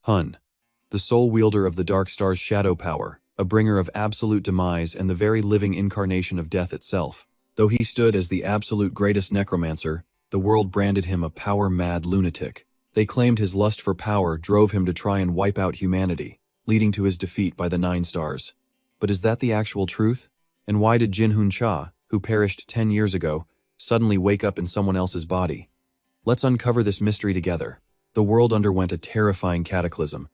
Hun, the sole wielder of the Dark Star's shadow power, a bringer of absolute demise and the very living incarnation of death itself. Though he stood as the absolute greatest necromancer, the world branded him a power-mad lunatic. They claimed his lust for power drove him to try and wipe out humanity, leading to his defeat by the Nine Stars. But is that the actual truth? And why did Jinhun Cha, who perished 10 years ago, suddenly wake up in someone else's body? Let's uncover this mystery together. The world underwent a terrifying cataclysm.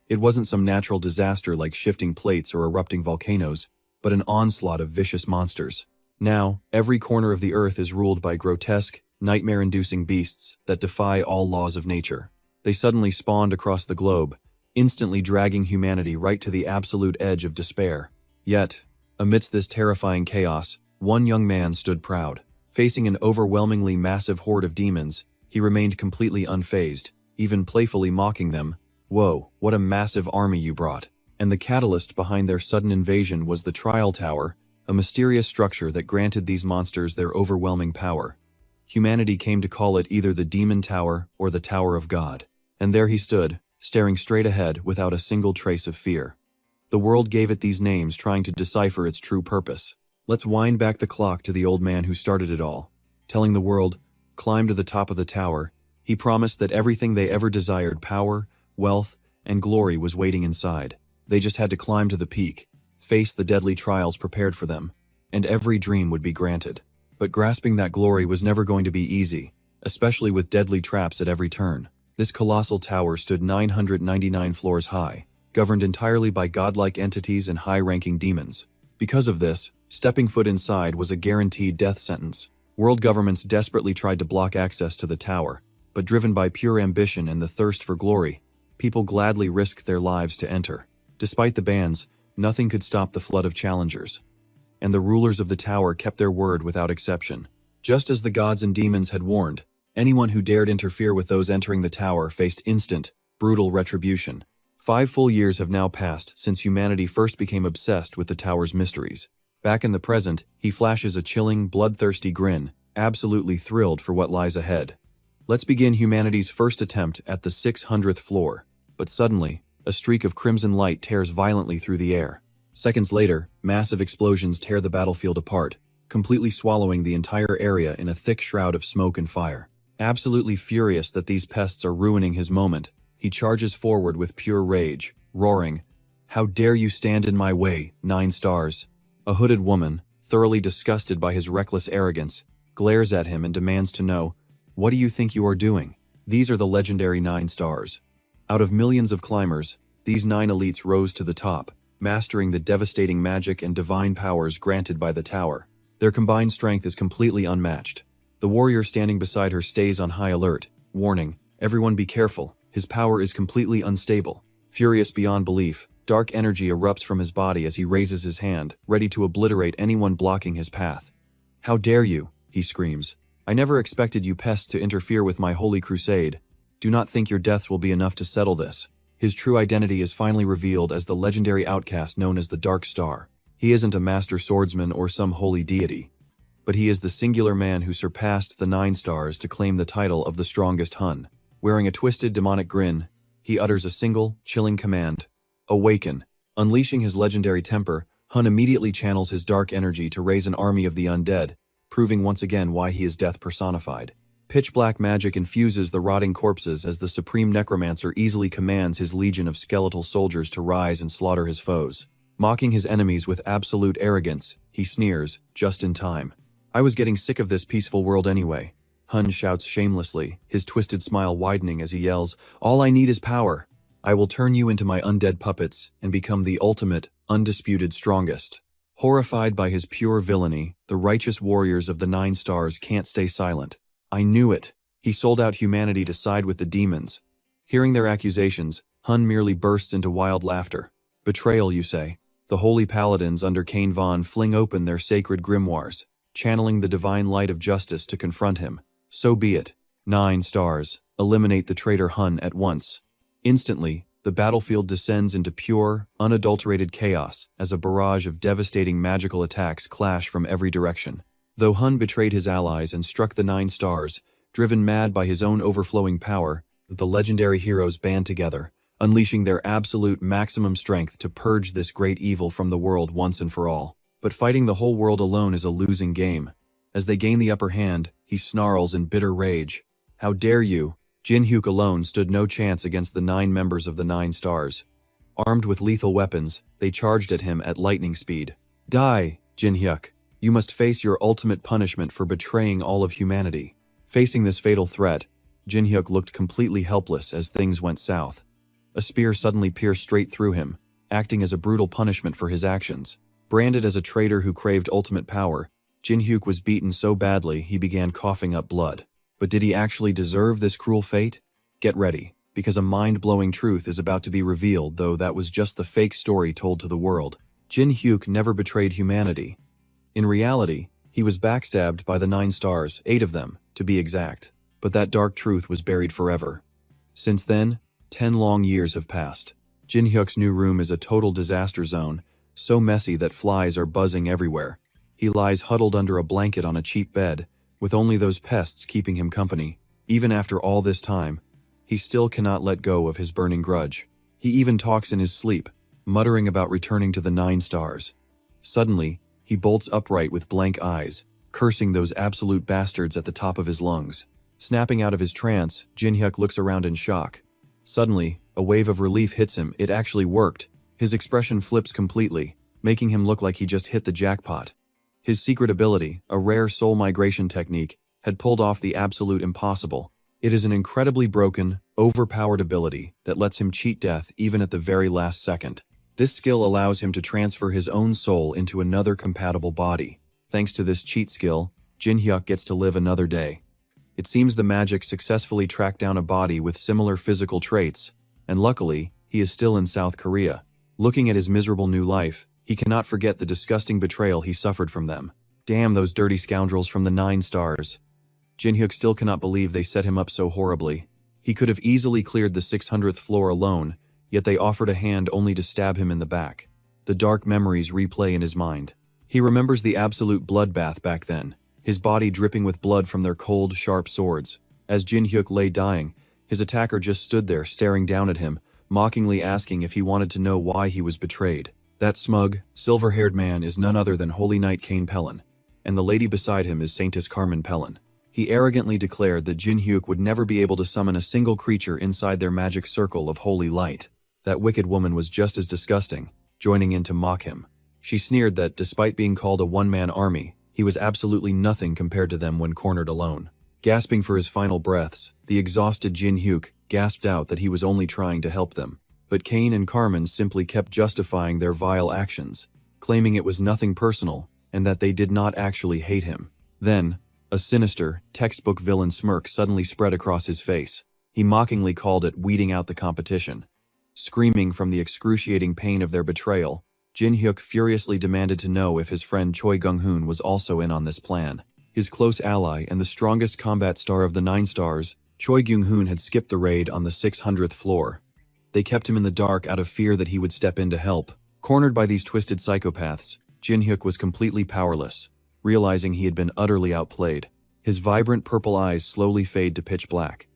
It wasn't some natural disaster like shifting plates or erupting volcanoes, but an onslaught of vicious monsters. Now, every corner of the earth is ruled by grotesque, nightmare-inducing beasts that defy all laws of nature. They suddenly spawned across the globe, instantly dragging humanity right to the absolute edge of despair. Yet, amidst this terrifying chaos, one young man stood proud. Facing an overwhelmingly massive horde of demons, he remained completely unfazed, even playfully mocking them. "Whoa, what a massive army you brought." And the catalyst behind their sudden invasion was the Trial Tower, a mysterious structure that granted these monsters their overwhelming power. Humanity came to call it either the Demon Tower or the Tower of God. And there he stood, staring straight ahead without a single trace of fear. The world gave it these names, trying to decipher its true purpose. Let's wind back the clock to the old man who started it all. Telling the world, climb to the top of the tower, he promised that everything they ever desired, power, wealth, and glory, was waiting inside. They just had to climb to the peak, face the deadly trials prepared for them, and every dream would be granted. But grasping that glory was never going to be easy, especially with deadly traps at every turn. This colossal tower stood 999 floors high, governed entirely by godlike entities and high-ranking demons. Because of this, stepping foot inside was a guaranteed death sentence. World governments desperately tried to block access to the tower, but driven by pure ambition and the thirst for glory, people gladly risked their lives to enter. Despite the bans, nothing could stop the flood of challengers. And the rulers of the tower kept their word without exception. Just as the gods and demons had warned, anyone who dared interfere with those entering the tower faced instant, brutal retribution. 5 full years have now passed since humanity first became obsessed with the tower's mysteries. Back in the present, he flashes a chilling, bloodthirsty grin, absolutely thrilled for what lies ahead. Let's begin humanity's first attempt at the 600th floor. But suddenly, a streak of crimson light tears violently through the air. Seconds later, massive explosions tear the battlefield apart, completely swallowing the entire area in a thick shroud of smoke and fire. Absolutely furious that these pests are ruining his moment, he charges forward with pure rage, roaring, "How dare you stand in my way, 9 stars?" A hooded woman, thoroughly disgusted by his reckless arrogance, glares at him and demands to know, "What do you think you are doing?" These are the legendary 9 stars. Out of millions of climbers, these 9 elites rose to the top, mastering the devastating magic and divine powers granted by the tower. Their combined strength is completely unmatched. The warrior standing beside her stays on high alert, warning, "Everyone be careful, his power is completely unstable." Furious beyond belief, dark energy erupts from his body as he raises his hand, ready to obliterate anyone blocking his path. "How dare you?" he screams. "I never expected you pests to interfere with my holy crusade. Do not think your deaths will be enough to settle this." His true identity is finally revealed as the legendary outcast known as the Dark Star. He isn't a master swordsman or some holy deity, but he is the singular man who surpassed the 9 stars to claim the title of the strongest Hun. Wearing a twisted demonic grin, he utters a single, chilling command, "Awaken." Unleashing his legendary temper, Hun immediately channels his dark energy to raise an army of the undead, proving once again why he is death personified. Pitch-black magic infuses the rotting corpses as the supreme necromancer easily commands his legion of skeletal soldiers to rise and slaughter his foes. Mocking his enemies with absolute arrogance, he sneers, just in time. "I was getting sick of this peaceful world anyway," Hun shouts shamelessly, his twisted smile widening as he yells, "All I need is power. I will turn you into my undead puppets and become the ultimate, undisputed strongest." Horrified by his pure villainy, the righteous warriors of the 9 stars can't stay silent. "I knew it." He sold out humanity to side with the demons. Hearing their accusations, Hun merely bursts into wild laughter. "Betrayal, you say?" The holy paladins under Cain Von fling open their sacred grimoires, channeling the divine light of justice to confront him. "So be it. 9 stars, eliminate the traitor Hun at once." Instantly, the battlefield descends into pure, unadulterated chaos as a barrage of devastating magical attacks clash from every direction. Though Hun betrayed his allies and struck the 9 stars, driven mad by his own overflowing power, the legendary heroes band together, unleashing their absolute maximum strength to purge this great evil from the world once and for all. But fighting the whole world alone is a losing game. As they gain the upper hand, he snarls in bitter rage. How dare you? Jin Hyuk alone stood no chance against the 9 members of the 9 stars. Armed with lethal weapons, they charged at him at lightning speed. Die, Jin Hyuk. You must face your ultimate punishment for betraying all of humanity. Facing this fatal threat, Jin Hyuk looked completely helpless as things went south. A spear suddenly pierced straight through him, acting as a brutal punishment for his actions. Branded as a traitor who craved ultimate power, Jin Hyuk was beaten so badly he began coughing up blood. But did he actually deserve this cruel fate? Get ready, because a mind-blowing truth is about to be revealed, though that was just the fake story told to the world. Jin Hyuk never betrayed humanity. In reality, he was backstabbed by the 9 stars, 8 of them, to be exact. But that dark truth was buried forever. Since then, 10 long years have passed. Jin Hyuk's new room is a total disaster zone, so messy that flies are buzzing everywhere. He lies huddled under a blanket on a cheap bed, with only those pests keeping him company. Even after all this time, he still cannot let go of his burning grudge. He even talks in his sleep, muttering about returning to the 9 stars. Suddenly, he bolts upright with blank eyes, cursing those absolute bastards at the top of his lungs. Snapping out of his trance, Jin Hyuk looks around in shock. Suddenly, a wave of relief hits him. It actually worked. His expression flips completely, making him look like he just hit the jackpot. His secret ability, a rare soul migration technique, had pulled off the absolute impossible. It is an incredibly broken, overpowered ability that lets him cheat death even at the very last second. This skill allows him to transfer his own soul into another compatible body. Thanks to this cheat skill, Jin Hyuk gets to live another day. It seems the magic successfully tracked down a body with similar physical traits, and luckily, he is still in South Korea. Looking at his miserable new life, he cannot forget the disgusting betrayal he suffered from them. Damn those dirty scoundrels from the 9 stars. Jin Hyuk still cannot believe they set him up so horribly. He could have easily cleared the 600th floor alone, yet they offered a hand only to stab him in the back. The dark memories replay in his mind. He remembers the absolute bloodbath back then, his body dripping with blood from their cold, sharp swords. As Jin Hyuk lay dying, his attacker just stood there staring down at him, mockingly asking if he wanted to know why he was betrayed. That smug, silver-haired man is none other than Holy Knight Cain Pellin, and the lady beside him is Saintess Carmen Pellin. He arrogantly declared that Jin Hyuk would never be able to summon a single creature inside their magic circle of holy light. That wicked woman was just as disgusting, joining in to mock him. She sneered that, despite being called a one-man army, he was absolutely nothing compared to them when cornered alone. Gasping for his final breaths, the exhausted Jin Hyuk gasped out that he was only trying to help them. But Cain and Carmen simply kept justifying their vile actions, claiming it was nothing personal and that they did not actually hate him. Then, a sinister, textbook villain smirk suddenly spread across his face. He mockingly called it weeding out the competition. Screaming from the excruciating pain of their betrayal, Jin Hyuk furiously demanded to know if his friend Choi Gung-hoon was also in on this plan. His close ally and the strongest combat star of the 9 stars, Choi Gung-hoon had skipped the raid on the 600th floor. They kept him in the dark out of fear that he would step in to help. Cornered by these twisted psychopaths, Jin Hyuk was completely powerless, realizing he had been utterly outplayed. His vibrant purple eyes slowly fade to pitch black.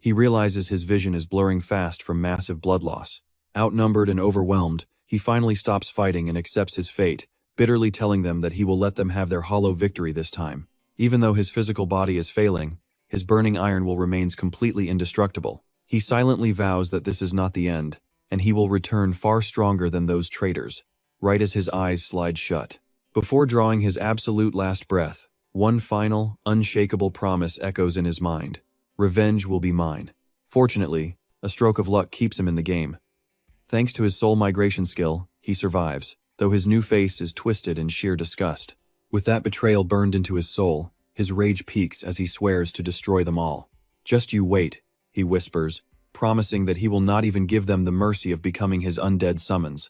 He realizes his vision is blurring fast from massive blood loss. Outnumbered and overwhelmed, he finally stops fighting and accepts his fate, bitterly telling them that he will let them have their hollow victory this time. Even though his physical body is failing, his burning iron will remain completely indestructible. He silently vows that this is not the end, and he will return far stronger than those traitors, right as his eyes slide shut. Before drawing his absolute last breath, one final, unshakable promise echoes in his mind. Revenge will be mine. Fortunately, a stroke of luck keeps him in the game. Thanks to his soul migration skill, he survives, though his new face is twisted in sheer disgust. With that betrayal burned into his soul, his rage peaks as he swears to destroy them all. Just you wait, he whispers, promising that he will not even give them the mercy of becoming his undead summons.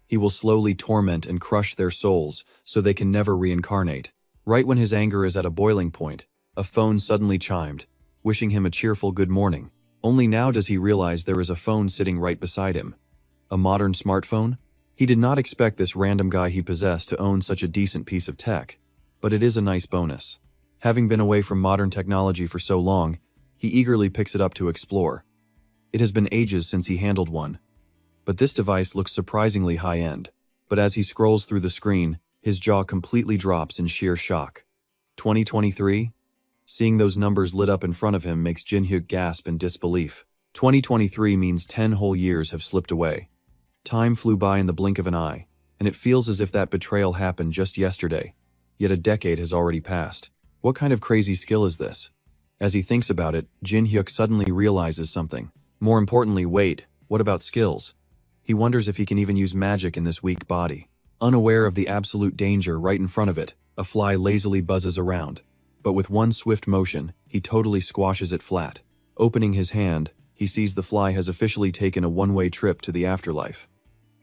He will slowly torment and crush their souls so they can never reincarnate. Right when his anger is at a boiling point, a phone suddenly chimed, wishing him a cheerful good morning. Only now does he realize there is a phone sitting right beside him. A modern smartphone? He did not expect this random guy he possessed to own such a decent piece of tech, but it is a nice bonus. Having been away from modern technology for so long, he eagerly picks it up to explore. It has been ages since he handled one. But this device looks surprisingly high-end. But as he scrolls through the screen, his jaw completely drops in sheer shock. 2023? Seeing those numbers lit up in front of him makes Jin-hyuk gasp in disbelief. 2023 means 10 whole years have slipped away. Time flew by in the blink of an eye, and it feels as if that betrayal happened just yesterday. Yet a decade has already passed. What kind of crazy skill is this? As he thinks about it, Jin-hyuk suddenly realizes something. More importantly, wait, what about skills? He wonders if he can even use magic in this weak body. Unaware of the absolute danger right in front of it, a fly lazily buzzes around. But with one swift motion, he totally squashes it flat. Opening his hand, he sees the fly has officially taken a one-way trip to the afterlife.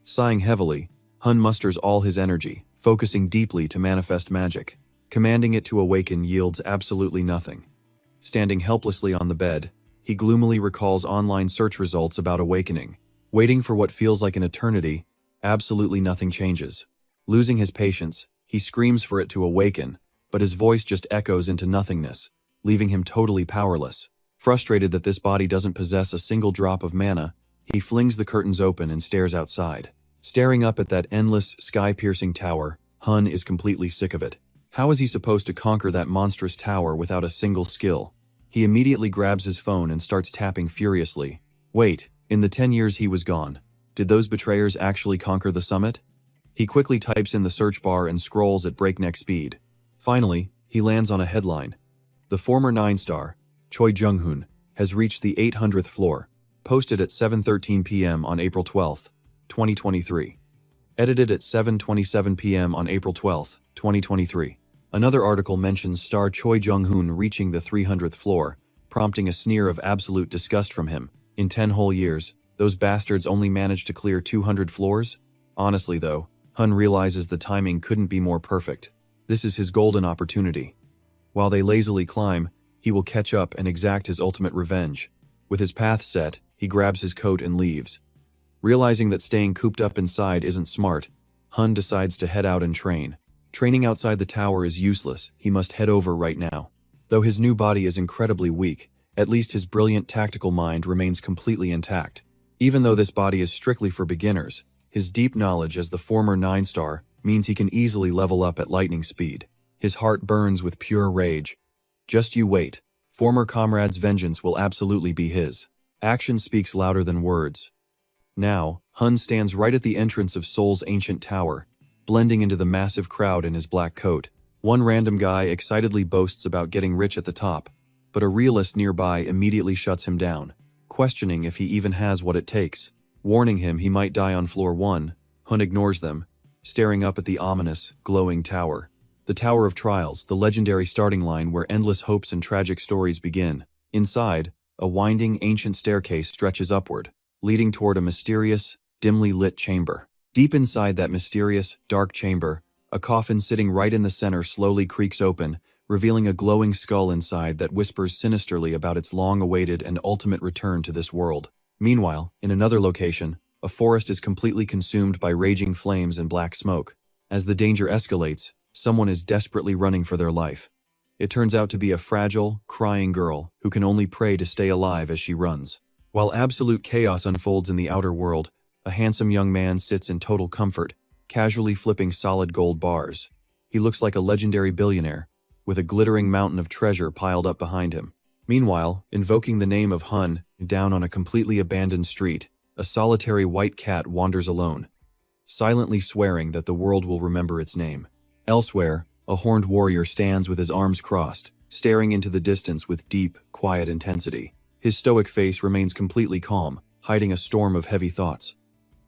Sighing heavily, Hun musters all his energy, focusing deeply to manifest magic. Commanding it to awaken yields absolutely nothing. Standing helplessly on the bed, he gloomily recalls online search results about awakening. Waiting for what feels like an eternity, absolutely nothing changes. Losing his patience, he screams for it to awaken, but his voice just echoes into nothingness, leaving him totally powerless. Frustrated that this body doesn't possess a single drop of mana, he flings the curtains open and stares outside. Staring up at that endless, sky-piercing tower, Hun is completely sick of it. How is he supposed to conquer that monstrous tower without a single skill? He immediately grabs his phone and starts tapping furiously. Wait, in the 10 years he was gone, did those betrayers actually conquer the summit? He quickly types in the search bar and scrolls at breakneck speed. Finally, he lands on a headline. The former 9-star, Choi Jung-hoon, has reached the 800th floor, posted at 7:13 p.m. on April 12, 2023. Edited at 7:27 p.m. on April 12, 2023. Another article mentions star Choi Jung-hoon reaching the 300th floor, prompting a sneer of absolute disgust from him. In 10 whole years, those bastards only managed to clear 200 floors? Honestly though, Hun realizes the timing couldn't be more perfect. This is his golden opportunity. While they lazily climb, he will catch up and exact his ultimate revenge. With his path set, he grabs his coat and leaves. Realizing that staying cooped up inside isn't smart, Hun decides to head out and train. Training outside the tower is useless, he must head over right now. Though his new body is incredibly weak, at least his brilliant tactical mind remains completely intact. Even though this body is strictly for beginners, his deep knowledge as the former 9-star means he can easily level up at lightning speed. His heart burns with pure rage. Just you wait. Former comrade's vengeance will absolutely be his. Action speaks louder than words. Now, Hun stands right at the entrance of Seoul's ancient tower, blending into the massive crowd in his black coat. One random guy excitedly boasts about getting rich at the top, but a realist nearby immediately shuts him down, questioning if he even has what it takes. Warning him he might die on floor 1, Hun ignores them, staring up at the ominous, glowing tower. The Tower of Trials, the legendary starting line where endless hopes and tragic stories begin. Inside, a winding, ancient staircase stretches upward, leading toward a mysterious, dimly lit chamber. Deep inside that mysterious, dark chamber, a coffin sitting right in the center slowly creaks open, revealing a glowing skull inside that whispers sinisterly about its long-awaited and ultimate return to this world. Meanwhile, in another location, a forest is completely consumed by raging flames and black smoke. As the danger escalates, someone is desperately running for their life. It turns out to be a fragile, crying girl who can only pray to stay alive as she runs. While absolute chaos unfolds in the outer world, a handsome young man sits in total comfort, casually flipping solid gold bars. He looks like a legendary billionaire, with a glittering mountain of treasure piled up behind him. Meanwhile, invoking the name of Hun, down on a completely abandoned street, a solitary white cat wanders alone, silently swearing that the world will remember its name. Elsewhere, a horned warrior stands with his arms crossed, staring into the distance with deep, quiet intensity. His stoic face remains completely calm, hiding a storm of heavy thoughts.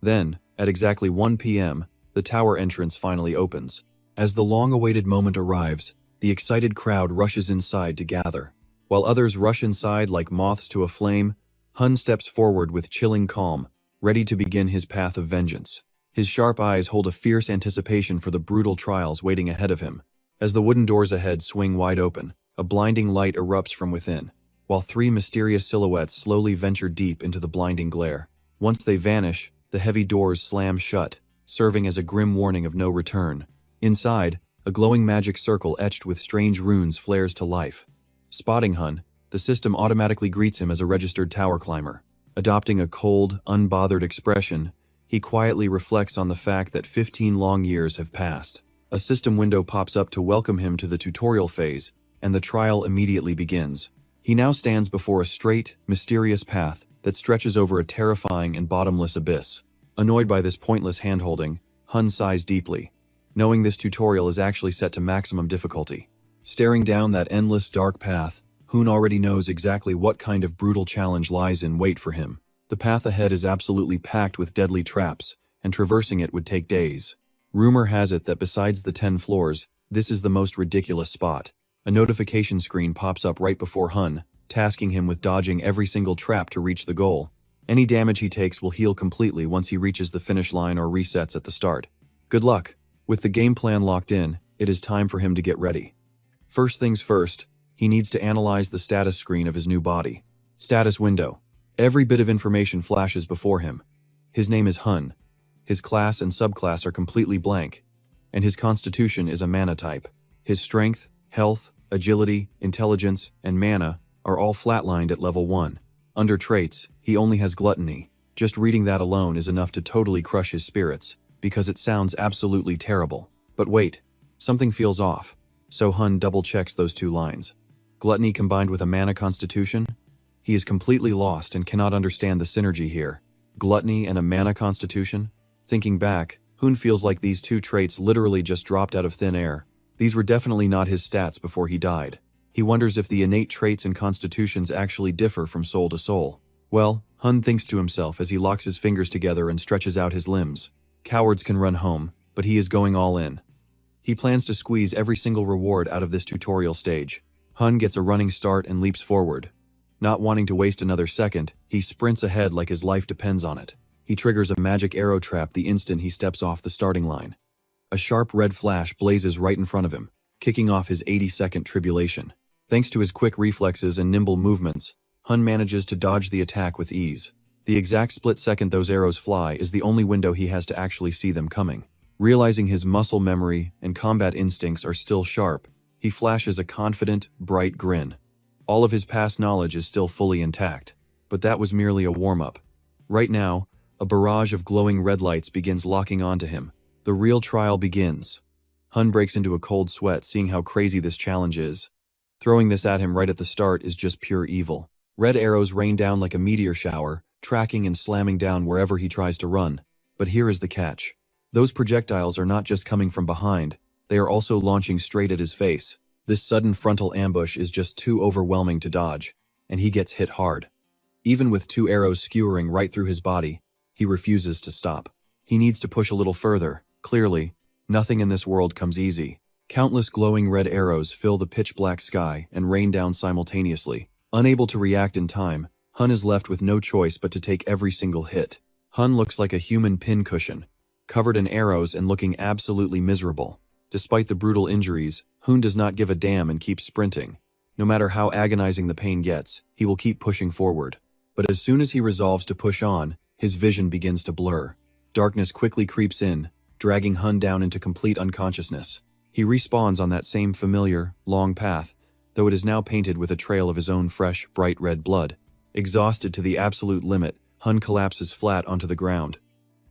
Then, at exactly 1 p.m., the tower entrance finally opens. As the long-awaited moment arrives, the excited crowd rushes inside to gather. While others rush inside like moths to a flame, Hun steps forward with chilling calm, ready to begin his path of vengeance. His sharp eyes hold a fierce anticipation for the brutal trials waiting ahead of him. As the wooden doors ahead swing wide open, a blinding light erupts from within, while 3 mysterious silhouettes slowly venture deep into the blinding glare. Once they vanish, the heavy doors slam shut, serving as a grim warning of no return. Inside, a glowing magic circle etched with strange runes flares to life. Spotting Hun, the system automatically greets him as a registered tower climber. Adopting a cold, unbothered expression, he quietly reflects on the fact that 15 long years have passed. A system window pops up to welcome him to the tutorial phase, and the trial immediately begins. He now stands before a straight, mysterious path that stretches over a terrifying and bottomless abyss. Annoyed by this pointless handholding, Hun sighs deeply, knowing this tutorial is actually set to maximum difficulty. Staring down that endless dark path, Hun already knows exactly what kind of brutal challenge lies in wait for him. The path ahead is absolutely packed with deadly traps, and traversing it would take days. Rumor has it that besides the 10 floors, this is the most ridiculous spot. A notification screen pops up right before Hun, tasking him with dodging every single trap to reach the goal. Any damage he takes will heal completely once he reaches the finish line or resets at the start. Good luck. With the game plan locked in, it is time for him to get ready. First things first, he needs to analyze the status screen of his new body. Status window. Every bit of information flashes before him. His name is Hun. His class and subclass are completely blank, and his constitution is a mana type. His strength, health, agility, intelligence, and mana are all flatlined at level 1. Under traits, he only has gluttony. Just reading that alone is enough to totally crush his spirits, because it sounds absolutely terrible. But wait, something feels off. So Hun double-checks those 2 lines. Gluttony combined with a mana constitution? He is completely lost and cannot understand the synergy here. Gluttony and a mana constitution? Thinking back, Hun feels like these 2 traits literally just dropped out of thin air. These were definitely not his stats before he died. He wonders if the innate traits and constitutions actually differ from soul to soul. Well, Hun thinks to himself as he locks his fingers together and stretches out his limbs. Cowards can run home, but he is going all in. He plans to squeeze every single reward out of this tutorial stage. Hun gets a running start and leaps forward. Not wanting to waste another second, he sprints ahead like his life depends on it. He triggers a magic arrow trap the instant he steps off the starting line. A sharp red flash blazes right in front of him, kicking off his 80-second tribulation. Thanks to his quick reflexes and nimble movements, Hun manages to dodge the attack with ease. The exact split second those arrows fly is the only window he has to actually see them coming. Realizing his muscle memory and combat instincts are still sharp, he flashes a confident, bright grin. All of his past knowledge is still fully intact, but that was merely a warm-up. Right now, a barrage of glowing red lights begins locking onto him. The real trial begins. Hun breaks into a cold sweat seeing how crazy this challenge is. Throwing this at him right at the start is just pure evil. Red arrows rain down like a meteor shower, tracking and slamming down wherever he tries to run. But here is the catch. Those projectiles are not just coming from behind, they are also launching straight at his face. This sudden frontal ambush is just too overwhelming to dodge, and he gets hit hard. Even with 2 arrows skewering right through his body, he refuses to stop. He needs to push a little further. Clearly, nothing in this world comes easy. Countless glowing red arrows fill the pitch-black sky and rain down simultaneously. Unable to react in time, Hun is left with no choice but to take every single hit. Hun looks like a human pincushion, covered in arrows and looking absolutely miserable. Despite the brutal injuries, Hun does not give a damn and keeps sprinting. No matter how agonizing the pain gets, he will keep pushing forward. But as soon as he resolves to push on, his vision begins to blur. Darkness quickly creeps in, dragging Hun down into complete unconsciousness. He respawns on that same familiar, long path, though it is now painted with a trail of his own fresh, bright red blood. Exhausted to the absolute limit, Hun collapses flat onto the ground.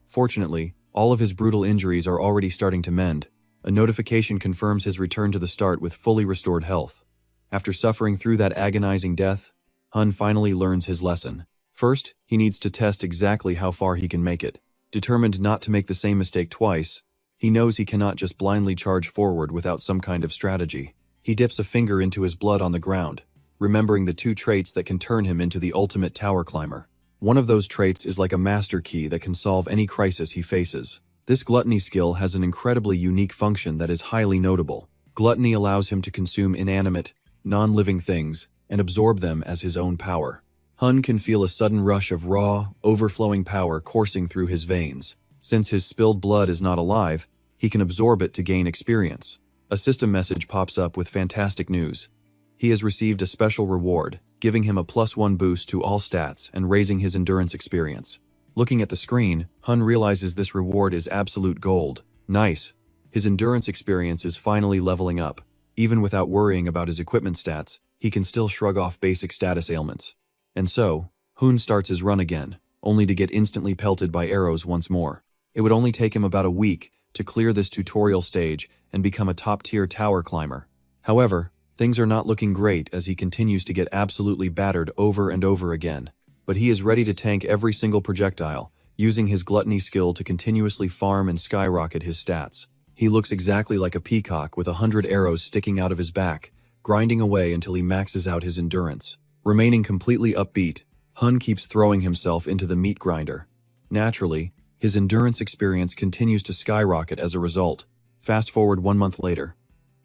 Fortunately, all of his brutal injuries are already starting to mend. A notification confirms his return to the start with fully restored health. After suffering through that agonizing death, Hun finally learns his lesson. First, he needs to test exactly how far he can make it. Determined not to make the same mistake twice, he knows he cannot just blindly charge forward without some kind of strategy. He dips a finger into his blood on the ground, remembering the 2 traits that can turn him into the ultimate tower climber. One of those traits is like a master key that can solve any crisis he faces. This gluttony skill has an incredibly unique function that is highly notable. Gluttony allows him to consume inanimate, non-living things and absorb them as his own power. Hun can feel a sudden rush of raw, overflowing power coursing through his veins. Since his spilled blood is not alive, he can absorb it to gain experience. A system message pops up with fantastic news. He has received a special reward, giving him a +1 boost to all stats and raising his endurance experience. Looking at the screen, Hun realizes this reward is absolute gold. Nice. His endurance experience is finally leveling up. Even without worrying about his equipment stats, he can still shrug off basic status ailments. And so, Hoon starts his run again, only to get instantly pelted by arrows once more. It would only take him about a week to clear this tutorial stage and become a top-tier tower climber. However, things are not looking great as he continues to get absolutely battered over and over again. But he is ready to tank every single projectile, using his gluttony skill to continuously farm and skyrocket his stats. He looks exactly like a peacock with 100 arrows sticking out of his back, grinding away until he maxes out his endurance. Remaining completely upbeat, Hun keeps throwing himself into the meat grinder. Naturally, his endurance experience continues to skyrocket as a result. Fast forward 1 month later.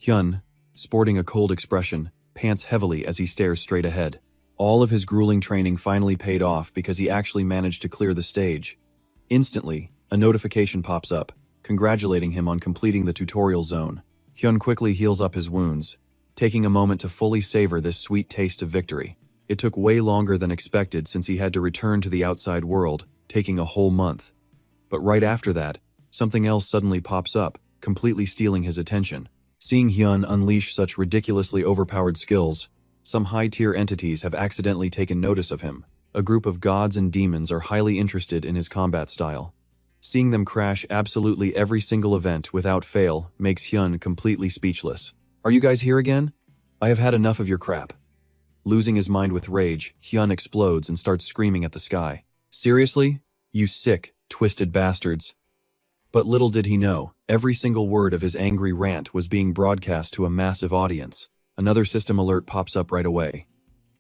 Hyun, sporting a cold expression, pants heavily as he stares straight ahead. All of his grueling training finally paid off because he actually managed to clear the stage. Instantly, a notification pops up, congratulating him on completing the tutorial zone. Hyun quickly heals up his wounds, taking a moment to fully savor this sweet taste of victory. It took way longer than expected since he had to return to the outside world, taking a whole month. But right after that, something else suddenly pops up, completely stealing his attention. Seeing Hyun unleash such ridiculously overpowered skills, some high-tier entities have accidentally taken notice of him. A group of gods and demons are highly interested in his combat style. Seeing them crash absolutely every single event without fail makes Hyun completely speechless. "Are you guys here again? I have had enough of your crap." Losing his mind with rage, Hyun explodes and starts screaming at the sky. "Seriously? You sick, twisted bastards." But little did he know, every single word of his angry rant was being broadcast to a massive audience. Another system alert pops up right away.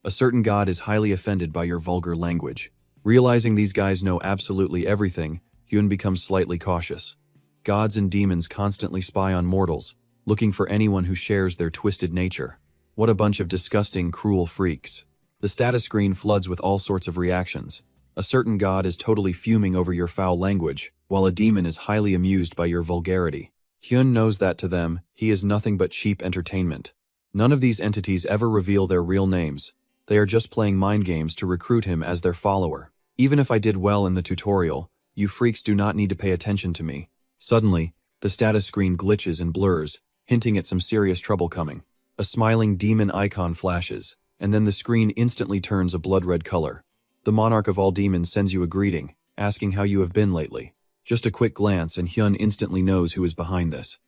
"A certain god is highly offended by your vulgar language." Realizing these guys know absolutely everything, Hyun becomes slightly cautious. Gods and demons constantly spy on mortals, looking for anyone who shares their twisted nature. What a bunch of disgusting, cruel freaks. The status screen floods with all sorts of reactions. A certain god is totally fuming over your foul language, while a demon is highly amused by your vulgarity. Hyun knows that to them, he is nothing but cheap entertainment. None of these entities ever reveal their real names. They are just playing mind games to recruit him as their follower. "Even if I did well in the tutorial, you freaks do not need to pay attention to me." Suddenly, the status screen glitches and blurs, hinting at some serious trouble coming. A smiling demon icon flashes, and then the screen instantly turns a blood-red color. The monarch of all demons sends you a greeting, asking how you have been lately. Just a quick glance and Hyun instantly knows who is behind this.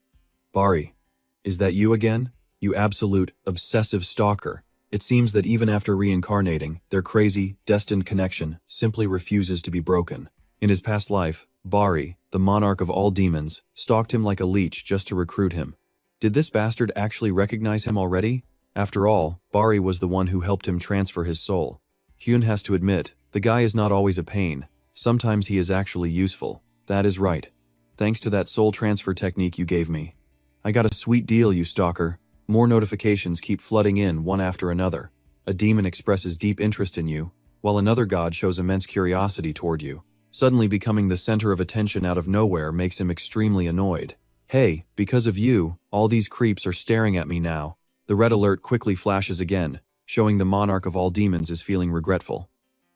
"Bari, is that you again? You absolute, obsessive stalker." It seems that even after reincarnating, their crazy, destined connection simply refuses to be broken. In his past life, Bari, the monarch of all demons, stalked him like a leech just to recruit him. Did this bastard actually recognize him already? After all, Bari was the one who helped him transfer his soul. Hyun has to admit, the guy is not always a pain. Sometimes he is actually useful. That is right. Thanks to that soul transfer technique you gave me. I got a sweet deal, you stalker. More notifications keep flooding in one after another. A demon expresses deep interest in you, while another god shows immense curiosity toward you. Suddenly becoming the center of attention out of nowhere makes him extremely annoyed. "Hey, because of you, all these creeps are staring at me now." The red alert quickly flashes again, showing the monarch of all demons is feeling regretful.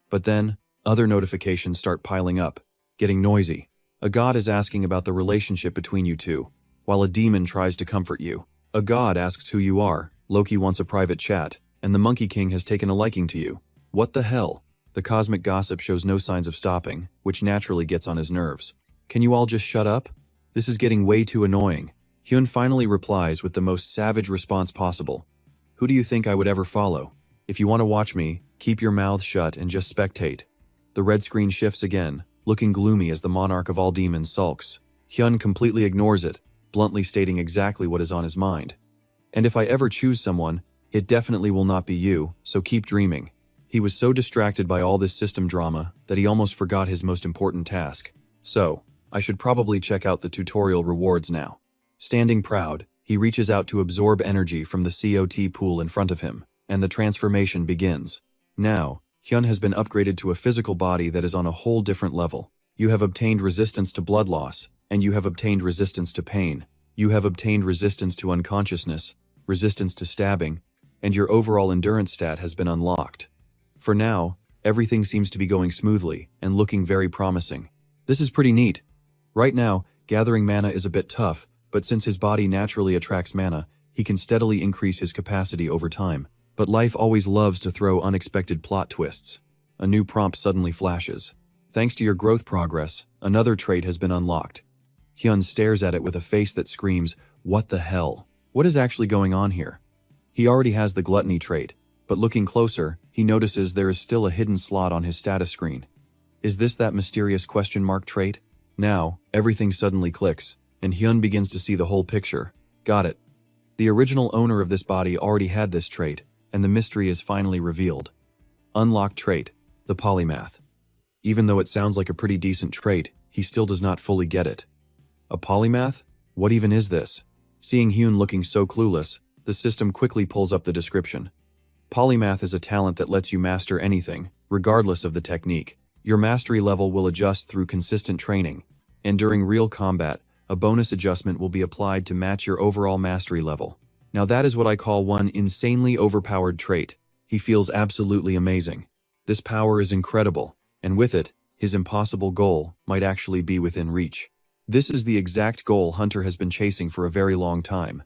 But then, other notifications start piling up, getting noisy. A god is asking about the relationship between you two, while a demon tries to comfort you. A god asks who you are, Loki wants a private chat, and the Monkey King has taken a liking to you. What the hell? The cosmic gossip shows no signs of stopping, which naturally gets on his nerves. "Can you all just shut up? This is getting way too annoying." Hyun finally replies with the most savage response possible. "Who do you think I would ever follow? If you want to watch me, keep your mouth shut and just spectate." The red screen shifts again, looking gloomy as the monarch of all demons sulks. Hyun completely ignores it, bluntly stating exactly what is on his mind. "And if I ever choose someone, it definitely will not be you, so keep dreaming." He was so distracted by all this system drama that he almost forgot his most important task. "So, I should probably check out the tutorial rewards now." Standing proud, he reaches out to absorb energy from the COT pool in front of him, and the transformation begins. Now, Hyun has been upgraded to a physical body that is on a whole different level. You have obtained resistance to blood loss, and you have obtained resistance to pain. You have obtained resistance to unconsciousness, resistance to stabbing, and your overall endurance stat has been unlocked. For now, everything seems to be going smoothly and looking very promising. This is pretty neat. Right now, gathering mana is a bit tough, but since his body naturally attracts mana, he can steadily increase his capacity over time. But life always loves to throw unexpected plot twists. a new prompt suddenly flashes. Thanks to your growth progress, another trait has been unlocked. Hyun stares at it with a face that screams, "What the hell? What is actually going on here?" He already has the gluttony trait, but looking closer, he notices there is still a hidden slot on his status screen. Is this that mysterious question mark trait? Now, everything suddenly clicks, and Hyun begins to see the whole picture. Got it. The original owner of this body already had this trait, and the mystery is finally revealed. Unlocked trait, the polymath. Even though it sounds like a pretty decent trait, he still does not fully get it. A polymath? What even is this? Seeing Hyun looking so clueless, the system quickly pulls up the description. Polymath is a talent that lets you master anything, regardless of the technique. Your mastery level will adjust through consistent training, and during real combat, a bonus adjustment will be applied to match your overall mastery level. Now that is what I call one insanely overpowered trait. He feels absolutely amazing. This power is incredible, and with it, his impossible goal might actually be within reach. This is the exact goal Hunter has been chasing for a very long time.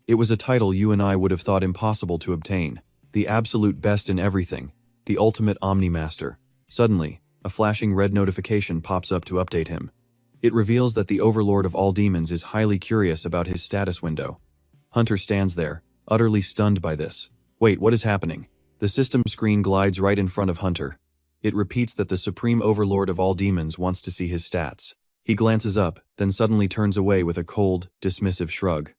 It was a title you and I would have thought impossible to obtain. The absolute best in everything. The ultimate Omnimaster. Suddenly, a flashing red notification pops up to update him. It reveals that the overlord of all demons is highly curious about his status window. Hunter stands there, utterly stunned by this. Wait, what is happening? The system screen glides right in front of Hunter. It repeats that the supreme overlord of all demons wants to see his stats. He glances up, then suddenly turns away with a cold, dismissive shrug.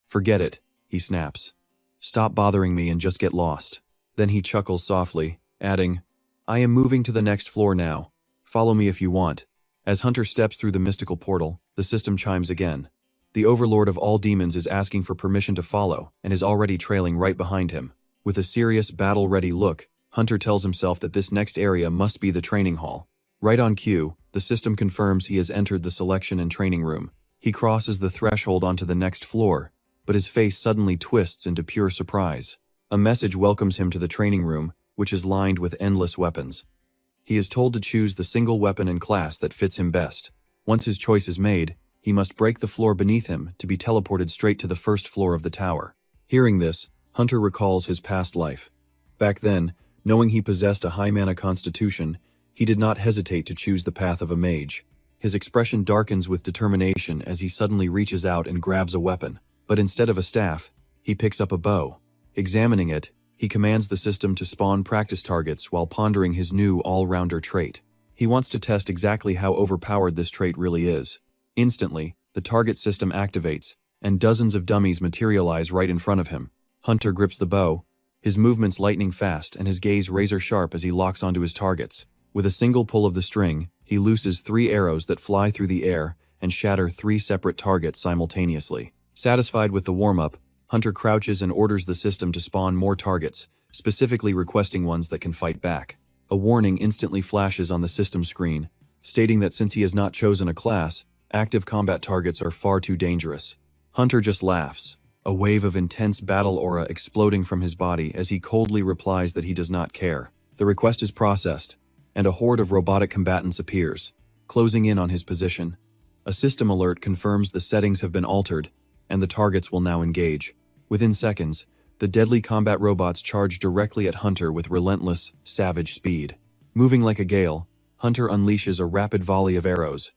Forget it, he snaps. Stop bothering me and just get lost. Then he chuckles softly, adding, I am moving to the next floor now. Follow me if you want. As Hunter steps through the mystical portal, the system chimes again. The overlord of all demons is asking for permission to follow and is already trailing right behind him. With a serious, battle-ready look, Hunter tells himself that this next area must be the training hall. Right on cue, the system confirms he has entered the selection and training room. He crosses the threshold onto the next floor, but his face suddenly twists into pure surprise. A message welcomes him to the training room, which is lined with endless weapons. He is told to choose the single weapon and class that fits him best. Once his choice is made, he must break the floor beneath him to be teleported straight to the first floor of the tower. Hearing this, Hunter recalls his past life. Back then, knowing he possessed a high mana constitution, he did not hesitate to choose the path of a mage. His expression darkens with determination as he suddenly reaches out and grabs a weapon. But instead of a staff, he picks up a bow. Examining it, he commands the system to spawn practice targets while pondering his new all-rounder trait. He wants to test exactly how overpowered this trait really is. Instantly, the target system activates, and dozens of dummies materialize right in front of him. Hunter grips the bow, his movements lightning fast and his gaze razor-sharp as he locks onto his targets. With a single pull of the string, he looses 3 arrows that fly through the air and shatter 3 separate targets simultaneously. Satisfied with the warm-up, Hunter crouches and orders the system to spawn more targets, specifically requesting ones that can fight back. A warning instantly flashes on the system screen, stating that since he has not chosen a class, active combat targets are far too dangerous. Hunter just laughs, a wave of intense battle aura exploding from his body as he coldly replies that he does not care. The request is processed, and a horde of robotic combatants appears, closing in on his position. A system alert confirms the settings have been altered, and the targets will now engage. Within seconds, the deadly combat robots charge directly at Hunter with relentless, savage speed. Moving like a gale, Hunter unleashes a rapid volley of arrows.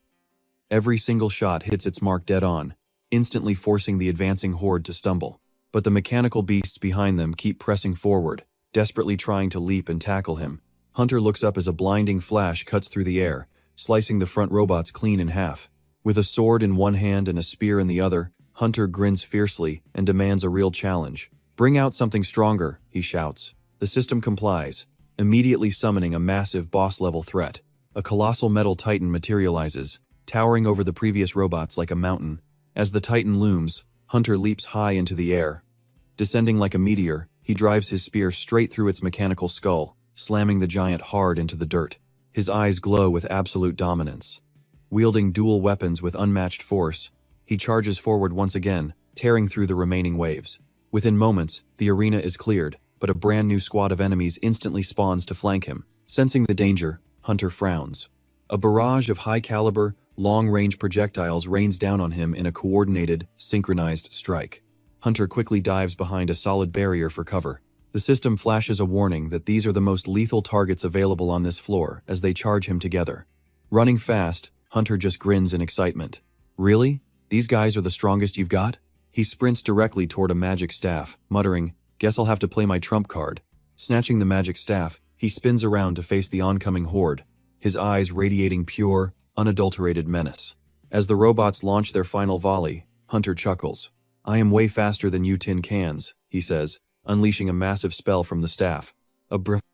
Every single shot hits its mark dead on, instantly forcing the advancing horde to stumble. But the mechanical beasts behind them keep pressing forward, desperately trying to leap and tackle him. Hunter looks up as a blinding flash cuts through the air, slicing the front robots clean in half. With a sword in one hand and a spear in the other, Hunter grins fiercely and demands a real challenge. Bring out something stronger, he shouts. The system complies, immediately summoning a massive boss-level threat. A colossal metal titan materializes, towering over the previous robots like a mountain. As the titan looms, Hunter leaps high into the air. Descending like a meteor, he drives his spear straight through its mechanical skull, slamming the giant hard into the dirt. His eyes glow with absolute dominance. Wielding dual weapons with unmatched force, he charges forward once again, tearing through the remaining waves. Within moments, the arena is cleared, but a brand new squad of enemies instantly spawns to flank him. Sensing the danger, Hunter frowns. A barrage of high-caliber, long-range projectiles rains down on him in a coordinated, synchronized strike. Hunter quickly dives behind a solid barrier for cover. The system flashes a warning that these are the most lethal targets available on this floor as they charge him together. Running fast, Hunter just grins in excitement. Really? These guys are the strongest you've got? He sprints directly toward a magic staff, muttering, "Guess I'll have to play my trump card." Snatching the magic staff, he spins around to face the oncoming horde, his eyes radiating pure, unadulterated menace. As the robots launch their final volley, Hunter chuckles. "I am way faster than you tin cans," he says, unleashing a massive spell from the staff.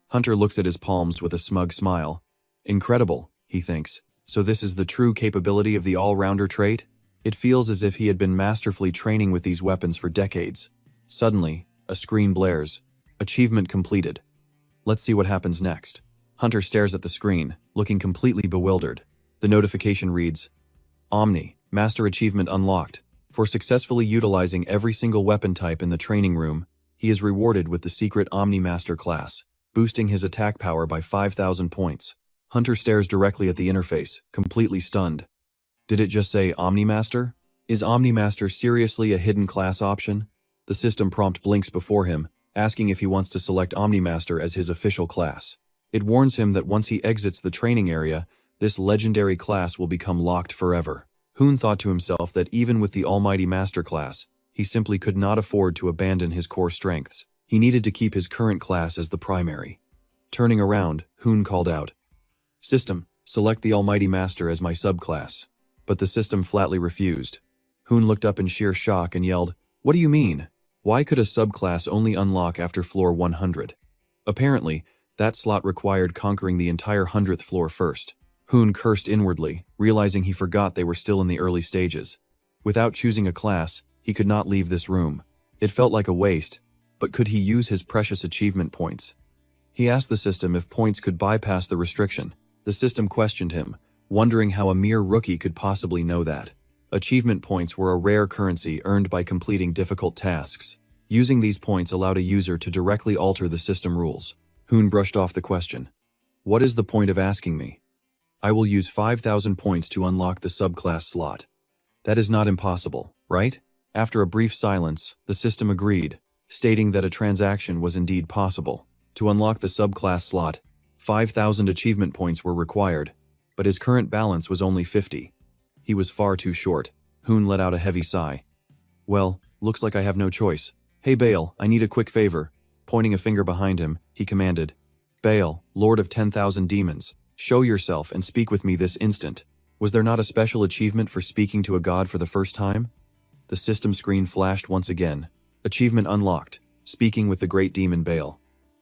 Hunter looks at his palms with a smug smile. Incredible, he thinks. So this is the true capability of the all-rounder trait? It feels as if he had been masterfully training with these weapons for decades. Suddenly, a screen blares. Achievement completed. Let's see what happens next. Hunter stares at the screen, looking completely bewildered. The notification reads, Omni, Master Achievement unlocked. For successfully utilizing every single weapon type in the training room, he is rewarded with the secret Omni Master class, boosting his attack power by 5,000 points. Hunter stares directly at the interface, completely stunned. Did it just say Omni Master? Is Omni Master seriously a hidden class option? The system prompt blinks before him, asking if he wants to select Omni Master as his official class. It warns him that once he exits the training area, this legendary class will become locked forever. Hoon thought to himself that even with the Almighty Master class, he simply could not afford to abandon his core strengths. He needed to keep his current class as the primary. Turning around, Hoon called out, System, select the Almighty Master as my subclass. But the system flatly refused. Hoon looked up in sheer shock and yelled, What do you mean? Why could a subclass only unlock after floor 100? Apparently, that slot required conquering the entire 100th floor first. Hoon cursed inwardly, realizing he forgot they were still in the early stages. Without choosing a class, he could not leave this room. It felt like a waste, but could he use his precious achievement points? He asked the system if points could bypass the restriction. The system questioned him, wondering how a mere rookie could possibly know that. Achievement points were a rare currency earned by completing difficult tasks. Using these points allowed a user to directly alter the system rules. Hoon brushed off the question. What is the point of asking me? I will use 5,000 points to unlock the subclass slot. That is not impossible, right? After a brief silence, the system agreed, stating that a transaction was indeed possible. To unlock the subclass slot, 5,000 achievement points were required, but his current balance was only 50. He was far too short. Hoon let out a heavy sigh. Well, looks like I have no choice. Hey Bale, I need a quick favor. Pointing a finger behind him, he commanded. Bale, Lord of 10,000 demons, show yourself and speak with me this instant. Was there not a special achievement for speaking to a god for the first time? The system screen flashed once again. Achievement unlocked, speaking with the great demon Bale.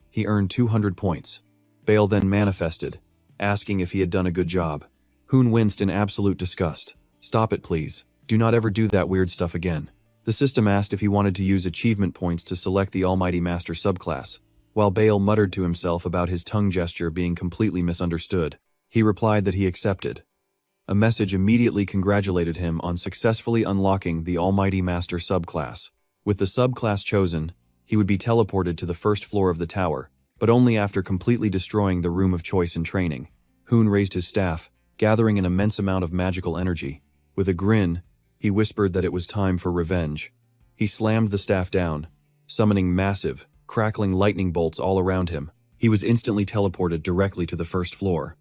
He earned 200 points. Bale then manifested, asking if he had done a good job. Hoon winced in absolute disgust. Stop it please. Do not ever do that weird stuff again. The system asked if he wanted to use achievement points to select the Almighty Master subclass. While Bale muttered to himself about his tongue gesture being completely misunderstood, he replied that he accepted. A message immediately congratulated him on successfully unlocking the Almighty Master subclass. With the subclass chosen, he would be teleported to the first floor of the tower, but only after completely destroying the room of choice and training. Hoon raised his staff, gathering an immense amount of magical energy. With a grin, he whispered that it was time for revenge. He slammed the staff down, summoning massive, crackling lightning bolts all around him. He was instantly teleported directly to the first floor.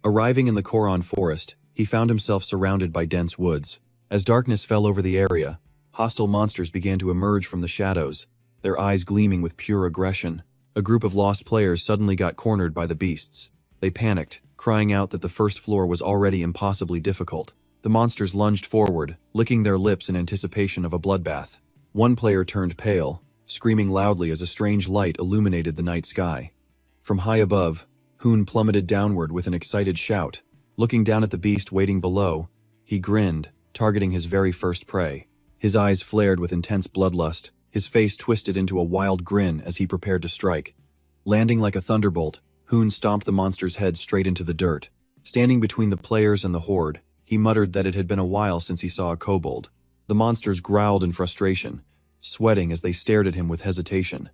Arriving in the Koron forest, he found himself surrounded by dense woods. As darkness fell over the area, hostile monsters began to emerge from the shadows, their eyes gleaming with pure aggression. A group of lost players suddenly got cornered by the beasts. They panicked, crying out that the first floor was already impossibly difficult. The monsters lunged forward, licking their lips in anticipation of a bloodbath. One player turned pale, screaming loudly as a strange light illuminated the night sky. From high above, Hoon plummeted downward with an excited shout. Looking down at the beast waiting below, he grinned, targeting his very first prey. His eyes flared with intense bloodlust, his face twisted into a wild grin as he prepared to strike. Landing like a thunderbolt, Hoon stomped the monster's head straight into the dirt. Standing between the players and the horde, he muttered that it had been a while since he saw a kobold. The monsters growled in frustration, sweating as they stared at him with hesitation.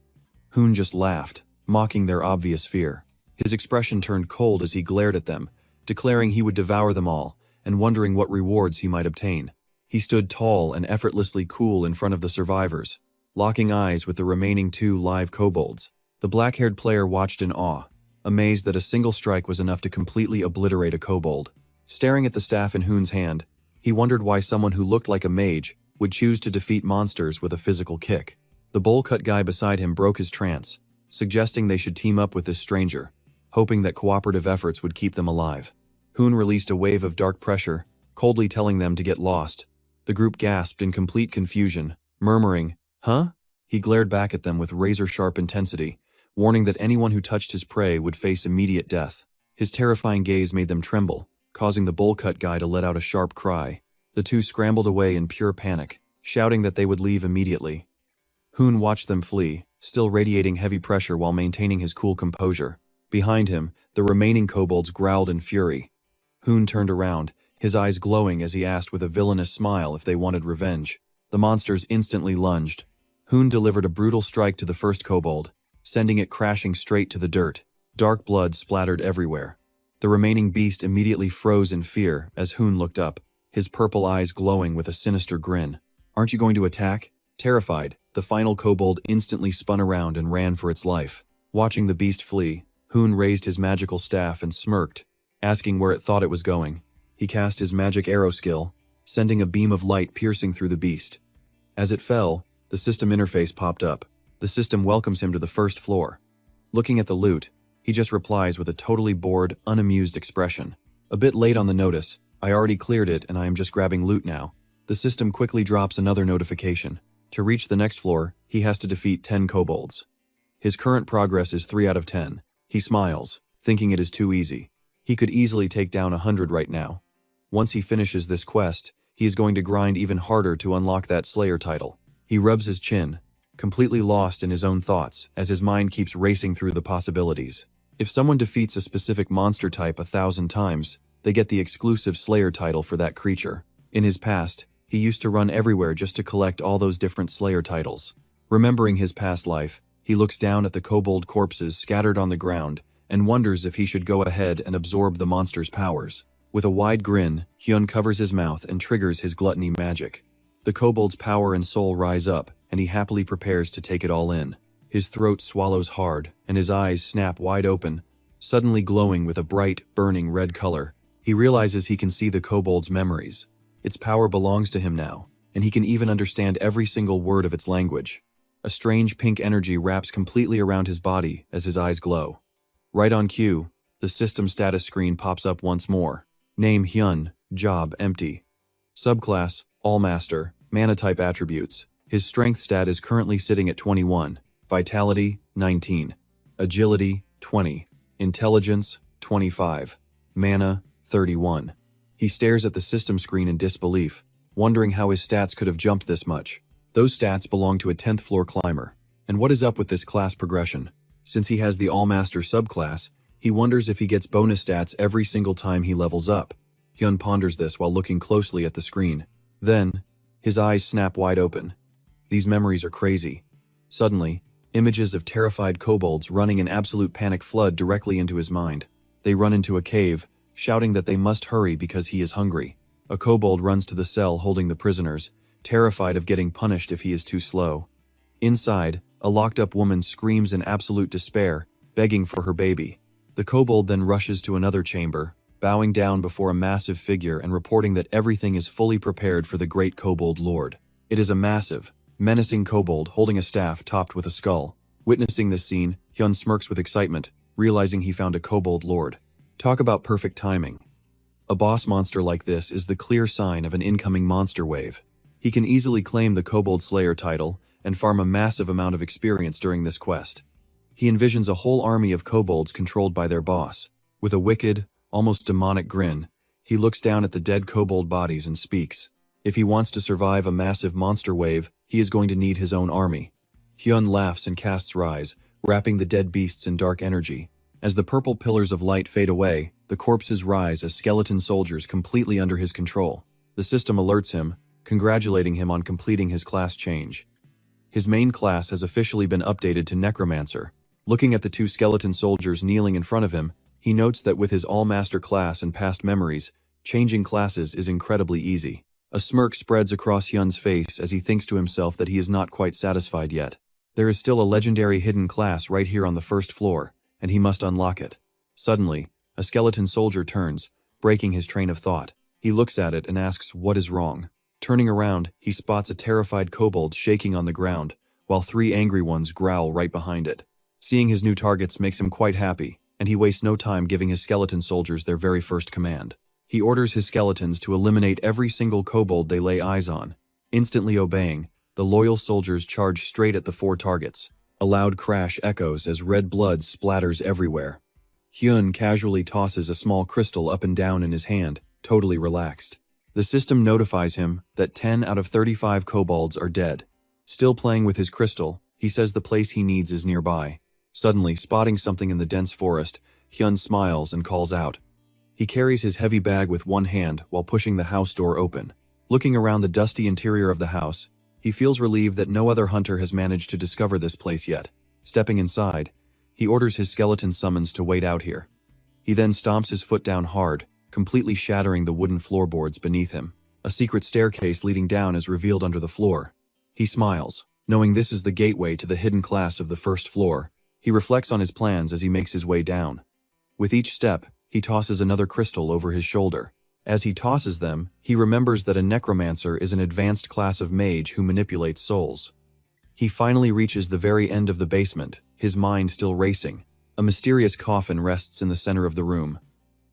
Hoon just laughed, mocking their obvious fear. His expression turned cold as he glared at them, declaring he would devour them all, and wondering what rewards he might obtain. He stood tall and effortlessly cool in front of the survivors, locking eyes with the remaining two live kobolds. The black-haired player watched in awe, amazed that a single strike was enough to completely obliterate a kobold. Staring at the staff in Hoon's hand, he wondered why someone who looked like a mage would choose to defeat monsters with a physical kick. The bowl-cut guy beside him broke his trance, suggesting they should team up with this stranger, hoping that cooperative efforts would keep them alive. Hoon released a wave of dark pressure, coldly telling them to get lost. The group gasped in complete confusion, murmuring, "Huh?" He glared back at them with razor-sharp intensity, warning that anyone who touched his prey would face immediate death. His terrifying gaze made them tremble, causing the bowl-cut guy to let out a sharp cry. The two scrambled away in pure panic, shouting that they would leave immediately. Hoon watched them flee, still radiating heavy pressure while maintaining his cool composure. Behind him, the remaining kobolds growled in fury. Hoon turned around, his eyes glowing as he asked with a villainous smile if they wanted revenge. The monsters instantly lunged. Hoon delivered a brutal strike to the first kobold, sending it crashing straight to the dirt. Dark blood splattered everywhere. The remaining beast immediately froze in fear as Hoon looked up, his purple eyes glowing with a sinister grin. "Aren't you going to attack?" Terrified, the final kobold instantly spun around and ran for its life. Watching the beast flee, Hoon raised his magical staff and smirked, asking where it thought it was going. He cast his magic arrow skill, sending a beam of light piercing through the beast. As it fell, the system interface popped up. The system welcomes him to the first floor. Looking at the loot, he just replies with a totally bored, unamused expression. "A bit late on the notice. I already cleared it and I am just grabbing loot now." The system quickly drops another notification. To reach the next floor, he has to defeat 10 kobolds. His current progress is 3 out of 10. He smiles, thinking it is too easy. He could easily take down 100 right now. Once he finishes this quest, he is going to grind even harder to unlock that Slayer title. He rubs his chin, completely lost in his own thoughts as his mind keeps racing through the possibilities. If someone defeats a specific monster type 1,000 times, they get the exclusive Slayer title for that creature. In his past, he used to run everywhere just to collect all those different Slayer titles. Remembering his past life, he looks down at the kobold corpses scattered on the ground and wonders if he should go ahead and absorb the monster's powers. With a wide grin, he uncovers his mouth and triggers his gluttony magic. The kobold's power and soul rise up, and he happily prepares to take it all in. His throat swallows hard, and his eyes snap wide open, suddenly glowing with a bright, burning red color. He realizes he can see the kobold's memories. Its power belongs to him now, and he can even understand every single word of its language. A strange pink energy wraps completely around his body as his eyes glow. Right on cue, the system status screen pops up once more. Name Hyun, job empty. Subclass, Allmaster, mana type attributes. His strength stat is currently sitting at 21, vitality, 19, agility, 20, intelligence, 25, mana, 31. He stares at the system screen in disbelief, wondering how his stats could have jumped this much. Those stats belong to a 10th floor climber. And what is up with this class progression? Since he has the Allmaster subclass, he wonders if he gets bonus stats every single time he levels up. Hyun ponders this while looking closely at the screen. Then, his eyes snap wide open. These memories are crazy. Suddenly, images of terrified kobolds running in absolute panic flood directly into his mind. They run into a cave, shouting that they must hurry because he is hungry. A kobold runs to the cell holding the prisoners, terrified of getting punished if he is too slow. Inside, a locked-up woman screams in absolute despair, begging for her baby. The kobold then rushes to another chamber, bowing down before a massive figure and reporting that everything is fully prepared for the great kobold lord. It is a massive, menacing kobold holding a staff topped with a skull. Witnessing this scene, Hyun smirks with excitement, realizing he found a kobold lord. Talk about perfect timing. A boss monster like this is the clear sign of an incoming monster wave. He can easily claim the Kobold Slayer title and farm a massive amount of experience during this quest. He envisions a whole army of kobolds controlled by their boss. With a wicked, almost demonic grin, he looks down at the dead kobold bodies and speaks. If he wants to survive a massive monster wave, he is going to need his own army. Hyun laughs and casts Rise, wrapping the dead beasts in dark energy. As the purple pillars of light fade away, the corpses rise as skeleton soldiers completely under his control. The system alerts him, congratulating him on completing his class change. His main class has officially been updated to Necromancer. Looking at the two skeleton soldiers kneeling in front of him, he notes that with his All-Master class and past memories, changing classes is incredibly easy. A smirk spreads across Hyun's face as he thinks to himself that he is not quite satisfied yet. There is still a legendary hidden class right here on the first floor, and he must unlock it. Suddenly, a skeleton soldier turns, breaking his train of thought. He looks at it and asks what is wrong. Turning around, he spots a terrified kobold shaking on the ground, while 3 angry ones growl right behind it. Seeing his new targets makes him quite happy, and he wastes no time giving his skeleton soldiers their very first command. He orders his skeletons to eliminate every single kobold they lay eyes on. Instantly obeying, the loyal soldiers charge straight at the 4 targets. A loud crash echoes as red blood splatters everywhere. Hyun casually tosses a small crystal up and down in his hand, totally relaxed. The system notifies him that 10 out of 35 kobolds are dead. Still playing with his crystal, he says the place he needs is nearby. Suddenly, spotting something in the dense forest, Hyun smiles and calls out. He carries his heavy bag with one hand while pushing the house door open. Looking around the dusty interior of the house, he feels relieved that no other hunter has managed to discover this place yet. Stepping inside, he orders his skeleton summons to wait out here. He then stomps his foot down hard, completely shattering the wooden floorboards beneath him. A secret staircase leading down is revealed under the floor. He smiles, knowing this is the gateway to the hidden class of the first floor. He reflects on his plans as he makes his way down. With each step, he tosses another crystal over his shoulder. As he tosses them, he remembers that a necromancer is an advanced class of mage who manipulates souls. He finally reaches the very end of the basement, his mind still racing. A mysterious coffin rests in the center of the room.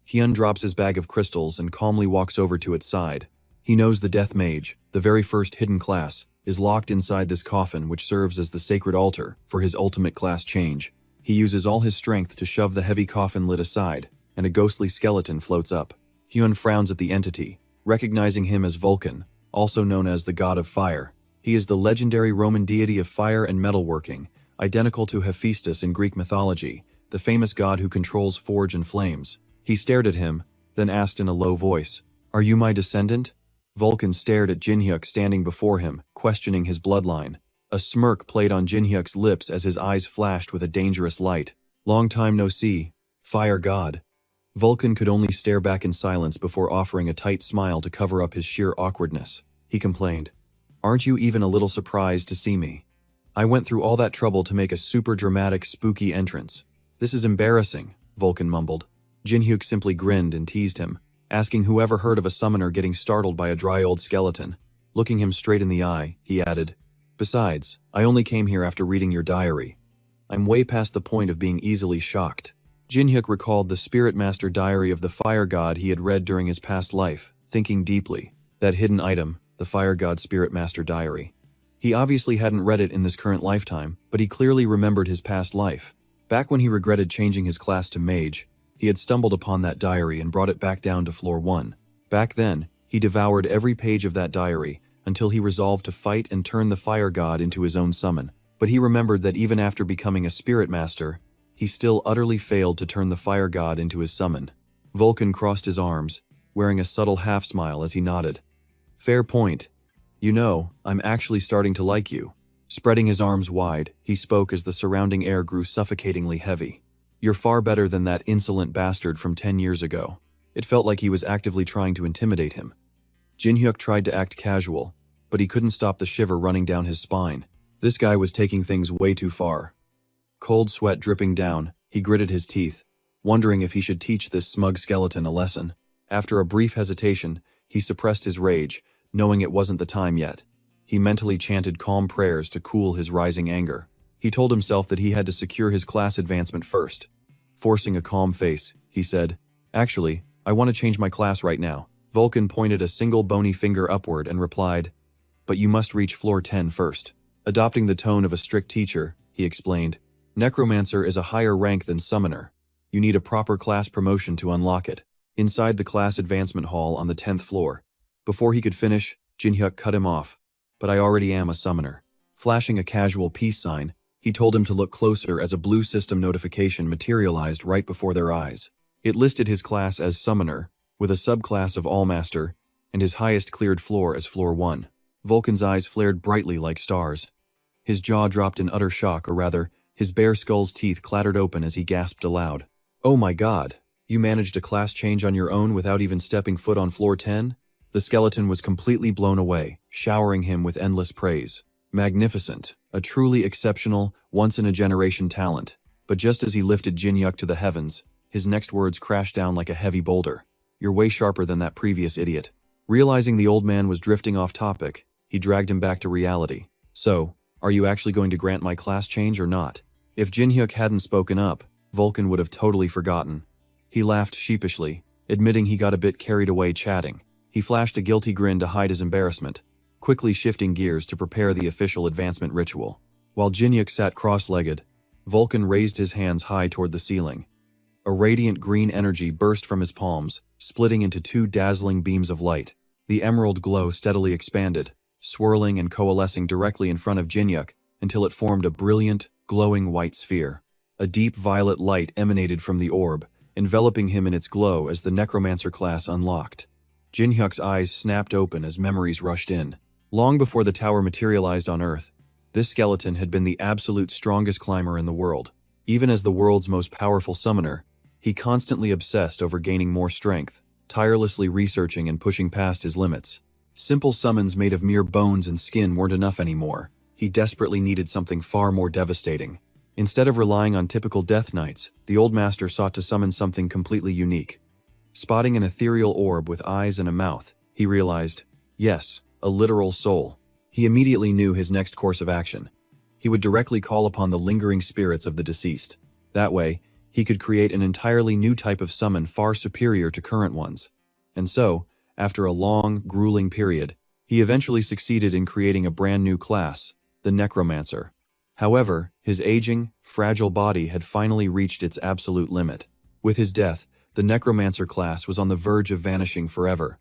Hyun drops his bag of crystals and calmly walks over to its side. He knows the death mage, the very first hidden class, is locked inside this coffin, which serves as the sacred altar for his ultimate class change. He uses all his strength to shove the heavy coffin lid aside, and a ghostly skeleton floats up. Hyun frowns at the entity, recognizing him as Vulcan, also known as the god of fire. He is the legendary Roman deity of fire and metalworking, identical to Hephaestus in Greek mythology, the famous god who controls forge and flames. He stared at him, then asked in a low voice, "Are you my descendant?" Vulcan stared at Jinhyuk standing before him, questioning his bloodline. A smirk played on Jinhyuk's lips as his eyes flashed with a dangerous light. "Long time no see, fire god." Vulcan could only stare back in silence before offering a tight smile to cover up his sheer awkwardness. He complained, "Aren't you even a little surprised to see me? I went through all that trouble to make a super dramatic, spooky entrance. This is embarrassing," Vulcan mumbled. Jinhyuk simply grinned and teased him, asking whoever heard of a summoner getting startled by a dry old skeleton. Looking him straight in the eye, he added, "Besides, I only came here after reading your diary. I'm way past the point of being easily shocked." Jinhyuk recalled the Spirit Master diary of the fire god he had read during his past life, thinking deeply. That hidden item, the fire god Spirit Master diary. He obviously hadn't read it in this current lifetime, but he clearly remembered his past life. Back when he regretted changing his class to mage, he had stumbled upon that diary and brought it back down to floor 1. Back then, he devoured every page of that diary until he resolved to fight and turn the fire god into his own summon. But he remembered that even after becoming a Spirit Master, he still utterly failed to turn the fire god into his summon. Vulcan crossed his arms, wearing a subtle half-smile as he nodded. "Fair point. You know, I'm actually starting to like you." Spreading his arms wide, he spoke as the surrounding air grew suffocatingly heavy. "You're far better than that insolent bastard from 10 years ago." It felt like he was actively trying to intimidate him. Jinhyuk tried to act casual, but he couldn't stop the shiver running down his spine. This guy was taking things way too far. Cold sweat dripping down, he gritted his teeth, wondering if he should teach this smug skeleton a lesson. After a brief hesitation, he suppressed his rage, knowing it wasn't the time yet. He mentally chanted calm prayers to cool his rising anger. He told himself that he had to secure his class advancement first. Forcing a calm face, he said, "Actually, I want to change my class right now." Vulcan pointed a single bony finger upward and replied, "But you must reach floor 10 first." Adopting the tone of a strict teacher, he explained, "Necromancer is a higher rank than Summoner. You need a proper class promotion to unlock it." Inside the class advancement hall on the 10th floor. Before he could finish, Jinhyuk cut him off. "But I already am a Summoner." Flashing a casual peace sign, he told him to look closer as a blue system notification materialized right before their eyes. It listed his class as Summoner, with a subclass of Allmaster, and his highest cleared floor as floor 1. Vulcan's eyes flared brightly like stars. His jaw dropped in utter shock, or rather, his bare skull's teeth clattered open as he gasped aloud. "Oh my god, you managed a class change on your own without even stepping foot on floor 10? The skeleton was completely blown away, showering him with endless praise. "Magnificent. a truly exceptional, once-in-a-generation talent. But just as he lifted Jin-hyuk to the heavens, his next words crashed down like a heavy boulder. "You're way sharper than that previous idiot." Realizing the old man was drifting off topic, he dragged him back to reality. "So, are you actually going to grant my class change or not?" If Jin-hyuk hadn't spoken up, Vulcan would have totally forgotten. He laughed sheepishly, admitting he got a bit carried away chatting. He flashed a guilty grin to hide his embarrassment, quickly shifting gears to prepare the official advancement ritual. While Jin-hyuk sat cross-legged, Vulcan raised his hands high toward the ceiling. A radiant green energy burst from his palms, splitting into two dazzling beams of light. The emerald glow steadily expanded, swirling and coalescing directly in front of Jin-hyuk until it formed a brilliant, glowing white sphere. A deep violet light emanated from the orb, enveloping him in its glow as the necromancer class unlocked. Jin-hyuk's eyes snapped open as memories rushed in. Long before the tower materialized on Earth, this skeleton had been the absolute strongest climber in the world. Even as the world's most powerful summoner, he constantly obsessed over gaining more strength, tirelessly researching and pushing past his limits. Simple summons made of mere bones and skin weren't enough anymore. He desperately needed something far more devastating. Instead of relying on typical death knights, the old master sought to summon something completely unique. Spotting an ethereal orb with eyes and a mouth, he realized, yes, a literal soul. He immediately knew his next course of action. He would directly call upon the lingering spirits of the deceased. That way, he could create an entirely new type of summon far superior to current ones. And so, after a long, grueling period, he eventually succeeded in creating a brand new class, the Necromancer. However, his aging, fragile body had finally reached its absolute limit. With his death, the Necromancer class was on the verge of vanishing forever.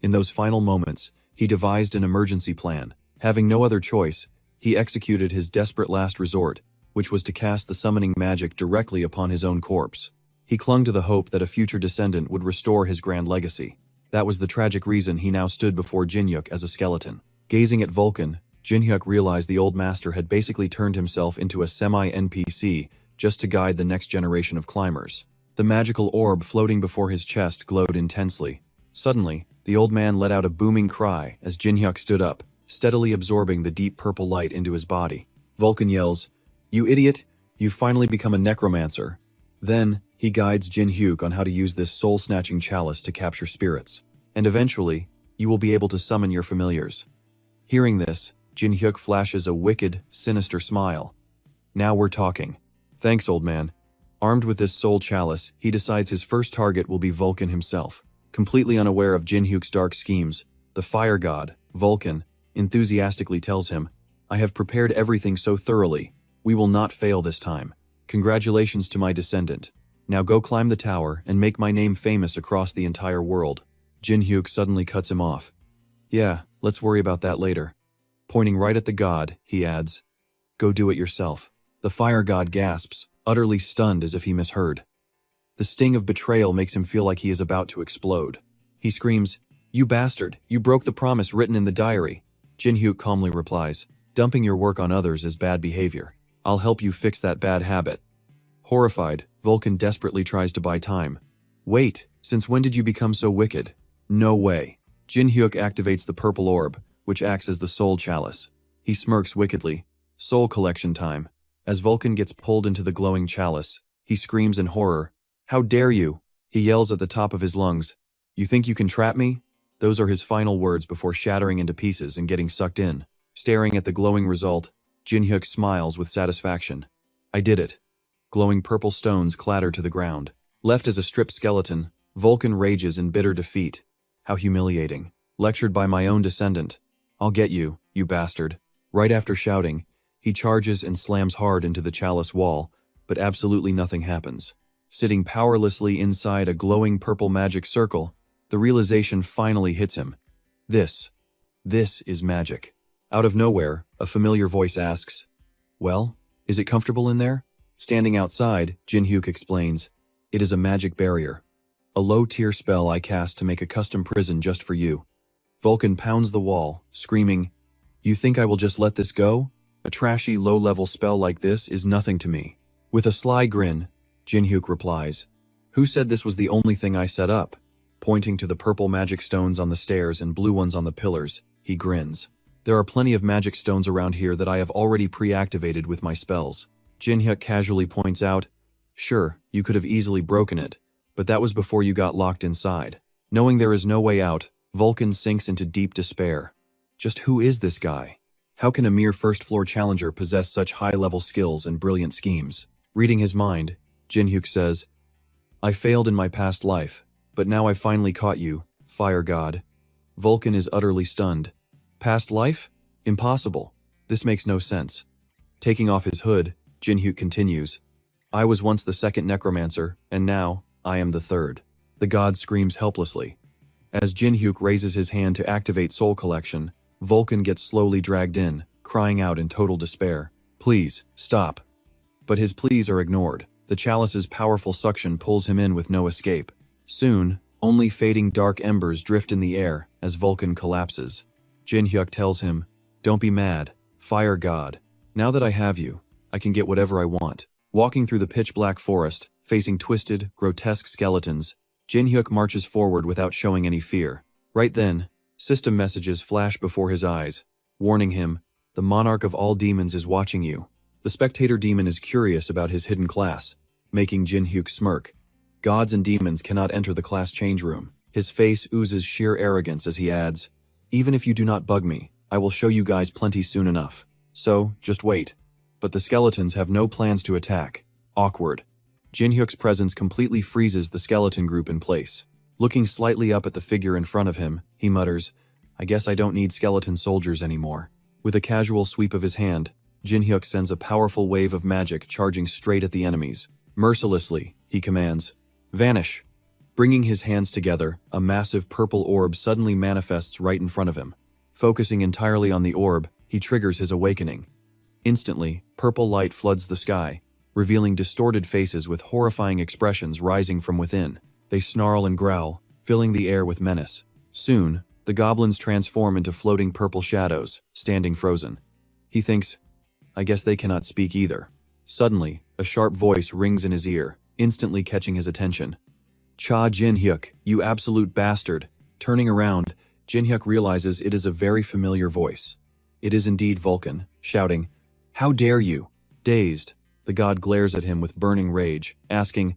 In those final moments, he devised an emergency plan. Having no other choice, he executed his desperate last resort, which was to cast the summoning magic directly upon his own corpse. He clung to the hope that a future descendant would restore his grand legacy. That was the tragic reason he now stood before Jin-hyuk as a skeleton. Gazing at Vulcan, Jin-hyuk realized the old master had basically turned himself into a semi-NPC just to guide the next generation of climbers. The magical orb floating before his chest glowed intensely. Suddenly, the old man let out a booming cry as Jin-hyuk stood up, steadily absorbing the deep purple light into his body. Vulcan yells, "You idiot, you've finally become a necromancer." Then, he guides Jin-hyuk on how to use this soul-snatching chalice to capture spirits. And eventually, you will be able to summon your familiars. Hearing this, Jin-hyuk flashes a wicked, sinister smile. "Now we're talking." "Thanks, old man." Armed with this soul chalice, he decides his first target will be Vulcan himself. Completely unaware of Jin-hyuk's dark schemes, the fire god, Vulcan, enthusiastically tells him, "I have prepared everything so thoroughly. We will not fail this time. Congratulations to my descendant. Now go climb the tower and make my name famous across the entire world." Jin-hyuk suddenly cuts him off. "Yeah, let's worry about that later." Pointing right at the god, he adds, "Go do it yourself." The fire god gasps, utterly stunned as if he misheard. The sting of betrayal makes him feel like he is about to explode. He screams, "You bastard, you broke the promise written in the diary." Jin-hyuk calmly replies, "Dumping your work on others is bad behavior. I'll help you fix that bad habit." Horrified, Vulcan desperately tries to buy time. "Wait, since when did you become so wicked?" "No way." Jin-hyuk activates the purple orb, which acts as the soul chalice. He smirks wickedly. Soul collection time. As Vulcan gets pulled into the glowing chalice, he screams in horror. "How dare you!" He yells at the top of his lungs. "You think you can trap me?" Those are his final words before shattering into pieces and getting sucked in. Staring at the glowing result, Jin-hyuk smiles with satisfaction. "I did it." Glowing purple stones clatter to the ground. Left as a stripped skeleton, Vulcan rages in bitter defeat. How humiliating. Lectured by my own descendant. "I'll get you, you bastard." Right after shouting, he charges and slams hard into the chalice wall, but absolutely nothing happens. Sitting powerlessly inside a glowing purple magic circle, the realization finally hits him. This is magic. Out of nowhere, a familiar voice asks, "Well, is it comfortable in there?" Standing outside, Jin-hyuk explains, "It is a magic barrier. A low-tier spell I cast to make a custom prison just for you." Vulcan pounds the wall, screaming, "You think I will just let this go? A trashy, low-level spell like this is nothing to me." With a sly grin, Jin-hyuk replies, "Who said this was the only thing I set up?" Pointing to the purple magic stones on the stairs and blue ones on the pillars, he grins. There are plenty of magic stones around here that I have already pre-activated with my spells. Jinhyuk casually points out, sure, you could have easily broken it, but that was before you got locked inside. Knowing there is no way out, Vulcan sinks into deep despair. Just who is this guy? How can a mere first-floor challenger possess such high-level skills and brilliant schemes? Reading his mind, Jinhyuk says, I failed in my past life, but now I finally caught you, fire god. Vulcan is utterly stunned. Past life? Impossible. This makes no sense. Taking off his hood, Jinhyuk continues, I was once the second necromancer, and now, I am the third. The god screams helplessly. As Jinhyuk raises his hand to activate Soul Collection, Vulcan gets slowly dragged in, crying out in total despair. Please, stop. But his pleas are ignored. The chalice's powerful suction pulls him in with no escape. Soon, only fading dark embers drift in the air as Vulcan collapses. Jinhyuk tells him, don't be mad, fire god. Now that I have you, I can get whatever I want. Walking through the pitch-black forest, facing twisted, grotesque skeletons, Jinhyuk marches forward without showing any fear. Right then, system messages flash before his eyes, warning him, the monarch of all demons is watching you. The spectator demon is curious about his hidden class, making Jinhyuk smirk. Gods and demons cannot enter the class change room. His face oozes sheer arrogance as he adds, even if you do not bug me, I will show you guys plenty soon enough. So, just wait. But the skeletons have no plans to attack. Awkward. Jinhyuk's presence completely freezes the skeleton group in place. Looking slightly up at the figure in front of him, he mutters, I guess I don't need skeleton soldiers anymore. With a casual sweep of his hand, Jinhyuk sends a powerful wave of magic charging straight at the enemies. Mercilessly, he commands, vanish. Bringing his hands together, a massive purple orb suddenly manifests right in front of him. Focusing entirely on the orb, he triggers his awakening. Instantly, purple light floods the sky, revealing distorted faces with horrifying expressions rising from within. They snarl and growl, filling the air with menace. Soon, the goblins transform into floating purple shadows, standing frozen. He thinks, I guess they cannot speak either. Suddenly, a sharp voice rings in his ear, instantly catching his attention. Cha Jinhyuk, you absolute bastard. Turning around, Jinhyuk realizes it is a very familiar voice. It is indeed Vulcan, shouting, how dare you? Dazed, the god glares at him with burning rage, asking,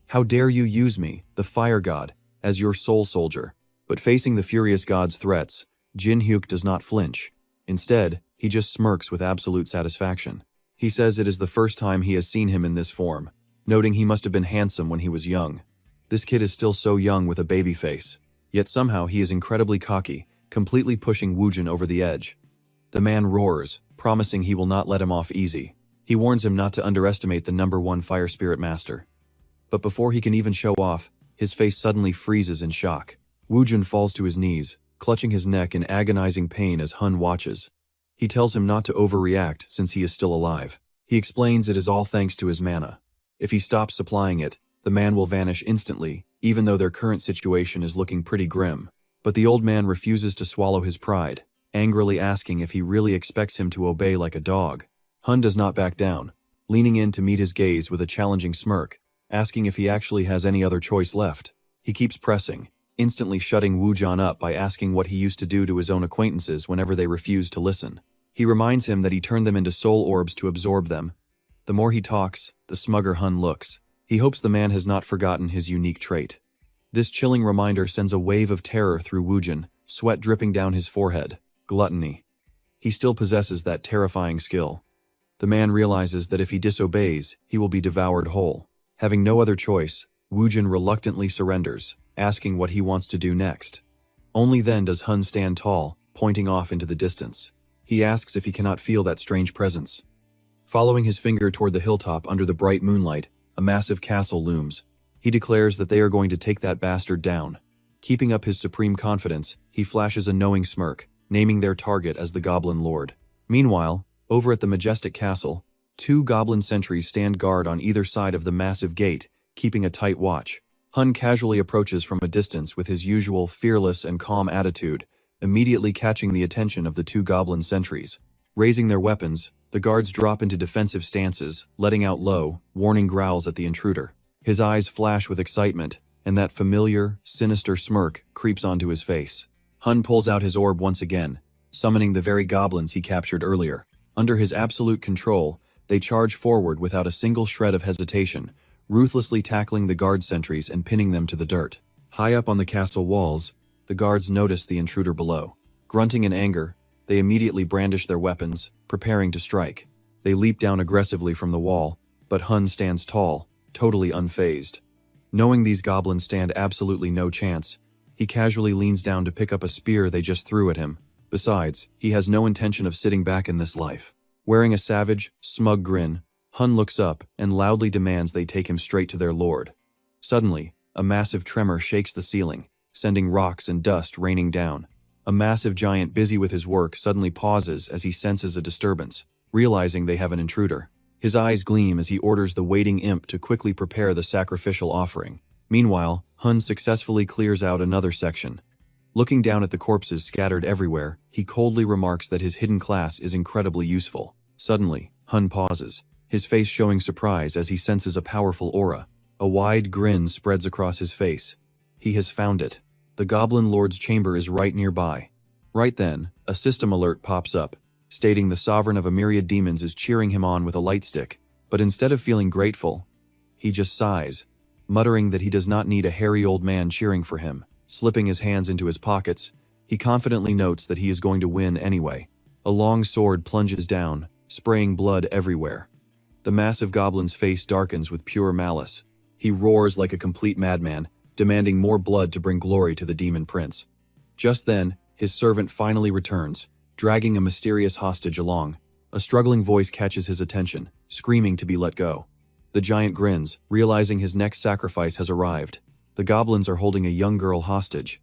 how dare you use me, the fire god, as your soul soldier? But facing the furious god's threats, Jinhyuk does not flinch. Instead, he just smirks with absolute satisfaction. He says it is the first time he has seen him in this form, noting he must have been handsome when he was young. This kid is still so young with a baby face, yet somehow he is incredibly cocky, completely pushing Woojin over the edge. The man roars, promising he will not let him off easy. He warns him not to underestimate the #1 fire spirit master. But before he can even show off, his face suddenly freezes in shock. Woojin falls to his knees, clutching his neck in agonizing pain as Hun watches. He tells him not to overreact since he is still alive. He explains it is all thanks to his mana. If he stops supplying it, the man will vanish instantly, even though their current situation is looking pretty grim. But the old man refuses to swallow his pride, angrily asking if he really expects him to obey like a dog. Hun does not back down, leaning in to meet his gaze with a challenging smirk, asking if he actually has any other choice left. He keeps pressing, instantly shutting Woojin up by asking what he used to do to his own acquaintances whenever they refused to listen. He reminds him that he turned them into soul orbs to absorb them. The more he talks, the smugger Hun looks. He hopes the man has not forgotten his unique trait. This chilling reminder sends a wave of terror through Woojin, sweat dripping down his forehead. Gluttony. He still possesses that terrifying skill. The man realizes that if he disobeys, he will be devoured whole. Having no other choice, Woojin reluctantly surrenders, asking what he wants to do next. Only then does Hun stand tall, pointing off into the distance. He asks if he cannot feel that strange presence. Following his finger toward the hilltop under the bright moonlight, a massive castle looms. He declares that they are going to take that bastard down. Keeping up his supreme confidence, he flashes a knowing smirk, naming their target as the Goblin Lord. Meanwhile, over at the majestic castle, 2 goblin sentries stand guard on either side of the massive gate, keeping a tight watch. Hun casually approaches from a distance with his usual fearless and calm attitude, immediately catching the attention of the 2 goblin sentries. Raising their weapons, the guards drop into defensive stances, letting out low, warning growls at the intruder. His eyes flash with excitement, and that familiar, sinister smirk creeps onto his face. Hun pulls out his orb once again, summoning the very goblins he captured earlier. Under his absolute control, they charge forward without a single shred of hesitation, ruthlessly tackling the guard sentries and pinning them to the dirt. High up on the castle walls, the guards notice the intruder below. Grunting in anger, they immediately brandish their weapons, preparing to strike. They leap down aggressively from the wall, but Hun stands tall, totally unfazed. Knowing these goblins stand absolutely no chance, he casually leans down to pick up a spear they just threw at him. Besides, he has no intention of sitting back in this life. Wearing a savage, smug grin, Hun looks up and loudly demands they take him straight to their lord. Suddenly, a massive tremor shakes the ceiling, sending rocks and dust raining down. A massive giant busy with his work suddenly pauses as he senses a disturbance, realizing they have an intruder. His eyes gleam as he orders the waiting imp to quickly prepare the sacrificial offering. Meanwhile, Hun successfully clears out another section. Looking down at the corpses scattered everywhere, he coldly remarks that his hidden class is incredibly useful. Suddenly, Hun pauses, his face showing surprise as he senses a powerful aura. A wide grin spreads across his face. He has found it. The Goblin Lord's chamber is right nearby. Right then, a system alert pops up, stating the sovereign of a myriad demons is cheering him on with a light stick. But instead of feeling grateful, he just sighs, muttering that he does not need a hairy old man cheering for him. Slipping his hands into his pockets, he confidently notes that he is going to win anyway. A long sword plunges down, spraying blood everywhere. The massive goblin's face darkens with pure malice. He roars like a complete madman, demanding more blood to bring glory to the demon prince. Just then, his servant finally returns, dragging a mysterious hostage along. A struggling voice catches his attention, screaming to be let go. The giant grins, realizing his next sacrifice has arrived. The goblins are holding a young girl hostage.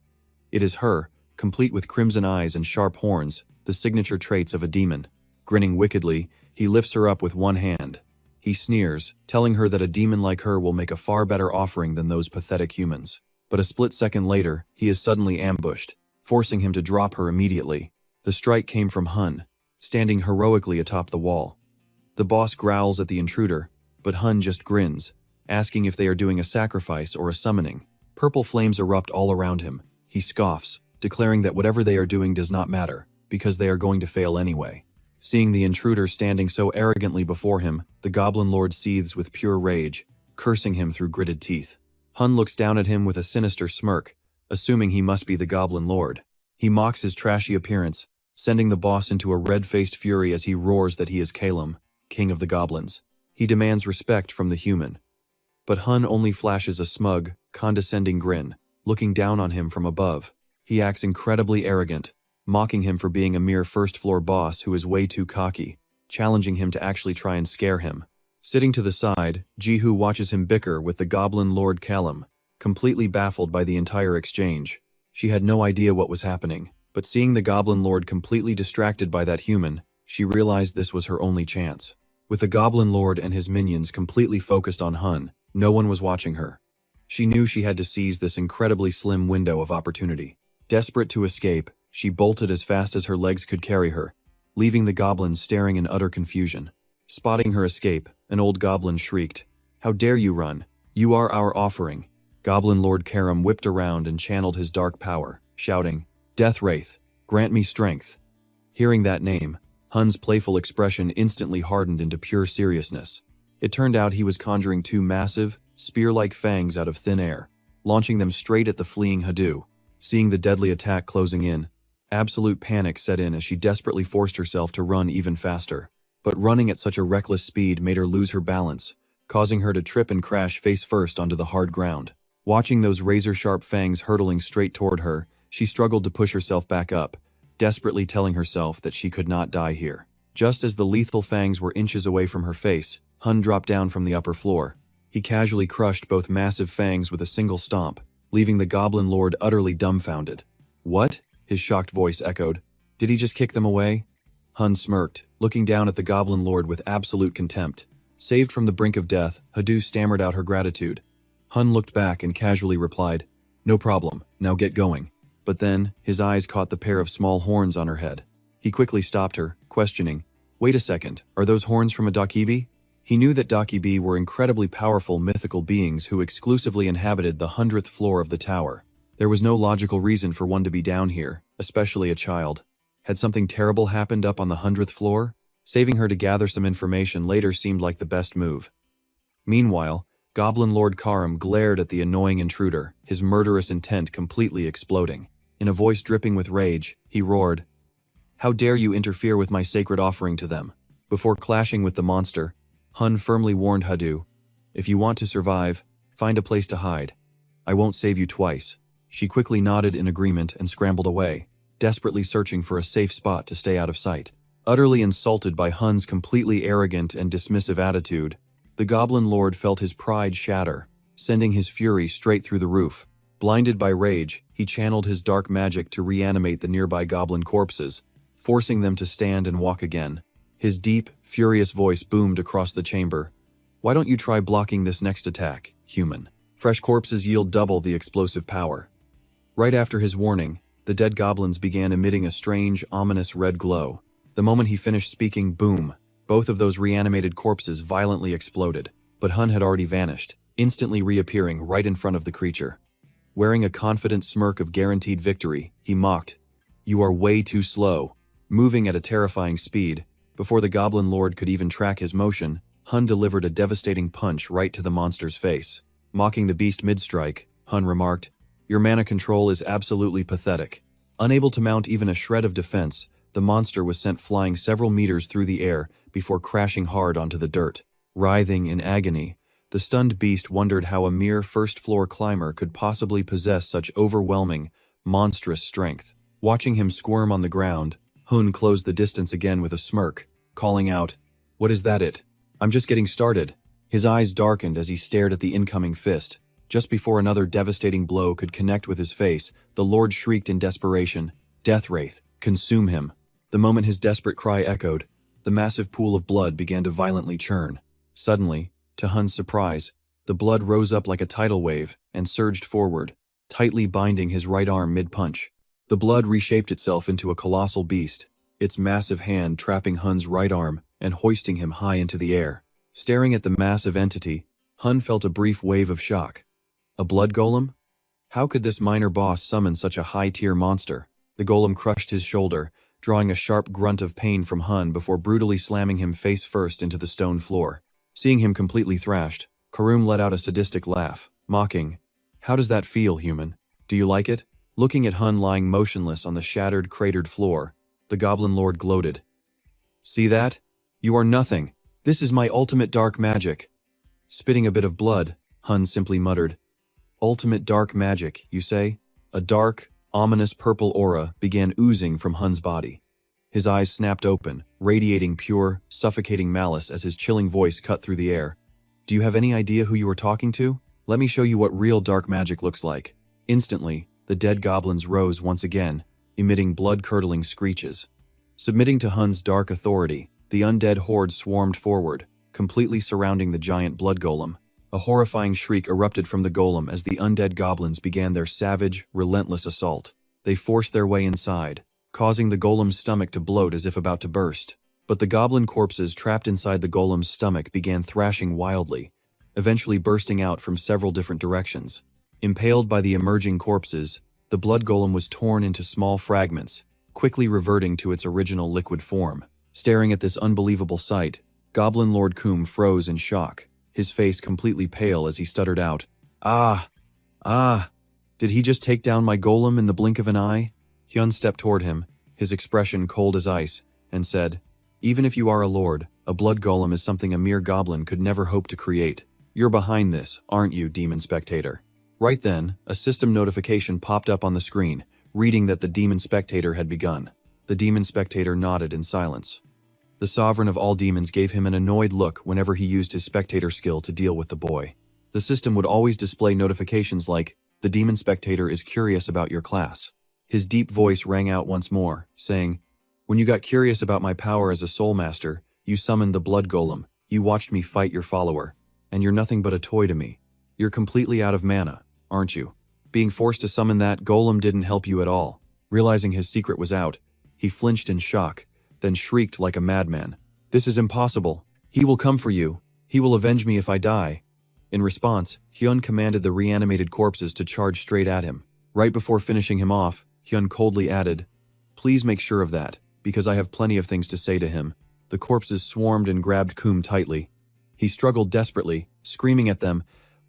It is her, complete with crimson eyes and sharp horns, the signature traits of a demon. Grinning wickedly, he lifts her up with one hand. He sneers, telling her that a demon like her will make a far better offering than those pathetic humans. But a split second later, he is suddenly ambushed, forcing him to drop her immediately. The strike came from Hun, standing heroically atop the wall. The boss growls at the intruder, but Hun just grins, asking if they are doing a sacrifice or a summoning. Purple flames erupt all around him. He scoffs, declaring that whatever they are doing does not matter, because they are going to fail anyway. Seeing the intruder standing so arrogantly before him, the Goblin Lord seethes with pure rage, cursing him through gritted teeth. Hun looks down at him with a sinister smirk, assuming he must be the Goblin Lord. He mocks his trashy appearance, sending the boss into a red-faced fury as he roars that he is Kalem, king of the goblins. He demands respect from the human. But Hun only flashes a smug, condescending grin, looking down on him from above. He acts incredibly arrogant, mocking him for being a mere first-floor boss who is way too cocky, challenging him to actually try and scare him. Sitting to the side, Jihu watches him bicker with the Goblin Lord Kalem, completely baffled by the entire exchange. She had no idea what was happening, but seeing the Goblin Lord completely distracted by that human, she realized this was her only chance. With the Goblin Lord and his minions completely focused on Hun, no one was watching her. She knew she had to seize this incredibly slim window of opportunity. Desperate to escape, she bolted as fast as her legs could carry her, leaving the goblins staring in utter confusion. Spotting her escape, an old goblin shrieked, "How dare you run? You are our offering." Goblin Lord Karam whipped around and channeled his dark power, shouting, "Death Wraith, grant me strength." Hearing that name, Hun's playful expression instantly hardened into pure seriousness. It turned out he was conjuring two massive, spear-like fangs out of thin air, launching them straight at the fleeing Hadu. Seeing the deadly attack closing in, absolute panic set in as she desperately forced herself to run even faster. But running at such a reckless speed made her lose her balance, causing her to trip and crash face first onto the hard ground. Watching those razor-sharp fangs hurtling straight toward her, she struggled to push herself back up, desperately telling herself that she could not die here. Just as the lethal fangs were inches away from her face, Hun dropped down from the upper floor. He casually crushed both massive fangs with a single stomp, leaving the Goblin Lord utterly dumbfounded. "What?" his shocked voice echoed. "Did he just kick them away?" Hun smirked, looking down at the Goblin Lord with absolute contempt. Saved from the brink of death, Hadu stammered out her gratitude. Hun looked back and casually replied, "No problem, now get going." But then, his eyes caught the pair of small horns on her head. He quickly stopped her, questioning, "Wait a second, are those horns from a Dakibi?" He knew that Dakibi were incredibly powerful mythical beings who exclusively inhabited the 100th floor of the tower. There was no logical reason for one to be down here, especially a child. Had something terrible happened up on the 100th floor? Saving her to gather some information later seemed like the best move. Meanwhile, Goblin Lord Karam glared at the annoying intruder, his murderous intent completely exploding. In a voice dripping with rage, he roared, "How dare you interfere with my sacred offering to them?" Before clashing with the monster, Hun firmly warned Hadu, "If you want to survive, find a place to hide. I won't save you twice." She quickly nodded in agreement and scrambled away, desperately searching for a safe spot to stay out of sight. Utterly insulted by Hun's completely arrogant and dismissive attitude, the Goblin Lord felt his pride shatter, sending his fury straight through the roof. Blinded by rage, he channeled his dark magic to reanimate the nearby goblin corpses, forcing them to stand and walk again. His deep, furious voice boomed across the chamber. "Why don't you try blocking this next attack, human? Fresh corpses yield double the explosive power." Right after his warning, the dead goblins began emitting a strange, ominous red glow. The moment he finished speaking, boom, both of those reanimated corpses violently exploded, but Hun had already vanished, instantly reappearing right in front of the creature. Wearing a confident smirk of guaranteed victory, he mocked, "You are way too slow." Moving at a terrifying speed, before the Goblin Lord could even track his motion, Hun delivered a devastating punch right to the monster's face. Mocking the beast mid-strike, Hun remarked, "Your mana control is absolutely pathetic." Unable to mount even a shred of defense, the monster was sent flying several meters through the air before crashing hard onto the dirt. Writhing in agony, the stunned beast wondered how a mere first-floor climber could possibly possess such overwhelming, monstrous strength. Watching him squirm on the ground, Hun closed the distance again with a smirk, calling out, "What is that it? I'm just getting started." His eyes darkened as he stared at the incoming fist. Just before another devastating blow could connect with his face, the Lord shrieked in desperation, "Death Wraith, consume him." The moment his desperate cry echoed, the massive pool of blood began to violently churn. Suddenly, to Hun's surprise, the blood rose up like a tidal wave and surged forward, tightly binding his right arm mid-punch. The blood reshaped itself into a colossal beast, its massive hand trapping Hun's right arm and hoisting him high into the air. Staring at the massive entity, Hun felt a brief wave of shock. A blood golem? How could this minor boss summon such a high-tier monster? The golem crushed his shoulder, drawing a sharp grunt of pain from Hun before brutally slamming him face first into the stone floor. Seeing him completely thrashed, Karum let out a sadistic laugh, mocking, "How does that feel, human? Do you like it?" Looking at Hun lying motionless on the shattered, cratered floor, the Goblin Lord gloated. "See that? You are nothing. This is my ultimate dark magic." Spitting a bit of blood, Hun simply muttered, "Ultimate dark magic, you say?" A dark, ominous purple aura began oozing from Hun's body. His eyes snapped open, radiating pure, suffocating malice as his chilling voice cut through the air. "Do you have any idea who you are talking to? Let me show you what real dark magic looks like." Instantly, the dead goblins rose once again, emitting blood-curdling screeches. Submitting to Hun's dark authority, the undead horde swarmed forward, completely surrounding the giant blood golem. A horrifying shriek erupted from the golem as the undead goblins began their savage, relentless assault. They forced their way inside, causing the golem's stomach to bloat as if about to burst. But the goblin corpses trapped inside the golem's stomach began thrashing wildly, eventually bursting out from several different directions. Impaled by the emerging corpses, the blood golem was torn into small fragments, quickly reverting to its original liquid form. Staring at this unbelievable sight, Goblin Lord Koom froze in shock, his face completely pale as he stuttered out, Ah! Did he just take down my golem in the blink of an eye?" Hyun stepped toward him, his expression cold as ice, and said, "Even if you are a lord, a blood golem is something a mere goblin could never hope to create. You're behind this, aren't you, demon spectator?" Right then, a system notification popped up on the screen, reading that the demon spectator had begun. The demon spectator nodded in silence. The sovereign of all demons gave him an annoyed look whenever he used his spectator skill to deal with the boy. The system would always display notifications like, "The demon spectator is curious about your class." His deep voice rang out once more, saying, "When you got curious about my power as a soul master, you summoned the blood golem, you watched me fight your follower, and you're nothing but a toy to me. You're completely out of mana, aren't you? Being forced to summon that golem didn't help you at all." Realizing his secret was out, he flinched in shock, then shrieked like a madman, "This is impossible. He will come for you. He will avenge me if I die." In response, Hyun commanded the reanimated corpses to charge straight at him. Right before finishing him off, Hyun coldly added, Please make sure of that, because I have plenty of things to say to him. The corpses swarmed and grabbed Coom tightly. He struggled desperately, screaming at them,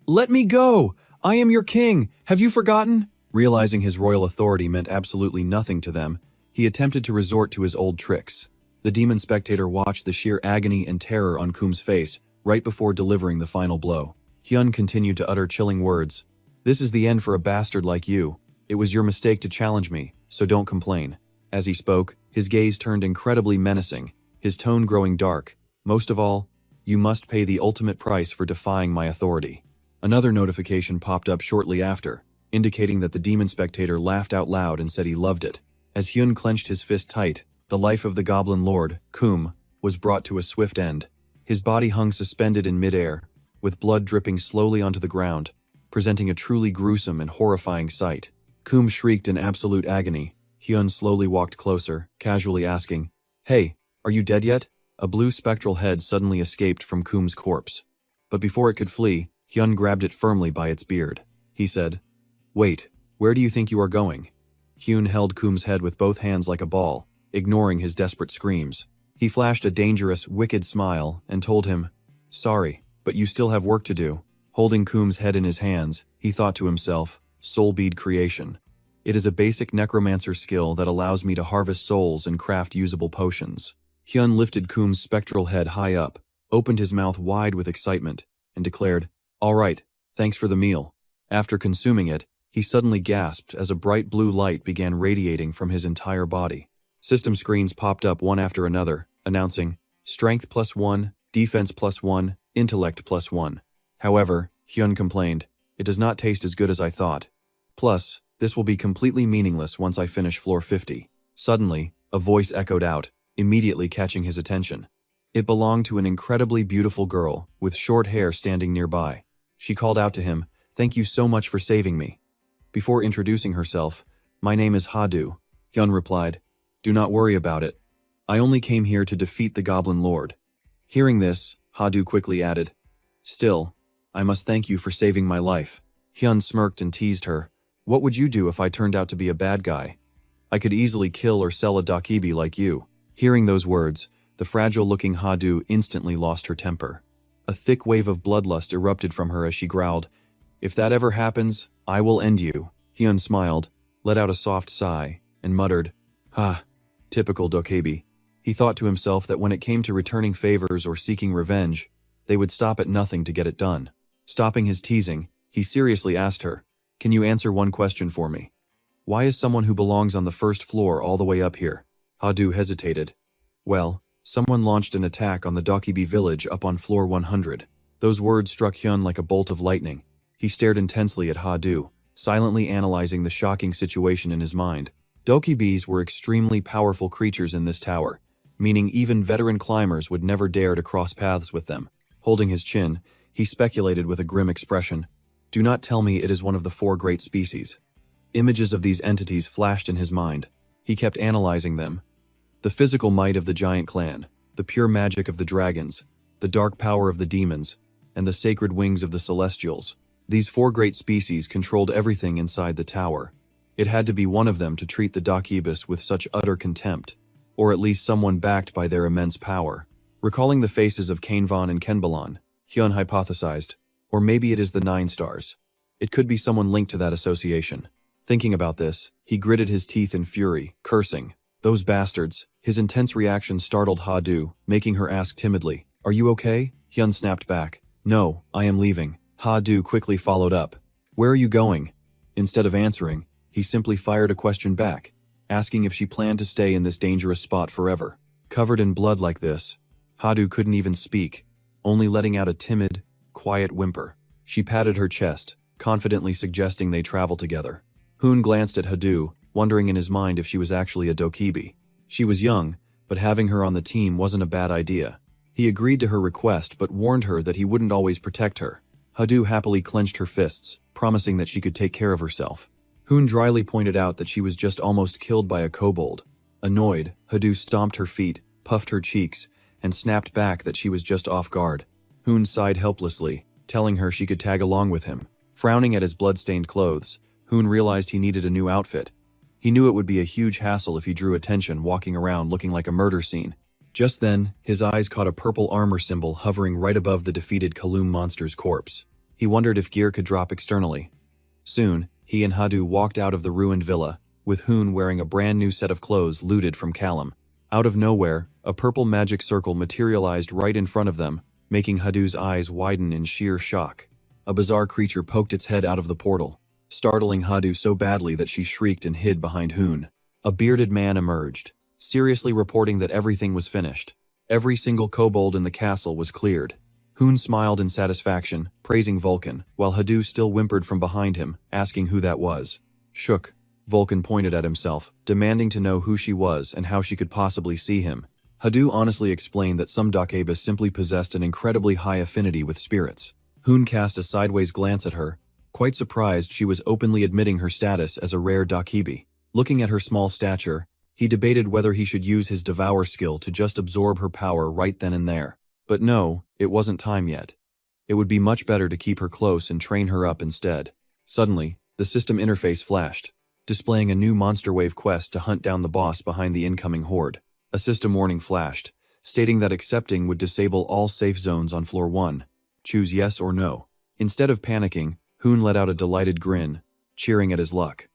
"Let me go! I am your king! Have you forgotten?" Realizing his royal authority meant absolutely nothing to them, he attempted to resort to his old tricks. The demon spectator watched the sheer agony and terror on Coom's face right before delivering the final blow. Hyun continued to utter chilling words. "This is the end for a bastard like you. It was your mistake to challenge me, so don't complain." As he spoke, his gaze turned incredibly menacing, his tone growing dark. "Most of all, you must pay the ultimate price for defying my authority." Another notification popped up shortly after, indicating that the demon spectator laughed out loud and said he loved it. As Hyun clenched his fist tight, the life of the Goblin Lord, Coom, was brought to a swift end. His body hung suspended in midair, with blood dripping slowly onto the ground, presenting a truly gruesome and horrifying sight. Coom shrieked in absolute agony. Hyun slowly walked closer, casually asking, "Hey, are you dead yet?" A blue spectral head suddenly escaped from Coom's corpse. But before it could flee, Hyun grabbed it firmly by its beard. He said, "Wait, where do you think you are going?" Hyun held Coom's head with both hands like a ball, ignoring his desperate screams. He flashed a dangerous, wicked smile and told him, "Sorry, but you still have work to do." Holding Coom's head in his hands, he thought to himself, "Soul bead creation. It is a basic necromancer skill that allows me to harvest souls and craft usable potions." Hyun lifted Coom's spectral head high up, opened his mouth wide with excitement, and declared, "All right, thanks for the meal." After consuming it, he suddenly gasped as a bright blue light began radiating from his entire body. System screens popped up one after another, announcing, "Strength +1, Defense +1, Intellect +1. However, Hyun complained, "It does not taste as good as I thought. Plus, this will be completely meaningless once I finish floor 50. Suddenly, a voice echoed out, immediately catching his attention. It belonged to an incredibly beautiful girl with short hair standing nearby. She called out to him, "Thank you so much for saving me." Before introducing herself, "My name is Hadu," Hyun replied, "Do not worry about it. I only came here to defeat the Goblin Lord." Hearing this, Hadu quickly added, "Still, I must thank you for saving my life." Hyun smirked and teased her, "What would you do if I turned out to be a bad guy? I could easily kill or sell a dokibi like you." Hearing those words, the fragile-looking Hadu instantly lost her temper. A thick wave of bloodlust erupted from her as she growled, "If that ever happens, I will end you." Hyun smiled, let out a soft sigh, and muttered, "Ha, typical dokebi." He thought to himself that when it came to returning favors or seeking revenge, they would stop at nothing to get it done. Stopping his teasing, he seriously asked her, "Can you answer one question for me? Why is someone who belongs on the first floor all the way up here?" Hadu hesitated. "Well, someone launched an attack on the Dokibi village up on floor 100. Those words struck Hyun like a bolt of lightning. He stared intensely at Hadu, silently analyzing the shocking situation in his mind. Dokibis were extremely powerful creatures in this tower, meaning even veteran climbers would never dare to cross paths with them. Holding his chin, he speculated with a grim expression, "Do not tell me it is one of the 4 great species." Images of these entities flashed in his mind. He kept analyzing them. The physical might of the giant clan, the pure magic of the dragons, the dark power of the demons, and the sacred wings of the celestials. These 4 great species controlled everything inside the tower. It had to be one of them to treat the Dokibus with such utter contempt, or at least someone backed by their immense power. Recalling the faces of Kainvan and Kenbalan, Hyun hypothesized, or maybe it is the 9 stars. It could be someone linked to that association. Thinking about this, he gritted his teeth in fury, cursing, "Those bastards." His intense reaction startled Hadu, making her ask timidly, "Are you okay?" Hyun snapped back, "No, I am leaving." Hadu quickly followed up, "Where are you going?" Instead of answering, he simply fired a question back, asking if she planned to stay in this dangerous spot forever. Covered in blood like this, Hadu couldn't even speak, only letting out a timid, quiet whimper. She patted her chest, confidently suggesting they travel together. Hoon glanced at Hadu, wondering in his mind if she was actually a dokibi. She was young, but having her on the team wasn't a bad idea. He agreed to her request but warned her that he wouldn't always protect her. Hadu happily clenched her fists, promising that she could take care of herself. Hoon dryly pointed out that she was just almost killed by a kobold. Annoyed, Hadu stomped her feet, puffed her cheeks, and snapped back that she was just off guard. Hoon sighed helplessly, telling her she could tag along with him. Frowning at his blood-stained clothes, Hoon realized he needed a new outfit. He knew it would be a huge hassle if he drew attention walking around looking like a murder scene. Just then, his eyes caught a purple armor symbol hovering right above the defeated Kaloum monster's corpse. He wondered if gear could drop externally. Soon, he and Hadu walked out of the ruined villa, with Hoon wearing a brand new set of clothes looted from Callum. Out of nowhere, a purple magic circle materialized right in front of them, making Hadu's eyes widen in sheer shock. A bizarre creature poked its head out of the portal, startling Hadu so badly that she shrieked and hid behind Hoon. A bearded man emerged, seriously reporting that everything was finished. Every single kobold in the castle was cleared. Hoon smiled in satisfaction, praising Vulcan, while Hadu still whimpered from behind him, asking who that was. Shook. Vulcan pointed at himself, demanding to know who she was and how she could possibly see him. Hadu honestly explained that some Dakebas simply possessed an incredibly high affinity with spirits. Hoon cast a sideways glance at her, quite surprised she was openly admitting her status as a rare Dakebi. Looking at her small stature, he debated whether he should use his Devour skill to just absorb her power right then and there. But no, it wasn't time yet. It would be much better to keep her close and train her up instead. Suddenly, the system interface flashed, displaying a new monster wave quest to hunt down the boss behind the incoming horde. A system warning flashed, stating that accepting would disable all safe zones on floor 1. Choose yes or no. Instead of panicking, Hoon let out a delighted grin, cheering at his luck.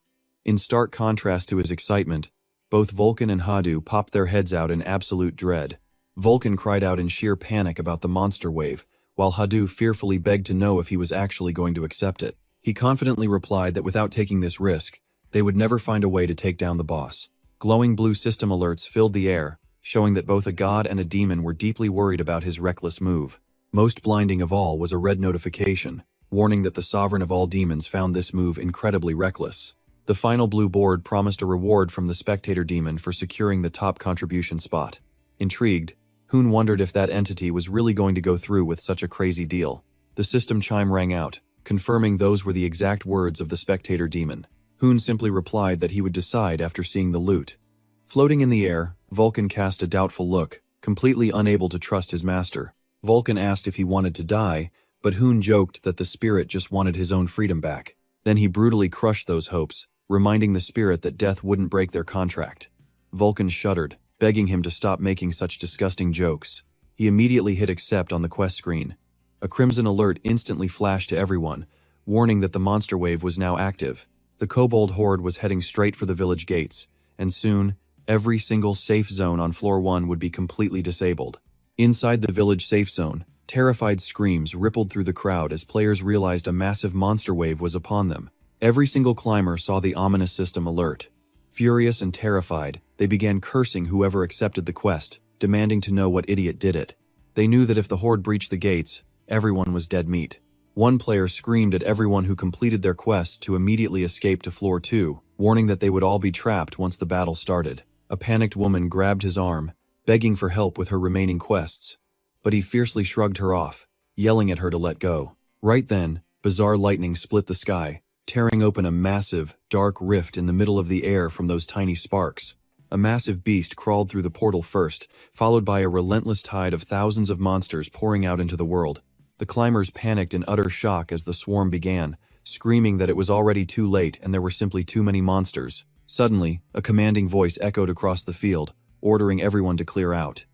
In stark contrast to his excitement, both Vulcan and Hadu popped their heads out in absolute dread. Vulcan cried out in sheer panic about the monster wave, while Hadu fearfully begged to know if he was actually going to accept it. He confidently replied that without taking this risk, they would never find a way to take down the boss. Glowing blue system alerts filled the air, showing that both a god and a demon were deeply worried about his reckless move. Most blinding of all was a red notification, warning that the sovereign of all demons found this move incredibly reckless. The final blue board promised a reward from the spectator demon for securing the top contribution spot. Intrigued, Hoon wondered if that entity was really going to go through with such a crazy deal. The system chime rang out, confirming those were the exact words of the spectator demon. Hoon simply replied that he would decide after seeing the loot. Floating in the air, Vulcan cast a doubtful look, completely unable to trust his master. Vulcan asked if he wanted to die, but Hoon joked that the spirit just wanted his own freedom back. Then he brutally crushed those hopes, reminding the spirit that death wouldn't break their contract. Vulcan shuddered, begging him to stop making such disgusting jokes. He immediately hit accept on the quest screen. A crimson alert instantly flashed to everyone, warning that the monster wave was now active. The kobold horde was heading straight for the village gates, and soon, every single safe zone on floor 1 would be completely disabled. Inside the village safe zone, terrified screams rippled through the crowd as players realized a massive monster wave was upon them. Every single climber saw the ominous system alert. Furious and terrified, they began cursing whoever accepted the quest, demanding to know what idiot did it. They knew that if the horde breached the gates, everyone was dead meat. One player screamed at everyone who completed their quest to immediately escape to floor 2, warning that they would all be trapped once the battle started. A panicked woman grabbed his arm, begging for help with her remaining quests, but he fiercely shrugged her off, yelling at her to let go. Right then, bizarre lightning split the sky, tearing open a massive, dark rift in the middle of the air from those tiny sparks. A massive beast crawled through the portal first, followed by a relentless tide of thousands of monsters pouring out into the world. The climbers panicked in utter shock as the swarm began, screaming that it was already too late and there were simply too many monsters. Suddenly, a commanding voice echoed across the field, ordering everyone to clear out.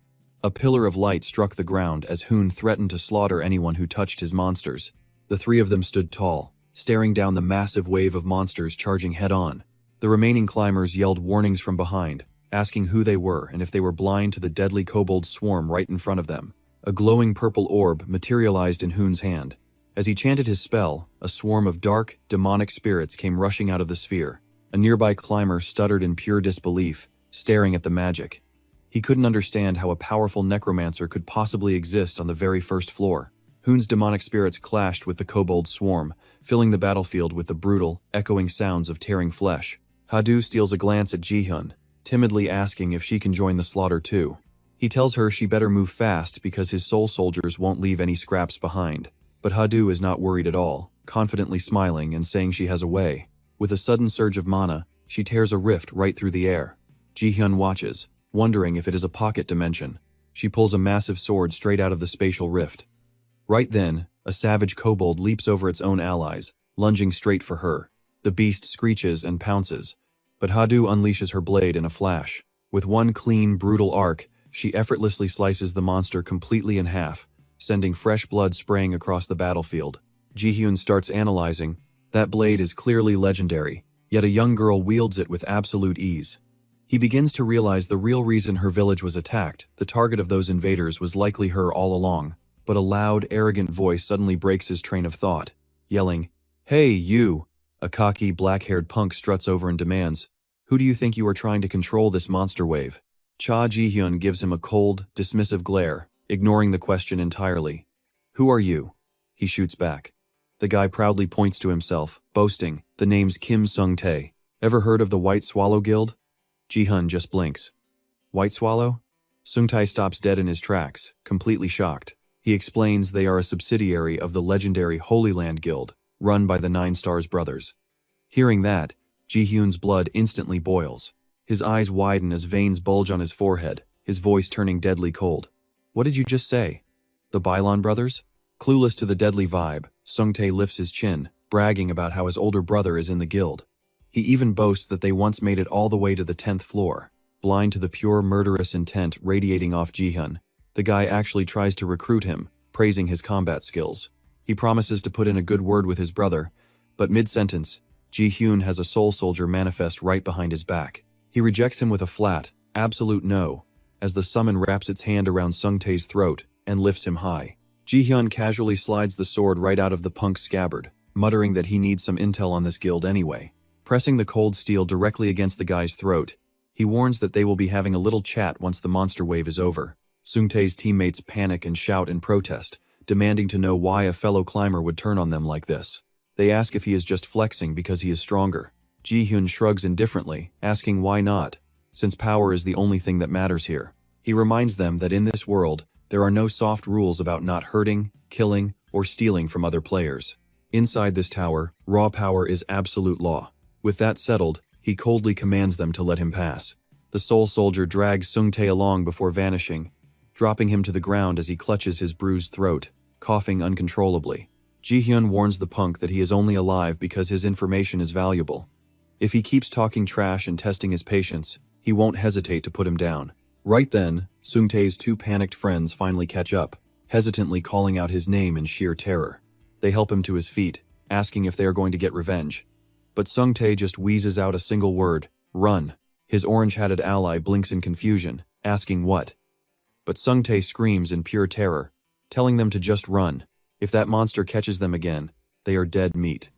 A pillar of light struck the ground as Hoon threatened to slaughter anyone who touched his monsters. The three of them stood tall, staring down the massive wave of monsters charging head-on. The remaining climbers yelled warnings from behind, asking who they were and if they were blind to the deadly kobold swarm right in front of them. A glowing purple orb materialized in Hoon's hand. As he chanted his spell, a swarm of dark, demonic spirits came rushing out of the sphere. A nearby climber stuttered in pure disbelief, staring at the magic. He couldn't understand how a powerful necromancer could possibly exist on the very first floor. Hoon's demonic spirits clashed with the kobold swarm, filling the battlefield with the brutal, echoing sounds of tearing flesh. Hadu steals a glance at Jihyun, timidly asking if she can join the slaughter too. He tells her she better move fast because his soul soldiers won't leave any scraps behind. But Hadu is not worried at all, confidently smiling and saying she has a way. With a sudden surge of mana, she tears a rift right through the air. Jihyun watches, wondering if it is a pocket dimension. She pulls a massive sword straight out of the spatial rift. Right then, a savage kobold leaps over its own allies, lunging straight for her. The beast screeches and pounces, But Hadu unleashes her blade in a flash. With one clean, brutal arc, she effortlessly slices the monster completely in half, sending fresh blood spraying across the battlefield. Ji-hyun starts analyzing. That blade is clearly legendary, yet a young girl wields it with absolute ease. He begins to realize the real reason her village was attacked, the target of those invaders was likely her all along. But a loud, arrogant voice suddenly breaks his train of thought, yelling, "Hey, you!" A cocky, black-haired punk struts over and demands, "Who do you think you are trying to control this monster wave?" Cha Ji-hyun gives him a cold, dismissive glare, ignoring the question entirely. "Who are you?" He shoots back. The guy proudly points to himself, boasting, "The name's Kim Sung-tae. Ever heard of the White Swallow Guild?" Ji-hyun just blinks. "White Swallow?" Sung-tae stops dead in his tracks, completely shocked. He explains they are a subsidiary of the legendary Holy Land Guild, run by the Nine Stars brothers. Hearing that, Ji-hyun's blood instantly boils. His eyes widen as veins bulge on his forehead, his voice turning deadly cold. "What did you just say? The Bylon brothers?" Clueless to the deadly vibe, Sung-tae lifts his chin, bragging about how his older brother is in the guild. He even boasts that they once made it all the way to the 10th floor, blind to the pure murderous intent radiating off Ji-hyun. The guy actually tries to recruit him, praising his combat skills. He promises to put in a good word with his brother, but mid-sentence, Ji-hyun has a soul soldier manifest right behind his back. He rejects him with a flat, absolute no, as the summon wraps its hand around Sung-tae's throat and lifts him high. Ji-hyun casually slides the sword right out of the punk's scabbard, muttering that he needs some intel on this guild anyway. Pressing the cold steel directly against the guy's throat, he warns that they will be having a little chat once the monster wave is over. Sung-tae's teammates panic and shout in protest, demanding to know why a fellow climber would turn on them like this. They ask if he is just flexing because he is stronger. Ji-hyun shrugs indifferently, asking why not, since power is the only thing that matters here. He reminds them that in this world, there are no soft rules about not hurting, killing, or stealing from other players. Inside this tower, raw power is absolute law. With that settled, he coldly commands them to let him pass. The soul soldier drags Sung-tae along before vanishing, dropping him to the ground as he clutches his bruised throat, coughing uncontrollably. Ji-hyun warns the punk that he is only alive because his information is valuable. If he keeps talking trash and testing his patience, he won't hesitate to put him down. Right then, Sung-tae's two panicked friends finally catch up, hesitantly calling out his name in sheer terror. They help him to his feet, asking if they are going to get revenge. But Sung-tae just wheezes out a single word, "Run." His orange-hatted ally blinks in confusion, asking what. But Sung-tae screams in pure terror, telling them to just run. If that monster catches them again, they are dead meat.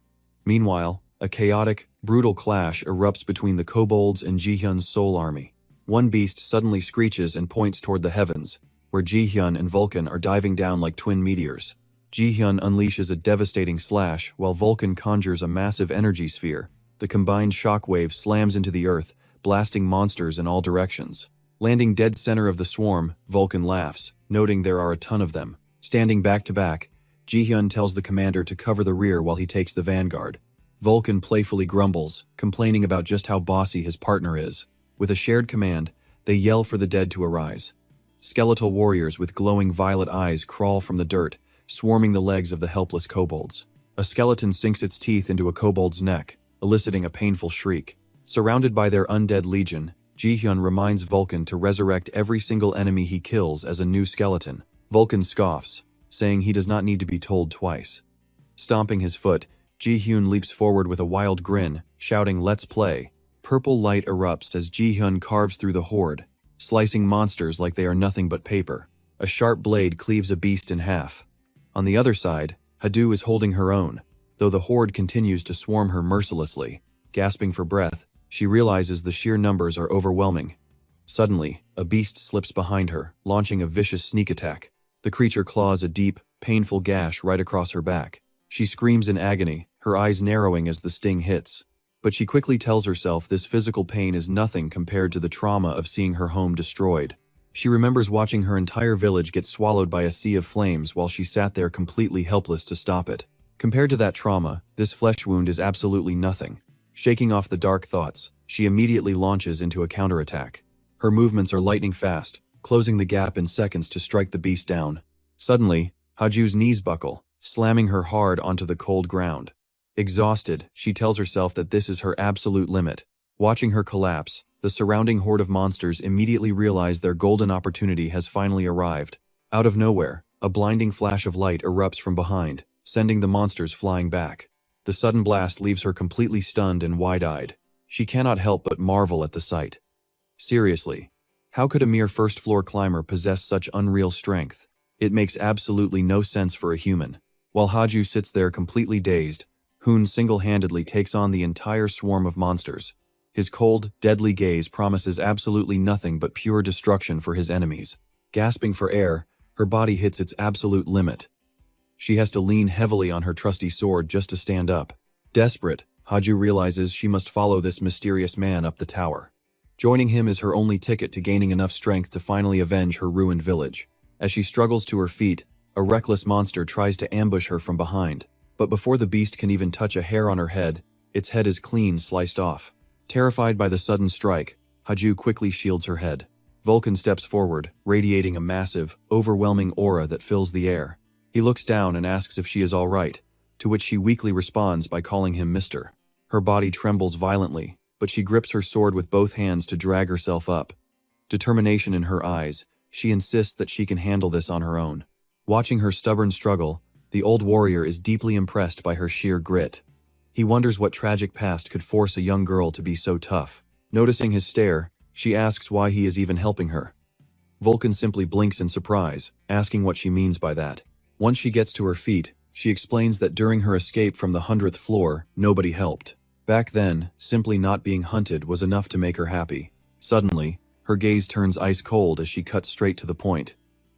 Meanwhile, a chaotic, brutal clash erupts between the kobolds and Ji-hyun's soul army. One beast suddenly screeches and points toward the heavens, where Ji-hyun and Vulcan are diving down like twin meteors. Ji-hyun unleashes a devastating slash while Vulcan conjures a massive energy sphere. The combined shockwave slams into the earth, blasting monsters in all directions. Landing dead center of the swarm, Vulcan laughs, noting there are a ton of them. Standing back to back, Ji-hyun tells the commander to cover the rear while he takes the vanguard. Vulcan playfully grumbles, complaining about just how bossy his partner is. With a shared command, they yell for the dead to arise. Skeletal warriors with glowing violet eyes crawl from the dirt, swarming the legs of the helpless kobolds. A skeleton sinks its teeth into a kobold's neck, eliciting a painful shriek. Surrounded by their undead legion, Ji-hyun reminds Vulcan to resurrect every single enemy he kills as a new skeleton. Vulcan scoffs, saying he does not need to be told twice. Stomping his foot, Ji-hyun leaps forward with a wild grin, shouting, "Let's play." Purple light erupts as Ji-hyun carves through the horde, slicing monsters like they are nothing but paper. A sharp blade cleaves a beast in half. On the other side, Hadu is holding her own, though the horde continues to swarm her mercilessly. Gasping for breath, she realizes the sheer numbers are overwhelming. Suddenly, a beast slips behind her, launching a vicious sneak attack. The creature claws a deep, painful gash right across her back. She screams in agony, her eyes narrowing as the sting hits. But she quickly tells herself this physical pain is nothing compared to the trauma of seeing her home destroyed. She remembers watching her entire village get swallowed by a sea of flames while she sat there completely helpless to stop it. Compared to that trauma, this flesh wound is absolutely nothing. Shaking off the dark thoughts, she immediately launches into a counterattack. Her movements are lightning fast, closing the gap in seconds to strike the beast down. Suddenly, Haju's knees buckle, slamming her hard onto the cold ground. Exhausted, she tells herself that this is her absolute limit. Watching her collapse, the surrounding horde of monsters immediately realize their golden opportunity has finally arrived. Out of nowhere, a blinding flash of light erupts from behind, sending the monsters flying back. The sudden blast leaves her completely stunned and wide-eyed. She cannot help but marvel at the sight. Seriously, how could a mere first-floor climber possess such unreal strength? It makes absolutely no sense for a human. While Haju sits there completely dazed, Hoon single-handedly takes on the entire swarm of monsters. His cold, deadly gaze promises absolutely nothing but pure destruction for his enemies. Gasping for air, her body hits its absolute limit. She has to lean heavily on her trusty sword just to stand up. Desperate, Haju realizes she must follow this mysterious man up the tower. Joining him is her only ticket to gaining enough strength to finally avenge her ruined village. As she struggles to her feet, a reckless monster tries to ambush her from behind. But before the beast can even touch a hair on her head, its head is clean sliced off. Terrified by the sudden strike, Haju quickly shields her head. Vulcan steps forward, radiating a massive, overwhelming aura that fills the air. He looks down and asks if she is all right, to which she weakly responds by calling him Mr. Her body trembles violently, but she grips her sword with both hands to drag herself up. Determination in her eyes, she insists that she can handle this on her own. Watching her stubborn struggle, the old warrior is deeply impressed by her sheer grit. He wonders what tragic past could force a young girl to be so tough. Noticing his stare, she asks why he is even helping her. Vulcan simply blinks in surprise, asking what she means by that. Once she gets to her feet, she explains that during her escape from the 100th floor, nobody helped. Back then, simply not being hunted was enough to make her happy. Suddenly, her gaze turns ice cold as she cuts straight to the point.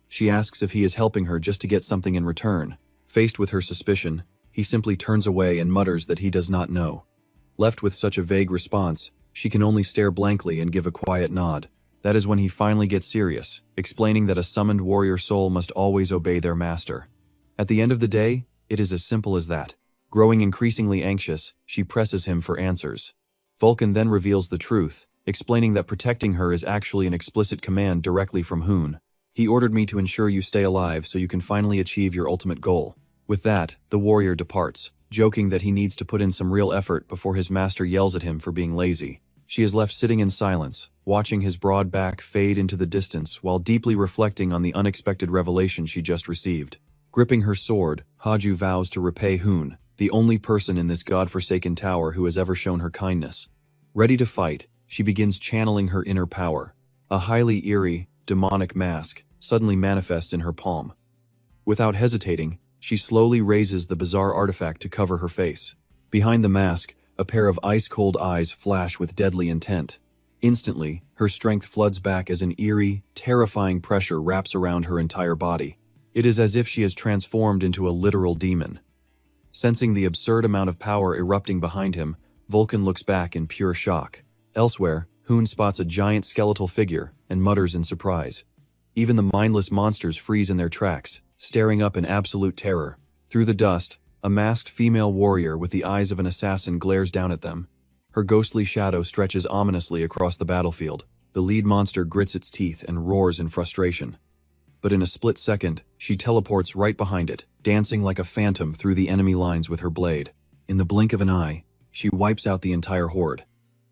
She asks if he is helping her just to get something in return. Faced with her suspicion, he simply turns away and mutters that he does not know. Left with such a vague response, she can only stare blankly and give a quiet nod. That is when he finally gets serious, explaining that a summoned warrior soul must always obey their master. At the end of the day, it is as simple as that. Growing increasingly anxious, she presses him for answers. Vulcan then reveals the truth, explaining that protecting her is actually an explicit command directly from Hoon. He ordered me to ensure you stay alive so you can finally achieve your ultimate goal. With that, the warrior departs, joking that he needs to put in some real effort before his master yells at him for being lazy. She is left sitting in silence, watching his broad back fade into the distance while deeply reflecting on the unexpected revelation she just received. Gripping her sword, Haju vows to repay Hoon, the only person in this god-forsaken tower who has ever shown her kindness. Ready to fight, she begins channeling her inner power. A highly eerie, demonic mask suddenly manifests in her palm. Without hesitating, she slowly raises the bizarre artifact to cover her face. Behind the mask, a pair of ice-cold eyes flash with deadly intent. Instantly, her strength floods back as an eerie, terrifying pressure wraps around her entire body. It is as if she has transformed into a literal demon. Sensing the absurd amount of power erupting behind him, Vulcan looks back in pure shock. Elsewhere, Hoon spots a giant skeletal figure and mutters in surprise. Even the mindless monsters freeze in their tracks, staring up in absolute terror. Through the dust, a masked female warrior with the eyes of an assassin glares down at them. Her ghostly shadow stretches ominously across the battlefield. The lead monster grits its teeth and roars in frustration. But in a split second, she teleports right behind it, dancing like a phantom through the enemy lines with her blade. In the blink of an eye, she wipes out the entire horde.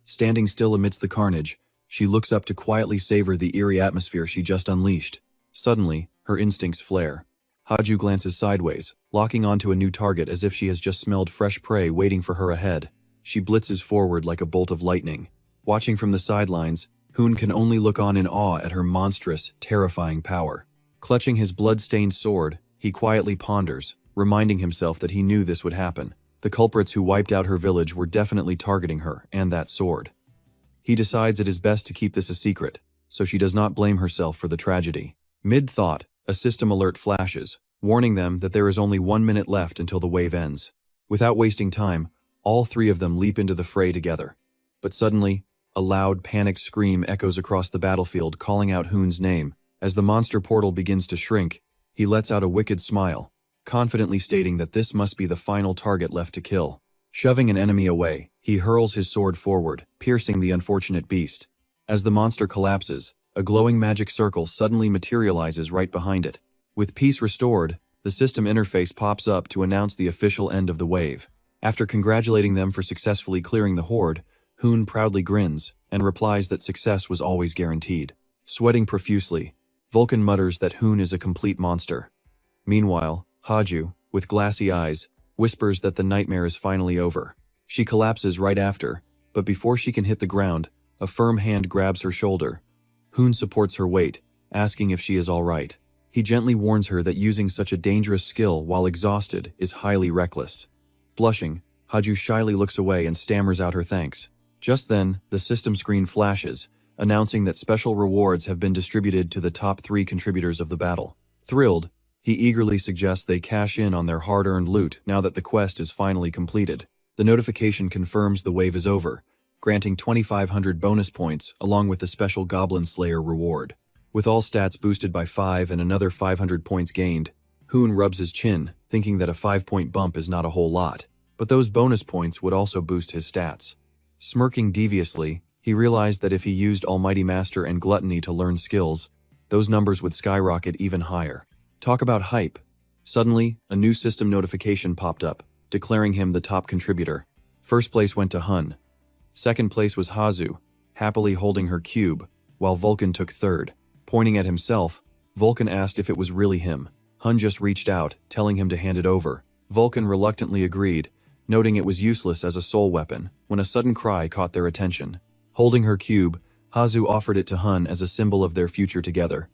Standing still amidst the carnage, she looks up to quietly savor the eerie atmosphere she just unleashed. Suddenly, her instincts flare. Haju glances sideways, locking onto a new target as if she has just smelled fresh prey waiting for her ahead. She blitzes forward like a bolt of lightning. Watching from the sidelines, Hoon can only look on in awe at her monstrous, terrifying power. Clutching his blood-stained sword, he quietly ponders, reminding himself that he knew this would happen. The culprits who wiped out her village were definitely targeting her and that sword. He decides it is best to keep this a secret, so she does not blame herself for the tragedy. Mid-thought, a system alert flashes, warning them that there is only 1 minute left until the wave ends. Without wasting time, all three of them leap into the fray together. But suddenly, a loud, panicked scream echoes across the battlefield, calling out Hoon's name. As the monster portal begins to shrink, he lets out a wicked smile, confidently stating that this must be the final target left to kill. Shoving an enemy away, he hurls his sword forward, piercing the unfortunate beast. As the monster collapses, a glowing magic circle suddenly materializes right behind it. With peace restored, the system interface pops up to announce the official end of the wave. After congratulating them for successfully clearing the horde, Hoon proudly grins, and replies that success was always guaranteed. Sweating profusely, Vulcan mutters that Hoon is a complete monster. Meanwhile, Haju, with glassy eyes, whispers that the nightmare is finally over. She collapses right after, but before she can hit the ground, a firm hand grabs her shoulder. Hoon supports her weight, asking if she is all right. He gently warns her that using such a dangerous skill while exhausted is highly reckless. Blushing, Haju shyly looks away and stammers out her thanks. Just then, the system screen flashes, announcing that special rewards have been distributed to the top 3 contributors of the battle. Thrilled, he eagerly suggests they cash in on their hard-earned loot now that the quest is finally completed. The notification confirms the wave is over, granting 2,500 bonus points along with the special Goblin Slayer reward. With all stats boosted by 5 and another 500 points gained, Hoon rubs his chin, thinking that a 5-point bump is not a whole lot, but those bonus points would also boost his stats. Smirking deviously, he realized that if he used Almighty Master and Gluttony to learn skills, those numbers would skyrocket even higher. Talk about hype. Suddenly, a new system notification popped up, declaring him the top contributor. First place went to Hun. Second place was Hazu, happily holding her cube, while Vulcan took third. Pointing at himself, Vulcan asked if it was really him. Hun just reached out, telling him to hand it over. Vulcan reluctantly agreed, noting it was useless as a soul weapon, when a sudden cry caught their attention. Holding her cube, Hazu offered it to Hun as a symbol of their future together.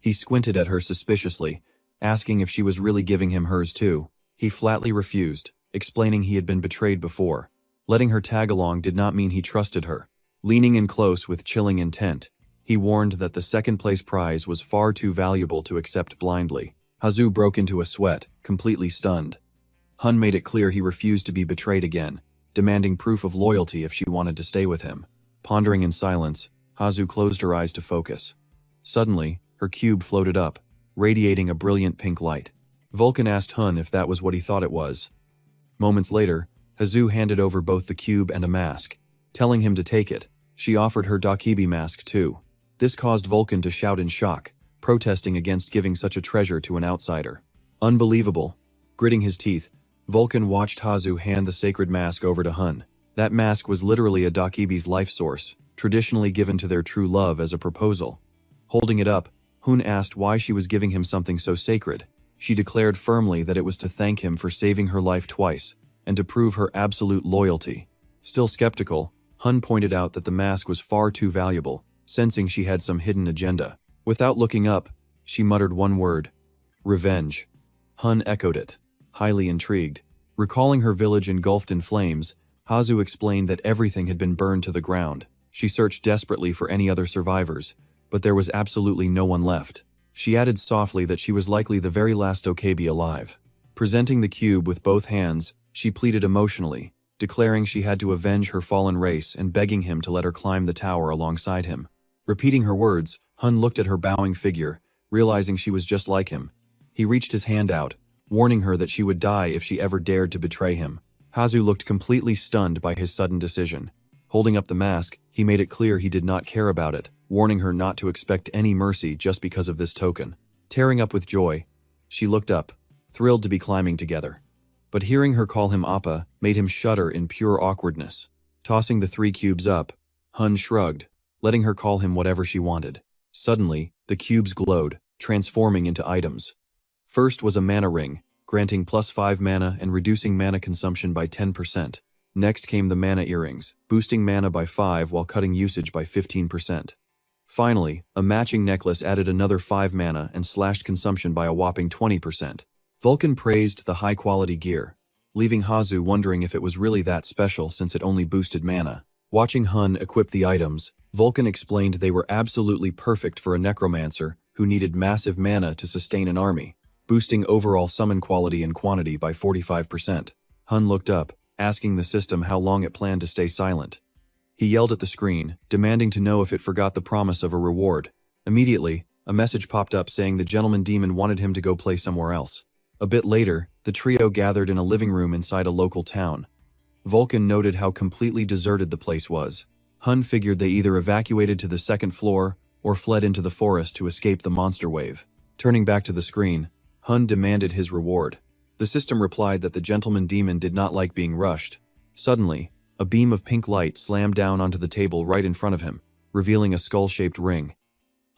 He squinted at her suspiciously, asking if she was really giving him hers too. He flatly refused, explaining he had been betrayed before. Letting her tag along did not mean he trusted her. Leaning in close with chilling intent, he warned that the second-place prize was far too valuable to accept blindly. Hazu broke into a sweat, completely stunned. Hun made it clear he refused to be betrayed again, demanding proof of loyalty if she wanted to stay with him. Pondering in silence, Hazu closed her eyes to focus. Suddenly, her cube floated up, radiating a brilliant pink light. Vulcan asked Hun if that was what he thought it was. Moments later, Hazu handed over both the cube and a mask. Telling him to take it, she offered her Dakibi mask too. This caused Vulcan to shout in shock, protesting against giving such a treasure to an outsider. Unbelievable. Gritting his teeth, Vulcan watched Hazu hand the sacred mask over to Hun. That mask was literally a Dakibi's life source, traditionally given to their true love as a proposal. Holding it up, Hun asked why she was giving him something so sacred. She declared firmly that it was to thank him for saving her life twice, and to prove her absolute loyalty. Still skeptical, Hun pointed out that the mask was far too valuable, sensing she had some hidden agenda. Without looking up, she muttered one word: revenge. Hun echoed it, highly intrigued. Recalling her village engulfed in flames, Hazu explained that everything had been burned to the ground. She searched desperately for any other survivors, but there was absolutely no one left. She added softly that she was likely the very last Okebi alive. Presenting the cube with both hands, she pleaded emotionally, declaring she had to avenge her fallen race and begging him to let her climb the tower alongside him. Repeating her words, Hun looked at her bowing figure, realizing she was just like him. He reached his hand out, warning her that she would die if she ever dared to betray him. Hazu looked completely stunned by his sudden decision. Holding up the mask, he made it clear he did not care about it, warning her not to expect any mercy just because of this token. Tearing up with joy, she looked up, thrilled to be climbing together. But hearing her call him Appa made him shudder in pure awkwardness. Tossing the 3 cubes up, Hun shrugged, letting her call him whatever she wanted. Suddenly, the cubes glowed, transforming into items. First was a mana ring, granting +5 mana and reducing mana consumption by 10%. Next came the mana earrings, boosting mana by 5 while cutting usage by 15%. Finally, a matching necklace added another 5 mana and slashed consumption by a whopping 20%. Vulcan praised the high-quality gear, leaving Hazu wondering if it was really that special since it only boosted mana. Watching Hun equip the items, Vulcan explained they were absolutely perfect for a necromancer who needed massive mana to sustain an army, boosting overall summon quality and quantity by 45%. Hun looked up, asking the system how long it planned to stay silent. He yelled at the screen, demanding to know if it forgot the promise of a reward. Immediately, a message popped up saying the gentleman demon wanted him to go play somewhere else. A bit later, the trio gathered in a living room inside a local town. Vulcan noted how completely deserted the place was. Hun figured they either evacuated to the second floor or fled into the forest to escape the monster wave. Turning back to the screen, Hun demanded his reward. The system replied that the gentleman demon did not like being rushed. Suddenly, A beam of pink light slammed down onto the table right in front of him, revealing a skull-shaped ring.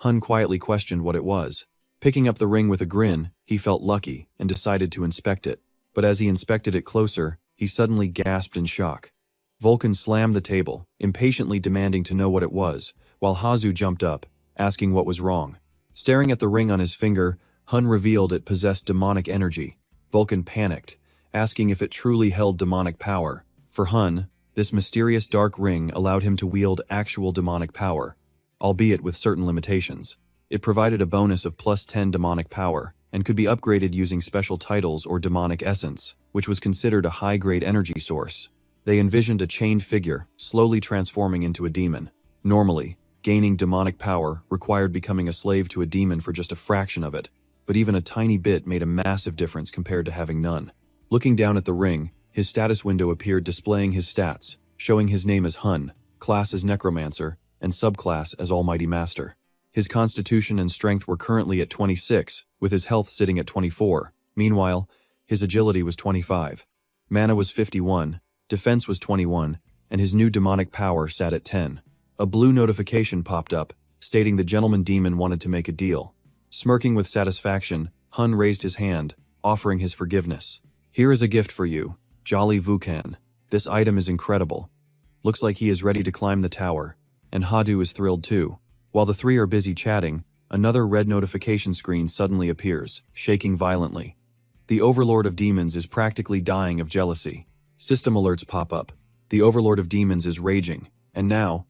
Hun quietly questioned what it was. Picking up the ring with a grin, he felt lucky and decided to inspect it. But as he inspected it closer, he suddenly gasped in shock. Vulcan slammed the table, impatiently demanding to know what it was, while Hazu jumped up, asking what was wrong. Staring at the ring on his finger, Hun revealed it possessed demonic energy. Vulcan panicked, asking if it truly held demonic power. For Hun, this mysterious dark ring allowed him to wield actual demonic power, albeit with certain limitations. It provided a bonus of +10 demonic power, and could be upgraded using special titles or demonic essence, which was considered a high-grade energy source. They envisioned a chained figure, slowly transforming into a demon. Normally, gaining demonic power required becoming a slave to a demon for just a fraction of it, but even a tiny bit made a massive difference compared to having none. Looking down at the ring, his status window appeared displaying his stats, showing his name as Hun, class as Necromancer, and subclass as Almighty Master. His constitution and strength were currently at 26, with his health sitting at 24. Meanwhile, his agility was 25. Mana was 51, defense was 21, and his new demonic power sat at 10. A blue notification popped up, stating the gentleman demon wanted to make a deal. Smirking with satisfaction, Hun raised his hand, offering his forgiveness. Here is a gift for you, Jolly Vukan. This item is incredible. Looks like he is ready to climb the tower, and Hadu is thrilled too. While the three are busy chatting, another red notification screen suddenly appears, shaking violently. The Overlord of Demons is practically dying of jealousy. System alerts pop up. The Overlord of Demons is raging, and now,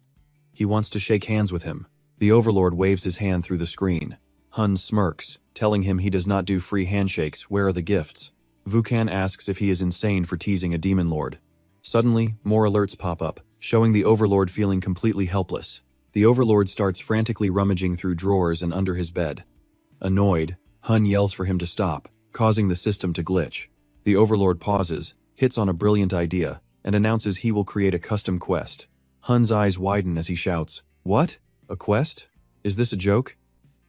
he wants to shake hands with him. The Overlord waves his hand through the screen. Hun smirks, telling him he does not do free handshakes. Where are the gifts? Vukan asks if he is insane for teasing a demon lord. Suddenly, more alerts pop up, showing the Overlord feeling completely helpless. The Overlord starts frantically rummaging through drawers and under his bed. Annoyed, Hun yells for him to stop, causing the system to glitch. The Overlord pauses, hits on a brilliant idea, and announces he will create a custom quest. Hun's eyes widen as he shouts, "What? A quest? Is this a joke?"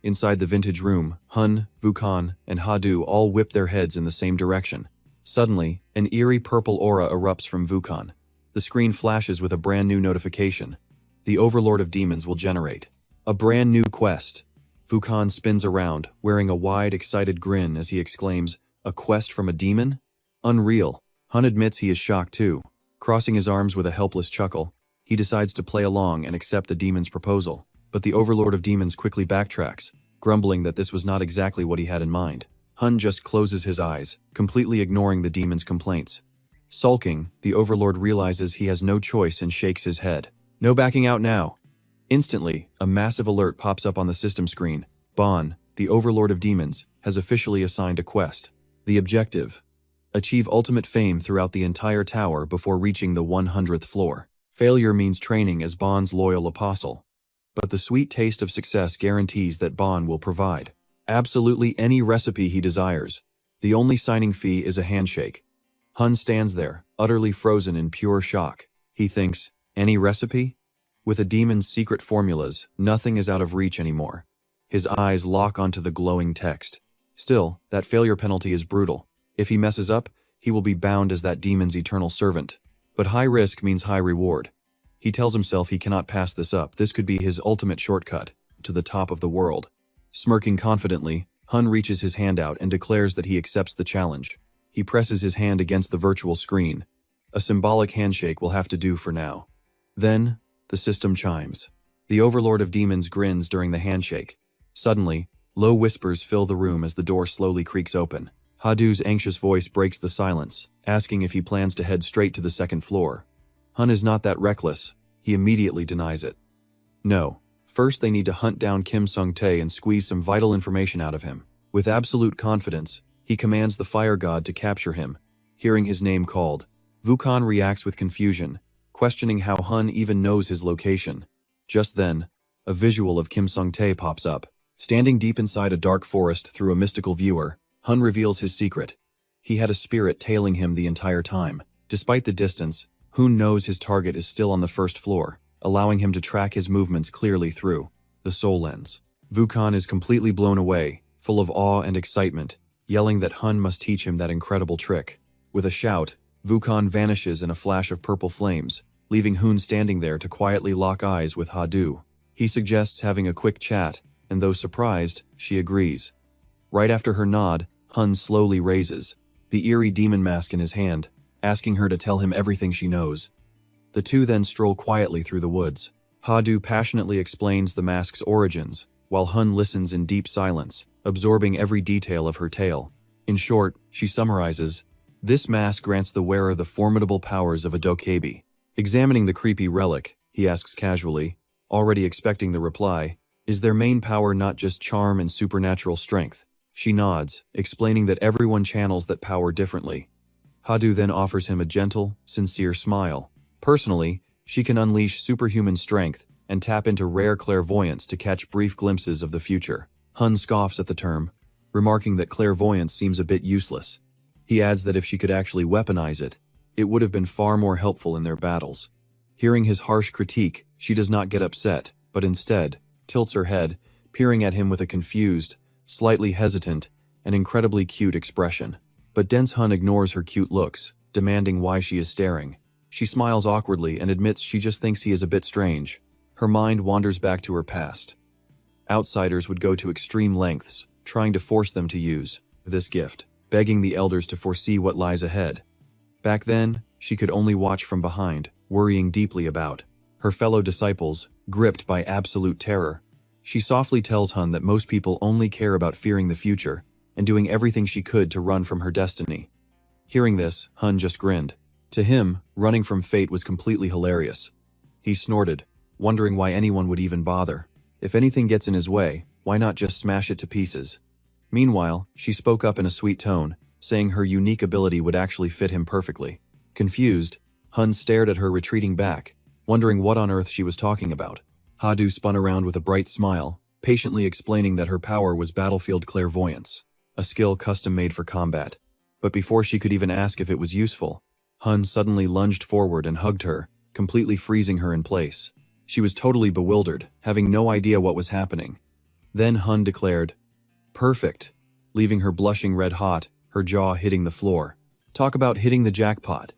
Inside the vintage room, Hun, Vukan, and Hadu all whip their heads in the same direction. Suddenly, an eerie purple aura erupts from Vukan. The screen flashes with a brand new notification. The Overlord of Demons will generate a brand new quest. Vukan spins around, wearing a wide, excited grin as he exclaims, "A quest from a demon? Unreal." Hun admits he is shocked too. Crossing his arms with a helpless chuckle, he decides to play along and accept the demon's proposal. But the Overlord of Demons quickly backtracks, grumbling that this was not exactly what he had in mind. Hun just closes his eyes, completely ignoring the demon's complaints. Sulking, the Overlord realizes he has no choice and shakes his head. "No backing out now." Instantly, a massive alert pops up on the system screen. Bon, the Overlord of Demons, has officially assigned a quest. The objective: achieve ultimate fame throughout the entire tower before reaching the 100th floor. Failure means training as Bon's loyal apostle. But the sweet taste of success guarantees that Bon will provide absolutely any recipe he desires. The only signing fee is a handshake. Hun stands there, utterly frozen in pure shock. He thinks, any recipe? With a demon's secret formulas, nothing is out of reach anymore. His eyes lock onto the glowing text. Still, that failure penalty is brutal. If he messes up, he will be bound as that demon's eternal servant. But high risk means high reward. He tells himself he cannot pass this up. This could be his ultimate shortcut to the top of the world. Smirking confidently, Hun reaches his hand out and declares that he accepts the challenge. He presses his hand against the virtual screen. A symbolic handshake will have to do for now. Then, the system chimes. The Overlord of Demons grins during the handshake. Suddenly, low whispers fill the room as the door slowly creaks open. Hadu's anxious voice breaks the silence, asking if he plans to head straight to the second floor. Hun is not that reckless. He immediately denies it. No. First they need to hunt down Kim Sung-tae and squeeze some vital information out of him. With absolute confidence, he commands the fire god to capture him. Hearing his name called, Vukan reacts with confusion, questioning how Hun even knows his location. Just then, a visual of Kim Sung-tae pops up. Standing deep inside a dark forest through a mystical viewer, Hun reveals his secret. He had a spirit tailing him the entire time. Despite the distance, Hun knows his target is still on the first floor, allowing him to track his movements clearly through the soul lens. Vukan is completely blown away, full of awe and excitement, yelling that Hun must teach him that incredible trick. With a shout, Vukan vanishes in a flash of purple flames, leaving Hoon standing there to quietly lock eyes with Ha-do. He suggests having a quick chat, and though surprised, she agrees. Right after her nod, Hun slowly raises, the eerie demon mask in his hand, asking her to tell him everything she knows. The two then stroll quietly through the woods. Ha-do passionately explains the mask's origins, while Hun listens in deep silence, absorbing every detail of her tale. In short, she summarizes, this mask grants the wearer the formidable powers of a dokebi. Examining the creepy relic, he asks casually, already expecting the reply, is their main power not just charm and supernatural strength? She nods, explaining that everyone channels that power differently. Ha-do then offers him a gentle, sincere smile. Personally, she can unleash superhuman strength and tap into rare clairvoyance to catch brief glimpses of the future. Hun scoffs at the term, remarking that clairvoyance seems a bit useless. He adds that if she could actually weaponize it, it would have been far more helpful in their battles. Hearing his harsh critique, she does not get upset, but instead tilts her head, peering at him with a confused, slightly hesitant, and incredibly cute expression. But dense Hun ignores her cute looks, demanding why she is staring. She smiles awkwardly and admits she just thinks he is a bit strange. Her mind wanders back to her past. Outsiders would go to extreme lengths, trying to force them to use this gift, begging the elders to foresee what lies ahead. Back then, she could only watch from behind, worrying deeply about her fellow disciples, gripped by absolute terror. She softly tells Hun that most people only care about fearing the future, and doing everything she could to run from her destiny. Hearing this, Hun just grinned. To him, running from fate was completely hilarious. He snorted, wondering why anyone would even bother. If anything gets in his way, why not just smash it to pieces? Meanwhile, she spoke up in a sweet tone, saying her unique ability would actually fit him perfectly. Confused, Hun stared at her retreating back, wondering what on earth she was talking about. Ha-do spun around with a bright smile, patiently explaining that her power was battlefield clairvoyance, a skill custom-made for combat. But before she could even ask if it was useful, Hun suddenly lunged forward and hugged her, completely freezing her in place. She was totally bewildered, having no idea what was happening. Then Hun declared, "Perfect," leaving her blushing red-hot, her jaw hitting the floor. Talk about hitting the jackpot.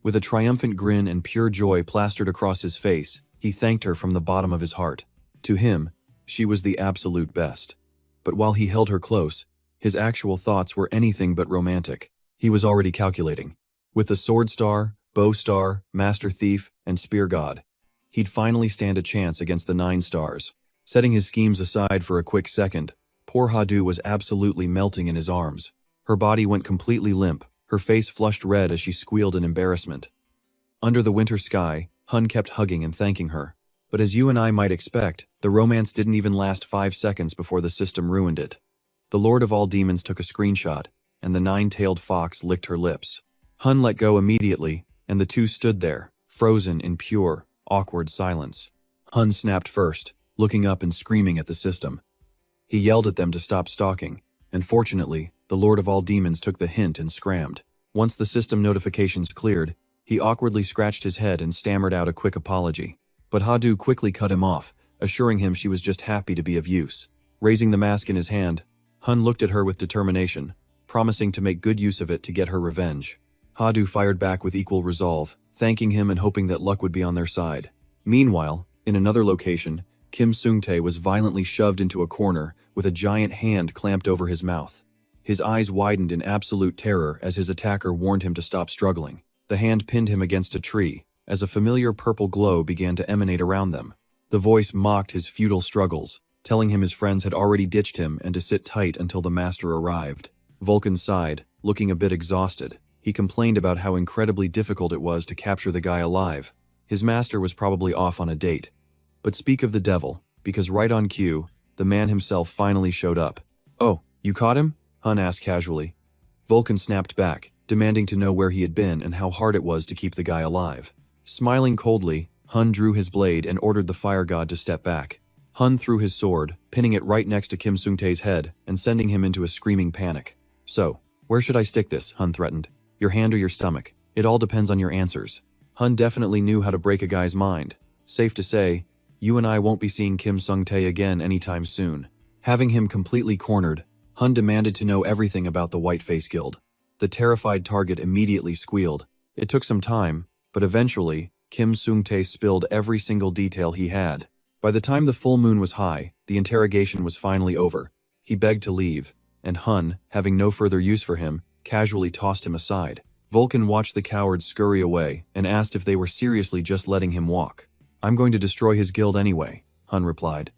With a triumphant grin and pure joy plastered across his face, he thanked her from the bottom of his heart. To him, she was the absolute best. But while he held her close, his actual thoughts were anything but romantic. He was already calculating. With the sword star, bow star, master thief, and spear god, he'd finally stand a chance against the 9 stars. Setting his schemes aside for a quick second, poor Ha-do was absolutely melting in his arms. Her body went completely limp, her face flushed red as she squealed in embarrassment. Under the winter sky, Hun kept hugging and thanking her. But as you and I might expect, the romance didn't even last 5 seconds before the system ruined it. The Lord of all Demons took a screenshot, and the 9-tailed fox licked her lips. Hun let go immediately, and the two stood there, frozen in pure, awkward silence. Hun snapped first, looking up and screaming at the system. He yelled at them to stop stalking, and fortunately, the Lord of all Demons took the hint and scrammed. Once the system notifications cleared, he awkwardly scratched his head and stammered out a quick apology. But Ha-do quickly cut him off, assuring him she was just happy to be of use. Raising the mask in his hand, Hun looked at her with determination, promising to make good use of it to get her revenge. Ha-do fired back with equal resolve, thanking him and hoping that luck would be on their side. Meanwhile, in another location, Kim Sung-tae was violently shoved into a corner with a giant hand clamped over his mouth. His eyes widened in absolute terror as his attacker warned him to stop struggling. The hand pinned him against a tree, as a familiar purple glow began to emanate around them. The voice mocked his futile struggles, telling him his friends had already ditched him and to sit tight until the master arrived. Vulcan sighed, looking a bit exhausted. He complained about how incredibly difficult it was to capture the guy alive. His master was probably off on a date. But speak of the devil, because right on cue, the man himself finally showed up. "Oh, you caught him?" Hun asked casually. Vulcan snapped back, demanding to know where he had been and how hard it was to keep the guy alive. Smiling coldly, Hun drew his blade and ordered the fire god to step back. Hun threw his sword, pinning it right next to Kim Sung-tae's head and sending him into a screaming panic. "So, where should I stick this?" Hun threatened. "Your hand or your stomach? It all depends on your answers." Hun definitely knew how to break a guy's mind. Safe to say, you and I won't be seeing Kim Sung-tae again anytime soon. Having him completely cornered, Hun demanded to know everything about the Whiteface Guild. The terrified target immediately squealed. It took some time, but eventually, Kim Sung-tae spilled every single detail he had. By the time the full moon was high, the interrogation was finally over. He begged to leave, and Hun, having no further use for him, casually tossed him aside. Vulcan watched the cowards scurry away and asked if they were seriously just letting him walk. "I'm going to destroy his guild anyway," Hun replied.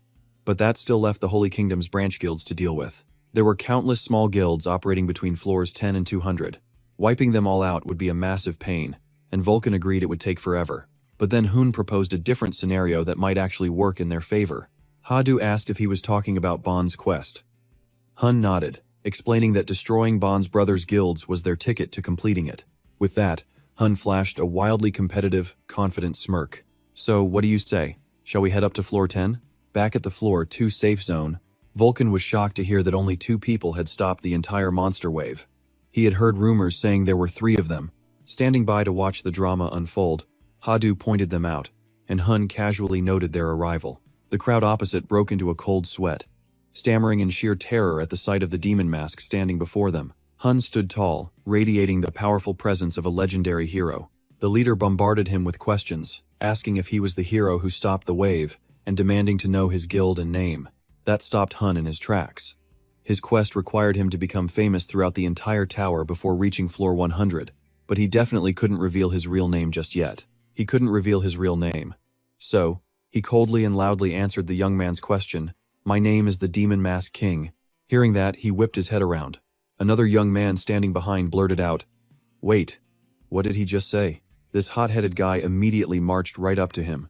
But that still left the Holy Kingdom's branch guilds to deal with. There were countless small guilds operating between floors 10 and 200. Wiping them all out would be a massive pain, and Vulcan agreed it would take forever. But then Hun proposed a different scenario that might actually work in their favor. Hadu asked if he was talking about Bond's quest. Hun nodded, explaining that destroying Bond's brothers' guilds was their ticket to completing it. With that, Hun flashed a wildly competitive, confident smirk. "So, what do you say? Shall we head up to floor 10? Back at the floor 2 safe zone, Vulcan was shocked to hear that only 2 people had stopped the entire monster wave. He had heard rumors saying there were 3 of them. Standing by to watch the drama unfold, Hadu pointed them out, and Hun casually noted their arrival. The crowd opposite broke into a cold sweat, stammering in sheer terror at the sight of the demon mask standing before them. Hun stood tall, radiating the powerful presence of a legendary hero. The leader bombarded him with questions, asking if he was the hero who stopped the wave, and demanding to know his guild and name. That stopped Hun in his tracks. His quest required him to become famous throughout the entire tower before reaching floor 100, but he definitely couldn't reveal his real name just yet. He couldn't reveal his real name. So, he coldly and loudly answered the young man's question, "My name is the Demon Mask King." Hearing that, he whipped his head around. Another young man standing behind blurted out, "Wait, what did he just say?" This hot-headed guy immediately marched right up to him.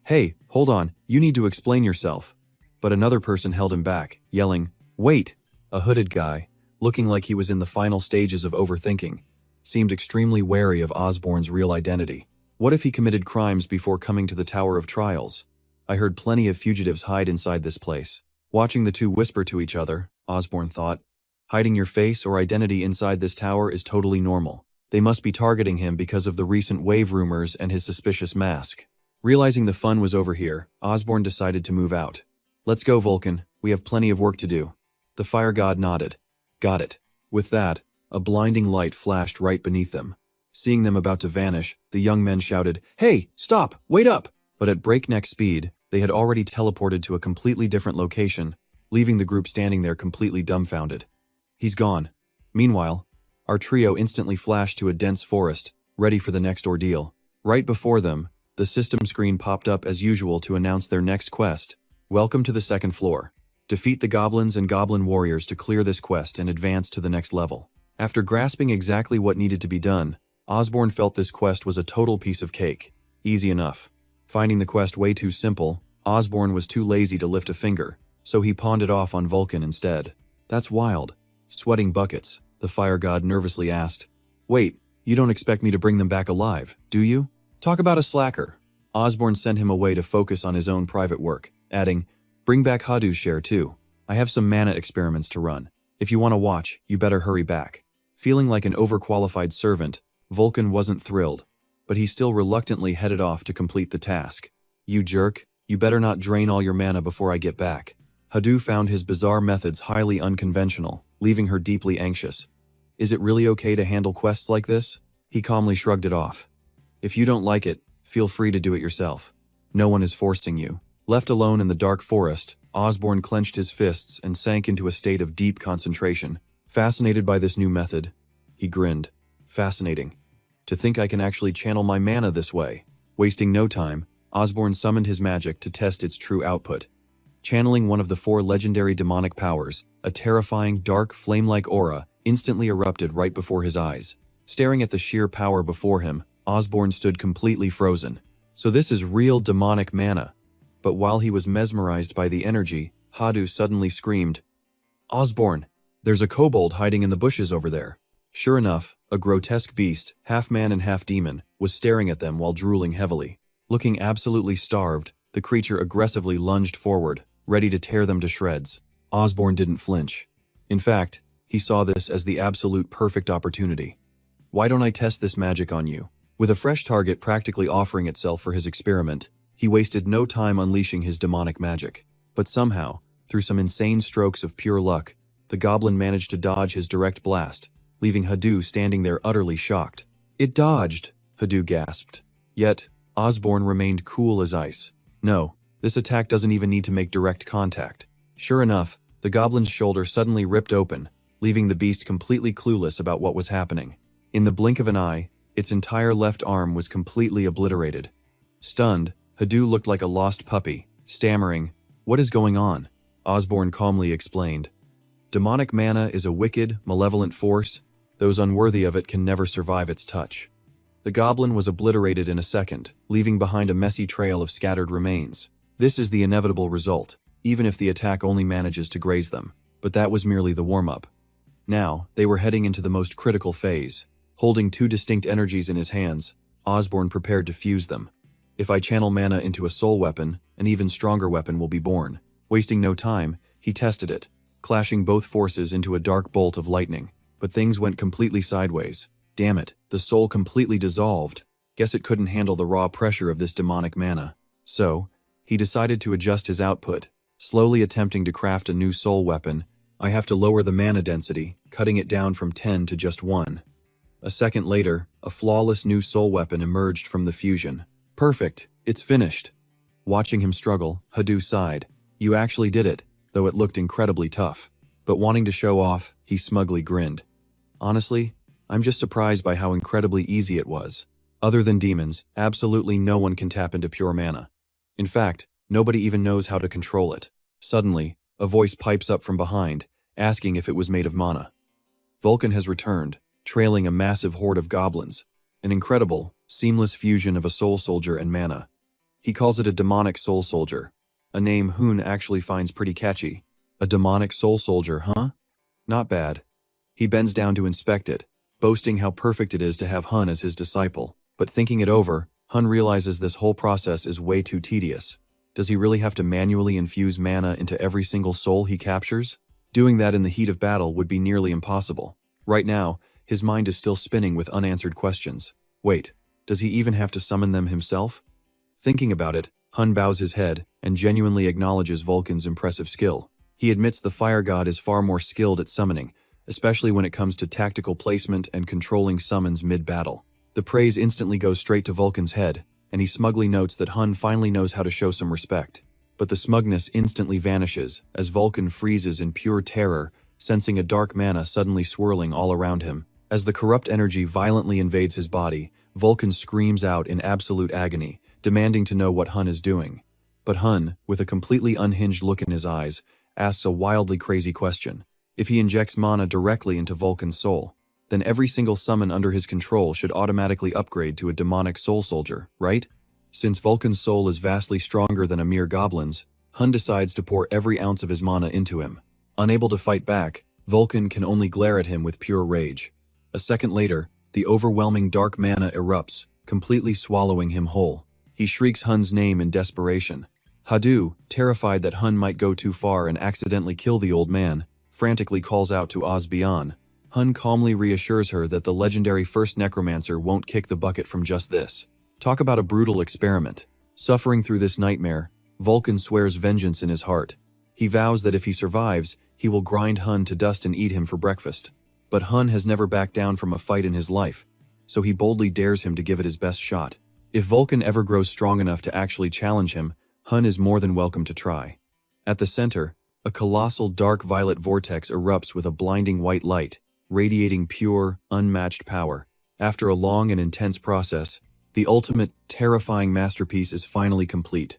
"Hey, hold on, you need to explain yourself." But another person held him back, yelling, "Wait!" A hooded guy, looking like he was in the final stages of overthinking, seemed extremely wary of Osborn's real identity. What if he committed crimes before coming to the Tower of Trials? I heard plenty of fugitives hide inside this place. Watching the two whisper to each other, Osborn thought, hiding your face or identity inside this tower is totally normal. They must be targeting him because of the recent wave rumors and his suspicious mask. Realizing the fun was over here, Osborn decided to move out. "Let's go, Vulcan. We have plenty of work to do." The fire god nodded. "Got it." With that, a blinding light flashed right beneath them. Seeing them about to vanish, the young men shouted, "Hey, stop! Wait up!" But at breakneck speed, they had already teleported to a completely different location, leaving the group standing there completely dumbfounded. "He's gone." Meanwhile, our trio instantly flashed to a dense forest, ready for the next ordeal. Right before them, the system screen popped up as usual to announce their next quest. "Welcome to the second floor. Defeat the goblins and goblin warriors to clear this quest and advance to the next level." After grasping exactly what needed to be done, Osborn felt this quest was a total piece of cake. Easy enough. Finding the quest way too simple, Osborn was too lazy to lift a finger, so he pawned it off on Vulcan instead. "That's wild." Sweating buckets, the fire god nervously asked, "Wait, you don't expect me to bring them back alive, do you?" "Talk about a slacker." Osborn sent him away to focus on his own private work, adding, "Bring back Hadu's share too. I have some mana experiments to run. If you want to watch, you better hurry back." Feeling like an overqualified servant, Vulcan wasn't thrilled, but he still reluctantly headed off to complete the task. "You jerk, you better not drain all your mana before I get back." Hadu found his bizarre methods highly unconventional, leaving her deeply anxious. "Is it really okay to handle quests like this?" He calmly shrugged it off. "If you don't like it, feel free to do it yourself. No one is forcing you." Left alone in the dark forest, Osborn clenched his fists and sank into a state of deep concentration. Fascinated by this new method, he grinned. "Fascinating. To think I can actually channel my mana this way." Wasting no time, Osborn summoned his magic to test its true output. Channeling one of the 4 legendary demonic powers, a terrifying, dark, flame-like aura instantly erupted right before his eyes. Staring at the sheer power before him, Osborn stood completely frozen. So this is real demonic mana. But while he was mesmerized by the energy, Hadu suddenly screamed, "Osborn, there's a kobold hiding in the bushes over there." Sure enough, a grotesque beast, half man and half demon, was staring at them while drooling heavily. Looking absolutely starved, the creature aggressively lunged forward, ready to tear them to shreds. Osborn didn't flinch. In fact, he saw this as the absolute perfect opportunity. "Why don't I test this magic on you?" With a fresh target practically offering itself for his experiment, he wasted no time unleashing his demonic magic. But somehow, through some insane strokes of pure luck, the goblin managed to dodge his direct blast, leaving Hadu standing there utterly shocked. "It dodged," Hadu gasped. Yet, Osborne remained cool as ice. No, this attack doesn't even need to make direct contact. Sure enough, the goblin's shoulder suddenly ripped open, leaving the beast completely clueless about what was happening. In the blink of an eye, its entire left arm was completely obliterated. Stunned, Hadu looked like a lost puppy, stammering, "What is going on?" Osborne calmly explained. "Demonic mana is a wicked, malevolent force. Those unworthy of it can never survive its touch." The goblin was obliterated in a second, leaving behind a messy trail of scattered remains. This is the inevitable result, even if the attack only manages to graze them. But that was merely the warm-up. Now, they were heading into the most critical phase. Holding two distinct energies in his hands, Osborne prepared to fuse them. If I channel mana into a soul weapon, an even stronger weapon will be born. Wasting no time, he tested it, clashing both forces into a dark bolt of lightning. But things went completely sideways. Damn it, the soul completely dissolved. Guess it couldn't handle the raw pressure of this demonic mana. So, he decided to adjust his output, slowly attempting to craft a new soul weapon. I have to lower the mana density, cutting it down from 10 to just 1. A second later, a flawless new soul weapon emerged from the fusion. Perfect, it's finished. Watching him struggle, Hadu sighed. You actually did it, though it looked incredibly tough. But wanting to show off, he smugly grinned. Honestly, I'm just surprised by how incredibly easy it was. Other than demons, absolutely no one can tap into pure mana. In fact, nobody even knows how to control it. Suddenly, a voice pipes up from behind, asking if it was made of mana. Vulcan has returned, trailing a massive horde of goblins. An incredible, seamless fusion of a soul soldier and mana. He calls it a demonic soul soldier. A name Hoon actually finds pretty catchy. A demonic soul soldier, huh? Not bad. He bends down to inspect it, boasting how perfect it is to have Hun as his disciple. But thinking it over, Hun realizes this whole process is way too tedious. Does he really have to manually infuse mana into every single soul he captures? Doing that in the heat of battle would be nearly impossible. Right now, his mind is still spinning with unanswered questions. Wait, does he even have to summon them himself? Thinking about it, Hun bows his head and genuinely acknowledges Vulcan's impressive skill. He admits the fire god is far more skilled at summoning, especially when it comes to tactical placement and controlling summons mid-battle. The praise instantly goes straight to Vulcan's head, and he smugly notes that Hun finally knows how to show some respect. But the smugness instantly vanishes, as Vulcan freezes in pure terror, sensing a dark mana suddenly swirling all around him. As the corrupt energy violently invades his body, Vulcan screams out in absolute agony, demanding to know what Hun is doing. But Hun, with a completely unhinged look in his eyes, asks a wildly crazy question. If he injects mana directly into Vulcan's soul, then every single summon under his control should automatically upgrade to a demonic soul soldier, right? Since Vulcan's soul is vastly stronger than a mere goblin's, Hun decides to pour every ounce of his mana into him. Unable to fight back, Vulcan can only glare at him with pure rage. A second later, the overwhelming dark mana erupts, completely swallowing him whole. He shrieks Hun's name in desperation. Hadu, terrified that Hun might go too far and accidentally kill the old man, frantically calls out to Osbian. Hun calmly reassures her that the legendary first necromancer won't kick the bucket from just this. Talk about a brutal experiment. Suffering through this nightmare, Vulcan swears vengeance in his heart. He vows that if he survives, he will grind Hun to dust and eat him for breakfast. But Hun has never backed down from a fight in his life, so he boldly dares him to give it his best shot. If Vulcan ever grows strong enough to actually challenge him, Hun is more than welcome to try. At the center, a colossal dark violet vortex erupts with a blinding white light, radiating pure, unmatched power. After a long and intense process, the ultimate, terrifying masterpiece is finally complete.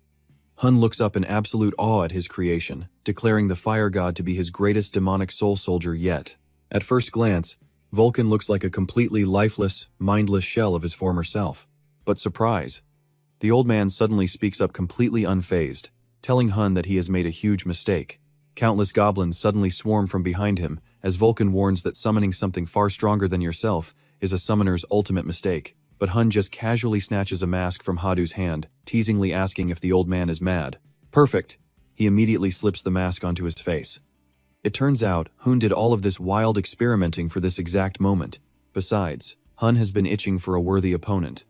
Hun looks up in absolute awe at his creation, declaring the fire god to be his greatest demonic soul soldier yet. At first glance, Vulcan looks like a completely lifeless, mindless shell of his former self. But surprise! The old man suddenly speaks up completely unfazed, telling Hun that he has made a huge mistake. Countless goblins suddenly swarm from behind him, as Vulcan warns that summoning something far stronger than yourself is a summoner's ultimate mistake. But Hun just casually snatches a mask from Hadu's hand, teasingly asking if the old man is mad. Perfect! He immediately slips the mask onto his face. It turns out, Hun did all of this wild experimenting for this exact moment. Besides, Hun has been itching for a worthy opponent.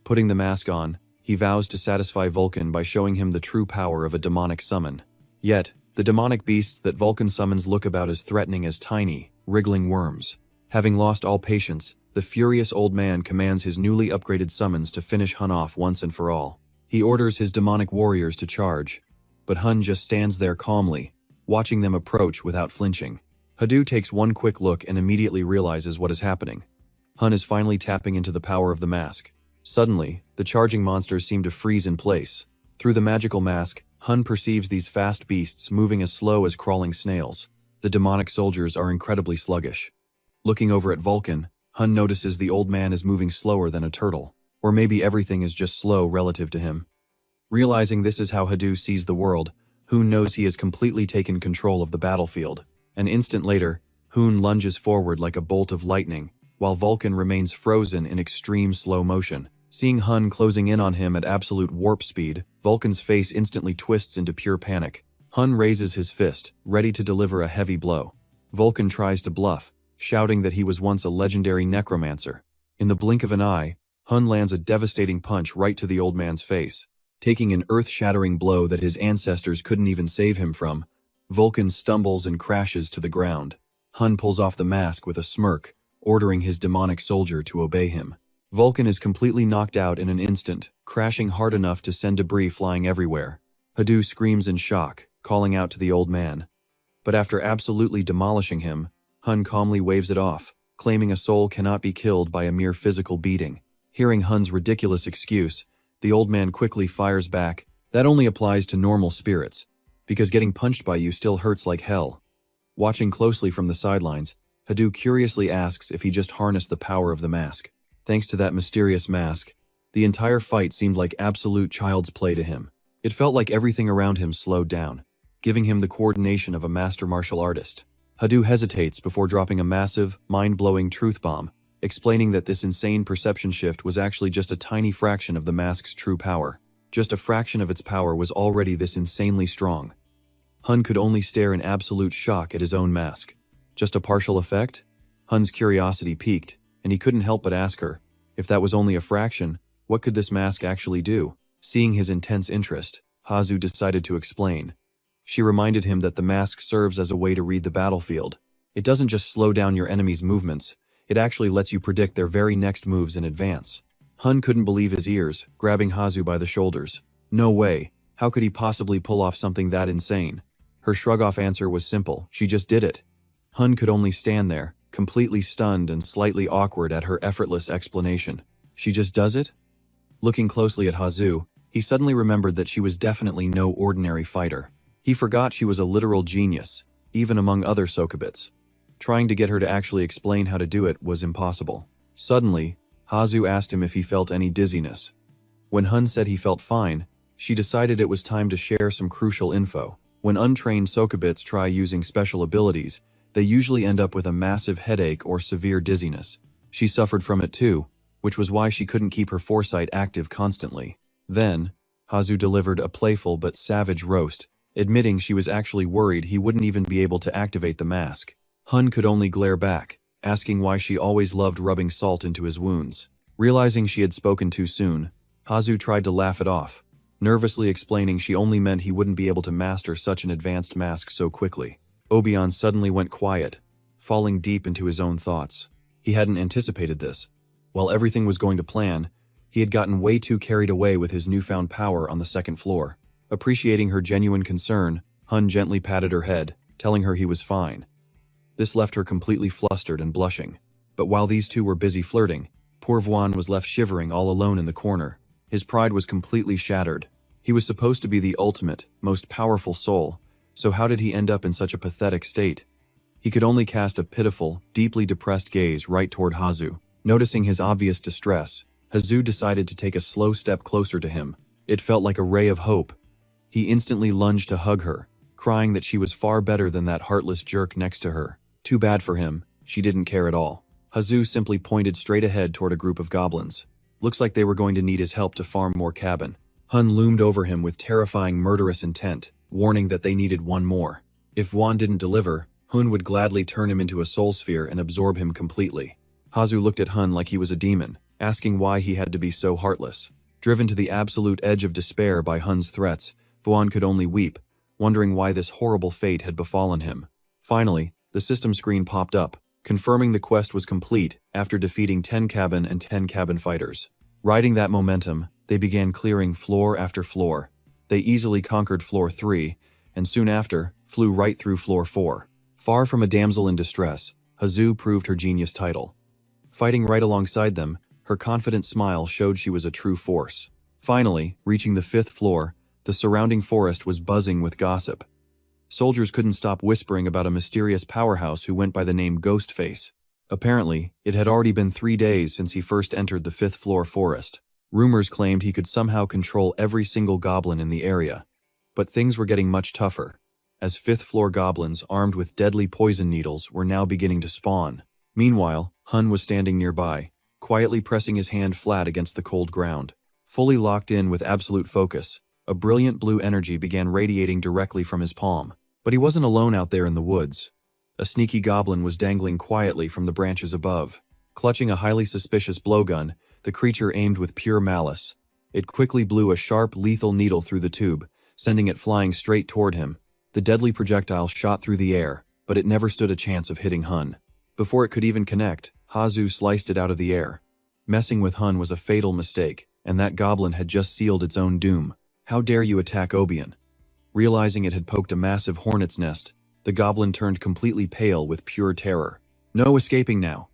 Putting the mask on, he vows to satisfy Vulcan by showing him the true power of a demonic summon. Yet, the demonic beasts that Vulcan summons look about as threatening as tiny, wriggling worms. Having lost all patience, The furious old man commands his newly upgraded summons to finish Hun off once and for all. He orders his demonic warriors to charge, but Hun just stands there calmly, watching them approach without flinching. Hadu takes one quick look and immediately realizes what is happening. Hun is finally tapping into the power of the mask. Suddenly, the charging monsters seem to freeze in place. Through the magical mask, Hun perceives these fast beasts moving as slow as crawling snails. The demonic soldiers are incredibly sluggish. Looking over at Vulcan, Hun notices the old man is moving slower than a turtle. Or maybe everything is just slow relative to him. Realizing this is how Hadu sees the world, Hun knows he has completely taken control of the battlefield. An instant later, Hun lunges forward like a bolt of lightning, while Vulcan remains frozen in extreme slow motion. Seeing Hun closing in on him at absolute warp speed, Vulcan's face instantly twists into pure panic. Hun raises his fist, ready to deliver a heavy blow. Vulcan tries to bluff, shouting that he was once a legendary necromancer. In the blink of an eye, Hun lands a devastating punch right to the old man's face. Taking an earth-shattering blow that his ancestors couldn't even save him from, Vulcan stumbles and crashes to the ground. Hun pulls off the mask with a smirk, ordering his demonic soldier to obey him. Vulcan is completely knocked out in an instant, crashing hard enough to send debris flying everywhere. Hadu screams in shock, calling out to the old man. But after absolutely demolishing him, Hun calmly waves it off, claiming a soul cannot be killed by a mere physical beating. Hearing Hun's ridiculous excuse, the old man quickly fires back, "That only applies to normal spirits, because getting punched by you still hurts like hell." Watching closely from the sidelines, Hadu curiously asks if he just harnessed the power of the mask. Thanks to that mysterious mask, the entire fight seemed like absolute child's play to him. It felt like everything around him slowed down, giving him the coordination of a master martial artist. Hadu hesitates before dropping a massive, mind-blowing truth bomb, explaining that this insane perception shift was actually just a tiny fraction of the mask's true power. Just a fraction of its power was already this insanely strong. Hun could only stare in absolute shock at his own mask. Just a partial effect? Hun's curiosity piqued, and he couldn't help but ask her, if that was only a fraction, what could this mask actually do? Seeing his intense interest, Hazu decided to explain. She reminded him that the mask serves as a way to read the battlefield. It doesn't just slow down your enemy's movements, it actually lets you predict their very next moves in advance. Hun couldn't believe his ears, grabbing Hazu by the shoulders. No way, how could he possibly pull off something that insane? Her shrug-off answer was simple, she just did it. Hun could only stand there, completely stunned and slightly awkward at her effortless explanation. She just does it? Looking closely at Hazu, he suddenly remembered that she was definitely no ordinary fighter. He forgot she was a literal genius, even among other Sokubits. Trying to get her to actually explain how to do it was impossible. Suddenly, Hazu asked him if he felt any dizziness. When Hun said he felt fine, she decided it was time to share some crucial info. When untrained Sokubits try using special abilities, they usually end up with a massive headache or severe dizziness. She suffered from it too, which was why she couldn't keep her foresight active constantly. Then, Hazu delivered a playful but savage roast, admitting she was actually worried he wouldn't even be able to activate the mask. Hun could only glare back, asking why she always loved rubbing salt into his wounds. Realizing she had spoken too soon, Hazu tried to laugh it off, nervously explaining she only meant he wouldn't be able to master such an advanced mask so quickly. Obion suddenly went quiet, falling deep into his own thoughts. He hadn't anticipated this. While everything was going to plan, he had gotten way too carried away with his newfound power on the second floor. Appreciating her genuine concern, Hun gently patted her head, telling her he was fine. This left her completely flustered and blushing. But while these two were busy flirting, poor Vuan was left shivering all alone in the corner. His pride was completely shattered. He was supposed to be the ultimate, most powerful soul, so how did he end up in such a pathetic state? He could only cast a pitiful, deeply depressed gaze right toward Hazu. Noticing his obvious distress, Hazu decided to take a slow step closer to him. It felt like a ray of hope. He instantly lunged to hug her, crying that she was far better than that heartless jerk next to her. Too bad for him, she didn't care at all. Hazu simply pointed straight ahead toward a group of goblins. Looks like they were going to need his help to farm more cabin. Hun loomed over him with terrifying murderous intent, warning that they needed one more. If Vuan didn't deliver, Hun would gladly turn him into a soul sphere and absorb him completely. Hazu looked at Hun like he was a demon, asking why he had to be so heartless. Driven to the absolute edge of despair by Hun's threats, Vuan could only weep, wondering why this horrible fate had befallen him. Finally, the system screen popped up, confirming the quest was complete after defeating 10 cabin and 10 cabin fighters. Riding that momentum, they began clearing floor after floor. They easily conquered floor 3, and soon after, flew right through floor 4. Far from a damsel in distress, Hazu proved her genius title. Fighting right alongside them, her confident smile showed she was a true force. Finally, reaching the 5th floor, the surrounding forest was buzzing with gossip. Soldiers couldn't stop whispering about a mysterious powerhouse who went by the name Ghostface. Apparently, it had already been 3 days since he first entered the 5th floor forest. Rumors claimed he could somehow control every single goblin in the area. But things were getting much tougher, as 5th floor goblins armed with deadly poison needles were now beginning to spawn. Meanwhile, Hun was standing nearby, quietly pressing his hand flat against the cold ground. Fully locked in with absolute focus, a brilliant blue energy began radiating directly from his palm. But he wasn't alone out there in the woods. A sneaky goblin was dangling quietly from the branches above. Clutching a highly suspicious blowgun, the creature aimed with pure malice. It quickly blew a sharp, lethal needle through the tube, sending it flying straight toward him. The deadly projectile shot through the air, but it never stood a chance of hitting Hun. Before it could even connect, Hazu sliced it out of the air. Messing with Hun was a fatal mistake, and that goblin had just sealed its own doom. How dare you attack Obion? Realizing it had poked a massive hornet's nest, the goblin turned completely pale with pure terror. No escaping now.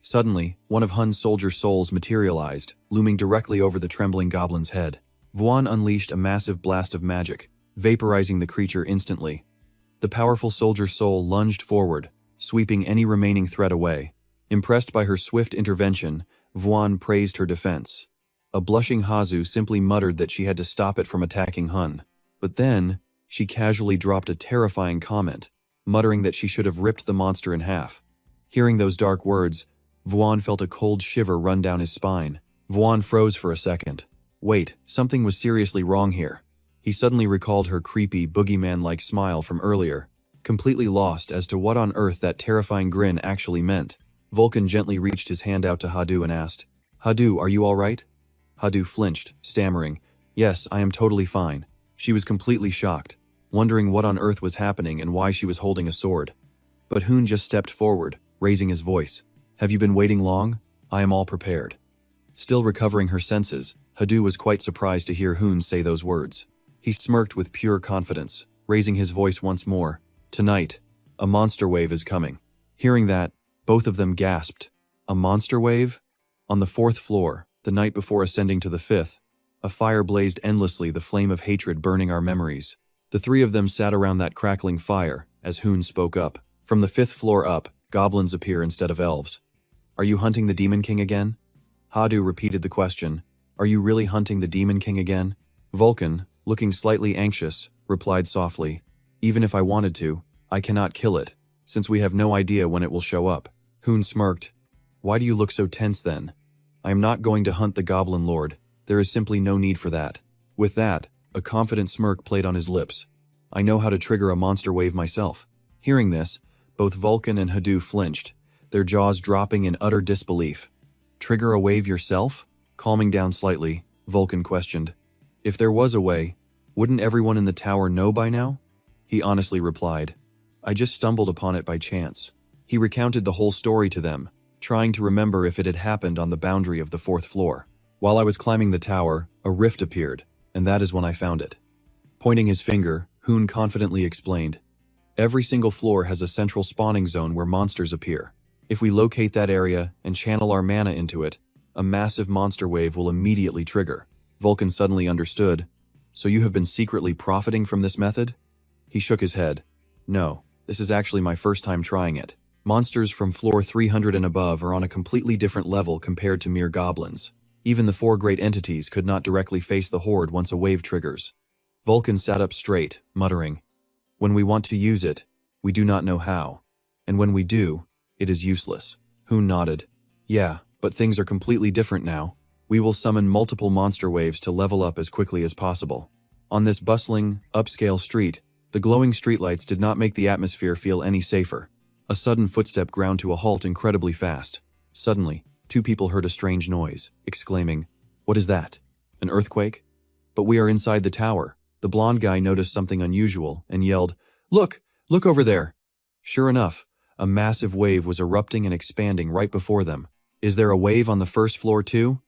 Suddenly, one of Hun's soldier souls materialized, looming directly over the trembling goblin's head. Vuan unleashed a massive blast of magic, vaporizing the creature instantly. The powerful soldier soul lunged forward, sweeping any remaining threat away. Impressed by her swift intervention, Vuan praised her defense. A blushing Hazu simply muttered that she had to stop it from attacking Hun. But then, she casually dropped a terrifying comment, muttering that she should have ripped the monster in half. Hearing those dark words, Vuan felt a cold shiver run down his spine. Vuan froze for a second. Wait, something was seriously wrong here. He suddenly recalled her creepy, boogeyman-like smile from earlier, completely lost as to what on earth that terrifying grin actually meant. Vulcan gently reached his hand out to Hadu and asked, "Hadu, are you all right?" Hadu flinched, stammering, "Yes, I am totally fine." She was completely shocked, wondering what on earth was happening and why she was holding a sword. But Hoon just stepped forward, raising his voice. "Have you been waiting long? I am all prepared." Still recovering her senses, Hadu was quite surprised to hear Hoon say those words. He smirked with pure confidence, raising his voice once more. "Tonight, a monster wave is coming." Hearing that, both of them gasped. A monster wave? On the 4th floor, the night before ascending to the 5th, a fire blazed endlessly, the flame of hatred burning our memories. The 3 of them sat around that crackling fire, as Hoon spoke up. From the 5th floor up, goblins appear instead of elves. "Are you hunting the Demon King again?" Hadu repeated the question. "Are you really hunting the Demon King again?" Vulcan, looking slightly anxious, replied softly, "Even if I wanted to, I cannot kill it, since we have no idea when it will show up." Hoon smirked. "Why do you look so tense then?" "I am not going to hunt the Goblin Lord. There is simply no need for that." With that, a confident smirk played on his lips. "I know how to trigger a monster wave myself." Hearing this, both Vulcan and Hadu flinched, their jaws dropping in utter disbelief. "Trigger a wave yourself?" Calming down slightly, Vulcan questioned. "If there was a way, wouldn't everyone in the tower know by now?" He honestly replied, "I just stumbled upon it by chance." He recounted the whole story to them, trying to remember if it had happened on the boundary of the 4th floor. "While I was climbing the tower, a rift appeared, and that is when I found it." Pointing his finger, Hoon confidently explained, "Every single floor has a central spawning zone where monsters appear. If we locate that area and channel our mana into it, a massive monster wave will immediately trigger." Vulcan suddenly understood. "So you have been secretly profiting from this method?" He shook his head. "No, this is actually my first time trying it. Monsters from floor 300 and above are on a completely different level compared to mere goblins. Even the 4 great entities could not directly face the horde once a wave triggers." Vulcan sat up straight, muttering, "When we want to use it, we do not know how. And when we do, it is useless." Hoon nodded. "Yeah, but things are completely different now. We will summon multiple monster waves to level up as quickly as possible." On this bustling, upscale street, the glowing streetlights did not make the atmosphere feel any safer. A sudden footstep ground to a halt incredibly fast. Suddenly, 2 people heard a strange noise, exclaiming, "What is that? An earthquake?" "But we are inside the tower." The blonde guy noticed something unusual and yelled, "Look! Look over there!" Sure enough, A massive wave was erupting and expanding right before them. Is there a wave on the first floor too?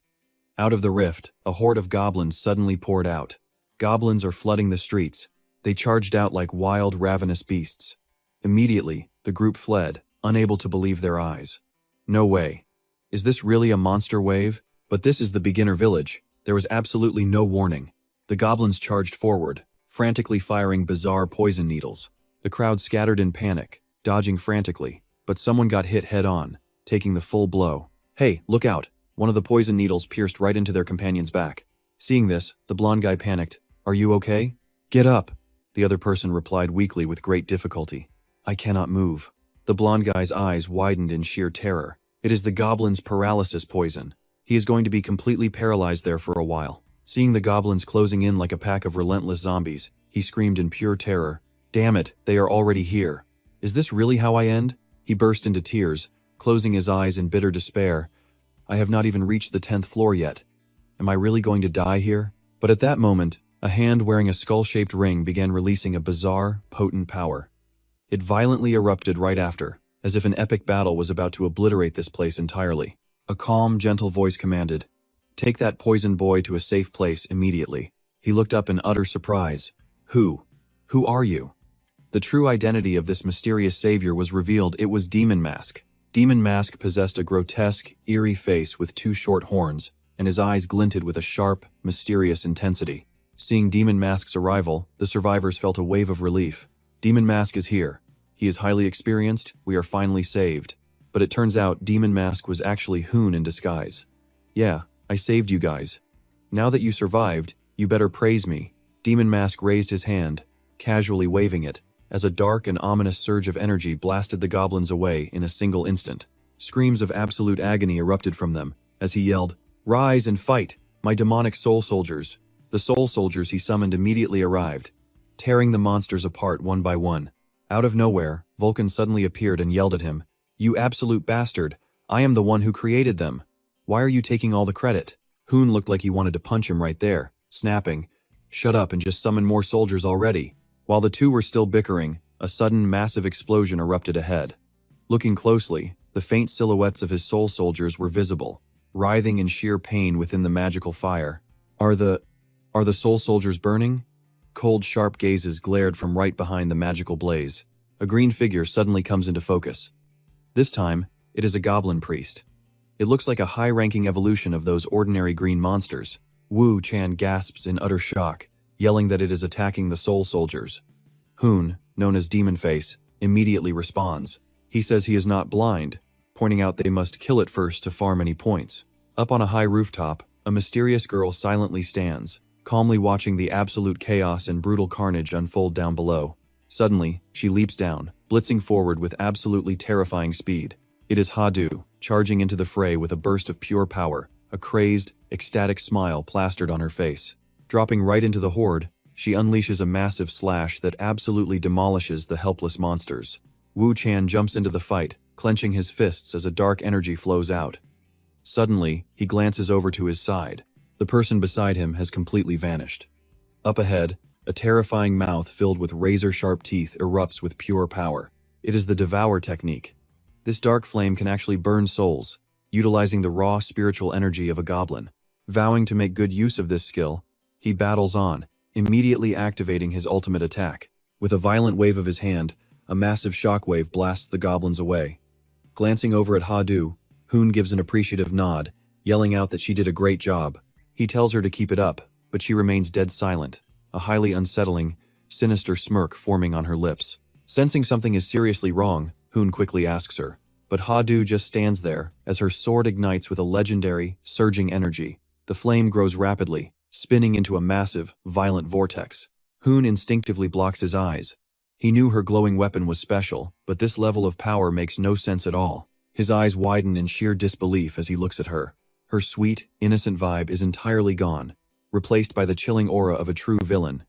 Out of the rift, a horde of goblins suddenly poured out. Goblins are flooding the streets. They charged out like wild, ravenous beasts. Immediately, the group fled, unable to believe their eyes. No way. Is this really a monster wave? But this is the beginner village. There was absolutely no warning. The goblins charged forward, frantically firing bizarre poison needles. The crowd scattered in panic, dodging frantically, but someone got hit head-on, taking the full blow. Hey, look out! One of the poison needles pierced right into their companion's back. Seeing this, the blonde guy panicked. Are you okay? Get up! The other person replied weakly with great difficulty. I cannot move. The blonde guy's eyes widened in sheer terror. It is the goblin's paralysis poison. He is going to be completely paralyzed there for a while. Seeing the goblins closing in like a pack of relentless zombies, he screamed in pure terror. Damn it, they are already here. Is this really how I end? He burst into tears, closing his eyes in bitter despair. I have not even reached the 10th floor yet. Am I really going to die here? But at that moment, a hand wearing a skull-shaped ring began releasing a bizarre, potent power. It violently erupted right after, as if an epic battle was about to obliterate this place entirely. A calm, gentle voice commanded, "Take that poison boy to a safe place immediately." He looked up in utter surprise. Who are you? The true identity of this mysterious savior was revealed. It was Demon Mask. Demon Mask possessed a grotesque, eerie face with 2 short horns, and his eyes glinted with a sharp, mysterious intensity. Seeing Demon Mask's arrival, the survivors felt a wave of relief. Demon Mask is here. He is highly experienced. We are finally saved. But it turns out Demon Mask was actually Hoon in disguise. Yeah, I saved you guys. Now that you survived, you better praise me. Demon Mask raised his hand, casually waving it, as a dark and ominous surge of energy blasted the goblins away in a single instant. Screams of absolute agony erupted from them, as he yelled, "Rise and fight, my demonic soul soldiers!" The soul soldiers he summoned immediately arrived, tearing the monsters apart one by one. Out of nowhere, Vulcan suddenly appeared and yelled at him, "You absolute bastard! I am the one who created them! Why are you taking all the credit?" Hoon looked like he wanted to punch him right there, snapping, "Shut up and just summon more soldiers already." While the two were still bickering, a sudden massive explosion erupted ahead. Looking closely, the faint silhouettes of his soul soldiers were visible, writhing in sheer pain within the magical fire. Are the soul soldiers burning? Cold, sharp gazes glared from right behind the magical blaze. A green figure suddenly comes into focus. This time, it is a goblin priest. It looks like a high-ranking evolution of those ordinary green monsters. Wu Chan gasps in utter shock, yelling that it is attacking the soul soldiers. Hoon, known as Demon Face, immediately responds. He says he is not blind, pointing out they must kill it first to farm any points. Up on a high rooftop, a mysterious girl silently stands, calmly watching the absolute chaos and brutal carnage unfold down below. Suddenly, she leaps down, blitzing forward with absolutely terrifying speed. It is Hadu, charging into the fray with a burst of pure power, a crazed, ecstatic smile plastered on her face. Dropping right into the horde, she unleashes a massive slash that absolutely demolishes the helpless monsters. Wu Chan jumps into the fight, clenching his fists as a dark energy flows out. Suddenly, he glances over to his side. The person beside him has completely vanished. Up ahead, a terrifying mouth filled with razor-sharp teeth erupts with pure power. It is the Devour technique. This dark flame can actually burn souls, utilizing the raw spiritual energy of a goblin. Vowing to make good use of this skill, he battles on, immediately activating his ultimate attack. With a violent wave of his hand, a massive shockwave blasts the goblins away. Glancing over at Hadu, Hoon gives an appreciative nod, yelling out that she did a great job. He tells her to keep it up, but she remains dead silent, a highly unsettling, sinister smirk forming on her lips. Sensing something is seriously wrong, Hoon quickly asks her, but Hadu just stands there as her sword ignites with a legendary, surging energy. The flame grows rapidly, spinning into a massive, violent vortex. Hoon instinctively blocks his eyes. He knew her glowing weapon was special, but this level of power makes no sense at all. His eyes widen in sheer disbelief as he looks at her. Her sweet, innocent vibe is entirely gone, replaced by the chilling aura of a true villain.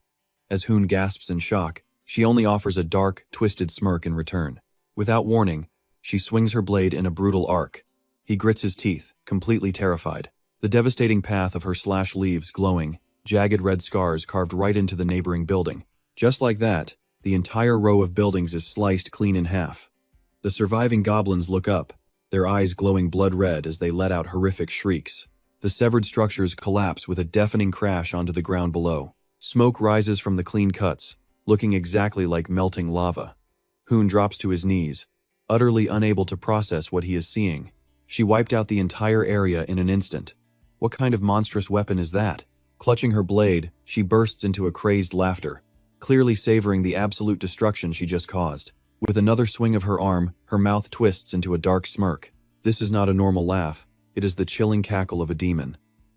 As Hoon gasps in shock, she only offers a dark, twisted smirk in return. Without warning, she swings her blade in a brutal arc. He grits his teeth, completely terrified. The devastating path of her slash leaves glowing, jagged red scars carved right into the neighboring building. Just like that, the entire row of buildings is sliced clean in half. The surviving goblins look up, their eyes glowing blood red as they let out horrific shrieks. The severed structures collapse with a deafening crash onto the ground below. Smoke rises from the clean cuts, looking exactly like melting lava. Hoon drops to his knees, utterly unable to process what he is seeing. She wiped out the entire area in an instant. What kind of monstrous weapon is that? Clutching her blade, she bursts into a crazed laughter, clearly savoring the absolute destruction she just caused. With another swing of her arm, her mouth twists into a dark smirk. This is not a normal laugh. It is the chilling cackle of a demon.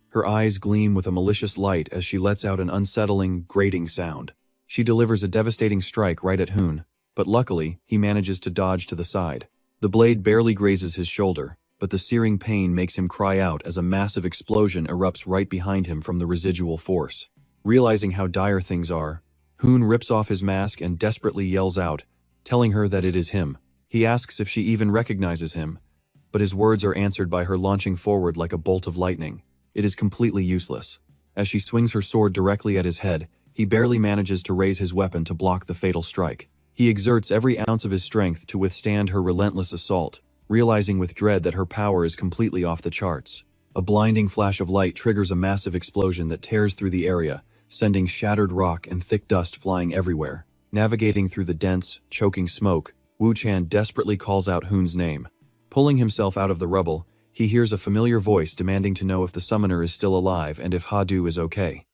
Her eyes gleam with a malicious light as she lets out an unsettling, grating sound. She delivers a devastating strike right at Hoon, but luckily, he manages to dodge to the side. The blade barely grazes his shoulder, but the searing pain makes him cry out as a massive explosion erupts right behind him from the residual force. Realizing how dire things are, Hoon rips off his mask and desperately yells out, telling her that it is him. He asks if she even recognizes him, but his words are answered by her launching forward like a bolt of lightning. It is completely useless. As she swings her sword directly at his head, he barely manages to raise his weapon to block the fatal strike. He exerts every ounce of his strength to withstand her relentless assault, realizing with dread that her power is completely off the charts. A blinding flash of light triggers a massive explosion that tears through the area, sending shattered rock and thick dust flying everywhere. Navigating through the dense, choking smoke, Wu Chan desperately calls out Hoon's name. Pulling himself out of the rubble, he hears a familiar voice demanding to know if the summoner is still alive and if Ha-Du is okay.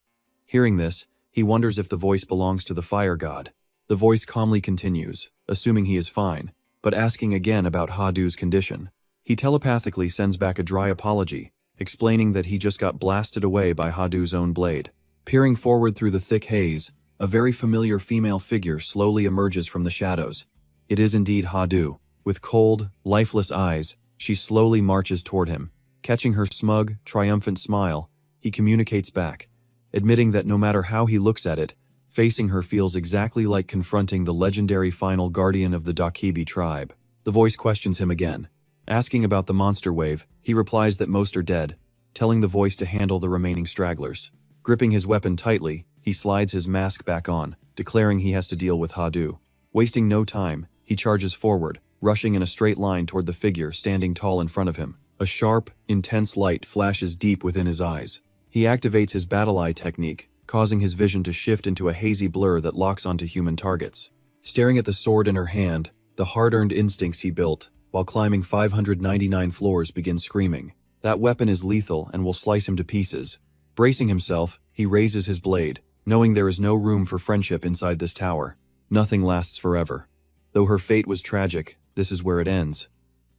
Hearing this, he wonders if the voice belongs to the fire god. The voice calmly continues, assuming he is fine, but asking again about Ha-Du's condition. He telepathically sends back a dry apology, explaining that he just got blasted away by Ha-Du's own blade. Peering forward through the thick haze, a very familiar female figure slowly emerges from the shadows. It is indeed Ha-Du. With cold, lifeless eyes, she slowly marches toward him. Catching her smug, triumphant smile, he communicates back, admitting that no matter how he looks at it, facing her feels exactly like confronting the legendary final guardian of the Dakibi tribe. The voice questions him again. Asking about the monster wave, he replies that most are dead, telling the voice to handle the remaining stragglers. Gripping his weapon tightly, he slides his mask back on, declaring he has to deal with Ha-Du. Wasting no time, he charges forward, rushing in a straight line toward the figure standing tall in front of him. A sharp, intense light flashes deep within his eyes. He activates his battle eye technique, causing his vision to shift into a hazy blur that locks onto human targets. Staring at the sword in her hand, the hard-earned instincts he built, while climbing 599 floors, begin screaming. That weapon is lethal and will slice him to pieces. Bracing himself, he raises his blade, knowing there is no room for friendship inside this tower. Nothing lasts forever. Though her fate was tragic, this is where it ends.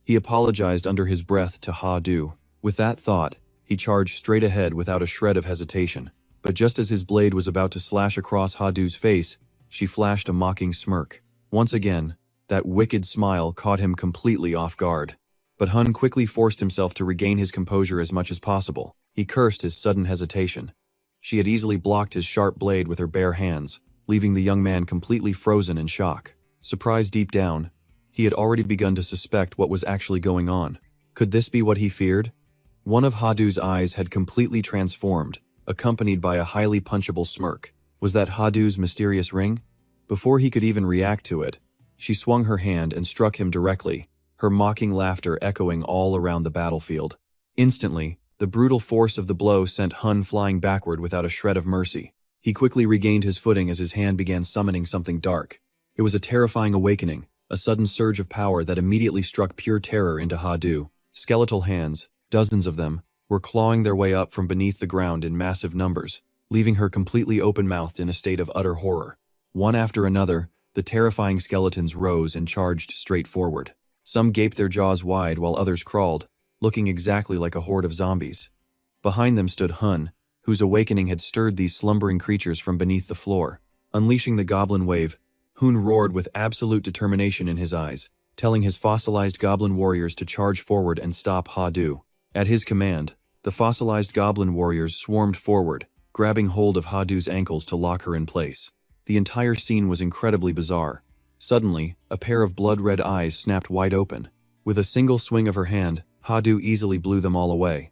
He apologized under his breath to Ha-Du. With that thought, he charged straight ahead without a shred of hesitation. But just as his blade was about to slash across Ha-Du's face, she flashed a mocking smirk. Once again, that wicked smile caught him completely off guard. But Hun quickly forced himself to regain his composure as much as possible. He cursed his sudden hesitation. She had easily blocked his sharp blade with her bare hands, leaving the young man completely frozen in shock. Surprised deep down, he had already begun to suspect what was actually going on. Could this be what he feared? One of Ha-Du's eyes had completely transformed, accompanied by a highly punchable smirk. Was that Ha-Du's mysterious ring? Before he could even react to it, she swung her hand and struck him directly, her mocking laughter echoing all around the battlefield. Instantly, the brutal force of the blow sent Hun flying backward without a shred of mercy. He quickly regained his footing as his hand began summoning something dark. It was a terrifying awakening, a sudden surge of power that immediately struck pure terror into Ha-Du. Skeletal hands, dozens of them, were clawing their way up from beneath the ground in massive numbers, leaving her completely open-mouthed in a state of utter horror. One after another, the terrifying skeletons rose and charged straight forward. Some gaped their jaws wide while others crawled, looking exactly like a horde of zombies. Behind them stood Hun, whose awakening had stirred these slumbering creatures from beneath the floor. Unleashing the goblin wave, Hun roared with absolute determination in his eyes, telling his fossilized goblin warriors to charge forward and stop Ha-Du. At his command, the fossilized goblin warriors swarmed forward, grabbing hold of Ha-Du's ankles to lock her in place. The entire scene was incredibly bizarre. Suddenly, a pair of blood-red eyes snapped wide open. With a single swing of her hand, Ha-Du easily blew them all away.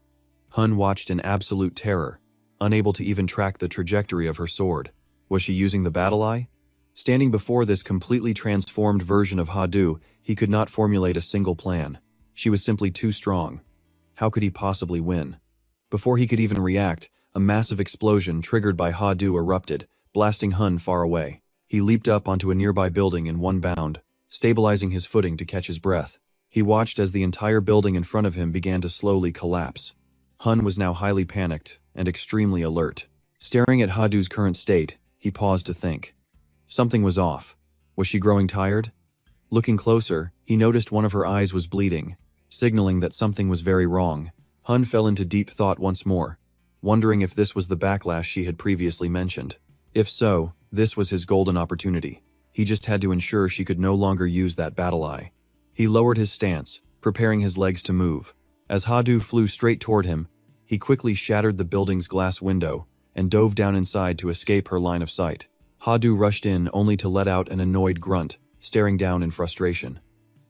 Hun watched in absolute terror, unable to even track the trajectory of her sword. Was she using the battle eye? Standing before this completely transformed version of Hadu, he could not formulate a single plan. She was simply too strong. How could he possibly win? Before he could even react, a massive explosion triggered by Hadu erupted, blasting Hun far away. He leaped up onto a nearby building in one bound, stabilizing his footing to catch his breath. He watched as the entire building in front of him began to slowly collapse. Hun was now highly panicked and extremely alert. Staring at Hadu's current state, he paused to think. Something was off. Was she growing tired? Looking closer, he noticed one of her eyes was bleeding, signaling that something was very wrong. Hun fell into deep thought once more, wondering if this was the backlash she had previously mentioned. If so, this was his golden opportunity. He just had to ensure she could no longer use that battle eye. He lowered his stance, preparing his legs to move. As Hadu flew straight toward him, he quickly shattered the building's glass window and dove down inside to escape her line of sight. Hadu rushed in only to let out an annoyed grunt, staring down in frustration.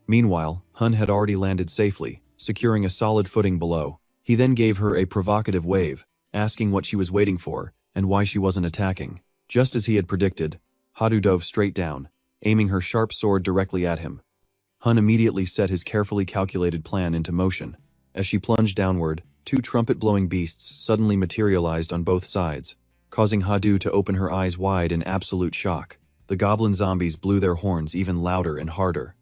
Meanwhile, Hun had already landed safely, securing a solid footing below. He then gave her a provocative wave, asking what she was waiting for and why she wasn't attacking. Just as he had predicted, Hadu dove straight down, aiming her sharp sword directly at him. Hun immediately set his carefully calculated plan into motion. As she plunged downward, two trumpet-blowing beasts suddenly materialized on both sides, causing Hadu to open her eyes wide in absolute shock. The goblin zombies blew their horns even louder and harder.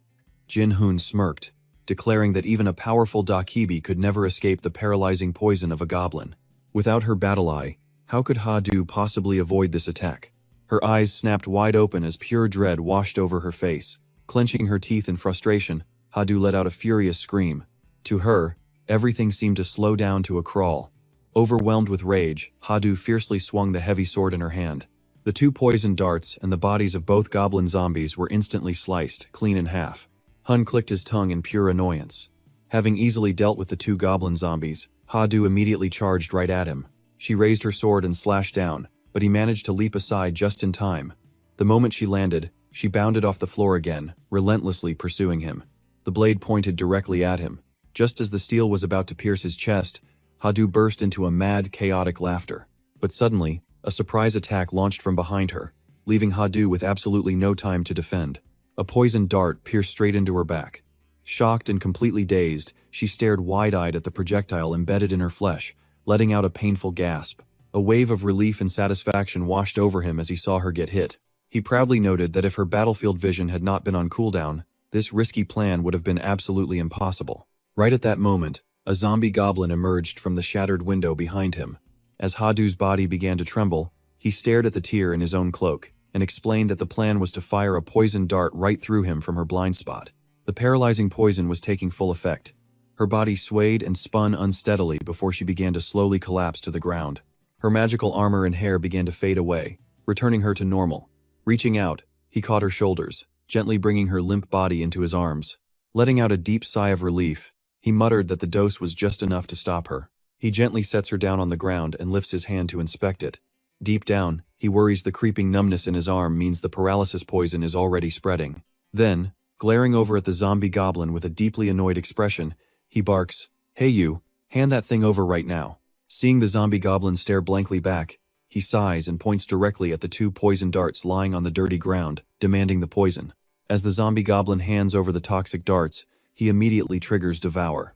Jin-hoon smirked, declaring that even a powerful Dakibi could never escape the paralyzing poison of a goblin. Without her battle eye, how could Hadu possibly avoid this attack? Her eyes snapped wide open as pure dread washed over her face. Clenching her teeth in frustration, Hadu let out a furious scream. To her, everything seemed to slow down to a crawl. Overwhelmed with rage, Hadu fiercely swung the heavy sword in her hand. The two poisoned darts and the bodies of both goblin zombies were instantly sliced, clean in half. Hun clicked his tongue in pure annoyance. Having easily dealt with the two goblin zombies, Hadu immediately charged right at him. She raised her sword and slashed down, but he managed to leap aside just in time. The moment she landed, she bounded off the floor again, relentlessly pursuing him. The blade pointed directly at him. Just as the steel was about to pierce his chest, Hadu burst into a mad, chaotic laughter. But suddenly, a surprise attack launched from behind her, leaving Hadu with absolutely no time to defend. A poisoned dart pierced straight into her back. Shocked and completely dazed, she stared wide-eyed at the projectile embedded in her flesh, letting out a painful gasp. A wave of relief and satisfaction washed over him as he saw her get hit. He proudly noted that if her battlefield vision had not been on cooldown, this risky plan would have been absolutely impossible. Right at that moment, a zombie goblin emerged from the shattered window behind him. As Hadu's body began to tremble, he stared at the tear in his own cloak, and explained that the plan was to fire a poisoned dart right through him from her blind spot. The paralyzing poison was taking full effect. Her body swayed and spun unsteadily before she began to slowly collapse to the ground. Her magical armor and hair began to fade away, returning her to normal. Reaching out, he caught her shoulders, gently bringing her limp body into his arms. Letting out a deep sigh of relief, he muttered that the dose was just enough to stop her. He gently sets her down on the ground and lifts his hand to inspect it. Deep down, he worries the creeping numbness in his arm means the paralysis poison is already spreading. Then, glaring over at the zombie goblin with a deeply annoyed expression, he barks, "Hey you, hand that thing over right now." Seeing the zombie goblin stare blankly back, he sighs and points directly at the two poison darts lying on the dirty ground, demanding the poison. As the zombie goblin hands over the toxic darts, he immediately triggers Devour.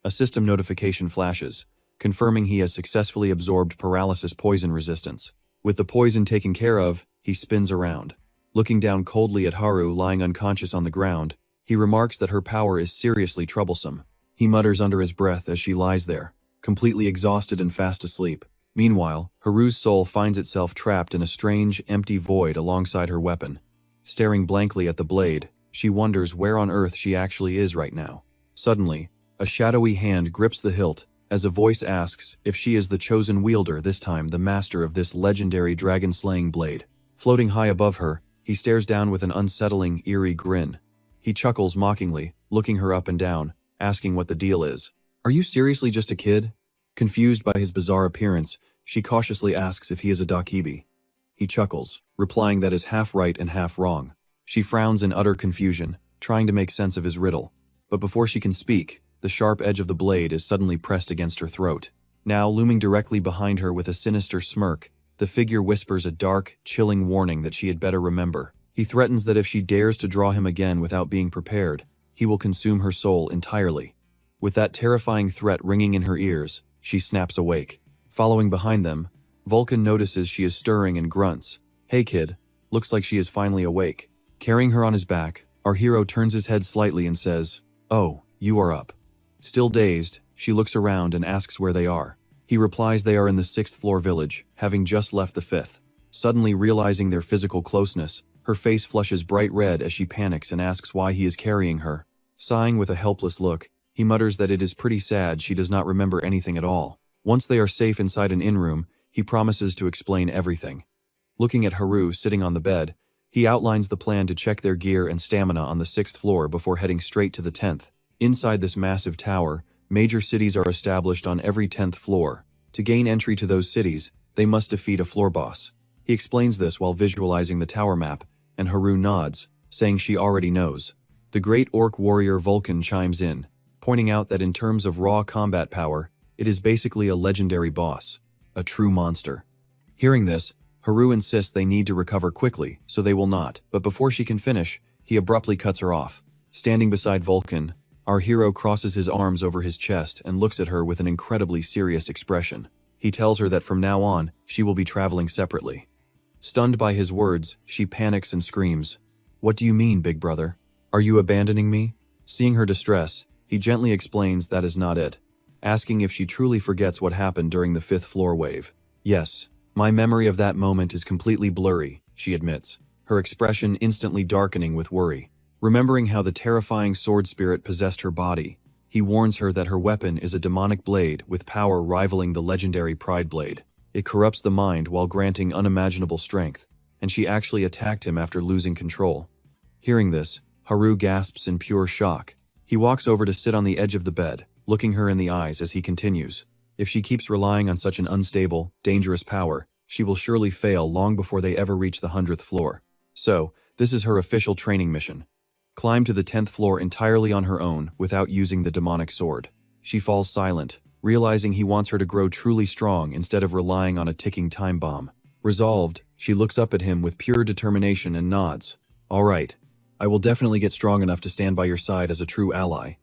A system notification flashes, confirming he has successfully absorbed paralysis poison resistance. With the poison taken care of, he spins around. Looking down coldly at Haru lying unconscious on the ground, he remarks that her power is seriously troublesome. He mutters under his breath as she lies there, completely exhausted and fast asleep. Meanwhile, Haru's soul finds itself trapped in a strange, empty void alongside her weapon. Staring blankly at the blade, she wonders where on earth she actually is right now. Suddenly, a shadowy hand grips the hilt, as a voice asks if she is the chosen wielder, this time the master of this legendary dragon-slaying blade. Floating high above her, he stares down with an unsettling, eerie grin. He chuckles mockingly, looking her up and down, asking what the deal is. "Are you seriously just a kid?" Confused by his bizarre appearance, she cautiously asks if he is a Dakibi. He chuckles, replying that is half right and half wrong. She frowns in utter confusion, trying to make sense of his riddle. But before she can speak, the sharp edge of the blade is suddenly pressed against her throat. Now, looming directly behind her with a sinister smirk, the figure whispers a dark, chilling warning that she had better remember. He threatens that if she dares to draw him again without being prepared, he will consume her soul entirely. With that terrifying threat ringing in her ears, she snaps awake. Following behind them, Vulcan notices she is stirring and grunts. "Hey kid, looks like she is finally awake." Carrying her on his back, our hero turns his head slightly and says, "Oh, you are up." Still dazed, she looks around and asks where they are. He replies they are in the 6th floor village, having just left the 5th. Suddenly realizing their physical closeness, her face flushes bright red as she panics and asks why he is carrying her. Sighing with a helpless look, he mutters that it is pretty sad she does not remember anything at all. Once they are safe inside an inn room, he promises to explain everything. Looking at Haru sitting on the bed, he outlines the plan to check their gear and stamina on the 6th floor before heading straight to the 10th. Inside this massive tower, major cities are established on every 10th floor. To gain entry to those cities, they must defeat a floor boss. He explains this while visualizing the tower map, and Haru nods, saying she already knows. The great orc warrior Vulcan chimes in, pointing out that in terms of raw combat power, it is basically a legendary boss, a true monster. Hearing this, Haru insists they need to recover quickly, so they will not, but before she can finish, he abruptly cuts her off. Standing beside Vulcan, our hero crosses his arms over his chest and looks at her with an incredibly serious expression. He tells her that from now on, she will be traveling separately. Stunned by his words, she panics and screams, "What do you mean, big brother? Are you abandoning me?" Seeing her distress, he gently explains that is not it, asking if she truly forgets what happened during the 5th floor wave. "Yes, my memory of that moment is completely blurry," she admits, her expression instantly darkening with worry. Remembering how the terrifying sword spirit possessed her body, he warns her that her weapon is a demonic blade with power rivaling the legendary Pride Blade. It corrupts the mind while granting unimaginable strength, and she actually attacked him after losing control. Hearing this, Haru gasps in pure shock. He walks over to sit on the edge of the bed, looking her in the eyes as he continues. If she keeps relying on such an unstable, dangerous power, she will surely fail long before they ever reach the 100th floor. So, this is her official training mission. Climb to the 10th floor entirely on her own without using the demonic sword. She falls silent, realizing he wants her to grow truly strong instead of relying on a ticking time bomb. Resolved, she looks up at him with pure determination and nods. "All right, I will definitely get strong enough to stand by your side as a true ally."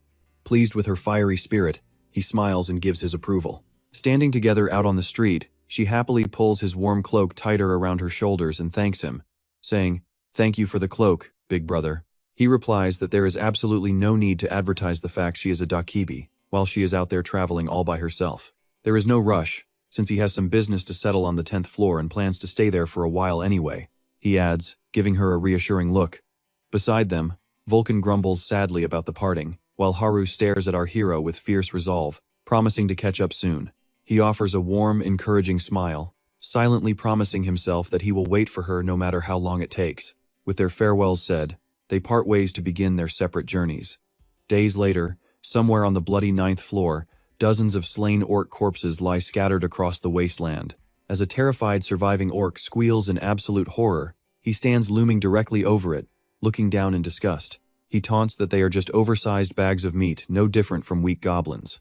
Pleased with her fiery spirit, he smiles and gives his approval. Standing together out on the street, she happily pulls his warm cloak tighter around her shoulders and thanks him, saying, "Thank you for the cloak, big brother." He replies that there is absolutely no need to advertise the fact she is a Dakibi, while she is out there traveling all by herself. There is no rush, since he has some business to settle on the 10th floor and plans to stay there for a while anyway, he adds, giving her a reassuring look. Beside them, Vulcan grumbles sadly about the parting, while Haru stares at our hero with fierce resolve, promising to catch up soon. He offers a warm, encouraging smile, silently promising himself that he will wait for her no matter how long it takes. With their farewells said, they part ways to begin their separate journeys. Days later, somewhere on the bloody 9th floor, dozens of slain orc corpses lie scattered across the wasteland. As a terrified surviving orc squeals in absolute horror, he stands looming directly over it, looking down in disgust. He taunts that they are just oversized bags of meat, no different from weak goblins.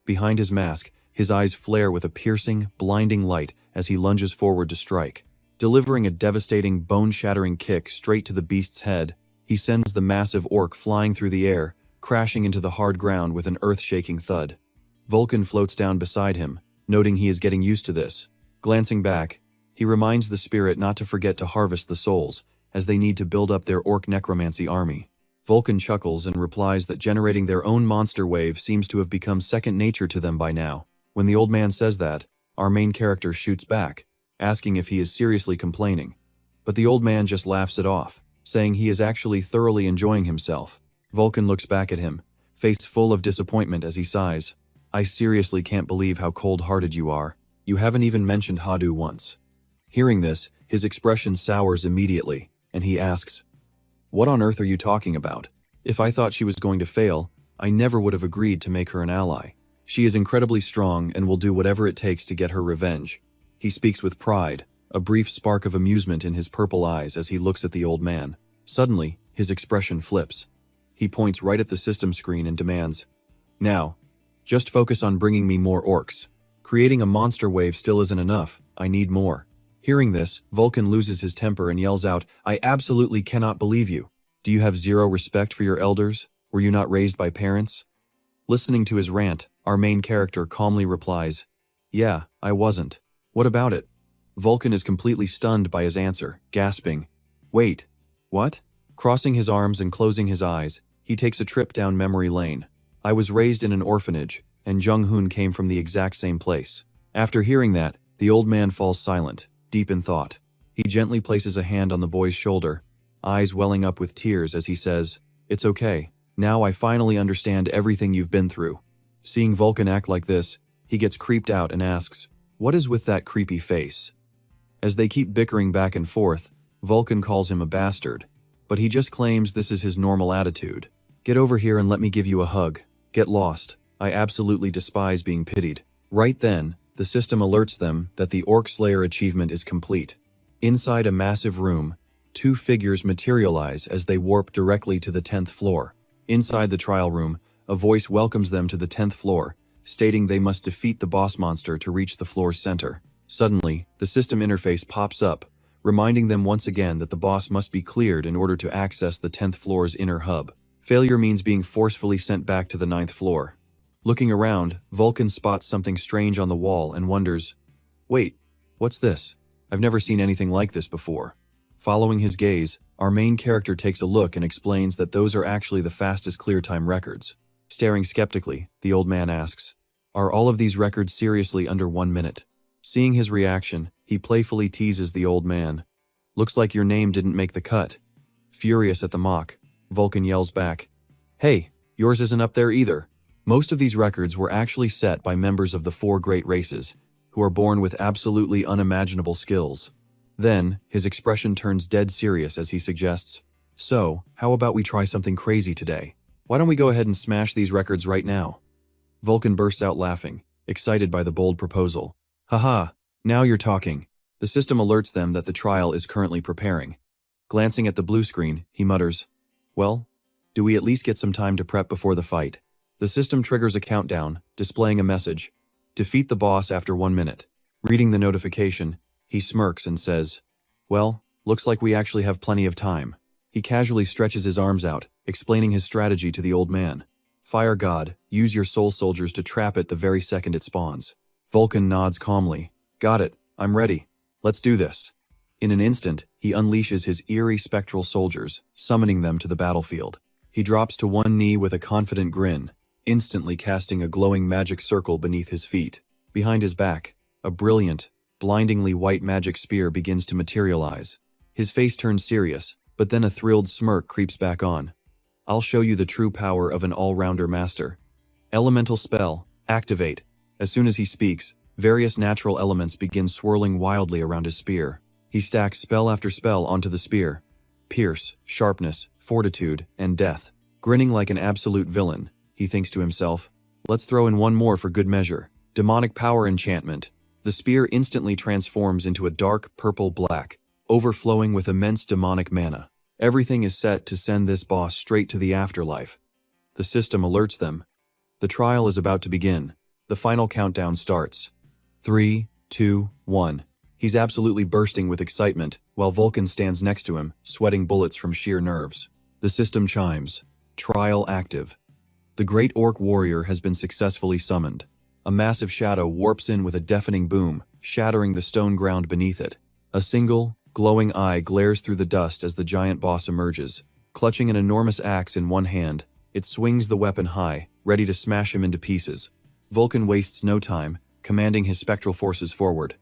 Behind his mask, his eyes flare with a piercing, blinding light as he lunges forward to strike. Delivering a devastating, bone-shattering kick straight to the beast's head, he sends the massive orc flying through the air, crashing into the hard ground with an earth-shaking thud. Vulcan floats down beside him, noting he is getting used to this. Glancing back, he reminds the spirit not to forget to harvest the souls, as they need to build up their orc necromancy army. Vulcan chuckles and replies that generating their own monster wave seems to have become second nature to them by now. When the old man says that, our main character shoots back, asking if he is seriously complaining. But the old man just laughs it off, saying he is actually thoroughly enjoying himself. Vulcan looks back at him, face full of disappointment as he sighs. "I seriously can't believe how cold-hearted you are. You haven't even mentioned Hadu once." Hearing this, his expression sours immediately, and he asks, "What on earth are you talking about? If I thought she was going to fail, I never would have agreed to make her an ally. She is incredibly strong and will do whatever it takes to get her revenge." He speaks with pride, a brief spark of amusement in his purple eyes as he looks at the old man. Suddenly, his expression flips. He points right at the system screen and demands, "Now, just focus on bringing me more orcs. Creating a monster wave still isn't enough, I need more." Hearing this, Vulcan loses his temper and yells out, "I absolutely cannot believe you. Do you have zero respect for your elders? Were you not raised by parents?" Listening to his rant, our main character calmly replies, "Yeah, I wasn't. What about it?" Vulcan is completely stunned by his answer, gasping, "Wait, what?" Crossing his arms and closing his eyes, he takes a trip down memory lane. "I was raised in an orphanage, and Jung-hoon came from the exact same place." After hearing that, the old man falls silent, deep in thought. He gently places a hand on the boy's shoulder, eyes welling up with tears as he says, "It's okay. Now I finally understand everything you've been through." Seeing Vulcan act like this, he gets creeped out and asks, "What is with that creepy face?" As they keep bickering back and forth, Vulcan calls him a bastard, but he just claims this is his normal attitude. "Get over here and let me give you a hug. Get lost. I absolutely despise being pitied." Right then, the system alerts them that the Orc Slayer achievement is complete. Inside a massive room, two figures materialize as they warp directly to the 10th floor. Inside the trial room, a voice welcomes them to the 10th floor, stating they must defeat the boss monster to reach the floor's center. Suddenly, the system interface pops up, reminding them once again that the boss must be cleared in order to access the 10th floor's inner hub. Failure means being forcefully sent back to the 9th floor. Looking around, Vulcan spots something strange on the wall and wonders, "Wait, what's this? I've never seen anything like this before." Following his gaze, our main character takes a look and explains that those are actually the fastest clear time records. Staring skeptically, the old man asks, "Are all of these records seriously under 1 minute?" Seeing his reaction, he playfully teases the old man. "Looks like your name didn't make the cut." Furious at the mock, Vulcan yells back, "Hey, yours isn't up there either." Most of these records were actually set by members of the 4 great races, who are born with absolutely unimaginable skills. Then, his expression turns dead serious as he suggests, "So, how about we try something crazy today? Why don't we go ahead and smash these records right now?" Vulcan bursts out laughing, excited by the bold proposal. "Haha, now you're talking." The system alerts them that the trial is currently preparing. Glancing at the blue screen, he mutters, "Well, do we at least get some time to prep before the fight?" The system triggers a countdown, displaying a message, "Defeat the boss after 1 minute." Reading the notification, he smirks and says, "Well, looks like we actually have plenty of time." He casually stretches his arms out, explaining his strategy to the old man. "Fire God, use your soul soldiers to trap it the very second it spawns." Vulcan nods calmly. "Got it, I'm ready. Let's do this." In an instant, he unleashes his eerie spectral soldiers, summoning them to the battlefield. He drops to one knee with a confident grin, instantly casting a glowing magic circle beneath his feet. Behind his back, a brilliant, blindingly white magic spear begins to materialize. His face turns serious, but then a thrilled smirk creeps back on. "I'll show you the true power of an all-rounder master." Elemental spell, activate. As soon as he speaks, various natural elements begin swirling wildly around his spear. He stacks spell after spell onto the spear. Pierce, sharpness, fortitude, and death. Grinning like an absolute villain, he thinks to himself, "Let's throw in one more for good measure." Demonic power enchantment. The spear instantly transforms into a dark purple-black, overflowing with immense demonic mana. Everything is set to send this boss straight to the afterlife. The system alerts them. The trial is about to begin. The final countdown starts. 3, 2, 1. He's absolutely bursting with excitement, while Vulcan stands next to him, sweating bullets from sheer nerves. The system chimes. Trial active. The great orc warrior has been successfully summoned. A massive shadow warps in with a deafening boom, shattering the stone ground beneath it. A single, glowing eye glares through the dust as the giant boss emerges. Clutching an enormous axe in one hand, it swings the weapon high, ready to smash him into pieces. Vulcan wastes no time, commanding his spectral forces forward.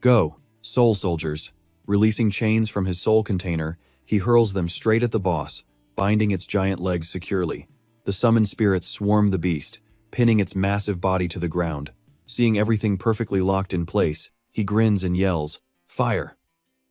"Go, soul soldiers." Releasing chains from his soul container, he hurls them straight at the boss, binding its giant legs securely. The summoned spirits swarm the beast, pinning its massive body to the ground. Seeing everything perfectly locked in place, he grins and yells, "Fire!"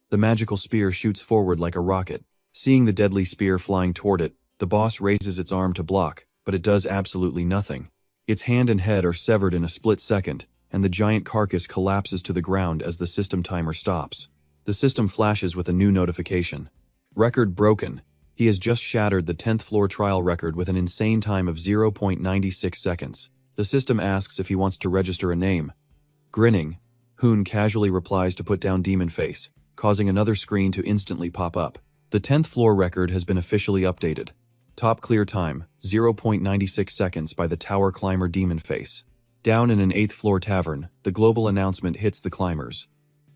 The magical spear shoots forward like a rocket. Seeing the deadly spear flying toward it, the boss raises its arm to block, but it does absolutely nothing. Its hand and head are severed in a split second, and the giant carcass collapses to the ground as the system timer stops. The system flashes with a new notification. Record broken. He has just shattered the 10th floor trial record with an insane time of 0.96 seconds. The system asks if he wants to register a name. Grinning, Hoon casually replies to put down Demon Face, causing another screen to instantly pop up. The 10th floor record has been officially updated. Top clear time, 0.96 seconds by the tower climber Demon Face. Down in an 8th floor tavern, the global announcement hits the climbers.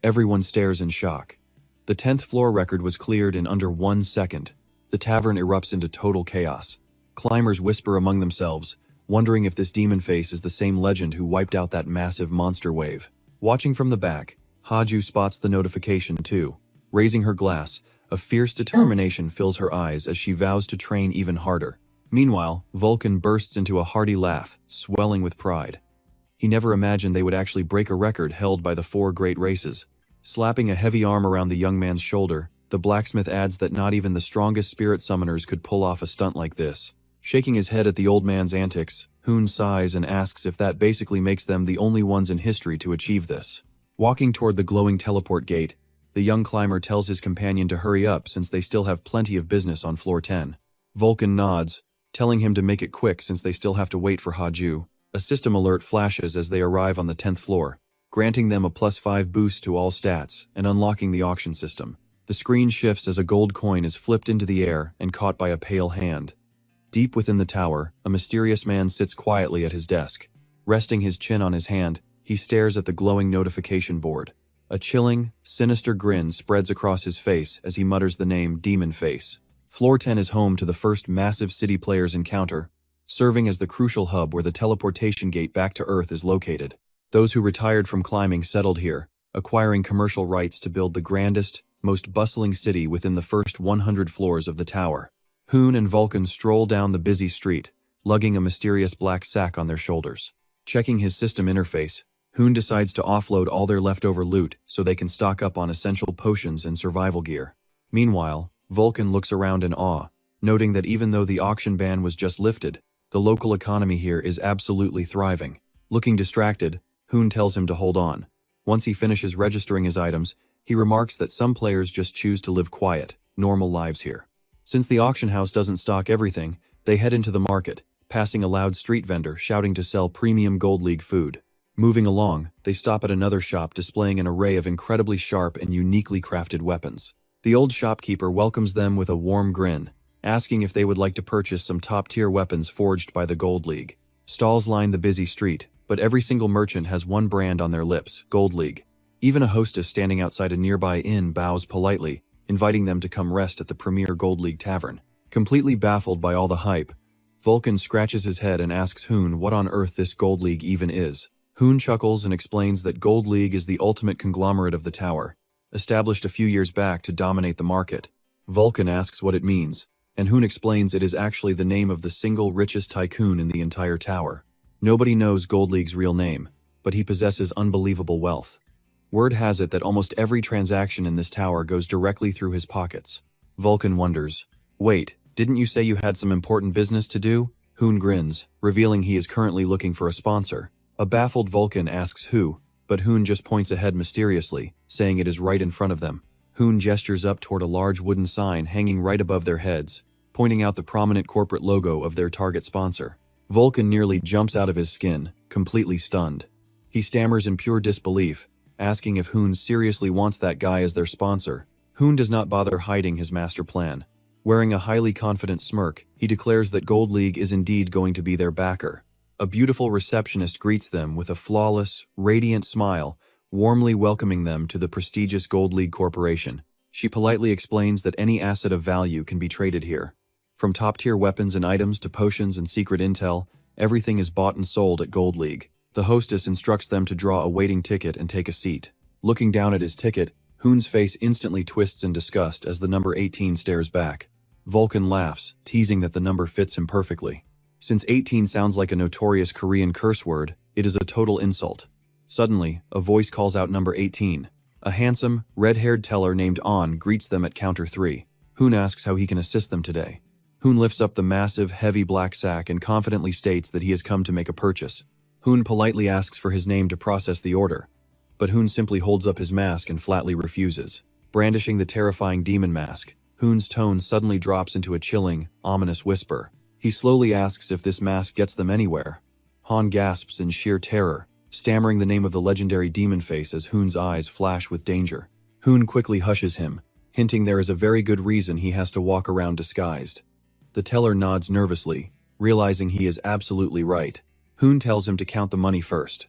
Everyone stares in shock. The 10th floor record was cleared in under 1 second. The tavern erupts into total chaos. Climbers whisper among themselves, wondering if this Demon Face is the same legend who wiped out that massive monster wave. Watching from the back, Haju spots the notification too. Raising her glass, a fierce determination fills her eyes as she vows to train even harder. Meanwhile, Vulcan bursts into a hearty laugh, swelling with pride. He never imagined they would actually break a record held by the 4 great races. Slapping a heavy arm around the young man's shoulder, the blacksmith adds that not even the strongest spirit summoners could pull off a stunt like this. Shaking his head at the old man's antics, Hoon sighs and asks if that basically makes them the only ones in history to achieve this. Walking toward the glowing teleport gate, the young climber tells his companion to hurry up since they still have plenty of business on floor 10. Vulcan nods, telling him to make it quick since they still have to wait for Haju. A system alert flashes as they arrive on the 10th floor, granting them a +5 boost to all stats and unlocking the auction system. The screen shifts as a gold coin is flipped into the air and caught by a pale hand. Deep within the tower, a mysterious man sits quietly at his desk. Resting his chin on his hand, he stares at the glowing notification board. A chilling, sinister grin spreads across his face as he mutters the name Demon Face. Floor 10 is home to the first massive city players encounter, serving as the crucial hub where the teleportation gate back to Earth is located. Those who retired from climbing settled here, acquiring commercial rights to build the grandest, most bustling city within the first 100 floors of the tower. Hoon and Vulcan stroll down the busy street, lugging a mysterious black sack on their shoulders. Checking his system interface, Hoon decides to offload all their leftover loot so they can stock up on essential potions and survival gear. Meanwhile, Vulcan looks around in awe, noting that even though the auction ban was just lifted, the local economy here is absolutely thriving. Looking distracted, Hoon tells him to hold on. Once he finishes registering his items, he remarks that some players just choose to live quiet, normal lives here. Since the auction house doesn't stock everything, they head into the market, passing a loud street vendor shouting to sell premium Gold League food. Moving along, they stop at another shop displaying an array of incredibly sharp and uniquely crafted weapons. The old shopkeeper welcomes them with a warm grin, asking if they would like to purchase some top-tier weapons forged by the Gold League. Stalls line the busy street, but every single merchant has one brand on their lips, Gold League. Even a hostess standing outside a nearby inn bows politely, inviting them to come rest at the premier Gold League tavern. Completely baffled by all the hype, Vulcan scratches his head and asks Hoon what on earth this Gold League even is. Hoon chuckles and explains that Gold League is the ultimate conglomerate of the tower, established a few years back to dominate the market. Vulcan asks what it means, and Hoon explains it is actually the name of the single richest tycoon in the entire tower. Nobody knows Gold League's real name, but he possesses unbelievable wealth. Word has it that almost every transaction in this tower goes directly through his pockets. Vulcan wonders, "Wait, didn't you say you had some important business to do?" Hoon grins, revealing he is currently looking for a sponsor. A baffled Vulcan asks who, but Hoon just points ahead mysteriously, saying it is right in front of them. Hoon gestures up toward a large wooden sign hanging right above their heads, pointing out the prominent corporate logo of their target sponsor. Vulcan nearly jumps out of his skin, completely stunned. He stammers in pure disbelief, asking if Hoon seriously wants that guy as their sponsor. Hoon does not bother hiding his master plan. Wearing a highly confident smirk, he declares that Gold League is indeed going to be their backer. A beautiful receptionist greets them with a flawless, radiant smile, warmly welcoming them to the prestigious Gold League Corporation. She politely explains that any asset of value can be traded here. From top-tier weapons and items to potions and secret intel, everything is bought and sold at Gold League. The hostess instructs them to draw a waiting ticket and take a seat. Looking down at his ticket, Hoon's face instantly twists in disgust as the number 18 stares back. Vulcan laughs, teasing that the number fits him perfectly. Since 18 sounds like a notorious Korean curse word, it is a total insult. Suddenly, a voice calls out number 18. A handsome, red-haired teller named On greets them at counter 3. Hoon asks how he can assist them today. Hoon lifts up the massive, heavy black sack and confidently states that he has come to make a purchase. Hoon politely asks for his name to process the order, but Hoon simply holds up his mask and flatly refuses. Brandishing the terrifying demon mask, Hoon's tone suddenly drops into a chilling, ominous whisper. He slowly asks if this mask gets them anywhere. Han gasps in sheer terror, stammering the name of the legendary demon face as Hoon's eyes flash with danger. Hoon quickly hushes him, hinting there is a very good reason he has to walk around disguised. The teller nods nervously, realizing he is absolutely right. Hoon tells him to count the money first.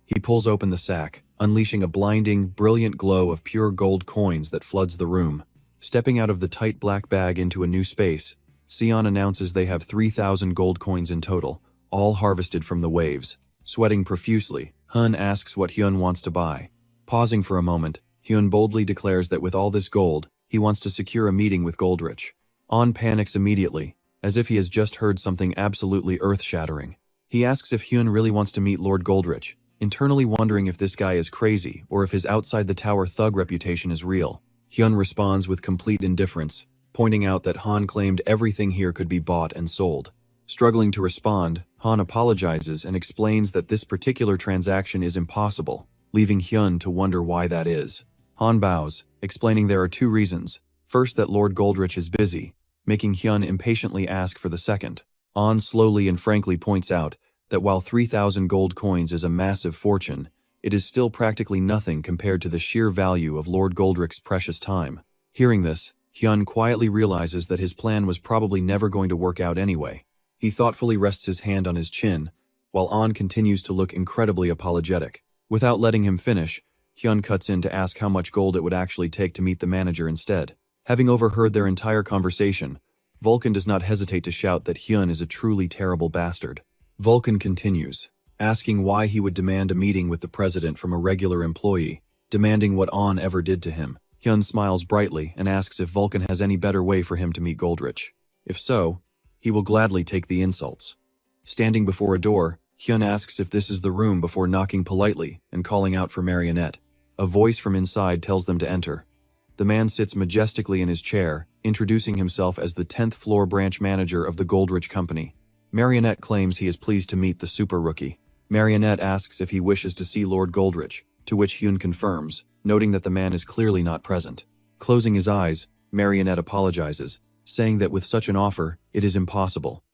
He pulls open the sack, unleashing a blinding, brilliant glow of pure gold coins that floods the room. Stepping out of the tight black bag into a new space, Sion announces they have 3,000 gold coins in total, all harvested from the waves. Sweating profusely, Hun asks what Hyun wants to buy. Pausing for a moment, Hyun boldly declares that with all this gold, he wants to secure a meeting with Goldrich. On panics immediately, as if he has just heard something absolutely earth-shattering. He asks if Hyun really wants to meet Lord Goldrich, internally wondering if this guy is crazy or if his outside-the-tower thug reputation is real. Hyun responds with complete indifference, pointing out that Han claimed everything here could be bought and sold. Struggling to respond, Han apologizes and explains that this particular transaction is impossible, leaving Hyun to wonder why that is. Han bows, explaining there are two reasons. First, that Lord Goldrich is busy, making Hyun impatiently ask for the second. Han slowly and frankly points out that while 3,000 gold coins is a massive fortune, it is still practically nothing compared to the sheer value of Lord Goldrich's precious time. Hearing this, Hyun quietly realizes that his plan was probably never going to work out anyway. He thoughtfully rests his hand on his chin, while An continues to look incredibly apologetic. Without letting him finish, Hyun cuts in to ask how much gold it would actually take to meet the manager instead. Having overheard their entire conversation, Vulcan does not hesitate to shout that Hyun is a truly terrible bastard. Vulcan continues, asking why he would demand a meeting with the president from a regular employee, demanding what An ever did to him. Hyun smiles brightly and asks if Vulcan has any better way for him to meet Goldrich. If so, he will gladly take the insults. Standing before a door, Hyun asks if this is the room before knocking politely and calling out for Marionette. A voice from inside tells them to enter. The man sits majestically in his chair, introducing himself as the 10th floor branch manager of the Goldrich Company. Marionette claims he is pleased to meet the super rookie. Marionette asks if he wishes to see Lord Goldrich, to which Hyun confirms, noting that the man is clearly not present. Closing his eyes, Marionette apologizes, saying that with such an offer, it is impossible.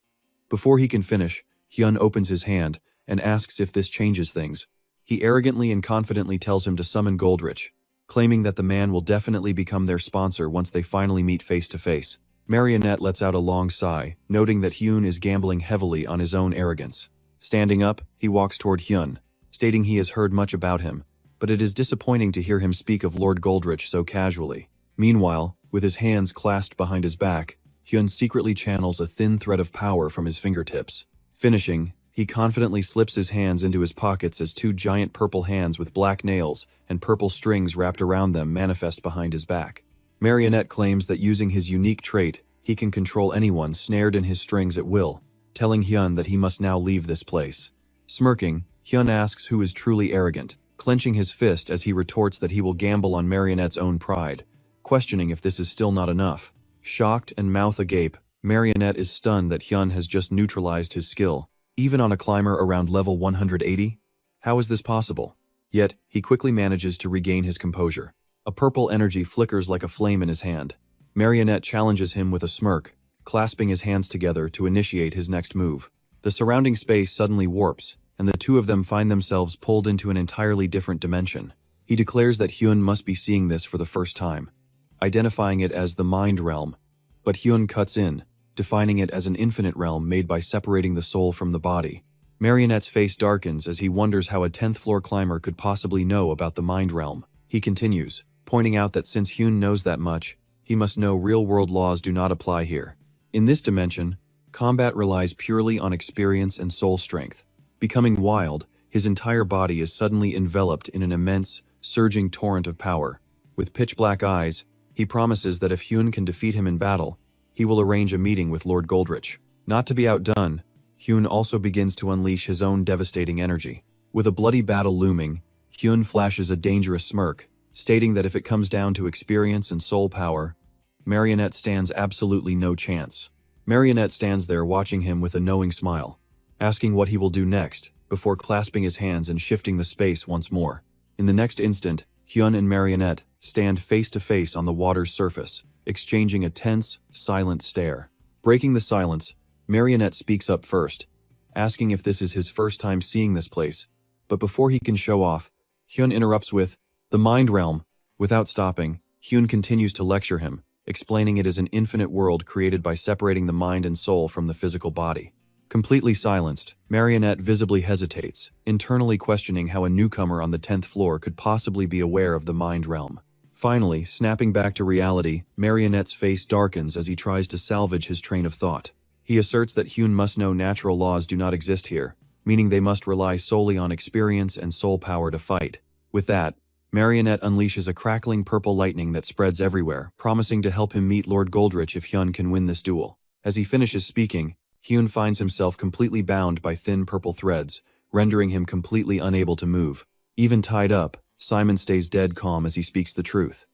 Before he can finish, Hyun opens his hand and asks if this changes things. He arrogantly and confidently tells him to summon Goldrich, claiming that the man will definitely become their sponsor once they finally meet face to face. Marionette lets out a long sigh, noting that Hyun is gambling heavily on his own arrogance. Standing up, he walks toward Hyun, stating he has heard much about him, but it is disappointing to hear him speak of Lord Goldrich so casually. Meanwhile, with his hands clasped behind his back, Hyun secretly channels a thin thread of power from his fingertips. Finishing, he confidently slips his hands into his pockets as two giant purple hands with black nails and purple strings wrapped around them manifest behind his back. Marionette claims that using his unique trait, he can control anyone snared in his strings at will, telling Hyun that he must now leave this place. Smirking, Hyun asks who is truly arrogant, clenching his fist as he retorts that he will gamble on Marionette's own pride, questioning if this is still not enough. Shocked and mouth agape, Marionette is stunned that Hyun has just neutralized his skill, even on a climber around level 180? How is this possible? Yet, he quickly manages to regain his composure. A purple energy flickers like a flame in his hand. Marionette challenges him with a smirk, clasping his hands together to initiate his next move. The surrounding space suddenly warps, and the two of them find themselves pulled into an entirely different dimension. He declares that Hyun must be seeing this for the first time, identifying it as the mind realm, but Hyun cuts in, defining it as an infinite realm made by separating the soul from the body. Marionette's face darkens as he wonders how a 10th floor climber could possibly know about the mind realm. He continues, pointing out that since Hyun knows that much, he must know real-world laws do not apply here. In this dimension, combat relies purely on experience and soul strength. Becoming wild, his entire body is suddenly enveloped in an immense, surging torrent of power. With pitch-black eyes, he promises that if Hyun can defeat him in battle, he will arrange a meeting with Lord Goldrich. Not to be outdone, Hyun also begins to unleash his own devastating energy. With a bloody battle looming, Hyun flashes a dangerous smirk, stating that if it comes down to experience and soul power, Marionette stands absolutely no chance. Marionette stands there watching him with a knowing smile, asking what he will do next, before clasping his hands and shifting the space once more. In the next instant, Hyun and Marionette stand face to face on the water's surface, exchanging a tense, silent stare. Breaking the silence, Marionette speaks up first, asking if this is his first time seeing this place, but before he can show off, Hyun interrupts with, "The mind realm." Without stopping, Hyun continues to lecture him, explaining it is an infinite world created by separating the mind and soul from the physical body. Completely silenced, Marionette visibly hesitates, internally questioning how a newcomer on the 10th floor could possibly be aware of the mind realm. Finally, snapping back to reality, Marionette's face darkens as he tries to salvage his train of thought. He asserts that Hyun must know natural laws do not exist here, meaning they must rely solely on experience and soul power to fight. With that, Marionette unleashes a crackling purple lightning that spreads everywhere, promising to help him meet Lord Goldrich if Hyun can win this duel. As he finishes speaking, Hyun finds himself completely bound by thin purple threads, rendering him completely unable to move. Even tied up, Simon stays dead calm as he speaks the truth.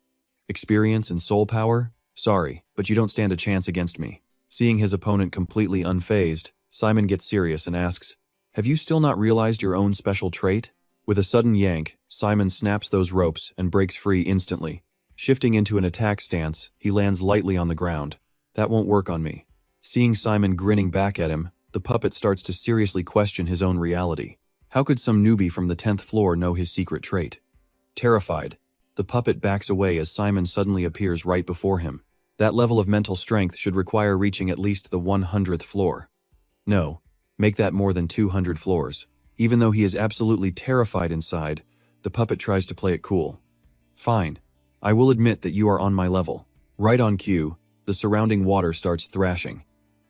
"Experience and soul power? Sorry, but you don't stand a chance against me." Seeing his opponent completely unfazed, Simon gets serious and asks, "Have you still not realized your own special trait?" With a sudden yank, Simon snaps those ropes and breaks free instantly. Shifting into an attack stance, he lands lightly on the ground. "That won't work on me." Seeing Simon grinning back at him, the puppet starts to seriously question his own reality. How could some newbie from the 10th floor know his secret trait? Terrified, the puppet backs away as Simon suddenly appears right before him. That level of mental strength should require reaching at least the 100th floor. No, make that more than 200 floors. Even though he is absolutely terrified inside, the puppet tries to play it cool. "Fine. I will admit that you are on my level." Right on cue, the surrounding water starts thrashing.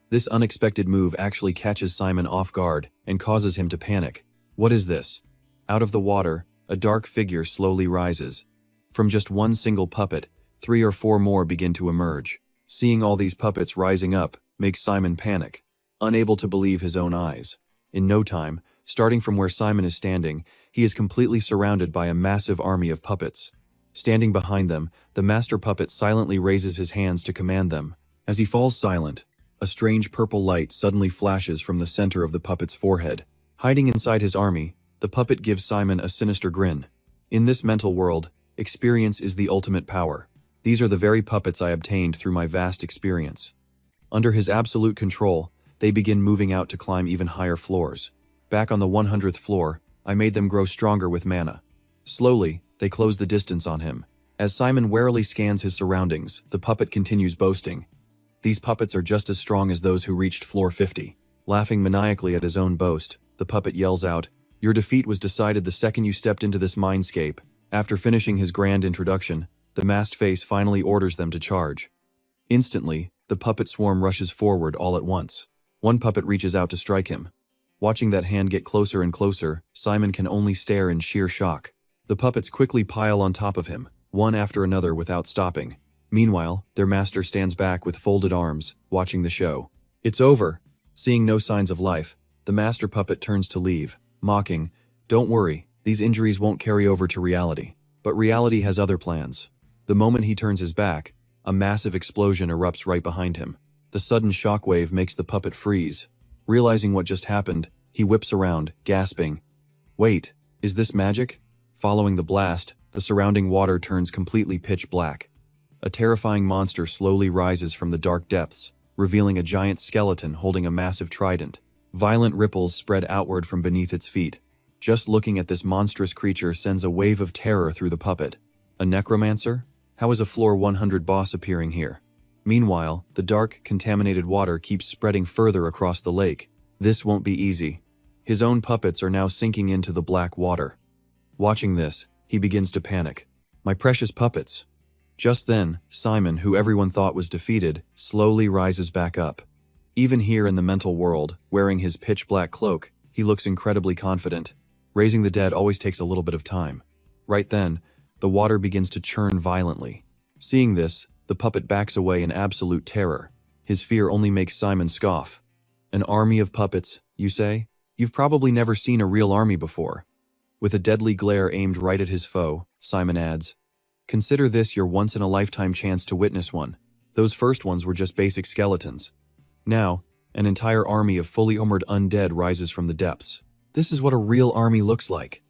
This unexpected move actually catches Simon off guard and causes him to panic. What is this? Out of the water, a dark figure slowly rises. From just one single puppet, 3 or 4 more begin to emerge. Seeing all these puppets rising up makes Simon panic, unable to believe his own eyes. In no time, starting from where Simon is standing, he is completely surrounded by a massive army of puppets. Standing behind them, the master puppet silently raises his hands to command them. As he falls silent, a strange purple light suddenly flashes from the center of the puppet's forehead. Hiding inside his army, the puppet gives Simon a sinister grin. In this mental world, experience is the ultimate power. These are the very puppets I obtained through my vast experience. Under his absolute control, they begin moving out to climb even higher floors. Back on the 100th floor, I made them grow stronger with mana. Slowly, they close the distance on him. As Simon warily scans his surroundings, the puppet continues boasting. These puppets are just as strong as those who reached floor 50. Laughing maniacally at his own boast, the puppet yells out, "Your defeat was decided the second you stepped into this mindscape." After finishing his grand introduction, the masked face finally orders them to charge. Instantly, the puppet swarm rushes forward all at once. One puppet reaches out to strike him. Watching that hand get closer and closer, Simon can only stare in sheer shock. The puppets quickly pile on top of him, one after another without stopping. Meanwhile, their master stands back with folded arms, watching the show. It's over. Seeing no signs of life, the master puppet turns to leave, mocking, "Don't worry, these injuries won't carry over to reality." But reality has other plans. The moment he turns his back, a massive explosion erupts right behind him. The sudden shockwave makes the puppet freeze. Realizing what just happened, he whips around, gasping, "Wait, is this magic?" Following the blast, the surrounding water turns completely pitch black. A terrifying monster slowly rises from the dark depths, revealing a giant skeleton holding a massive trident. Violent ripples spread outward from beneath its feet. Just looking at this monstrous creature sends a wave of terror through the puppet. A necromancer? How is a floor 100 boss appearing here? Meanwhile, the dark, contaminated water keeps spreading further across the lake. This won't be easy. His own puppets are now sinking into the black water. Watching this, he begins to panic. My precious puppets. Just then, Simon, who everyone thought was defeated, slowly rises back up. Even here in the mental world, wearing his pitch-black cloak, he looks incredibly confident. Raising the dead always takes a little bit of time. Right then, the water begins to churn violently. Seeing this, the puppet backs away in absolute terror. His fear only makes Simon scoff. An army of puppets, you say? You've probably never seen a real army before. With a deadly glare aimed right at his foe, Simon adds, "Consider this your once-in-a-lifetime chance to witness one. Those first ones were just basic skeletons. Now, an entire army of fully armored undead rises from the depths. This is what a real army looks like."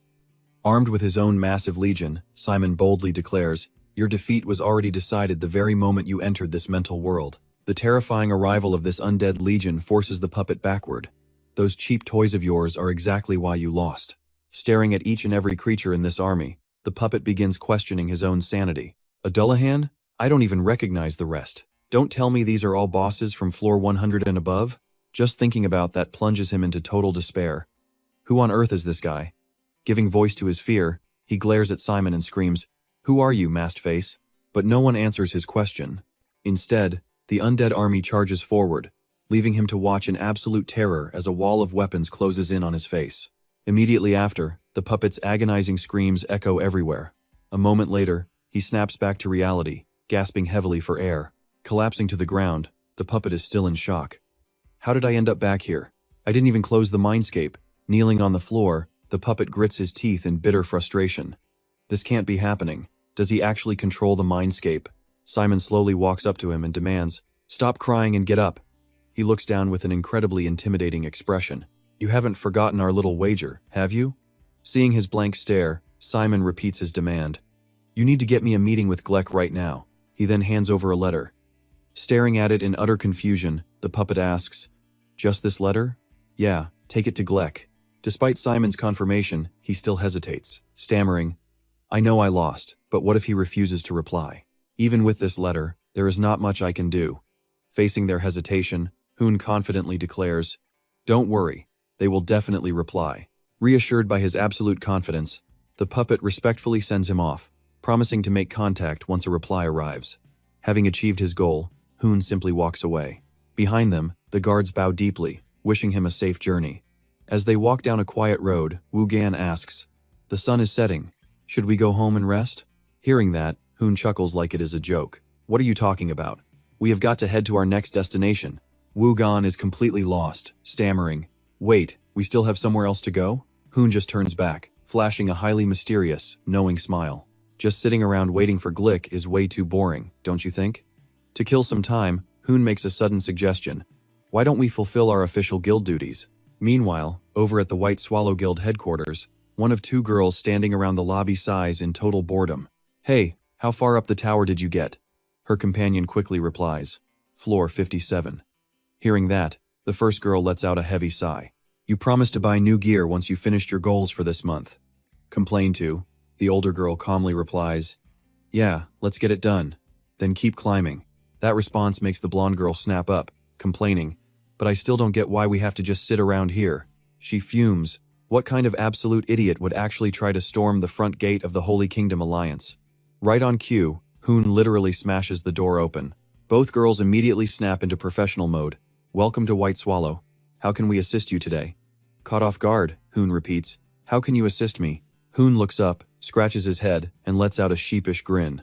Armed with his own massive legion, Simon boldly declares, "Your defeat was already decided the very moment you entered this mental world." The terrifying arrival of this undead legion forces the puppet backward. "Those cheap toys of yours are exactly why you lost." Staring at each and every creature in this army, the puppet begins questioning his own sanity. A Dullahan? I don't even recognize the rest. Don't tell me these are all bosses from floor 100 and above? Just thinking about that plunges him into total despair. Who on earth is this guy? Giving voice to his fear, he glares at Simon and screams, "Who are you, masked face?" But no one answers his question. Instead, the undead army charges forward, leaving him to watch in absolute terror as a wall of weapons closes in on his face. Immediately after, the puppet's agonizing screams echo everywhere. A moment later, he snaps back to reality, gasping heavily for air. Collapsing to the ground, the puppet is still in shock. How did I end up back here? I didn't even close the mindscape. Kneeling on the floor, the puppet grits his teeth in bitter frustration. This can't be happening. Does he actually control the mindscape? Simon slowly walks up to him and demands, "Stop crying and get up." He looks down with an incredibly intimidating expression. "You haven't forgotten our little wager, have you?" Seeing his blank stare, Simon repeats his demand. "You need to get me a meeting with Gleck right now." He then hands over a letter. Staring at it in utter confusion, the puppet asks, "Just this letter?" "Yeah, take it to Gleck." Despite Simon's confirmation, he still hesitates, stammering, "I know I lost, but what if he refuses to reply? Even with this letter, there is not much I can do." Facing their hesitation, Hoon confidently declares, "Don't worry, they will definitely reply." Reassured by his absolute confidence, the puppet respectfully sends him off, promising to make contact once a reply arrives. Having achieved his goal, Hoon simply walks away. Behind them, the guards bow deeply, wishing him a safe journey. As they walk down a quiet road, Wu Gan asks, "The sun is setting. Should we go home and rest?" Hearing that, Hoon chuckles like it is a joke. "What are you talking about? We have got to head to our next destination." Wu Gan is completely lost, stammering, "Wait, we still have somewhere else to go?" Hoon just turns back, flashing a highly mysterious, knowing smile. Just sitting around waiting for Glick is way too boring, don't you think? To kill some time, Hoon makes a sudden suggestion. "Why don't we fulfill our official guild duties?" Meanwhile, over at the White Swallow Guild headquarters, one of two girls standing around the lobby sighs in total boredom. "Hey, how far up the tower did you get?" Her companion quickly replies, "Floor 57. Hearing that, the first girl lets out a heavy sigh. "You promised to buy new gear once you finished your goals for this month." Complained to, the older girl calmly replies, "Yeah, let's get it done. Then keep climbing." That response makes the blonde girl snap up, complaining, "But I still don't get why we have to just sit around here." She fumes. What kind of absolute idiot would actually try to storm the front gate of the Holy Kingdom Alliance? Right on cue, Hoon literally smashes the door open. Both girls immediately snap into professional mode. "Welcome to White Swallow. How can we assist you today?" Caught off guard, Hoon repeats, "How can you assist me?" Hoon looks up, scratches his head, and lets out a sheepish grin.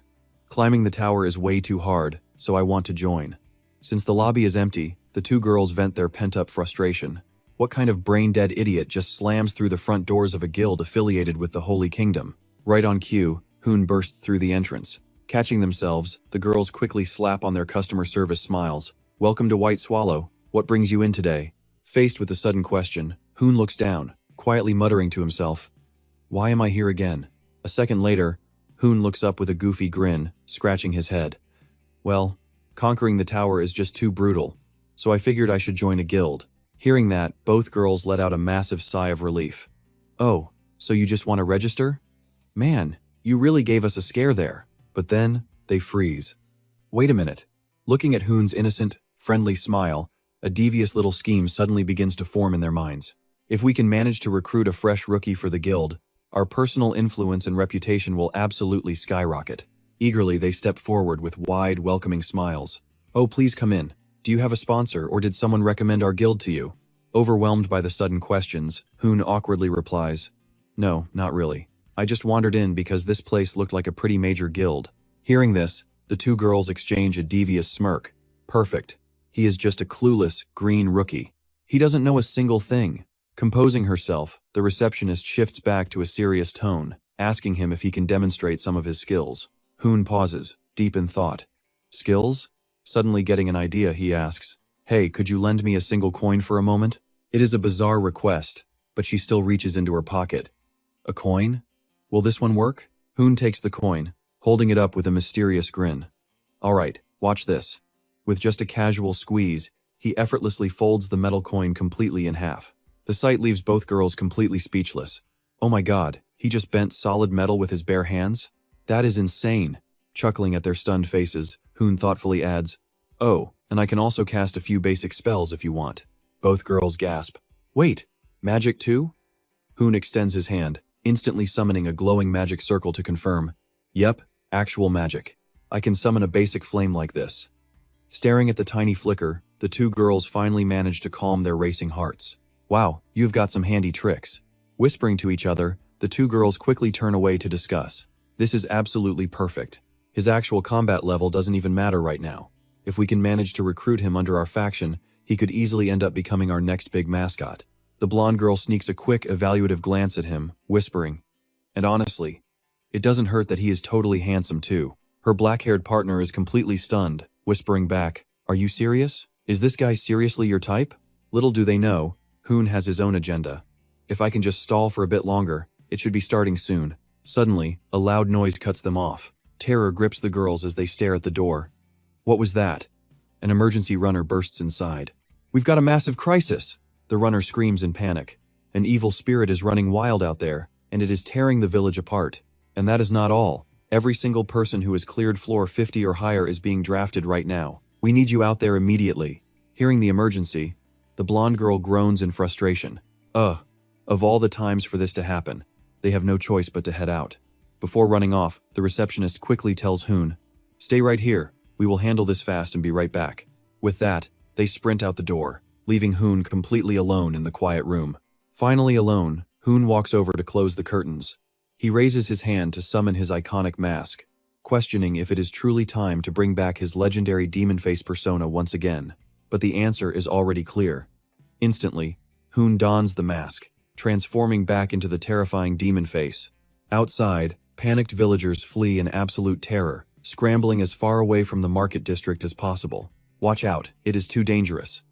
"Climbing the tower is way too hard, so I want to join." Since the lobby is empty, the two girls vent their pent-up frustration. What kind of brain-dead idiot just slams through the front doors of a guild affiliated with the Holy Kingdom? Right on cue, Hoon bursts through the entrance. Catching themselves, the girls quickly slap on their customer service smiles. "Welcome to White Swallow. What brings you in today?" Faced with the sudden question, Hoon looks down, quietly muttering to himself, "Why am I here again?" A second later, Hoon looks up with a goofy grin, scratching his head. "Well, conquering the tower is just too brutal, so I figured I should join a guild." Hearing that, both girls let out a massive sigh of relief. "Oh, so you just want to register? Man, you really gave us a scare there." But then, they freeze. Wait a minute. Looking at Hoon's innocent, friendly smile, a devious little scheme suddenly begins to form in their minds. If we can manage to recruit a fresh rookie for the guild, our personal influence and reputation will absolutely skyrocket. Eagerly, they step forward with wide, welcoming smiles. "Oh, please come in. Do you have a sponsor, or did someone recommend our guild to you?" Overwhelmed by the sudden questions, Hoon awkwardly replies, "No, not really. I just wandered in because this place looked like a pretty major guild." Hearing this, the two girls exchange a devious smirk. Perfect. He is just a clueless, green rookie. He doesn't know a single thing. Composing herself, the receptionist shifts back to a serious tone, asking him if he can demonstrate some of his skills. Hoon pauses, deep in thought. "Skills?" Suddenly getting an idea, he asks, "Hey, could you lend me a single coin for a moment?" It is a bizarre request, but she still reaches into her pocket. "A coin? Will this one work?" Hoon takes the coin, holding it up with a mysterious grin. "All right, watch this." With just a casual squeeze, he effortlessly folds the metal coin completely in half. The sight leaves both girls completely speechless. Oh my god, he just bent solid metal with his bare hands? That is insane. Chuckling at their stunned faces, Hoon thoughtfully adds, "Oh, and I can also cast a few basic spells if you want." Both girls gasp. Wait, magic too? Hoon extends his hand, instantly summoning a glowing magic circle to confirm. Yep, actual magic. I can summon a basic flame like this. Staring at the tiny flicker, the two girls finally manage to calm their racing hearts. Wow, you've got some handy tricks. Whispering to each other, the two girls quickly turn away to discuss. This is absolutely perfect. His actual combat level doesn't even matter right now. If we can manage to recruit him under our faction, he could easily end up becoming our next big mascot. The blonde girl sneaks a quick, evaluative glance at him, whispering, "And honestly, it doesn't hurt that he is totally handsome too." Her black-haired partner is completely stunned, whispering back, "Are you serious? Is this guy seriously your type?" Little do they know, Hoon has his own agenda. If I can just stall for a bit longer, it should be starting soon. Suddenly, a loud noise cuts them off. Terror grips the girls as they stare at the door. What was that? An emergency runner bursts inside. "We've got a massive crisis!" The runner screams in panic. An evil spirit is running wild out there, and it is tearing the village apart. And that is not all. Every single person who has cleared floor 50 or higher is being drafted right now. We need you out there immediately. Hearing the emergency, the blonde girl groans in frustration. Of all the times for this to happen, they have no choice but to head out. Before running off, the receptionist quickly tells Hoon, "Stay right here. We will handle this fast and be right back." With that, they sprint out the door, leaving Hoon completely alone in the quiet room. Finally alone, Hoon walks over to close the curtains. He raises his hand to summon his iconic mask, questioning if it is truly time to bring back his legendary demon face persona once again. But the answer is already clear. Instantly, Hoon dons the mask, transforming back into the terrifying demon face. Outside, panicked villagers flee in absolute terror, scrambling as far away from the market district as possible. "Watch out, it is too dangerous."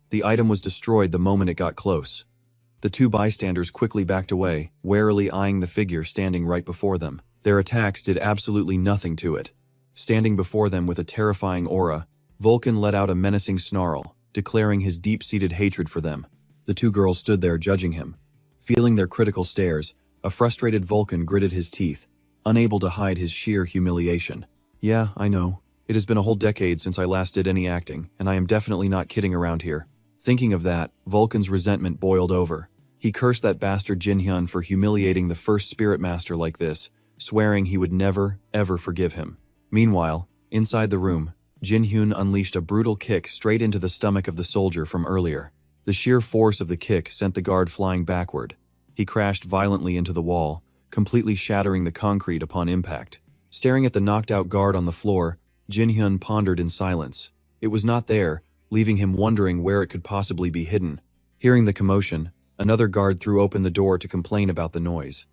The item was destroyed the moment it got close. The two bystanders quickly backed away, warily eyeing the figure standing right before them. Their attacks did absolutely nothing to it. Standing before them with a terrifying aura, Vulcan let out a menacing snarl, declaring his deep-seated hatred for them. The two girls stood there judging him. Feeling their critical stares, a frustrated Vulcan gritted his teeth, unable to hide his sheer humiliation. "Yeah, I know. It has been a whole decade since I last did any acting, and I am definitely not kidding around here." Thinking of that, Vulcan's resentment boiled over. He cursed that bastard Jinhyun for humiliating the first spirit master like this, swearing he would never, ever forgive him. Meanwhile, inside the room, Jinhyun unleashed a brutal kick straight into the stomach of the soldier from earlier. The sheer force of the kick sent the guard flying backward. He crashed violently into the wall, completely shattering the concrete upon impact. Staring at the knocked-out guard on the floor, Jinhyun pondered in silence. It was not there, leaving him wondering where it could possibly be hidden. Hearing the commotion, another guard threw open the door to complain about the noise.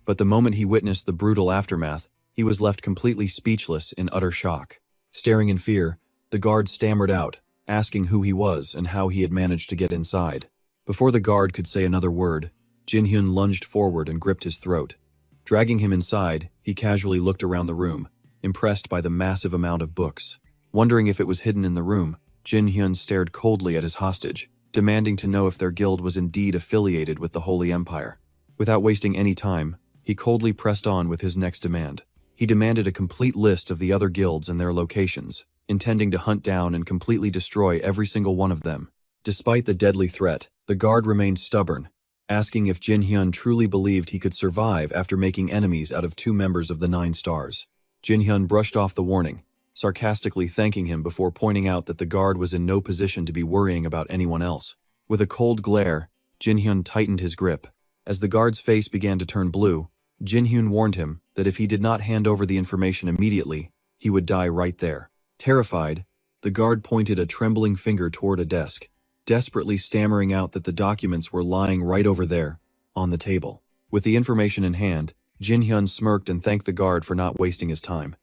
But the moment he witnessed the brutal aftermath, he was left completely speechless in utter shock. Staring in fear, the guard stammered out, asking who he was and how he had managed to get inside. Before the guard could say another word, Jinhyun lunged forward and gripped his throat. Dragging him inside, he casually looked around the room, impressed by the massive amount of books. Wondering if it was hidden in the room, Jinhyun stared coldly at his hostage, demanding to know if their guild was indeed affiliated with the Holy Empire. Without wasting any time, he coldly pressed on with his next demand. He demanded a complete list of the other guilds and their locations, intending to hunt down and completely destroy every single one of them. Despite the deadly threat, the guard remained stubborn, asking if Jinhyun truly believed he could survive after making enemies out of 2 members of the 9 stars. Jinhyun brushed off the warning, sarcastically thanking him before pointing out that the guard was in no position to be worrying about anyone else. With a cold glare, Jinhyun tightened his grip. As the guard's face began to turn blue, Jinhyun warned him that if he did not hand over the information immediately, he would die right there. Terrified, the guard pointed a trembling finger toward a desk, desperately stammering out that the documents were lying right over there, on the table. With the information in hand, Jinhyun smirked and thanked the guard for not wasting his time.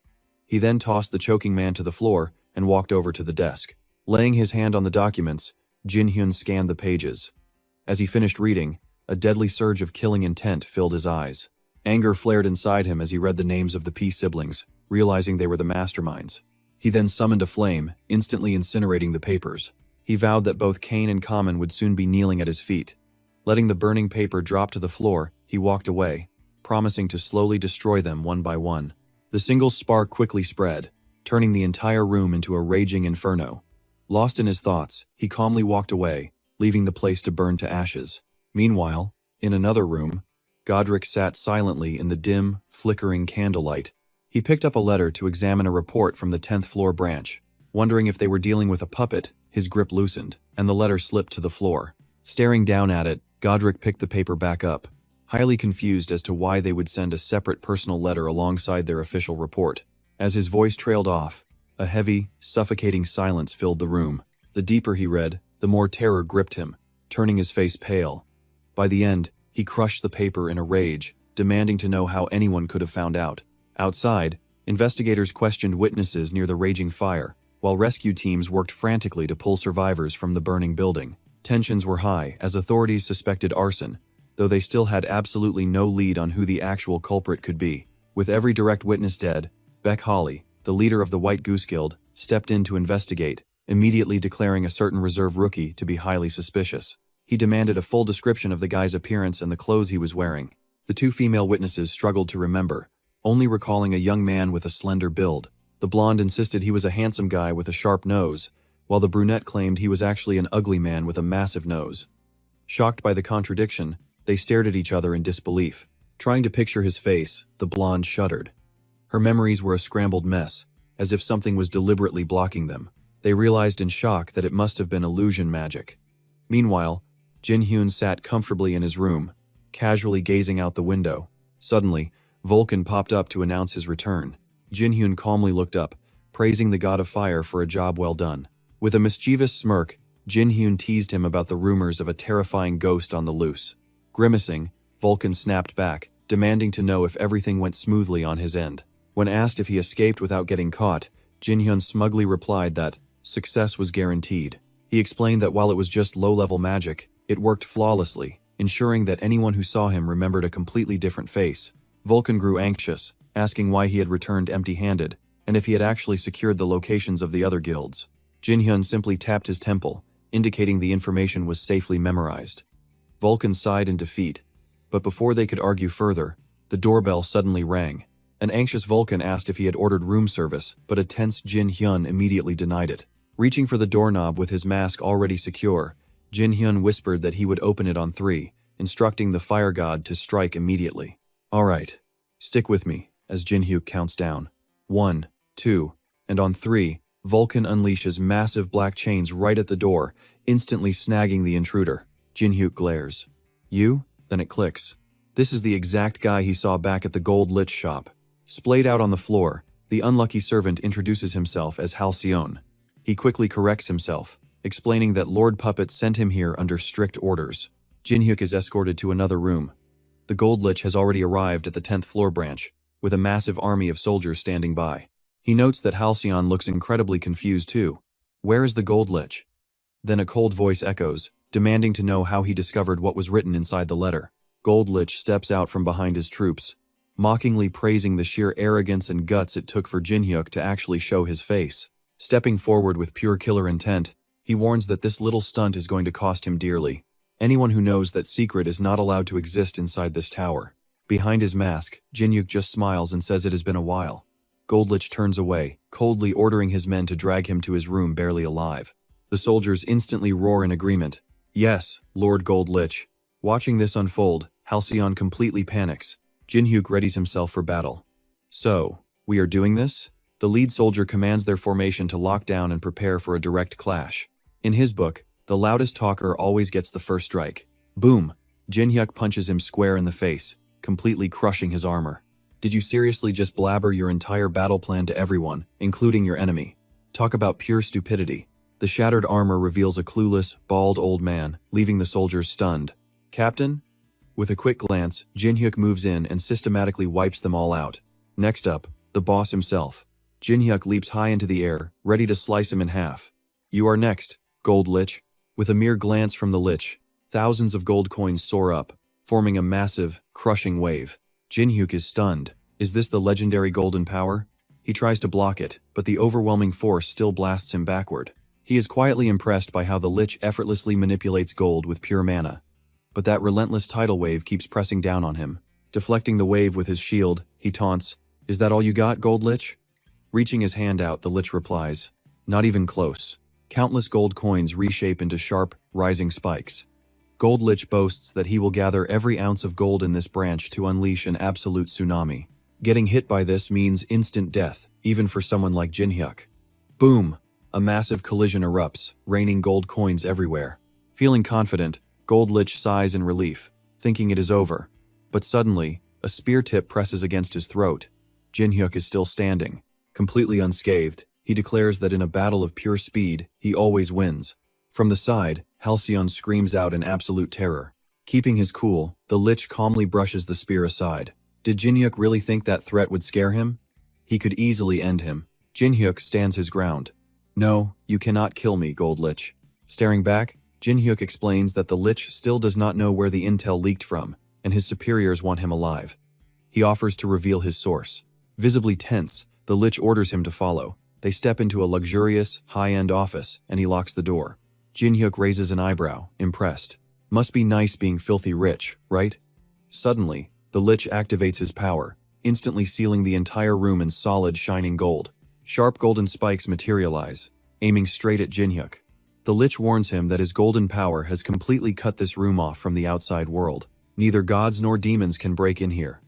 He then tossed the choking man to the floor and walked over to the desk. Laying his hand on the documents, Jinhyun scanned the pages. As he finished reading, a deadly surge of killing intent filled his eyes. Anger flared inside him as he read the names of the P siblings, realizing they were the masterminds. He then summoned a flame, instantly incinerating the papers. He vowed that both Cain and Common would soon be kneeling at his feet. Letting the burning paper drop to the floor, he walked away, promising to slowly destroy them one by one. The single spark quickly spread, turning the entire room into a raging inferno. Lost in his thoughts, he calmly walked away, leaving the place to burn to ashes. Meanwhile, in another room, Godric sat silently in the dim, flickering candlelight. He picked up a letter to examine a report from the 10th floor branch. Wondering if they were dealing with a puppet, his grip loosened, and the letter slipped to the floor. Staring down at it, Godric picked the paper back up, highly confused as to why they would send a separate personal letter alongside their official report. As his voice trailed off, a heavy, suffocating silence filled the room. The deeper he read, the more terror gripped him, turning his face pale. By the end, he crushed the paper in a rage, demanding to know how anyone could have found out. Outside, investigators questioned witnesses near the raging fire, while rescue teams worked frantically to pull survivors from the burning building. Tensions were high as authorities suspected arson, though they still had absolutely no lead on who the actual culprit could be. With every direct witness dead, Beck Hawley, the leader of the White Goose Guild, stepped in to investigate, immediately declaring a certain reserve rookie to be highly suspicious. He demanded a full description of the guy's appearance and the clothes he was wearing. The two female witnesses struggled to remember, only recalling a young man with a slender build. The blonde insisted he was a handsome guy with a sharp nose, while the brunette claimed he was actually an ugly man with a massive nose. Shocked by the contradiction, they stared at each other in disbelief. Trying to picture his face, the blonde shuddered. Her memories were a scrambled mess, as if something was deliberately blocking them. They realized in shock that it must have been illusion magic. Meanwhile, Jin Hyun sat comfortably in his room, casually gazing out the window. Suddenly, Vulcan popped up to announce his return. Jin Hyun calmly looked up, praising the god of fire for a job well done. With a mischievous smirk, Jin Hyun teased him about the rumors of a terrifying ghost on the loose. Grimacing, Vulcan snapped back, demanding to know if everything went smoothly on his end. When asked if he escaped without getting caught, Jin Hyun smugly replied that success was guaranteed. He explained that while it was just low-level magic, it worked flawlessly, ensuring that anyone who saw him remembered a completely different face. Vulcan grew anxious, asking why he had returned empty-handed, and if he had actually secured the locations of the other guilds. Jin Hyun simply tapped his temple, indicating the information was safely memorized. Vulcan sighed in defeat, but before they could argue further, the doorbell suddenly rang. An anxious Vulcan asked if he had ordered room service, but a tense Jin Hyun immediately denied it. Reaching for the doorknob with his mask already secure, Jin Hyun whispered that he would open it on 3, instructing the fire god to strike immediately. "All right, stick with me," as Jin Hyuk counts down. 1, 2, and on 3, Vulcan unleashes massive black chains right at the door, instantly snagging the intruder. Jin Hyuk glares. "You?" Then it clicks. This is the exact guy he saw back at the Gold Lich shop. Splayed out on the floor, the unlucky servant introduces himself as Halcyon. He quickly corrects himself, explaining that Lord Puppet sent him here under strict orders. Jin Hyuk is escorted to another room. The Gold Lich has already arrived at the 10th floor branch, with a massive army of soldiers standing by. He notes that Halcyon looks incredibly confused too. Where is the Gold Lich? Then a cold voice echoes, demanding to know how he discovered what was written inside the letter. Gold Lich steps out from behind his troops, mockingly praising the sheer arrogance and guts it took for Jin Hyuk to actually show his face. Stepping forward with pure killer intent, he warns that this little stunt is going to cost him dearly. Anyone who knows that secret is not allowed to exist inside this tower. Behind his mask, Jin Hyuk just smiles and says it has been a while. Goldlich turns away, coldly ordering his men to drag him to his room barely alive. The soldiers instantly roar in agreement. "Yes, Lord Goldlich." Watching this unfold, Halcyon completely panics. Jin Hyuk readies himself for battle. "So, we are doing this?" The lead soldier commands their formation to lock down and prepare for a direct clash. In his book, the loudest talker always gets the first strike. Boom! Jin Hyuk punches him square in the face, completely crushing his armor. "Did you seriously just blabber your entire battle plan to everyone, including your enemy? Talk about pure stupidity." The shattered armor reveals a clueless, bald old man, leaving the soldiers stunned. "Captain?" With a quick glance, Jin Hyuk moves in and systematically wipes them all out. Next up, the boss himself. Jin Hyuk leaps high into the air, ready to slice him in half. "You are next, Gold Lich." With a mere glance from the Lich, thousands of gold coins soar up, forming a massive, crushing wave. Jin Hyuk is stunned. Is this the legendary golden power? He tries to block it, but the overwhelming force still blasts him backward. He is quietly impressed by how the Lich effortlessly manipulates gold with pure mana. but that relentless tidal wave keeps pressing down on him. Deflecting the wave with his shield, he taunts, "Is that all you got, Gold Lich?" Reaching his hand out, the Lich replies, "Not even close." Countless gold coins reshape into sharp, rising spikes. Gold Lich boasts that he will gather every ounce of gold in this branch to unleash an absolute tsunami. Getting hit by this means instant death, even for someone like Jinhyuk. Boom! A massive collision erupts, raining gold coins everywhere. Feeling confident, Gold Lich sighs in relief, thinking it is over. But suddenly, a spear tip presses against his throat. Jinhyuk is still standing. Completely unscathed, he declares that in a battle of pure speed, he always wins. From the side, Halcyon screams out in absolute terror. Keeping his cool, the Lich calmly brushes the spear aside. Did Jinhyuk really think that threat would scare him? He could easily end him. Jinhyuk stands his ground. "No, you cannot kill me, Gold Lich." Staring back, Jinhyuk explains that the Lich still does not know where the intel leaked from, and his superiors want him alive. He offers to reveal his source. Visibly tense, the Lich orders him to follow. They step into a luxurious, high-end office, and he locks the door. Jinhyuk raises an eyebrow, impressed. Must be nice being filthy rich, right? Suddenly, the Lich activates his power, instantly sealing the entire room in solid, shining gold. Sharp golden spikes materialize, aiming straight at Jinhyuk. The Lich warns him that his golden power has completely cut this room off from the outside world. Neither gods nor demons can break in here.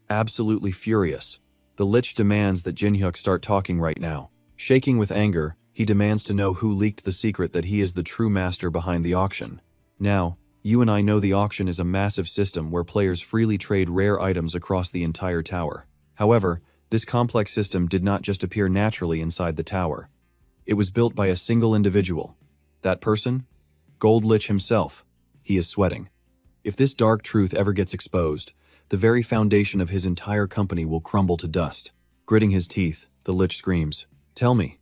Absolutely furious, the Lich demands that Jinhyuk start talking right now. Shaking with anger, he demands to know who leaked the secret that he is the true master behind the auction. Now, you and I know the auction is a massive system where players freely trade rare items across the entire tower. However, this complex system did not just appear naturally inside the tower. It was built by a single individual. That person? Gold Lich himself. He is sweating. If this dark truth ever gets exposed, the very foundation of his entire company will crumble to dust. Gritting his teeth, the Lich screams, "Tell me,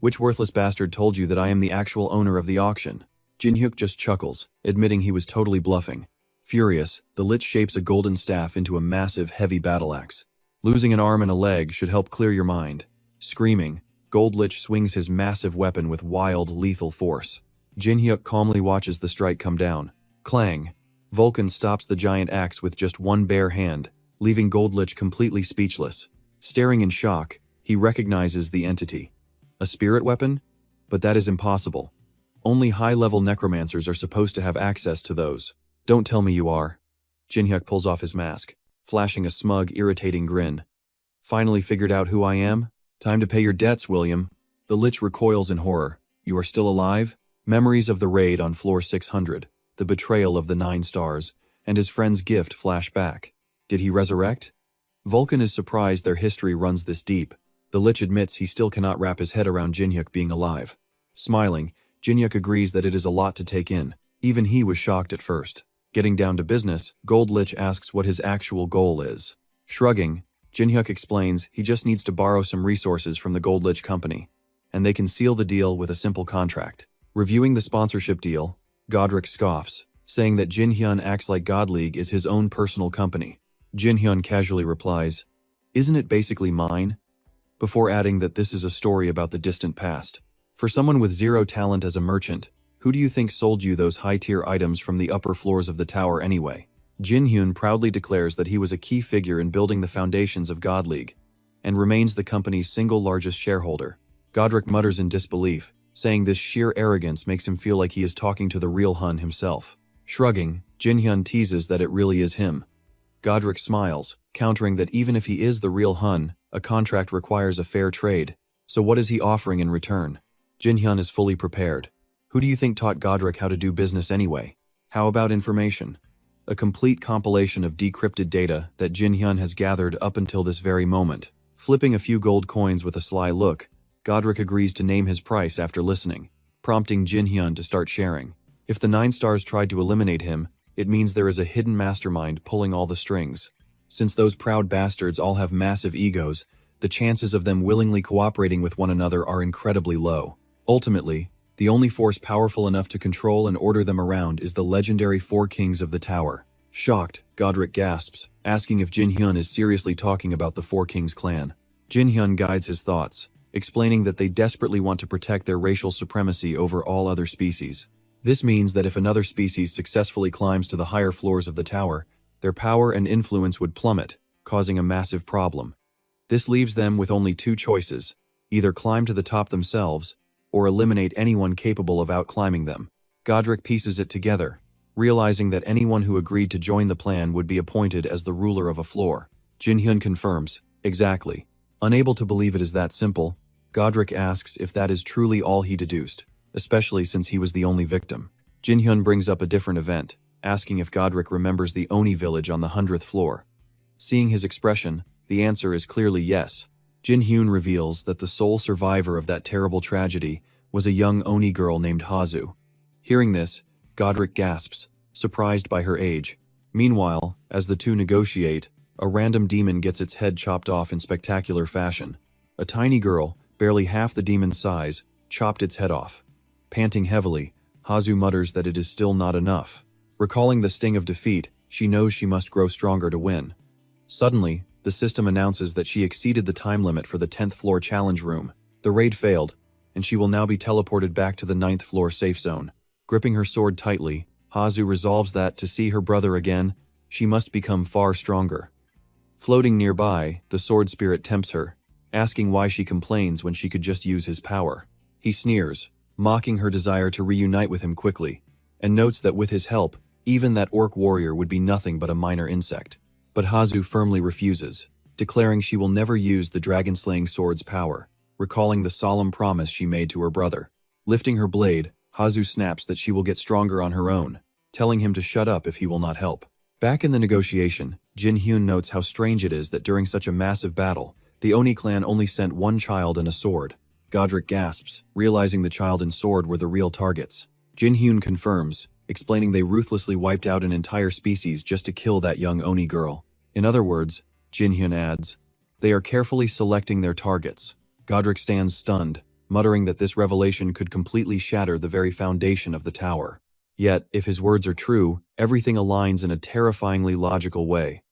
which worthless bastard told you that I am the actual owner of the auction?" Jinhyuk just chuckles, admitting he was totally bluffing. Furious, the Lich shapes a golden staff into a massive, heavy battle axe. Losing an arm and a leg should help clear your mind. Screaming, Gold Lich swings his massive weapon with wild, lethal force. Jinhyuk calmly watches the strike come down. Clang! Vulcan stops the giant axe with just one bare hand, leaving Gold Lich completely speechless. Staring in shock, he recognizes the entity. A spirit weapon? But that is impossible. Only high-level necromancers are supposed to have access to those. Don't tell me you are. Jinhyuk pulls off his mask, flashing a smug, irritating grin. Finally figured out who I am? Time to pay your debts, William. The Lich recoils in horror. You are still alive? Memories of the raid on floor 600, the betrayal of the 9 stars, and his friend's gift flash back. Did he resurrect? Vulcan is surprised their history runs this deep. The Lich admits he still cannot wrap his head around Jinhyuk being alive. Smiling, Jinhyuk agrees that it is a lot to take in. Even he was shocked at first. Getting down to business, Gold Lich asks what his actual goal is. Shrugging, Jinhyuk explains he just needs to borrow some resources from the Gold Lich company, and they can seal the deal with a simple contract. Reviewing the sponsorship deal, Godric scoffs, saying that Jinhyun acts like God League is his own personal company. Jinhyun casually replies, "Isn't it basically mine?" Before adding that this is a story about the distant past. For someone with zero talent as a merchant, who do you think sold you those high-tier items from the upper floors of the tower anyway? Jinhyun proudly declares that he was a key figure in building the foundations of God League, and remains the company's single largest shareholder. Godric mutters in disbelief, saying this sheer arrogance makes him feel like he is talking to the real Hun himself. Shrugging, Jinhyun teases that it really is him. Godric smiles, countering that even if he is the real Hun, a contract requires a fair trade. So what is he offering in return? Jinhyun is fully prepared. Who do you think taught Godric how to do business anyway? How about information? A complete compilation of decrypted data that Jinhyun has gathered up until this very moment. Flipping a few gold coins with a sly look, Godric agrees to name his price after listening, prompting Jinhyun to start sharing. If the 9 stars tried to eliminate him, it means there is a hidden mastermind pulling all the strings. Since those proud bastards all have massive egos, the chances of them willingly cooperating with one another are incredibly low. Ultimately, the only force powerful enough to control and order them around is the legendary 4 kings of the tower. Shocked, Godric gasps, asking if Jinhyun is seriously talking about the 4 kings clan. Jinhyun guides his thoughts, explaining that they desperately want to protect their racial supremacy over all other species. This means that if another species successfully climbs to the higher floors of the tower, their power and influence would plummet, causing a massive problem. This leaves them with only two choices: either climb to the top themselves, or eliminate anyone capable of outclimbing them. Godric pieces it together, realizing that anyone who agreed to join the plan would be appointed as the ruler of a floor. Jinhyun confirms, exactly. Unable to believe it is that simple, Godric asks if that is truly all he deduced, especially since he was the only victim. Jinhyun brings up a different event, asking if Godric remembers the Oni village on the 100th floor. Seeing his expression, the answer is clearly yes. Jinhyun reveals that the sole survivor of that terrible tragedy was a young Oni girl named Hazu. Hearing this, Godric gasps, surprised by her age. Meanwhile, as the two negotiate, a random demon gets its head chopped off in spectacular fashion. A tiny girl, barely half the demon's size, chopped its head off. Panting heavily, Hazu mutters that it is still not enough. Recalling the sting of defeat, she knows she must grow stronger to win. Suddenly, the system announces that she exceeded the time limit for the 10th floor challenge room. The raid failed, and she will now be teleported back to the 9th floor safe zone. Gripping her sword tightly, Hazu resolves that, to see her brother again, she must become far stronger. Floating nearby, the sword spirit tempts her, asking why she complains when she could just use his power. He sneers, mocking her desire to reunite with him quickly, and notes that with his help, even that orc warrior would be nothing but a minor insect. But Hazu firmly refuses, declaring she will never use the dragon-slaying sword's power, recalling the solemn promise she made to her brother. Lifting her blade, Hazu snaps that she will get stronger on her own, telling him to shut up if he will not help. Back in the negotiation, Jinhyun notes how strange it is that during such a massive battle, the Oni clan only sent one child and a sword. Godric gasps, realizing the child and sword were the real targets. Jinhyun confirms, explaining they ruthlessly wiped out an entire species just to kill that young Oni girl. In other words, Jinhyun adds, they are carefully selecting their targets. Godric stands stunned, muttering that this revelation could completely shatter the very foundation of the tower. Yet, if his words are true, everything aligns in a terrifyingly logical way.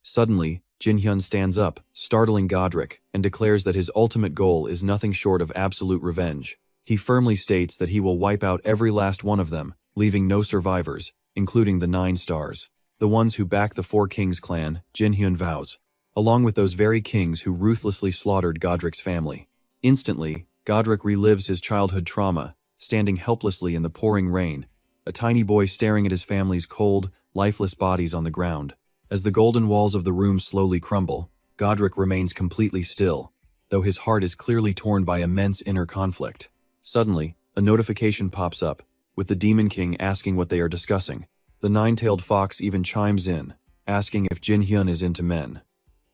Suddenly, Jinhyun stands up, startling Godric, and declares that his ultimate goal is nothing short of absolute revenge. He firmly states that he will wipe out every last one of them, leaving no survivors, including the 9 stars. The ones who back the Four Kings clan, Jinhyun vows, along with those very kings who ruthlessly slaughtered Godric's family. Instantly, Godric relives his childhood trauma, standing helplessly in the pouring rain, a tiny boy staring at his family's cold, lifeless bodies on the ground. As the golden walls of the room slowly crumble, Godric remains completely still, though his heart is clearly torn by immense inner conflict. Suddenly, a notification pops up, with the Demon King asking what they are discussing. The nine-tailed fox even chimes in, asking if Jinhyun is into men.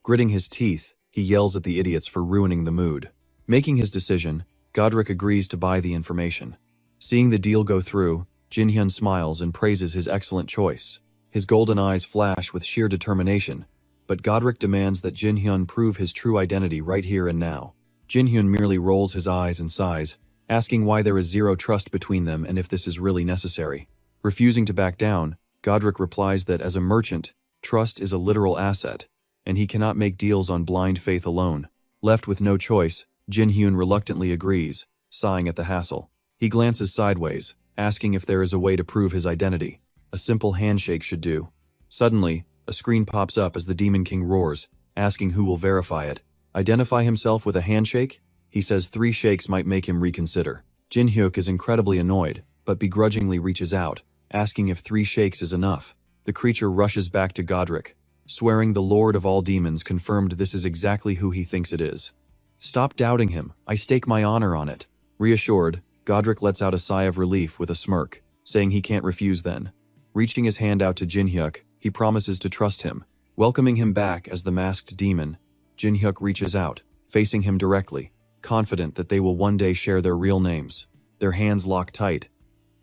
Gritting his teeth, he yells at the idiots for ruining the mood. Making his decision, Godric agrees to buy the information. Seeing the deal go through, Jinhyun smiles and praises his excellent choice. His golden eyes flash with sheer determination, but Godric demands that Jinhyun prove his true identity right here and now. Jinhyun merely rolls his eyes and sighs, asking why there is zero trust between them and if this is really necessary. Refusing to back down, Godric replies that as a merchant, trust is a literal asset, and he cannot make deals on blind faith alone. Left with no choice, Jinhyun reluctantly agrees, sighing at the hassle. He glances sideways, asking if there is a way to prove his identity. A simple handshake should do. Suddenly, a screen pops up as the Demon King roars, asking who will verify it. Identify himself with a handshake? He says 3 shakes might make him reconsider. Jinhyuk is incredibly annoyed, but begrudgingly reaches out, asking if 3 shakes is enough. The creature rushes back to Godric, swearing the Lord of all demons confirmed this is exactly who he thinks it is. Stop doubting him, I stake my honor on it. Reassured, Godric lets out a sigh of relief with a smirk, saying he can't refuse then. Reaching his hand out to Jinhyuk, he promises to trust him. Welcoming him back as the masked demon, Jinhyuk reaches out, facing him directly, confident that they will one day share their real names. Their hands lock tight.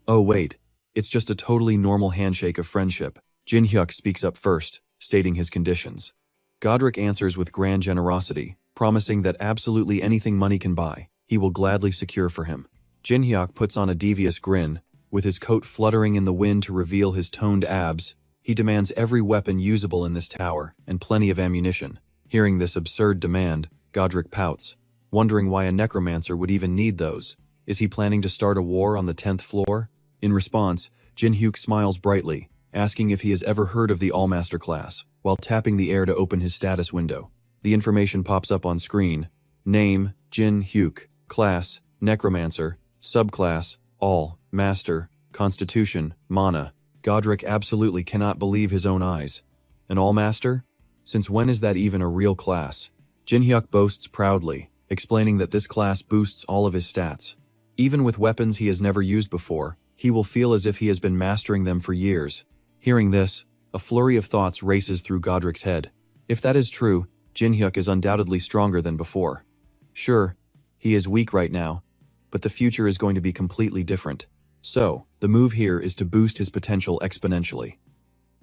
Oh wait, it's just a totally normal handshake of friendship. Jinhyuk speaks up first, stating his conditions. Godric answers with grand generosity, promising that absolutely anything money can buy, he will gladly secure for him. Jinhyuk puts on a devious grin, with his coat fluttering in the wind to reveal his toned abs. He demands every weapon usable in this tower, and plenty of ammunition. Hearing this absurd demand, Godric pouts, wondering why a necromancer would even need those. Is he planning to start a war on the 10th floor? In response, Jin Hyuk smiles brightly, asking if he has ever heard of the All-Master class, while tapping the air to open his status window. The information pops up on screen. Name, Jin Hyuk. Class, Necromancer. Subclass, All, Master. Constitution, Mana. Godric absolutely cannot believe his own eyes. An All-Master? Since when is that even a real class? Jin Hyuk boasts proudly, explaining that this class boosts all of his stats. Even with weapons he has never used before, he will feel as if he has been mastering them for years. Hearing this, a flurry of thoughts races through Godric's head. If that is true, Jin Hyuk is undoubtedly stronger than before. Sure, he is weak right now, but the future is going to be completely different. So, the move here is to boost his potential exponentially.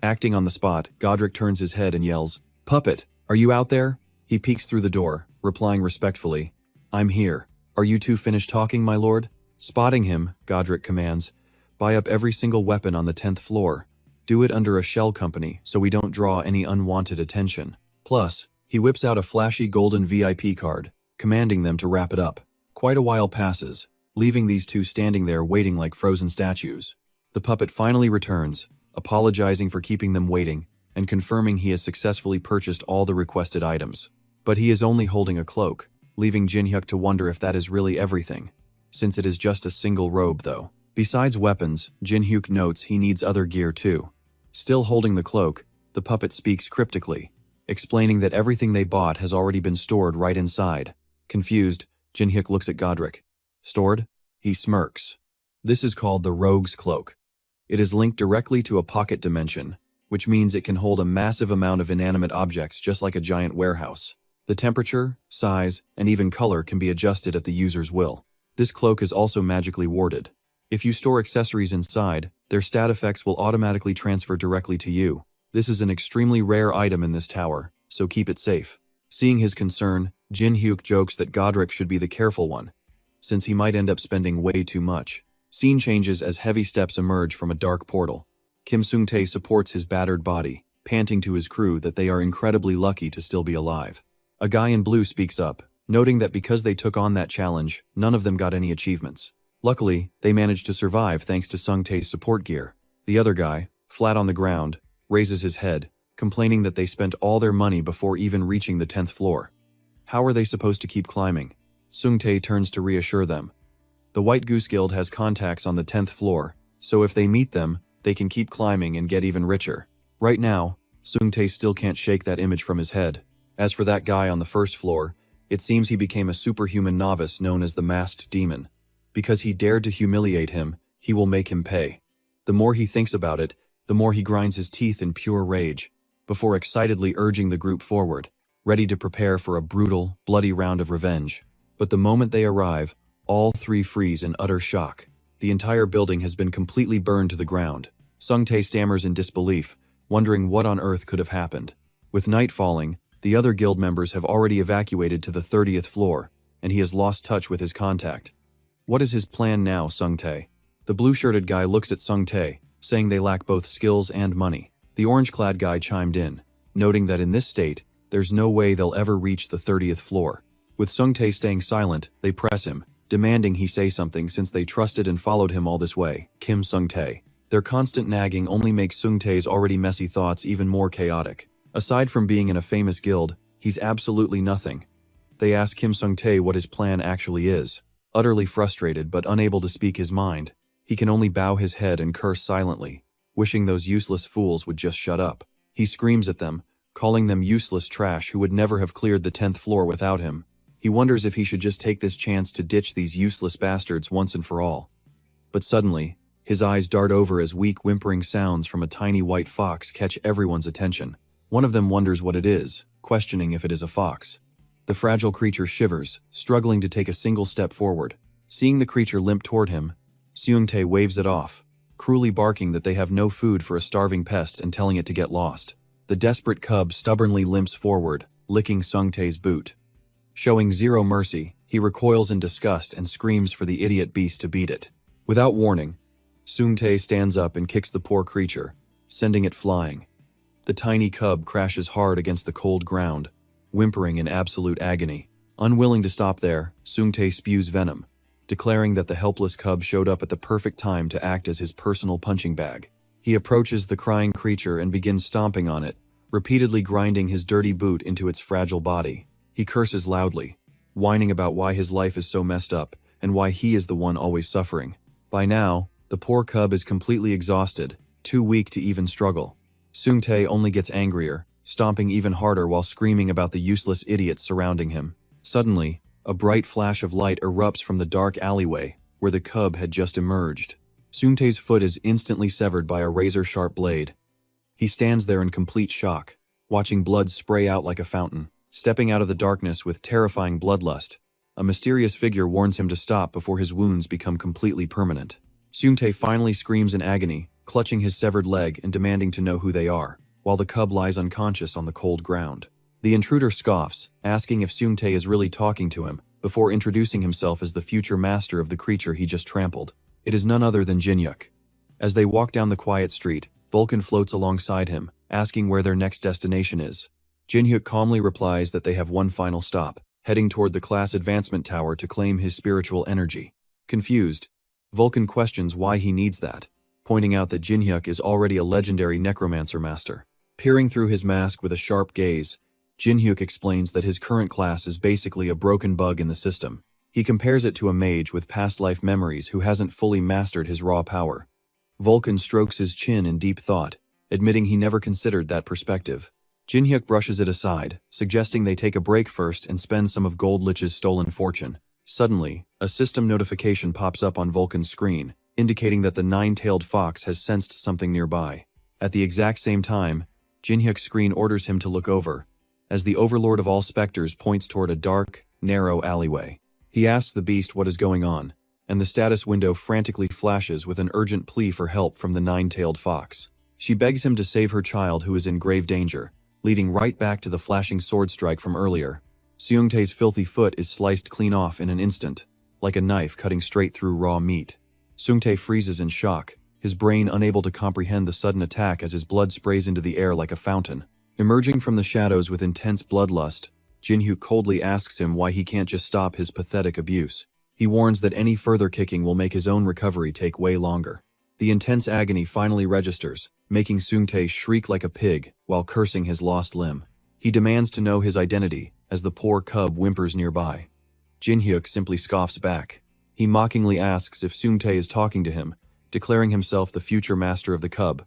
Acting on the spot, Godric turns his head and yells, "Puppet, are you out there?" He peeks through the door, replying respectfully, "I'm here. Are you two finished talking, my lord?" Spotting him, Godric commands, "Buy up every single weapon on the 10th floor. Do it under a shell company so we don't draw any unwanted attention." Plus, he whips out a flashy golden VIP card, commanding them to wrap it up. Quite a while passes, leaving these two standing there waiting like frozen statues. The puppet finally returns, apologizing for keeping them waiting, and confirming he has successfully purchased all the requested items. But he is only holding a cloak, leaving Jin Hyuk to wonder if that is really everything. Since it is just a single robe though. Besides weapons, Jin Hyuk notes he needs other gear too. Still holding the cloak, the puppet speaks cryptically, explaining that everything they bought has already been stored right inside. Confused, Jin Hyuk looks at Godric. "Stored?" He smirks. This is called the Rogue's Cloak. It is linked directly to a pocket dimension, which means it can hold a massive amount of inanimate objects just like a giant warehouse. The temperature, size, and even color can be adjusted at the user's will. This cloak is also magically warded. If you store accessories inside, their stat effects will automatically transfer directly to you. This is an extremely rare item in this tower, so keep it safe. Seeing his concern, Jin Hyuk jokes that Godric should be the careful one, since he might end up spending way too much. Scene changes as heavy steps emerge from a dark portal. Kim Sung-tae supports his battered body, panting to his crew that they are incredibly lucky to still be alive. A guy in blue speaks up, noting that because they took on that challenge, none of them got any achievements. Luckily, they managed to survive thanks to Sung-tae's support gear. The other guy, flat on the ground, raises his head, complaining that they spent all their money before even reaching the 10th floor. How are they supposed to keep climbing? Sung-tae turns to reassure them. The White Goose Guild has contacts on the 10th floor, so if they meet them, they can keep climbing and get even richer. Right now, Sung-tae still can't shake that image from his head. As for that guy on the first floor, it seems he became a superhuman novice known as the Masked Demon. Because he dared to humiliate him, he will make him pay. The more he thinks about it, the more he grinds his teeth in pure rage, before excitedly urging the group forward, ready to prepare for a brutal, bloody round of revenge. But the moment they arrive, all three freeze in utter shock. The entire building has been completely burned to the ground. Sung-tae stammers in disbelief, wondering what on earth could have happened. With night falling, the other guild members have already evacuated to the 30th floor, and he has lost touch with his contact. What is his plan now, Sung-tae? The blue-shirted guy looks at Sung-tae, saying they lack both skills and money. The orange-clad guy chimed in, noting that in this state, there's no way they'll ever reach the 30th floor. With Sung-tae staying silent, they press him, demanding he say something since they trusted and followed him all this way. Kim Sung-tae. Their constant nagging only makes Sung-tae's already messy thoughts even more chaotic. Aside from being in a famous guild, he's absolutely nothing. They ask Kim Sung-tae what his plan actually is. Utterly frustrated but unable to speak his mind, he can only bow his head and curse silently, wishing those useless fools would just shut up. He screams at them, calling them useless trash who would never have cleared the 10th floor without him. He wonders if he should just take this chance to ditch these useless bastards once and for all. But suddenly, his eyes dart over as weak whimpering sounds from a tiny white fox catch everyone's attention. One of them wonders what it is, questioning if it is a fox. The fragile creature shivers, struggling to take a single step forward. Seeing the creature limp toward him, Sung-tae waves it off, cruelly barking that they have no food for a starving pest and telling it to get lost. The desperate cub stubbornly limps forward, licking Sung-tae's boot. Showing zero mercy, he recoils in disgust and screams for the idiot beast to beat it. Without warning, Sung-tae stands up and kicks the poor creature, sending it flying. The tiny cub crashes hard against the cold ground, whimpering in absolute agony. Unwilling to stop there, Sung-tae spews venom, declaring that the helpless cub showed up at the perfect time to act as his personal punching bag. He approaches the crying creature and begins stomping on it, repeatedly grinding his dirty boot into its fragile body. He curses loudly, whining about why his life is so messed up and why he is the one always suffering. By now, the poor cub is completely exhausted, too weak to even struggle. Seung-tae only gets angrier, stomping even harder while screaming about the useless idiots surrounding him. Suddenly, a bright flash of light erupts from the dark alleyway where the cub had just emerged. Seung-tae's foot is instantly severed by a razor-sharp blade. He stands there in complete shock, watching blood spray out like a fountain. Stepping out of the darkness with terrifying bloodlust, a mysterious figure warns him to stop before his wounds become completely permanent. Seung-tae finally screams in agony, clutching his severed leg and demanding to know who they are, while the cub lies unconscious on the cold ground. The intruder scoffs, asking if Seung-tae is really talking to him, before introducing himself as the future master of the creature he just trampled. It is none other than Jin-hyuk. As they walk down the quiet street, Vulcan floats alongside him, asking where their next destination is. Jin-hyuk calmly replies that they have one final stop, heading toward the class advancement tower to claim his spiritual energy. Confused, Vulcan questions why he needs that, pointing out that Jin-hyuk is already a legendary necromancer master. Peering through his mask with a sharp gaze, Jin-hyuk explains that his current class is basically a broken bug in the system. He compares it to a mage with past life memories who hasn't fully mastered his raw power. Vulcan strokes his chin in deep thought, admitting he never considered that perspective. Jin-hyuk brushes it aside, suggesting they take a break first and spend some of Goldlich's stolen fortune. Suddenly, a system notification pops up on Vulcan's screen, indicating that the nine-tailed fox has sensed something nearby. At the exact same time, Jin-hyuk's screen orders him to look over, as the overlord of all specters points toward a dark, narrow alleyway. He asks the beast what is going on, and the status window frantically flashes with an urgent plea for help from the nine-tailed fox. She begs him to save her child who is in grave danger, leading right back to the flashing sword strike from earlier. Seung-tae's filthy foot is sliced clean off in an instant, like a knife cutting straight through raw meat. Seung-tae freezes in shock, his brain unable to comprehend the sudden attack as his blood sprays into the air like a fountain. Emerging from the shadows with intense bloodlust, Jin-hyuk coldly asks him why he can't just stop his pathetic abuse. He warns that any further kicking will make his own recovery take way longer. The intense agony finally registers, making Seung-tae shriek like a pig while cursing his lost limb. He demands to know his identity as the poor cub whimpers nearby. Jin-hyuk simply scoffs back. He mockingly asks if Seung-tae is talking to him, declaring himself the future master of the cub.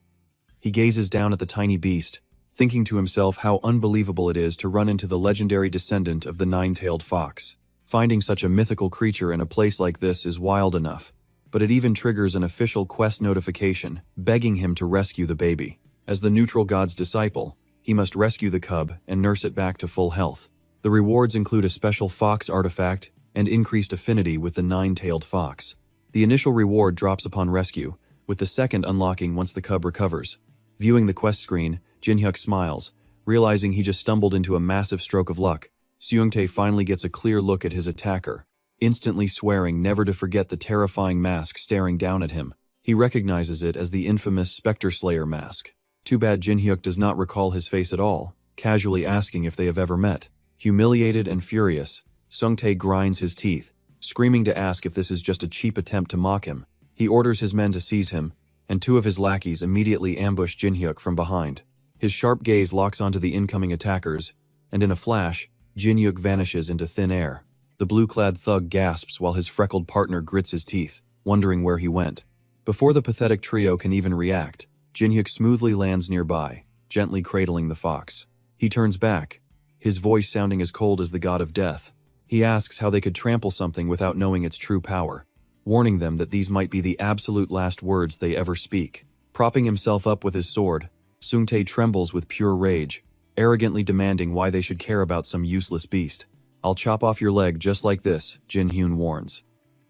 He gazes down at the tiny beast, thinking to himself how unbelievable it is to run into the legendary descendant of the nine-tailed fox. Finding such a mythical creature in a place like this is wild enough, but it even triggers an official quest notification, begging him to rescue the baby. As the neutral god's disciple, he must rescue the cub and nurse it back to full health. The rewards include a special fox artifact and increased affinity with the nine-tailed fox. The initial reward drops upon rescue, with the second unlocking once the cub recovers. Viewing the quest screen, Jin-hyuk smiles, realizing he just stumbled into a massive stroke of luck. Seung-tae finally gets a clear look at his attacker, instantly swearing never to forget the terrifying mask staring down at him. He recognizes it as the infamous Spectre Slayer mask. Too bad Jin-hyuk does not recall his face at all, casually asking if they have ever met. Humiliated and furious, Seung-tae grinds his teeth, screaming to ask if this is just a cheap attempt to mock him. He orders his men to seize him, and two of his lackeys immediately ambush Jin-hyuk from behind. His sharp gaze locks onto the incoming attackers, and in a flash, Jin-hyuk vanishes into thin air. The blue-clad thug gasps while his freckled partner grits his teeth, wondering where he went. Before the pathetic trio can even react, Jin-hyuk smoothly lands nearby, gently cradling the fox. He turns back, his voice sounding as cold as the god of death. He asks how they could trample something without knowing its true power, warning them that these might be the absolute last words they ever speak. Propping himself up with his sword, Seung-tae trembles with pure rage, arrogantly demanding why they should care about some useless beast. "I'll chop off your leg just like this," Jin-hyun warns.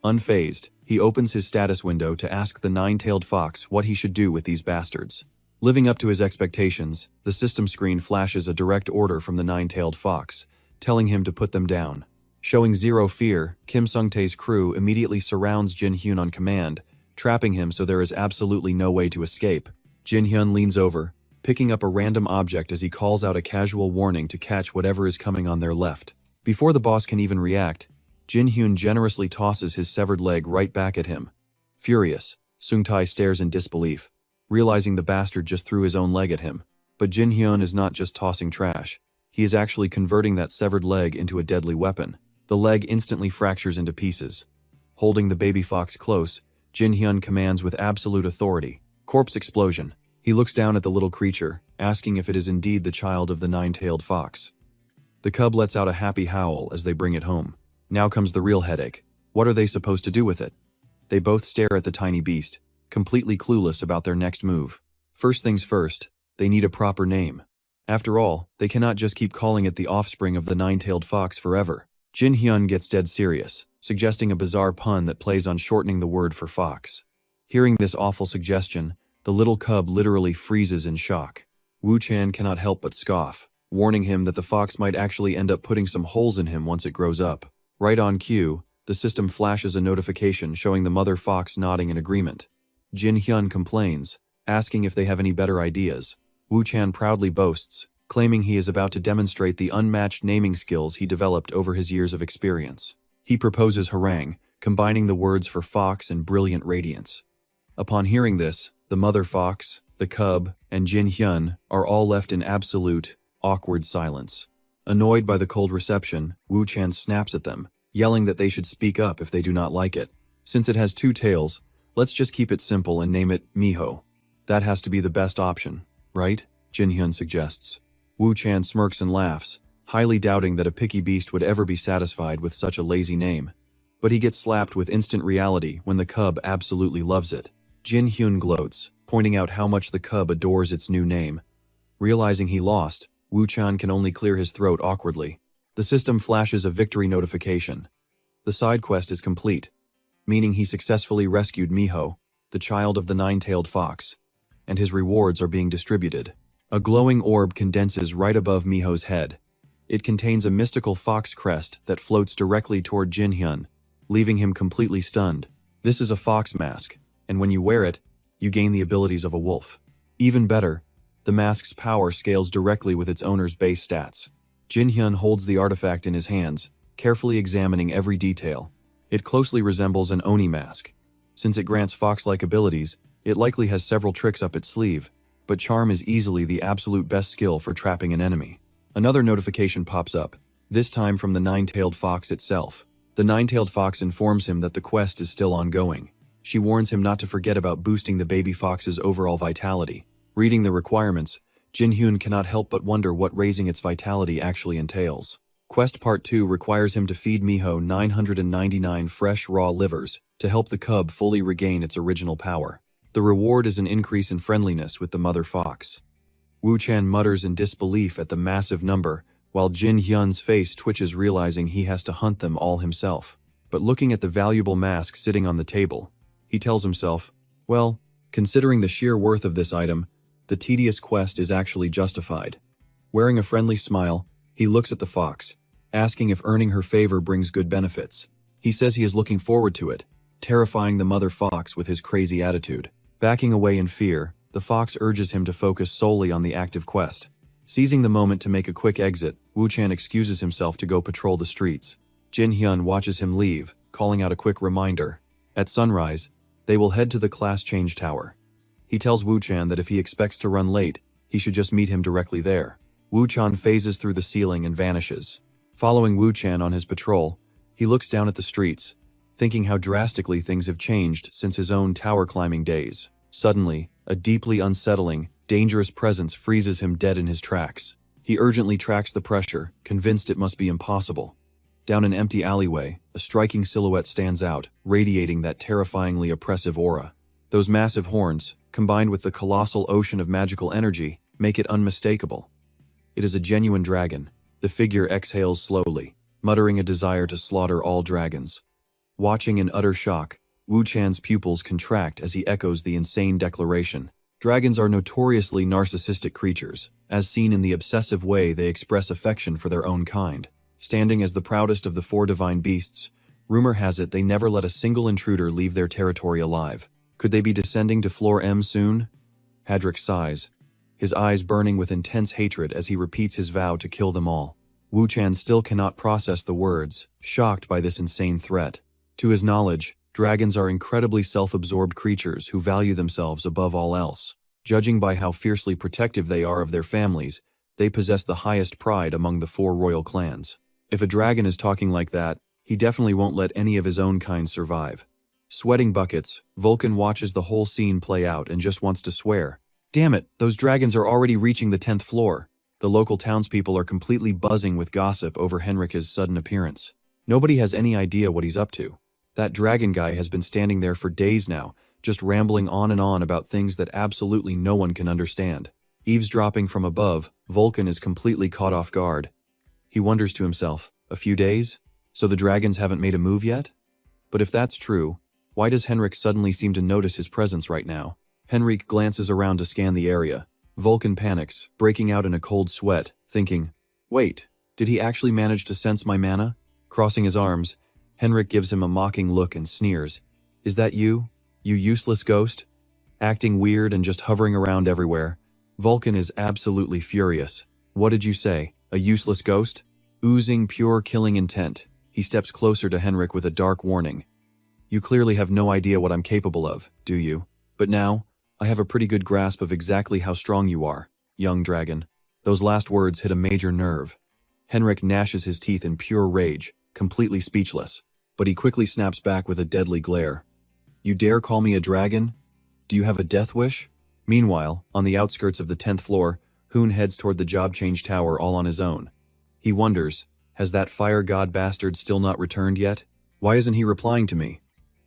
Unfazed, he opens his status window to ask the nine-tailed fox what he should do with these bastards. Living up to his expectations, the system screen flashes a direct order from the nine-tailed fox, telling him to put them down. Showing zero fear, Kim Sung-tae's crew immediately surrounds Jin-hyun on command, trapping him so there is absolutely no way to escape. Jin-hyun leans over, picking up a random object as he calls out a casual warning to catch whatever is coming on their left. Before the boss can even react, Jin Hyun generously tosses his severed leg right back at him. Furious, Sungtae stares in disbelief, realizing the bastard just threw his own leg at him. But Jin Hyun is not just tossing trash. He is actually converting that severed leg into a deadly weapon. The leg instantly fractures into pieces. Holding the baby fox close, Jin Hyun commands with absolute authority. Corpse explosion. He looks down at the little creature, asking if it is indeed the child of the nine-tailed fox. The cub lets out a happy howl as they bring it home. Now comes the real headache. What are they supposed to do with it? They both stare at the tiny beast, completely clueless about their next move. First things first, they need a proper name. After all, they cannot just keep calling it the offspring of the nine-tailed fox forever. Jin Hyun gets dead serious, suggesting a bizarre pun that plays on shortening the word for fox. Hearing this awful suggestion, the little cub literally freezes in shock. Wu Chan cannot help but scoff, warning him that the fox might actually end up putting some holes in him once it grows up. Right on cue, the system flashes a notification showing the mother fox nodding in agreement. Jin Hyun complains, asking if they have any better ideas. Wu Chan proudly boasts, claiming he is about to demonstrate the unmatched naming skills he developed over his years of experience. He proposes harangue, combining the words for fox and brilliant radiance. Upon hearing this, the mother fox, the cub, and Jin Hyun are all left in absolute, awkward silence. Annoyed by the cold reception, Wu Chan snaps at them, yelling that they should speak up if they do not like it. Since it has two tails, let's just keep it simple and name it Miho. That has to be the best option, right? Jin Hyun suggests. Wu Chan smirks and laughs, highly doubting that a picky beast would ever be satisfied with such a lazy name. But he gets slapped with instant reality when the cub absolutely loves it. Jin Hyun gloats, pointing out how much the cub adores its new name. Realizing he lost, Wu Chan can only clear his throat awkwardly. The system flashes a victory notification. The side quest is complete, meaning he successfully rescued Miho, the child of the nine-tailed fox, and his rewards are being distributed. A glowing orb condenses right above Miho's head. It contains a mystical fox crest that floats directly toward Jin Hyun, leaving him completely stunned. This is a fox mask, and when you wear it, you gain the abilities of a wolf. Even better, the mask's power scales directly with its owner's base stats. Jin Hyun holds the artifact in his hands, carefully examining every detail. It closely resembles an Oni mask. Since it grants fox-like abilities, it likely has several tricks up its sleeve, but charm is easily the absolute best skill for trapping an enemy. Another notification pops up, this time from the nine-tailed fox itself. The nine-tailed fox informs him that the quest is still ongoing. She warns him not to forget about boosting the baby fox's overall vitality. Reading the requirements, Jin Hyun cannot help but wonder what raising its vitality actually entails. Quest Part 2 requires him to feed Miho 999 fresh raw livers to help the cub fully regain its original power. The reward is an increase in friendliness with the mother fox. Wu Chan mutters in disbelief at the massive number, while Jin Hyun's face twitches realizing he has to hunt them all himself. But looking at the valuable mask sitting on the table, he tells himself, well, considering the sheer worth of this item, the tedious quest is actually justified. Wearing a friendly smile, he looks at the fox, asking if earning her favor brings good benefits. He says he is looking forward to it, terrifying the mother fox with his crazy attitude. Backing away in fear, the fox urges him to focus solely on the active quest. Seizing the moment to make a quick exit, Wu Chan excuses himself to go patrol the streets. Jin Hyun watches him leave, calling out a quick reminder. At sunrise, they will head to the class change tower. He tells Wu Chan that if he expects to run late, he should just meet him directly there. Wu Chan phases through the ceiling and vanishes. Following Wu Chan on his patrol, he looks down at the streets, thinking how drastically things have changed since his own tower climbing days. Suddenly, a deeply unsettling, dangerous presence freezes him dead in his tracks. He urgently tracks the pressure, convinced it must be impossible. Down an empty alleyway, a striking silhouette stands out, radiating that terrifyingly oppressive aura. Those massive horns, combined with the colossal ocean of magical energy, make it unmistakable. It is a genuine dragon. The figure exhales slowly, muttering a desire to slaughter all dragons. Watching in utter shock, Wu Chan's pupils contract as he echoes the insane declaration. Dragons are notoriously narcissistic creatures, as seen in the obsessive way they express affection for their own kind. Standing as the proudest of the four divine beasts, rumor has it they never let a single intruder leave their territory alive. Could they be descending to Floor M soon? Hadric sighs, his eyes burning with intense hatred as he repeats his vow to kill them all. Wu Chan still cannot process the words, shocked by this insane threat. To his knowledge, dragons are incredibly self-absorbed creatures who value themselves above all else. Judging by how fiercely protective they are of their families, they possess the highest pride among the 4 royal clans. If a dragon is talking like that, he definitely won't let any of his own kind survive. Sweating buckets, Vulcan watches the whole scene play out and just wants to swear. Damn it, those dragons are already reaching the 10th floor. The local townspeople are completely buzzing with gossip over Henrik's sudden appearance. Nobody has any idea what he's up to. That dragon guy has been standing there for days now, just rambling on and on about things that absolutely no one can understand. Eavesdropping from above, Vulcan is completely caught off guard. He wonders to himself, a few days? So the dragons haven't made a move yet? But if that's true, why does Henrik suddenly seem to notice his presence right now? Henrik glances around to scan the area. Vulcan panics, breaking out in a cold sweat, thinking, wait, did he actually manage to sense my mana? Crossing his arms, Henrik gives him a mocking look and sneers. Is that you? You useless ghost? Acting weird and just hovering around everywhere. Vulcan is absolutely furious. What did you say? A useless ghost? Oozing pure killing intent, he steps closer to Henrik with a dark warning. You clearly have no idea what I'm capable of, do you? But now, I have a pretty good grasp of exactly how strong you are, young dragon. Those last words hit a major nerve. Henrik gnashes his teeth in pure rage, completely speechless, but he quickly snaps back with a deadly glare. You dare call me a dragon? Do you have a death wish? Meanwhile, on the outskirts of the 10th floor, Hoon heads toward the job change tower all on his own. He wonders, has that fire god bastard still not returned yet? Why isn't he replying to me?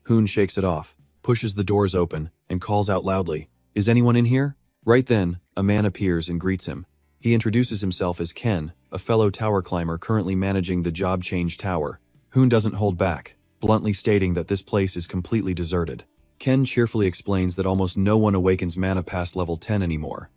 Hoon shakes it off, pushes the doors open, and calls out loudly, Is anyone in here? Right then, a man appears and greets him. He introduces himself as Ken, a fellow tower climber currently managing the job change tower. Hoon doesn't hold back, bluntly stating that this place is completely deserted. Ken cheerfully explains that almost no one awakens mana past level 10 anymore.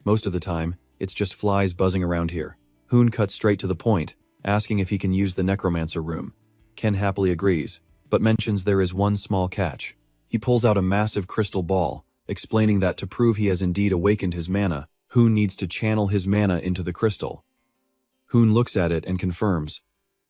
Most of the time, it's just flies buzzing around here. Hoon cuts straight to the point, asking if he can use the necromancer room. Ken happily agrees, but mentions there is one small catch. He pulls out a massive crystal ball, explaining that to prove he has indeed awakened his mana, Hoon needs to channel his mana into the crystal. Hoon looks at it and confirms.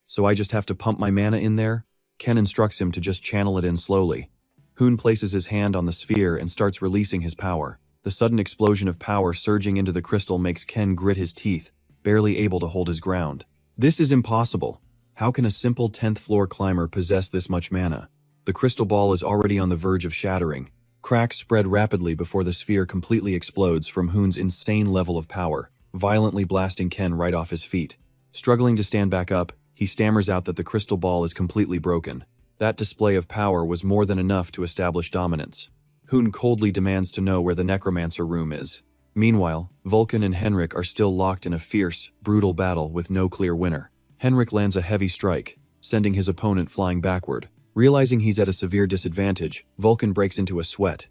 So I just have to pump my mana in there? Ken instructs him to just channel it in slowly. Hoon places his hand on the sphere and starts releasing his power. The sudden explosion of power surging into the crystal makes Ken grit his teeth, barely able to hold his ground. This is impossible. How can a simple 10th floor climber possess this much mana? The crystal ball is already on the verge of shattering. Cracks spread rapidly before the sphere completely explodes from Hoon's insane level of power, violently blasting Ken right off his feet. Struggling to stand back up, he stammers out that the crystal ball is completely broken. That display of power was more than enough to establish dominance. Hoon coldly demands to know where the necromancer room is. Meanwhile, Vulcan and Henrik are still locked in a fierce, brutal battle with no clear winner. Henrik lands a heavy strike, sending his opponent flying backward. Realizing he's at a severe disadvantage, Vulcan breaks into a sweat.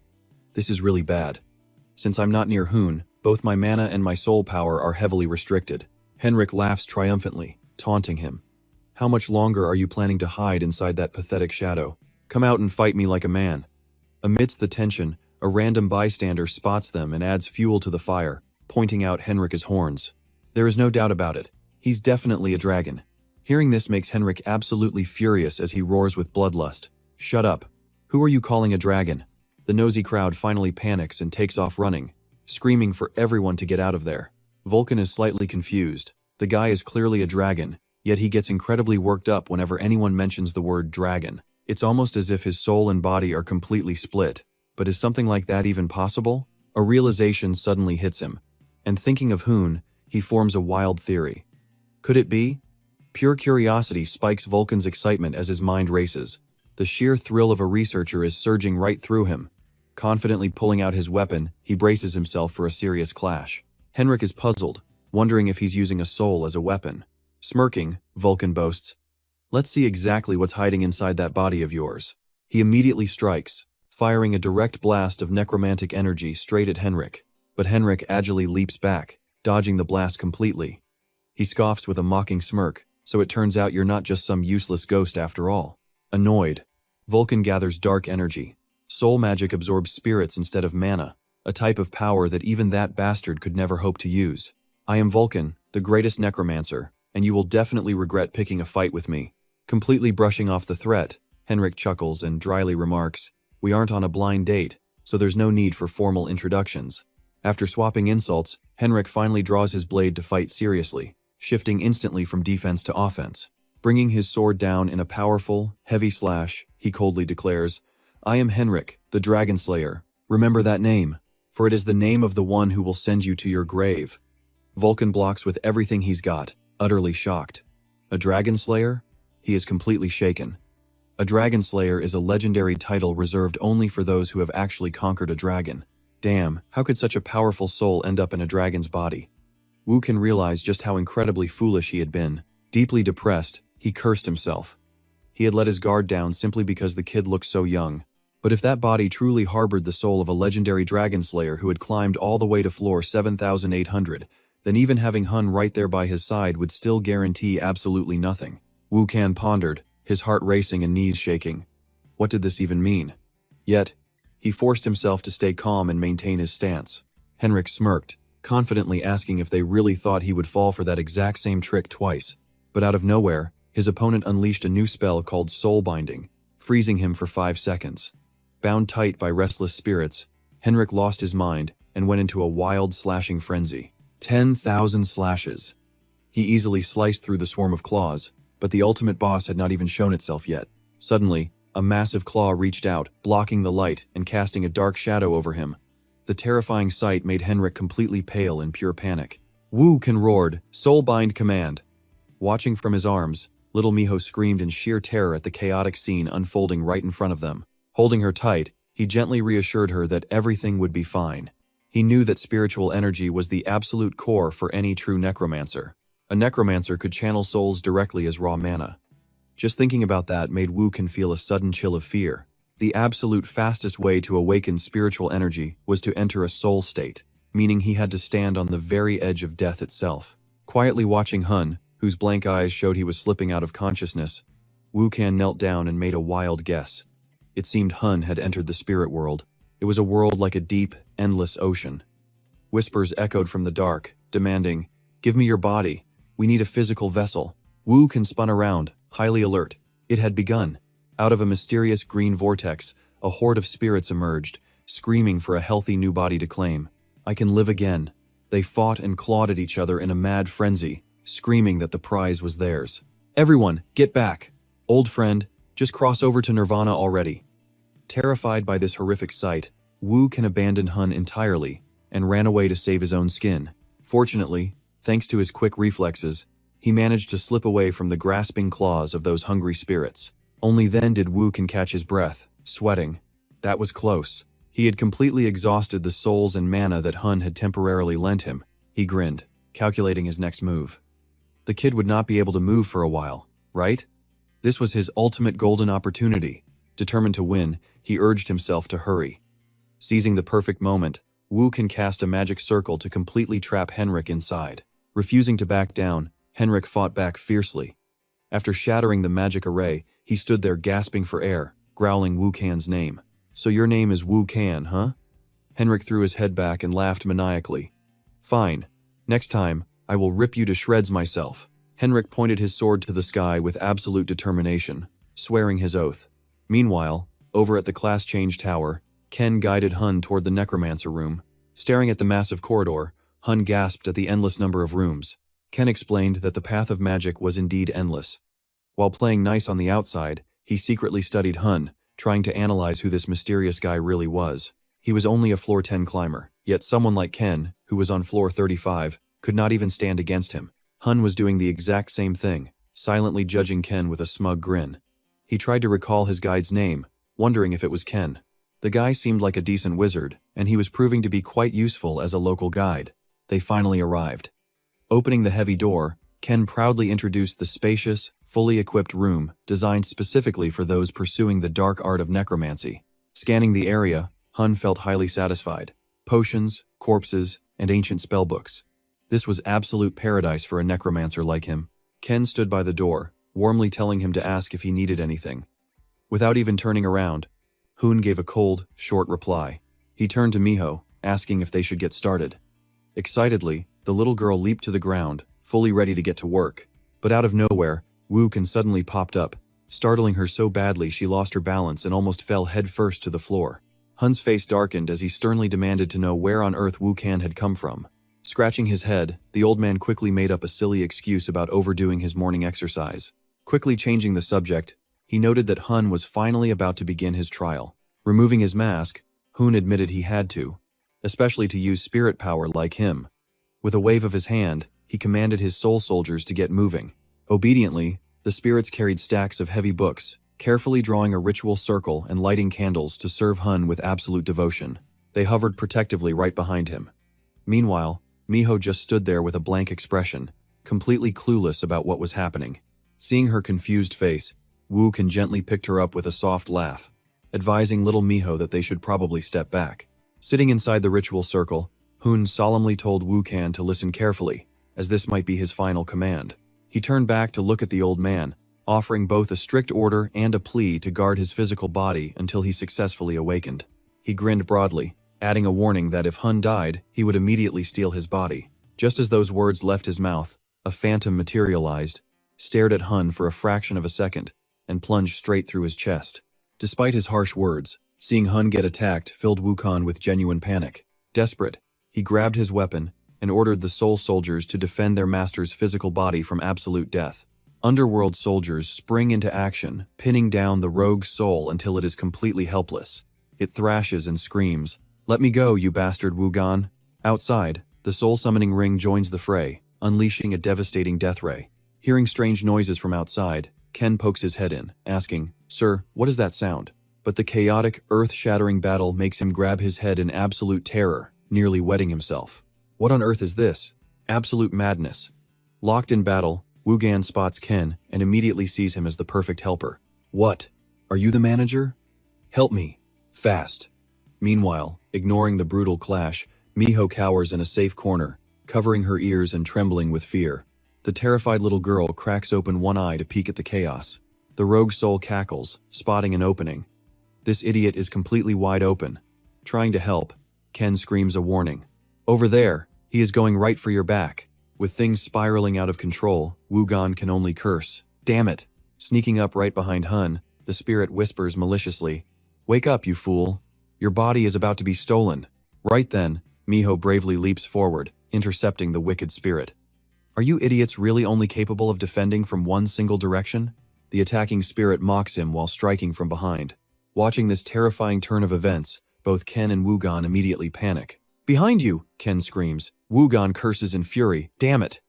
This is really bad. Since I'm not near Hoon, both my mana and my soul power are heavily restricted. Henrik laughs triumphantly, taunting him. How much longer are you planning to hide inside that pathetic shadow? Come out and fight me like a man. Amidst the tension, a random bystander spots them and adds fuel to the fire, pointing out Henrik's horns. There is no doubt about it. He's definitely a dragon. Hearing this makes Henrik absolutely furious as he roars with bloodlust. Shut up. Who are you calling a dragon? The nosy crowd finally panics and takes off running, screaming for everyone to get out of there. Vulcan is slightly confused. The guy is clearly a dragon, yet he gets incredibly worked up whenever anyone mentions the word dragon. It's almost as if his soul and body are completely split. But is something like that even possible? A realization suddenly hits him. And thinking of Hoon, he forms a wild theory. Could it be? Pure curiosity spikes Vulcan's excitement as his mind races. The sheer thrill of a researcher is surging right through him. Confidently pulling out his weapon, he braces himself for a serious clash. Henrik is puzzled, wondering if he's using a soul as a weapon. Smirking, Vulcan boasts, "Let's see exactly what's hiding inside that body of yours." He immediately strikes, firing a direct blast of necromantic energy straight at Henrik. But Henrik agilely leaps back, dodging the blast completely. He scoffs with a mocking smirk, so it turns out you're not just some useless ghost after all. Annoyed, Vulcan gathers dark energy. Soul magic absorbs spirits instead of mana, a type of power that even that bastard could never hope to use. I am Vulcan, the greatest necromancer, and you will definitely regret picking a fight with me. Completely brushing off the threat, Henrik chuckles and dryly remarks, we aren't on a blind date, so there's no need for formal introductions. After swapping insults, Henrik finally draws his blade to fight seriously, shifting instantly from defense to offense. Bringing his sword down in a powerful, heavy slash, he coldly declares, I am Henrik, the Dragon Slayer. Remember that name, for it is the name of the one who will send you to your grave. Vulcan blocks with everything he's got, utterly shocked. A Dragon Slayer? He is completely shaken. A Dragon Slayer is a legendary title reserved only for those who have actually conquered a dragon. Damn, how could such a powerful soul end up in a dragon's body? Wu can realize just how incredibly foolish he had been. Deeply depressed, he cursed himself. He had let his guard down simply because the kid looked so young. But if that body truly harbored the soul of a legendary dragon slayer who had climbed all the way to floor 7,800, then even having Hun right there by his side would still guarantee absolutely nothing. Wu Can pondered, his heart racing and knees shaking. What did this even mean? Yet, he forced himself to stay calm and maintain his stance. Henrik smirked, confidently asking if they really thought he would fall for that exact same trick twice. But out of nowhere, his opponent unleashed a new spell called Soul Binding, freezing him for 5 seconds. Bound tight by restless spirits, Henrik lost his mind and went into a wild slashing frenzy. 10,000 slashes. He easily sliced through the swarm of claws, but the ultimate boss had not even shown itself yet. Suddenly, a massive claw reached out, blocking the light and casting a dark shadow over him. The terrifying sight made Henrik completely pale in pure panic. Wu Can roared, Soulbind command. Watching from his arms, little Miho screamed in sheer terror at the chaotic scene unfolding right in front of them. Holding her tight, he gently reassured her that everything would be fine. He knew that spiritual energy was the absolute core for any true necromancer. A necromancer could channel souls directly as raw mana. Just thinking about that made Wu Can feel a sudden chill of fear. The absolute fastest way to awaken spiritual energy was to enter a soul state, meaning he had to stand on the very edge of death itself. Quietly watching Hun, whose blank eyes showed he was slipping out of consciousness, Wu Can knelt down and made a wild guess. It seemed Hun had entered the spirit world. It was a world like a deep, endless ocean. Whispers echoed from the dark, demanding, "Give me your body. We need a physical vessel." Wu Can spun around, highly alert. It had begun. Out of a mysterious green vortex, a horde of spirits emerged, screaming for a healthy new body to claim. I can live again. They fought and clawed at each other in a mad frenzy, screaming that the prize was theirs. Everyone, get back. Old friend, just cross over to Nirvana already. Terrified by this horrific sight, Wu Can abandoned Hun entirely and ran away to save his own skin. Fortunately, thanks to his quick reflexes, he managed to slip away from the grasping claws of those hungry spirits. Only then did Wu Can catch his breath, sweating. That was close. He had completely exhausted the souls and mana that Hun had temporarily lent him. He grinned, calculating his next move. The kid would not be able to move for a while, right? This was his ultimate golden opportunity. Determined to win, he urged himself to hurry. Seizing the perfect moment, Wu Can cast a magic circle to completely trap Henrik inside. Refusing to back down, Henrik fought back fiercely. After shattering the magic array, he stood there gasping for air, growling Wu Can's name. "So your name is Wu Can, huh?" Henrik threw his head back and laughed maniacally. "Fine. Next time, I will rip you to shreds myself." Henrik pointed his sword to the sky with absolute determination, swearing his oath. Meanwhile, over at the class change tower, Ken guided Hun toward the necromancer room. Staring at the massive corridor, Hun gasped at the endless number of rooms. Ken explained that the path of magic was indeed endless. While playing nice on the outside, he secretly studied Hun, trying to analyze who this mysterious guy really was. He was only a floor 10 climber, yet someone like Ken, who was on floor 35, could not even stand against him. Hun was doing the exact same thing, silently judging Ken with a smug grin. He tried to recall his guide's name, wondering if it was Ken. The guy seemed like a decent wizard, and he was proving to be quite useful as a local guide. They finally arrived. Opening the heavy door, Ken proudly introduced the spacious, fully equipped room designed specifically for those pursuing the dark art of necromancy. Scanning the area, Hun felt highly satisfied. Potions, corpses, and ancient spellbooks. This was absolute paradise for a necromancer like him. Ken stood by the door, warmly telling him to ask if he needed anything. Without even turning around, Hun gave a cold, short reply. He turned to Miho, asking if they should get started. Excitedly, the little girl leaped to the ground, fully ready to get to work. But out of nowhere, Wu-kan suddenly popped up, startling her so badly she lost her balance and almost fell headfirst to the floor. Hun's face darkened as he sternly demanded to know where on earth Wu-kan had come from. Scratching his head, the old man quickly made up a silly excuse about overdoing his morning exercise. Quickly changing the subject, he noted that Hun was finally about to begin his trial. Removing his mask, Hun admitted he had to, especially to use spirit power like him. With a wave of his hand, he commanded his soul soldiers to get moving. Obediently, the spirits carried stacks of heavy books, carefully drawing a ritual circle and lighting candles to serve Hun with absolute devotion. They hovered protectively right behind him. Meanwhile, Miho just stood there with a blank expression, completely clueless about what was happening. Seeing her confused face, Wu-kan gently picked her up with a soft laugh, advising little Miho that they should probably step back. Sitting inside the ritual circle, Hun solemnly told Wu-kan to listen carefully, as this might be his final command. He turned back to look at the old man, offering both a strict order and a plea to guard his physical body until he successfully awakened. He grinned broadly, adding a warning that if Hun died, he would immediately steal his body. Just as those words left his mouth, a phantom materialized, stared at Hun for a fraction of a second, and plunged straight through his chest. Despite his harsh words, seeing Hun get attacked filled Wu-kan with genuine panic. Desperate, he grabbed his weapon and ordered the soul soldiers to defend their master's physical body from absolute death. Underworld soldiers spring into action, pinning down the rogue's soul until it is completely helpless. It thrashes and screams, "Let me go, you bastard Wu-gan!" Outside, the soul-summoning ring joins the fray, unleashing a devastating death ray. Hearing strange noises from outside, Ken pokes his head in, asking, "Sir, what is that sound?" But the chaotic, earth-shattering battle makes him grab his head in absolute terror, nearly wetting himself. What on earth is this? Absolute madness. Locked in battle, Wu-gan spots Ken and immediately sees him as the perfect helper. "What? Are you the manager? Help me. Fast." Meanwhile, ignoring the brutal clash, Miho cowers in a safe corner, covering her ears and trembling with fear. The terrified little girl cracks open one eye to peek at the chaos. The rogue soul cackles, spotting an opening. This idiot is completely wide open. Trying to help, Ken screams a warning. "Over there, he is going right for your back." With things spiraling out of control, Wu-gan can only curse. "Damn it!" Sneaking up right behind Hun, the spirit whispers maliciously, "Wake up, you fool. Your body is about to be stolen." Right then, Miho bravely leaps forward, intercepting the wicked spirit. "Are you idiots really only capable of defending from one single direction?" The attacking spirit mocks him while striking from behind. Watching this terrifying turn of events, both Ken and Wu-gan immediately panic. "Behind you!" Ken screams. Wu-gan curses in fury. "Damn it!"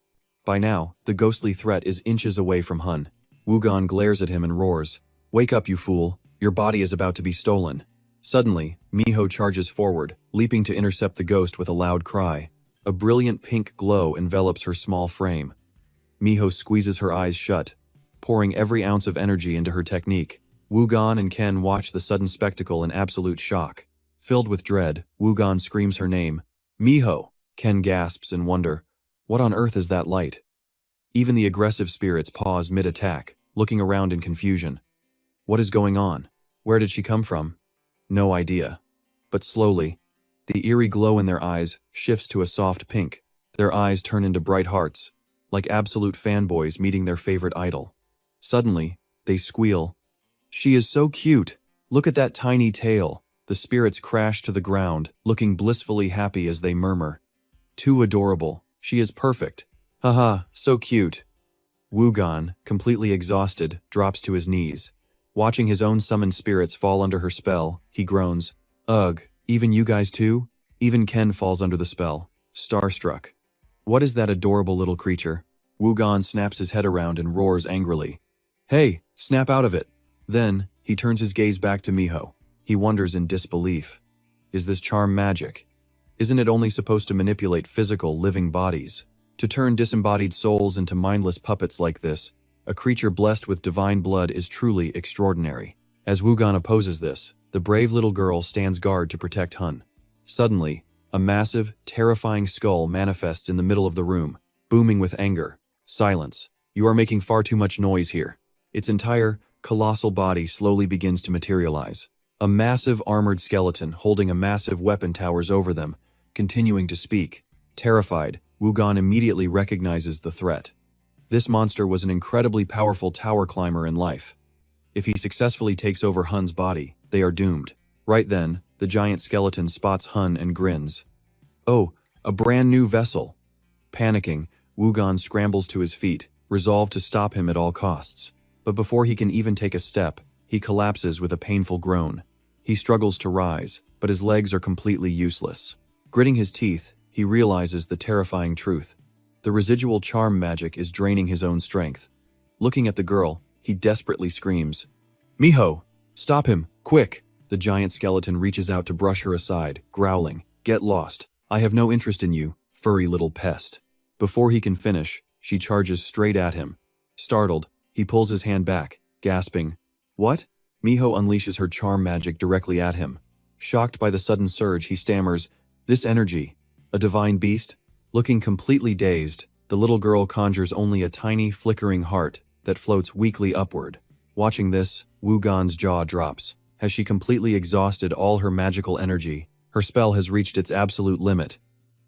By now, the ghostly threat is inches away from Hun. Wu-gan glares at him and roars, "Wake up, you fool. Your body is about to be stolen." Suddenly, Miho charges forward, leaping to intercept the ghost with a loud cry. A brilliant pink glow envelops her small frame. Miho squeezes her eyes shut, pouring every ounce of energy into her technique. Wu-gan and Ken watch the sudden spectacle in absolute shock. Filled with dread, Wu-gan screams her name. "Miho!" Ken gasps in wonder. What on earth is that light? Even the aggressive spirits pause mid-attack, looking around in confusion. What is going on? Where did she come from? No idea. But slowly, the eerie glow in their eyes shifts to a soft pink. Their eyes turn into bright hearts, like absolute fanboys meeting their favorite idol. Suddenly, they squeal. "She is so cute! Look at that tiny tail!" The spirits crash to the ground, looking blissfully happy as they murmur. "Too adorable. She is perfect. Haha, so cute." Wu-gan, completely exhausted, drops to his knees. Watching his own summoned spirits fall under her spell, he groans, "Ugh, even you guys too?" Even Ken falls under the spell, starstruck. What is that adorable little creature? Wu-gan snaps his head around and roars angrily. "Hey, snap out of it!" Then, he turns his gaze back to Miho. He wonders in disbelief. Is this charm magic? Isn't it only supposed to manipulate physical, living bodies? To turn disembodied souls into mindless puppets like this, a creature blessed with divine blood is truly extraordinary. As Wu-gan opposes this, the brave little girl stands guard to protect Hun. Suddenly, a massive, terrifying skull manifests in the middle of the room, booming with anger. "Silence. You are making far too much noise here." Its entire, colossal body slowly begins to materialize. A massive armored skeleton holding a massive weapon towers over them, continuing to speak. Terrified, Wu-gan immediately recognizes the threat. This monster was an incredibly powerful tower climber in life. If he successfully takes over Hun's body, they are doomed. Right then, the giant skeleton spots Hun and grins. Oh, a brand new vessel. Panicking, Wugan scrambles to his feet, resolved to stop him at all costs. But before he can even take a step, he collapses with a painful groan. He struggles to rise, but his legs are completely useless. Gritting his teeth, he realizes the terrifying truth. The residual charm magic is draining his own strength. Looking at the girl, he desperately screams, "Miho! Stop him, quick!" The giant skeleton reaches out to brush her aside, growling, "Get lost. I have no interest in you, furry little pest." Before he can finish, she charges straight at him. Startled, he pulls his hand back, gasping, "What?" Miho unleashes her charm magic directly at him. Shocked by the sudden surge, he stammers, "This energy, a divine beast?" Looking completely dazed, the little girl conjures only a tiny, flickering heart that floats weakly upward. Watching this, Wugan's jaw drops. Has she completely exhausted all her magical energy? Her spell has reached its absolute limit.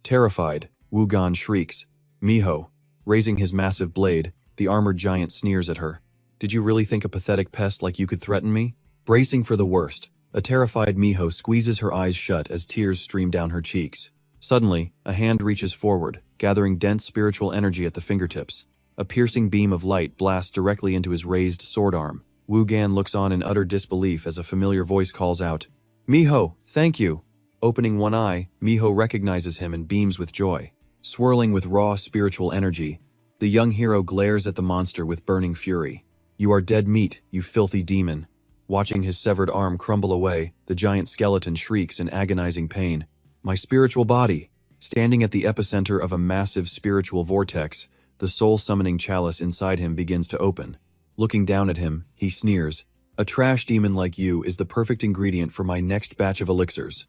Terrified, Wugan shrieks, "Miho!" Raising his massive blade, the armored giant sneers at her. "Did you really think a pathetic pest like you could threaten me?" Bracing for the worst, a terrified Miho squeezes her eyes shut as tears stream down her cheeks. Suddenly, a hand reaches forward, gathering dense spiritual energy at the fingertips. A piercing beam of light blasts directly into his raised sword arm. Wugan looks on in utter disbelief as a familiar voice calls out, "Miho, thank you!" Opening one eye, Miho recognizes him and beams with joy. Swirling with raw spiritual energy, the young hero glares at the monster with burning fury. "You are dead meat, you filthy demon." Watching his severed arm crumble away, the giant skeleton shrieks in agonizing pain, "My spiritual body!" Standing at the epicenter of a massive spiritual vortex, the soul-summoning chalice inside him begins to open. Looking down at him, he sneers, "A trash demon like you is the perfect ingredient for my next batch of elixirs."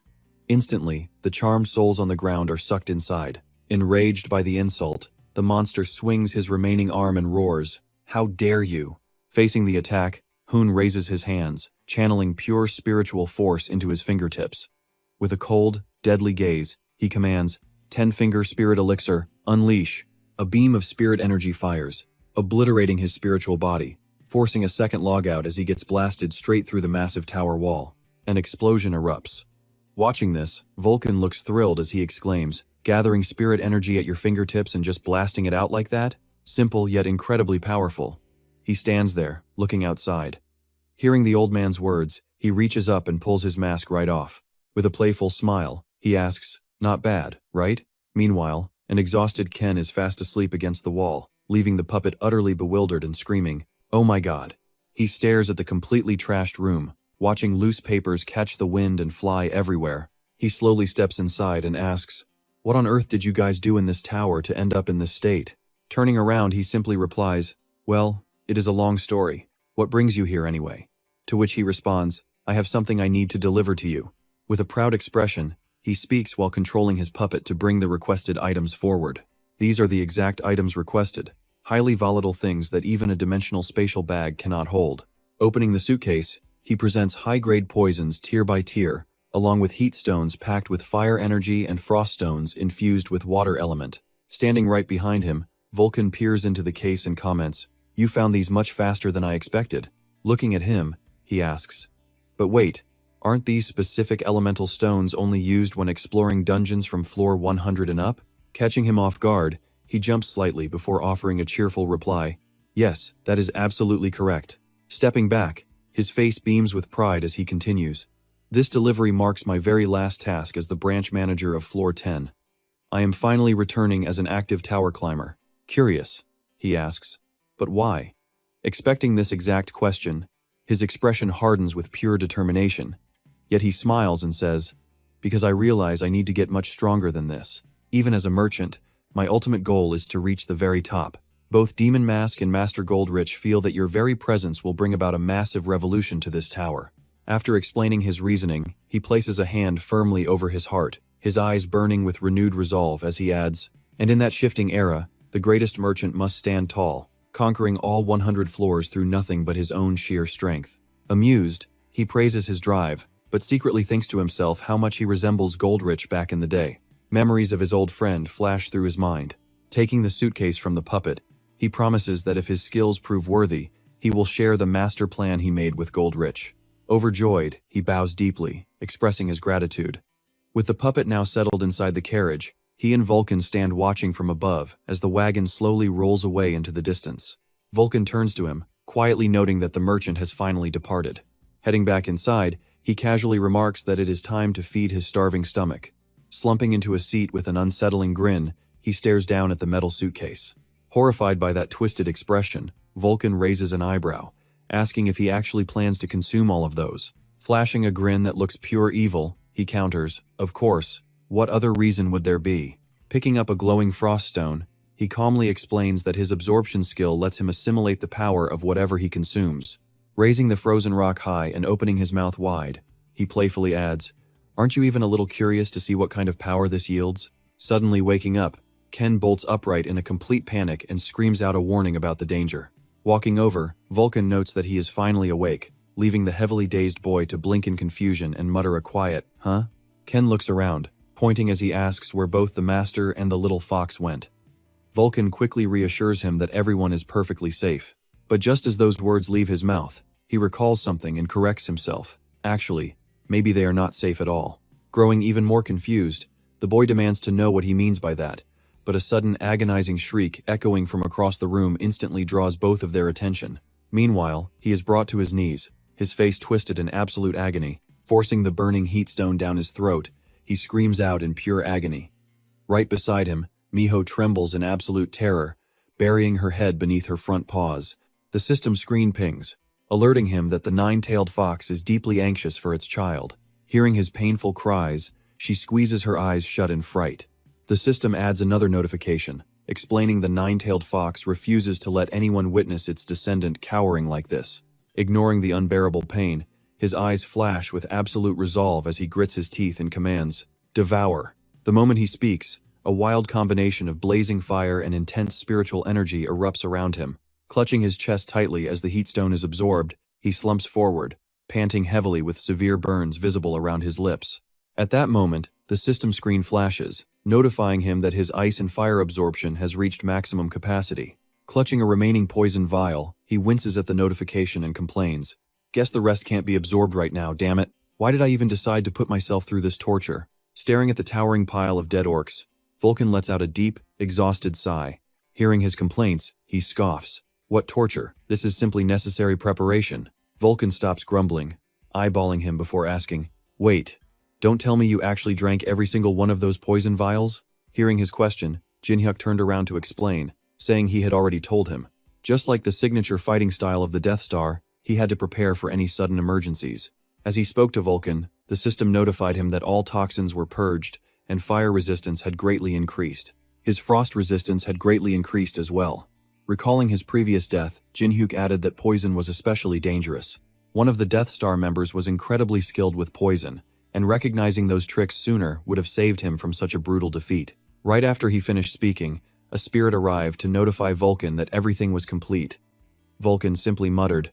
Instantly, the charmed souls on the ground are sucked inside. Enraged by the insult, the monster swings his remaining arm and roars, "How dare you!" Facing the attack, Hun raises his hands, channeling pure spiritual force into his fingertips. With a cold, deadly gaze, he commands, "10-finger spirit elixir, unleash." A beam of spirit energy fires, obliterating his spiritual body, forcing a second logout as he gets blasted straight through the massive tower wall. An explosion erupts. Watching this, Vulcan looks thrilled as he exclaims, "Gathering spirit energy at your fingertips and just blasting it out like that? Simple yet incredibly powerful." He stands there, looking outside. Hearing the old man's words, he reaches up and pulls his mask right off. With a playful smile, he asks, "Not bad, right?" Meanwhile, an exhausted Ken is fast asleep against the wall, leaving the puppet utterly bewildered and screaming, "Oh my god." He stares at the completely trashed room, watching loose papers catch the wind and fly everywhere. He slowly steps inside and asks, "What on earth did you guys do in this tower to end up in this state?" Turning around, he simply replies, "Well, it is a long story. What brings you here anyway?" To which he responds, "I have something I need to deliver to you." With a proud expression, he speaks while controlling his puppet to bring the requested items forward. These are the exact items requested, highly volatile things that even a dimensional spatial bag cannot hold. Opening the suitcase, he presents high-grade poisons tier by tier, along with heat stones packed with fire energy and frost stones infused with water element. Standing right behind him, Vulcan peers into the case and comments, "You found these much faster than I expected." Looking at him, he asks, "But wait, aren't these specific elemental stones only used when exploring dungeons from floor 100 and up?" Catching him off guard, he jumps slightly before offering a cheerful reply, "Yes, that is absolutely correct." Stepping back, his face beams with pride as he continues, "This delivery marks my very last task as the branch manager of floor 10. I am finally returning as an active tower climber." Curious, he asks, "But why?" Expecting this exact question, his expression hardens with pure determination. Yet he smiles and says, "Because I realize I need to get much stronger than this. Even as a merchant, my ultimate goal is to reach the very top. Both Demon Mask and Master Goldrich feel that your very presence will bring about a massive revolution to this tower." After explaining his reasoning, he places a hand firmly over his heart, his eyes burning with renewed resolve as he adds, "And in that shifting era, the greatest merchant must stand tall, conquering all 100 floors through nothing but his own sheer strength." Amused, he praises his drive, but secretly thinks to himself how much he resembles Goldrich back in the day. Memories of his old friend flash through his mind. Taking the suitcase from the puppet, He promises that if his skills prove worthy, he will share the master plan he made with Goldrich. Overjoyed, he bows deeply, expressing his gratitude. With the puppet now settled inside the carriage, he and Vulcan stand watching from above as the wagon slowly rolls away into the distance. Vulcan turns to him, quietly noting that the merchant has finally departed. Heading back inside, he casually remarks that it is time to feed his starving stomach. Slumping into a seat with an unsettling grin, he stares down at the metal suitcase. Horrified by that twisted expression, Vulcan raises an eyebrow, asking if he actually plans to consume all of those. Flashing a grin that looks pure evil, he counters, "Of course, what other reason would there be?" Picking up a glowing frost stone, he calmly explains that his absorption skill lets him assimilate the power of whatever he consumes. Raising the frozen rock high and opening his mouth wide, he playfully adds, "Aren't you even a little curious to see what kind of power this yields?" Suddenly waking up, Ken bolts upright in a complete panic and screams out a warning about the danger. Walking over, Vulcan notes that he is finally awake, leaving the heavily dazed boy to blink in confusion and mutter a quiet, "Huh?" Ken looks around, pointing as he asks where both the master and the little fox went. Vulcan quickly reassures him that everyone is perfectly safe. But just as those words leave his mouth, he recalls something and corrects himself. Actually, maybe they are not safe at all. Growing even more confused, the boy demands to know what he means by that, but a sudden agonizing shriek echoing from across the room instantly draws both of their attention. Meanwhile, he is brought to his knees, his face twisted in absolute agony. Forcing the burning heat stone down his throat, he screams out in pure agony. Right beside him, Miho trembles in absolute terror, burying her head beneath her front paws. The system screen pings, alerting him that the nine-tailed fox is deeply anxious for its child. Hearing his painful cries, she squeezes her eyes shut in fright. The system adds another notification, explaining the nine-tailed fox refuses to let anyone witness its descendant cowering like this. Ignoring the unbearable pain, his eyes flash with absolute resolve as he grits his teeth and commands, "Devour." The moment he speaks, a wild combination of blazing fire and intense spiritual energy erupts around him. Clutching his chest tightly as the heat stone is absorbed, he slumps forward, panting heavily with severe burns visible around his lips. At that moment, the system screen flashes, notifying him that his ice and fire absorption has reached maximum capacity. Clutching a remaining poison vial, he winces at the notification and complains, "Guess the rest can't be absorbed right now, damn it. Why did I even decide to put myself through this torture?" Staring at the towering pile of dead orcs, Vulcan lets out a deep, exhausted sigh. Hearing his complaints, he scoffs. "What torture? This is simply necessary preparation." Vulcan stops grumbling, eyeballing him before asking, "Wait, don't tell me you actually drank every single one of those poison vials?" Hearing his question, Jinhyuk turned around to explain, saying he had already told him. Just like the signature fighting style of the Death Star, he had to prepare for any sudden emergencies. As he spoke to Vulcan, the system notified him that all toxins were purged, and fire resistance had greatly increased. His frost resistance had greatly increased as well. Recalling his previous death, Jinhyuk added that poison was especially dangerous. One of the Death Star members was incredibly skilled with poison, and recognizing those tricks sooner would have saved him from such a brutal defeat. Right after he finished speaking, a spirit arrived to notify Vulcan that everything was complete. Vulcan simply muttered,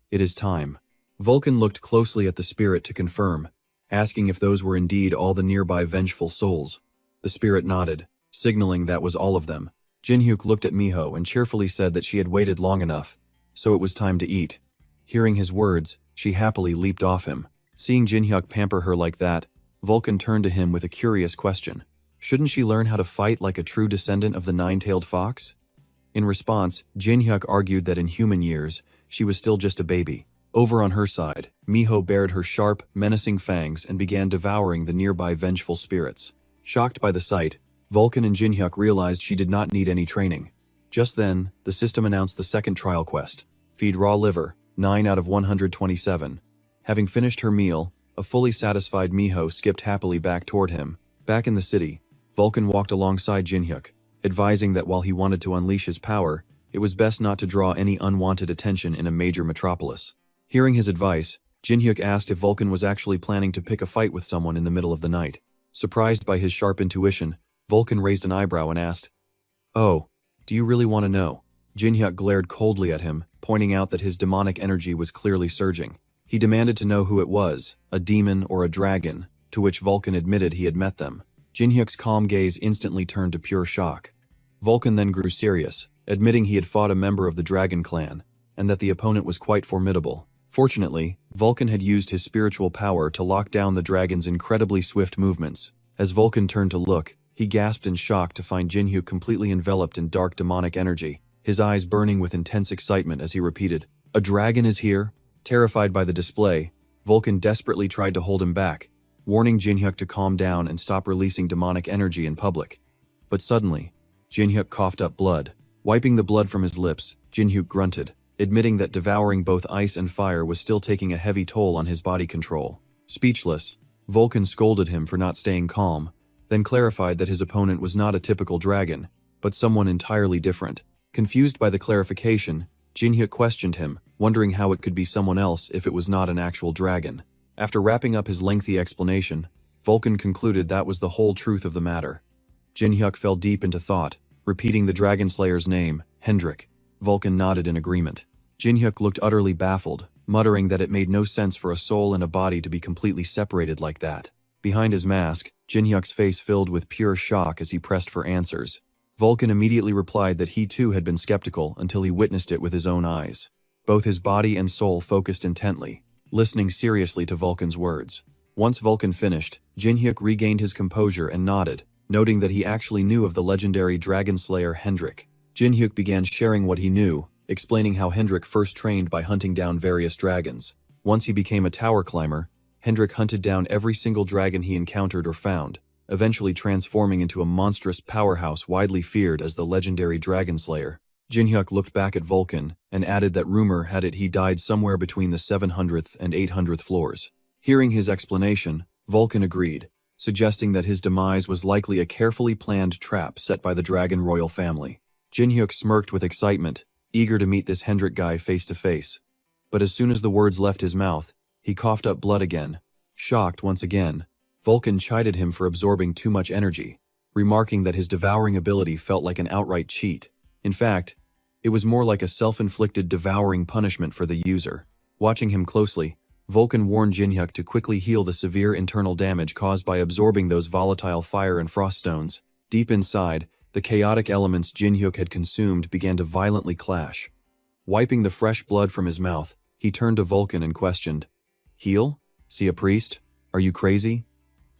"It is time." Vulcan looked closely at the spirit to confirm, asking if those were indeed all the nearby vengeful souls. The spirit nodded, signaling that was all of them. Jinhyuk looked at Miho and cheerfully said that she had waited long enough, so it was time to eat. Hearing his words, she happily leaped off him. Seeing Jinhyuk pamper her like that, Vulcan turned to him with a curious question. Shouldn't she learn how to fight like a true descendant of the nine-tailed fox? In response, Jinhyuk argued that in human years, she was still just a baby. Over on her side, Miho bared her sharp, menacing fangs and began devouring the nearby vengeful spirits. Shocked by the sight, Vulcan and Jinhyuk realized she did not need any training. Just then, the system announced the second trial quest. Feed raw liver, 9 out of 127. Having finished her meal, a fully satisfied Miho skipped happily back toward him. Back in the city, Vulcan walked alongside Jinhyuk, advising that while he wanted to unleash his power, it was best not to draw any unwanted attention in a major metropolis. Hearing his advice, Jinhyuk asked if Vulcan was actually planning to pick a fight with someone in the middle of the night. Surprised by his sharp intuition, Vulcan raised an eyebrow and asked, "Oh, do you really want to know?" Jinhyuk glared coldly at him, pointing out that his demonic energy was clearly surging. He demanded to know who it was, a demon or a dragon, to which Vulcan admitted he had met them. Jinhyuk's calm gaze instantly turned to pure shock. Vulcan then grew serious, admitting he had fought a member of the Dragon Clan, and that the opponent was quite formidable. Fortunately, Vulcan had used his spiritual power to lock down the dragon's incredibly swift movements. As Vulcan turned to look, he gasped in shock to find Jinhyuk completely enveloped in dark demonic energy, his eyes burning with intense excitement as he repeated, "A dragon is here?" Terrified by the display, Vulcan desperately tried to hold him back, warning Jinhyuk to calm down and stop releasing demonic energy in public. But suddenly, Jinhyuk coughed up blood. Wiping the blood from his lips, Jinhyuk grunted, admitting that devouring both ice and fire was still taking a heavy toll on his body control. Speechless, Vulcan scolded him for not staying calm, then clarified that his opponent was not a typical dragon, but someone entirely different. Confused by the clarification, Jinhyuk questioned him, wondering how it could be someone else if it was not an actual dragon. After wrapping up his lengthy explanation, Vulcan concluded that was the whole truth of the matter. Jinhyuk fell deep into thought, repeating the Dragon Slayer's name, Hendrik. Vulcan nodded in agreement. Jinhyuk looked utterly baffled, muttering that it made no sense for a soul and a body to be completely separated like that. Behind his mask, Jinhyuk's face filled with pure shock as he pressed for answers. Vulcan immediately replied that he too had been skeptical until he witnessed it with his own eyes. Both his body and soul focused intently, listening seriously to Vulcan's words. Once Vulcan finished, Jinhyuk regained his composure and nodded, noting that he actually knew of the legendary dragon slayer Hendrik. Jinhyuk began sharing what he knew, explaining how Hendrik first trained by hunting down various dragons. Once he became a tower climber, Hendrik hunted down every single dragon he encountered or found, eventually transforming into a monstrous powerhouse widely feared as the legendary Dragon Slayer. Jinhyuk looked back at Vulcan and added that rumor had it he died somewhere between the 700th and 800th floors. Hearing his explanation, Vulcan agreed, suggesting that his demise was likely a carefully planned trap set by the Dragon Royal family. Jinhyuk smirked with excitement, eager to meet this Hendrik guy face to face. But as soon as the words left his mouth, he coughed up blood again. Shocked once again, Vulcan chided him for absorbing too much energy, remarking that his devouring ability felt like an outright cheat. In fact, it was more like a self-inflicted devouring punishment for the user. Watching him closely, Vulcan warned Jinhyuk to quickly heal the severe internal damage caused by absorbing those volatile fire and frost stones. Deep inside, the chaotic elements Jinhyuk had consumed began to violently clash. Wiping the fresh blood from his mouth, he turned to Vulcan and questioned, "Heal? See a priest? Are you crazy?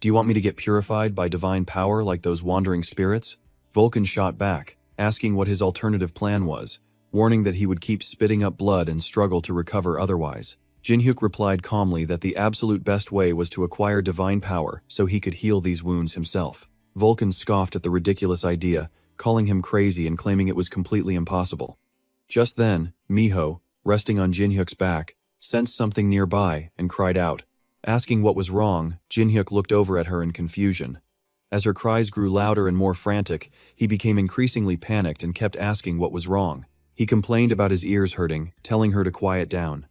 Do you want me to get purified by divine power like those wandering spirits?" Vulcan shot back, asking what his alternative plan was, warning that he would keep spitting up blood and struggle to recover otherwise. Jinhyuk replied calmly that the absolute best way was to acquire divine power so he could heal these wounds himself. Vulcan scoffed at the ridiculous idea, calling him crazy and claiming it was completely impossible. Just then, Miho, resting on Jinhyuk's back, sensed something nearby and cried out. Asking what was wrong, Jinhyuk looked over at her in confusion. As her cries grew louder and more frantic, he became increasingly panicked and kept asking what was wrong. He complained about his ears hurting, telling her to quiet down.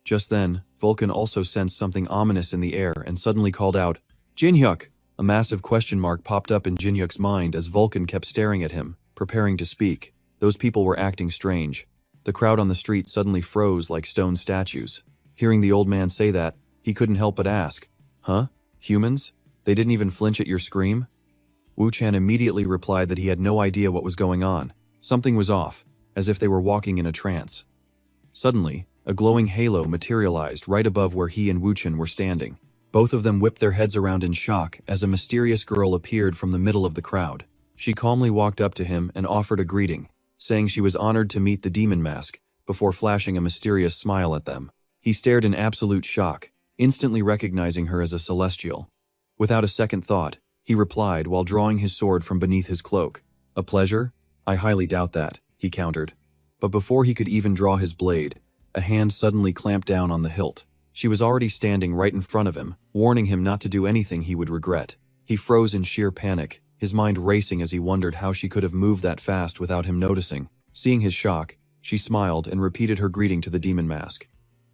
Just then, Vulcan also sensed something ominous in the air and suddenly called out, "Jinhyuk!" A massive question mark popped up in Jinhyuk's mind as Vulcan kept staring at him, preparing to speak. Those people were acting strange. The crowd on the street suddenly froze like stone statues. Hearing the old man say that, he couldn't help but ask, "Huh? Humans? They didn't even flinch at your scream?" Wu-chan immediately replied that he had no idea what was going on. Something was off, as if they were walking in a trance. Suddenly, a glowing halo materialized right above where he and Wu-chan were standing. Both of them whipped their heads around in shock as a mysterious girl appeared from the middle of the crowd. She calmly walked up to him and offered a greeting, saying she was honored to meet the demon mask, before flashing a mysterious smile at them. He stared in absolute shock, instantly recognizing her as a celestial. Without a second thought, he replied while drawing his sword from beneath his cloak. "A pleasure? I highly doubt that," he countered. But before he could even draw his blade, a hand suddenly clamped down on the hilt. She was already standing right in front of him, warning him not to do anything he would regret. He froze in sheer panic, his mind racing as he wondered how she could have moved that fast without him noticing. Seeing his shock, she smiled and repeated her greeting to the demon mask.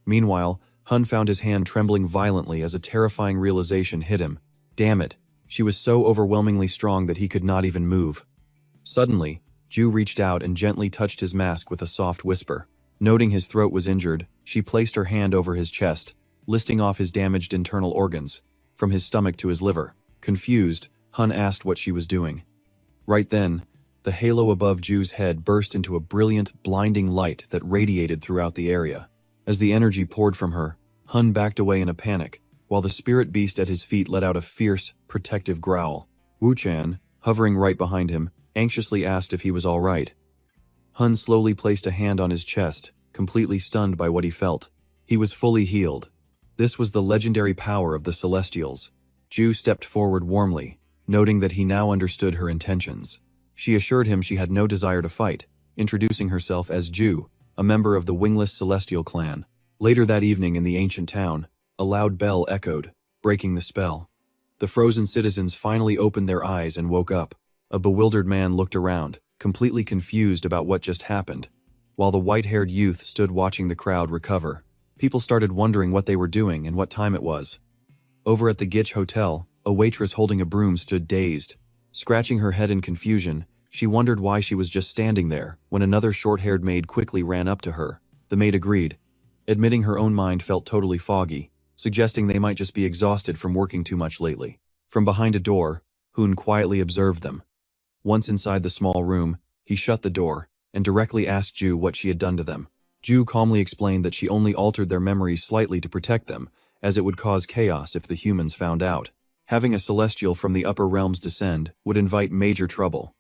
Meanwhile, Hun found his hand trembling violently as a terrifying realization hit him. Damn it, she was so overwhelmingly strong that he could not even move. Suddenly, Ju reached out and gently touched his mask with a soft whisper. Noting his throat was injured, she placed her hand over his chest, listing off his damaged internal organs, from his stomach to his liver. Confused, Hun asked what she was doing. Right then, The halo above Ju's head burst into a brilliant, blinding light that radiated throughout the area. As the energy poured from her, Hun backed away in a panic, while the spirit beast at his feet let out a fierce, protective growl. Wu-chan, hovering right behind him, anxiously asked if he was all right. Hun slowly placed a hand on his chest, completely stunned by what he felt. He was fully healed. This was the legendary power of the Celestials. Ju stepped forward warmly, noting that he now understood her intentions. She assured him she had no desire to fight, introducing herself as Ju, a member of the wingless Celestial clan. Later that evening in the ancient town, a loud bell echoed, breaking the spell. The frozen citizens finally opened their eyes and woke up. A bewildered man looked around, completely confused about what just happened. While the white-haired youth stood watching the crowd recover, people started wondering what they were doing and what time it was. Over at the Gitch Hotel, a waitress holding a broom stood dazed. Scratching her head in confusion, she wondered why she was just standing there, when another short-haired maid quickly ran up to her. The maid agreed, admitting her own mind felt totally foggy, suggesting they might just be exhausted from working too much lately. From behind a door, Hoon quietly observed them. Once inside the small room, he shut the door, and directly asked Ju what she had done to them. Ju calmly explained that she only altered their memories slightly to protect them, as it would cause chaos if the humans found out. Having a celestial from the upper realms descend would invite major trouble.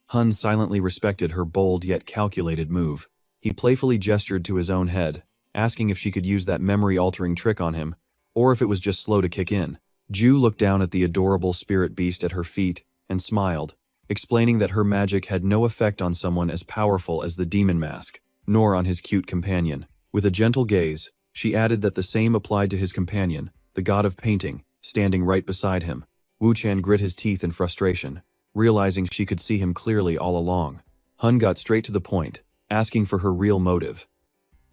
Hun silently respected her bold yet calculated move. He playfully gestured to his own head, asking if she could use that memory-altering trick on him, or if it was just slow to kick in. Ju looked down at the adorable spirit beast at her feet and smiled, explaining that her magic had no effect on someone as powerful as the demon mask, nor on his cute companion. With a gentle gaze, she added that the same applied to his companion, the god of painting, standing right beside him. Wu-chan grit his teeth in frustration, realizing she could see him clearly all along. Hun got straight to the point, asking for her real motive.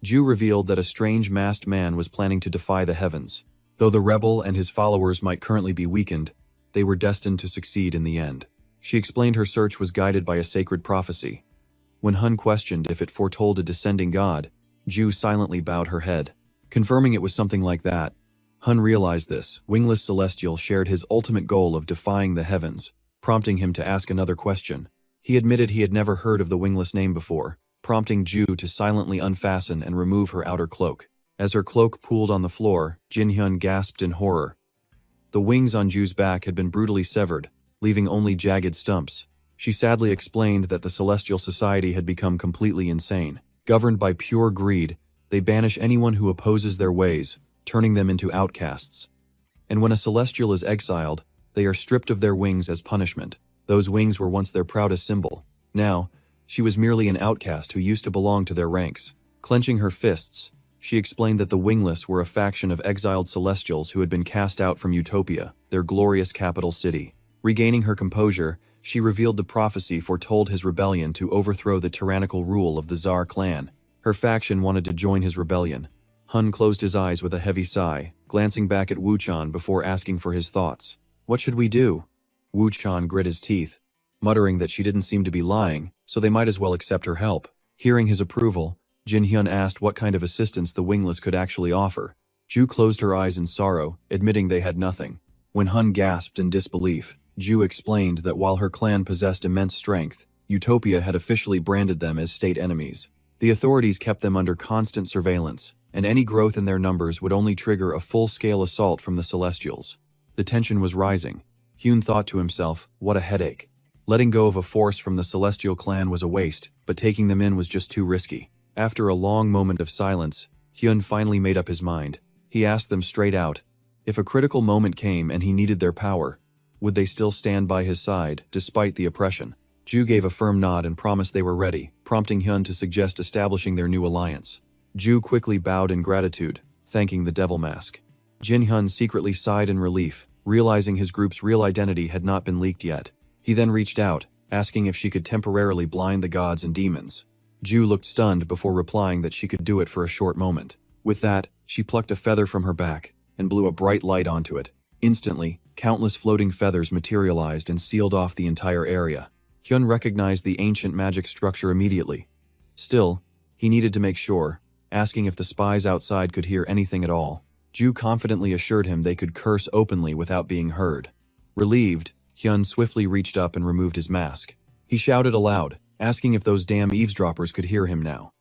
Ju revealed that a strange masked man was planning to defy the heavens. Though the rebel and his followers might currently be weakened, they were destined to succeed in the end. She explained her search was guided by a sacred prophecy. When Hun questioned if it foretold a descending god, Ju silently bowed her head, confirming it was something like that. Hun realized this. Wingless Celestial shared his ultimate goal of defying the heavens, prompting him to ask another question. He admitted he had never heard of the wingless name before, prompting Ju to silently unfasten and remove her outer cloak. As her cloak pooled on the floor, Jin-hyun gasped in horror. The wings on Ju's back had been brutally severed, leaving only jagged stumps. She sadly explained that the Celestial Society had become completely insane. Governed by pure greed, they banish anyone who opposes their ways, turning them into outcasts. And when a Celestial is exiled, they are stripped of their wings as punishment. Those wings were once their proudest symbol. Now, she was merely an outcast who used to belong to their ranks. Clenching her fists, she explained that the Wingless were a faction of exiled Celestials who had been cast out from Utopia, their glorious capital city. Regaining her composure, she revealed the prophecy foretold his rebellion to overthrow the tyrannical rule of the Tsar clan. Her faction wanted to join his rebellion. Hun closed his eyes with a heavy sigh, glancing back at Wu-chan before asking for his thoughts. "What should we do?" Wu-chan grit his teeth, muttering that she didn't seem to be lying, so they might as well accept her help. Hearing his approval, Jin-hyun asked what kind of assistance the Wingless could actually offer. Ju closed her eyes in sorrow, admitting they had nothing. When Hun gasped in disbelief, Ju explained that while her clan possessed immense strength, Utopia had officially branded them as state enemies. The authorities kept them under constant surveillance, and any growth in their numbers would only trigger a full-scale assault from the Celestials. The tension was rising. Hyun thought to himself, what a headache. Letting go of a force from the Celestial clan was a waste, but taking them in was just too risky. After a long moment of silence, Hyun finally made up his mind. He asked them straight out, if a critical moment came and he needed their power, would they still stand by his side, despite the oppression? Ju gave a firm nod and promised they were ready, prompting Hyun to suggest establishing their new alliance. Ju quickly bowed in gratitude, thanking the Devil Mask. Jin-hyun secretly sighed in relief, realizing his group's real identity had not been leaked yet. He then reached out, asking if she could temporarily blind the gods and demons. Ju looked stunned before replying that she could do it for a short moment. With that, she plucked a feather from her back and blew a bright light onto it. Instantly, countless floating feathers materialized and sealed off the entire area. Hyun recognized the ancient magic structure immediately. Still, he needed to make sure, asking if the spies outside could hear anything at all. Ju confidently assured him they could curse openly without being heard. Relieved, Hyun swiftly reached up and removed his mask. He shouted aloud, asking if those damn eavesdroppers could hear him now.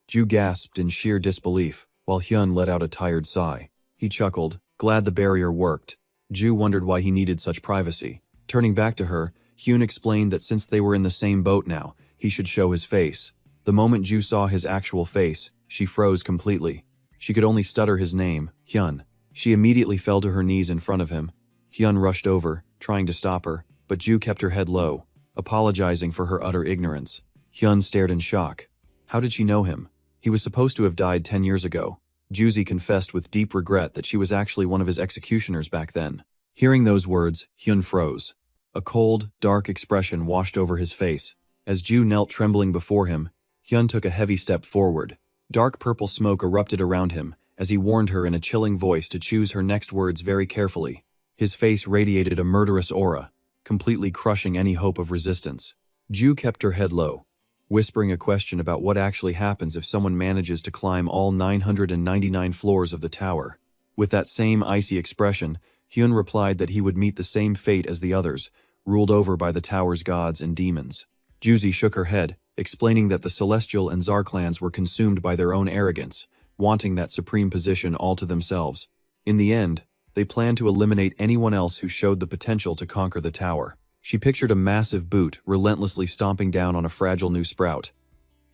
Ju gasped in sheer disbelief, while Hyun let out a tired sigh. He chuckled, glad the barrier worked. Ju wondered why he needed such privacy. Turning back to her, Hyun explained that since they were in the same boat now, he should show his face. The moment Ju saw his actual face, she froze completely. She could only stutter his name, Hyun. She immediately fell to her knees in front of him. Hyun rushed over, trying to stop her, but Ju kept her head low, apologizing for her utter ignorance. Hyun stared in shock. How did she know him? He was supposed to have died 10 years ago. Juzi confessed with deep regret that she was actually one of his executioners back then. Hearing those words, Hyun froze. A cold, dark expression washed over his face. As Ju knelt trembling before him, Hyun took a heavy step forward. Dark purple smoke erupted around him as he warned her in a chilling voice to choose her next words very carefully. His face radiated a murderous aura, completely crushing any hope of resistance. Ju kept her head low, whispering a question about what actually happens if someone manages to climb all 999 floors of the tower. With that same icy expression, Hyun replied that he would meet the same fate as the others, ruled over by the tower's gods and demons. Juzi shook her head, explaining that the Celestial and Tsar clans were consumed by their own arrogance, wanting that supreme position all to themselves. In the end, they planned to eliminate anyone else who showed the potential to conquer the tower. She pictured a massive boot relentlessly stomping down on a fragile new sprout.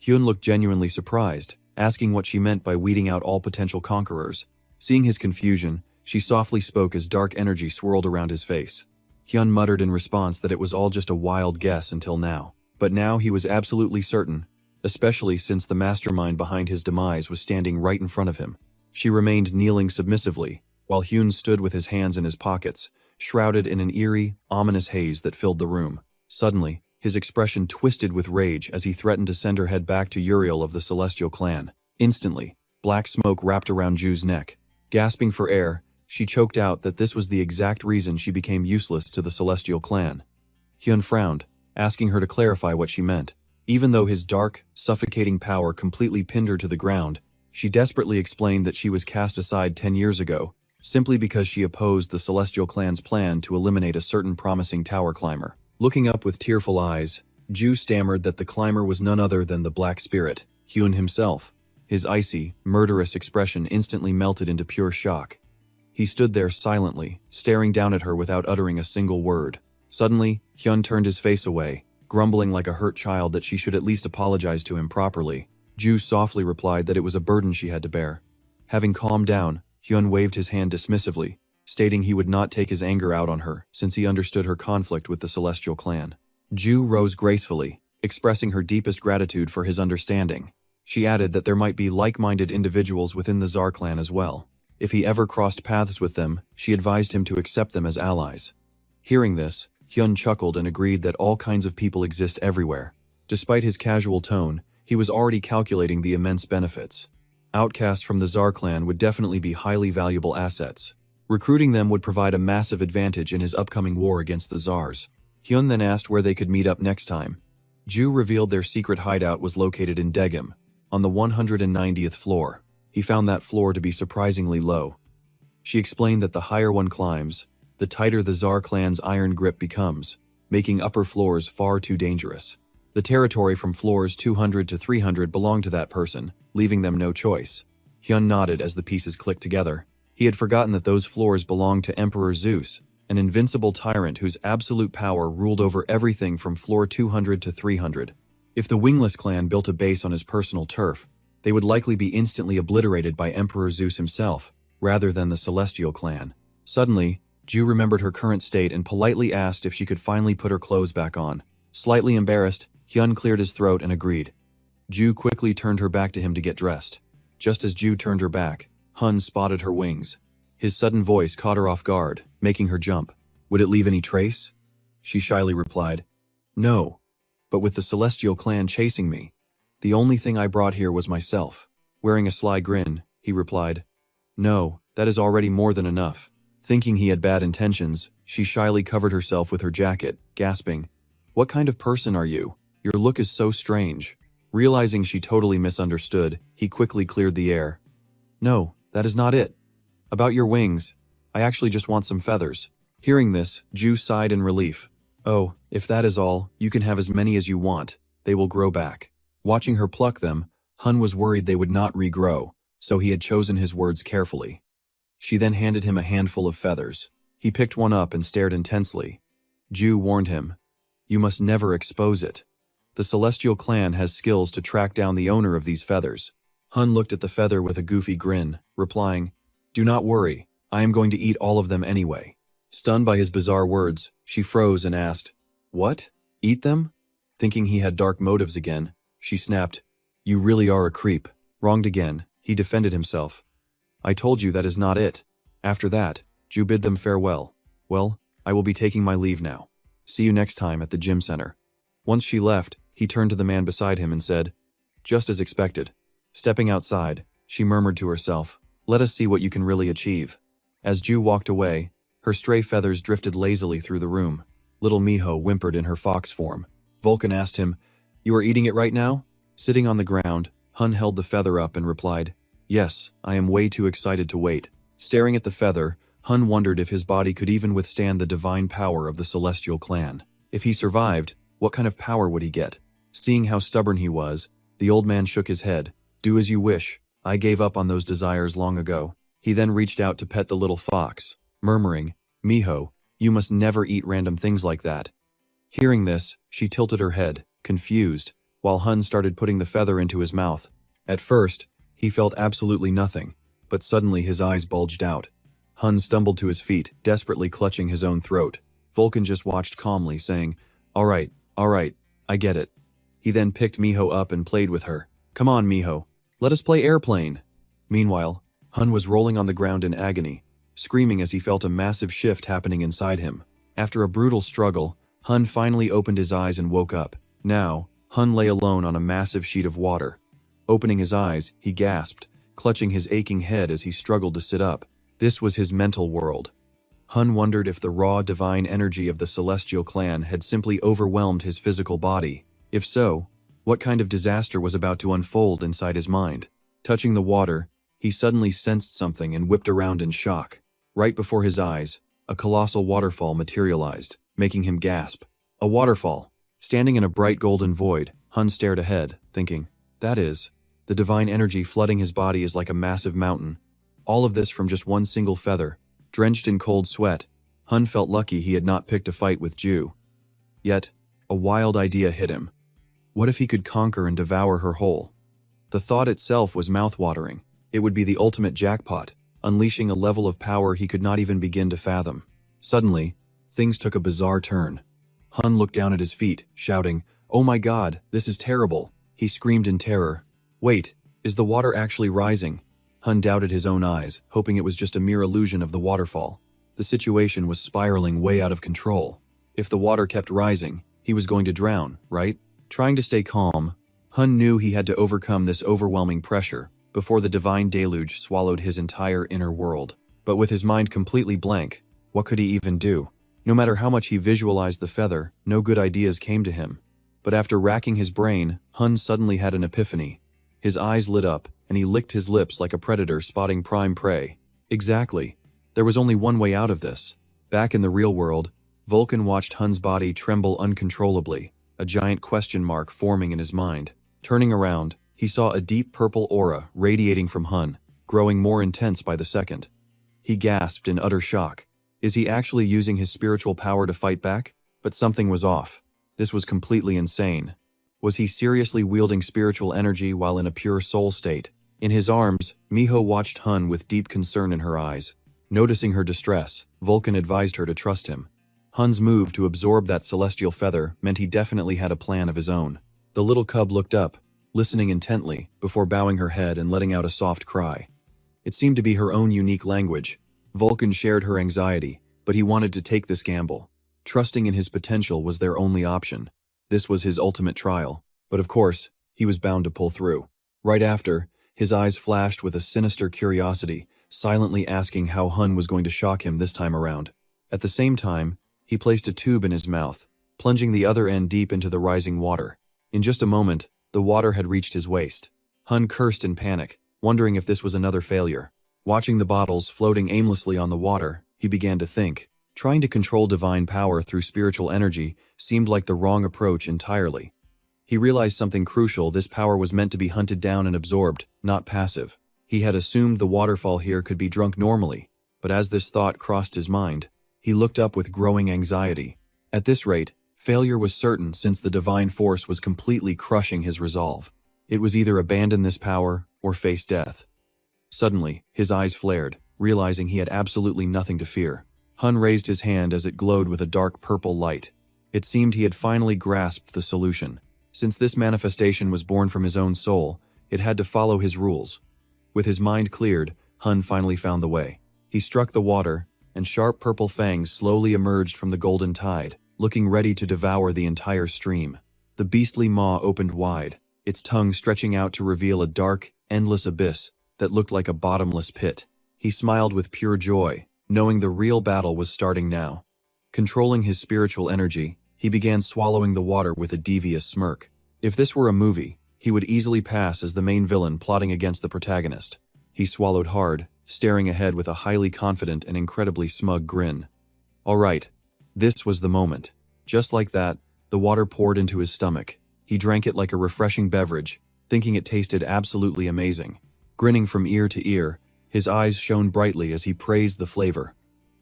Hyun looked genuinely surprised, asking what she meant by weeding out all potential conquerors. Seeing his confusion, she softly spoke as dark energy swirled around his face. Hyun muttered in response that it was all just a wild guess until now. But now he was absolutely certain, especially since the mastermind behind his demise was standing right in front of him. She remained kneeling submissively, while Hyun stood with his hands in his pockets, shrouded in an eerie, ominous haze that filled the room. Suddenly, his expression twisted with rage as he threatened to send her head back to Uriel of the Celestial clan. Instantly, black smoke wrapped around Ju's neck. Gasping for air, she choked out that this was the exact reason she became useless to the Celestial clan. Hyun frowned, asking her to clarify what she meant. Even though his dark, suffocating power completely pinned her to the ground, she desperately explained that she was cast aside 10 years ago, simply because she opposed the Celestial clan's plan to eliminate a certain promising tower climber. Looking up with tearful eyes, Ju stammered that the climber was none other than the Black Spirit, Hyun himself. His icy, murderous expression instantly melted into pure shock. He stood there silently, staring down at her without uttering a single word. Suddenly, Hyun turned his face away, grumbling like a hurt child that she should at least apologize to him properly. Ju softly replied that it was a burden she had to bear. Having calmed down, Hyun waved his hand dismissively, stating he would not take his anger out on her since he understood her conflict with the Celestial clan. Ju rose gracefully, expressing her deepest gratitude for his understanding. She added that there might be like-minded individuals within the Tsar clan as well. If he ever crossed paths with them, she advised him to accept them as allies. Hearing this, Hyun chuckled and agreed that all kinds of people exist everywhere. Despite his casual tone, he was already calculating the immense benefits. Outcasts from the Tsar clan would definitely be highly valuable assets. Recruiting them would provide a massive advantage in his upcoming war against the Tsars. Hyun then asked where they could meet up next time. Ju revealed their secret hideout was located in Daegum, on the 190th floor. He found that floor to be surprisingly low. She explained that the higher one climbs, the tighter the Tsar clan's iron grip becomes, making upper floors far too dangerous. The territory from floors 200 to 300 belonged to that person, leaving them no choice. Hyun nodded as the pieces clicked together. He had forgotten that those floors belonged to Emperor Zeus, an invincible tyrant whose absolute power ruled over everything from floor 200 to 300. If the Wingless clan built a base on his personal turf, they would likely be instantly obliterated by Emperor Zeus himself, rather than the Celestial clan. Suddenly, Ju remembered her current state and politely asked if she could finally put her clothes back on. Slightly embarrassed, Hyun cleared his throat and agreed. Ju quickly turned her back to him to get dressed. Just as Ju turned her back, Hun spotted her wings. His sudden voice caught her off guard, making her jump. Would it leave any trace? She shyly replied, No, but with the Celestial clan chasing me, the only thing I brought here was myself. Wearing a sly grin, he replied, No, that is already more than enough. Thinking he had bad intentions, she shyly covered herself with her jacket, gasping, What kind of person are you? Your look is so strange. Realizing she totally misunderstood, he quickly cleared the air. No, that is not it. About your wings, I actually just want some feathers. Hearing this, Ju sighed in relief. Oh, if that is all, you can have as many as you want. They will grow back. Watching her pluck them, Hun was worried they would not regrow, so he had chosen his words carefully. She then handed him a handful of feathers. He picked one up and stared intensely. Ju warned him, "You must never expose it. The Celestial Clan has skills to track down the owner of these feathers." Hun looked at the feather with a goofy grin, replying, "Do not worry, I am going to eat all of them anyway." Stunned by his bizarre words, she froze and asked, "What? Eat them?" Thinking he had dark motives again, she snapped, "You really are a creep." Wronged again, he defended himself. "I told you that is not it." After that, Ju bid them farewell. "Well, I will be taking my leave now. See you next time at the gym center." Once she left, he turned to the man beside him and said, "Just as expected." Stepping outside, she murmured to herself, "Let us see what you can really achieve." As Ju walked away, her stray feathers drifted lazily through the room. Little Miho whimpered in her fox form. Vulcan asked him, "You are eating it right now?" Sitting on the ground, Hun held the feather up and replied, "Yes, I am way too excited to wait." Staring at the feather, Hun wondered if his body could even withstand the divine power of the Celestial Clan. If he survived, what kind of power would he get? Seeing how stubborn he was, the old man shook his head. "Do as you wish. I gave up on those desires long ago." He then reached out to pet the little fox, murmuring, "Miho, you must never eat random things like that." Hearing this, she tilted her head, confused, while Hun started putting the feather into his mouth. At first, he felt absolutely nothing, but suddenly his eyes bulged out. Hun stumbled to his feet, desperately clutching his own throat. Vulcan just watched calmly, saying, all right, I get it." He then picked Miho up and played with her. "Come on, Miho. Let us play airplane." Meanwhile, Hun was rolling on the ground in agony, screaming as he felt a massive shift happening inside him. After a brutal struggle, Hun finally opened his eyes and woke up. Now, Hun lay alone on a massive sheet of water. Opening his eyes, he gasped, clutching his aching head as he struggled to sit up. This was his mental world. Hun wondered if the raw divine energy of the Celestial Clan had simply overwhelmed his physical body. If so, what kind of disaster was about to unfold inside his mind? Touching the water, he suddenly sensed something and whipped around in shock. Right before his eyes, a colossal waterfall materialized, making him gasp. A waterfall. Standing in a bright golden void, Hun stared ahead, thinking, that is, the divine energy flooding his body is like a massive mountain. All of this from just one single feather. Drenched in cold sweat, Hun felt lucky he had not picked a fight with Ju. Yet, a wild idea hit him. What if he could conquer and devour her whole? The thought itself was mouthwatering. It would be the ultimate jackpot, unleashing a level of power he could not even begin to fathom. Suddenly, things took a bizarre turn. Hun looked down at his feet, shouting, "Oh my god, this is terrible." He screamed in terror. Wait, is the water actually rising? Hun doubted his own eyes, hoping it was just a mere illusion of the waterfall. The situation was spiraling way out of control. If the water kept rising, he was going to drown, right? Trying to stay calm, Hun knew he had to overcome this overwhelming pressure before the divine deluge swallowed his entire inner world. But with his mind completely blank, what could he even do? No matter how much he visualized the feather, no good ideas came to him. But after racking his brain, Hun suddenly had an epiphany. His eyes lit up, and he licked his lips like a predator spotting prime prey. Exactly. There was only one way out of this. Back in the real world, Vulcan watched Hun's body tremble uncontrollably, a giant question mark forming in his mind. Turning around, he saw a deep purple aura radiating from Hun, growing more intense by the second. He gasped in utter shock. Is he actually using his spiritual power to fight back? But something was off. This was completely insane. Was he seriously wielding spiritual energy while in a pure soul state? In his arms, Miho watched Hun with deep concern in her eyes. Noticing her distress, Vulcan advised her to trust him. Hun's move to absorb that celestial feather meant he definitely had a plan of his own. The little cub looked up, listening intently, before bowing her head and letting out a soft cry. It seemed to be her own unique language. Vulcan shared her anxiety, but he wanted to take this gamble. Trusting in his potential was their only option. This was his ultimate trial, but of course, he was bound to pull through. Right after, his eyes flashed with a sinister curiosity, silently asking how Hun was going to shock him this time around. At the same time, he placed a tube in his mouth, plunging the other end deep into the rising water. In just a moment, the water had reached his waist. Hun cursed in panic, wondering if this was another failure. Watching the bottles floating aimlessly on the water, he began to think, Trying to control divine power through spiritual energy seemed like the wrong approach entirely. He realized something crucial: this power was meant to be hunted down and absorbed, not passive. He had assumed the waterfall here could be drunk normally, but as this thought crossed his mind, he looked up with growing anxiety. At this rate, failure was certain, since the divine force was completely crushing his resolve. It was either abandon this power or face death. Suddenly, his eyes flared, realizing he had absolutely nothing to fear. Hun raised his hand as it glowed with a dark purple light. It seemed he had finally grasped the solution. Since this manifestation was born from his own soul, it had to follow his rules. With his mind cleared, Hun finally found the way. He struck the water, and sharp purple fangs slowly emerged from the golden tide, looking ready to devour the entire stream. The beastly maw opened wide, its tongue stretching out to reveal a dark, endless abyss that looked like a bottomless pit. He smiled with pure joy, knowing the real battle was starting now. Controlling his spiritual energy, he began swallowing the water with a devious smirk. If this were a movie, he would easily pass as the main villain plotting against the protagonist. He swallowed hard, staring ahead with a highly confident and incredibly smug grin. All right, this was the moment. Just like that, the water poured into his stomach. He drank it like a refreshing beverage, thinking it tasted absolutely amazing. Grinning from ear to ear, his eyes shone brightly as he praised the flavor.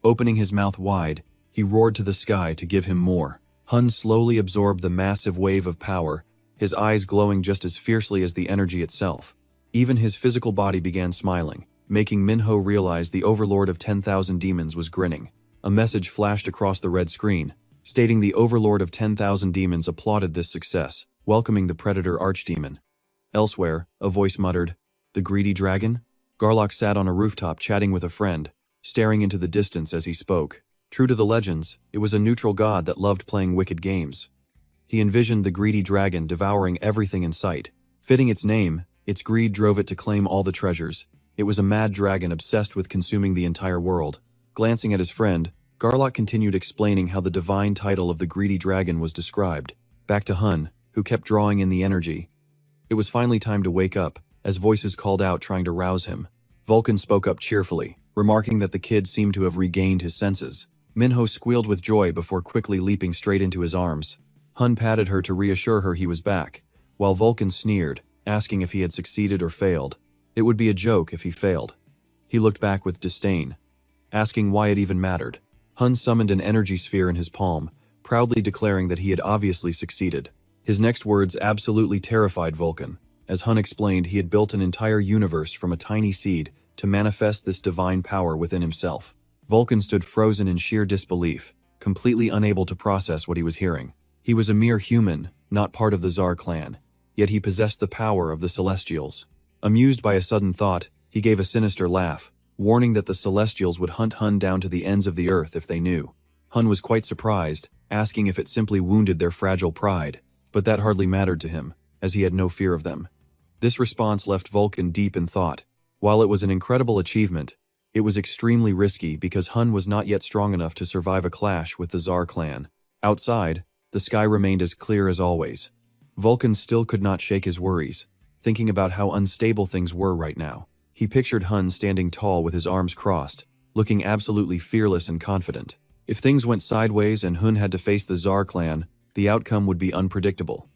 Opening his mouth wide, he roared to the sky to give him more. Hun slowly absorbed the massive wave of power, his eyes glowing just as fiercely as the energy itself. Even his physical body began smiling, making Minho realize the overlord of 10,000 demons was grinning. A message flashed across the red screen, stating the overlord of 10,000 demons applauded this success, welcoming the predator archdemon. Elsewhere, a voice muttered, "The greedy dragon?" Garlock sat on a rooftop chatting with a friend, staring into the distance as he spoke. True to the legends, it was a neutral god that loved playing wicked games. He envisioned the greedy dragon devouring everything in sight. Fitting its name, its greed drove it to claim all the treasures. It was a mad dragon obsessed with consuming the entire world. Glancing at his friend, Garlock continued explaining how the divine title of the greedy dragon was described. Back to Hun, who kept drawing in the energy. It was finally time to wake up, as voices called out trying to rouse him. Vulcan spoke up cheerfully, remarking that the kid seemed to have regained his senses. Minho squealed with joy before quickly leaping straight into his arms. Hun patted her to reassure her he was back, while Vulcan sneered, asking if he had succeeded or failed. It would be a joke if he failed. He looked back with disdain, asking why it even mattered. Hun summoned an energy sphere in his palm, proudly declaring that he had obviously succeeded. His next words absolutely terrified Vulcan. As Hun explained, he had built an entire universe from a tiny seed to manifest this divine power within himself. Vulcan stood frozen in sheer disbelief, completely unable to process what he was hearing. He was a mere human, not part of the Tsar clan, yet he possessed the power of the Celestials. Amused by a sudden thought, he gave a sinister laugh, warning that the Celestials would hunt Hun down to the ends of the earth if they knew. Hun was quite surprised, asking if it simply wounded their fragile pride, but that hardly mattered to him, as he had no fear of them. This response left Vulcan deep in thought. While it was an incredible achievement, it was extremely risky because Hun was not yet strong enough to survive a clash with the Tsar clan. Outside, the sky remained as clear as always. Vulcan still could not shake his worries, thinking about how unstable things were right now. He pictured Hun standing tall with his arms crossed, looking absolutely fearless and confident. If things went sideways and Hun had to face the Tsar clan, the outcome would be unpredictable.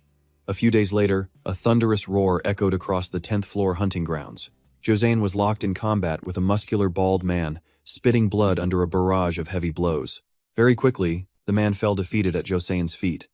A few days later, a thunderous roar echoed across the 10th floor hunting grounds. Josiane was locked in combat with a muscular bald man, spitting blood under a barrage of heavy blows. Very quickly, the man fell defeated at Josiane's feet.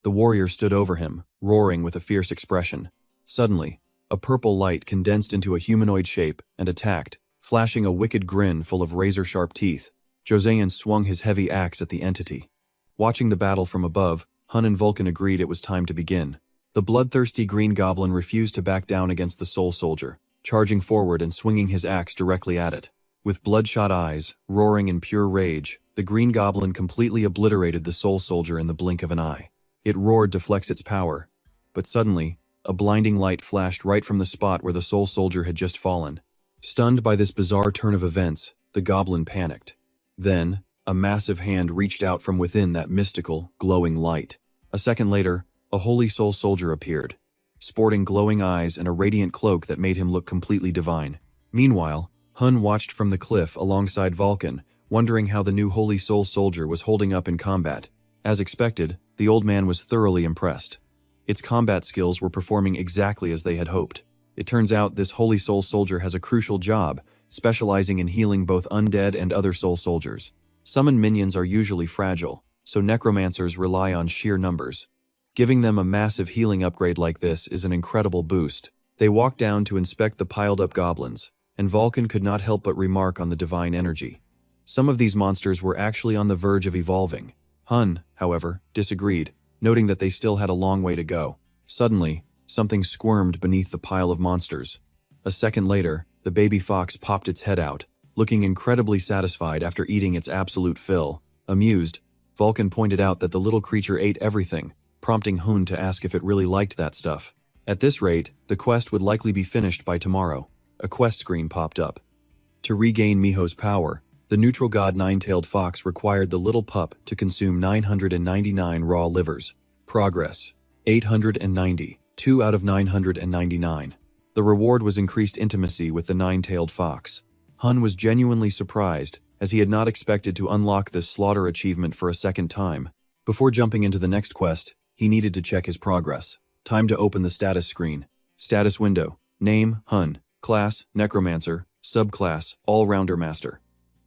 The warrior stood over him, roaring with a fierce expression. Suddenly, a purple light condensed into a humanoid shape and attacked, flashing a wicked grin full of razor-sharp teeth. Josiane swung his heavy axe at the entity. Watching the battle from above, Hun and Vulcan agreed it was time to begin. The bloodthirsty green goblin refused to back down against the soul soldier, charging forward and swinging his axe directly at it. With bloodshot eyes, roaring in pure rage, the green goblin completely obliterated the soul soldier in the blink of an eye. It roared to flex its power, but suddenly, a blinding light flashed right from the spot where the soul soldier had just fallen. Stunned by this bizarre turn of events, the goblin panicked. Then, a massive hand reached out from within that mystical, glowing light. A second later, a holy soul soldier appeared, sporting glowing eyes and a radiant cloak that made him look completely divine. Meanwhile, Hun watched from the cliff alongside Vulcan, wondering how the new Holy Soul soldier was holding up in combat. As expected, the old man was thoroughly impressed. Its combat skills were performing exactly as they had hoped. It turns out this Holy Soul soldier has a crucial job, specializing in healing both undead and other soul soldiers. Summoned minions are usually fragile, so necromancers rely on sheer numbers. Giving them a massive healing upgrade like this is an incredible boost. They walked down to inspect the piled-up goblins, and Vulcan could not help but remark on the divine energy. Some of these monsters were actually on the verge of evolving. Hun, however, disagreed, noting that they still had a long way to go. Suddenly, something squirmed beneath the pile of monsters. A second later, the baby fox popped its head out, looking incredibly satisfied after eating its absolute fill. Amused, Vulcan pointed out that the little creature ate everything, prompting Hun to ask if it really liked that stuff. At this rate, the quest would likely be finished by tomorrow. A quest screen popped up. To regain Miho's power, the neutral god nine-tailed fox required the little pup to consume 999 raw livers. Progress: 890, 2 out of 999. The reward was increased intimacy with the nine-tailed fox. Hun was genuinely surprised, as he had not expected to unlock this slaughter achievement for a second time. Before jumping into the next quest, he needed to check his progress. Time to open the status screen. Status window. Name: Hun. Class: Necromancer. Subclass: All-Rounder Master.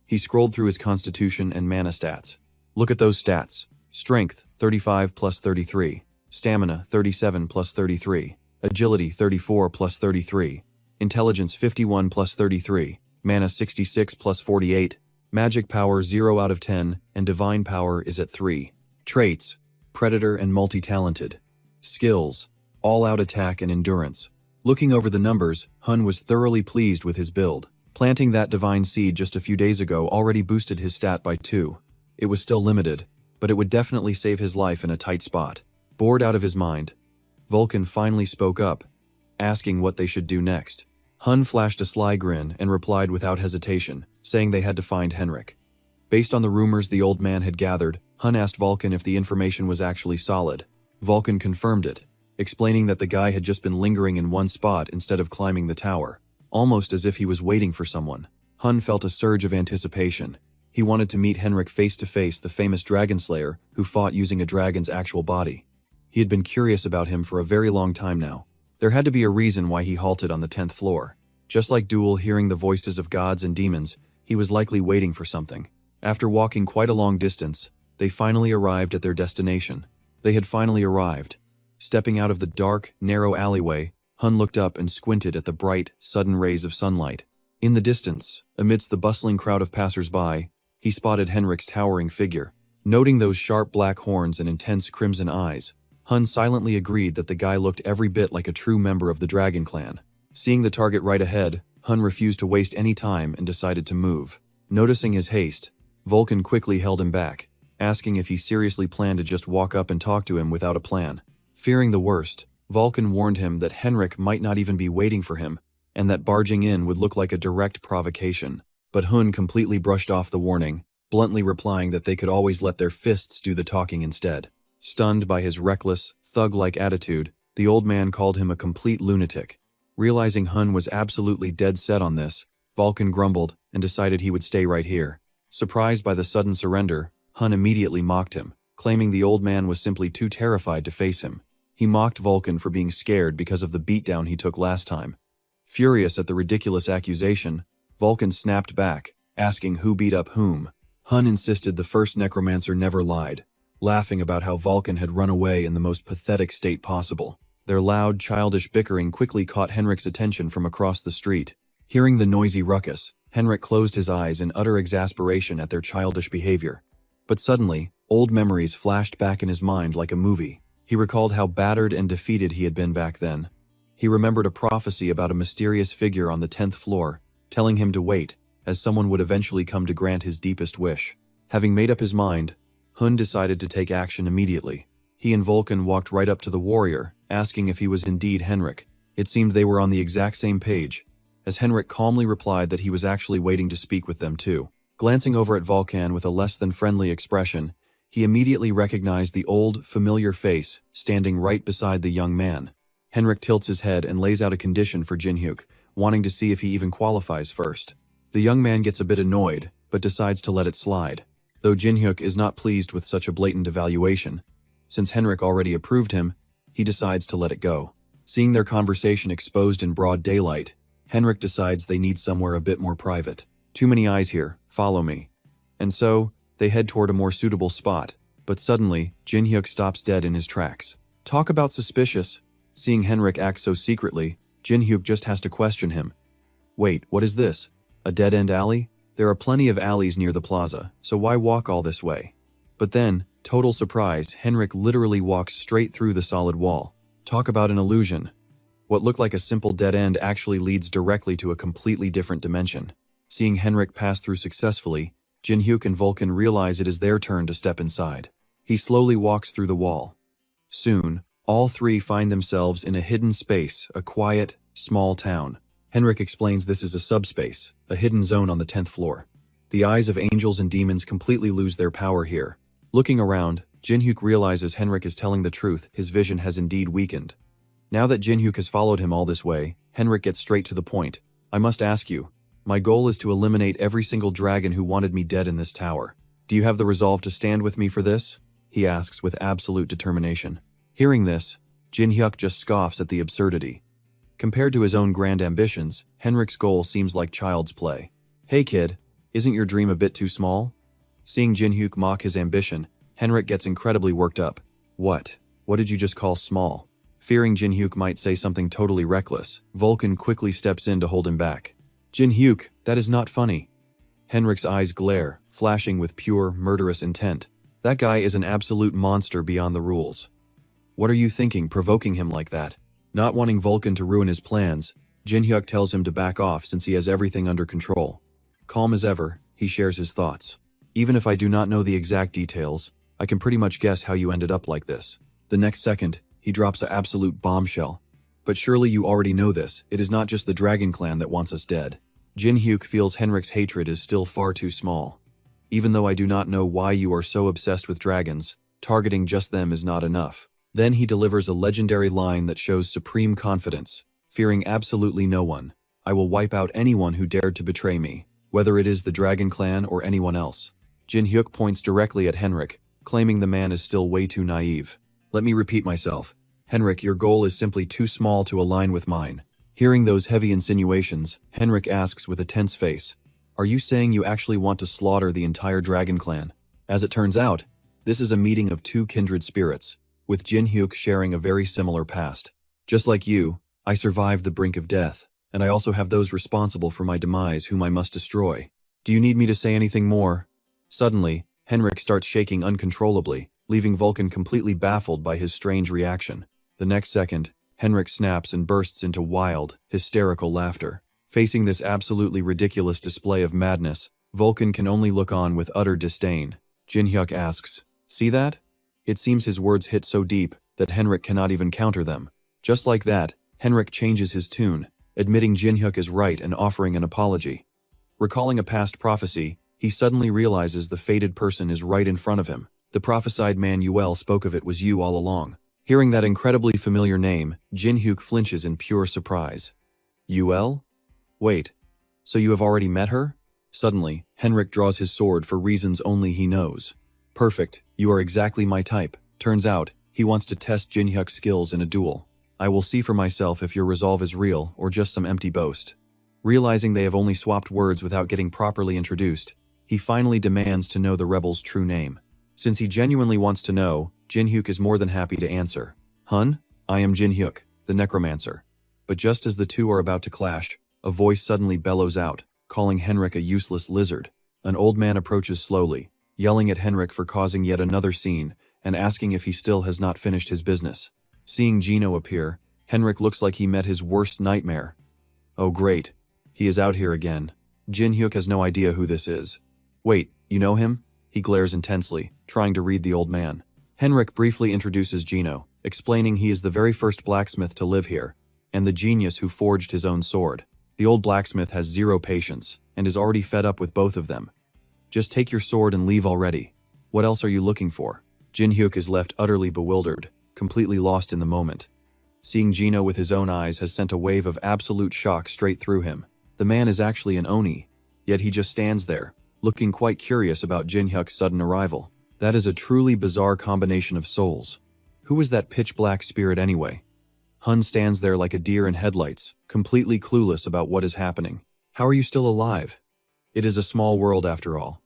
He scrolled through his constitution and mana stats. Look at those stats. Strength: 35 plus 33. Stamina: 37 plus 33. Agility: 34 plus 33. Intelligence: 51 plus 33. Mana: 66 plus 48. Magic power 0 out of 10, and divine power is at 3. Traits: Predator and multi-talented. Skills: All-out attack and endurance. Looking over the numbers, Hun was thoroughly pleased with his build. Planting that divine seed just a few days ago already boosted his stat by 2. It was still limited, but it would definitely save his life in a tight spot. Bored out of his mind, Vulcan finally spoke up, asking what they should do next. Hun flashed a sly grin and replied without hesitation, saying they had to find Henrik. Based on the rumors the old man had gathered, Hun asked Vulcan if the information was actually solid. Vulcan confirmed it, explaining that the guy had just been lingering in one spot instead of climbing the tower, almost as if he was waiting for someone. Hun felt a surge of anticipation. He wanted to meet Henrik face to face, the famous dragon slayer who fought using a dragon's actual body. He had been curious about him for a very long time now. There had to be a reason why he halted on the 10th floor. Just like Duel hearing the voices of gods and demons, he was likely waiting for something. After walking quite a long distance, they finally arrived at their destination. They had finally arrived. Stepping out of the dark, narrow alleyway, Hun looked up and squinted at the bright, sudden rays of sunlight. In the distance, amidst the bustling crowd of passers-by, he spotted Henrik's towering figure. Noting those sharp black horns and intense crimson eyes, Hun silently agreed that the guy looked every bit like a true member of the Dragon Clan. Seeing the target right ahead, Hun refused to waste any time and decided to move. Noticing his haste, Vulcan quickly held him back, asking if he seriously planned to just walk up and talk to him without a plan. Fearing the worst, Vulcan warned him that Henrik might not even be waiting for him, and that barging in would look like a direct provocation. But Hun completely brushed off the warning, bluntly replying that they could always let their fists do the talking instead. Stunned by his reckless, thug-like attitude, the old man called him a complete lunatic. Realizing Hun was absolutely dead set on this, Vulcan grumbled and decided he would stay right here. Surprised by the sudden surrender, Hun immediately mocked him, claiming the old man was simply too terrified to face him. He mocked Vulcan for being scared because of the beatdown he took last time. Furious at the ridiculous accusation, Vulcan snapped back, asking who beat up whom. Hun insisted the first necromancer never lied, laughing about how Vulcan had run away in the most pathetic state possible. Their loud, childish bickering quickly caught Henrik's attention from across the street. Hearing the noisy ruckus, Henrik closed his eyes in utter exasperation at their childish behavior. But suddenly, old memories flashed back in his mind like a movie. He recalled how battered and defeated he had been back then. He remembered a prophecy about a mysterious figure on the 10th floor, telling him to wait, as someone would eventually come to grant his deepest wish. Having made up his mind, Hun decided to take action immediately. He and Vulcan walked right up to the warrior, asking if he was indeed Henrik. It seemed they were on the exact same page, as Henrik calmly replied that he was actually waiting to speak with them too. Glancing over at Vulcan with a less than friendly expression, he immediately recognized the old, familiar face standing right beside the young man. Henrik tilts his head and lays out a condition for Jinhyuk, wanting to see if he even qualifies first. The young man gets a bit annoyed, but decides to let it slide. Though Jin-hyuk is not pleased with such a blatant evaluation, since Henrik already approved him, he decides to let it go. Seeing their conversation exposed in broad daylight, Henrik decides they need somewhere a bit more private. Too many eyes here, follow me. And so, they head toward a more suitable spot, but suddenly, Jin-hyuk stops dead in his tracks. Talk about suspicious. Seeing Henrik act so secretly, Jin-hyuk just has to question him. Wait, what is this? A dead-end alley? There are plenty of alleys near the plaza, so why walk all this way? But then, total surprise, Henrik literally walks straight through the solid wall. Talk about an illusion. What looked like a simple dead end actually leads directly to a completely different dimension. Seeing Henrik pass through successfully, Jin-hyuk and Vulcan realize it is their turn to step inside. He slowly walks through the wall. Soon, all three find themselves in a hidden space, a quiet, small town. Henrik explains this is a subspace, a hidden zone on the 10th floor. The eyes of angels and demons completely lose their power here. Looking around, Jin-hyuk realizes Henrik is telling the truth, his vision has indeed weakened. Now that Jin-hyuk has followed him all this way, Henrik gets straight to the point. I must ask you, my goal is to eliminate every single dragon who wanted me dead in this tower. Do you have the resolve to stand with me for this? He asks with absolute determination. Hearing this, Jin-hyuk just scoffs at the absurdity. Compared to his own grand ambitions, Henrik's goal seems like child's play. Hey kid, isn't your dream a bit too small? Seeing Jin-hyuk mock his ambition, Henrik gets incredibly worked up. What? What did you just call small? Fearing Jin-hyuk might say something totally reckless, Vulcan quickly steps in to hold him back. Jin-hyuk, that is not funny. Henrik's eyes glare, flashing with pure, murderous intent. That guy is an absolute monster beyond the rules. What are you thinking, provoking him like that? Not wanting Vulcan to ruin his plans, Jin-hyuk tells him to back off since he has everything under control. Calm as ever, he shares his thoughts. Even if I do not know the exact details, I can pretty much guess how you ended up like this. The next second, he drops an absolute bombshell. But surely you already know this, it is not just the Dragon Clan that wants us dead. Jin-hyuk feels Henrik's hatred is still far too small. Even though I do not know why you are so obsessed with dragons, targeting just them is not enough. Then he delivers a legendary line that shows supreme confidence, fearing absolutely no one. I will wipe out anyone who dared to betray me, whether it is the Dragon Clan or anyone else. Jin-hyuk points directly at Henrik, claiming the man is still way too naive. Let me repeat myself. Henrik, your goal is simply too small to align with mine. Hearing those heavy insinuations, Henrik asks with a tense face, are you saying you actually want to slaughter the entire Dragon Clan? As it turns out, this is a meeting of two kindred spirits, with Jin-hyuk sharing a very similar past. Just like you, I survived the brink of death, and I also have those responsible for my demise whom I must destroy. Do you need me to say anything more? Suddenly, Henrik starts shaking uncontrollably, leaving Vulcan completely baffled by his strange reaction. The next second, Henrik snaps and bursts into wild, hysterical laughter. Facing this absolutely ridiculous display of madness, Vulcan can only look on with utter disdain. Jin-hyuk asks, see that? It seems his words hit so deep that Henrik cannot even counter them. Just like that, Henrik changes his tune, admitting Jin-hyuk is right and offering an apology. Recalling a past prophecy, he suddenly realizes the fated person is right in front of him. The prophesied man Yuel spoke of it was you all along. Hearing that incredibly familiar name, Jin-hyuk flinches in pure surprise. Yuel? Wait, so you have already met her? Suddenly, Henrik draws his sword for reasons only he knows. Perfect, you are exactly my type. Turns out, he wants to test Jin-hyuk's skills in a duel. I will see for myself if your resolve is real or just some empty boast. Realizing they have only swapped words without getting properly introduced, he finally demands to know the rebel's true name. Since he genuinely wants to know, Jin-hyuk is more than happy to answer. Hun, I am Jin-hyuk, the necromancer. But just as the two are about to clash, a voice suddenly bellows out, calling Henrik a useless lizard. An old man approaches slowly, yelling at Henrik for causing yet another scene, and asking if he still has not finished his business. Seeing Gino appear, Henrik looks like he met his worst nightmare. Oh great, he is out here again. Jin-hyuk has no idea who this is. Wait, you know him? He glares intensely, trying to read the old man. Henrik briefly introduces Gino, explaining he is the very first blacksmith to live here, and the genius who forged his own sword. The old blacksmith has zero patience, and is already fed up with both of them. Just take your sword and leave already. What else are you looking for? Jin-hyuk is left utterly bewildered, completely lost in the moment. Seeing Gino with his own eyes has sent a wave of absolute shock straight through him. The man is actually an Oni, yet he just stands there, looking quite curious about Jin Hyuk's sudden arrival. That is a truly bizarre combination of souls. Who is that pitch-black spirit anyway? Hun stands there like a deer in headlights, completely clueless about what is happening. How are you still alive? It is a small world after all.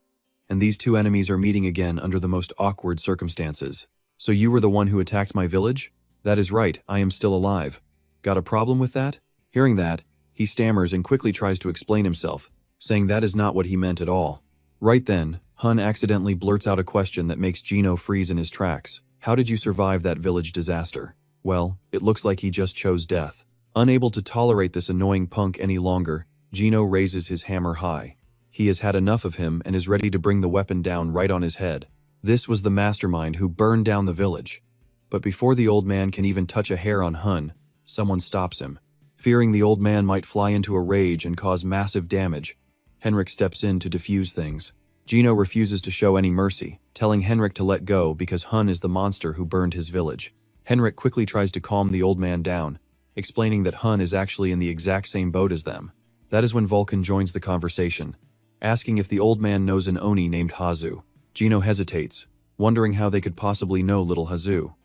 And these two enemies are meeting again under the most awkward circumstances. So you were the one who attacked my village? That is right, I am still alive. Got a problem with that? Hearing that, he stammers and quickly tries to explain himself, saying that is not what he meant at all. Right then, Hun accidentally blurts out a question that makes Gino freeze in his tracks. How did you survive that village disaster? Well, it looks like he just chose death. Unable to tolerate this annoying punk any longer, Gino raises his hammer high. He has had enough of him and is ready to bring the weapon down right on his head. This was the mastermind who burned down the village. But before the old man can even touch a hair on Hun, someone stops him. Fearing the old man might fly into a rage and cause massive damage, Henrik steps in to defuse things. Gino refuses to show any mercy, telling Henrik to let go because Hun is the monster who burned his village. Henrik quickly tries to calm the old man down, explaining that Hun is actually in the exact same boat as them. That is when Vulcan joins the conversation, asking if the old man knows an Oni named Hazu. Gino hesitates, wondering how they could possibly know little Hazu.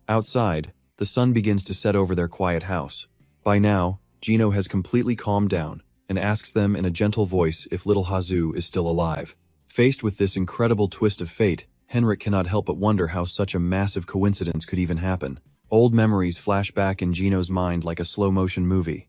Outside, the sun begins to set over their quiet house. By now, Gino has completely calmed down and asks them in a gentle voice if little Hazu is still alive. Faced with this incredible twist of fate, Henrik cannot help but wonder how such a massive coincidence could even happen. Old memories flash back in Gino's mind like a slow-motion movie.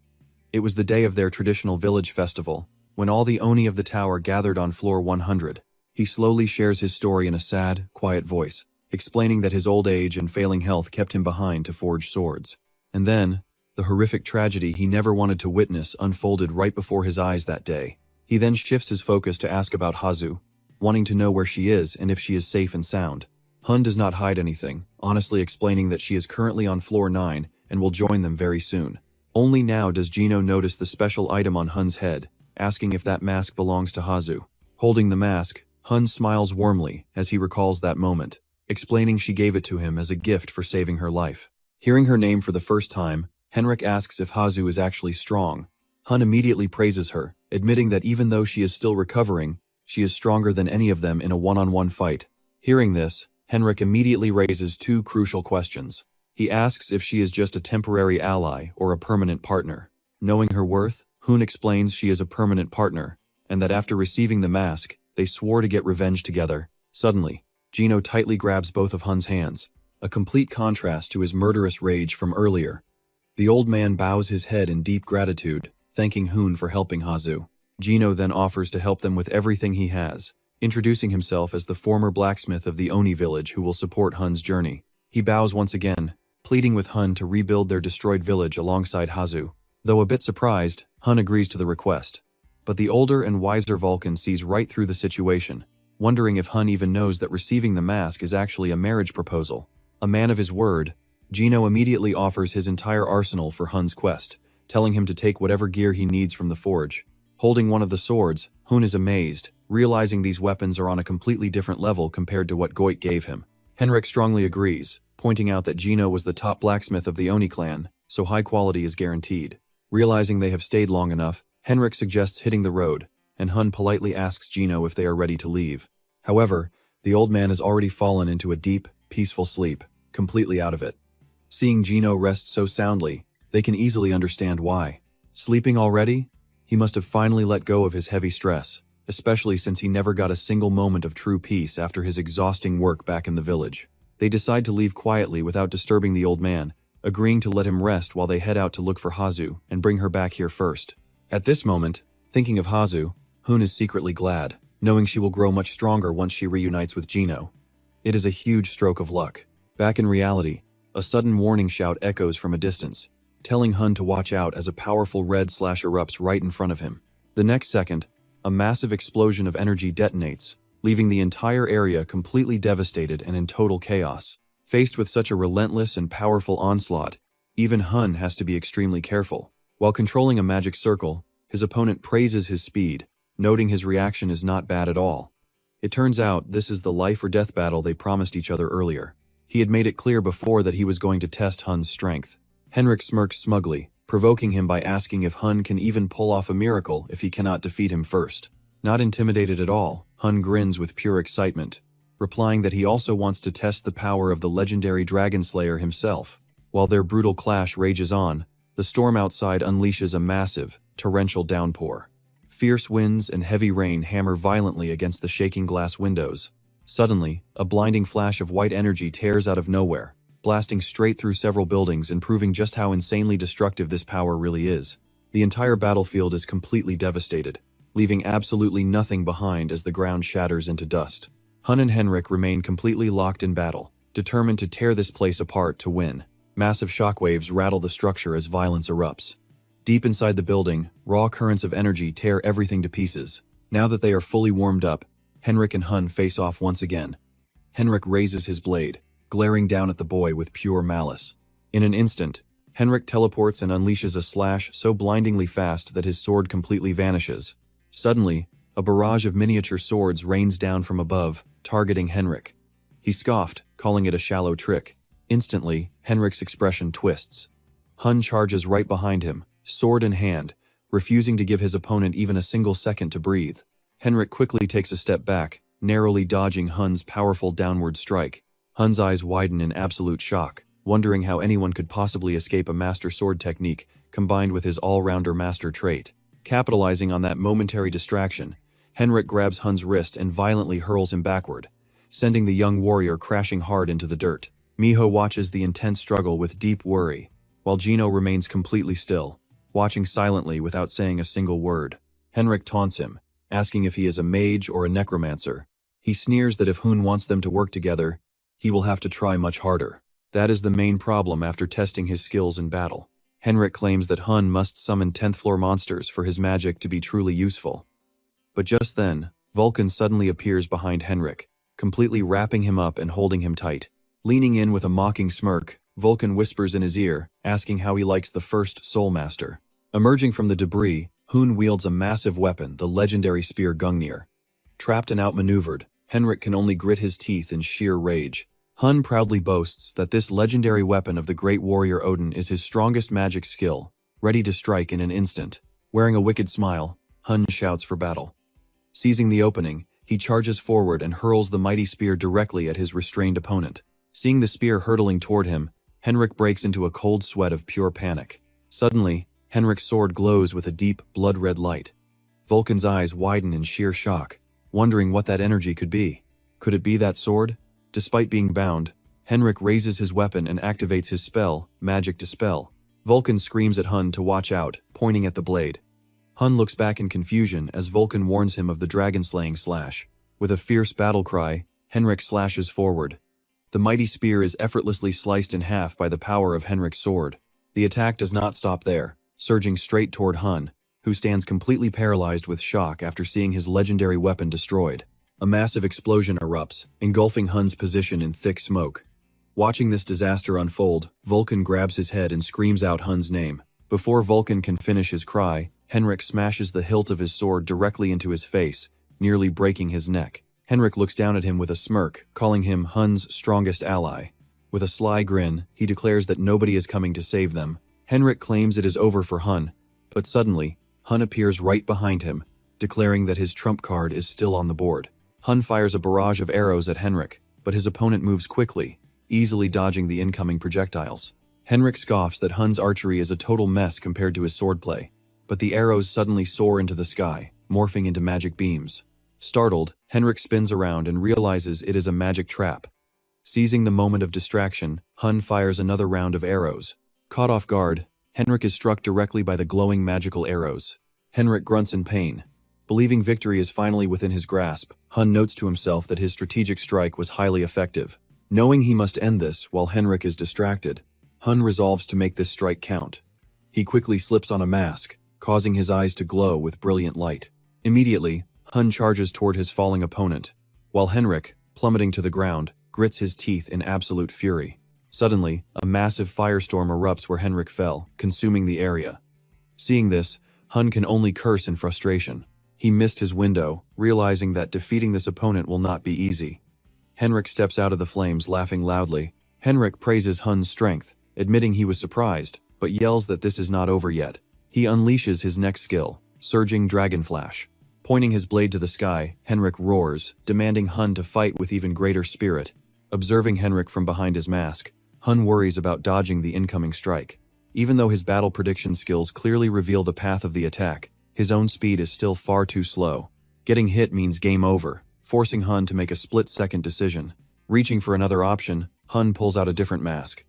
It was the day of their traditional village festival, when all the Oni of the tower gathered on floor 100. He slowly shares his story in a sad, quiet voice, explaining that his old age and failing health kept him behind to forge swords. And then, the horrific tragedy he never wanted to witness unfolded right before his eyes that day. He then shifts his focus to ask about Hazu, wanting to know where she is and if she is safe and sound. Hun does not hide anything, honestly explaining that she is currently on floor 9 and will join them very soon. Only now does Gino notice the special item on Hun's head, asking if that mask belongs to Hazu. Holding the mask, Hun smiles warmly as he recalls that moment, explaining she gave it to him as a gift for saving her life. Hearing her name for the first time, Henrik asks if Hazu is actually strong. Hun immediately praises her, admitting that even though she is still recovering, she is stronger than any of them in a one-on-one fight. Hearing this, Henrik immediately raises two crucial questions. He asks if she is just a temporary ally or a permanent partner. Knowing her worth, Hun explains she is a permanent partner, and that after receiving the mask, they swore to get revenge together. Suddenly, Gino tightly grabs both of Hun's hands, a complete contrast to his murderous rage from earlier. The old man bows his head in deep gratitude, thanking Hun for helping Hazu. Gino then offers to help them with everything he has, introducing himself as the former blacksmith of the Oni village who will support Hun's journey. He bows once again, pleading with Hun to rebuild their destroyed village alongside Hazu. Though a bit surprised, Hun agrees to the request. But the older and wiser Vulcan sees right through the situation, wondering if Hun even knows that receiving the mask is actually a marriage proposal. A man of his word, Gino immediately offers his entire arsenal for Hun's quest, telling him to take whatever gear he needs from the forge. Holding one of the swords, Hun is amazed, realizing these weapons are on a completely different level compared to what Goit gave him. Henrik strongly agrees, pointing out that Gino was the top blacksmith of the Oni clan, so high quality is guaranteed. Realizing they have stayed long enough, Henrik suggests hitting the road, and Hun politely asks Gino if they are ready to leave. However, the old man has already fallen into a deep, peaceful sleep, completely out of it. Seeing Gino rest so soundly, they can easily understand why. Sleeping already? He must have finally let go of his heavy stress, especially since he never got a single moment of true peace after his exhausting work back in the village. They decide to leave quietly without disturbing the old man, agreeing to let him rest while they head out to look for Hazu and bring her back here first. At this moment, thinking of Hazu, Hun is secretly glad, knowing she will grow much stronger once she reunites with Gino. It is a huge stroke of luck. Back in reality, a sudden warning shout echoes from a distance, telling Hun to watch out as a powerful red slash erupts right in front of him. The next second, a massive explosion of energy detonates, leaving the entire area completely devastated and in total chaos. Faced with such a relentless and powerful onslaught, even Hun has to be extremely careful. While controlling a magic circle, his opponent praises his speed, noting his reaction is not bad at all. It turns out this is the life or death battle they promised each other earlier. He had made it clear before that he was going to test Hun's strength. Henrik smirks smugly, provoking him by asking if Hun can even pull off a miracle if he cannot defeat him first. Not intimidated at all, Hun grins with pure excitement, replying that he also wants to test the power of the legendary Dragon Slayer himself. While their brutal clash rages on, the storm outside unleashes a massive, torrential downpour. Fierce winds and heavy rain hammer violently against the shaking glass windows. Suddenly, a blinding flash of white energy tears out of nowhere, blasting straight through several buildings and proving just how insanely destructive this power really is. The entire battlefield is completely devastated, leaving absolutely nothing behind as the ground shatters into dust. Hun and Henrik remain completely locked in battle, determined to tear this place apart to win. Massive shockwaves rattle the structure as violence erupts. Deep inside the building, raw currents of energy tear everything to pieces. Now that they are fully warmed up, Henrik and Hun face off once again. Henrik raises his blade, glaring down at the boy with pure malice. In an instant, Henrik teleports and unleashes a slash so blindingly fast that his sword completely vanishes. Suddenly, a barrage of miniature swords rains down from above, targeting Henrik. He scoffed, calling it a shallow trick. Instantly, Henrik's expression twists. Hun charges right behind him, sword in hand, refusing to give his opponent even a single second to breathe. Henrik quickly takes a step back, narrowly dodging Hun's powerful downward strike. Hun's eyes widen in absolute shock, wondering how anyone could possibly escape a master sword technique combined with his all-rounder master trait. Capitalizing on that momentary distraction, Henrik grabs Hun's wrist and violently hurls him backward, sending the young warrior crashing hard into the dirt. Miho watches the intense struggle with deep worry, while Gino remains completely still, watching silently without saying a single word. Henrik taunts him, asking if he is a mage or a necromancer. He sneers that if Hun wants them to work together, he will have to try much harder. That is the main problem after testing his skills in battle. Henrik claims that Hun must summon 10th floor monsters for his magic to be truly useful. But just then, Vulcan suddenly appears behind Henrik, completely wrapping him up and holding him tight. Leaning in with a mocking smirk, Vulcan whispers in his ear, asking how he likes the first Soul Master. Emerging from the debris, Hun wields a massive weapon, the legendary spear Gungnir. Trapped and outmaneuvered, Henrik can only grit his teeth in sheer rage. Hun proudly boasts that this legendary weapon of the great warrior Odin is his strongest magic skill, ready to strike in an instant. Wearing a wicked smile, Hun shouts for battle. Seizing the opening, he charges forward and hurls the mighty spear directly at his restrained opponent. Seeing the spear hurtling toward him, Henrik breaks into a cold sweat of pure panic. Suddenly, Henrik's sword glows with a deep, blood-red light. Vulcan's eyes widen in sheer shock, wondering what that energy could be. Could it be that sword? Despite being bound, Henrik raises his weapon and activates his spell, Magic Dispel. Vulcan screams at Hun to watch out, pointing at the blade. Hun looks back in confusion as Vulcan warns him of the dragon-slaying slash. With a fierce battle cry, Henrik slashes forward. The mighty spear is effortlessly sliced in half by the power of Henrik's sword. The attack does not stop there, surging straight toward Hun, who stands completely paralyzed with shock after seeing his legendary weapon destroyed. A massive explosion erupts, engulfing Hun's position in thick smoke. Watching this disaster unfold, Vulcan grabs his head and screams out Hun's name. Before Vulcan can finish his cry, Henrik smashes the hilt of his sword directly into his face, nearly breaking his neck. Henrik looks down at him with a smirk, calling him Hun's strongest ally. With a sly grin, he declares that nobody is coming to save them. Henrik claims it is over for Hun, but suddenly, Hun appears right behind him, declaring that his trump card is still on the board. Hun fires a barrage of arrows at Henrik, but his opponent moves quickly, easily dodging the incoming projectiles. Henrik scoffs that Hun's archery is a total mess compared to his swordplay, but the arrows suddenly soar into the sky, morphing into magic beams. Startled, Henrik spins around and realizes it is a magic trap. Seizing the moment of distraction, Hun fires another round of arrows. Caught off guard, Henrik is struck directly by the glowing magical arrows. Henrik grunts in pain. Believing victory is finally within his grasp, Hun notes to himself that his strategic strike was highly effective. Knowing he must end this while Henrik is distracted, Hun resolves to make this strike count. He quickly slips on a mask, causing his eyes to glow with brilliant light. Immediately, Hun charges toward his falling opponent, while Henrik, plummeting to the ground, grits his teeth in absolute fury. Suddenly, a massive firestorm erupts where Henrik fell, consuming the area. Seeing this, Hun can only curse in frustration. He missed his window, realizing that defeating this opponent will not be easy. Henrik steps out of the flames, laughing loudly. Henrik praises Hun's strength, admitting he was surprised, but yells that this is not over yet. He unleashes his next skill, Surging Dragon Flash. Pointing his blade to the sky, Henrik roars, demanding Hun to fight with even greater spirit. Observing Henrik from behind his mask, Hun worries about dodging the incoming strike. Even though his battle prediction skills clearly reveal the path of the attack, his own speed is still far too slow. Getting hit means game over, forcing Hun to make a split-second decision. Reaching for another option, Hun pulls out a different mask.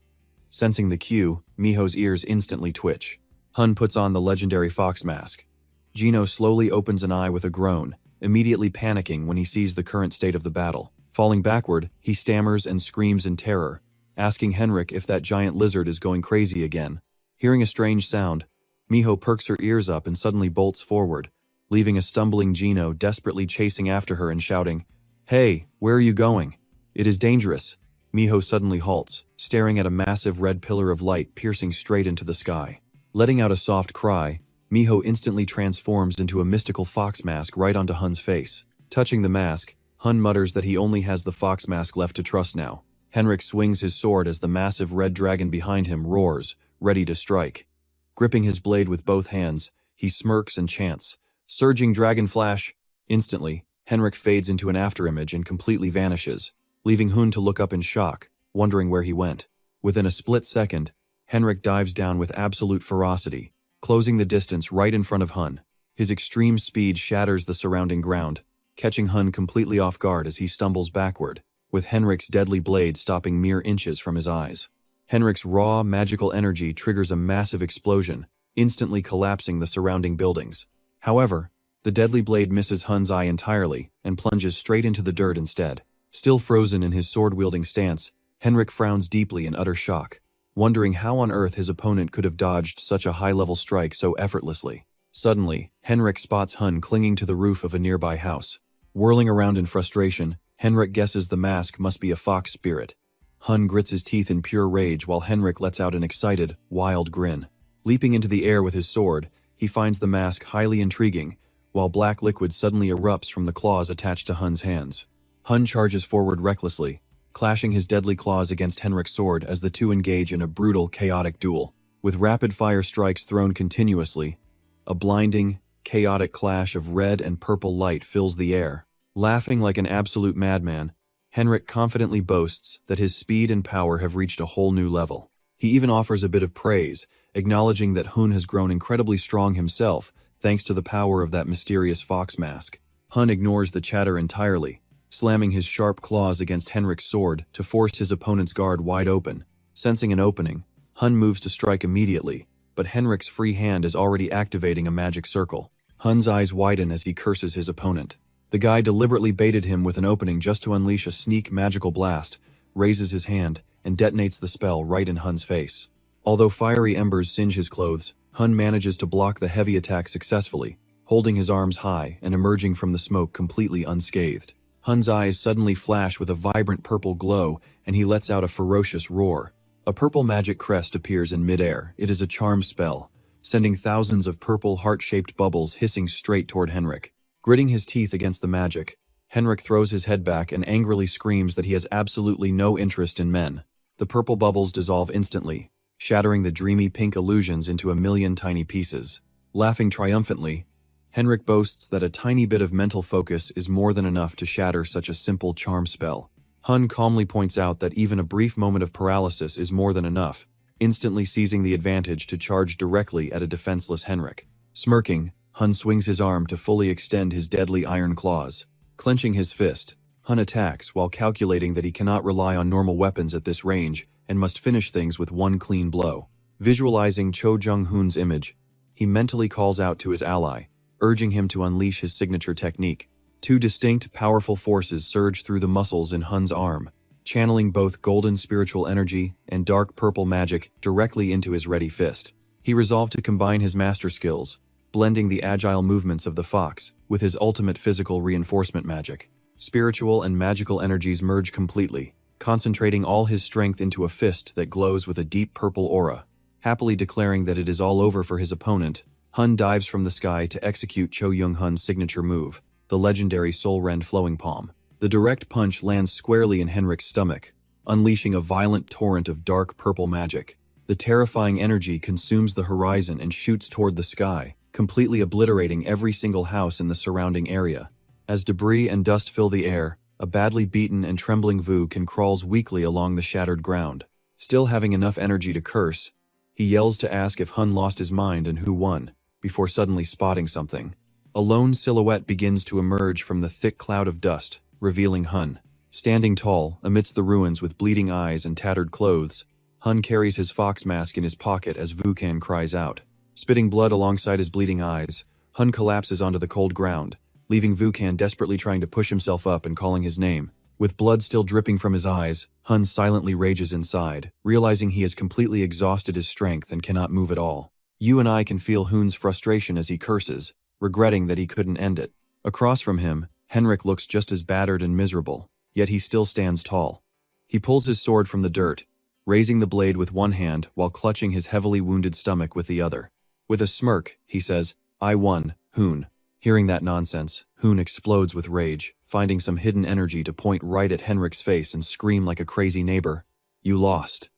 Sensing the cue, Miho's ears instantly twitch. Hun puts on the legendary fox mask. Gino slowly opens an eye with a groan, immediately panicking when he sees the current state of the battle. Falling backward, he stammers and screams in terror, asking Henrik if that giant lizard is going crazy again. Hearing a strange sound, Miho perks her ears up and suddenly bolts forward, leaving a stumbling Gino desperately chasing after her and shouting, "Hey, where are you going? It is dangerous." Miho suddenly halts, staring at a massive red pillar of light piercing straight into the sky. Letting out a soft cry, Miho instantly transforms into a mystical fox mask right onto Hun's face. Touching the mask, Hun mutters that he only has the fox mask left to trust now. Henrik swings his sword as the massive red dragon behind him roars, ready to strike. Gripping his blade with both hands, he smirks and chants, "Surging dragon flash!" Instantly, Henrik fades into an afterimage and completely vanishes, leaving Hun to look up in shock, wondering where he went. Within a split second, Henrik dives down with absolute ferocity, closing the distance right in front of Hun. His extreme speed shatters the surrounding ground, catching Hun completely off guard as he stumbles backward, with Henrik's deadly blade stopping mere inches from his eyes. Henrik's raw, magical energy triggers a massive explosion, instantly collapsing the surrounding buildings. However, the deadly blade misses Hun's eye entirely and plunges straight into the dirt instead. Still frozen in his sword-wielding stance, Henrik frowns deeply in utter shock, wondering how on earth his opponent could have dodged such a high-level strike so effortlessly. Suddenly, Henrik spots Hun clinging to the roof of a nearby house. Whirling around in frustration, Henrik guesses the mask must be a fox spirit. Hun grits his teeth in pure rage while Henrik lets out an excited, wild grin. Leaping into the air with his sword, he finds the mask highly intriguing, while black liquid suddenly erupts from the claws attached to Hun's hands. Hun charges forward recklessly, clashing his deadly claws against Henrik's sword as the two engage in a brutal, chaotic duel. With rapid-fire strikes thrown continuously, a blinding, chaotic clash of red and purple light fills the air. Laughing like an absolute madman, Henrik confidently boasts that his speed and power have reached a whole new level. He even offers a bit of praise, acknowledging that Hun has grown incredibly strong himself thanks to the power of that mysterious fox mask. Hun ignores the chatter entirely, slamming his sharp claws against Henrik's sword to force his opponent's guard wide open. Sensing an opening, Hun moves to strike immediately, but Henrik's free hand is already activating a magic circle. Hun's eyes widen as he curses his opponent. The guy deliberately baited him with an opening just to unleash a sneak magical blast, raises his hand, and detonates the spell right in Hun's face. Although fiery embers singe his clothes, Hun manages to block the heavy attack successfully, holding his arms high and emerging from the smoke completely unscathed. Hun's eyes suddenly flash with a vibrant purple glow, and he lets out a ferocious roar. A purple magic crest appears in midair. It is a charm spell, sending thousands of purple heart-shaped bubbles hissing straight toward Henrik. Gritting his teeth against the magic, Henrik throws his head back and angrily screams that he has absolutely no interest in men. The purple bubbles dissolve instantly, shattering the dreamy pink illusions into a million tiny pieces. Laughing triumphantly, Henrik boasts that a tiny bit of mental focus is more than enough to shatter such a simple charm spell. Hun calmly points out that even a brief moment of paralysis is more than enough, instantly seizing the advantage to charge directly at a defenseless Henrik. Smirking, Hun swings his arm to fully extend his deadly iron claws. Clenching his fist, Hun attacks while calculating that he cannot rely on normal weapons at this range and must finish things with one clean blow. Visualizing Cho Jung-hoon's image, he mentally calls out to his ally, urging him to unleash his signature technique. Two distinct, powerful forces surge through the muscles in Hun's arm, channeling both golden spiritual energy and dark purple magic directly into his ready fist. He resolved to combine his master skills, blending the agile movements of the fox with his ultimate physical reinforcement magic. Spiritual and magical energies merge completely, concentrating all his strength into a fist that glows with a deep purple aura. Happily declaring that it is all over for his opponent, Hun dives from the sky to execute Cho Jung-hoon's signature move, the legendary Soul Rend Flowing Palm. The direct punch lands squarely in Henrik's stomach, unleashing a violent torrent of dark purple magic. The terrifying energy consumes the horizon and shoots toward the sky, completely obliterating every single house in the surrounding area. As debris and dust fill the air, a badly beaten and trembling Vukan crawls weakly along the shattered ground. Still having enough energy to curse, he yells to ask if Hun lost his mind and who won, before suddenly spotting something. A lone silhouette begins to emerge from the thick cloud of dust, revealing Hun. Standing tall, amidst the ruins with bleeding eyes and tattered clothes, Hun carries his fox mask in his pocket as Vukan cries out. Spitting blood alongside his bleeding eyes, Hun collapses onto the cold ground, leaving Vukan desperately trying to push himself up and calling his name. With blood still dripping from his eyes, Hun silently rages inside, realizing he has completely exhausted his strength and cannot move at all. You and I can feel Hun's frustration as he curses, regretting that he couldn't end it. Across from him, Henrik looks just as battered and miserable, yet he still stands tall. He pulls his sword from the dirt, raising the blade with one hand while clutching his heavily wounded stomach with the other. With a smirk, he says, "I won, Hun." Hearing that nonsense, Hun explodes with rage, finding some hidden energy to point right at Henrik's face and scream like a crazy neighbor. "You lost.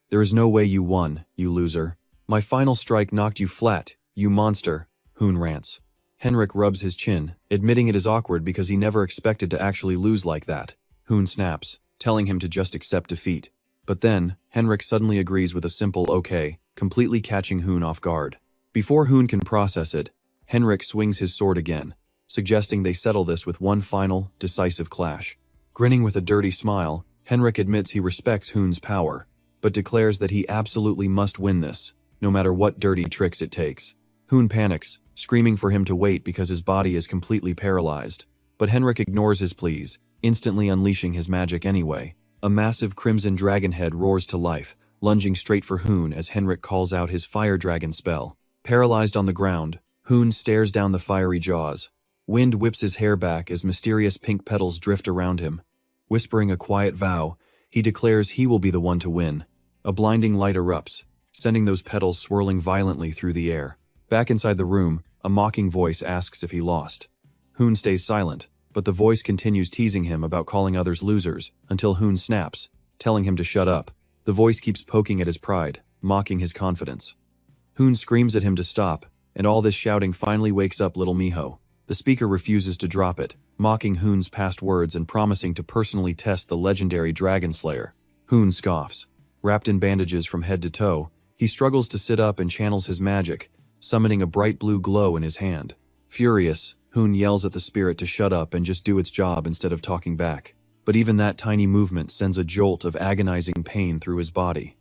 There is no way you won, you loser. My final strike knocked you flat, you monster," Hun rants. Henrik rubs his chin, admitting it is awkward because he never expected to actually lose like that. Hun snaps, telling him to just accept defeat. But then, Henrik suddenly agrees with a simple okay, completely catching Hun off guard. Before Hun can process it, Henrik swings his sword again, suggesting they settle this with one final, decisive clash. Grinning with a dirty smile, Henrik admits he respects Hun's power, but declares that he absolutely must win this, no matter what dirty tricks it takes. Hun panics, screaming for him to wait because his body is completely paralyzed. But Henrik ignores his pleas, instantly unleashing his magic anyway. A massive crimson dragon head roars to life, lunging straight for Hun as Henrik calls out his fire dragon spell. Paralyzed on the ground, Hun stares down the fiery jaws. Wind whips his hair back as mysterious pink petals drift around him. Whispering a quiet vow, he declares he will be the one to win. A blinding light erupts, sending those petals swirling violently through the air. Back inside the room, a mocking voice asks if he lost. Hun stays silent, but the voice continues teasing him about calling others losers, until Hun snaps, telling him to shut up. The voice keeps poking at his pride, mocking his confidence. Hun screams at him to stop, and all this shouting finally wakes up little Miho. The speaker refuses to drop it, mocking Hun's past words and promising to personally test the legendary Dragon Slayer. Hun scoffs. Wrapped in bandages from head to toe, he struggles to sit up and channels his magic, summoning a bright blue glow in his hand. Furious, Hun yells at the spirit to shut up and just do its job instead of talking back. But even that tiny movement sends a jolt of agonizing pain through his body.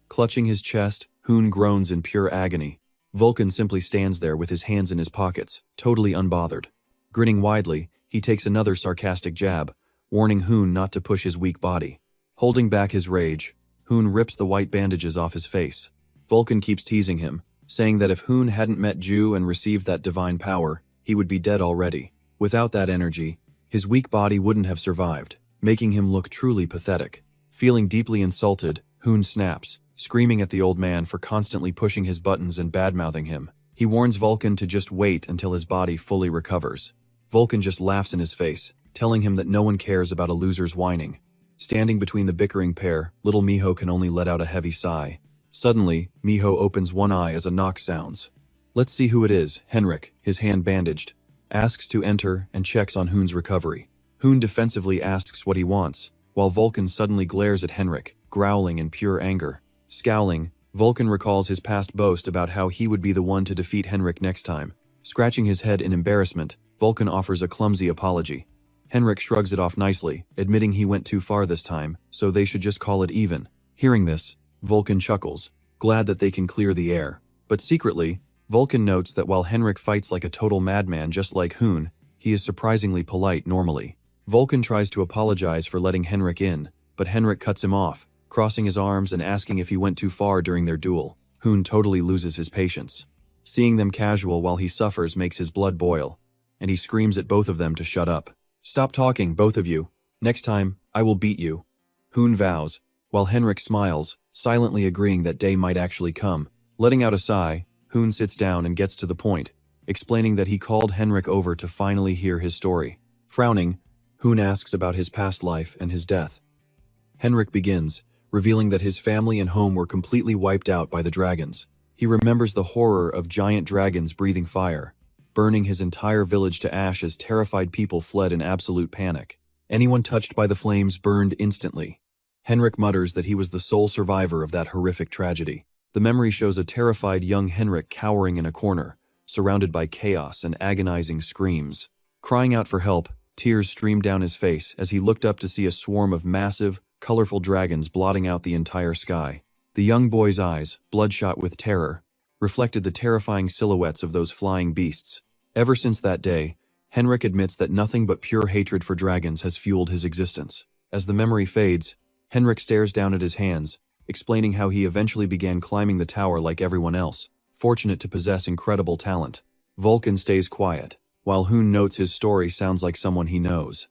Clutching his chest, Hun groans in pure agony. Vulcan simply stands there with his hands in his pockets, totally unbothered. Grinning widely, he takes another sarcastic jab, warning Hun not to push his weak body. Holding back his rage, Hun rips the white bandages off his face. Vulcan keeps teasing him, saying that if Hun hadn't met Ju and received that divine power, he would be dead already. Without that energy, his weak body wouldn't have survived, making him look truly pathetic. Feeling deeply insulted, Hun snaps, screaming at the old man for constantly pushing his buttons and badmouthing him. He warns Vulcan to just wait until his body fully recovers. Vulcan just laughs in his face, telling him that no one cares about a loser's whining. Standing between the bickering pair, little Miho can only let out a heavy sigh. Suddenly, Miho opens one eye as a knock sounds. "Let's see who it is," Henrik, his hand bandaged, asks to enter and checks on Hun's recovery. Hun defensively asks what he wants, while Vulcan suddenly glares at Henrik, growling in pure anger. Scowling, Vulcan recalls his past boast about how he would be the one to defeat Henrik next time. Scratching his head in embarrassment, Vulcan offers a clumsy apology. Henrik shrugs it off nicely, admitting he went too far this time, so they should just call it even. Hearing this, Vulcan chuckles, glad that they can clear the air. But secretly, Vulcan notes that while Henrik fights like a total madman just like Hun, he is surprisingly polite normally. Vulcan tries to apologize for letting Henrik in, but Henrik cuts him off, crossing his arms and asking if he went too far during their duel. Hun totally loses his patience. Seeing them casual while he suffers makes his blood boil, and he screams at both of them to shut up. "Stop talking, both of you. Next time, I will beat you," Hun vows, while Henrik smiles, silently agreeing that day might actually come. Letting out a sigh, Hun sits down and gets to the point, explaining that he called Henrik over to finally hear his story. Frowning, Hun asks about his past life and his death. Henrik begins, revealing that his family and home were completely wiped out by the dragons. He remembers the horror of giant dragons breathing fire, burning his entire village to ash as terrified people fled in absolute panic. Anyone touched by the flames burned instantly. Henrik mutters that he was the sole survivor of that horrific tragedy. The memory shows a terrified young Henrik cowering in a corner, surrounded by chaos and agonizing screams. Crying out for help, tears streamed down his face as he looked up to see a swarm of massive, colorful dragons blotting out the entire sky. The young boy's eyes, bloodshot with terror, reflected the terrifying silhouettes of those flying beasts. Ever since that day, Henrik admits that nothing but pure hatred for dragons has fueled his existence. As the memory fades, Henrik stares down at his hands, explaining how he eventually began climbing the tower like everyone else, fortunate to possess incredible talent. Vulcan stays quiet, while Hoon notes his story sounds like someone he knows.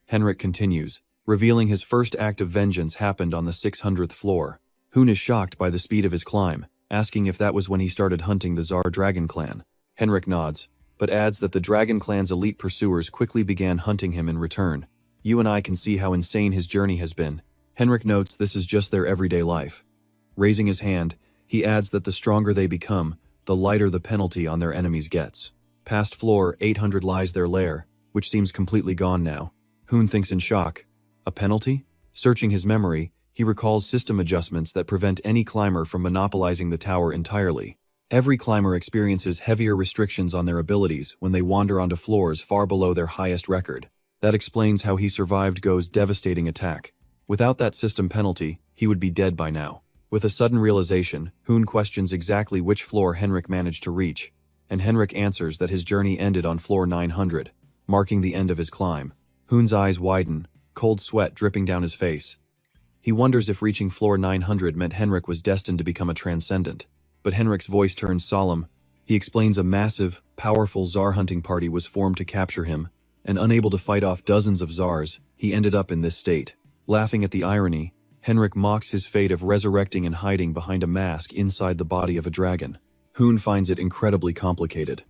Henrik continues, revealing his first act of vengeance happened on the 600th floor. Hoon is shocked by the speed of his climb, asking if that was when he started hunting the Tsar Dragon Clan. Henrik nods, but adds that the Dragon Clan's elite pursuers quickly began hunting him in return. You and I can see how insane his journey has been. Henrik notes this is just their everyday life. Raising his hand, he adds that the stronger they become, the lighter the penalty on their enemies gets. Past floor 800 lies their lair, which seems completely gone now. Hoon thinks in shock. A penalty? Searching his memory, he recalls system adjustments that prevent any climber from monopolizing the tower entirely. Every climber experiences heavier restrictions on their abilities when they wander onto floors far below their highest record. That explains how he survived Go's devastating attack. Without that system penalty, he would be dead by now. With a sudden realization, Hoon questions exactly which floor Henrik managed to reach, and Henrik answers that his journey ended on floor 900, marking the end of his climb. Hoon's eyes widen, cold sweat dripping down his face. He wonders if reaching floor 900 meant Henrik was destined to become a transcendent. But Henrik's voice turns solemn. He explains a massive, powerful Tsar hunting party was formed to capture him, and unable to fight off dozens of Tsars, he ended up in this state. Laughing at the irony, Henrik mocks his fate of resurrecting and hiding behind a mask inside the body of a dragon. Hoon finds it incredibly complicated.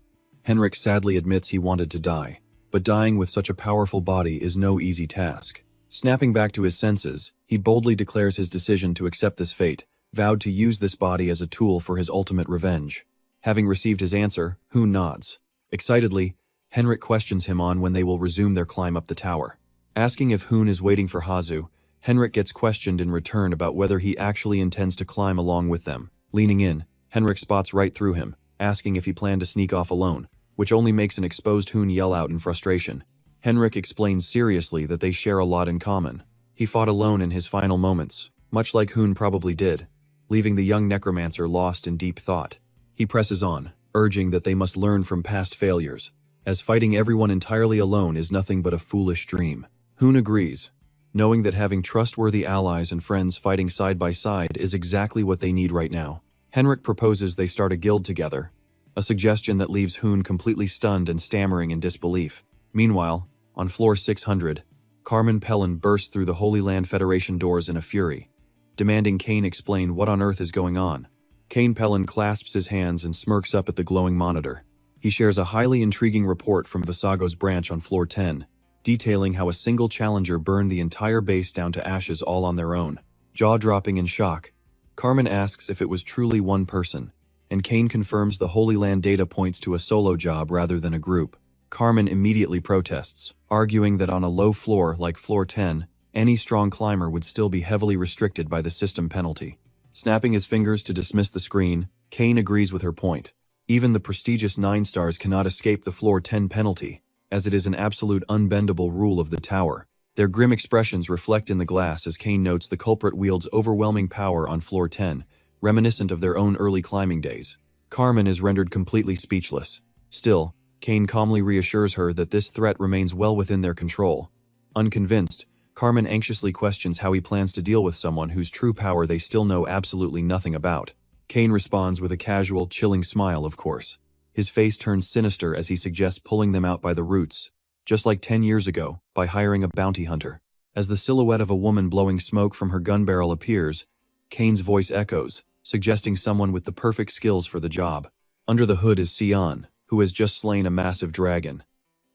Henrik sadly admits he wanted to die, but dying with such a powerful body is no easy task. Snapping back to his senses, he boldly declares his decision to accept this fate, vowed to use this body as a tool for his ultimate revenge. Having received his answer, Hoon nods. Excitedly, Henrik questions him on when they will resume their climb up the tower. Asking if Hoon is waiting for Hazu, Henrik gets questioned in return about whether he actually intends to climb along with them. Leaning in, Henrik spots right through him, asking if he planned to sneak off alone, which only makes an exposed Hoon yell out in frustration. Henrik explains seriously that they share a lot in common. He fought alone in his final moments, much like Hoon probably did, leaving the young necromancer lost in deep thought. He presses on, urging that they must learn from past failures, as fighting everyone entirely alone is nothing but a foolish dream. Hoon agrees, knowing that having trustworthy allies and friends fighting side by side is exactly what they need right now. Henrik proposes they start a guild together, a suggestion that leaves Hoon completely stunned and stammering in disbelief. Meanwhile, on floor 600, Carmen Pellin bursts through the Holy Land Federation doors in a fury, demanding Kane explain what on earth is going on. Kane Pellin clasps his hands and smirks up at the glowing monitor. He shares a highly intriguing report from Visago's branch on floor 10, detailing how a single challenger burned the entire base down to ashes all on their own. Jaw-dropping in shock, Carmen asks if it was truly one person, and Kane confirms the Holy Land data points to a solo job rather than a group. Carmen immediately protests, arguing that on a low floor like floor 10, any strong climber would still be heavily restricted by the system penalty. Snapping his fingers to dismiss the screen, Kane agrees with her point. Even the prestigious 9 stars cannot escape the floor 10 penalty, as it is an absolute unbendable rule of the tower. Their grim expressions reflect in the glass as Kane notes the culprit wields overwhelming power on floor 10, reminiscent of their own early climbing days. Carmen is rendered completely speechless. Still, Kane calmly reassures her that this threat remains well within their control. Unconvinced, Carmen anxiously questions how he plans to deal with someone whose true power they still know absolutely nothing about. Kane responds with a casual, chilling smile, of course. His face turns sinister as he suggests pulling them out by the roots, just like 10 years ago, by hiring a bounty hunter. As the silhouette of a woman blowing smoke from her gun barrel appears, Kane's voice echoes, suggesting someone with the perfect skills for the job. Under the hood is Sion, who has just slain a massive dragon.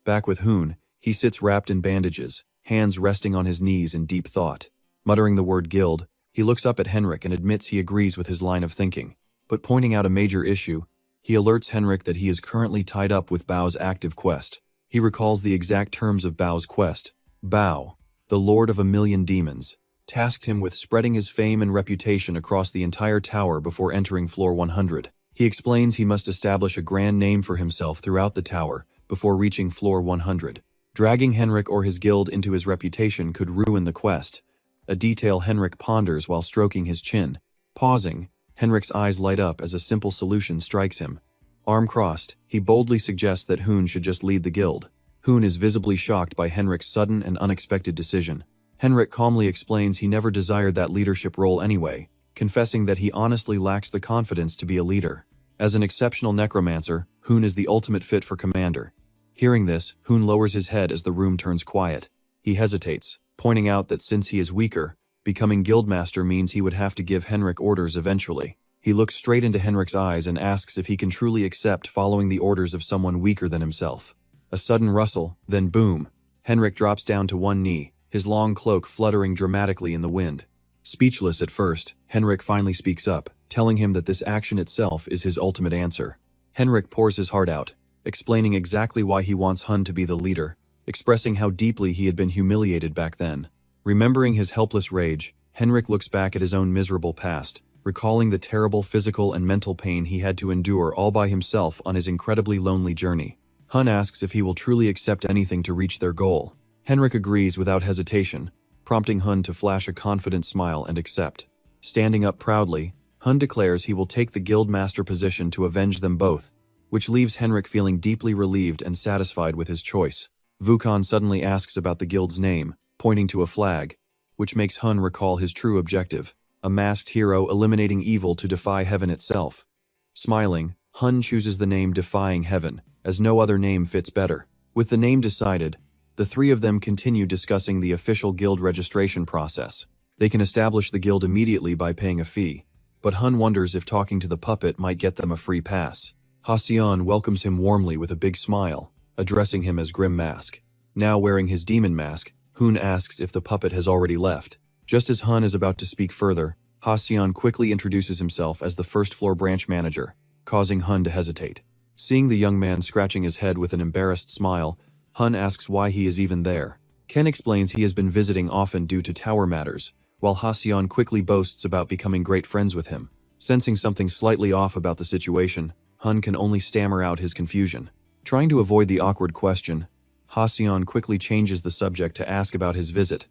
Back with Hoon, he sits wrapped in bandages, hands resting on his knees in deep thought. Muttering the word guild, he looks up at Henrik and admits he agrees with his line of thinking. But pointing out a major issue, he alerts Henrik that he is currently tied up with Bao's active quest. He recalls the exact terms of Bao's quest. Bao, the Lord of a Million Demons, tasked him with spreading his fame and reputation across the entire tower before entering floor 100. He explains he must establish a grand name for himself throughout the tower before reaching floor 100. Dragging Henrik or his guild into his reputation could ruin the quest, a detail Henrik ponders while stroking his chin. Pausing, Henrik's eyes light up as a simple solution strikes him. Arm crossed, he boldly suggests that Hoon should just lead the guild. Hoon is visibly shocked by Henrik's sudden and unexpected decision. Henrik calmly explains he never desired that leadership role anyway, confessing that he honestly lacks the confidence to be a leader. As an exceptional necromancer, Hoon is the ultimate fit for commander. Hearing this, Hoon lowers his head as the room turns quiet. He hesitates, pointing out that since he is weaker, becoming guildmaster means he would have to give Henrik orders eventually. He looks straight into Henrik's eyes and asks if he can truly accept following the orders of someone weaker than himself. A sudden rustle, then boom. Henrik drops down to one knee, his long cloak fluttering dramatically in the wind. Speechless at first, Henrik finally speaks up, telling him that this action itself is his ultimate answer. Henrik pours his heart out, explaining exactly why he wants Hun to be the leader, expressing how deeply he had been humiliated back then. Remembering his helpless rage, Henrik looks back at his own miserable past, recalling the terrible physical and mental pain he had to endure all by himself on his incredibly lonely journey. Hun asks if he will truly accept anything to reach their goal. Henrik agrees without hesitation, prompting Hun to flash a confident smile and accept. Standing up proudly, Hun declares he will take the guildmaster position to avenge them both, which leaves Henrik feeling deeply relieved and satisfied with his choice. Wukong suddenly asks about the guild's name, pointing to a flag, which makes Hun recall his true objective, a masked hero eliminating evil to defy heaven itself. Smiling, Hun chooses the name Defying Heaven, as no other name fits better. With the name decided, the three of them continue discussing the official guild registration process. They can establish the guild immediately by paying a fee, but Hun wonders if talking to the puppet might get them a free pass. Haseon welcomes him warmly with a big smile, addressing him as Grim Mask. Now wearing his demon mask, Hoon asks if the puppet has already left. Just as Hun is about to speak further, Haseon quickly introduces himself as the first floor branch manager, causing Hun to hesitate. Seeing the young man scratching his head with an embarrassed smile, Hun asks why he is even there. Ken explains he has been visiting often due to tower matters, while Haseon quickly boasts about becoming great friends with him. Sensing something slightly off about the situation, Hun can only stammer out his confusion. Trying to avoid the awkward question, Haseon quickly changes the subject to ask about his visit,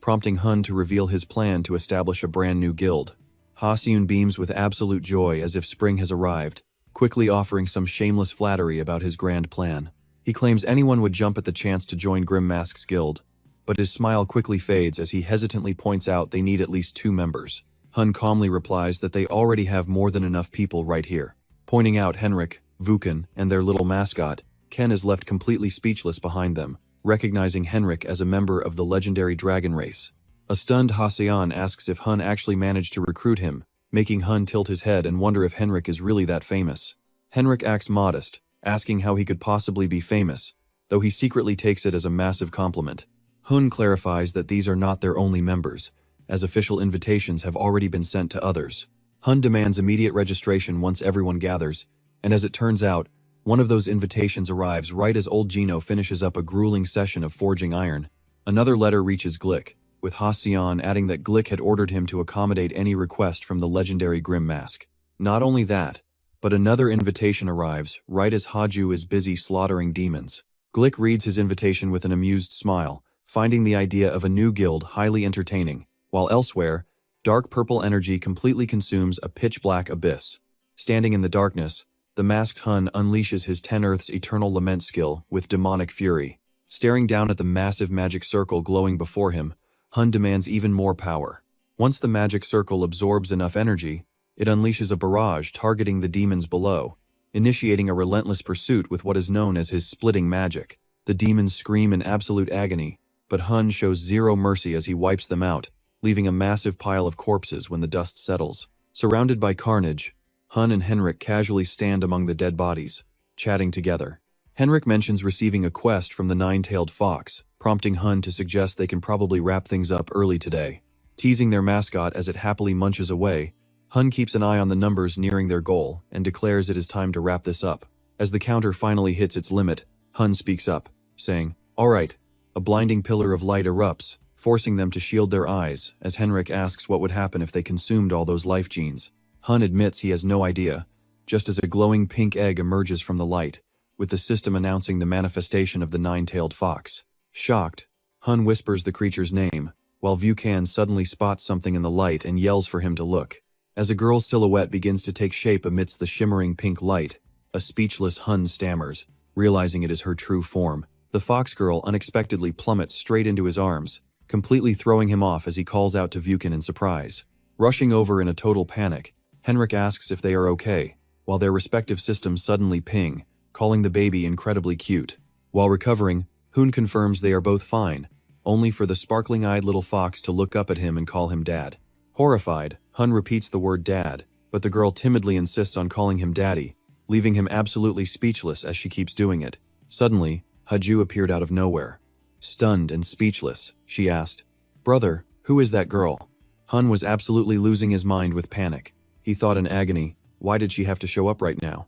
prompting Hun to reveal his plan to establish a brand new guild. Haseon beams with absolute joy as if spring has arrived, quickly offering some shameless flattery about his grand plan. He claims anyone would jump at the chance to join Grim Mask's guild, but his smile quickly fades as he hesitantly points out they need at least 2 members. Hun calmly replies that they already have more than enough people right here. Pointing out Henrik, Wukong, and their little mascot, Ken is left completely speechless behind them, recognizing Henrik as a member of the legendary dragon race. A stunned Haseon asks if Hun actually managed to recruit him, making Hun tilt his head and wonder if Henrik is really that famous. Henrik acts modest, asking how he could possibly be famous, though he secretly takes it as a massive compliment. Hun clarifies that these are not their only members, as official invitations have already been sent to others. Hun demands immediate registration once everyone gathers, and as it turns out, one of those invitations arrives right as old Gino finishes up a grueling session of forging iron. Another letter reaches Glick, with Haseon adding that Glick had ordered him to accommodate any request from the legendary Grim Mask. Not only that, but another invitation arrives right as Haju is busy slaughtering demons. Glick reads his invitation with an amused smile, finding the idea of a new guild highly entertaining, while elsewhere, dark purple energy completely consumes a pitch-black abyss. Standing in the darkness, the masked Hun unleashes his 10 Earths Eternal Lament skill with demonic fury. Staring down at the massive magic circle glowing before him, Hun demands even more power. Once the magic circle absorbs enough energy, it unleashes a barrage targeting the demons below, initiating a relentless pursuit with what is known as his splitting magic. The demons scream in absolute agony, but Hun shows zero mercy as he wipes them out, leaving a massive pile of corpses when the dust settles. Surrounded by carnage, Hun and Henrik casually stand among the dead bodies, chatting together. Henrik mentions receiving a quest from the nine-tailed fox, prompting Hun to suggest they can probably wrap things up early today. Teasing their mascot as it happily munches away, Hun keeps an eye on the numbers nearing their goal and declares it is time to wrap this up. As the counter finally hits its limit, Hun speaks up, saying, "All right." A blinding pillar of light erupts, forcing them to shield their eyes, as Henrik asks what would happen if they consumed all those life genes. Hun admits he has no idea, just as a glowing pink egg emerges from the light, with the system announcing the manifestation of the nine-tailed fox. Shocked, Hun whispers the creature's name, while Vukan suddenly spots something in the light and yells for him to look. As a girl's silhouette begins to take shape amidst the shimmering pink light, a speechless Hun stammers, realizing it is her true form. The fox girl unexpectedly plummets straight into his arms, completely throwing him off as he calls out to Vukan in surprise. Rushing over in a total panic, Henrik asks if they are okay, while their respective systems suddenly ping, calling the baby incredibly cute. While recovering, Hun confirms they are both fine, only for the sparkling-eyed little fox to look up at him and call him Dad. Horrified, Hun repeats the word Dad, but the girl timidly insists on calling him Daddy, leaving him absolutely speechless as she keeps doing it. Suddenly, Haju appeared out of nowhere. Stunned and speechless, she asked, "Brother, who is that girl?" Hun was absolutely losing his mind with panic. He thought in agony, why did she have to show up right now?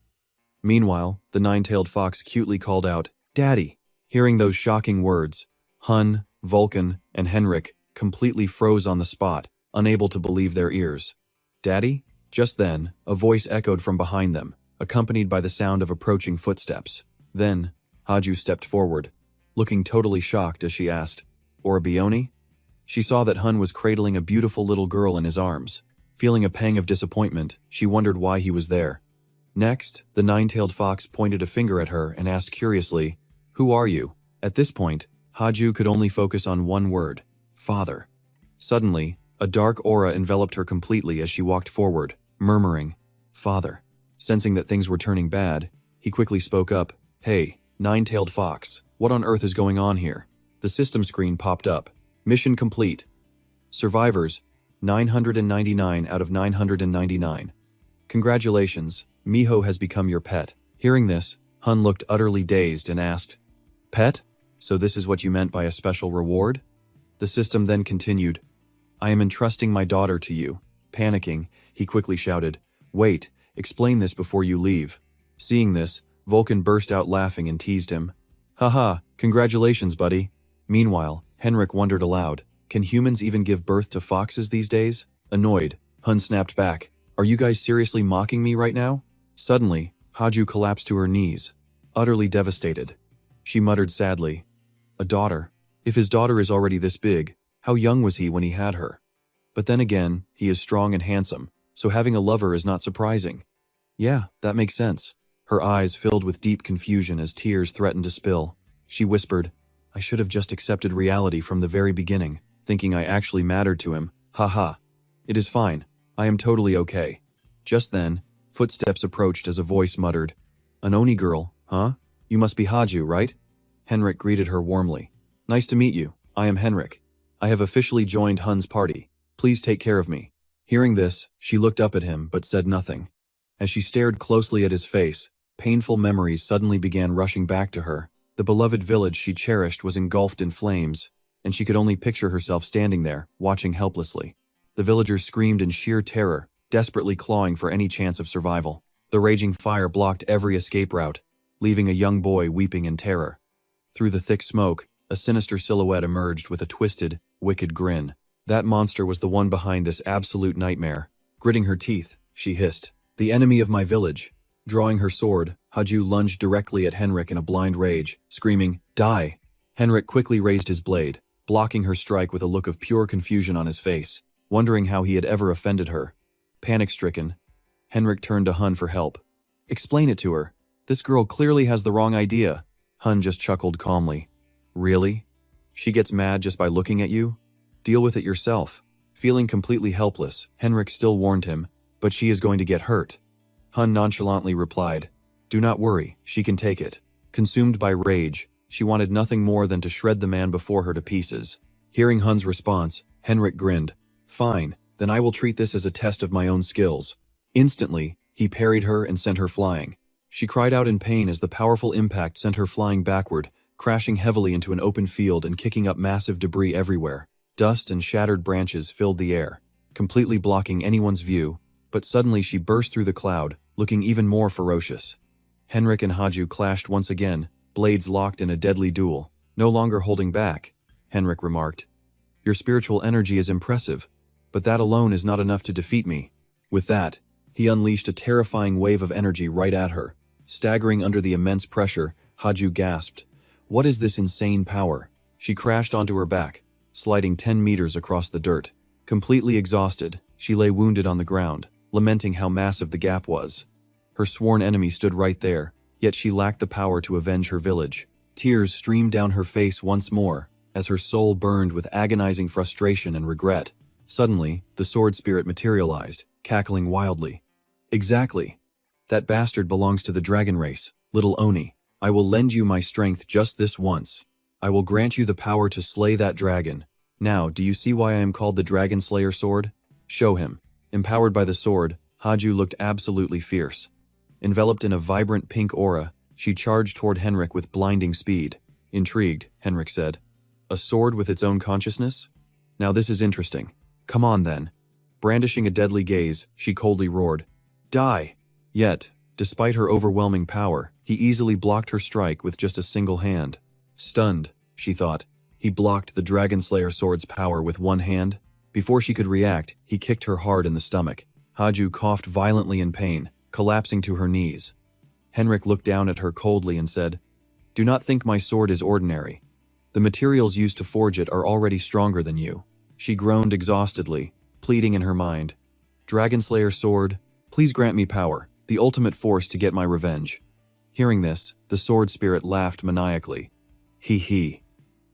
Meanwhile, the nine-tailed fox cutely called out, "Daddy!" Hearing those shocking words, Hun, Vulcan, and Henrik completely froze on the spot, unable to believe their ears. "Daddy?" Just then, a voice echoed from behind them, accompanied by the sound of approaching footsteps. Then, Haju stepped forward, looking totally shocked as she asked, "Orabioni?" She saw that Hun was cradling a beautiful little girl in his arms. Feeling a pang of disappointment, she wondered why he was there. Next, the nine-tailed fox pointed a finger at her and asked curiously, "Who are you?" At this point, Haju could only focus on one word, "Father." Suddenly, a dark aura enveloped her completely as she walked forward, murmuring, "Father." Sensing that things were turning bad, he quickly spoke up, "Hey, nine-tailed fox, what on earth is going on here?" The system screen popped up. Mission complete. Survivors, 999 out of 999. Congratulations, Miho has become your pet. Hearing this, Hun looked utterly dazed and asked, "Pet? So this is what you meant by a special reward?" The system then continued, "I am entrusting my daughter to you." Panicking, he quickly shouted, "Wait, explain this before you leave." Seeing this, Vulcan burst out laughing and teased him. "Haha, congratulations, buddy." Meanwhile, Henrik wondered aloud, can humans even give birth to foxes these days? Annoyed, Hun snapped back, "Are you guys seriously mocking me right now?" Suddenly, Haju collapsed to her knees, utterly devastated. She muttered sadly, "A daughter? If his daughter is already this big, how young was he when he had her? But then again, he is strong and handsome, so having a lover is not surprising." "Yeah, that makes sense." Her eyes filled with deep confusion as tears threatened to spill. She whispered, "I should have just accepted reality from the very beginning, thinking I actually mattered to him. Haha. It is fine. I am totally okay." Just then, footsteps approached as a voice muttered, "An Oni girl, huh? You must be Haju, right?" Henrik greeted her warmly. "Nice to meet you. I am Henrik. I have officially joined Hun's party. Please take care of me." Hearing this, she looked up at him but said nothing. As she stared closely at his face, painful memories suddenly began rushing back to her. The beloved village she cherished was engulfed in flames, and she could only picture herself standing there, watching helplessly. The villagers screamed in sheer terror, desperately clawing for any chance of survival. The raging fire blocked every escape route, leaving a young boy weeping in terror. Through the thick smoke, a sinister silhouette emerged with a twisted, wicked grin. That monster was the one behind this absolute nightmare. Gritting her teeth, she hissed, "The enemy of my village." Drawing her sword, Haju lunged directly at Henrik in a blind rage, screaming, "Die!" Henrik quickly raised his blade, blocking her strike with a look of pure confusion on his face, wondering how he had ever offended her. Panic-stricken, Henrik turned to Hun for help. "Explain it to her. This girl clearly has the wrong idea." Hun just chuckled calmly. "Really? She gets mad just by looking at you? Deal with it yourself." Feeling completely helpless, Henrik still warned him, "But she is going to get hurt." Hun nonchalantly replied, "Do not worry, she can take it." Consumed by rage, she wanted nothing more than to shred the man before her to pieces. Hearing Hun's response, Henrik grinned. "Fine, then I will treat this as a test of my own skills." Instantly, he parried her and sent her flying. She cried out in pain as the powerful impact sent her flying backward, crashing heavily into an open field and kicking up massive debris everywhere. Dust and shattered branches filled the air, completely blocking anyone's view. but suddenly she burst through the cloud, looking even more ferocious. Henrik and Haju clashed once again, blades locked in a deadly duel. No longer holding back, Henrik remarked. Your spiritual energy is impressive, but that alone is not enough to defeat me. With that, he unleashed a terrifying wave of energy right at her. Staggering under the immense pressure, Haju gasped. What is this insane power? She crashed onto her back, sliding 10 meters across the dirt. Completely exhausted, she lay wounded on the ground, lamenting how massive the gap was. Her sworn enemy stood right there, yet she lacked the power to avenge her village. Tears streamed down her face once more, as her soul burned with agonizing frustration and regret. Suddenly, the sword spirit materialized, cackling wildly. Exactly. That bastard belongs to the dragon race, little Oni. I will lend you my strength just this once. I will grant you the power to slay that dragon. Now, do you see why I am called the Dragon Slayer Sword? Show him. Empowered by the sword, Haju looked absolutely fierce. Enveloped in a vibrant pink aura, she charged toward Henrik with blinding speed. Intrigued, Henrik said. A sword with its own consciousness? Now this is interesting. Come on then. Brandishing a deadly gaze, she coldly roared. Die! Yet, despite her overwhelming power, he easily blocked her strike with just a single hand. Stunned, she thought, he blocked the Dragon Slayer sword's power with one hand. Before she could react, he kicked her hard in the stomach. Haju coughed violently in pain, collapsing to her knees. Henrik looked down at her coldly and said, Do not think my sword is ordinary. The materials used to forge it are already stronger than you. She groaned exhaustedly, pleading in her mind. Dragon Slayer sword, please grant me power, the ultimate force to get my revenge. Hearing this, the sword spirit laughed maniacally. Hee hee.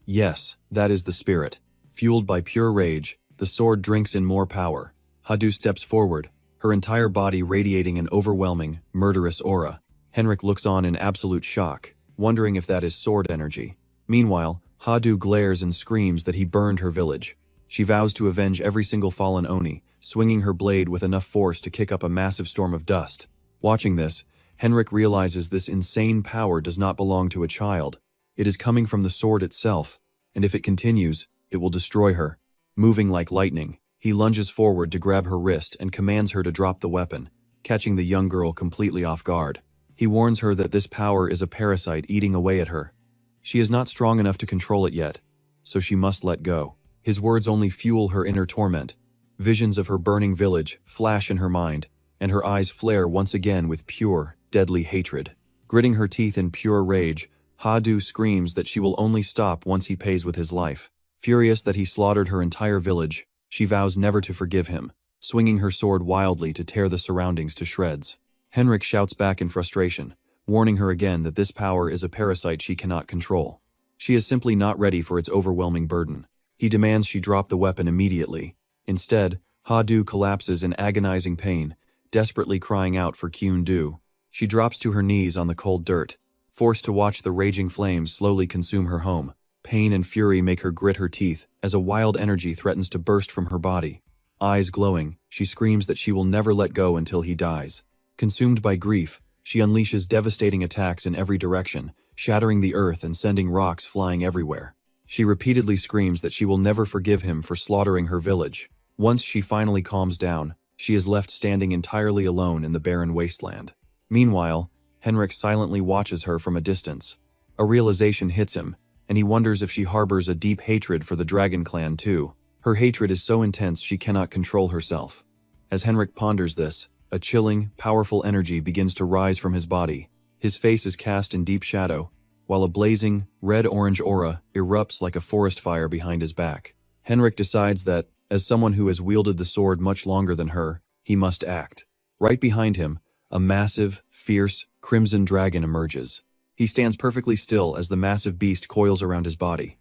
Yes, that is the spirit. Fueled by pure rage, the sword drinks in more power. Haju steps forward, her entire body radiating an overwhelming, murderous aura. Henrik looks on in absolute shock, wondering if that is sword energy. Meanwhile, Haju glares and screams that he burned her village. She vows to avenge every single fallen Oni, swinging her blade with enough force to kick up a massive storm of dust. Watching this, Henrik realizes this insane power does not belong to a child. It is coming from the sword itself, and if it continues, it will destroy her. Moving like lightning, he lunges forward to grab her wrist and commands her to drop the weapon, catching the young girl completely off guard. He warns her that this power is a parasite eating away at her. She is not strong enough to control it yet, so she must let go. His words only fuel her inner torment. Visions of her burning village flash in her mind, and her eyes flare once again with pure, deadly hatred. Gritting her teeth in pure rage, Haju screams that she will only stop once he pays with his life. Furious that he slaughtered her entire village, she vows never to forgive him, swinging her sword wildly to tear the surroundings to shreds. Henrik shouts back in frustration, warning her again that this power is a parasite she cannot control. She is simply not ready for its overwhelming burden. He demands she drop the weapon immediately. Instead, Haju collapses in agonizing pain, desperately crying out for Kyun-do. She drops to her knees on the cold dirt, forced to watch the raging flames slowly consume her home. Pain and fury make her grit her teeth as a wild energy threatens to burst from her body. Eyes glowing, she screams that she will never let go until he dies. Consumed by grief, she unleashes devastating attacks in every direction, shattering the earth and sending rocks flying everywhere. She repeatedly screams that she will never forgive him for slaughtering her village. Once she finally calms down, she is left standing entirely alone in the barren wasteland. Meanwhile, Henrik silently watches her from a distance. A realization hits him, and he wonders if she harbors a deep hatred for the Dragon Clan too. Her hatred is so intense she cannot control herself. As Henrik ponders this, a chilling, powerful energy begins to rise from his body. His face is cast in deep shadow, while a blazing, red-orange aura erupts like a forest fire behind his back. Henrik decides that, as someone who has wielded the sword much longer than her, he must act. Right behind him, a massive, fierce, crimson dragon emerges. He stands perfectly still as the massive beast coils around his body.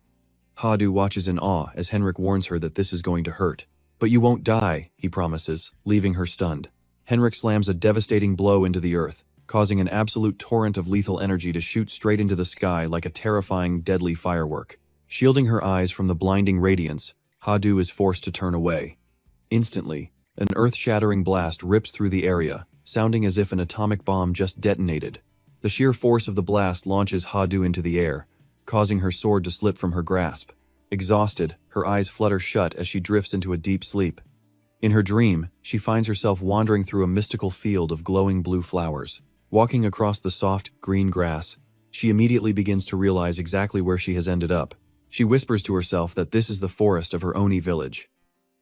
Haju watches in awe as Henrik warns her that this is going to hurt. But you won't die, he promises, leaving her stunned. Henrik slams a devastating blow into the earth, causing an absolute torrent of lethal energy to shoot straight into the sky like a terrifying, deadly firework. Shielding her eyes from the blinding radiance, Haju is forced to turn away. Instantly, an earth-shattering blast rips through the area, sounding as if an atomic bomb just detonated. The sheer force of the blast launches Haju into the air, causing her sword to slip from her grasp. Exhausted, her eyes flutter shut as she drifts into a deep sleep. In her dream, she finds herself wandering through a mystical field of glowing blue flowers. Walking across the soft, green grass, she immediately begins to realize exactly where she has ended up. She whispers to herself that this is the forest of her Oni village.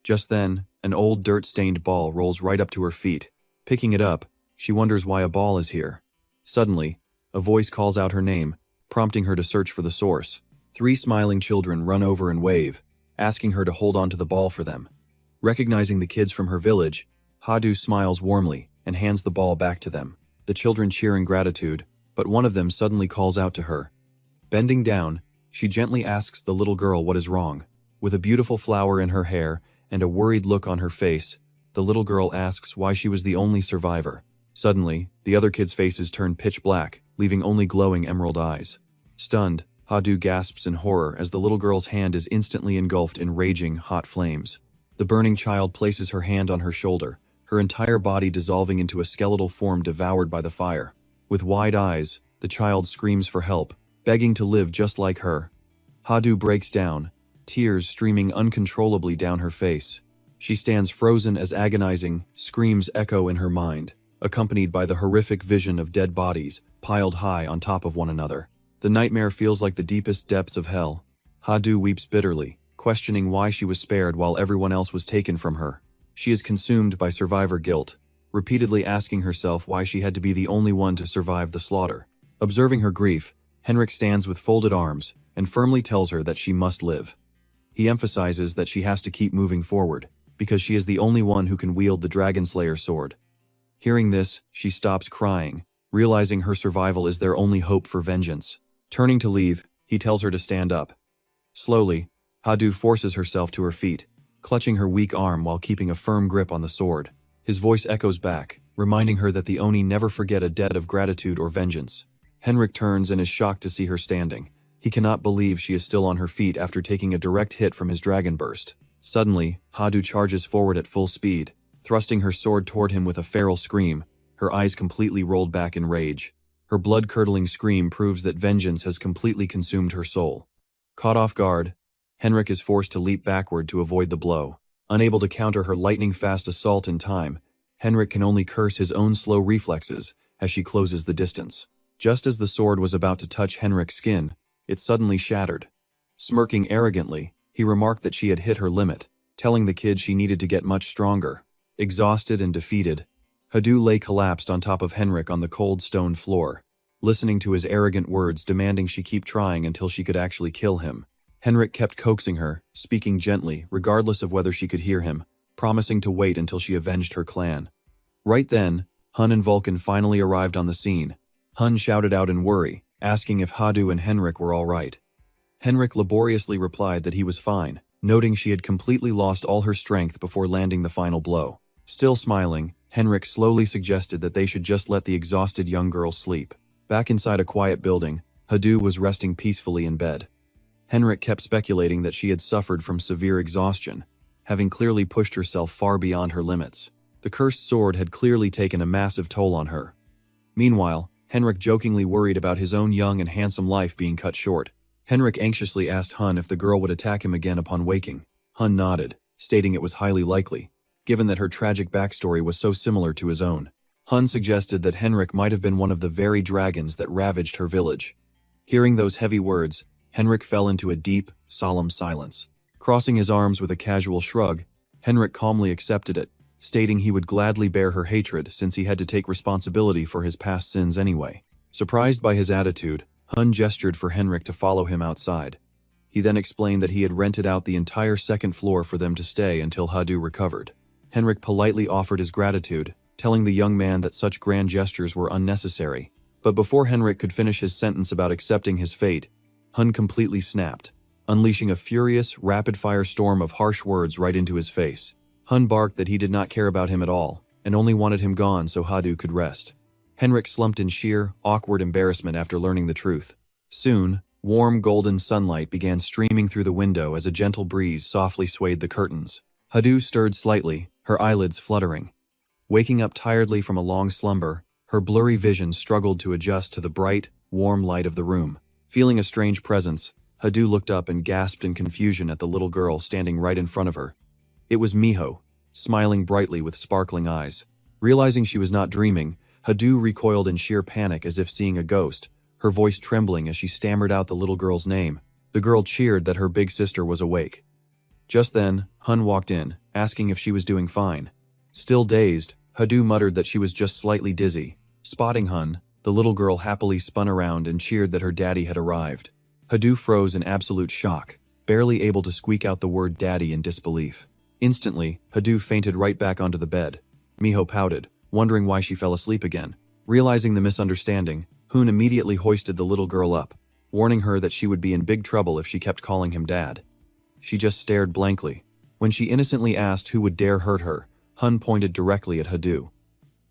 Just then, an old dirt-stained ball rolls right up to her feet. Picking it up, she wonders why a ball is here. Suddenly, a voice calls out her name, prompting her to search for the source. 3 smiling children run over and wave, asking her to hold on to the ball for them. Recognizing the kids from her village, Hadu smiles warmly and hands the ball back to them. The children cheer in gratitude, but one of them suddenly calls out to her. Bending down, she gently asks the little girl what is wrong. With a beautiful flower in her hair and a worried look on her face, the little girl asks why she was the only survivor. Suddenly, the other kids' faces turn pitch black, leaving only glowing emerald eyes. Stunned, Hadu gasps in horror as the little girl's hand is instantly engulfed in raging, hot flames. The burning child places her hand on her shoulder, her entire body dissolving into a skeletal form devoured by the fire. With wide eyes, the child screams for help, begging to live just like her. Hadu breaks down, tears streaming uncontrollably down her face. She stands frozen as agonizing screams echo in her mind, accompanied by the horrific vision of dead bodies piled high on top of one another. The nightmare feels like the deepest depths of hell. Hadu weeps bitterly, questioning why she was spared while everyone else was taken from her. She is consumed by survivor guilt, repeatedly asking herself why she had to be the only one to survive the slaughter. Observing her grief, Henrik stands with folded arms and firmly tells her that she must live. He emphasizes that she has to keep moving forward, because she is the only one who can wield the Dragon Slayer sword. Hearing this, she stops crying, realizing her survival is their only hope for vengeance. Turning to leave, he tells her to stand up. Slowly, Hadu forces herself to her feet, clutching her weak arm while keeping a firm grip on the sword. His voice echoes back, reminding her that the Oni never forget a debt of gratitude or vengeance. Henrik turns and is shocked to see her standing. He cannot believe she is still on her feet after taking a direct hit from his dragon burst. Suddenly, Hadu charges forward at full speed, thrusting her sword toward him with a feral scream, her eyes completely rolled back in rage. Her blood-curdling scream proves that vengeance has completely consumed her soul. Caught off guard, Henrik is forced to leap backward to avoid the blow. Unable to counter her lightning-fast assault in time, Henrik can only curse his own slow reflexes as she closes the distance. Just as the sword was about to touch Henrik's skin, it suddenly shattered. Smirking arrogantly, he remarked that she had hit her limit, telling the kid she needed to get much stronger. Exhausted and defeated, Hadu lay collapsed on top of Henrik on the cold stone floor, listening to his arrogant words demanding she keep trying until she could actually kill him. Henrik kept coaxing her, speaking gently, regardless of whether she could hear him, promising to wait until she avenged her clan. Right then, Hun and Vulcan finally arrived on the scene. Hun shouted out in worry, asking if Hadu and Henrik were all right. Henrik laboriously replied that he was fine, noting she had completely lost all her strength before landing the final blow. Still smiling, Henrik slowly suggested that they should just let the exhausted young girl sleep. Back inside a quiet building, Hadu was resting peacefully in bed. Henrik kept speculating that she had suffered from severe exhaustion, having clearly pushed herself far beyond her limits. The cursed sword had clearly taken a massive toll on her. Meanwhile, Henrik jokingly worried about his own young and handsome life being cut short. Henrik anxiously asked Hun if the girl would attack him again upon waking. Hun nodded, stating it was highly likely, given that her tragic backstory was so similar to his own. Hun suggested that Henrik might have been one of the very dragons that ravaged her village. Hearing those heavy words, Henrik fell into a deep, solemn silence. Crossing his arms with a casual shrug, Henrik calmly accepted it, stating he would gladly bear her hatred since he had to take responsibility for his past sins anyway. Surprised by his attitude, Hun gestured for Henrik to follow him outside. He then explained that he had rented out the entire second floor for them to stay until Hadu recovered. Henrik politely offered his gratitude, telling the young man that such grand gestures were unnecessary. But before Henrik could finish his sentence about accepting his fate, Hun completely snapped, unleashing a furious, rapid-fire storm of harsh words right into his face. Hun barked that he did not care about him at all, and only wanted him gone so Hadu could rest. Henrik slumped in sheer, awkward embarrassment after learning the truth. Soon, warm golden sunlight began streaming through the window as a gentle breeze softly swayed the curtains. Hadu stirred slightly, her eyelids fluttering. Waking up tiredly from a long slumber, her blurry vision struggled to adjust to the bright, warm light of the room. Feeling a strange presence, Hadu looked up and gasped in confusion at the little girl standing right in front of her. It was Miho, smiling brightly with sparkling eyes. Realizing she was not dreaming, Hadu recoiled in sheer panic as if seeing a ghost, her voice trembling as she stammered out the little girl's name. The girl cheered that her big sister was awake. Just then, Hun walked in, asking if she was doing fine. Still dazed, Hadu muttered that she was just slightly dizzy. Spotting Hun, the little girl happily spun around and cheered that her daddy had arrived. Hadu froze in absolute shock, barely able to squeak out the word daddy in disbelief. Instantly, Hadu fainted right back onto the bed. Miho pouted, wondering why she fell asleep again. Realizing the misunderstanding, Hun immediately hoisted the little girl up, warning her that she would be in big trouble if she kept calling him dad. She just stared blankly. When she innocently asked who would dare hurt her, Hun pointed directly at Hadu.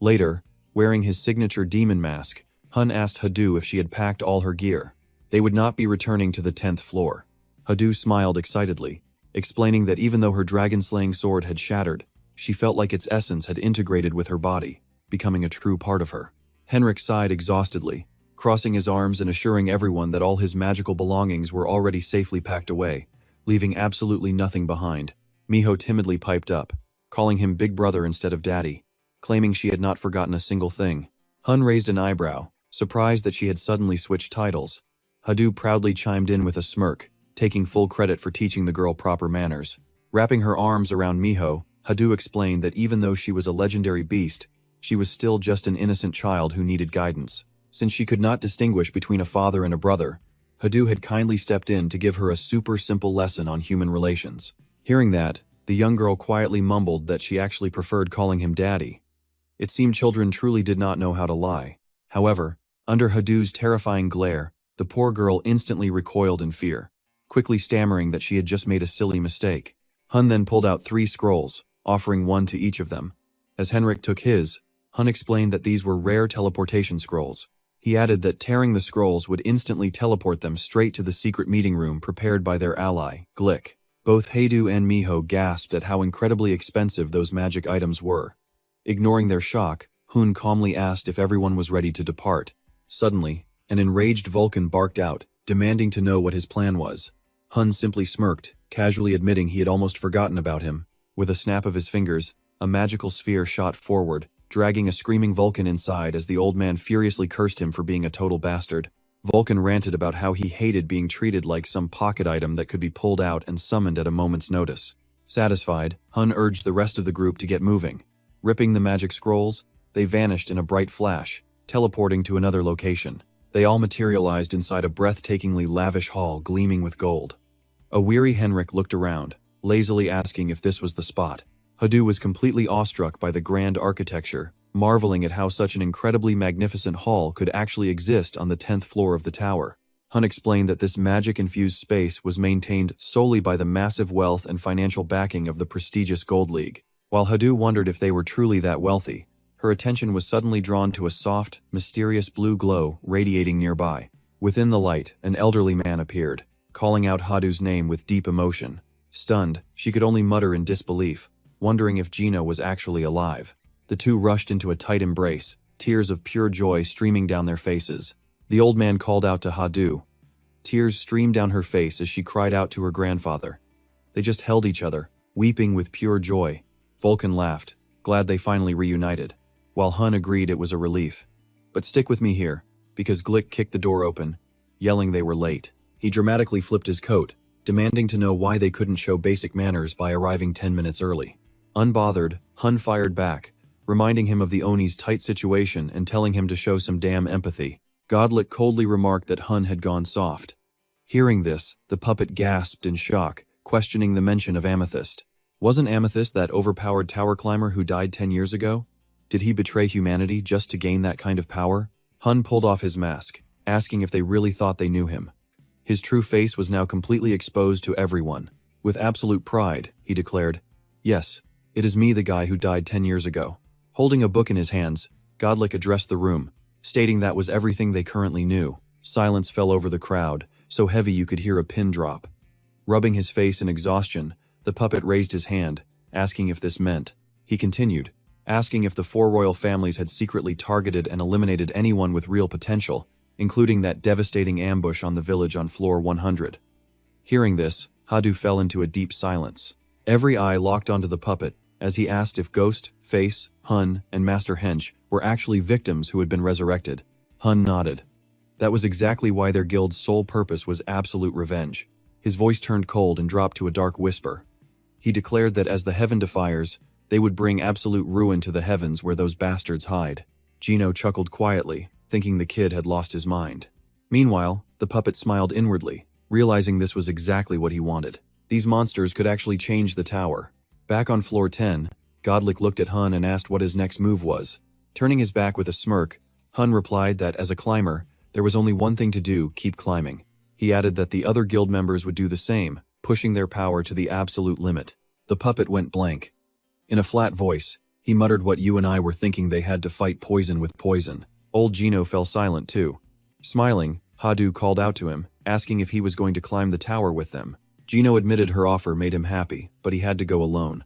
Later, wearing his signature demon mask, Hun asked Hadu if she had packed all her gear. They would not be returning to the 10th floor. Hadu smiled excitedly, explaining that even though her dragon-slaying sword had shattered, she felt like its essence had integrated with her body, becoming a true part of her. Henrik sighed exhaustedly, crossing his arms and assuring everyone that all his magical belongings were already safely packed away, leaving absolutely nothing behind. Miho timidly piped up, calling him big brother instead of daddy, claiming she had not forgotten a single thing. Hun raised an eyebrow, surprised that she had suddenly switched titles. Hadu proudly chimed in with a smirk, taking full credit for teaching the girl proper manners. Wrapping her arms around Miho, Hadu explained that even though she was a legendary beast, she was still just an innocent child who needed guidance. Since she could not distinguish between a father and a brother, Hadu had kindly stepped in to give her a super simple lesson on human relations. Hearing that, the young girl quietly mumbled that she actually preferred calling him daddy. It seemed children truly did not know how to lie. However, under Hadu's terrifying glare, the poor girl instantly recoiled in fear, quickly stammering that she had just made a silly mistake. Hun then pulled out 3 scrolls, offering one to each of them. As Henrik took his, Hun explained that these were rare teleportation scrolls. He added that tearing the scrolls would instantly teleport them straight to the secret meeting room prepared by their ally, Glick. Both Hadu and Miho gasped at how incredibly expensive those magic items were. Ignoring their shock, Hun calmly asked if everyone was ready to depart. Suddenly, an enraged Vulcan barked out, demanding to know what his plan was. Hun simply smirked, casually admitting he had almost forgotten about him. With a snap of his fingers, a magical sphere shot forward, dragging a screaming Vulcan inside as the old man furiously cursed him for being a total bastard. Vulcan ranted about how he hated being treated like some pocket item that could be pulled out and summoned at a moment's notice. Satisfied, Hun urged the rest of the group to get moving. Ripping the magic scrolls, they vanished in a bright flash, teleporting to another location. They all materialized inside a breathtakingly lavish hall gleaming with gold. A weary Henrik looked around, lazily asking if this was the spot. Hadu was completely awestruck by the grand architecture, marveling at how such an incredibly magnificent hall could actually exist on the 10th floor of the tower. Hun explained that this magic-infused space was maintained solely by the massive wealth and financial backing of the prestigious Gold League. While Hadu wondered if they were truly that wealthy, her attention was suddenly drawn to a soft, mysterious blue glow radiating nearby. Within the light, an elderly man appeared, calling out Hadu's name with deep emotion. Stunned, she could only mutter in disbelief, wondering if Gina was actually alive. The two rushed into a tight embrace, tears of pure joy streaming down their faces. The old man called out to Hadu. Tears streamed down her face as she cried out to her grandfather. They just held each other, weeping with pure joy. Vulcan laughed, glad they finally reunited, while Hun agreed it was a relief. But stick with me here, because Glick kicked the door open, yelling they were late. He dramatically flipped his coat, demanding to know why they couldn't show basic manners by arriving 10 minutes early. Unbothered, Hun fired back, reminding him of the Oni's tight situation and telling him to show some damn empathy. Godlick coldly remarked that Hun had gone soft. Hearing this, the puppet gasped in shock, questioning the mention of Amethyst. Wasn't Amethyst that overpowered tower climber who died 10 years ago? Did he betray humanity just to gain that kind of power? Hun pulled off his mask, asking if they really thought they knew him. His true face was now completely exposed to everyone. With absolute pride, he declared, "Yes, it is me, the guy who died 10 years ago." Holding a book in his hands, Godlick addressed the room, stating that was everything they currently knew. Silence fell over the crowd, so heavy you could hear a pin drop. Rubbing his face in exhaustion, the puppet raised his hand, asking if this meant. He continued, asking if the 4 royal families had secretly targeted and eliminated anyone with real potential, including that devastating ambush on the village on floor 100. Hearing this, Hadu fell into a deep silence. Every eye locked onto the puppet, as he asked if Ghost, Face, Hun, and Master Hench were actually victims who had been resurrected. Hun nodded. That was exactly why their guild's sole purpose was absolute revenge. His voice turned cold and dropped to a dark whisper. He declared that as the Heaven Defiers, they would bring absolute ruin to the heavens where those bastards hide. Gino chuckled quietly, thinking the kid had lost his mind. Meanwhile, the puppet smiled inwardly, realizing this was exactly what he wanted. These monsters could actually change the tower. Back on floor 10, Godlick looked at Hun and asked what his next move was. Turning his back with a smirk, Hun replied that as a climber, there was only one thing to do: keep climbing. He added that the other guild members would do the same, pushing their power to the absolute limit. The puppet went blank. In a flat voice, he muttered what you and I were thinking: they had to fight poison with poison. Old Gino fell silent too. Smiling, Hadu called out to him, asking if he was going to climb the tower with them. Gino admitted her offer made him happy, but he had to go alone.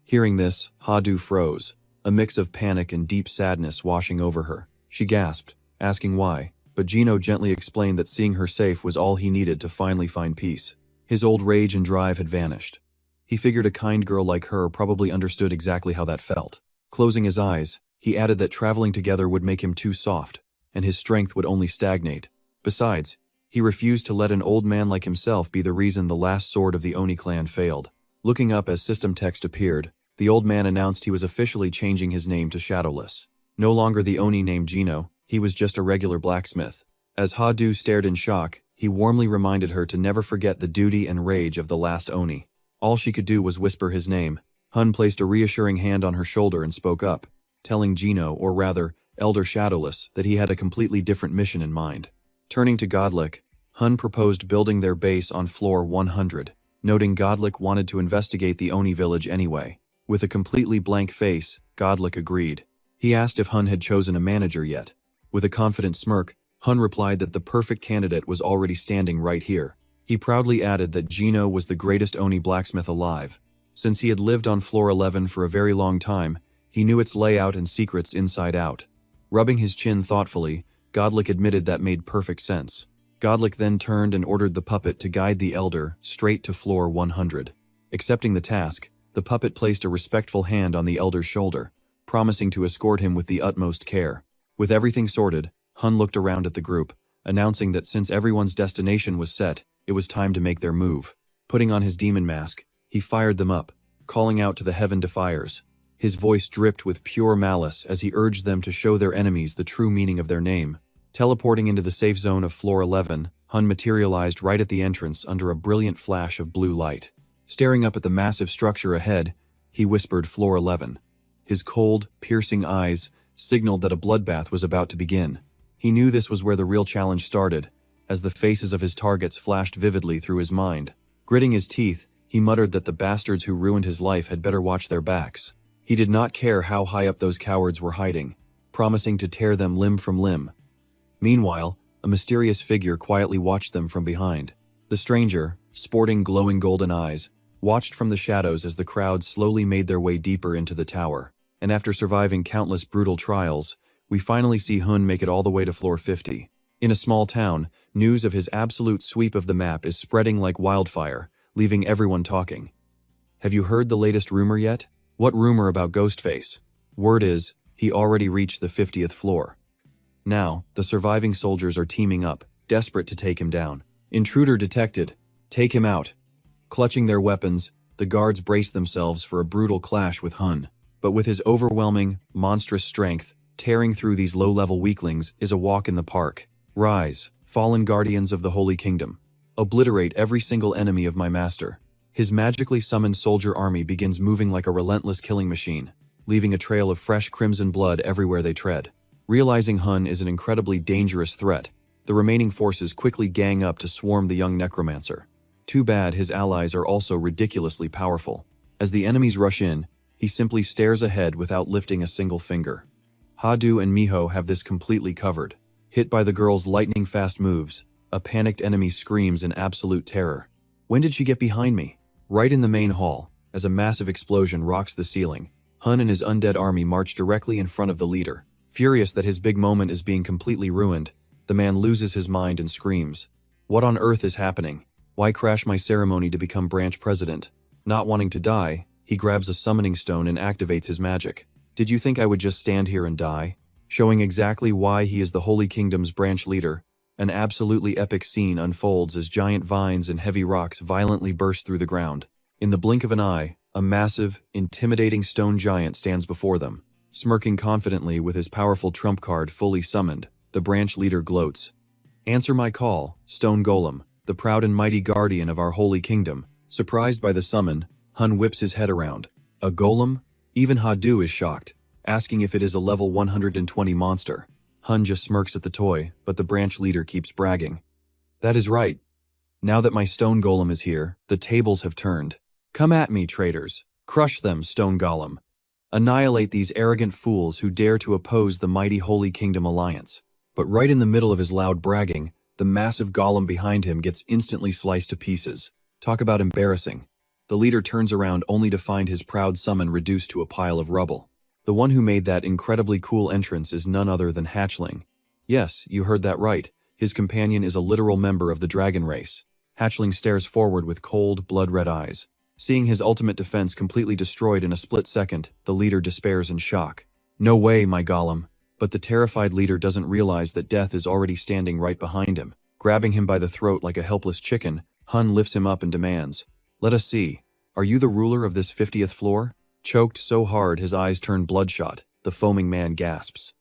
Hearing this, Hadu froze, a mix of panic and deep sadness washing over her. She gasped, asking why, but Gino gently explained that seeing her safe was all he needed to finally find peace. His old rage and drive had vanished. He figured a kind girl like her probably understood exactly how that felt. Closing his eyes, he added that traveling together would make him too soft, and his strength would only stagnate. Besides, he refused to let an old man like himself be the reason the last sword of the Oni clan failed. Looking up as system text appeared, the old man announced he was officially changing his name to Shadowless. No longer the Oni named Gino, he was just a regular blacksmith. As Hadu stared in shock, he warmly reminded her to never forget the duty and rage of the last Oni. All she could do was whisper his name. Hun placed a reassuring hand on her shoulder and spoke up, telling Gino, or rather, Elder Shadowless, that he had a completely different mission in mind. Turning to Godlick, Hun proposed building their base on floor 100, noting Godlick wanted to investigate the Oni village anyway. With a completely blank face, Godlick agreed. He asked if Hun had chosen a manager yet. With a confident smirk, Hun replied that the perfect candidate was already standing right here. He proudly added that Gino was the greatest Oni blacksmith alive. Since he had lived on floor 11 for a very long time, he knew its layout and secrets inside out. Rubbing his chin thoughtfully, Godlick admitted that made perfect sense. Godlick then turned and ordered the puppet to guide the elder straight to floor 100. Accepting the task, the puppet placed a respectful hand on the elder's shoulder, promising to escort him with the utmost care. With everything sorted, Hun looked around at the group, announcing that since everyone's destination was set, it was time to make their move. Putting on his demon mask, he fired them up, calling out to the Heaven Defiers. His voice dripped with pure malice as he urged them to show their enemies the true meaning of their name. Teleporting into the safe zone of floor 11, Hun materialized right at the entrance under a brilliant flash of blue light. Staring up at the massive structure ahead, he whispered floor 11. His cold, piercing eyes signaled that a bloodbath was about to begin. He knew this was where the real challenge started, as the faces of his targets flashed vividly through his mind. Gritting his teeth, he muttered that the bastards who ruined his life had better watch their backs. He did not care how high up those cowards were hiding, promising to tear them limb from limb. Meanwhile, a mysterious figure quietly watched them from behind. The stranger, sporting glowing golden eyes, watched from the shadows as the crowd slowly made their way deeper into the tower. And after surviving countless brutal trials, we finally see Hun make it all the way to floor 50. In a small town, news of his absolute sweep of the map is spreading like wildfire, leaving everyone talking. Have you heard the latest rumor yet? What rumor about Ghostface? Word is, he already reached the 50th floor. Now, the surviving soldiers are teaming up, desperate to take him down. Intruder detected. Take him out. Clutching their weapons, the guards brace themselves for a brutal clash with Hun. But with his overwhelming, monstrous strength, tearing through these low-level weaklings is a walk in the park. Rise, fallen guardians of the Holy Kingdom. Obliterate every single enemy of my master. His magically summoned soldier army begins moving like a relentless killing machine, leaving a trail of fresh crimson blood everywhere they tread. Realizing Hun is an incredibly dangerous threat, the remaining forces quickly gang up to swarm the young necromancer. Too bad his allies are also ridiculously powerful. As the enemies rush in, he simply stares ahead without lifting a single finger. Hadu and Miho have this completely covered. Hit by the girl's lightning-fast moves, a panicked enemy screams in absolute terror. When did she get behind me? Right in the main hall, as a massive explosion rocks the ceiling, Hun and his undead army march directly in front of the leader. Furious that his big moment is being completely ruined, the man loses his mind and screams. What on earth is happening? Why crash my ceremony to become branch president? Not wanting to die, He grabs a summoning stone and activates his magic. Did you think I would just stand here and die? Showing exactly why he is the Holy Kingdom's branch leader, an absolutely epic scene unfolds as giant vines and heavy rocks violently burst through the ground. In the blink of an eye, a massive, intimidating stone giant stands before them. Smirking confidently with his powerful trump card fully summoned, the branch leader gloats. Answer my call, Stone Golem, the proud and mighty guardian of our Holy Kingdom. Surprised by the summon, Hun whips his head around. A golem? Even Hadu is shocked, asking if it is a level 120 monster. Hun just smirks at the toy, but the branch leader keeps bragging. That is right. Now that my stone golem is here, the tables have turned. Come at me, traitors. Crush them, Stone Golem. Annihilate these arrogant fools who dare to oppose the mighty Holy Kingdom alliance. But right in the middle of his loud bragging, the massive golem behind him gets instantly sliced to pieces. Talk about embarrassing. The leader turns around only to find his proud summon reduced to a pile of rubble. The one who made that incredibly cool entrance is none other than Hatchling. Yes, you heard that right. His companion is a literal member of the dragon race. Hatchling stares forward with cold, blood-red eyes. Seeing his ultimate defense completely destroyed in a split second, the leader despairs in shock. No way, my golem. But the terrified leader doesn't realize that death is already standing right behind him. Grabbing him by the throat like a helpless chicken, Hun lifts him up and demands, "Let us see. Are you the ruler of this 50th floor?" Choked so hard his eyes turn bloodshot, the foaming man gasps.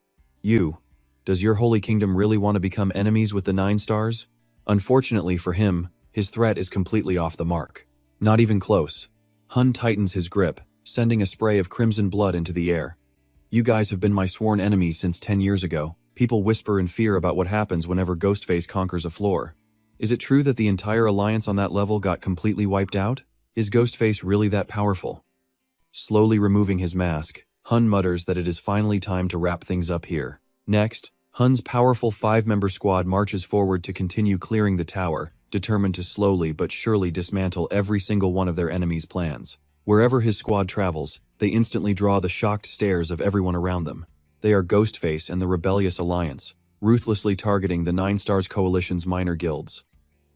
You. Does your Holy Kingdom really want to become enemies with the 9 stars? Unfortunately for him, his threat is completely off the mark. Not even close. Hun tightens his grip, sending a spray of crimson blood into the air. You guys have been my sworn enemies since 10 years ago. People whisper in fear about what happens whenever Ghostface conquers a floor. Is it true that the entire alliance on that level got completely wiped out? Is Ghostface really that powerful? Slowly removing his mask, Hun mutters that it is finally time to wrap things up here. Next, Hun's powerful 5-member squad marches forward to continue clearing the tower, determined to slowly but surely dismantle every single one of their enemies' plans. Wherever his squad travels, they instantly draw the shocked stares of everyone around them. They are Ghostface and the Rebellious Alliance, ruthlessly targeting the 9 Stars Coalition's minor guilds.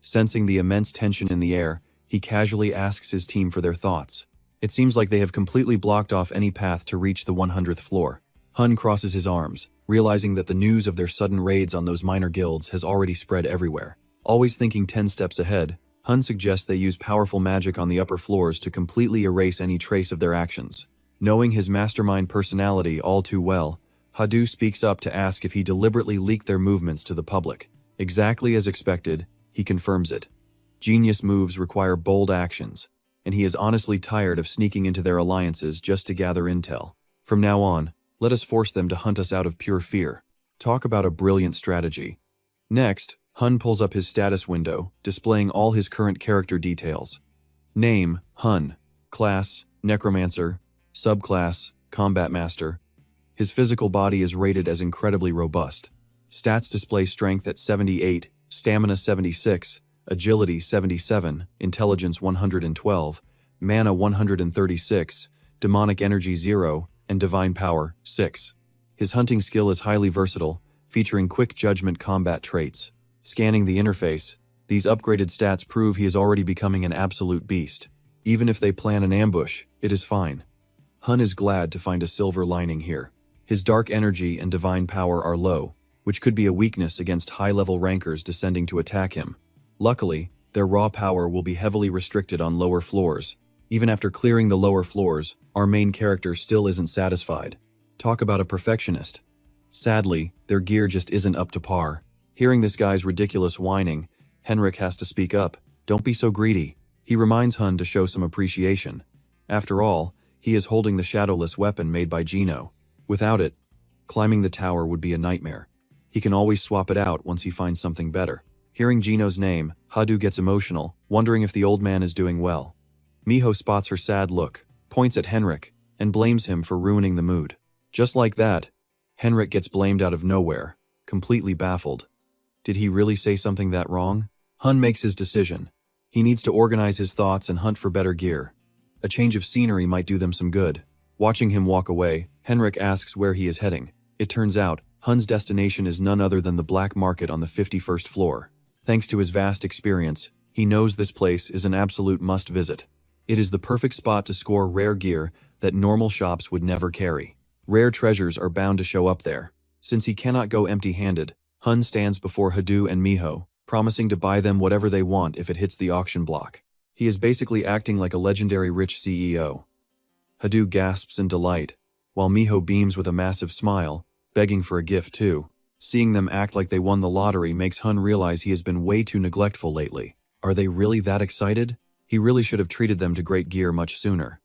Sensing the immense tension in the air, he casually asks his team for their thoughts. It seems like they have completely blocked off any path to reach the 100th floor. Hun crosses his arms, realizing that the news of their sudden raids on those minor guilds has already spread everywhere. Always thinking 10 steps ahead, Hun suggests they use powerful magic on the upper floors to completely erase any trace of their actions. Knowing his mastermind personality all too well, Hadu speaks up to ask if he deliberately leaked their movements to the public. Exactly as expected, he confirms it. Genius moves require bold actions, and he is honestly tired of sneaking into their alliances just to gather intel. From now on, let us force them to hunt us out of pure fear. Talk about a brilliant strategy. Next, Hun pulls up his status window, displaying all his current character details. Name, Hun. Class, Necromancer. Subclass, Combat Master. His physical body is rated as incredibly robust. Stats display strength at 78, stamina 76, agility 77, intelligence 112, mana 136, demonic energy 0, and divine power 6. His hunting skill is highly versatile, featuring quick judgment combat traits. Scanning the interface, these upgraded stats prove he is already becoming an absolute beast. Even if they plan an ambush, it is fine. Hun is glad to find a silver lining here. His dark energy and divine power are low, which could be a weakness against high-level rankers descending to attack him. Luckily, their raw power will be heavily restricted on lower floors. Even after clearing the lower floors, our main character still isn't satisfied. Talk about a perfectionist. Sadly, their gear just isn't up to par. Hearing this guy's ridiculous whining, Henrik has to speak up. Don't be so greedy. He reminds Hun to show some appreciation. After all, he is holding the shadowless weapon made by Gino. Without it, climbing the tower would be a nightmare. He can always swap it out once he finds something better. Hearing Gino's name, Hadu gets emotional, wondering if the old man is doing well. Miho spots her sad look, points at Henrik, and blames him for ruining the mood. Just like that, Henrik gets blamed out of nowhere, completely baffled. Did he really say something that wrong? Hun makes his decision. He needs to organize his thoughts and hunt for better gear. A change of scenery might do them some good. Watching him walk away, Henrik asks where he is heading. It turns out, Hun's destination is none other than the black market on the 51st floor. Thanks to his vast experience, he knows this place is an absolute must-visit. It is the perfect spot to score rare gear that normal shops would never carry. Rare treasures are bound to show up there. Since he cannot go empty-handed, Hun stands before Hadu and Miho, promising to buy them whatever they want if it hits the auction block. He is basically acting like a legendary rich CEO. Hadu gasps in delight, while Miho beams with a massive smile, begging for a gift too. Seeing them act like they won the lottery makes Hun realize he has been way too neglectful lately. Are they really that excited? He really should have treated them to great gear much sooner.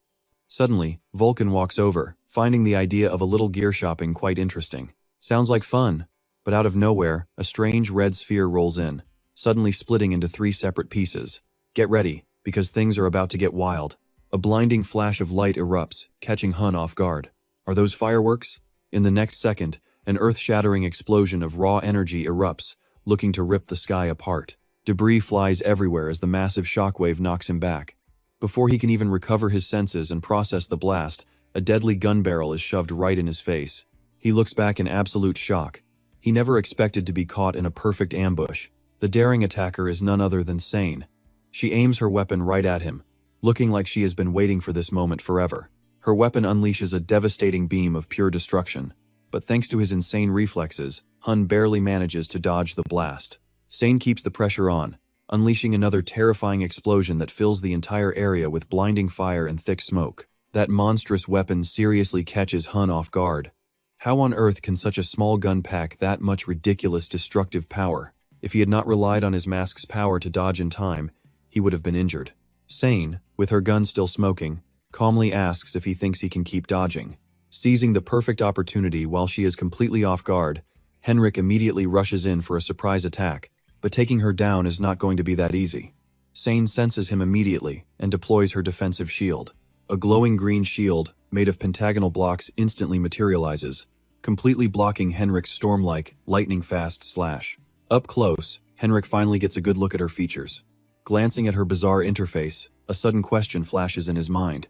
Suddenly, Vulcan walks over, finding the idea of a little gear shopping quite interesting. Sounds like fun, but out of nowhere, a strange red sphere rolls in, suddenly splitting into 3 separate pieces. Get ready, because things are about to get wild. A blinding flash of light erupts, catching Hun off guard. Are those fireworks? In the next second, an earth-shattering explosion of raw energy erupts, looking to rip the sky apart. Debris flies everywhere as the massive shockwave knocks him back. Before he can even recover his senses and process the blast, a deadly gun barrel is shoved right in his face. He looks back in absolute shock. He never expected to be caught in a perfect ambush. The daring attacker is none other than Sane. She aims her weapon right at him, looking like she has been waiting for this moment forever. Her weapon unleashes a devastating beam of pure destruction. But thanks to his insane reflexes, Hun barely manages to dodge the blast. Sane keeps the pressure on, unleashing another terrifying explosion that fills the entire area with blinding fire and thick smoke. That monstrous weapon seriously catches Hun off guard. How on earth can such a small gun pack that much ridiculous destructive power? If he had not relied on his mask's power to dodge in time, he would have been injured. Sane, with her gun still smoking, calmly asks if he thinks he can keep dodging. Seizing the perfect opportunity while she is completely off guard, Henrik immediately rushes in for a surprise attack, but taking her down is not going to be that easy. Sane senses him immediately and deploys her defensive shield. A glowing green shield, made of pentagonal blocks, instantly materializes, completely blocking Henrik's storm-like, lightning-fast slash. Up close, Henrik finally gets a good look at her features. Glancing at her bizarre interface, a sudden question flashes in his mind.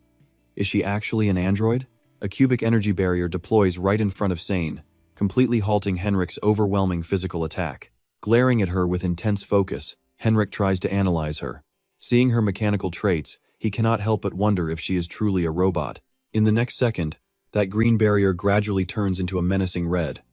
Is she actually an android? A cubic energy barrier deploys right in front of Sane, completely halting Henrik's overwhelming physical attack. Glaring at her with intense focus, Henrik tries to analyze her. Seeing her mechanical traits, he cannot help but wonder if she is truly a robot. In the next second, that green barrier gradually turns into a menacing red.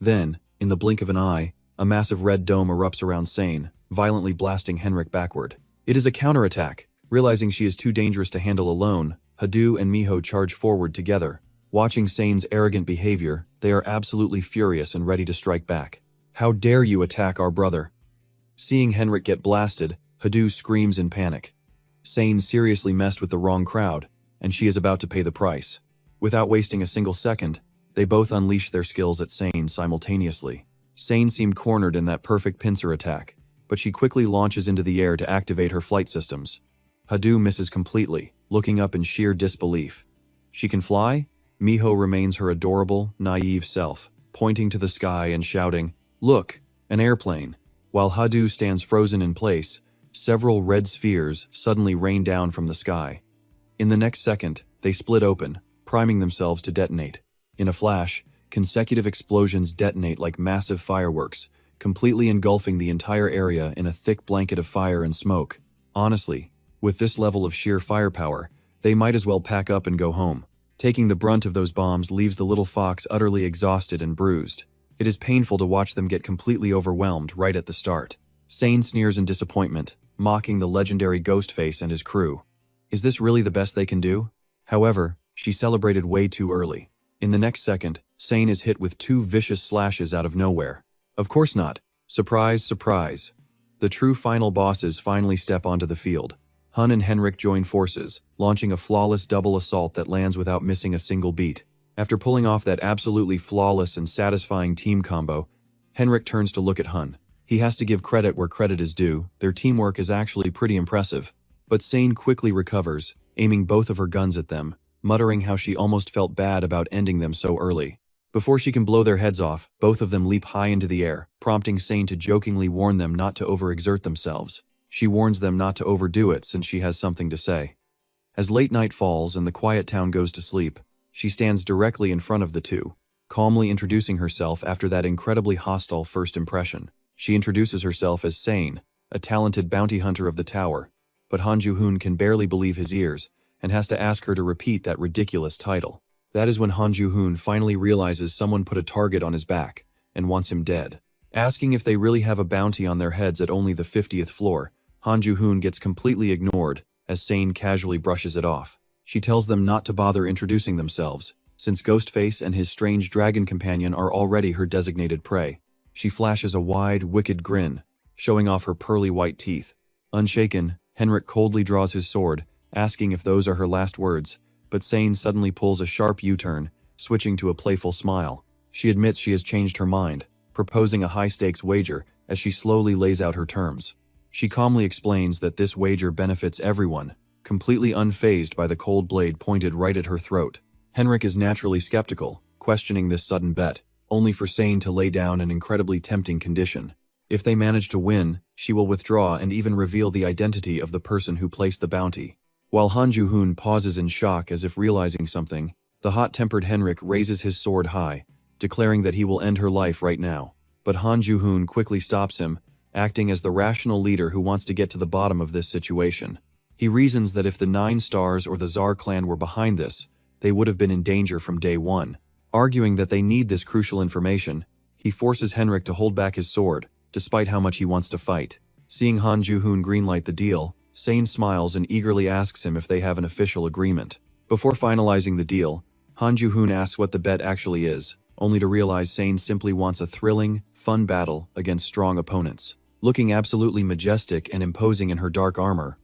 Then, in the blink of an eye, a massive red dome erupts around Sane, violently blasting Henrik backward. It is a counterattack. Realizing she is too dangerous to handle alone, Hadu and Miho charge forward together. Watching Sane's arrogant behavior, they are absolutely furious and ready to strike back. How dare you attack our brother? Seeing Henrik get blasted, Hadu screams in panic. Sane seriously messed with the wrong crowd, and she is about to pay the price. Without wasting a single second, they both unleash their skills at Sane simultaneously. Sane seemed cornered in that perfect pincer attack, but she quickly launches into the air to activate her flight systems. Hadu misses completely, looking up in sheer disbelief. She can fly? Miho remains her adorable, naive self, pointing to the sky and shouting, "Look, an airplane." While Hadu stands frozen in place, several red spheres suddenly rain down from the sky. In the next second, they split open, priming themselves to detonate. In a flash, consecutive explosions detonate like massive fireworks, completely engulfing the entire area in a thick blanket of fire and smoke. Honestly, with this level of sheer firepower, they might as well pack up and go home. Taking the brunt of those bombs leaves the little fox utterly exhausted and bruised. It is painful to watch them get completely overwhelmed right at the start. Sane sneers in disappointment, mocking the legendary Ghostface and his crew. Is this really the best they can do? However, she celebrated way too early. In the next second, Sane is hit with 2 vicious slashes out of nowhere. Of course not. Surprise, surprise. The true final bosses finally step onto the field. Hun and Henrik join forces, launching a flawless double assault that lands without missing a single beat. After pulling off that absolutely flawless and satisfying team combo, Henrik turns to look at Hun. He has to give credit where credit is due. Their teamwork is actually pretty impressive. But Sane quickly recovers, aiming both of her guns at them, muttering how she almost felt bad about ending them so early. Before she can blow their heads off, both of them leap high into the air, prompting Sane to jokingly warn them not to overexert themselves. She warns them not to overdo it since she has something to say. As late night falls and the quiet town goes to sleep, she stands directly in front of the two, calmly introducing herself after that incredibly hostile first impression. She introduces herself as Sane, a talented bounty hunter of the tower. but Han Ju-hoon can barely believe his ears and has to ask her to repeat that ridiculous title. That is when Han Ju-hoon finally realizes someone put a target on his back and wants him dead. Asking if they really have a bounty on their heads at only the 50th floor, Han Ju-hoon gets completely ignored as Sane casually brushes it off. She tells them not to bother introducing themselves, since Ghostface and his strange dragon companion are already her designated prey. She flashes a wide, wicked grin, showing off her pearly white teeth. Unshaken, Henrik coldly draws his sword, asking if those are her last words, but Sane suddenly pulls a sharp U-turn, switching to a playful smile. She admits she has changed her mind, proposing a high-stakes wager as she slowly lays out her terms. She calmly explains that this wager benefits everyone, completely unfazed by the cold blade pointed right at her throat. Henrik is naturally skeptical, questioning this sudden bet, only for Sane to lay down an incredibly tempting condition. If they manage to win, she will withdraw and even reveal the identity of the person who placed the bounty. While Han Ju-hoon pauses in shock as if realizing something, the hot-tempered Henrik raises his sword high, declaring that he will end her life right now. But Han Ju-hoon quickly stops him, acting as the rational leader who wants to get to the bottom of this situation. He reasons that if the 9 Stars or the Tsar clan were behind this, they would have been in danger from day one. Arguing that they need this crucial information, he forces Henrik to hold back his sword, despite how much he wants to fight. Seeing Han Ju-hoon greenlight the deal, Sane smiles and eagerly asks him if they have an official agreement. Before finalizing the deal, Han Ju-hoon asks what the bet actually is, only to realize Sane simply wants a thrilling, fun battle against strong opponents. Looking absolutely majestic and imposing in her dark armor,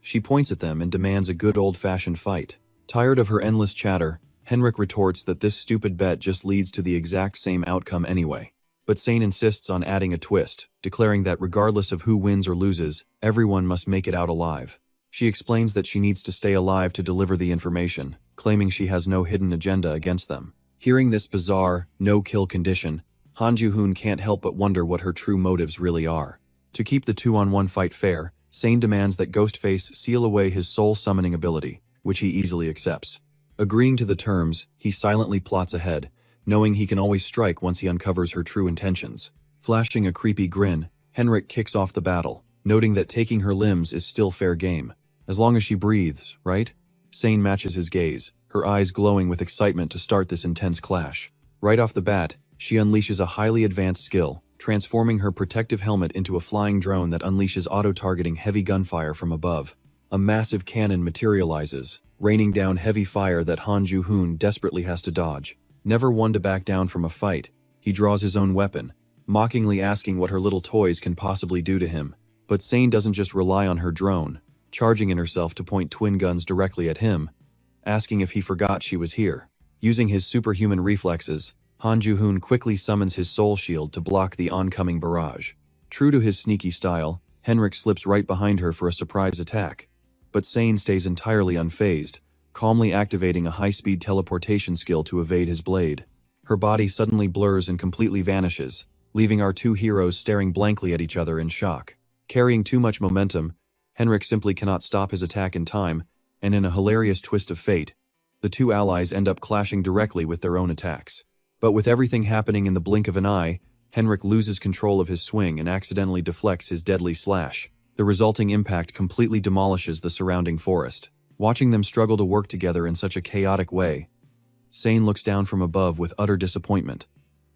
she points at them and demands a good old-fashioned fight. Tired of her endless chatter, Henrik retorts that this stupid bet just leads to the exact same outcome anyway. But Sane insists on adding a twist, declaring that regardless of who wins or loses, everyone must make it out alive. She explains that she needs to stay alive to deliver the information, claiming she has no hidden agenda against them. Hearing this bizarre, no-kill condition, Han Ju-hoon can't help but wonder what her true motives really are. To keep the 2-on-1 fight fair, Sane demands that Ghostface seal away his soul summoning ability, which he easily accepts. Agreeing to the terms, he silently plots ahead, knowing he can always strike once he uncovers her true intentions. Flashing a creepy grin, Henrik kicks off the battle, noting that taking her limbs is still fair game. As long as she breathes, right? Sane matches his gaze, her eyes glowing with excitement to start this intense clash. Right off the bat, she unleashes a highly advanced skill, transforming her protective helmet into a flying drone that unleashes auto-targeting heavy gunfire from above. A massive cannon materializes, raining down heavy fire that Han Ju-hoon desperately has to dodge. Never one to back down from a fight, he draws his own weapon, mockingly asking what her little toys can possibly do to him. But Sane doesn't just rely on her drone, charging in herself to point twin guns directly at him, asking if he forgot she was here. Using his superhuman reflexes, Han Ju-hoon quickly summons his soul shield to block the oncoming barrage. True to his sneaky style, Henrik slips right behind her for a surprise attack. But Sane stays entirely unfazed, calmly activating a high-speed teleportation skill to evade his blade. Her body suddenly blurs and completely vanishes, leaving our two heroes staring blankly at each other in shock. Carrying too much momentum, Henrik simply cannot stop his attack in time, and in a hilarious twist of fate, the two allies end up clashing directly with their own attacks. But with everything happening in the blink of an eye, Henrik loses control of his swing and accidentally deflects his deadly slash. The resulting impact completely demolishes the surrounding forest. Watching them struggle to work together in such a chaotic way, Sane looks down from above with utter disappointment,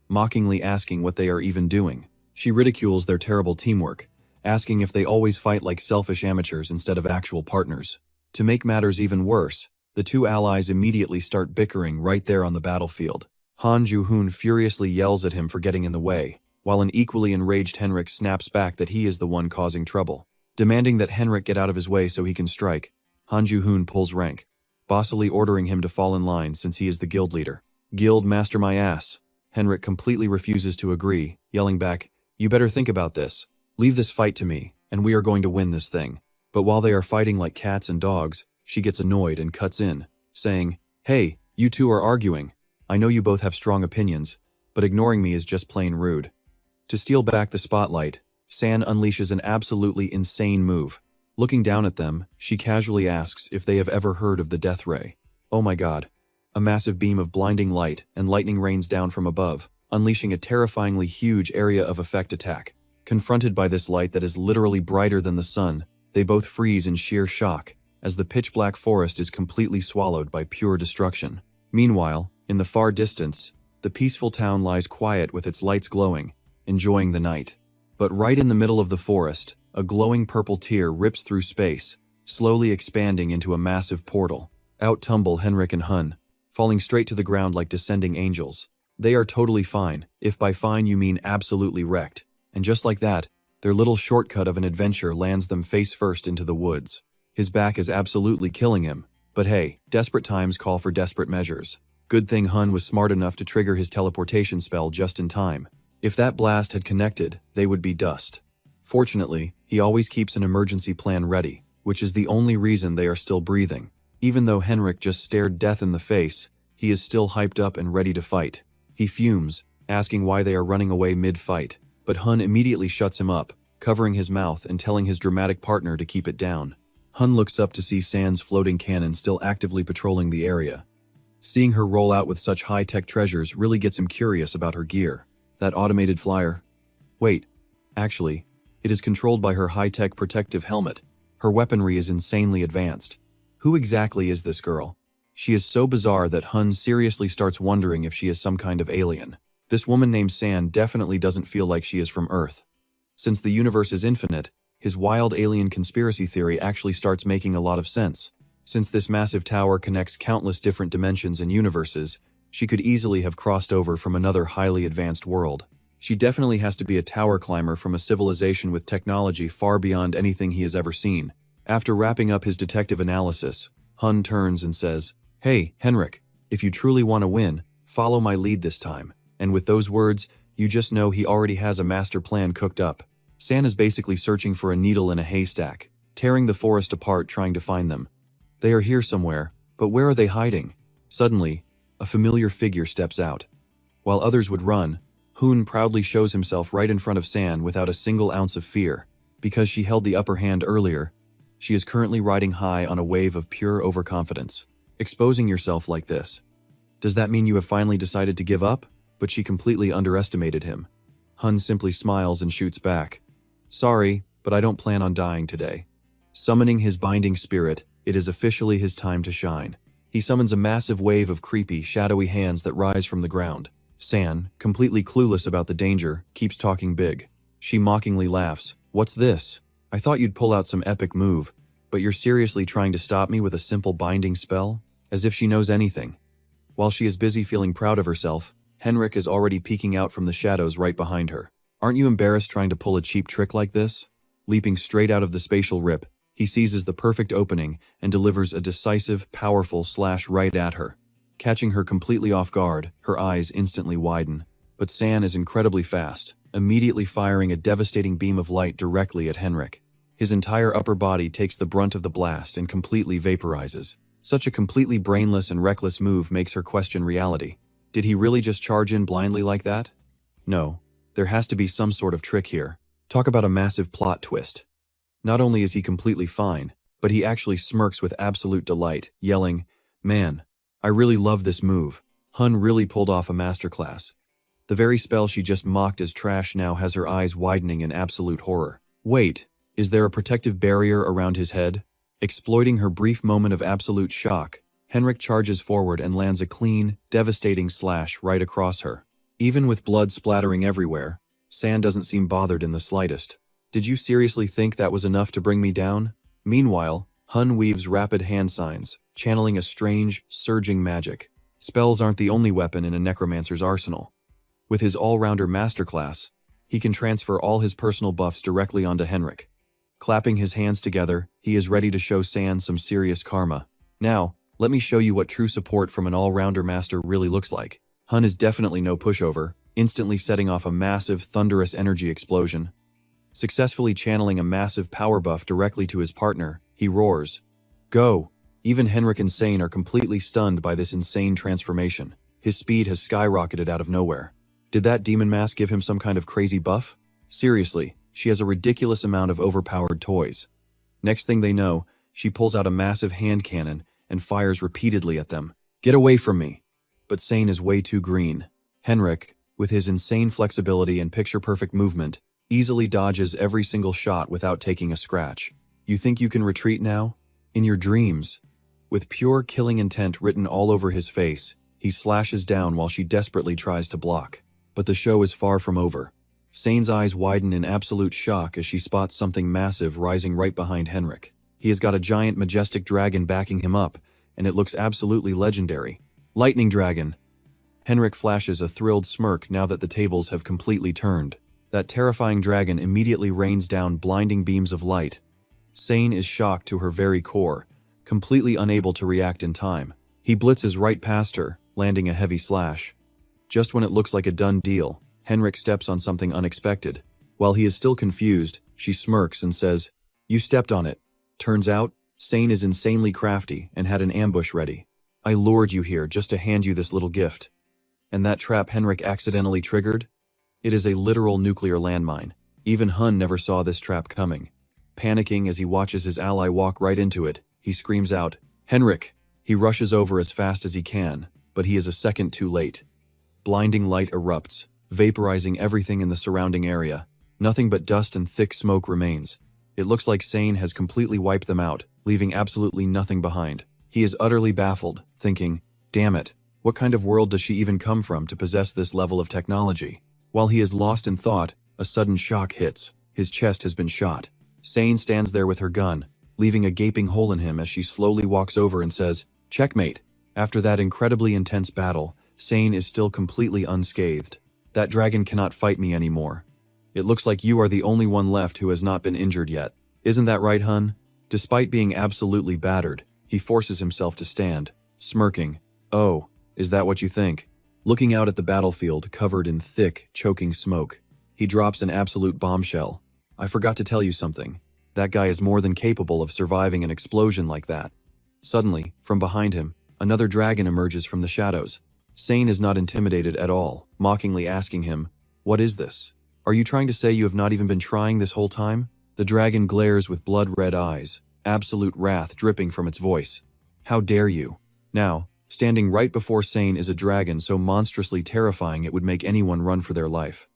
mockingly asking what they are even doing. She ridicules their terrible teamwork, asking if they always fight like selfish amateurs instead of actual partners. To make matters even worse, the two allies immediately start bickering right there on the battlefield. Han Ju-hoon furiously yells at him for getting in the way, while an equally enraged Henrik snaps back that he is the one causing trouble. Demanding that Henrik get out of his way so he can strike, Han Ju-hoon pulls rank, bossily ordering him to fall in line since he is the guild leader. "Guild master my ass." Henrik completely refuses to agree, yelling back, "You better think about this. Leave this fight to me, and we are going to win this thing." But while they are fighting like cats and dogs, she gets annoyed and cuts in, saying, "Hey, you two are arguing. I know you both have strong opinions, but ignoring me is just plain rude." To steal back the spotlight, San unleashes an absolutely insane move. Looking down at them, she casually asks if they have ever heard of the Death Ray. Oh my god. A massive beam of blinding light and lightning rains down from above, unleashing a terrifyingly huge area of effect attack. Confronted by this light that is literally brighter than the sun, They both freeze in sheer shock, as the pitch-black forest is completely swallowed by pure destruction. Meanwhile, in the far distance, the peaceful town lies quiet with its lights glowing, enjoying the night. But right in the middle of the forest, a glowing purple tear rips through space, slowly expanding into a massive portal. Out tumble Henrik and Hun, falling straight to the ground like descending angels. They are totally fine, if by fine you mean absolutely wrecked. And just like that, their little shortcut of an adventure lands them face first into the woods. His back is absolutely killing him, but hey, desperate times call for desperate measures. Good thing Hun was smart enough to trigger his teleportation spell just in time. If that blast had connected, they would be dust. Fortunately, he always keeps an emergency plan ready, which is the only reason they are still breathing. Even though Henrik just stared death in the face, he is still hyped up and ready to fight. He fumes, asking why they are running away mid-fight, but Hun immediately shuts him up, covering his mouth and telling his dramatic partner to keep it down. Hun looks up to see San's floating cannon still actively patrolling the area. Seeing her roll out with such high-tech treasures really gets him curious about her gear. That automated flyer? Wait, actually, it is controlled by her high-tech protective helmet. Her weaponry is insanely advanced. Who exactly is this girl? She is so bizarre that Hun seriously starts wondering if she is some kind of alien. This woman named San definitely doesn't feel like she is from Earth. Since the universe is infinite, his wild alien conspiracy theory actually starts making a lot of sense. Since this massive tower connects countless different dimensions and universes, she could easily have crossed over from another highly advanced world. She definitely has to be a tower climber from a civilization with technology far beyond anything he has ever seen. After wrapping up his detective analysis, Hun turns and says, "Hey, Henrik, if you truly want to win, follow my lead this time." And with those words, you just know he already has a master plan cooked up. San is basically searching for a needle in a haystack, tearing the forest apart trying to find them. They are here somewhere, but where are they hiding? Suddenly, a familiar figure steps out. While others would run, Hun proudly shows himself right in front of San without a single ounce of fear. Because she held the upper hand earlier, she is currently riding high on a wave of pure overconfidence. Exposing yourself like this. Does that mean you have finally decided to give up? But she completely underestimated him. Hun simply smiles and shoots back. Sorry, but I don't plan on dying today. Summoning his binding spirit, it is officially his time to shine. He summons a massive wave of creepy, shadowy hands that rise from the ground. San, completely clueless about the danger, keeps talking big. She mockingly laughs. What's this? I thought you'd pull out some epic move, but you're seriously trying to stop me with a simple binding spell? As if she knows anything. While she is busy feeling proud of herself, Henrik is already peeking out from the shadows right behind her. Aren't you embarrassed trying to pull a cheap trick like this? Leaping straight out of the spatial rip, he seizes the perfect opening and delivers a decisive, powerful slash right at her. Catching her completely off guard, her eyes instantly widen. But San is incredibly fast, immediately firing a devastating beam of light directly at Henrik. His entire upper body takes the brunt of the blast and completely vaporizes. Such a completely brainless and reckless move makes her question reality. Did he really just charge in blindly like that? No, there has to be some sort of trick here. Talk about a massive plot twist. Not only is he completely fine, but he actually smirks with absolute delight, yelling, "Man, I really love this move. Hun really pulled off a masterclass." The very spell she just mocked as trash now has her eyes widening in absolute horror. Wait, is there a protective barrier around his head? Exploiting her brief moment of absolute shock, Henrik charges forward and lands a clean, devastating slash right across her. Even with blood splattering everywhere, San doesn't seem bothered in the slightest. Did you seriously think that was enough to bring me down? Meanwhile, Hun weaves rapid hand signs, channeling a strange, surging magic. Spells aren't the only weapon in a necromancer's arsenal. With his all-rounder masterclass, he can transfer all his personal buffs directly onto Henrik. Clapping his hands together, he is ready to show San some serious karma. Now, let me show you what true support from an all-rounder master really looks like. Hun is definitely no pushover, instantly setting off a massive, thunderous energy explosion. Successfully channeling a massive power buff directly to his partner, he roars, "Go!" Even Henrik and Sane are completely stunned by this insane transformation. His speed has skyrocketed out of nowhere. Did that demon mask give him some kind of crazy buff? Seriously, she has a ridiculous amount of overpowered toys. Next thing they know, she pulls out a massive hand cannon and fires repeatedly at them. "Get away from me!" But Sane is way too green. Henrik, with his insane flexibility and picture-perfect movement, easily dodges every single shot without taking a scratch. You think you can retreat now? In your dreams. With pure killing intent written all over his face, he slashes down while she desperately tries to block. But the show is far from over. Sane's eyes widen in absolute shock as she spots something massive rising right behind Henrik. He has got a giant majestic dragon backing him up, and it looks absolutely legendary. Lightning dragon! Henrik flashes a thrilled smirk now that the tables have completely turned. That terrifying dragon immediately rains down blinding beams of light. Sane is shocked to her very core, completely unable to react in time. He blitzes right past her, landing a heavy slash. Just when it looks like a done deal, Henrik steps on something unexpected. While he is still confused, she smirks and says, "You stepped on it." Turns out, Sane is insanely crafty and had an ambush ready. "I lured you here just to hand you this little gift." And that trap Henrik accidentally triggered? It is a literal nuclear landmine. Even Hun never saw this trap coming. Panicking as he watches his ally walk right into it, he screams out, "Henrik!" He rushes over as fast as he can, but he is a second too late. Blinding light erupts, vaporizing everything in the surrounding area. Nothing but dust and thick smoke remains. It looks like Sane has completely wiped them out, leaving absolutely nothing behind. He is utterly baffled, thinking, "Damn it, what kind of world does she even come from to possess this level of technology?" While he is lost in thought, a sudden shock hits. His chest has been shot. Sane stands there with her gun, leaving a gaping hole in him as she slowly walks over and says, "Checkmate." After that incredibly intense battle, Sane is still completely unscathed. "That dragon cannot fight me anymore. It looks like you are the only one left who has not been injured yet. Isn't that right, Hun?" Despite being absolutely battered, he forces himself to stand, smirking. "Oh, is that what you think?" Looking out at the battlefield covered in thick, choking smoke, he drops an absolute bombshell. "I forgot to tell you something. That guy is more than capable of surviving an explosion like that." Suddenly, from behind him, another dragon emerges from the shadows. Sane is not intimidated at all, mockingly asking him, "What is this? Are you trying to say you have not even been trying this whole time?" The dragon glares with blood-red eyes, absolute wrath dripping from its voice. "How dare you?" Now, standing right before Sane is a dragon so monstrously terrifying it would make anyone run for their life.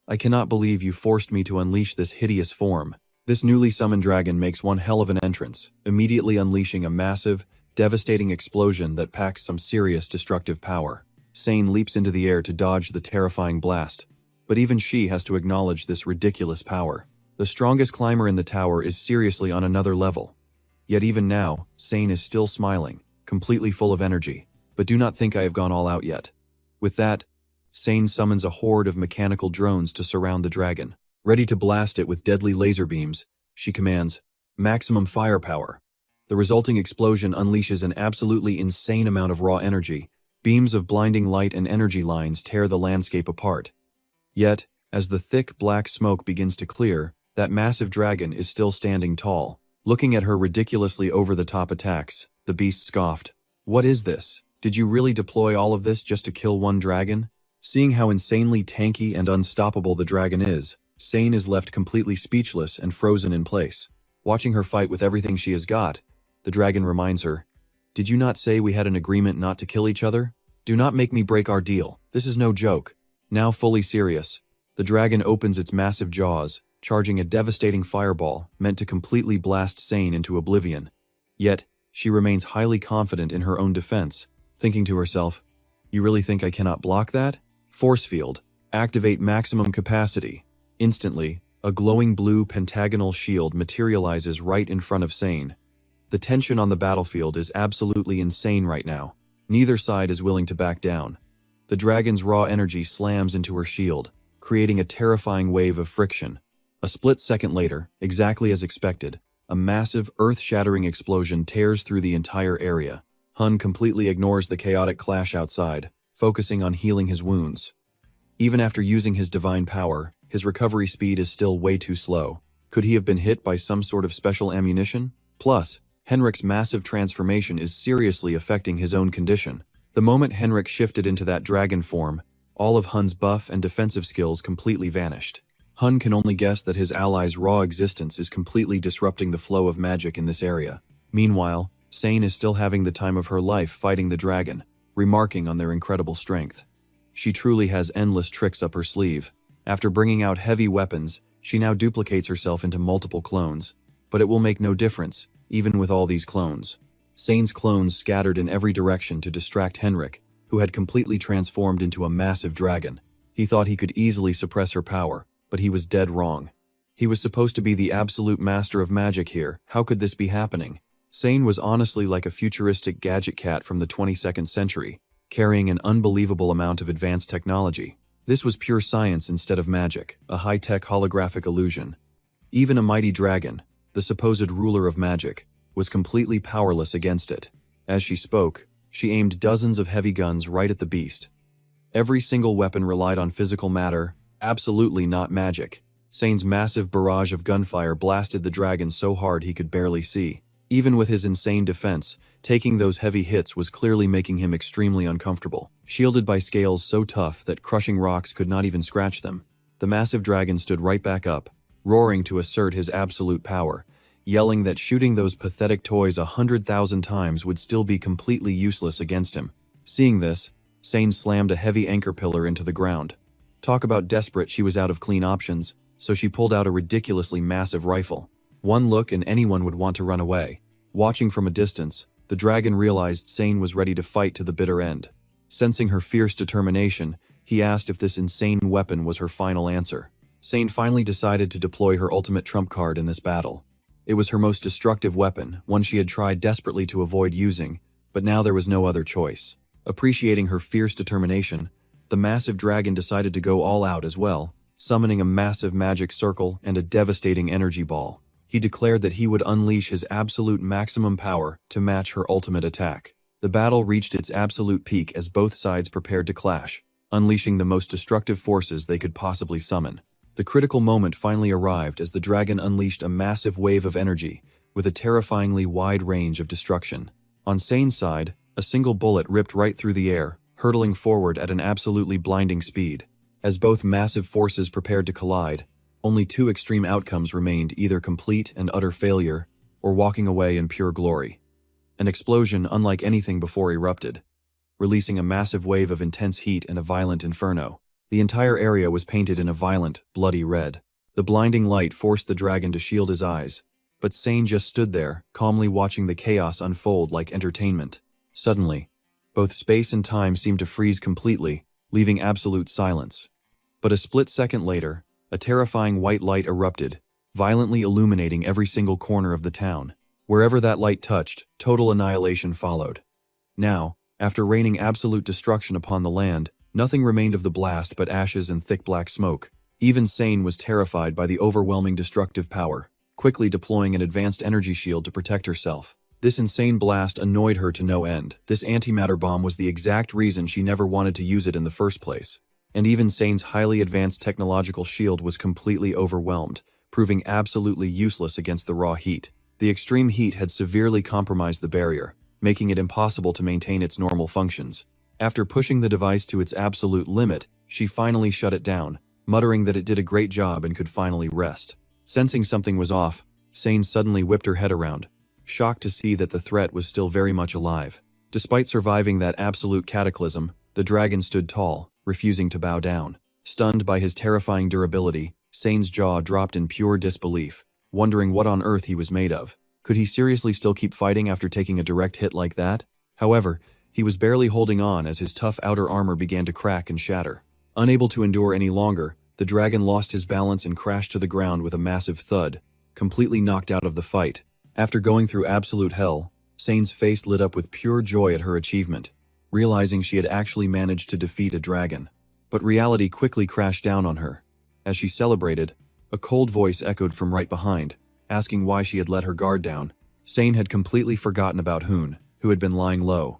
"I cannot believe you forced me to unleash this hideous form." This newly summoned dragon makes one hell of an entrance, immediately unleashing a massive, devastating explosion that packs some serious destructive power. Sane leaps into the air to dodge the terrifying blast. But even she has to acknowledge this ridiculous power. The strongest climber in the tower is seriously on another level. Yet even now, Sane is still smiling, completely full of energy. But do not think I have gone all out yet. With that, Sane summons a horde of mechanical drones to surround the dragon. Ready to blast it with deadly laser beams, she commands, "Maximum firepower." The resulting explosion unleashes an absolutely insane amount of raw energy. Beams of blinding light and energy lines tear the landscape apart. Yet, as the thick black smoke begins to clear, that massive dragon is still standing tall. Looking at her ridiculously over-the-top attacks, the beast scoffed. "What is this? Did you really deploy all of this just to kill one dragon?" Seeing how insanely tanky and unstoppable the dragon is, Sane is left completely speechless and frozen in place. Watching her fight with everything she has got, the dragon reminds her, "Did you not say we had an agreement not to kill each other? Do not make me break our deal. This is no joke." Now fully serious, the dragon opens its massive jaws, charging a devastating fireball meant to completely blast Sane into oblivion. Yet, she remains highly confident in her own defense, thinking to herself, "You really think I cannot block that? Force field, activate maximum capacity." Instantly, a glowing blue pentagonal shield materializes right in front of Sane. The tension on the battlefield is absolutely insane right now. Neither side is willing to back down. The dragon's raw energy slams into her shield, creating a terrifying wave of friction. A split second later, exactly as expected, a massive, earth-shattering explosion tears through the entire area. Hun completely ignores the chaotic clash outside, focusing on healing his wounds. Even after using his divine power, his recovery speed is still way too slow. Could he have been hit by some sort of special ammunition? Plus, Henrik's massive transformation is seriously affecting his own condition. The moment Henrik shifted into that dragon form, all of Hun's buff and defensive skills completely vanished. Hun can only guess that his ally's raw existence is completely disrupting the flow of magic in this area. Meanwhile, Sane is still having the time of her life fighting the dragon, remarking on their incredible strength. She truly has endless tricks up her sleeve. After bringing out heavy weapons, she now duplicates herself into multiple clones. But it will make no difference, even with all these clones. Sane's clones scattered in every direction to distract Henrik, who had completely transformed into a massive dragon. He thought he could easily suppress her power, but he was dead wrong. He was supposed to be the absolute master of magic here. How could this be happening? Sane was honestly like a futuristic gadget cat from the 22nd century, carrying an unbelievable amount of advanced technology. This was pure science instead of magic, a high-tech holographic illusion. Even a mighty dragon, the supposed ruler of magic, was completely powerless against it. As she spoke, she aimed dozens of heavy guns right at the beast. Every single weapon relied on physical matter, absolutely not magic. Sane's massive barrage of gunfire blasted the dragon so hard he could barely see. Even with his insane defense, taking those heavy hits was clearly making him extremely uncomfortable. Shielded by scales so tough that crushing rocks could not even scratch them, the massive dragon stood right back up, roaring to assert his absolute power, yelling that shooting those pathetic toys 100,000 times would still be completely useless against him. Seeing this, Sane slammed a heavy anchor pillar into the ground. Talk about desperate, she was out of clean options, so she pulled out a ridiculously massive rifle. One look and anyone would want to run away. Watching from a distance, the dragon realized Sane was ready to fight to the bitter end. Sensing her fierce determination, he asked if this insane weapon was her final answer. Sane finally decided to deploy her ultimate trump card in this battle. It was her most destructive weapon, one she had tried desperately to avoid using, but now there was no other choice. Appreciating her fierce determination, the massive dragon decided to go all out as well, summoning a massive magic circle and a devastating energy ball. He declared that he would unleash his absolute maximum power to match her ultimate attack. The battle reached its absolute peak as both sides prepared to clash, unleashing the most destructive forces they could possibly summon. The critical moment finally arrived as the dragon unleashed a massive wave of energy, with a terrifyingly wide range of destruction. On Sane's side, a single bullet ripped right through the air, hurtling forward at an absolutely blinding speed. As both massive forces prepared to collide, only two extreme outcomes remained: either complete and utter failure, or walking away in pure glory. An explosion unlike anything before erupted, releasing a massive wave of intense heat and a violent inferno. The entire area was painted in a violent, bloody red. The blinding light forced the dragon to shield his eyes, but Sane just stood there, calmly watching the chaos unfold like entertainment. Suddenly, both space and time seemed to freeze completely, leaving absolute silence. But a split second later, a terrifying white light erupted, violently illuminating every single corner of the town. Wherever that light touched, total annihilation followed. Now, after raining absolute destruction upon the land, nothing remained of the blast but ashes and thick black smoke. Even Sane was terrified by the overwhelming destructive power, quickly deploying an advanced energy shield to protect herself. This insane blast annoyed her to no end. This antimatter bomb was the exact reason she never wanted to use it in the first place. And even Sane's highly advanced technological shield was completely overwhelmed, proving absolutely useless against the raw heat. The extreme heat had severely compromised the barrier, making it impossible to maintain its normal functions. After pushing the device to its absolute limit, she finally shut it down, muttering that it did a great job and could finally rest. Sensing something was off, Sane suddenly whipped her head around, shocked to see that the threat was still very much alive. Despite surviving that absolute cataclysm, the dragon stood tall, refusing to bow down. Stunned by his terrifying durability, Sane's jaw dropped in pure disbelief, wondering what on earth he was made of. Could he seriously still keep fighting after taking a direct hit like that? However, he was barely holding on as his tough outer armor began to crack and shatter. Unable to endure any longer, the dragon lost his balance and crashed to the ground with a massive thud, completely knocked out of the fight. After going through absolute hell, Sane's face lit up with pure joy at her achievement, realizing she had actually managed to defeat a dragon. But reality quickly crashed down on her. As she celebrated, a cold voice echoed from right behind, asking why she had let her guard down. Sane had completely forgotten about Hoon, who had been lying low.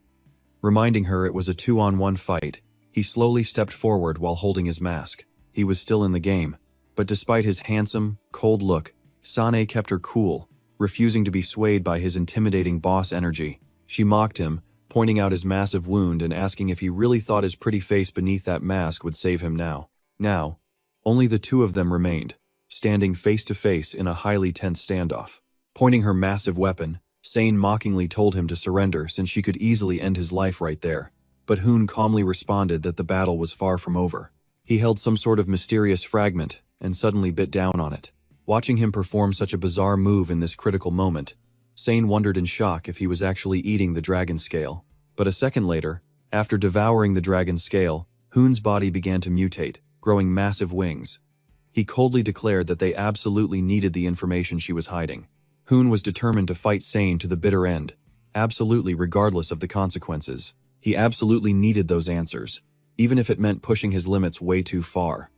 Reminding her it was a 2-on-1 fight, he slowly stepped forward while holding his mask. He was still in the game, but despite his handsome, cold look, Sane kept her cool, refusing to be swayed by his intimidating boss energy. She mocked him, pointing out his massive wound and asking if he really thought his pretty face beneath that mask would save him now. Now, only the two of them remained, standing face to face in a highly tense standoff. Pointing her massive weapon, Sane mockingly told him to surrender since she could easily end his life right there. But Hoon calmly responded that the battle was far from over. He held some sort of mysterious fragment and suddenly bit down on it. Watching him perform such a bizarre move in this critical moment, Sane wondered in shock if he was actually eating the dragon scale. But a second later, after devouring the dragon scale, Hoon's body began to mutate, growing massive wings. He coldly declared that they absolutely needed the information she was hiding. Hoon was determined to fight Sane to the bitter end, absolutely regardless of the consequences. He absolutely needed those answers, even if it meant pushing his limits way too far.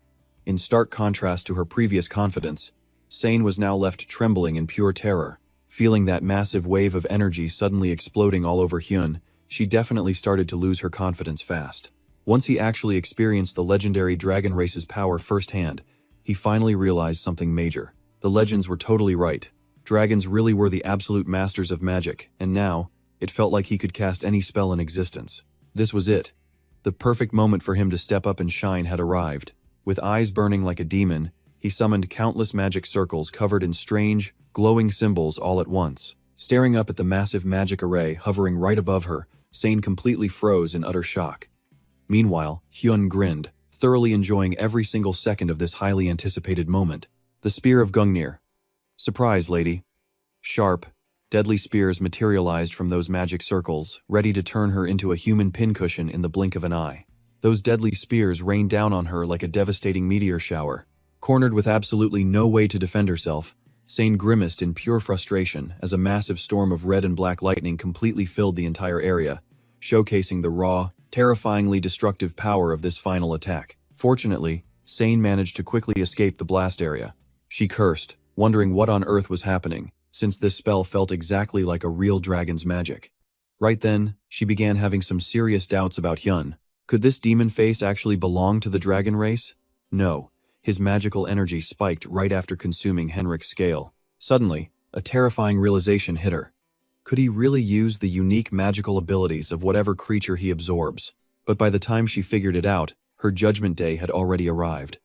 In stark contrast to her previous confidence, Sane was now left trembling in pure terror. Feeling that massive wave of energy suddenly exploding all over Hyun, she definitely started to lose her confidence fast. Once he actually experienced the legendary dragon race's power firsthand, he finally realized something major. The legends were totally right. Dragons really were the absolute masters of magic, and now, it felt like he could cast any spell in existence. This was it. The perfect moment for him to step up and shine had arrived. With eyes burning like a demon, he summoned countless magic circles covered in strange, glowing symbols all at once. Staring up at the massive magic array hovering right above her, Sane completely froze in utter shock. Meanwhile, Hyun grinned, thoroughly enjoying every single second of this highly anticipated moment. The Spear of Gungnir. Surprise, lady. Sharp, deadly spears materialized from those magic circles, ready to turn her into a human pincushion in the blink of an eye. Those deadly spears rained down on her like a devastating meteor shower. Cornered with absolutely no way to defend herself, Sane grimaced in pure frustration as a massive storm of red and black lightning completely filled the entire area, showcasing the raw, terrifyingly destructive power of this final attack. Fortunately, Sane managed to quickly escape the blast area. She cursed, wondering what on earth was happening, since this spell felt exactly like a real dragon's magic. Right then, she began having some serious doubts about Hyun. Could this demon face actually belong to the dragon race? No. His magical energy spiked right after consuming Henrik's scale. Suddenly, a terrifying realization hit her. Could he really use the unique magical abilities of whatever creature he absorbs? But by the time she figured it out, her judgment day had already arrived.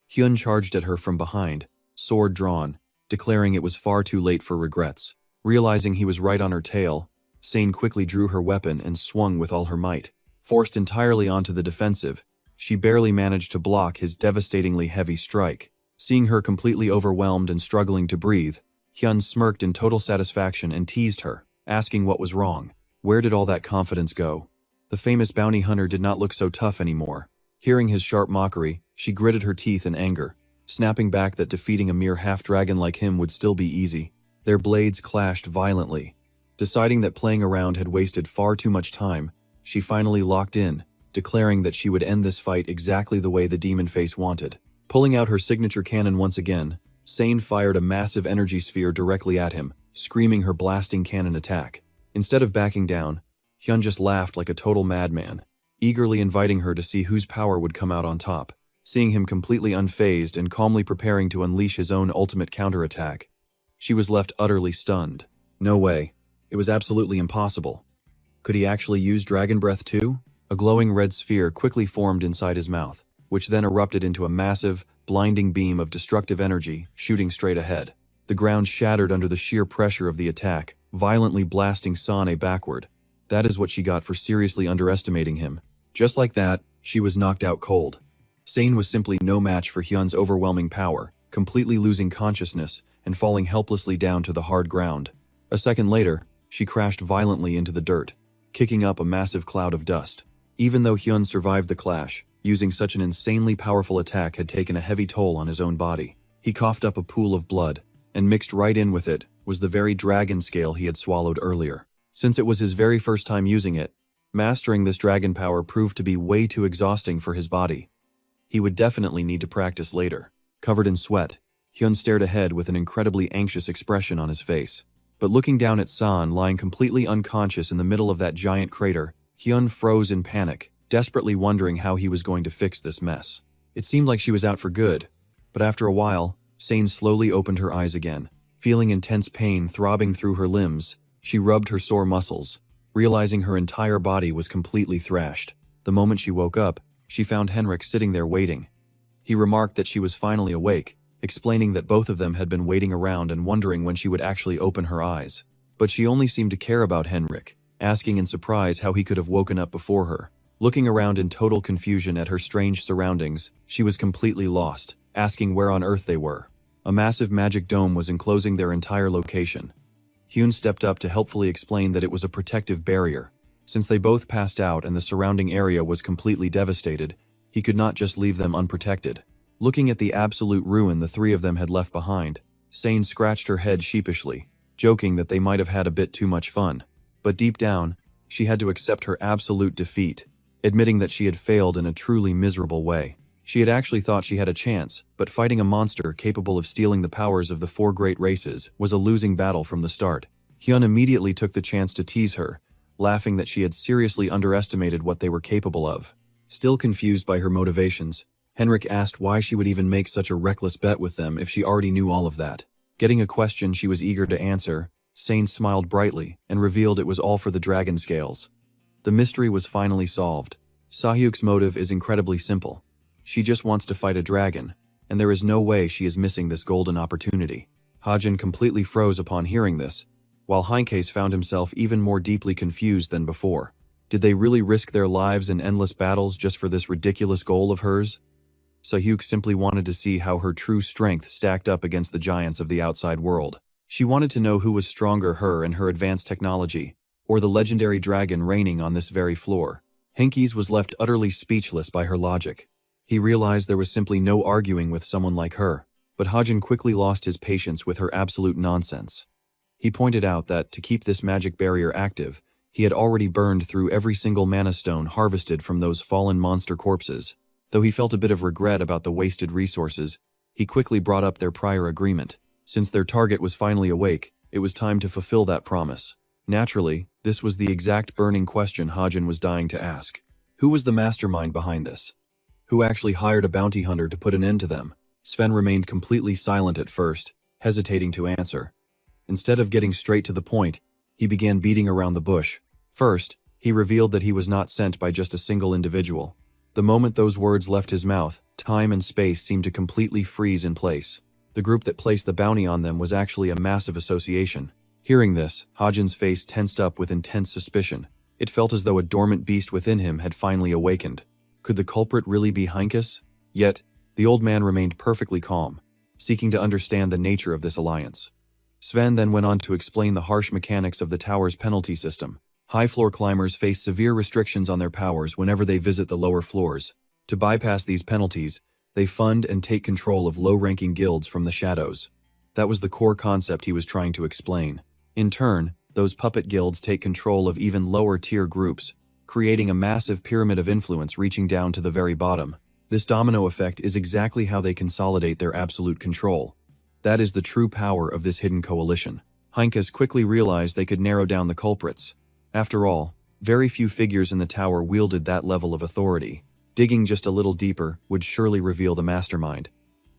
Hyun charged at her from behind, sword drawn, declaring it was far too late for regrets. Realizing he was right on her tail, Sane quickly drew her weapon and swung with all her might. Forced entirely onto the defensive, she barely managed to block his devastatingly heavy strike. Seeing her completely overwhelmed and struggling to breathe, Hyun smirked in total satisfaction and teased her, asking what was wrong. Where did all that confidence go? The famous bounty hunter did not look so tough anymore. Hearing his sharp mockery, she gritted her teeth in anger, snapping back that defeating a mere half-dragon like him would still be easy. Their blades clashed violently. Deciding that playing around had wasted far too much time, she finally locked in, declaring that she would end this fight exactly the way the demon face wanted. Pulling out her signature cannon once again, Sane fired a massive energy sphere directly at him, screaming her blasting cannon attack. Instead of backing down, Hyun just laughed like a total madman, eagerly inviting her to see whose power would come out on top. Seeing him completely unfazed and calmly preparing to unleash his own ultimate counterattack, she was left utterly stunned. No way. It was absolutely impossible. Could he actually use Dragon Breath too? A glowing red sphere quickly formed inside his mouth, which then erupted into a massive, blinding beam of destructive energy, shooting straight ahead. The ground shattered under the sheer pressure of the attack, violently blasting Sane backward. That is what she got for seriously underestimating him. Just like that, she was knocked out cold. Sane was simply no match for Hyun's overwhelming power, completely losing consciousness and falling helplessly down to the hard ground. A second later, she crashed violently into the dirt, kicking up a massive cloud of dust. Even though Hyun survived the clash, using such an insanely powerful attack had taken a heavy toll on his own body. He coughed up a pool of blood, and mixed right in with it was the very dragon scale he had swallowed earlier. Since it was his very first time using it, mastering this dragon power proved to be way too exhausting for his body. He would definitely need to practice later. Covered in sweat, Hyun stared ahead with an incredibly anxious expression on his face. But looking down at San lying completely unconscious in the middle of that giant crater, Hyun froze in panic, desperately wondering how he was going to fix this mess. It seemed like she was out for good, but after a while, Sane slowly opened her eyes again. Feeling intense pain throbbing through her limbs, she rubbed her sore muscles, realizing her entire body was completely thrashed. The moment she woke up, she found Henrik sitting there waiting. He remarked that she was finally awake, explaining that both of them had been waiting around and wondering when she would actually open her eyes. But she only seemed to care about Henrik, asking in surprise how he could have woken up before her. Looking around in total confusion at her strange surroundings, she was completely lost, asking where on earth they were. A massive magic dome was enclosing their entire location. Hyun stepped up to helpfully explain that it was a protective barrier. Since they both passed out and the surrounding area was completely devastated, he could not just leave them unprotected. Looking at the absolute ruin the three of them had left behind, Sane scratched her head sheepishly, joking that they might have had a bit too much fun. But deep down, she had to accept her absolute defeat, admitting that she had failed in a truly miserable way. She had actually thought she had a chance, but fighting a monster capable of stealing the powers of the four great races was a losing battle from the start. Hyun immediately took the chance to tease her, laughing that she had seriously underestimated what they were capable of. Still confused by her motivations, Henrik asked why she would even make such a reckless bet with them if she already knew all of that. Getting a question she was eager to answer, Sane smiled brightly and revealed it was all for the dragon scales. The mystery was finally solved. Sahyuk's motive is incredibly simple. She just wants to fight a dragon, and there is no way she is missing this golden opportunity. Hajin completely froze upon hearing this, while Heinkes found himself even more deeply confused than before. Did they really risk their lives in endless battles just for this ridiculous goal of hers? Sahyuk simply wanted to see how her true strength stacked up against the giants of the outside world. She wanted to know who was stronger, her and her advanced technology, or the legendary dragon reigning on this very floor. Heinkes was left utterly speechless by her logic. He realized there was simply no arguing with someone like her, but Hajin quickly lost his patience with her absolute nonsense. He pointed out that, to keep this magic barrier active, he had already burned through every single mana stone harvested from those fallen monster corpses. Though he felt a bit of regret about the wasted resources, he quickly brought up their prior agreement. Since their target was finally awake, it was time to fulfill that promise. Naturally, this was the exact burning question Hajin was dying to ask. Who was the mastermind behind this? Who actually hired a bounty hunter to put an end to them? Sven remained completely silent at first, hesitating to answer. Instead of getting straight to the point, he began beating around the bush. First, he revealed that he was not sent by just a single individual. The moment those words left his mouth, time and space seemed to completely freeze in place. The group that placed the bounty on them was actually a massive association. Hearing this, Hajin's face tensed up with intense suspicion. It felt as though a dormant beast within him had finally awakened. Could the culprit really be Heinkes? Yet, the old man remained perfectly calm, seeking to understand the nature of this alliance. Sven then went on to explain the harsh mechanics of the tower's penalty system. High-floor climbers face severe restrictions on their powers whenever they visit the lower floors. To bypass these penalties, they fund and take control of low-ranking guilds from the shadows. That was the core concept he was trying to explain. In turn, those puppet guilds take control of even lower-tier groups, creating a massive pyramid of influence reaching down to the very bottom. This domino effect is exactly how they consolidate their absolute control. That is the true power of this hidden coalition. Heinkes quickly realized they could narrow down the culprits. After all, very few figures in the tower wielded that level of authority. Digging just a little deeper would surely reveal the mastermind.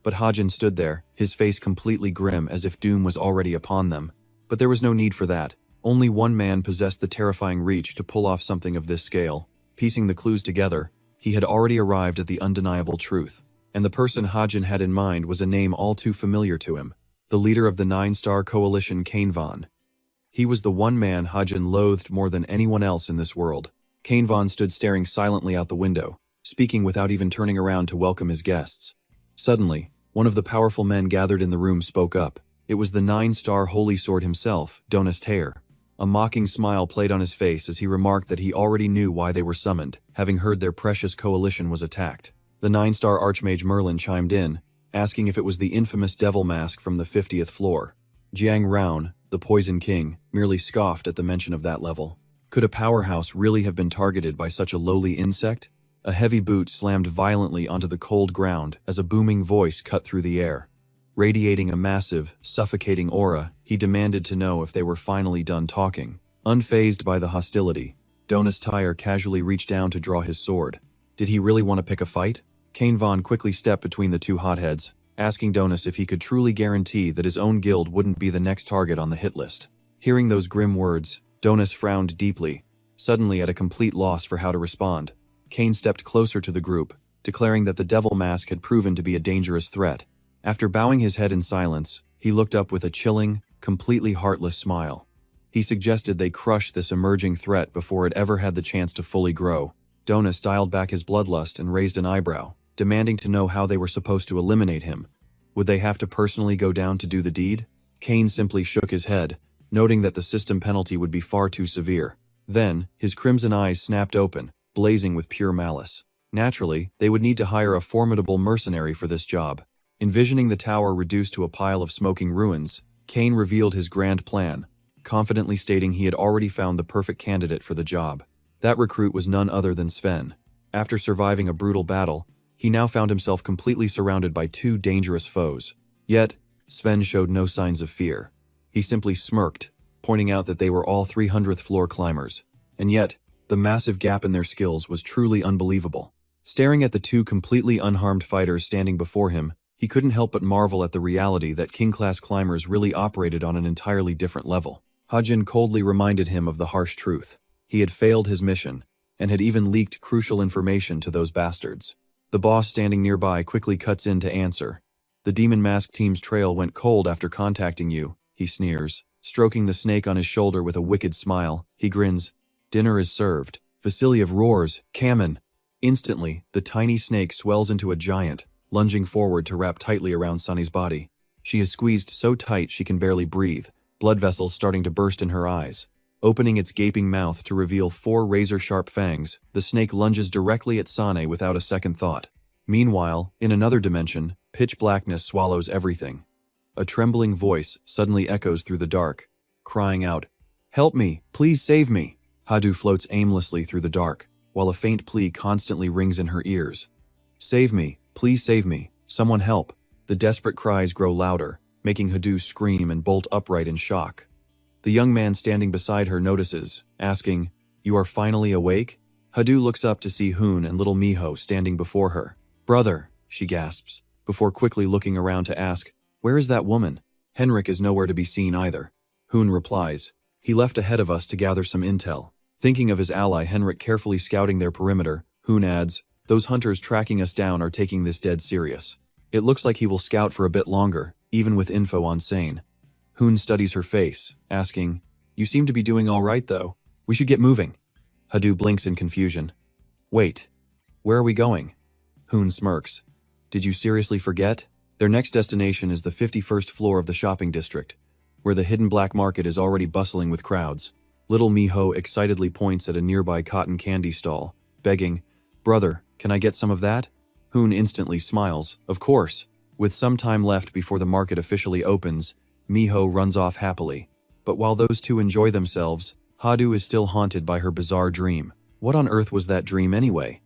But Hajin stood there, his face completely grim as if doom was already upon them. But there was no need for that. Only one man possessed the terrifying reach to pull off something of this scale. Piecing the clues together, he had already arrived at the undeniable truth. And the person Hajin had in mind was a name all too familiar to him. The leader of the 9-star coalition, Kainvan. He was the one man Hajin loathed more than anyone else in this world. Kainvan stood staring silently out the window, speaking without even turning around to welcome his guests. Suddenly, one of the powerful men gathered in the room spoke up. It was the 9-star Holy Sword himself, Donis Tair. A mocking smile played on his face as he remarked that he already knew why they were summoned, having heard their precious coalition was attacked. The 9-star Archmage Merlin chimed in, asking if it was the infamous devil mask from the 50th floor. Jiang Raun, the Poison King, merely scoffed at the mention of that level. Could a powerhouse really have been targeted by such a lowly insect? A heavy boot slammed violently onto the cold ground as a booming voice cut through the air. Radiating a massive, suffocating aura, he demanded to know if they were finally done talking. Unfazed by the hostility, Donis Tair casually reached down to draw his sword. Did he really want to pick a fight? Kainvan quickly stepped between the two hotheads, asking Donis if he could truly guarantee that his own guild wouldn't be the next target on the hit list. Hearing those grim words, Donis frowned deeply, suddenly at a complete loss for how to respond. Kain stepped closer to the group, declaring that the devil mask had proven to be a dangerous threat. After bowing his head in silence, he looked up with a chilling, completely heartless smile. He suggested they crush this emerging threat before it ever had the chance to fully grow. Donis dialed back his bloodlust and raised an eyebrow, demanding to know how they were supposed to eliminate him. Would they have to personally go down to do the deed? Kane simply shook his head, noting that the system penalty would be far too severe. Then, his crimson eyes snapped open, blazing with pure malice. Naturally, they would need to hire a formidable mercenary for this job. Envisioning the tower reduced to a pile of smoking ruins, Kane revealed his grand plan, confidently stating he had already found the perfect candidate for the job. That recruit was none other than Sven. After surviving a brutal battle, he now found himself completely surrounded by two dangerous foes. Yet, Sven showed no signs of fear. He simply smirked, pointing out that they were all 300th floor climbers. And yet, the massive gap in their skills was truly unbelievable. Staring at the two completely unharmed fighters standing before him, he couldn't help but marvel at the reality that king-class climbers really operated on an entirely different level. Hajin coldly reminded him of the harsh truth. He had failed his mission, and had even leaked crucial information to those bastards. The boss standing nearby quickly cuts in to answer. The Demon Mask team's trail went cold after contacting you, he sneers. Stroking the snake on his shoulder with a wicked smile, he grins. Dinner is served. Vasiliev roars, Kamen! Instantly, the tiny snake swells into a giant, lunging forward to wrap tightly around Sunny's body. She is squeezed so tight she can barely breathe, blood vessels starting to burst in her eyes. Opening its gaping mouth to reveal 4 razor-sharp fangs, the snake lunges directly at Sane without a second thought. Meanwhile, in another dimension, pitch blackness swallows everything. A trembling voice suddenly echoes through the dark, crying out, "Help me! Please save me!" Hadu floats aimlessly through the dark, while a faint plea constantly rings in her ears. "Save me! Please save me! Someone help!" The desperate cries grow louder, making Hadu scream and bolt upright in shock. The young man standing beside her notices, asking, "You are finally awake?" Hadu looks up to see Hoon and little Miho standing before her. "Brother," she gasps, before quickly looking around to ask, "Where is that woman?" Henrik is nowhere to be seen either. Hoon replies, "He left ahead of us to gather some intel." Thinking of his ally Henrik carefully scouting their perimeter, Hoon adds, "Those hunters tracking us down are taking this dead serious. It looks like he will scout for a bit longer, even with info on Sane." Hoon studies her face, asking, "You seem to be doing all right though. We should get moving." Hadu blinks in confusion. "Wait, where are we going?" Hoon smirks. "Did you seriously forget? Their next destination is the 51st floor of the shopping district, where the hidden black market is already bustling with crowds." Little Miho excitedly points at a nearby cotton candy stall, begging, "Brother, can I get some of that?" Hoon instantly smiles. Of course. With some time left before the market officially opens, Miho runs off happily. But while those two enjoy themselves, Hadu is still haunted by her bizarre dream. What on earth was that dream anyway?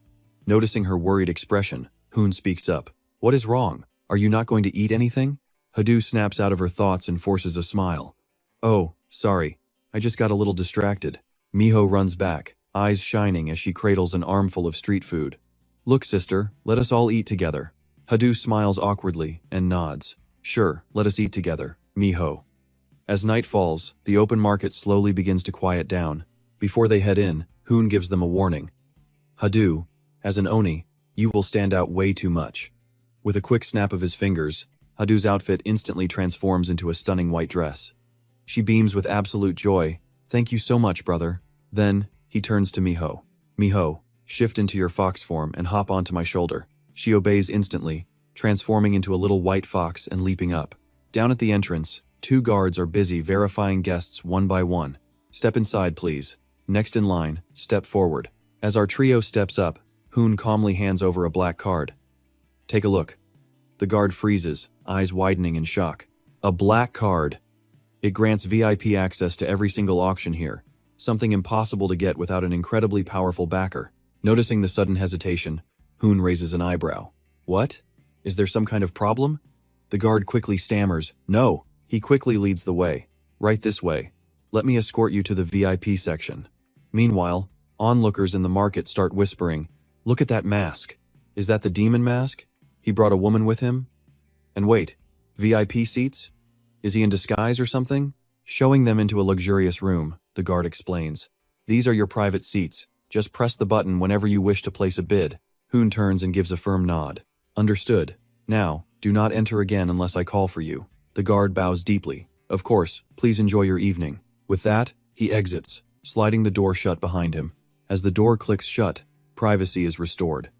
Noticing her worried expression, Hoon speaks up. "What is wrong? Are you not going to eat anything?" Hadu snaps out of her thoughts and forces a smile. "Oh, sorry. I just got a little distracted." Miho runs back, eyes shining as she cradles an armful of street food. "Look, sister, let us all eat together." Hadu smiles awkwardly and nods. "Sure, let us eat together, Miho." As night falls, the open market slowly begins to quiet down. Before they head in, Hoon gives them a warning. "Hadu, as an Oni, you will stand out way too much." With a quick snap of his fingers, Hadu's outfit instantly transforms into a stunning white dress. She beams with absolute joy. "Thank you so much, brother." Then, he turns to Miho. "Miho, shift into your fox form and hop onto my shoulder." She obeys instantly, transforming into a little white fox and leaping up. Down at the entrance, 2 guards are busy verifying guests one by one. "Step inside, please. Next in line, step forward." As our trio steps up, Hoon calmly hands over a black card. "Take a look." The guard freezes, eyes widening in shock. A black card. It grants VIP access to every single auction here, something impossible to get without an incredibly powerful backer. Noticing the sudden hesitation, Hoon raises an eyebrow. "What? Is there some kind of problem?" The guard quickly stammers, "No." He quickly leads the way. "Right this way. Let me escort you to the VIP section." Meanwhile, onlookers in the market start whispering, "Look at that mask. Is that the demon mask? He brought a woman with him? And wait, VIP seats? Is he in disguise or something?" Showing them into a luxurious room, the guard explains. "These are your private seats. Just press the button whenever you wish to place a bid." Hoon turns and gives a firm nod. "Understood. Now, do not enter again unless I call for you." The guard bows deeply. "Of course, please enjoy your evening." With that, he exits, sliding the door shut behind him. As the door clicks shut, privacy is restored.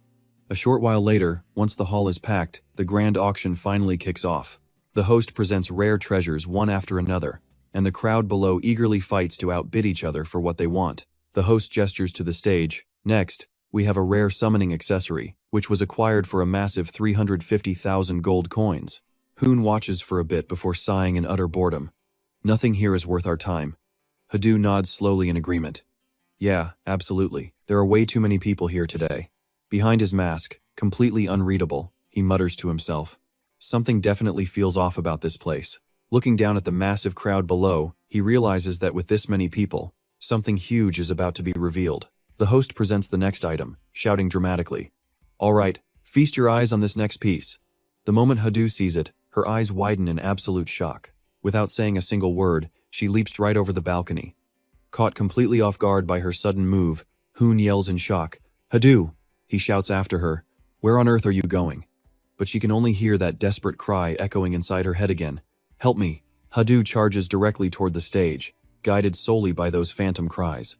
A short while later, once the hall is packed, the grand auction finally kicks off. The host presents rare treasures one after another, and the crowd below eagerly fights to outbid each other for what they want. The host gestures to the stage. Next, we have a rare summoning accessory, which was acquired for a massive 350,000 gold coins. Hoon watches for a bit before sighing in utter boredom. Nothing here is worth our time. Hadu nods slowly in agreement. Yeah, absolutely. There are way too many people here today. Behind his mask, completely unreadable, he mutters to himself. Something definitely feels off about this place. Looking down at the massive crowd below, he realizes that with this many people, something huge is about to be revealed. The host presents the next item, shouting dramatically. All right, feast your eyes on this next piece. The moment Hadu sees it, her eyes widen in absolute shock. Without saying a single word, she leaps right over the balcony. Caught completely off guard by her sudden move, Hoon yells in shock. Hadu! He shouts after her. Where on earth are you going? But she can only hear that desperate cry echoing inside her head again. Help me! Hadu charges directly toward the stage, guided solely by those phantom cries.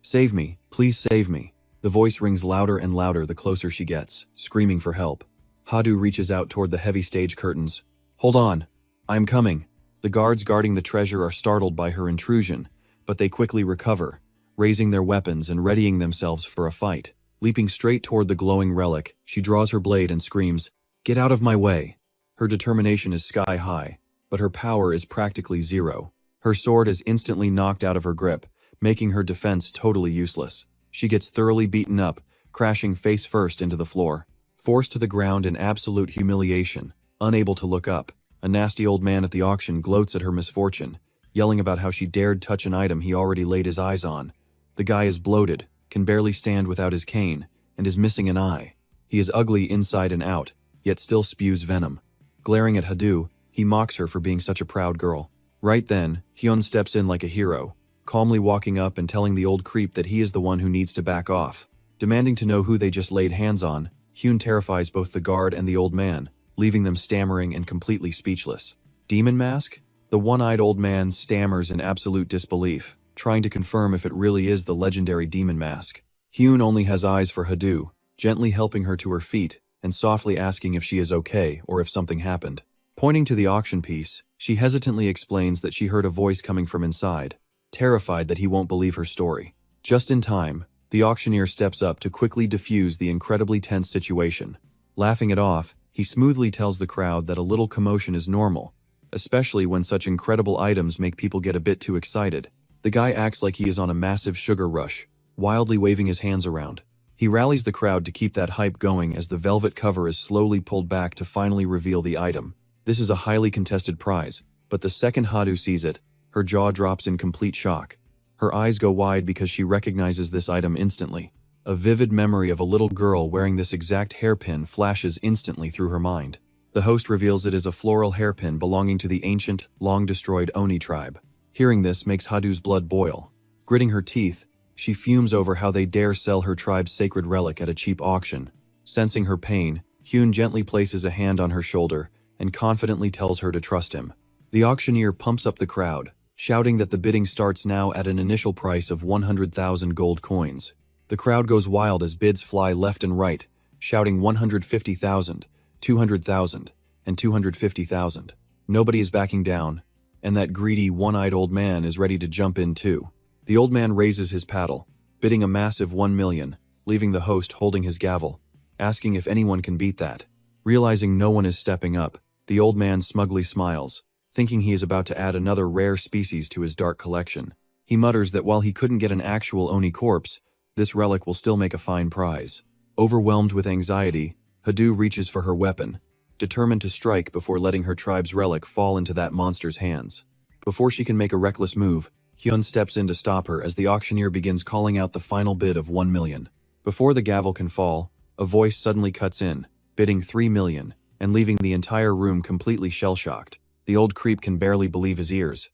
Save me, please save me. The voice rings louder and louder the closer she gets, screaming for help. Hadu reaches out toward the heavy stage curtains. Hold on! I am coming! The guards guarding the treasure are startled by her intrusion, but they quickly recover, raising their weapons and readying themselves for a fight. Leaping straight toward the glowing relic, she draws her blade and screams, Get out of my way! Her determination is sky high, but her power is practically zero. Her sword is instantly knocked out of her grip, making her defense totally useless. She gets thoroughly beaten up, crashing face first into the floor. Forced to the ground in absolute humiliation, unable to look up, a nasty old man at the auction gloats at her misfortune, yelling about how she dared touch an item he already laid his eyes on. The guy is bloated, can barely stand without his cane, and is missing an eye. He is ugly inside and out, yet still spews venom. Glaring at Hadu, he mocks her for being such a proud girl. Right then, Hyun steps in like a hero, calmly walking up and telling the old creep that he is the one who needs to back off. Demanding to know who they just laid hands on, Hyun terrifies both the guard and the old man, leaving them stammering and completely speechless. Demon mask? The one-eyed old man stammers in absolute disbelief, trying to confirm if it really is the legendary demon mask. Hyun only has eyes for Hadu, gently helping her to her feet and softly asking if she is okay or if something happened. Pointing to the auction piece, she hesitantly explains that she heard a voice coming from inside, terrified that he won't believe her story. Just in time, the auctioneer steps up to quickly defuse the incredibly tense situation. Laughing it off, he smoothly tells the crowd that a little commotion is normal, especially when such incredible items make people get a bit too excited. The guy acts like he is on a massive sugar rush, wildly waving his hands around. He rallies the crowd to keep that hype going as the velvet cover is slowly pulled back to finally reveal the item. This is a highly contested prize, but the second Hadu sees it, her jaw drops in complete shock. Her eyes go wide because she recognizes this item instantly. A vivid memory of a little girl wearing this exact hairpin flashes instantly through her mind. The host reveals it is a floral hairpin belonging to the ancient, long-destroyed Oni tribe. Hearing this makes Hadu's blood boil. Gritting her teeth, she fumes over how they dare sell her tribe's sacred relic at a cheap auction. Sensing her pain, Hyun gently places a hand on her shoulder and confidently tells her to trust him. The auctioneer pumps up the crowd, shouting that the bidding starts now at an initial price of 100,000 gold coins. The crowd goes wild as bids fly left and right, shouting 150,000, 200,000, and 250,000. Nobody is backing down, and that greedy, one-eyed old man is ready to jump in too. The old man raises his paddle, bidding a massive 1 million, leaving the host holding his gavel, asking if anyone can beat that. Realizing no one is stepping up, the old man smugly smiles, thinking he is about to add another rare species to his dark collection. He mutters that while he couldn't get an actual Oni corpse, this relic will still make a fine prize. Overwhelmed with anxiety, Hadu reaches for her weapon, determined to strike before letting her tribe's relic fall into that monster's hands. Before she can make a reckless move, Hyun steps in to stop her as the auctioneer begins calling out the final bid of 1 million. Before the gavel can fall, a voice suddenly cuts in, bidding 3 million, and leaving the entire room completely shell-shocked. The old creep can barely believe his ears.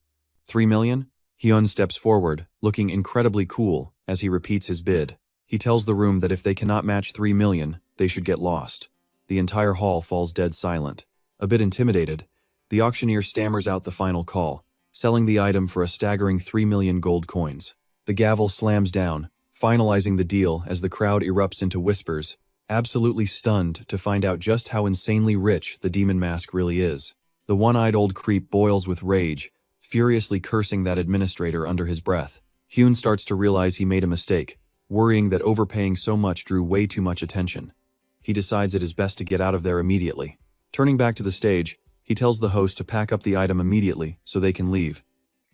3 million? Hyun steps forward, looking incredibly cool, as he repeats his bid. He tells the room that if they cannot match 3 million, they should get lost. The entire hall falls dead silent. A bit intimidated, the auctioneer stammers out the final call, selling the item for a staggering 3 million gold coins. The gavel slams down, finalizing the deal as the crowd erupts into whispers, absolutely stunned to find out just how insanely rich the demon mask really is. The one-eyed old creep boils with rage, furiously cursing that administrator under his breath. Hyun starts to realize he made a mistake, worrying that overpaying so much drew way too much attention. He decides it is best to get out of there immediately. Turning back to the stage, he tells the host to pack up the item immediately so they can leave,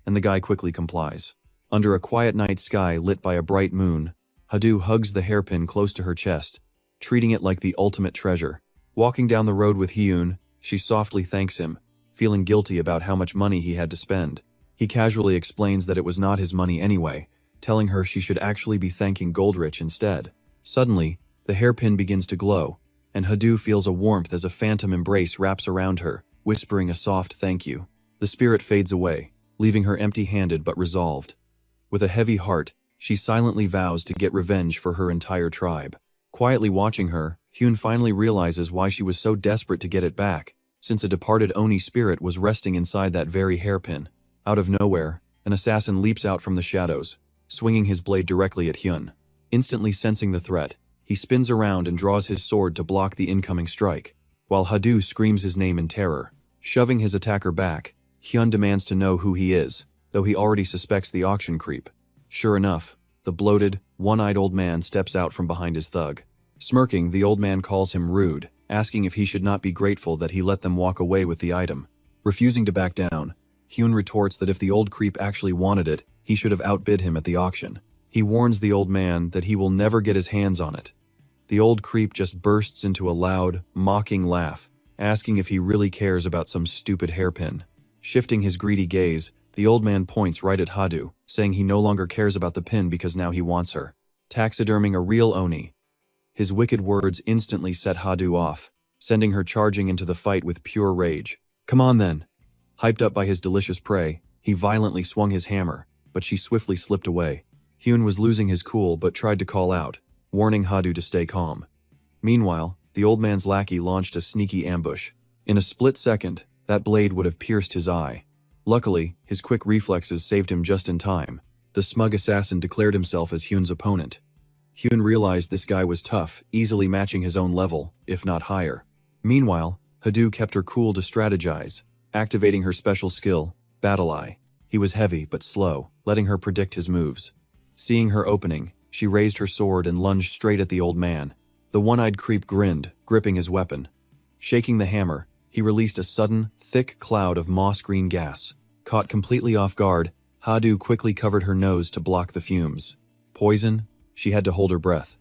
and the guy quickly complies. Under a quiet night sky lit by a bright moon, Hadu hugs the hairpin close to her chest, treating it like the ultimate treasure. Walking down the road with Hyun, she softly thanks him, feeling guilty about how much money he had to spend. He casually explains that it was not his money anyway, telling her she should actually be thanking Goldrich instead. Suddenly, the hairpin begins to glow, and Hadu feels a warmth as a phantom embrace wraps around her, whispering a soft thank you. The spirit fades away, leaving her empty-handed but resolved. With a heavy heart, she silently vows to get revenge for her entire tribe. Quietly watching her, Hyun finally realizes why she was so desperate to get it back, since a departed Oni spirit was resting inside that very hairpin. Out of nowhere, an assassin leaps out from the shadows, swinging his blade directly at Hyun. Instantly sensing the threat, he spins around and draws his sword to block the incoming strike, while Hadu screams his name in terror. Shoving his attacker back, Hyun demands to know who he is, though he already suspects the auction creep. Sure enough, the bloated, one-eyed old man steps out from behind his thug. Smirking, the old man calls him rude, asking if he should not be grateful that he let them walk away with the item. Refusing to back down, Hyun retorts that if the old creep actually wanted it, he should have outbid him at the auction. He warns the old man that he will never get his hands on it. The old creep just bursts into a loud, mocking laugh, asking if he really cares about some stupid hairpin. Shifting his greedy gaze, the old man points right at Hadu, saying he no longer cares about the pin because now he wants her. Taxiderming a real Oni. His wicked words instantly set Hadu off, sending her charging into the fight with pure rage. Come on then. Hyped up by his delicious prey, he violently swung his hammer, but she swiftly slipped away. Hyun was losing his cool but tried to call out, warning Hadu to stay calm. Meanwhile, the old man's lackey launched a sneaky ambush. In a split second, that blade would have pierced his eye. Luckily, his quick reflexes saved him just in time. The smug assassin declared himself as Hyun's opponent. Hyun realized this guy was tough, easily matching his own level, if not higher. Meanwhile, Hadu kept her cool to strategize, activating her special skill, Battle Eye. He was heavy but slow, letting her predict his moves. Seeing her opening, she raised her sword and lunged straight at the old man. The one-eyed creep grinned, gripping his weapon. Shaking the hammer, he released a sudden, thick cloud of moss-green gas. Caught completely off guard, Hadu quickly covered her nose to block the fumes. Poison? She had to hold her breath.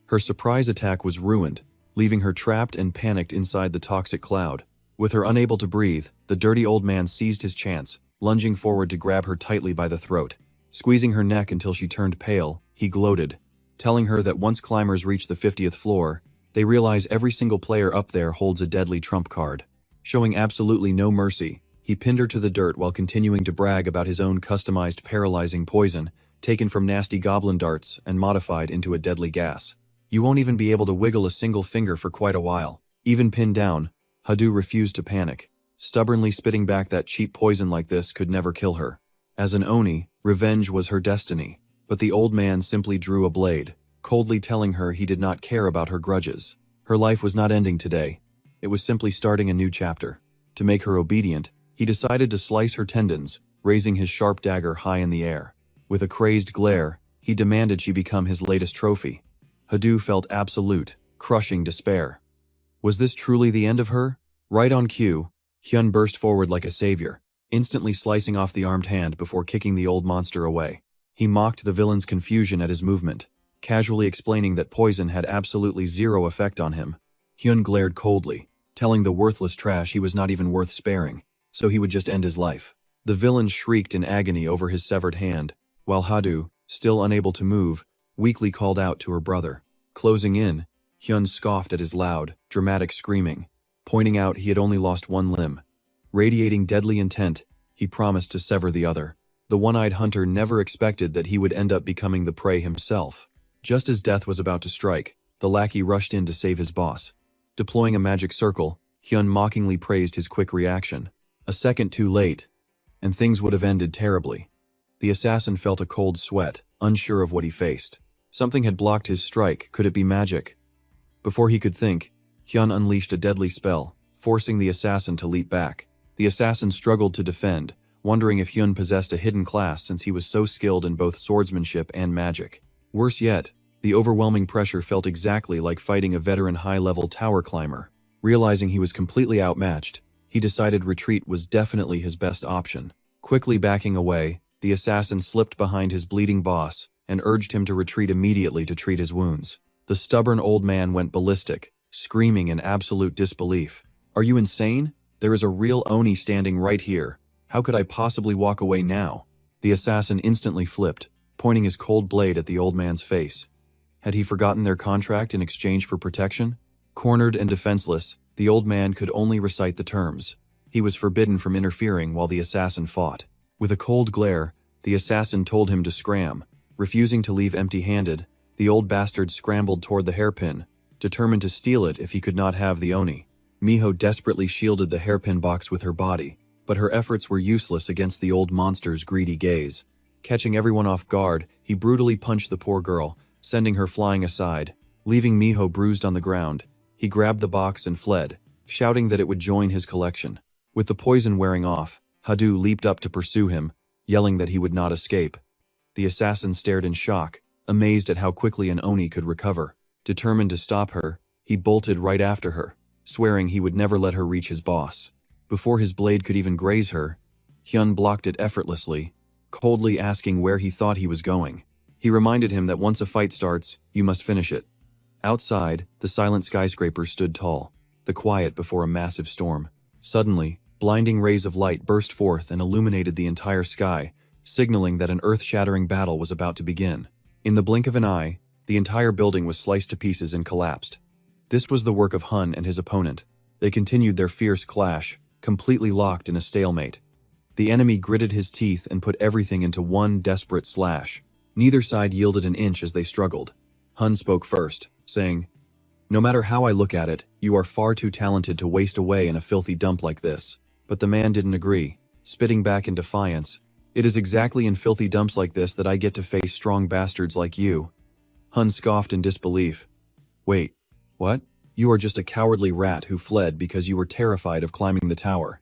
Her surprise attack was ruined, leaving her trapped and panicked inside the toxic cloud. With her unable to breathe, the dirty old man seized his chance, lunging forward to grab her tightly by the throat. Squeezing her neck until she turned pale, he gloated, telling her that once climbers reach the 50th floor, they realize every single player up there holds a deadly trump card. Showing absolutely no mercy, he pinned her to the dirt while continuing to brag about his own customized paralyzing poison, taken from nasty goblin darts and modified into a deadly gas. You won't even be able to wiggle a single finger for quite a while. Even pinned down, Hadu refused to panic. Stubbornly spitting back that cheap poison like this could never kill her. As an Oni, revenge was her destiny, but the old man simply drew a blade, coldly telling her he did not care about her grudges. Her life was not ending today. It was simply starting a new chapter. To make her obedient, he decided to slice her tendons, raising his sharp dagger high in the air. With a crazed glare, he demanded she become his latest trophy. Hadu felt absolute, crushing despair. Was this truly the end of her? Right on cue, Hyun burst forward like a savior, instantly slicing off the armed hand before kicking the old monster away. He mocked the villain's confusion at his movement, casually explaining that poison had absolutely zero effect on him. Hyun glared coldly, telling the worthless trash he was not even worth sparing, so he would just end his life. The villain shrieked in agony over his severed hand, while Hadu, still unable to move, weakly called out to her brother. Closing in, Hyun scoffed at his loud, dramatic screaming, pointing out he had only lost one limb. Radiating deadly intent, he promised to sever the other. The one-eyed hunter never expected that he would end up becoming the prey himself. Just as death was about to strike, the lackey rushed in to save his boss. Deploying a magic circle, Hyun mockingly praised his quick reaction. A second too late, and things would have ended terribly. The assassin felt a cold sweat, unsure of what he faced. Something had blocked his strike. Could it be magic? Before he could think, Hyun unleashed a deadly spell, forcing the assassin to leap back. The assassin struggled to defend, wondering if Hyun possessed a hidden class since he was so skilled in both swordsmanship and magic. Worse yet, the overwhelming pressure felt exactly like fighting a veteran high-level tower climber. Realizing he was completely outmatched, he decided retreat was definitely his best option. Quickly backing away, the assassin slipped behind his bleeding boss and urged him to retreat immediately to treat his wounds. The stubborn old man went ballistic, screaming in absolute disbelief. "Are you insane? There is a real Oni standing right here. How could I possibly walk away now?" The assassin instantly flipped, pointing his cold blade at the old man's face. Had he forgotten their contract in exchange for protection? Cornered and defenseless, the old man could only recite the terms. He was forbidden from interfering while the assassin fought. With a cold glare, the assassin told him to scram. Refusing to leave empty-handed, the old bastard scrambled toward the hairpin, determined to steal it if he could not have the Oni. Miho desperately shielded the hairpin box with her body, but her efforts were useless against the old monster's greedy gaze. Catching everyone off guard, he brutally punched the poor girl, sending her flying aside. Leaving Miho bruised on the ground, he grabbed the box and fled, shouting that it would join his collection. With the poison wearing off, Hadu leaped up to pursue him, yelling that he would not escape. The assassin stared in shock, amazed at how quickly an Oni could recover. Determined to stop her, he bolted right after her, swearing he would never let her reach his boss. Before his blade could even graze her, Hyun blocked it effortlessly, coldly asking where he thought he was going. He reminded him that once a fight starts, you must finish it. Outside, the silent skyscrapers stood tall, the quiet before a massive storm. Suddenly, blinding rays of light burst forth and illuminated the entire sky, signaling that an earth-shattering battle was about to begin. In the blink of an eye, the entire building was sliced to pieces and collapsed. This was the work of Hun and his opponent. They continued their fierce clash, completely locked in a stalemate. The enemy gritted his teeth and put everything into one desperate slash. Neither side yielded an inch as they struggled. Hun spoke first, saying, "No matter how I look at it, you are far too talented to waste away in a filthy dump like this." But the man didn't agree, spitting back in defiance. "It is exactly in filthy dumps like this that I get to face strong bastards like you." Hun scoffed in disbelief. "Wait, what? You are just a cowardly rat who fled because you were terrified of climbing the tower."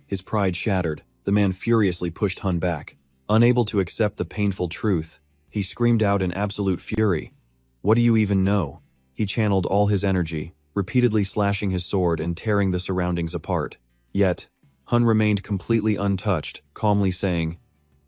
His pride shattered, the man furiously pushed Hun back. Unable to accept the painful truth, he screamed out in absolute fury. "What do you even know?" He channeled all his energy, repeatedly slashing his sword and tearing the surroundings apart. Yet, Hun remained completely untouched, calmly saying,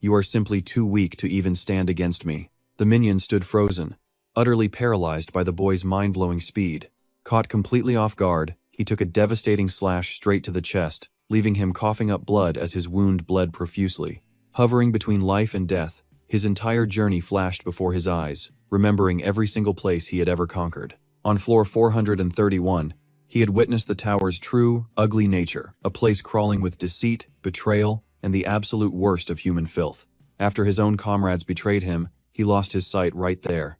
"You are simply too weak to even stand against me." The minion stood frozen, utterly paralyzed by the boy's mind-blowing speed. Caught completely off guard, he took a devastating slash straight to the chest, leaving him coughing up blood as his wound bled profusely. Hovering between life and death, his entire journey flashed before his eyes, remembering every single place he had ever conquered. On floor 431, he had witnessed the tower's true, ugly nature, a place crawling with deceit, betrayal, and the absolute worst of human filth. After his own comrades betrayed him, he lost his sight right there.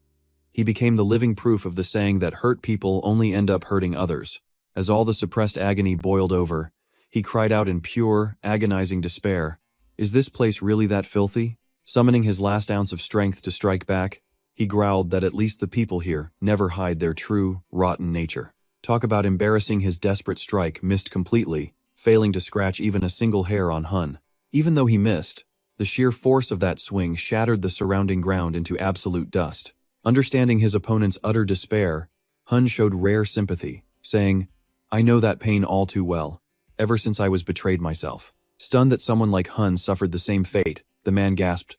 He became the living proof of the saying that hurt people only end up hurting others. As all the suppressed agony boiled over, he cried out in pure, agonizing despair, "Is this place really that filthy?" Summoning his last ounce of strength to strike back, he growled that at least the people here never hide their true, rotten nature. Talk about embarrassing. His desperate strike missed completely, failing to scratch even a single hair on Hun. Even though he missed, the sheer force of that swing shattered the surrounding ground into absolute dust. Understanding his opponent's utter despair, Hun showed rare sympathy, saying, "I know that pain all too well, ever since I was betrayed myself." Stunned that someone like Hun suffered the same fate, the man gasped,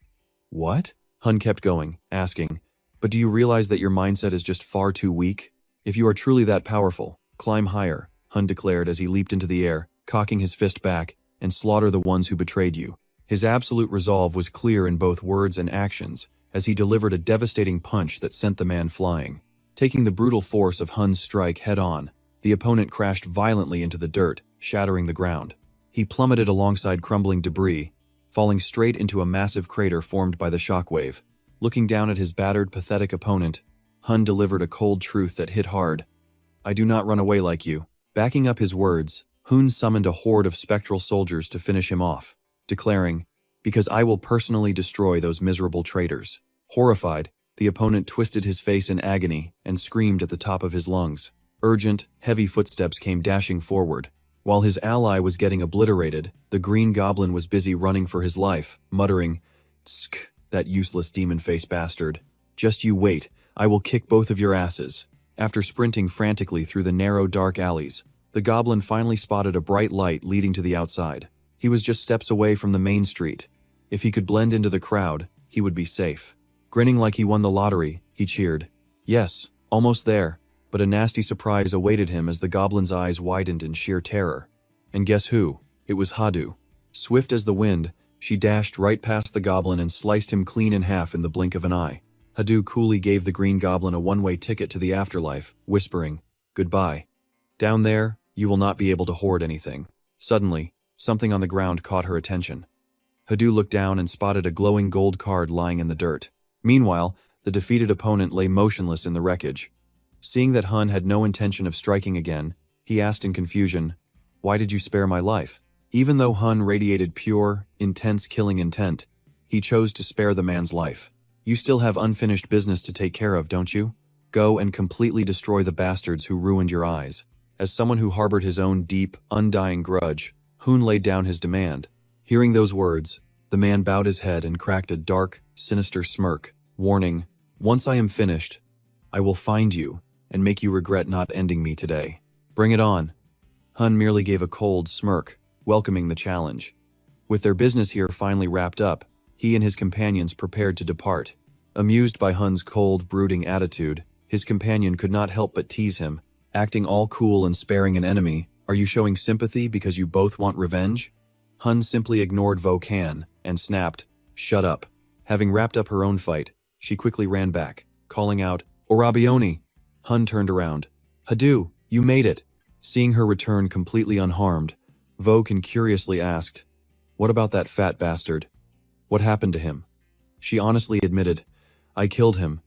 "What?" Hun kept going, asking, "But do you realize that your mindset is just far too weak? If you are truly that powerful, climb higher," Hun declared as he leaped into the air, cocking his fist back, "and slaughter the ones who betrayed you." His absolute resolve was clear in both words and actions, as he delivered a devastating punch that sent the man flying. Taking the brutal force of Hun's strike head-on, the opponent crashed violently into the dirt, shattering the ground. He plummeted alongside crumbling debris, falling straight into a massive crater formed by the shockwave. Looking down at his battered, pathetic opponent, Hun delivered a cold truth that hit hard. "I do not run away like you." Backing up his words, Hun summoned a horde of spectral soldiers to finish him off, declaring, "Because I will personally destroy those miserable traitors." Horrified, the opponent twisted his face in agony and screamed at the top of his lungs. Urgent, heavy footsteps came dashing forward. While his ally was getting obliterated, the Green Goblin was busy running for his life, muttering, "Tsk, that useless demon-faced bastard. Just you wait, I will kick both of your asses." After sprinting frantically through the narrow, dark alleys, the goblin finally spotted a bright light leading to the outside. He was just steps away from the main street. If he could blend into the crowd, he would be safe. Grinning like he won the lottery, he cheered. Yes, almost there, but a nasty surprise awaited him as the goblin's eyes widened in sheer terror. And guess who? It was Hadu. Swift as the wind, she dashed right past the goblin and sliced him clean in half in the blink of an eye. Hadu coolly gave the Green Goblin a one-way ticket to the afterlife, whispering, "Goodbye. Down there, you will not be able to hoard anything." Suddenly, something on the ground caught her attention. Hadu looked down and spotted a glowing gold card lying in the dirt. Meanwhile, the defeated opponent lay motionless in the wreckage. Seeing that Hun had no intention of striking again, he asked in confusion, "Why did you spare my life?" Even though Hun radiated pure, intense killing intent, he chose to spare the man's life. "You still have unfinished business to take care of, don't you? Go and completely destroy the bastards who ruined your eyes." As someone who harbored his own deep, undying grudge, Hun laid down his demand. Hearing those words, the man bowed his head and cracked a dark, sinister smirk, warning, "Once I am finished, I will find you and make you regret not ending me today. Bring it on." Hun merely gave a cold smirk, welcoming the challenge. With their business here finally wrapped up, he and his companions prepared to depart. Amused by Hun's cold, brooding attitude, his companion could not help but tease him, acting all cool and sparing an enemy. "Are you showing sympathy because you both want revenge?" Hun simply ignored Vokan and snapped, "Shut up." Having wrapped up her own fight, she quickly ran back, calling out, "Orabioni!" Hun turned around. "Hadu, you made it." Seeing her return completely unharmed, Vokan curiously asked, "What about that fat bastard? What happened to him?" She honestly admitted, "I killed him,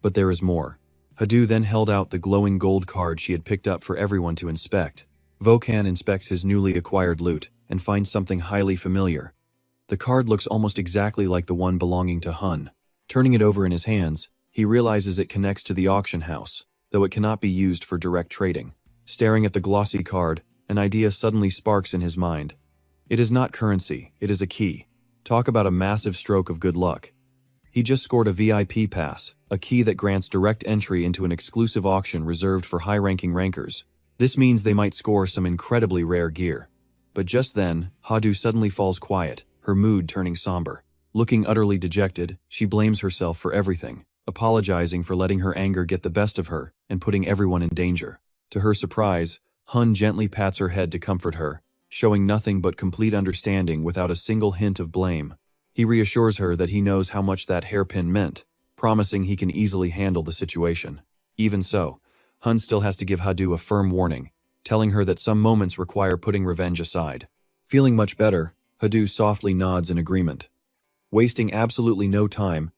but there is more." Hadu then held out the glowing gold card she had picked up for everyone to inspect. Vokan inspects his newly acquired loot and finds something highly familiar. The card looks almost exactly like the one belonging to Hun. Turning it over in his hands, he realizes it connects to the auction house, though it cannot be used for direct trading. Staring at the glossy card, an idea suddenly sparks in his mind. It is not currency, it is a key. Talk about a massive stroke of good luck. He just scored a VIP pass, a key that grants direct entry into an exclusive auction reserved for high-ranking rankers. This means they might score some incredibly rare gear. But just then, Hadu suddenly falls quiet, her mood turning somber. Looking utterly dejected, she blames herself for everything, apologizing for letting her anger get the best of her and putting everyone in danger. To her surprise, Hun gently pats her head to comfort her, showing nothing but complete understanding without a single hint of blame. He reassures her that he knows how much that hairpin meant, promising he can easily handle the situation. Even so, Hun still has to give Hadu a firm warning, telling her that some moments require putting revenge aside. Feeling much better, Hadu softly nods in agreement. Wasting absolutely no time,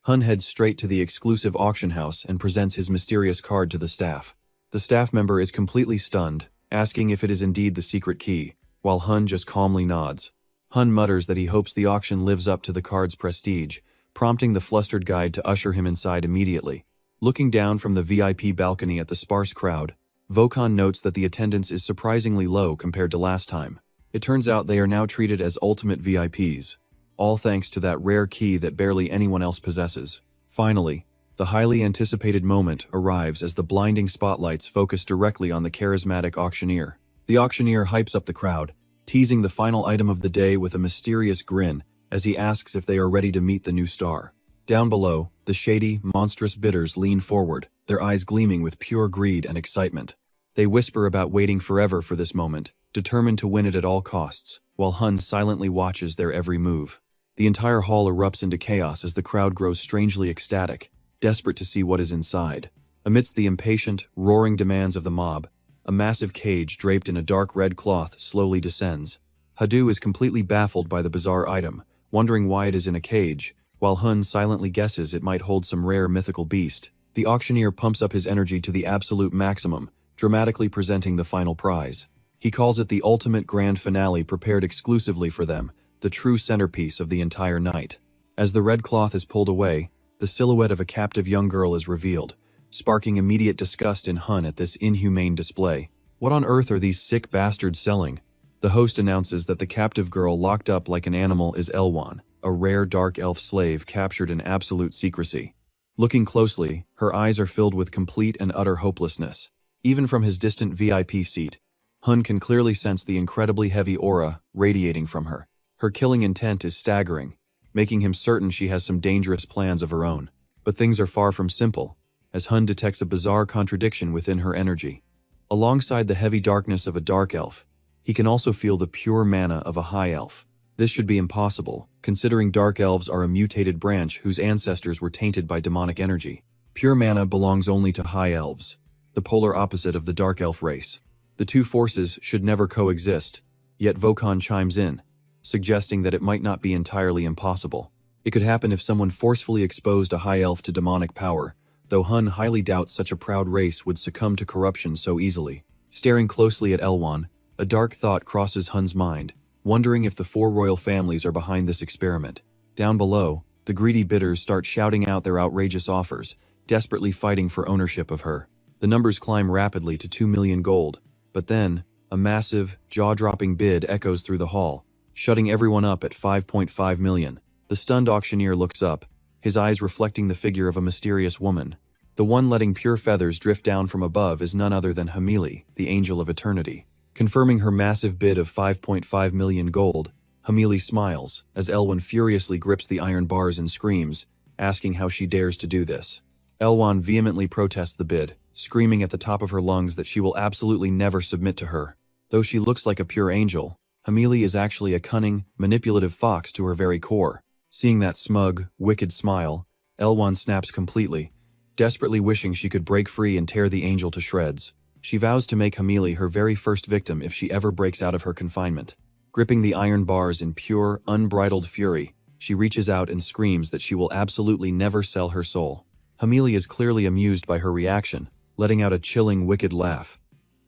Hun heads straight to the exclusive auction house and presents his mysterious card to the staff. The staff member is completely stunned, asking if it is indeed the secret key, while Hun just calmly nods. Hun mutters that he hopes the auction lives up to the card's prestige, prompting the flustered guide to usher him inside immediately. Looking down from the VIP balcony at the sparse crowd, Vokan notes that the attendance is surprisingly low compared to last time. It turns out they are now treated as ultimate VIPs, all thanks to that rare key that barely anyone else possesses. Finally, the highly anticipated moment arrives as the blinding spotlights focus directly on the charismatic auctioneer. The auctioneer hypes up the crowd, teasing the final item of the day with a mysterious grin as he asks if they are ready to meet the new star. Down below, the shady, monstrous bidders lean forward, their eyes gleaming with pure greed and excitement. They whisper about waiting forever for this moment, determined to win it at all costs, while Hun silently watches their every move. The entire hall erupts into chaos as the crowd grows strangely ecstatic, desperate to see what is inside. Amidst the impatient, roaring demands of the mob, a massive cage draped in a dark red cloth slowly descends. Hadu is completely baffled by the bizarre item, wondering why it is in a cage, while Hun silently guesses it might hold some rare mythical beast. The auctioneer pumps up his energy to the absolute maximum, dramatically presenting the final prize. He calls it the ultimate grand finale prepared exclusively for them, the true centerpiece of the entire night. As the red cloth is pulled away, the silhouette of a captive young girl is revealed, sparking immediate disgust in Hun at this inhumane display. What on earth are these sick bastards selling? The host announces that the captive girl locked up like an animal is Elwan, a rare dark elf slave captured in absolute secrecy. Looking closely, her eyes are filled with complete and utter hopelessness. Even from his distant VIP seat, Hun can clearly sense the incredibly heavy aura radiating from her. Her killing intent is staggering, making him certain she has some dangerous plans of her own. But things are far from simple, as Hun detects a bizarre contradiction within her energy. Alongside the heavy darkness of a dark elf, he can also feel the pure mana of a high elf. This should be impossible, considering dark elves are a mutated branch whose ancestors were tainted by demonic energy. Pure mana belongs only to high elves, the polar opposite of the dark elf race. The two forces should never coexist, yet Vokon chimes in, suggesting that it might not be entirely impossible. It could happen if someone forcefully exposed a high elf to demonic power, though Hun highly doubts such a proud race would succumb to corruption so easily. Staring closely at Elwan, a dark thought crosses Hun's mind, wondering if the four royal families are behind this experiment. Down below, the greedy bidders start shouting out their outrageous offers, desperately fighting for ownership of her. The numbers climb rapidly to 2 million gold, but then, a massive, jaw-dropping bid echoes through the hall, shutting everyone up at 5.5 million. The stunned auctioneer looks up, his eyes reflecting the figure of a mysterious woman. The one letting pure feathers drift down from above is none other than Hamili, the Angel of Eternity. Confirming her massive bid of 5.5 million gold, Hamili smiles as Elwan furiously grips the iron bars and screams, asking how she dares to do this. Elwan vehemently protests the bid, screaming at the top of her lungs that she will absolutely never submit to her. Though she looks like a pure angel, Hamili is actually a cunning, manipulative fox to her very core. Seeing that smug, wicked smile, Elwan snaps completely, desperately wishing she could break free and tear the angel to shreds. She vows to make Hamili her very first victim if she ever breaks out of her confinement. Gripping the iron bars in pure, unbridled fury, she reaches out and screams that she will absolutely never sell her soul. Hamili is clearly amused by her reaction, letting out a chilling, wicked laugh.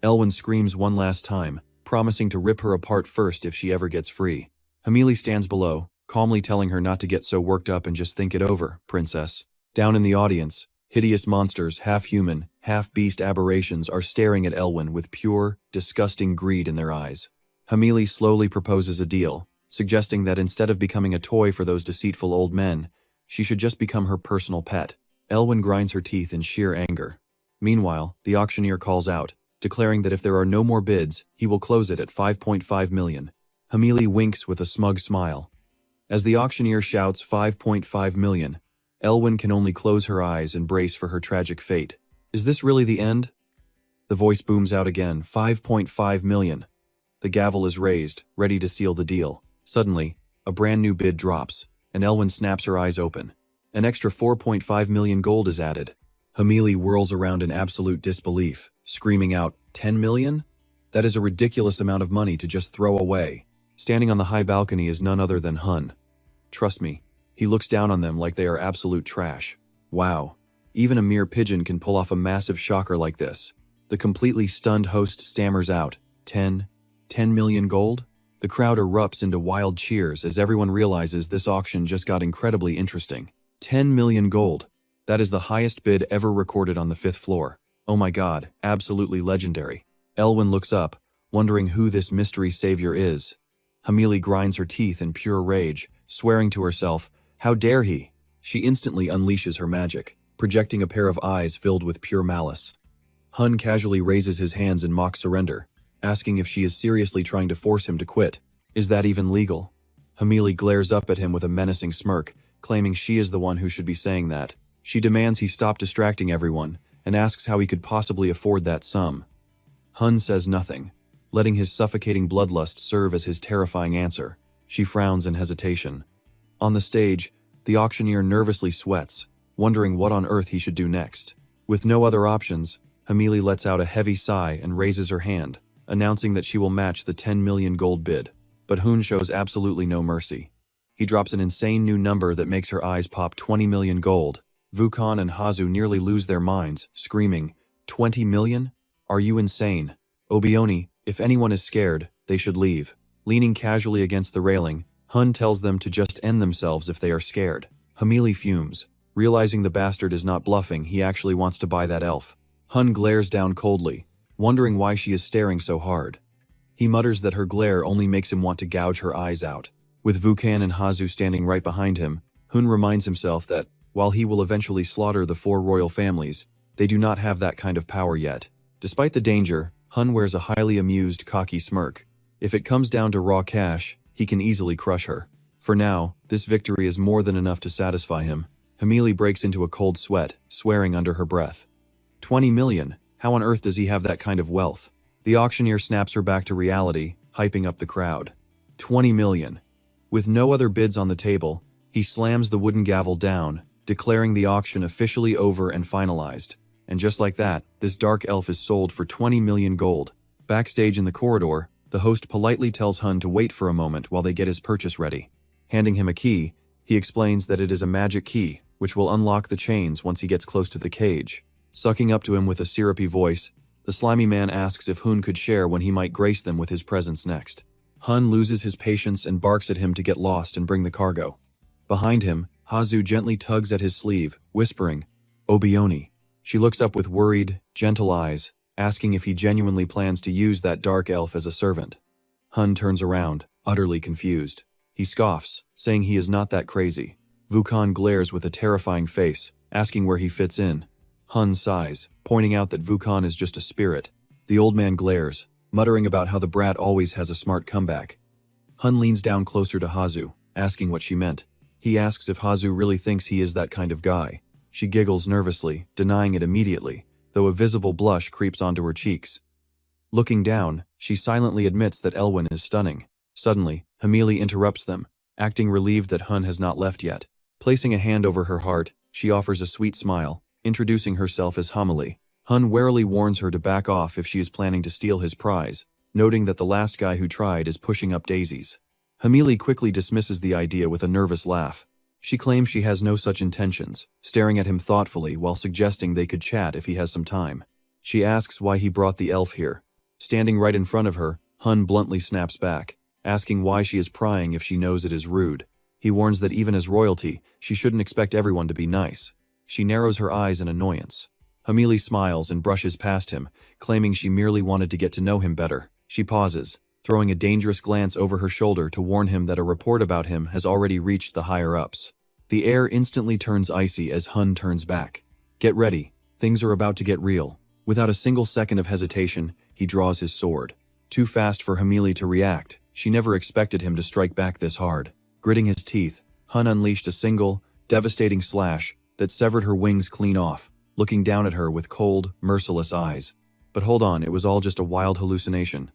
Elwan screams one last time, promising to rip her apart first if she ever gets free. Hamili stands below, calmly telling her not to get so worked up and just think it over, princess. Down in the audience, hideous monsters, half-human, half-beast aberrations are staring at Elwan with pure, disgusting greed in their eyes. Hamili slowly proposes a deal, suggesting that instead of becoming a toy for those deceitful old men, she should just become her personal pet. Elwan grinds her teeth in sheer anger. Meanwhile, the auctioneer calls out, declaring that if there are no more bids, he will close it at 5.5 million. Hamili winks with a smug smile. As the auctioneer shouts 5.5 million, Elwan can only close her eyes and brace for her tragic fate. Is this really the end? The voice booms out again, 5.5 million. The gavel is raised, ready to seal the deal. Suddenly, a brand new bid drops, and Elwan snaps her eyes open. An extra 4.5 million gold is added. Hamili whirls around in absolute disbelief, screaming out, 10 million? That is a ridiculous amount of money to just throw away. Standing on the high balcony is none other than Hun. Trust me, he looks down on them like they are absolute trash. Wow, even a mere pigeon can pull off a massive shocker like this. The completely stunned host stammers out, 10 million gold? The crowd erupts into wild cheers as everyone realizes this auction just got incredibly interesting. 10 million gold. That is the highest bid ever recorded on the 5th floor. Oh my god, absolutely legendary. Elwan looks up, wondering who this mystery savior is. Hamili grinds her teeth in pure rage, swearing to herself, how dare he? She instantly unleashes her magic, projecting a pair of eyes filled with pure malice. Hun casually raises his hands in mock surrender, asking if she is seriously trying to force him to quit. Is that even legal? Hamili glares up at him with a menacing smirk, claiming she is the one who should be saying that. She demands he stop distracting everyone, and asks how he could possibly afford that sum. Hun says nothing, letting his suffocating bloodlust serve as his terrifying answer. She frowns in hesitation. On the stage, the auctioneer nervously sweats, wondering what on earth he should do next. With no other options, Hamili lets out a heavy sigh and raises her hand, announcing that she will match the 10 million gold bid. But Hun shows absolutely no mercy. He drops an insane new number that makes her eyes pop 20 million gold. Vukon and Hazu nearly lose their minds, screaming, 20 million? Are you insane? Obioni, if anyone is scared, they should leave. Leaning casually against the railing, Hun tells them to just end themselves if they are scared. Hamili fumes, Realizing the bastard is not bluffing, he actually wants to buy that elf. Hun glares down coldly, wondering why she is staring so hard. He mutters that her glare only makes him want to gouge her eyes out. With Vukan and Hazu standing right behind him, Hun reminds himself that, while he will eventually slaughter the 4 royal families, they do not have that kind of power yet. Despite the danger, Hun wears a highly amused, cocky smirk. If it comes down to raw cash, he can easily crush her. For now, this victory is more than enough to satisfy him. Hamili breaks into a cold sweat, swearing under her breath. 20 million? How on earth does he have that kind of wealth? The auctioneer snaps her back to reality, hyping up the crowd. 20 million. With no other bids on the table, he slams the wooden gavel down, declaring the auction officially over and finalized. And just like that, this dark elf is sold for 20 million gold. Backstage in the corridor, the host politely tells Hun to wait for a moment while they get his purchase ready. Handing him a key, he explains that it is a magic key, which will unlock the chains once he gets close to the cage. Sucking up to him with a syrupy voice, the slimy man asks if Hun could share when he might grace them with his presence next. Hun loses his patience and barks at him to get lost and bring the cargo. Behind him, Hazu gently tugs at his sleeve, whispering, "Obioni." She looks up with worried, gentle eyes, asking if he genuinely plans to use that dark elf as a servant. Hun turns around, utterly confused. He scoffs, saying he is not that crazy. Vukan glares with a terrifying face, asking where he fits in. Hun sighs, pointing out that Vukan is just a spirit. The old man glares, muttering about how the brat always has a smart comeback. Hun leans down closer to Hazu, asking what she meant. He asks if Hazu really thinks he is that kind of guy. She giggles nervously, denying it immediately, though a visible blush creeps onto her cheeks. Looking down, she silently admits that Elwyn is stunning. Suddenly, Hamili interrupts them, acting relieved that Hun has not left yet. Placing a hand over her heart, she offers a sweet smile, introducing herself as Hamili. Hun warily warns her to back off if she is planning to steal his prize, noting that the last guy who tried is pushing up daisies. Hamili quickly dismisses the idea with a nervous laugh. She claims she has no such intentions, staring at him thoughtfully while suggesting they could chat if he has some time. She asks why he brought the elf here. Standing right in front of her, Hun bluntly snaps back, asking why she is prying if she knows it is rude. He warns that even as royalty, she shouldn't expect everyone to be nice. She narrows her eyes in annoyance. Hamili smiles and brushes past him, claiming she merely wanted to get to know him better. She pauses, throwing a dangerous glance over her shoulder to warn him that a report about him has already reached the higher-ups. The air instantly turns icy as Hun turns back. Get ready, things are about to get real. Without a single second of hesitation, he draws his sword. Too fast for Hamili to react, she never expected him to strike back this hard. Gritting his teeth, Hun unleashed a single, devastating slash that severed her wings clean off, looking down at her with cold, merciless eyes. But hold on, it was all just a wild hallucination.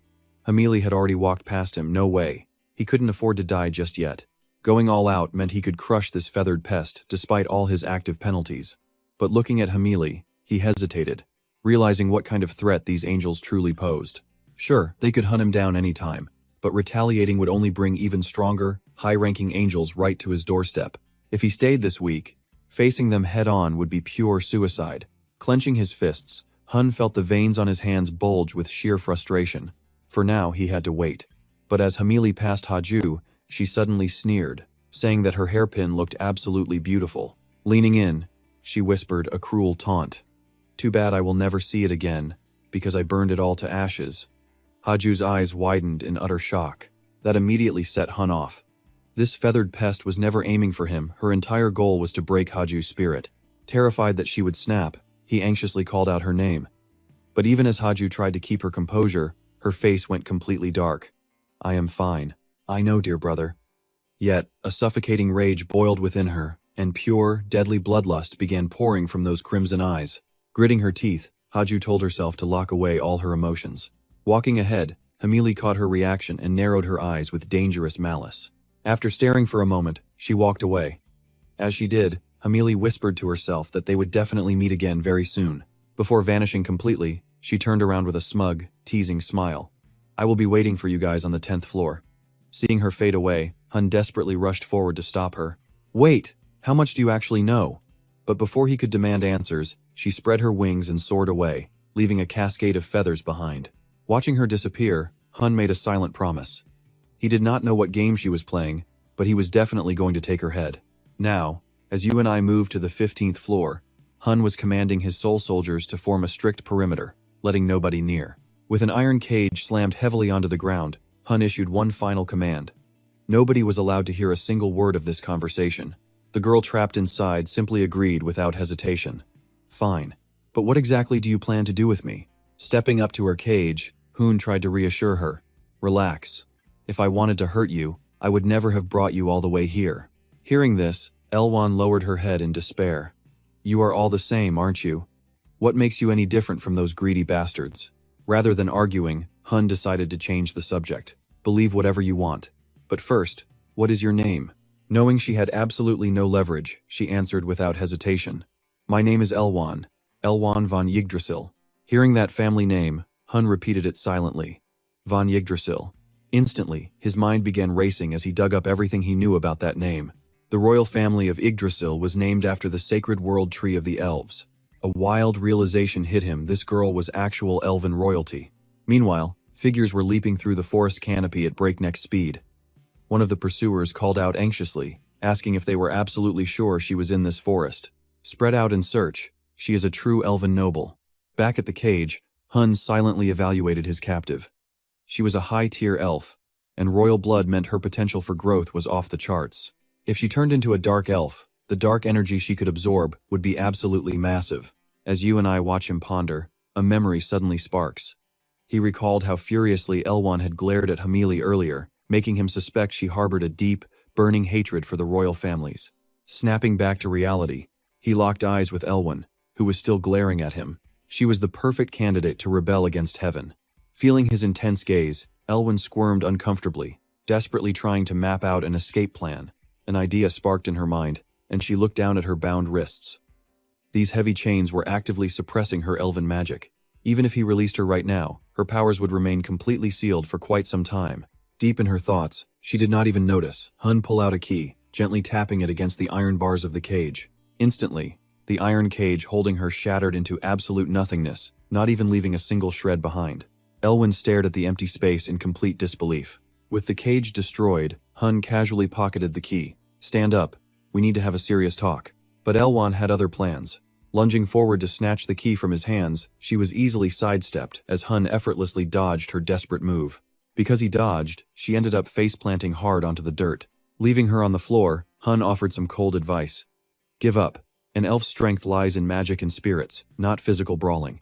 Hamili had already walked past him, no way. He couldn't afford to die just yet. Going all out meant he could crush this feathered pest despite all his active penalties. But looking at Hamili, he hesitated, realizing what kind of threat these angels truly posed. Sure, they could hunt him down any time, but retaliating would only bring even stronger, high-ranking angels right to his doorstep. If he stayed this weak, facing them head-on would be pure suicide. Clenching his fists, Hun felt the veins on his hands bulge with sheer frustration. For now, he had to wait. But as Hamili passed Haju, she suddenly sneered, saying that her hairpin looked absolutely beautiful. Leaning in, she whispered a cruel taunt. Too bad I will never see it again, because I burned it all to ashes. Haju's eyes widened in utter shock. That immediately set Hun off. This feathered pest was never aiming for him, her entire goal was to break Haju's spirit. Terrified that she would snap, he anxiously called out her name. But even as Haju tried to keep her composure, her face went completely dark. I am fine. I know, dear brother. Yet, a suffocating rage boiled within her, and pure, deadly bloodlust began pouring from those crimson eyes. Gritting her teeth, Haju told herself to lock away all her emotions. Walking ahead, Hamili caught her reaction and narrowed her eyes with dangerous malice. After staring for a moment, she walked away. As she did, Hamili whispered to herself that they would definitely meet again very soon. Before vanishing completely, she turned around with a smug, teasing smile. I will be waiting for you guys on the 10th floor. Seeing her fade away, Hun desperately rushed forward to stop her. Wait! How much do you actually know? But before he could demand answers, she spread her wings and soared away, leaving a cascade of feathers behind. Watching her disappear, Hun made a silent promise. He did not know what game she was playing, but he was definitely going to take her head. Now, As you and I moved to the 15th floor, Hun was commanding his soul soldiers to form a strict perimeter, letting nobody near. With an iron cage slammed heavily onto the ground, Hun issued one final command. Nobody was allowed to hear a single word of this conversation. The girl trapped inside simply agreed without hesitation. Fine. But what exactly do you plan to do with me? Stepping up to her cage, Hun tried to reassure her. Relax. If I wanted to hurt you, I would never have brought you all the way here. Hearing this, Elwan lowered her head in despair. You are all the same, aren't you? What makes you any different from those greedy bastards? Rather than arguing, Hun decided to change the subject. Believe whatever you want. But first, what is your name? Knowing she had absolutely no leverage, she answered without hesitation. My name is Elwan. Elwan von Yggdrasil. Hearing that family name, Hun repeated it silently. Von Yggdrasil. Instantly, his mind began racing as he dug up everything he knew about that name. The royal family of Yggdrasil was named after the sacred world tree of the elves. A wild realization hit him: this girl was actual elven royalty. Meanwhile, figures were leaping through the forest canopy at breakneck speed. One of the pursuers called out anxiously, asking if they were absolutely sure she was in this forest. Spread out and search. She is a true elven noble. Back at the cage, Hun silently evaluated his captive. She was a high-tier elf, and royal blood meant her potential for growth was off the charts. If she turned into a dark elf, the dark energy she could absorb would be absolutely massive. As you and I watch him ponder, a memory suddenly sparks. He recalled how furiously Elwan had glared at Hamili earlier, making him suspect she harbored a deep, burning hatred for the royal families. Snapping back to reality, he locked eyes with Elwan, who was still glaring at him. She was the perfect candidate to rebel against heaven. Feeling his intense gaze, Elwan squirmed uncomfortably, desperately trying to map out an escape plan. An idea sparked in her mind, and she looked down at her bound wrists. These heavy chains were actively suppressing her elven magic. Even if he released her right now, her powers would remain completely sealed for quite some time. Deep in her thoughts, she did not even notice Hun pull out a key, gently tapping it against the iron bars of the cage. Instantly, the iron cage holding her shattered into absolute nothingness, not even leaving a single shred behind. Elwan stared at the empty space in complete disbelief. With the cage destroyed, Hun casually pocketed the key. Stand up. We need to have a serious talk. But Elwan had other plans. Lunging forward to snatch the key from his hands, she was easily sidestepped as Hun effortlessly dodged her desperate move. Because he dodged, she ended up face-planting hard onto the dirt. Leaving her on the floor, Hun offered some cold advice. Give up. An elf's strength lies in magic and spirits, not physical brawling.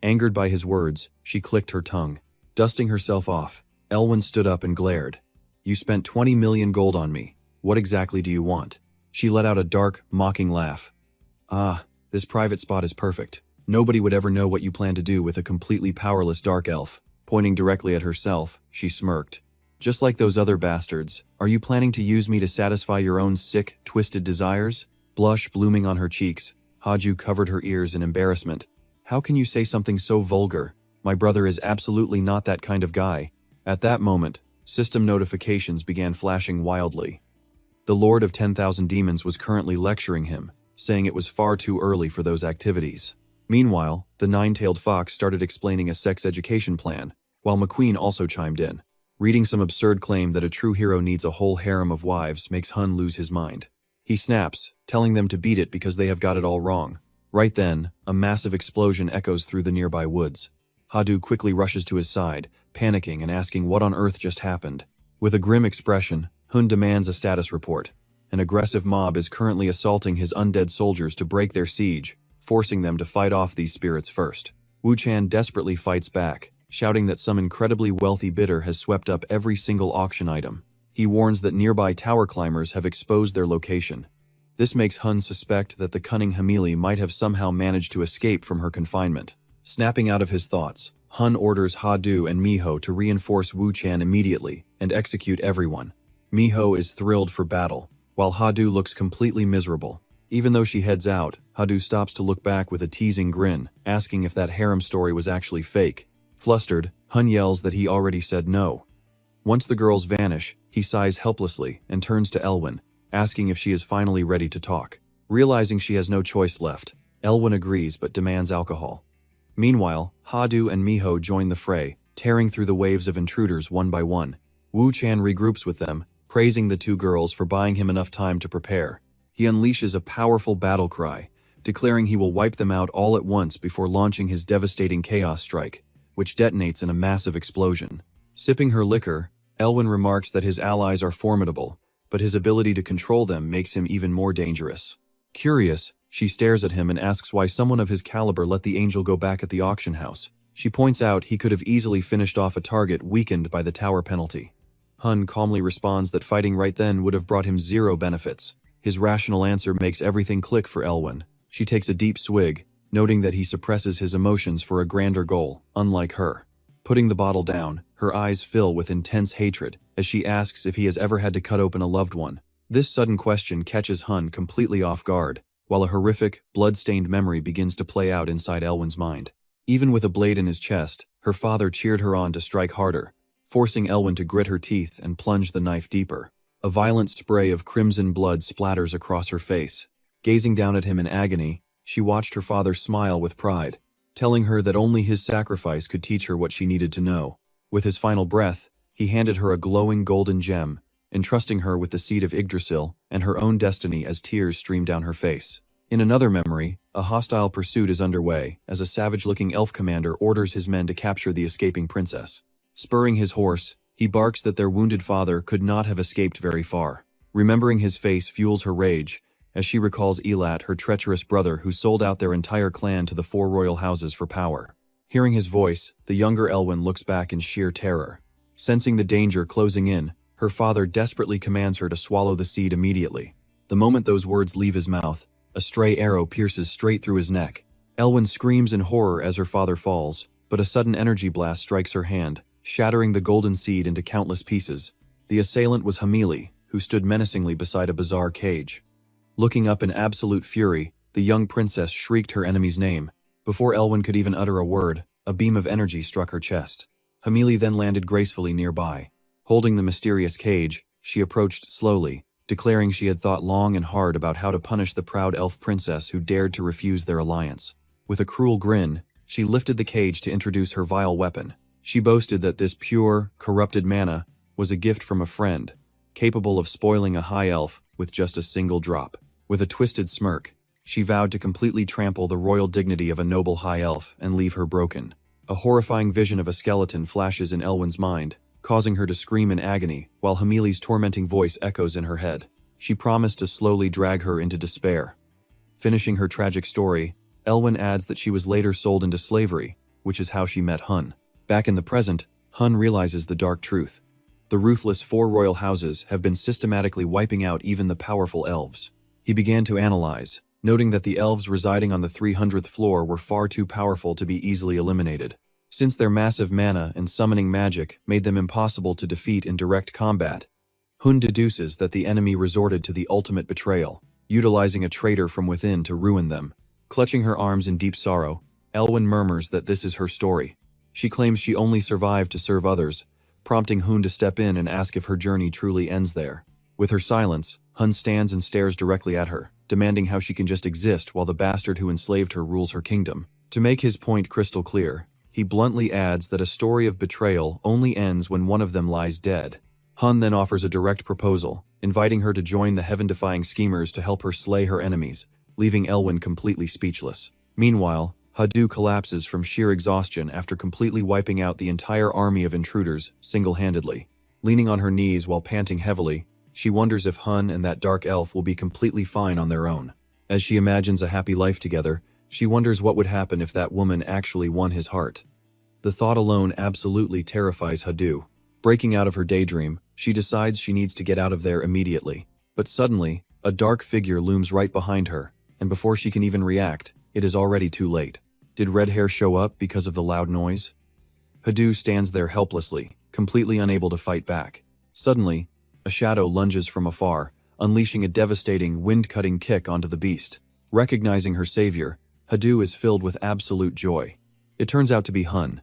Angered by his words, she clicked her tongue. Dusting herself off, Elwan stood up and glared. You spent 20 million gold on me. What exactly do you want? She let out a dark, mocking laugh. Ah, this private spot is perfect. Nobody would ever know what you plan to do with a completely powerless dark elf. Pointing directly at herself, she smirked. Just like those other bastards, are you planning to use me to satisfy your own sick, twisted desires? Blush blooming on her cheeks, Haju covered her ears in embarrassment. How can you say something so vulgar? My brother is absolutely not that kind of guy. At that moment, system notifications began flashing wildly. The Lord of 10,000 Demons was currently lecturing him, saying it was far too early for those activities. Meanwhile, the nine-tailed fox started explaining a sex education plan, while McQueen also chimed in. Reading some absurd claim that a true hero needs a whole harem of wives makes Hun lose his mind. He snaps, telling them to beat it because they have got it all wrong. Right then, a massive explosion echoes through the nearby woods. Hadu quickly rushes to his side, panicking and asking what on earth just happened. With a grim expression, Hun demands a status report. An aggressive mob is currently assaulting his undead soldiers to break their siege, forcing them to fight off these spirits first. Wu Chan desperately fights back, shouting that some incredibly wealthy bidder has swept up every single auction item. He warns that nearby tower climbers have exposed their location. This makes Hun suspect that the cunning Hamili might have somehow managed to escape from her confinement. Snapping out of his thoughts, Hun orders Hadu and Miho to reinforce Wu Chan immediately and execute everyone. Miho is thrilled for battle, while Hadu looks completely miserable. Even though she heads out, Hadu stops to look back with a teasing grin, asking if that harem story was actually fake. Flustered, Hun yells that he already said no. Once the girls vanish, he sighs helplessly and turns to Elwyn, asking if she is finally ready to talk. Realizing she has no choice left, Elwyn agrees but demands alcohol. Meanwhile, Hadu and Miho join the fray, tearing through the waves of intruders one by one. Wu Chan regroups with them, praising the two girls for buying him enough time to prepare. he unleashes a powerful battle cry, declaring he will wipe them out all at once before launching his devastating chaos strike, which detonates in a massive explosion. Sipping her liquor, Elwyn remarks that his allies are formidable, but his ability to control them makes him even more dangerous. Curious, she stares at him and asks why someone of his caliber let the angel go back at the auction house. She points out he could have easily finished off a target weakened by the tower penalty. Hun calmly responds that fighting right then would have brought him zero benefits. His rational answer makes everything click for Elwyn. She takes a deep swig, noting that he suppresses his emotions for a grander goal, unlike her. Putting the bottle down, her eyes fill with intense hatred as she asks if he has ever had to cut open a loved one. This sudden question catches Hun completely off guard, while a horrific, blood-stained memory begins to play out inside Elwyn's mind. Even with a blade in his chest, her father cheered her on to strike harder, forcing Elwyn to grit her teeth and plunge the knife deeper. A violent spray of crimson blood splatters across her face. Gazing down at him in agony, she watched her father smile with pride, telling her that only his sacrifice could teach her what she needed to know. With his final breath, he handed her a glowing golden gem, entrusting her with the seed of Yggdrasil and her own destiny as tears streamed down her face. In another memory, a hostile pursuit is underway as a savage-looking elf commander orders his men to capture the escaping princess. Spurring his horse, he barks that their wounded father could not have escaped very far. Remembering his face fuels her rage, as she recalls Elat, her treacherous brother who sold out their entire clan to the 4 royal houses for power. Hearing his voice, the younger Elwyn looks back in sheer terror. Sensing the danger closing in, her father desperately commands her to swallow the seed immediately. The moment those words leave his mouth, a stray arrow pierces straight through his neck. Elwyn screams in horror as her father falls, but a sudden energy blast strikes her hand, shattering the golden seed into countless pieces. The assailant was Hamili, who stood menacingly beside a bizarre cage. Looking up in absolute fury, the young princess shrieked her enemy's name. Before Elwyn could even utter a word, a beam of energy struck her chest. Hamili then landed gracefully nearby. Holding the mysterious cage, she approached slowly, declaring she had thought long and hard about how to punish the proud elf princess who dared to refuse their alliance. With a cruel grin, she lifted the cage to introduce her vile weapon. She boasted that this pure, corrupted mana was a gift from a friend, capable of spoiling a high elf with just a single drop. With a twisted smirk, she vowed to completely trample the royal dignity of a noble high elf and leave her broken. A horrifying vision of a skeleton flashes in Elwyn's mind, causing her to scream in agony, while Hamili's tormenting voice echoes in her head. She promised to slowly drag her into despair. Finishing her tragic story, Elwyn adds that she was later sold into slavery, which is how she met Hun. Back in the present, Hun realizes the dark truth. The ruthless 4 royal houses have been systematically wiping out even the powerful elves. He began to analyze, noting that the elves residing on the 300th floor were far too powerful to be easily eliminated, since their massive mana and summoning magic made them impossible to defeat in direct combat. Hun deduces that the enemy resorted to the ultimate betrayal, utilizing a traitor from within to ruin them. Clutching her arms in deep sorrow, Elwyn murmurs that this is her story. She claims she only survived to serve others, prompting Hun to step in and ask if her journey truly ends there. With her silence, Hun stands and stares directly at her, demanding how she can just exist while the bastard who enslaved her rules her kingdom. To make his point crystal clear, he bluntly adds that a story of betrayal only ends when one of them lies dead. Hun then offers a direct proposal, inviting her to join the heaven-defying schemers to help her slay her enemies, leaving Elwyn completely speechless. Meanwhile, Hadu collapses from sheer exhaustion after completely wiping out the entire army of intruders single-handedly. Leaning on her knees while panting heavily, she wonders if Hun and that dark elf will be completely fine on their own. As she imagines a happy life together, she wonders what would happen if that woman actually won his heart. The thought alone absolutely terrifies Hadu. Breaking out of her daydream, she decides she needs to get out of there immediately. But suddenly, a dark figure looms right behind her, and before she can even react, it is already too late. Did red hair show up because of the loud noise? Hadu stands there helplessly, completely unable to fight back. Suddenly, a shadow lunges from afar, unleashing a devastating, wind-cutting kick onto the beast. Recognizing her savior, Hadu is filled with absolute joy. It turns out to be Hun.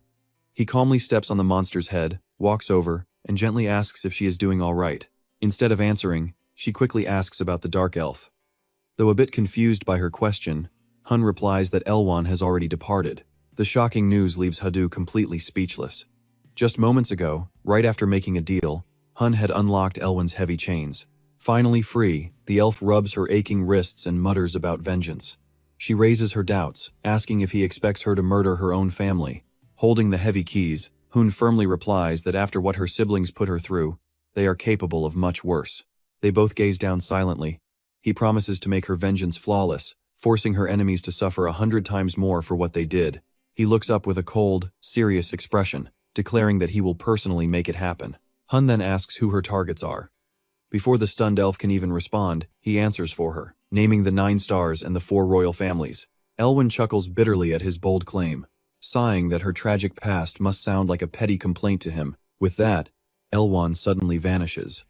He calmly steps on the monster's head, walks over, and gently asks if she is doing all right. Instead of answering, she quickly asks about the dark elf. Though a bit confused by her question, Hun replies that Elwan has already departed. The shocking news leaves Hadu completely speechless. Just moments ago, right after making a deal, Hun had unlocked Elwyn's heavy chains. Finally free, the elf rubs her aching wrists and mutters about vengeance. She raises her doubts, asking if he expects her to murder her own family. Holding the heavy keys, Hun firmly replies that after what her siblings put her through, they are capable of much worse. They both gaze down silently. He promises to make her vengeance flawless, forcing her enemies to suffer 100 times more for what they did. He looks up with a cold, serious expression, declaring that he will personally make it happen. Hun then asks who her targets are. Before the stunned elf can even respond, he answers for her, naming the 9 stars and the 4 royal families. Elwyn chuckles bitterly at his bold claim, sighing that her tragic past must sound like a petty complaint to him. With that, Elwan suddenly vanishes.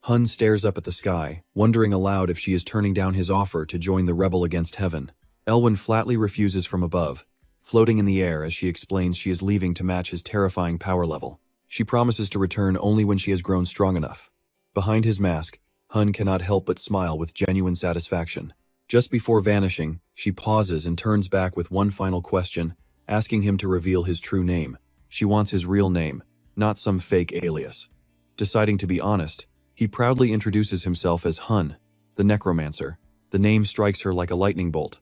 Hun stares up at the sky, wondering aloud if she is turning down his offer to join the rebel against heaven. Elwyn flatly refuses from above, floating in the air as she explains she is leaving to match his terrifying power level. She promises to return only when she has grown strong enough. Behind his mask, Hun cannot help but smile with genuine satisfaction. Just before vanishing, she pauses and turns back with one final question, asking him to reveal his true name. She wants his real name, not some fake alias. Deciding to be honest, he proudly introduces himself as Hun, the necromancer. The name strikes her like a lightning bolt.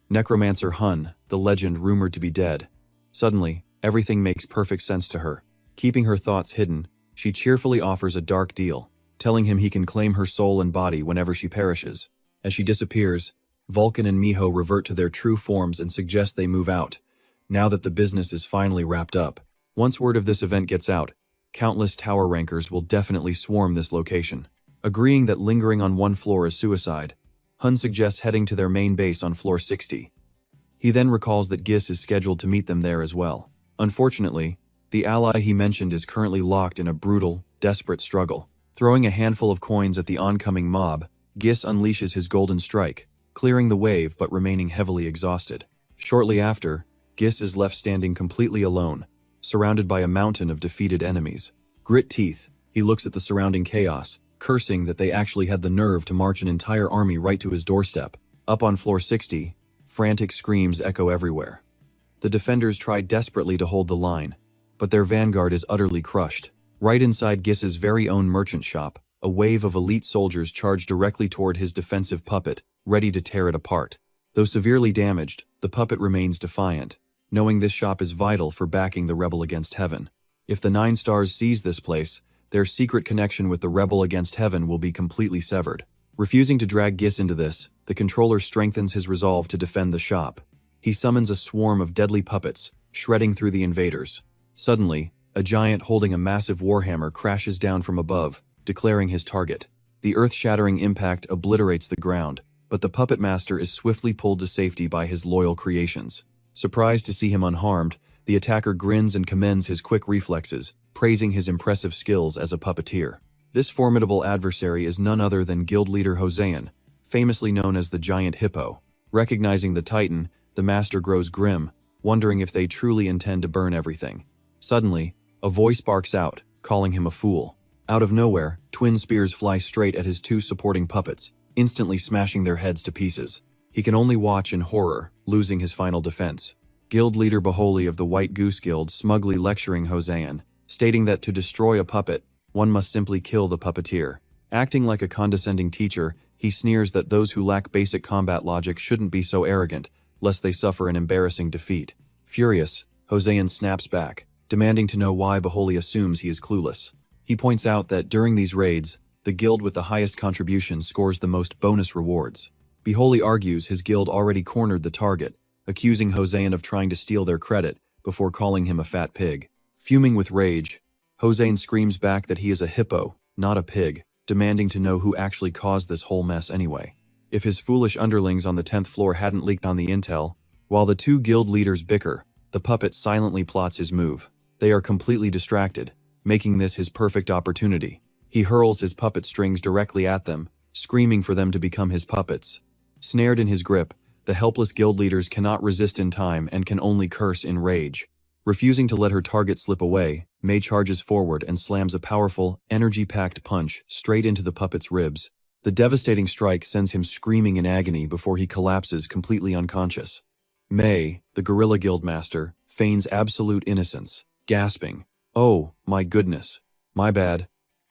Necromancer Hun, the legend rumored to be dead. Suddenly, everything makes perfect sense to her. Keeping her thoughts hidden, she cheerfully offers a dark deal, telling him he can claim her soul and body whenever she perishes. As she disappears, Vulcan and Miho revert to their true forms and suggest they move out, now that the business is finally wrapped up. Once word of this event gets out, countless tower rankers will definitely swarm this location. Agreeing that lingering on one floor is suicide, Hun suggests heading to their main base on floor 60. He then recalls that Gis is scheduled to meet them there as well. Unfortunately, the ally he mentioned is currently locked in a brutal, desperate struggle. Throwing a handful of coins at the oncoming mob, Gis unleashes his golden strike, clearing the wave but remaining heavily exhausted. Shortly after, Gis is left standing completely alone, surrounded by a mountain of defeated enemies. Grit teeth, he looks at the surrounding chaos, cursing that they actually had the nerve to march an entire army right to his doorstep. Up on floor 60, frantic screams echo everywhere. The defenders try desperately to hold the line, but their vanguard is utterly crushed. Right inside Gis's very own merchant shop, a wave of elite soldiers charge directly toward his defensive puppet, ready to tear it apart. Though severely damaged, the puppet remains defiant, knowing this shop is vital for backing the rebel against heaven. If the 9 stars seize this place, their secret connection with the rebel against heaven will be completely severed. Refusing to drag Gis into this, the controller strengthens his resolve to defend the shop. He summons a swarm of deadly puppets, shredding through the invaders. Suddenly, a giant holding a massive warhammer crashes down from above, declaring his target. The earth-shattering impact obliterates the ground, but the puppet master is swiftly pulled to safety by his loyal creations. Surprised to see him unharmed, the attacker grins and commends his quick reflexes, praising his impressive skills as a puppeteer. This formidable adversary is none other than guild leader Hossein, famously known as the Giant Hippo. Recognizing the Titan, the master grows grim, wondering if they truly intend to burn everything. Suddenly, a voice barks out, calling him a fool. Out of nowhere, twin spears fly straight at his 2 supporting puppets, instantly smashing their heads to pieces. He can only watch in horror, losing his final defense. Guild leader Baholi of the White Goose Guild smugly lecturing Hossein, stating that to destroy a puppet, one must simply kill the puppeteer. Acting like a condescending teacher, he sneers that those who lack basic combat logic shouldn't be so arrogant, lest they suffer an embarrassing defeat. Furious, Hossein snaps back, demanding to know why Baholi assumes he is clueless. He points out that during these raids, the guild with the highest contribution scores the most bonus rewards. Baholi argues his guild already cornered the target, accusing Hossein of trying to steal their credit before calling him a fat pig. Fuming with rage, Hossein screams back that he is a hippo, not a pig, demanding to know who actually caused this whole mess anyway. If his foolish underlings on the 10th floor hadn't leaked on the intel, while the 2 guild leaders bicker, the puppet silently plots his move. They are completely distracted, making this his perfect opportunity. He hurls his puppet strings directly at them, screaming for them to become his puppets. Snared in his grip, the helpless guild leaders cannot resist in time and can only curse in rage. Refusing to let her target slip away, Mei charges forward and slams a powerful, energy-packed punch straight into the puppet's ribs. The devastating strike sends him screaming in agony before he collapses completely unconscious. Mei, the Guerrilla Guild master, feigns absolute innocence, gasping, "Oh, my goodness. My bad.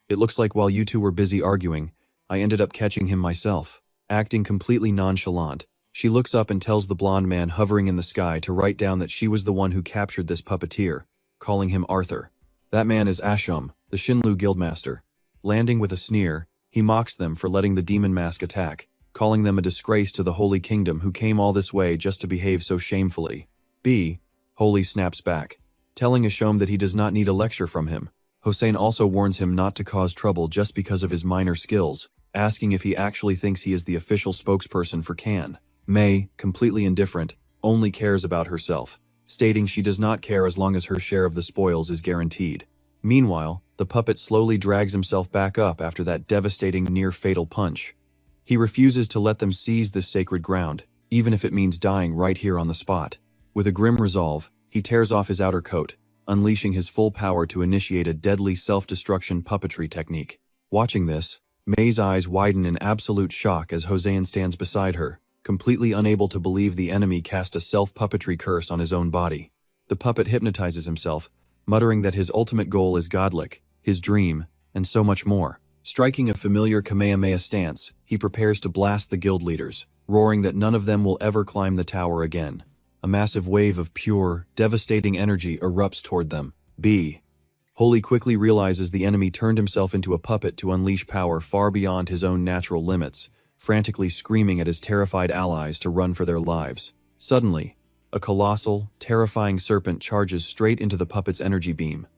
It looks like while you two were busy arguing, I ended up catching him myself. Acting completely nonchalant, she looks up and tells the blonde man hovering in the sky to write down that she was the one who captured this puppeteer, calling him Arthur. That man is Ashum, the Shinlu guildmaster. Landing with a sneer, he mocks them for letting the demon mask attack, calling them a disgrace to the Holy Kingdom who came all this way just to behave so shamefully. B. Holy snaps back, telling Ashum that he does not need a lecture from him. Hossein also warns him not to cause trouble just because of his minor skills, asking if he actually thinks he is the official spokesperson for Can. May, completely indifferent, only cares about herself, stating she does not care as long as her share of the spoils is guaranteed. Meanwhile, the puppet slowly drags himself back up after that devastating near-fatal punch. He refuses to let them seize this sacred ground, even if it means dying right here on the spot. With a grim resolve, he tears off his outer coat, unleashing his full power to initiate a deadly self-destruction puppetry technique. Watching this, May's eyes widen in absolute shock as Hossein stands beside her, completely unable to believe the enemy cast a self-puppetry curse on his own body. The puppet hypnotizes himself, muttering that his ultimate goal is godlike, his dream, and so much more. Striking a familiar Kamehameha stance, he prepares to blast the guild leaders, roaring that none of them will ever climb the tower again. A massive wave of pure, devastating energy erupts toward them. B. Holy quickly realizes the enemy turned himself into a puppet to unleash power far beyond his own natural limits, frantically screaming at his terrified allies to run for their lives. Suddenly, a colossal, terrifying serpent charges straight into the puppet's energy beam.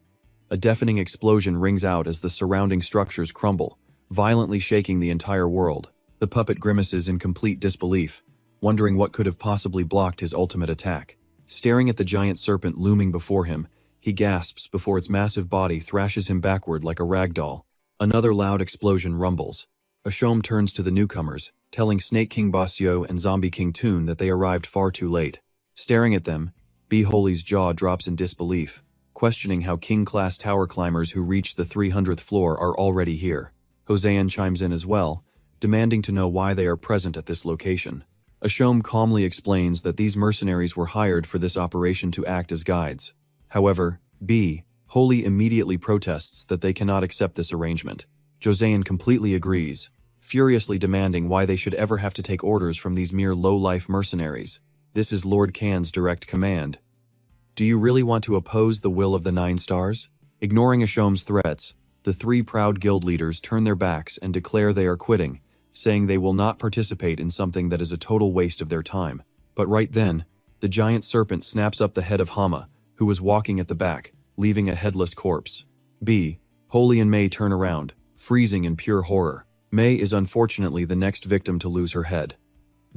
A deafening explosion rings out as the surrounding structures crumble, violently shaking the entire world. The puppet grimaces in complete disbelief, wondering what could have possibly blocked his ultimate attack. Staring at the giant serpent looming before him, he gasps before its massive body thrashes him backward like a rag doll. Another loud explosion rumbles. Ashom turns to the newcomers, telling Snake King Basio and Zombie King Toon that they arrived far too late. Staring at them, B. Holy's jaw drops in disbelief, questioning how king-class tower climbers who reached the 300th floor are already here. Hossein chimes in as well, demanding to know why they are present at this location. Ashom calmly explains that these mercenaries were hired for this operation to act as guides. However, B. Holy immediately protests that they cannot accept this arrangement. Joseon completely agrees, furiously demanding why they should ever have to take orders from these mere low-life mercenaries. This is Lord Kan's direct command. Do you really want to oppose the will of the 9 stars? Ignoring Ashom's threats, the 3 proud guild leaders turn their backs and declare they are quitting, saying they will not participate in something that is a total waste of their time. But right then, the giant serpent snaps up the head of Hama, who was walking at the back, leaving a headless corpse. B. Holy and May turn around, freezing in pure horror. May is unfortunately the next victim to lose her head.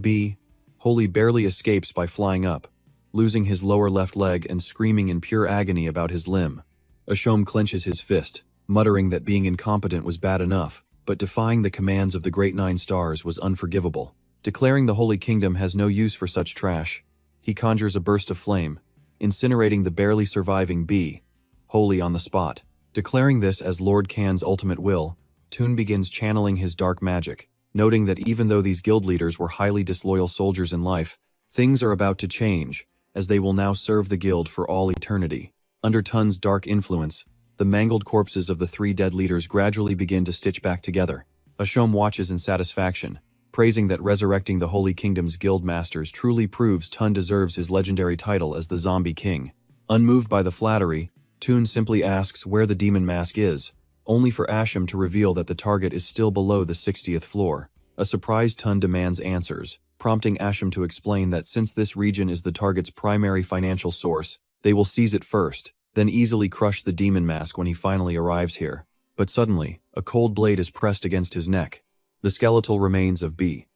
B. Holy barely escapes by flying up, losing his lower left leg and screaming in pure agony about his limb. Ashom clenches his fist, muttering that being incompetent was bad enough, but defying the commands of the great 9 stars was unforgivable. Declaring the Holy Kingdom has no use for such trash, he conjures a burst of flame, incinerating the barely surviving B. Holy on the spot. Declaring this as Lord Kan's ultimate will, Toon begins channeling his dark magic, noting that even though these guild leaders were highly disloyal soldiers in life, things are about to change, as they will now serve the guild for all eternity. Under Tun's dark influence, the mangled corpses of the 3 dead leaders gradually begin to stitch back together. Ashom watches in satisfaction, praising that resurrecting the Holy Kingdom's guild masters truly proves Tun deserves his legendary title as the Zombie King. Unmoved by the flattery, Toon simply asks where the demon mask is, only for Asham to reveal that the target is still below the 60th floor. A surprised Tun demands answers, prompting Asham to explain that since this region is the target's primary financial source, they will seize it first, then easily crush the demon mask when he finally arrives here. But suddenly, a cold blade is pressed against his neck. The skeletal remains of B.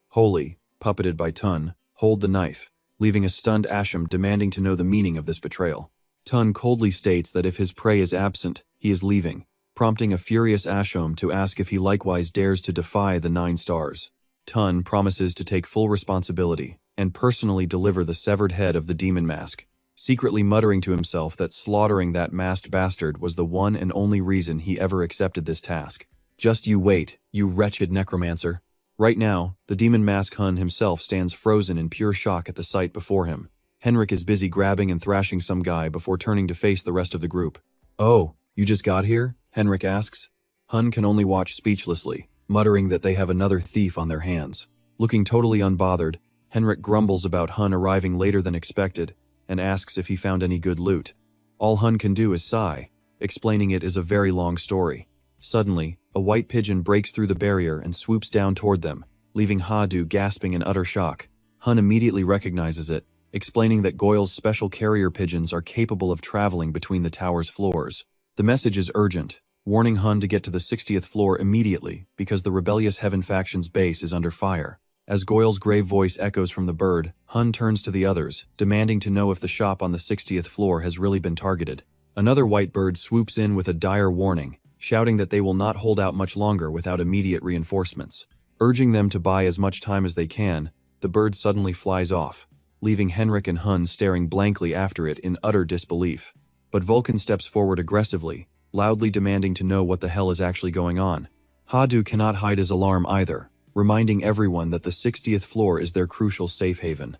Holy, puppeted by Tun, hold the knife, leaving a stunned Asham demanding to know the meaning of this betrayal. Tun coldly states that if his prey is absent, he is leaving, prompting a furious Asham to ask if he likewise dares to defy the 9 stars. Tun promises to take full responsibility and personally deliver the severed head of the demon mask, secretly muttering to himself that slaughtering that masked bastard was the one and only reason he ever accepted this task. Just you wait, you wretched necromancer. Right now, the demon mask Hun himself stands frozen in pure shock at the sight before him. Henrik is busy grabbing and thrashing some guy before turning to face the rest of the group. Oh, you just got here? Henrik asks. Hun can only watch speechlessly, muttering that they have another thief on their hands. Looking totally unbothered, Henrik grumbles about Hun arriving later than expected and asks if he found any good loot. All Hun can do is sigh, explaining it is a very long story. Suddenly, a white pigeon breaks through the barrier and swoops down toward them, leaving Ha-Du gasping in utter shock. Hun immediately recognizes it, explaining that Goyle's special carrier pigeons are capable of traveling between the tower's floors. The message is urgent, warning Hun to get to the 60th floor immediately because the rebellious Heaven faction's base is under fire. As Goyle's grave voice echoes from the bird, Hun turns to the others, demanding to know if the shop on the 60th floor has really been targeted. Another white bird swoops in with a dire warning, shouting that they will not hold out much longer without immediate reinforcements. Urging them to buy as much time as they can, the bird suddenly flies off, leaving Henrik and Hun staring blankly after it in utter disbelief. But Vulcan steps forward aggressively, loudly demanding to know what the hell is actually going on. Ha-Du cannot hide his alarm either, reminding everyone that the 60th floor is their crucial safe haven.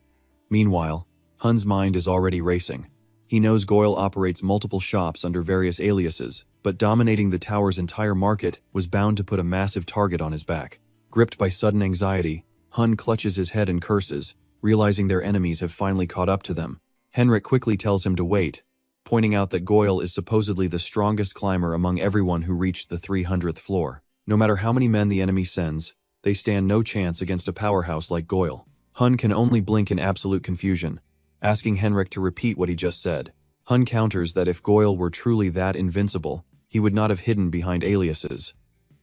Meanwhile, Hun's mind is already racing. He knows Goyle operates multiple shops under various aliases, but dominating the tower's entire market was bound to put a massive target on his back. Gripped by sudden anxiety, Hun clutches his head and curses, realizing their enemies have finally caught up to them. Henrik quickly tells him to wait, pointing out that Goyle is supposedly the strongest climber among everyone who reached the 300th floor. No matter how many men the enemy sends, they stand no chance against a powerhouse like Goyle. Hun can only blink in absolute confusion, asking Henrik to repeat what he just said. Hun counters that if Goyle were truly that invincible, he would not have hidden behind aliases.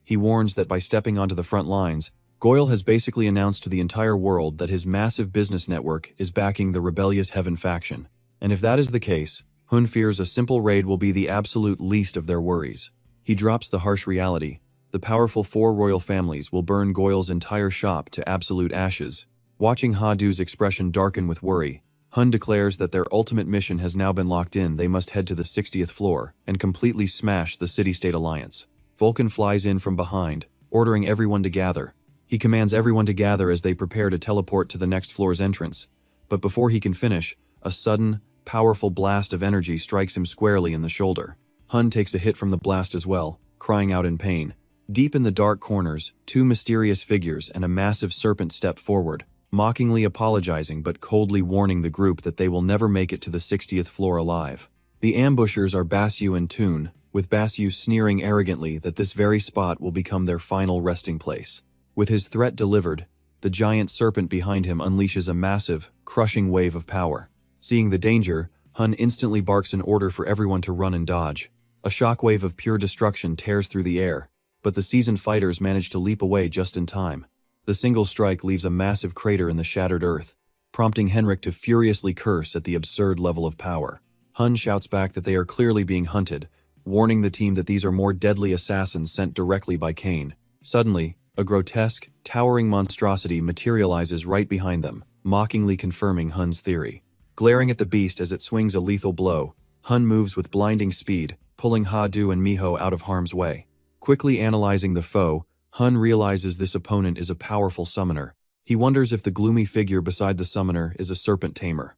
He warns that by stepping onto the front lines, Goyle has basically announced to the entire world that his massive business network is backing the rebellious Heaven faction. And if that is the case, Hun fears a simple raid will be the absolute least of their worries. He drops the harsh reality. The powerful 4 royal families will burn Goyle's entire shop to absolute ashes. Watching Ha-Du's expression darken with worry, Hun declares that their ultimate mission has now been locked in. They must head to the 60th floor and completely smash the city-state alliance. Vulcan flies in from behind, ordering everyone to gather. He commands everyone to gather as they prepare to teleport to the next floor's entrance. But before he can finish, a sudden, powerful blast of energy strikes him squarely in the shoulder. Hun takes a hit from the blast as well, crying out in pain. Deep in the dark corners, 2 mysterious figures and a massive serpent step forward, mockingly apologizing but coldly warning the group that they will never make it to the 60th floor alive. The ambushers are Basyu and Toon, with Basyu sneering arrogantly that this very spot will become their final resting place. With his threat delivered, the giant serpent behind him unleashes a massive, crushing wave of power. Seeing the danger, Hun instantly barks an order for everyone to run and dodge. A shockwave of pure destruction tears through the air, but the seasoned fighters manage to leap away just in time. The single strike leaves a massive crater in the shattered earth, prompting Henrik to furiously curse at the absurd level of power. Hun shouts back that they are clearly being hunted, warning the team that these are more deadly assassins sent directly by Cain. Suddenly, a grotesque, towering monstrosity materializes right behind them, mockingly confirming Hun's theory. Glaring at the beast as it swings a lethal blow, Hun moves with blinding speed, pulling Ha-Du and Miho out of harm's way. Quickly analyzing the foe, Hun realizes this opponent is a powerful summoner. He wonders if the gloomy figure beside the summoner is a serpent tamer.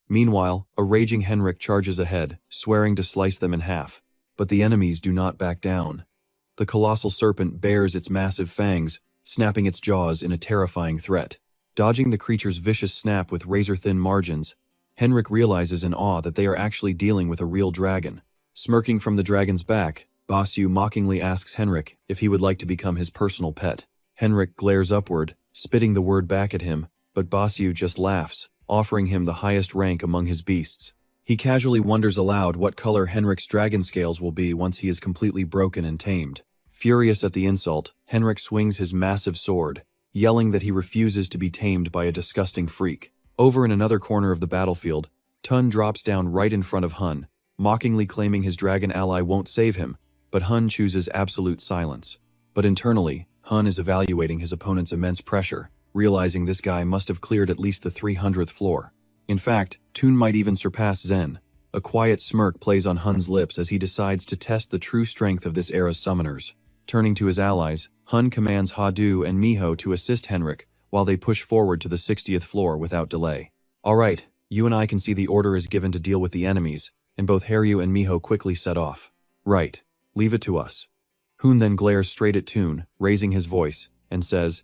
Meanwhile, a raging Henrik charges ahead, swearing to slice them in half. But the enemies do not back down. The colossal serpent bares its massive fangs, snapping its jaws in a terrifying threat. Dodging the creature's vicious snap with razor-thin margins, Henrik realizes in awe that they are actually dealing with a real dragon. Smirking from the dragon's back, Basyu mockingly asks Henrik if he would like to become his personal pet. Henrik glares upward, spitting the word back at him, but Basyu just laughs, offering him the highest rank among his beasts. He casually wonders aloud what color Henrik's dragon scales will be once he is completely broken and tamed. Furious at the insult, Henrik swings his massive sword, yelling that he refuses to be tamed by a disgusting freak. Over in another corner of the battlefield, Tun drops down right in front of Hun, mockingly claiming his dragon ally won't save him, but Hun chooses absolute silence. But internally, Hun is evaluating his opponent's immense pressure, realizing this guy must have cleared at least the 300th floor. In fact, Toon might even surpass Zen. A quiet smirk plays on Hun's lips as he decides to test the true strength of this era's summoners. Turning to his allies, Hun commands Ha-Du and Miho to assist Henrik while they push forward to the 60th floor without delay. Alright, you and I can see the order is given to deal with the enemies, and both Haryu and Miho quickly set off. Right. Leave it to us. Hoon then glares straight at Toon, raising his voice, and says,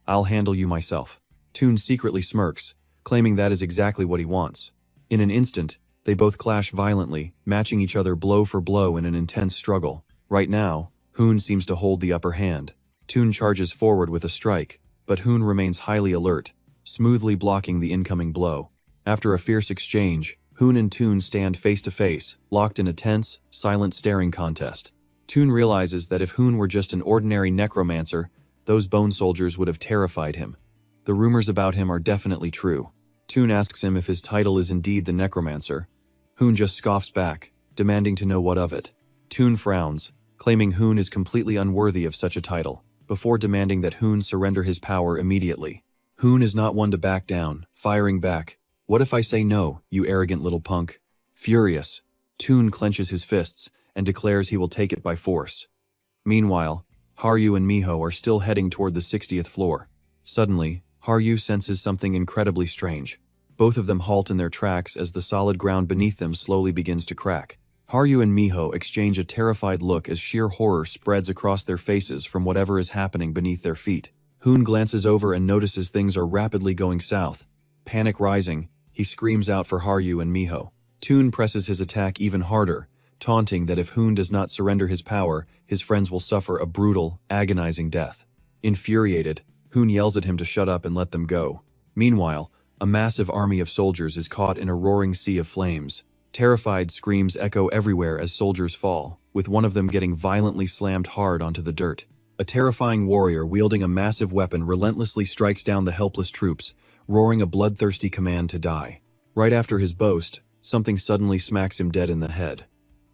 "I'll handle you myself." Toon secretly smirks, claiming that is exactly what he wants. In an instant, they both clash violently, matching each other blow for blow in an intense struggle. Right now, Hoon seems to hold the upper hand. Toon charges forward with a strike, but Hoon remains highly alert, smoothly blocking the incoming blow. After a fierce exchange, Hoon and Toon stand face to face, locked in a tense, silent staring contest. Toon realizes that if Hoon were just an ordinary necromancer, those bone soldiers would have terrified him. The rumors about him are definitely true. Toon asks him if his title is indeed the necromancer. Hoon just scoffs back, demanding to know what of it. Toon frowns, claiming Hoon is completely unworthy of such a title, before demanding that Hoon surrender his power immediately. Hoon is not one to back down, firing back. "What if I say no, you arrogant little punk?" Furious, Toon clenches his fists and declares he will take it by force. Meanwhile, Haryu and Miho are still heading toward the 60th floor. Suddenly, Haryu senses something incredibly strange. Both of them halt in their tracks as the solid ground beneath them slowly begins to crack. Haryu and Miho exchange a terrified look as sheer horror spreads across their faces from whatever is happening beneath their feet. Hoon glances over and notices things are rapidly going south. Panic rising, he screams out for Haryu and Miho. Toon presses his attack even harder, taunting that if Hoon does not surrender his power, his friends will suffer a brutal, agonizing death. Infuriated, Hoon yells at him to shut up and let them go. Meanwhile, a massive army of soldiers is caught in a roaring sea of flames. Terrified screams echo everywhere as soldiers fall, with one of them getting violently slammed hard onto the dirt. A terrifying warrior wielding a massive weapon relentlessly strikes down the helpless troops, roaring a bloodthirsty command to die. Right after his boast, something suddenly smacks him dead in the head.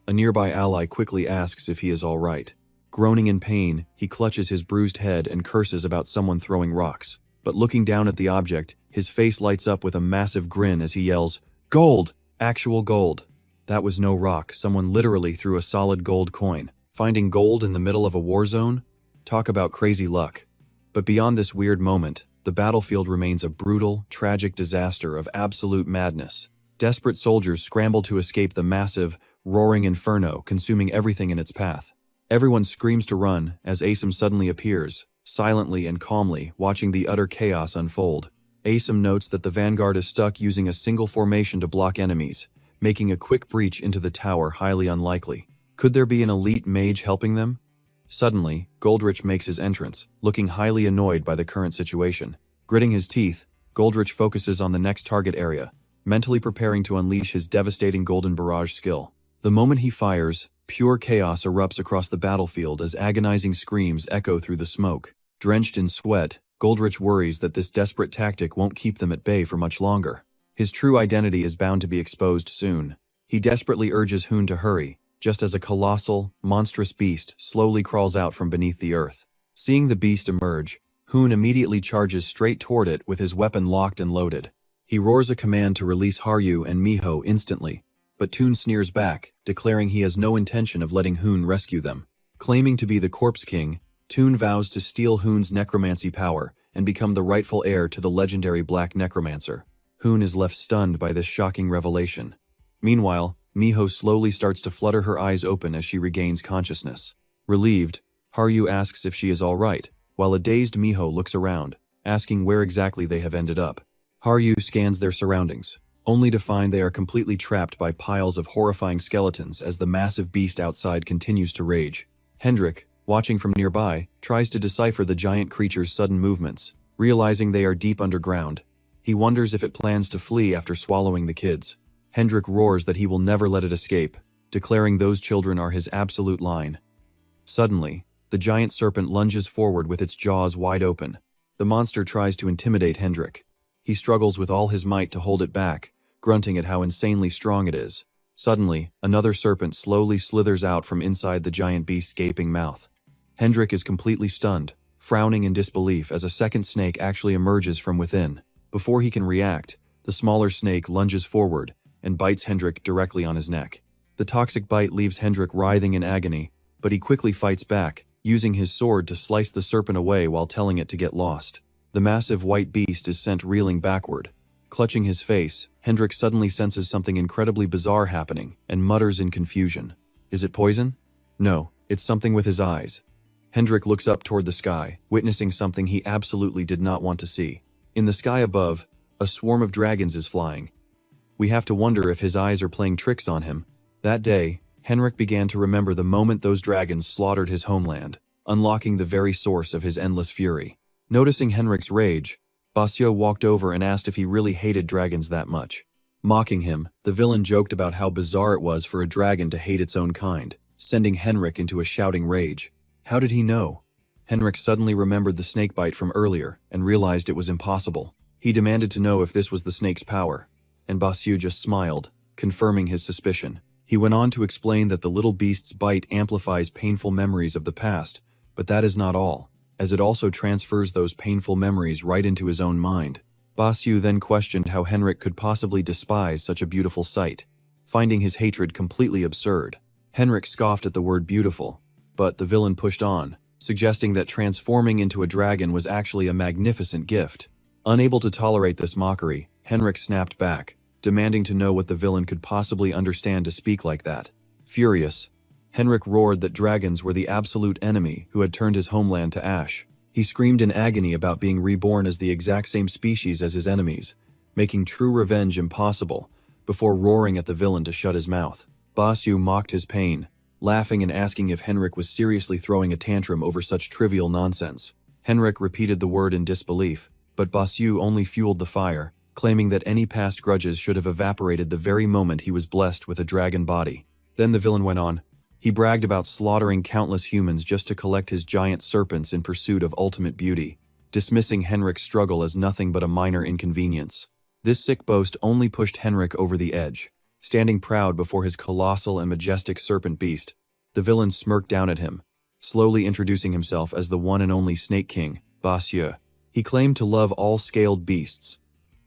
A nearby ally quickly asks if he is all right. Groaning in pain, he clutches his bruised head and curses about someone throwing rocks. But looking down at the object, his face lights up with a massive grin as he yells, "Gold! Actual gold!" That was no rock, someone literally threw a solid gold coin. Finding gold in the middle of a war zone? Talk about crazy luck. But beyond this weird moment, the battlefield remains a brutal, tragic disaster of absolute madness. Desperate soldiers scramble to escape the massive, roaring inferno consuming everything in its path. Everyone screams to run as Asum suddenly appears, silently and calmly watching the utter chaos unfold. Asum notes that the vanguard is stuck using a single formation to block enemies, making a quick breach into the tower highly unlikely. Could there be an elite mage helping them? Suddenly, Goldrich makes his entrance, looking highly annoyed by the current situation. Gritting his teeth, Goldrich focuses on the next target area, mentally preparing to unleash his devastating golden barrage skill. The moment he fires, pure chaos erupts across the battlefield as agonizing screams echo through the smoke. Drenched in sweat, Goldrich worries that this desperate tactic won't keep them at bay for much longer. His true identity is bound to be exposed soon. He desperately urges Hoon to hurry, just as a colossal, monstrous beast slowly crawls out from beneath the earth. Seeing the beast emerge, Hoon immediately charges straight toward it with his weapon locked and loaded. He roars a command to release Haryu and Miho instantly, but Toon sneers back, declaring he has no intention of letting Hoon rescue them. Claiming to be the Corpse King, Toon vows to steal Hoon's necromancy power and become the rightful heir to the legendary Black Necromancer. Hoon is left stunned by this shocking revelation. Meanwhile, Miho slowly starts to flutter her eyes open as she regains consciousness. Relieved, Haryu asks if she is all right, while a dazed Miho looks around, asking where exactly they have ended up. Haryu scans their surroundings, only to find they are completely trapped by piles of horrifying skeletons as the massive beast outside continues to rage. Hendrik, watching from nearby, tries to decipher the giant creature's sudden movements. Realizing they are deep underground, he wonders if it plans to flee after swallowing the kids. Hendrik roars that he will never let it escape, declaring those children are his absolute line. Suddenly, the giant serpent lunges forward with its jaws wide open. The monster tries to intimidate Hendrik. He struggles with all his might to hold it back, grunting at how insanely strong it is. Suddenly, another serpent slowly slithers out from inside the giant beast's gaping mouth. Hendrik is completely stunned, frowning in disbelief as a second snake actually emerges from within. Before he can react, the smaller snake lunges forward and bites Hendrik directly on his neck. The toxic bite leaves Hendrik writhing in agony, but he quickly fights back, using his sword to slice the serpent away while telling it to get lost. The massive white beast is sent reeling backward. Clutching his face, Hendrik suddenly senses something incredibly bizarre happening and mutters in confusion. Is it poison? No, It's something with his eyes. Hendrik looks up toward the sky, witnessing something he absolutely did not want to see. In the sky above, a swarm of dragons is flying. We have to wonder if his eyes are playing tricks on him. That day, Henrik began to remember the moment those dragons slaughtered his homeland, unlocking the very source of his endless fury. Noticing Henrik's rage, Basio walked over and asked if he really hated dragons that much. Mocking him, the villain joked about how bizarre it was for a dragon to hate its own kind, sending Henrik into a shouting rage. How did he know? Henrik suddenly remembered the snake bite from earlier and realized it was impossible. He demanded to know if this was the snake's power, and Basio just smiled, confirming his suspicion. He went on to explain that the little beast's bite amplifies painful memories of the past, but that is not all, as it also transfers those painful memories right into his own mind. Basio then questioned how Henrik could possibly despise such a beautiful sight, finding his hatred completely absurd. Henrik scoffed at the word beautiful, but the villain pushed on, suggesting that transforming into a dragon was actually a magnificent gift. Unable to tolerate this mockery, Henrik snapped back, demanding to know what the villain could possibly understand to speak like that. Furious, Henrik roared that dragons were the absolute enemy who had turned his homeland to ash. He screamed in agony about being reborn as the exact same species as his enemies, making true revenge impossible, before roaring at the villain to shut his mouth. Basio mocked his pain, laughing and asking if Henrik was seriously throwing a tantrum over such trivial nonsense. Henrik repeated the word in disbelief, but Basio only fueled the fire, claiming that any past grudges should have evaporated the very moment he was blessed with a dragon body. Then the villain went on. He bragged about slaughtering countless humans just to collect his giant serpents in pursuit of ultimate beauty, dismissing Henrik's struggle as nothing but a minor inconvenience. This sick boast only pushed Henrik over the edge. Standing proud before his colossal and majestic serpent beast, the villain smirked down at him, slowly introducing himself as the one and only Snake King, Basio. He claimed to love all scaled beasts,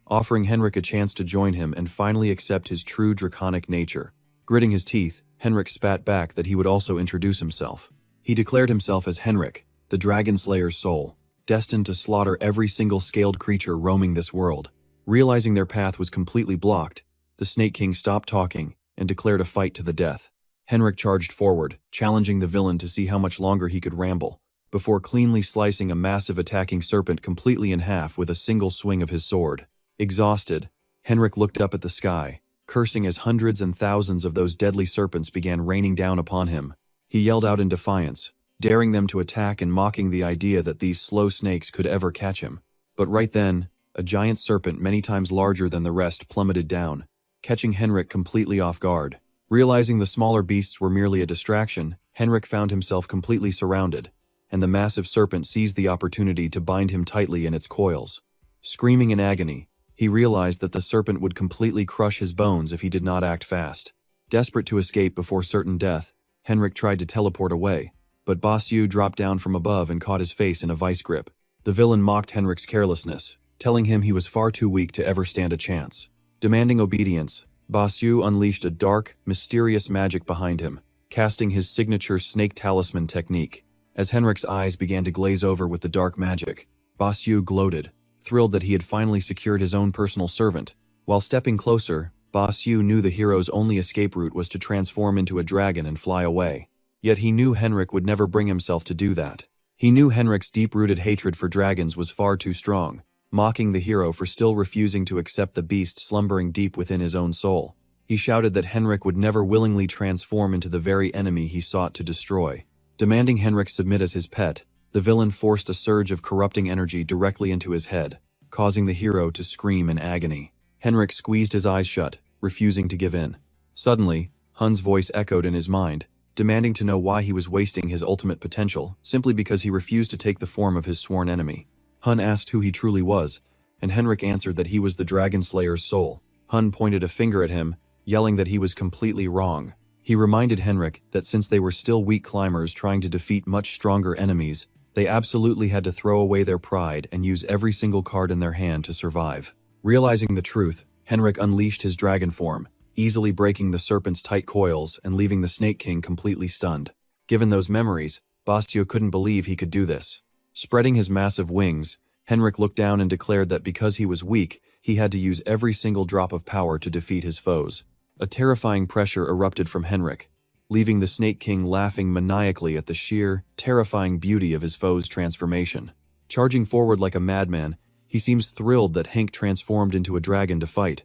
offering Henrik a chance to join him and finally accept his true draconic nature. Gritting his teeth, Henrik spat back that he would also introduce himself. He declared himself as Henrik, the Dragon Slayer's soul, destined to slaughter every single scaled creature roaming this world. Realizing their path was completely blocked, the Snake King stopped talking and declared a fight to the death. Henrik charged forward, challenging the villain to see how much longer he could ramble, before cleanly slicing a massive attacking serpent completely in half with a single swing of his sword. Exhausted, Henrik looked up at the sky, cursing as hundreds and thousands of those deadly serpents began raining down upon him. He yelled out in defiance, daring them to attack and mocking the idea that these slow snakes could ever catch him. But right then, a giant serpent many times larger than the rest plummeted down, catching Henrik completely off guard. Realizing the smaller beasts were merely a distraction, Henrik found himself completely surrounded, and the massive serpent seized the opportunity to bind him tightly in its coils. Screaming in agony, he realized that the serpent would completely crush his bones if he did not act fast. Desperate to escape before certain death, Henrik tried to teleport away, but Basio dropped down from above and caught his face in a vice grip. The villain mocked Henrik's carelessness, telling him he was far too weak to ever stand a chance. Demanding obedience, Basio unleashed a dark, mysterious magic behind him, casting his signature snake talisman technique. As Henrik's eyes began to glaze over with the dark magic, Basio gloated, thrilled that he had finally secured his own personal servant. While stepping closer, Basio knew the hero's only escape route was to transform into a dragon and fly away. Yet he knew Henrik would never bring himself to do that. He knew Henrik's deep-rooted hatred for dragons was far too strong, mocking the hero for still refusing to accept the beast slumbering deep within his own soul. He shouted that Henrik would never willingly transform into the very enemy he sought to destroy. Demanding Henrik submit as his pet, the villain forced a surge of corrupting energy directly into his head, causing the hero to scream in agony. Henrik squeezed his eyes shut, refusing to give in. Suddenly, Hun's voice echoed in his mind, demanding to know why he was wasting his ultimate potential simply because he refused to take the form of his sworn enemy. Hun asked who he truly was, and Henrik answered that he was the Dragon Slayer's soul. Hun pointed a finger at him, yelling that he was completely wrong. He reminded Henrik that since they were still weak climbers trying to defeat much stronger enemies, they absolutely had to throw away their pride and use every single card in their hand to survive. Realizing the truth, Henrik unleashed his dragon form, easily breaking the serpent's tight coils and leaving the Snake King completely stunned. Given those memories, Basio couldn't believe he could do this. Spreading his massive wings, Henrik looked down and declared that because he was weak, he had to use every single drop of power to defeat his foes. A terrifying pressure erupted from Henrik, leaving the Snake King laughing maniacally at the sheer, terrifying beauty of his foe's transformation. Charging forward like a madman, he seems thrilled that Hank transformed into a dragon to fight.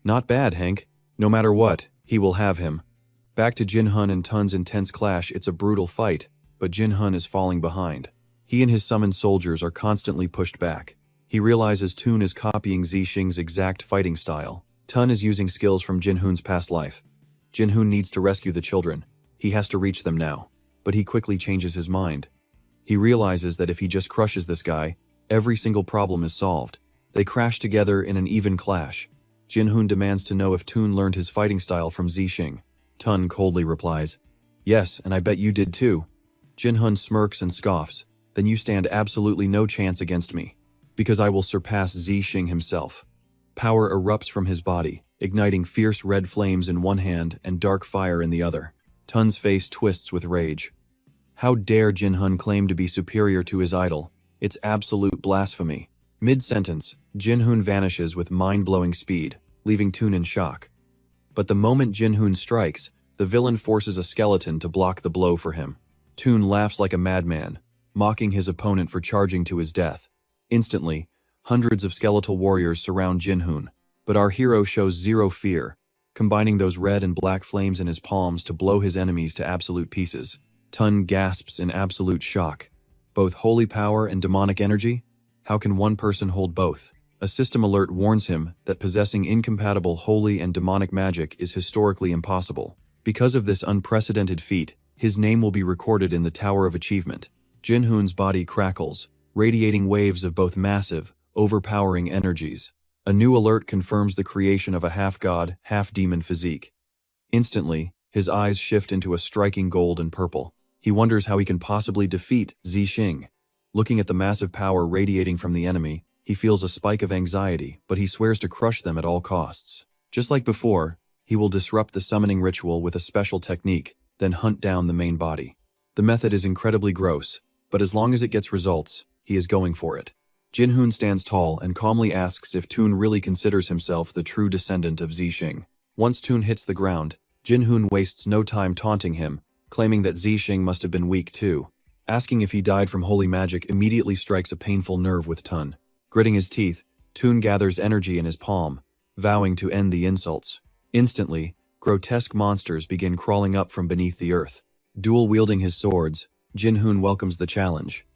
Not bad, Hank. No matter what, he will have him. Back to Jin-hun and Tun's intense clash. It's a brutal fight, but Jin-hun is falling behind. He and his summoned soldiers are constantly pushed back. He realizes Tun is copying Zixing's exact fighting style. Tun is using skills from Jin-hun's past life. Jin-hun needs to rescue the children. He has to reach them now. But he quickly changes his mind. He realizes that if he just crushes this guy, every single problem is solved. They crash together in an even clash. Jin-hun demands to know if Tun learned his fighting style from Zixing. Tun coldly replies, "Yes, and I bet you did too." Jin-hun smirks and scoffs. "Then you stand absolutely no chance against me, because I will surpass Zixing himself." Power erupts from his body, igniting fierce red flames in one hand and dark fire in the other. Tun's face twists with rage. How dare Jin-hun claim to be superior to his idol? It's absolute blasphemy. Mid-sentence, Jin-hun vanishes with mind-blowing speed, leaving Tun in shock. But the moment Jin-hun strikes, the villain forces a skeleton to block the blow for him. Tun laughs like a madman, mocking his opponent for charging to his death. Instantly, hundreds of skeletal warriors surround Jin-hun, but our hero shows zero fear, combining those red and black flames in his palms to blow his enemies to absolute pieces. Tun gasps in absolute shock. Both holy power and demonic energy? How can one person hold both? A system alert warns him that possessing incompatible holy and demonic magic is historically impossible. Because of this unprecedented feat, his name will be recorded in the Tower of Achievement. Jin-hun's body crackles, radiating waves of both massive, overpowering energies. A new alert confirms the creation of a half-god, half-demon physique. Instantly, his eyes shift into a striking gold and purple. He wonders how he can possibly defeat Zixing. Looking at the massive power radiating from the enemy, he feels a spike of anxiety, but he swears to crush them at all costs. Just like before, he will disrupt the summoning ritual with a special technique, then hunt down the main body. The method is incredibly gross, but as long as it gets results, he is going for it. Jin-hun stands tall and calmly asks if Tun really considers himself the true descendant of Zixing. Once Tun hits the ground, Jin-hun wastes no time taunting him, claiming that Zixing must have been weak too. Asking if he died from holy magic immediately strikes a painful nerve with Tun. Gritting his teeth, Tun gathers energy in his palm, vowing to end the insults. Instantly, grotesque monsters begin crawling up from beneath the earth. Dual-wielding his swords, Jin-hun welcomes the challenge.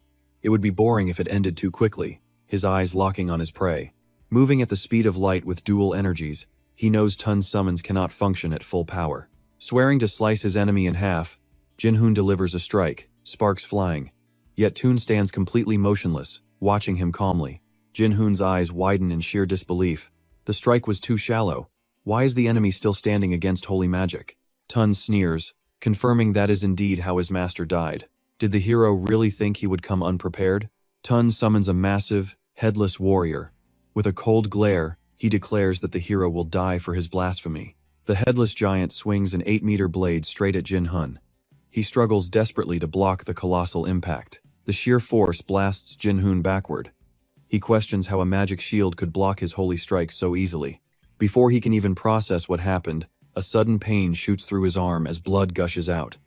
It would be boring if it ended too quickly, his eyes locking on his prey. Moving at the speed of light with dual energies, he knows Tun's summons cannot function at full power. Swearing to slice his enemy in half, Jin-hun delivers a strike, sparks flying. Yet Tun stands completely motionless, watching him calmly. Jin-hun's eyes widen in sheer disbelief. The strike was too shallow. Why is the enemy still standing against holy magic? Tun sneers, confirming that is indeed how his master died. Did the hero really think he would come unprepared? Tun summons a massive, headless warrior. With a cold glare, he declares that the hero will die for his blasphemy. The headless giant swings an 8-meter blade straight at Jin-hun. He struggles desperately to block the colossal impact. The sheer force blasts Jin-hun backward. He questions how a magic shield could block his holy strike so easily. Before he can even process what happened, a sudden pain shoots through his arm as blood gushes out.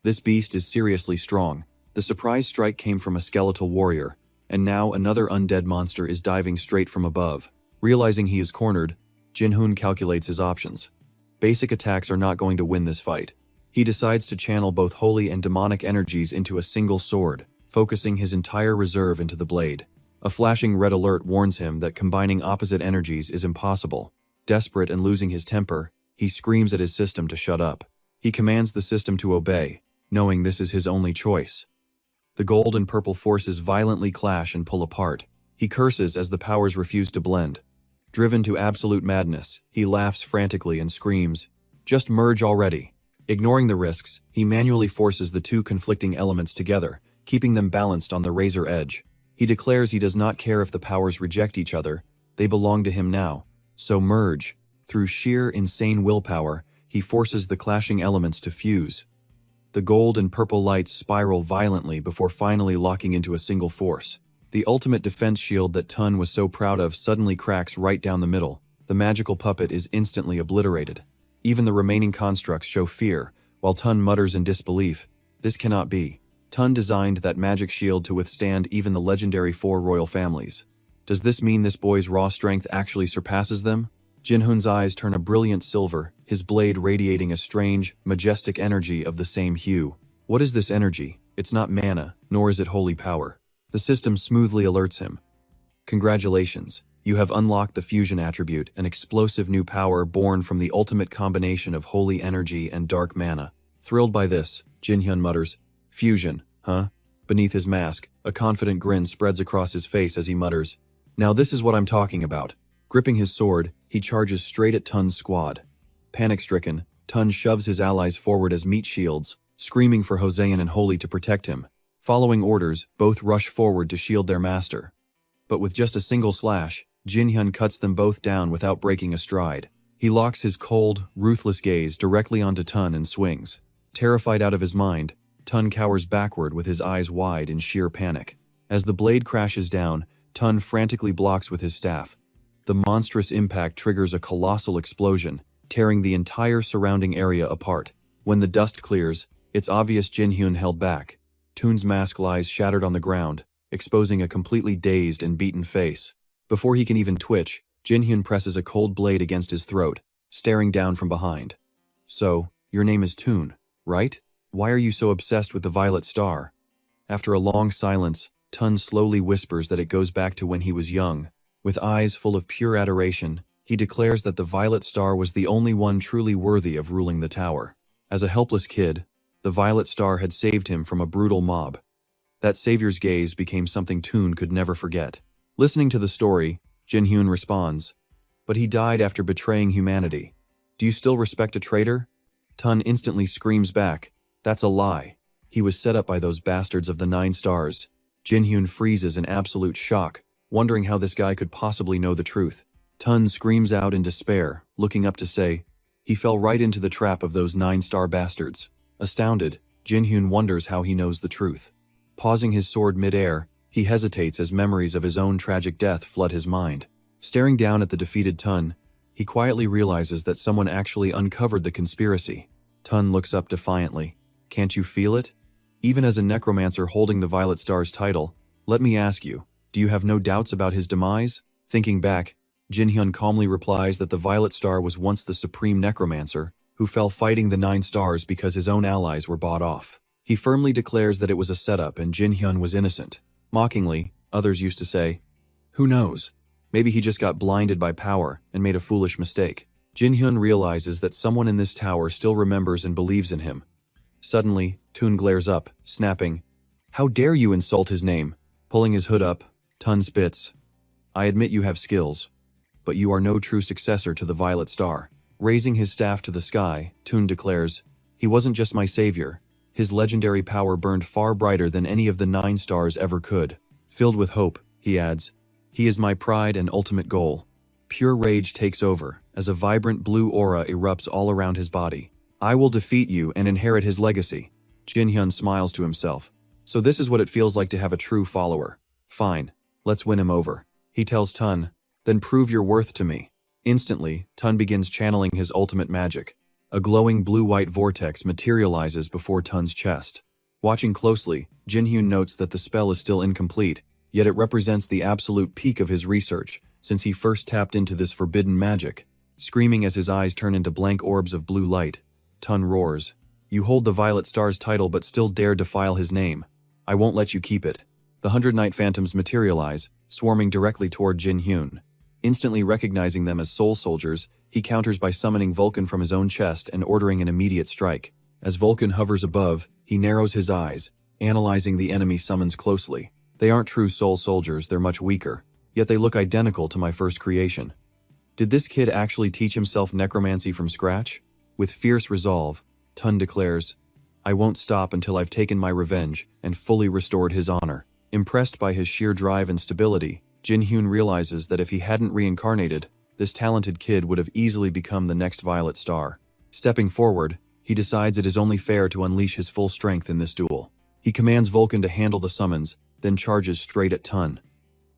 This beast is seriously strong. The surprise strike came from a skeletal warrior, and now another undead monster is diving straight from above. Realizing he is cornered, Jin-hun calculates his options. Basic attacks are not going to win this fight. He decides to channel both holy and demonic energies into a single sword, focusing his entire reserve into the blade. A flashing red alert warns him that combining opposite energies is impossible. Desperate and losing his temper, he screams at his system to shut up. He commands the system to obey, knowing this is his only choice. The gold and purple forces violently clash and pull apart. He curses as the powers refuse to blend. Driven to absolute madness, he laughs frantically and screams, "Just merge already." Ignoring the risks, he manually forces the two conflicting elements together, keeping them balanced on the razor edge. He declares he does not care if the powers reject each other, they belong to him now. So merge. Through sheer, insane willpower, he forces the clashing elements to fuse. The gold and purple lights spiral violently before finally locking into a single force. The ultimate defense shield that Tun was so proud of suddenly cracks right down the middle. The magical puppet is instantly obliterated. Even the remaining constructs show fear, while Tun mutters in disbelief. This cannot be. Tun designed that magic shield to withstand even the legendary 4 royal families. Does this mean this boy's raw strength actually surpasses them? Jinhyun's eyes turn a brilliant silver, his blade radiating a strange, majestic energy of the same hue. What is this energy? It's not mana, nor is it holy power. The system smoothly alerts him. Congratulations, you have unlocked the fusion attribute, an explosive new power born from the ultimate combination of holy energy and dark mana. Thrilled by this, Jinhyun mutters, "Fusion, huh?" Beneath his mask, a confident grin spreads across his face as he mutters, "Now this is what I'm talking about." Gripping his sword, he charges straight at Tun's squad. Panic-stricken, Tun shoves his allies forward as meat shields, screaming for Hossein and Holy to protect him. Following orders, both rush forward to shield their master. But with just a single slash, Jinhyun cuts them both down without breaking a stride. He locks his cold, ruthless gaze directly onto Tun and swings. Terrified out of his mind, Tun cowers backward with his eyes wide in sheer panic. As the blade crashes down, Tun frantically blocks with his staff. The monstrous impact triggers a colossal explosion, tearing the entire surrounding area apart. When the dust clears, it's obvious Jinhyun held back. Tun's mask lies shattered on the ground, exposing a completely dazed and beaten face. Before he can even twitch, Jinhyun presses a cold blade against his throat, staring down from behind. "So, your name is Tun, right? Why are you so obsessed with the violet star?" After a long silence, Tun slowly whispers that it goes back to when he was young. With eyes full of pure adoration, he declares that the violet star was the only one truly worthy of ruling the tower. As a helpless kid, the violet star had saved him from a brutal mob. That savior's gaze became something Tun could never forget. Listening to the story, Jinhyun responds, "But he died after betraying humanity. Do you still respect a traitor?" Tun instantly screams back, "That's a lie. He was set up by those bastards of the 9 stars. Jinhyun freezes in absolute shock, wondering how this guy could possibly know the truth. Tun screams out in despair, looking up to say, "He fell right into the trap of those 9-star bastards." Astounded, Jinhyun wonders how he knows the truth. Pausing his sword mid-air, he hesitates as memories of his own tragic death flood his mind. Staring down at the defeated Tun, he quietly realizes that someone actually uncovered the conspiracy. Tun looks up defiantly. "Can't you feel it? Even as a necromancer holding the Violet Star's title, let me ask you, do you have no doubts about his demise?" Thinking back, Jinhyun calmly replies that the Violet Star was once the supreme necromancer, who fell fighting the 9 stars because his own allies were bought off. He firmly declares that it was a setup and Jinhyun was innocent. Mockingly, others used to say, "Who knows? Maybe he just got blinded by power and made a foolish mistake." Jinhyun realizes that someone in this tower still remembers and believes in him. Suddenly, Tun glares up, snapping, "How dare you insult his name?" Pulling his hood up, Tun spits, "I admit you have skills, but you are no true successor to the Violet Star." Raising his staff to the sky, Tun declares, "He wasn't just my savior. His legendary power burned far brighter than any of the 9 stars ever could." Filled with hope, he adds, "He is my pride and ultimate goal." Pure rage takes over, as a vibrant blue aura erupts all around his body. "I will defeat you and inherit his legacy." Jinhyun smiles to himself. So this is what it feels like to have a true follower. Fine, let's win him over. He tells Tun, "Then prove your worth to me." Instantly, Tun begins channeling his ultimate magic. A glowing blue-white vortex materializes before Tun's chest. Watching closely, Jinhyun notes that the spell is still incomplete, yet it represents the absolute peak of his research, since he first tapped into this forbidden magic. Screaming as his eyes turn into blank orbs of blue light, Tun roars, "You hold the Violet Star's title but still dare defile his name. I won't let you keep it." The 100 Night Phantoms materialize, swarming directly toward Jinhyun. Instantly recognizing them as soul soldiers, he counters by summoning Vulcan from his own chest and ordering an immediate strike. As Vulcan hovers above, he narrows his eyes, analyzing the enemy summons closely. They aren't true soul soldiers, they're much weaker, yet they look identical to my first creation. Did this kid actually teach himself necromancy from scratch? With fierce resolve, Tun declares, "I won't stop until I've taken my revenge and fully restored his honor." Impressed by his sheer drive and stability, Jinhyun realizes that if he hadn't reincarnated, this talented kid would have easily become the next Violet Star. Stepping forward, he decides it is only fair to unleash his full strength in this duel. He commands Vulcan to handle the summons, then charges straight at Tun.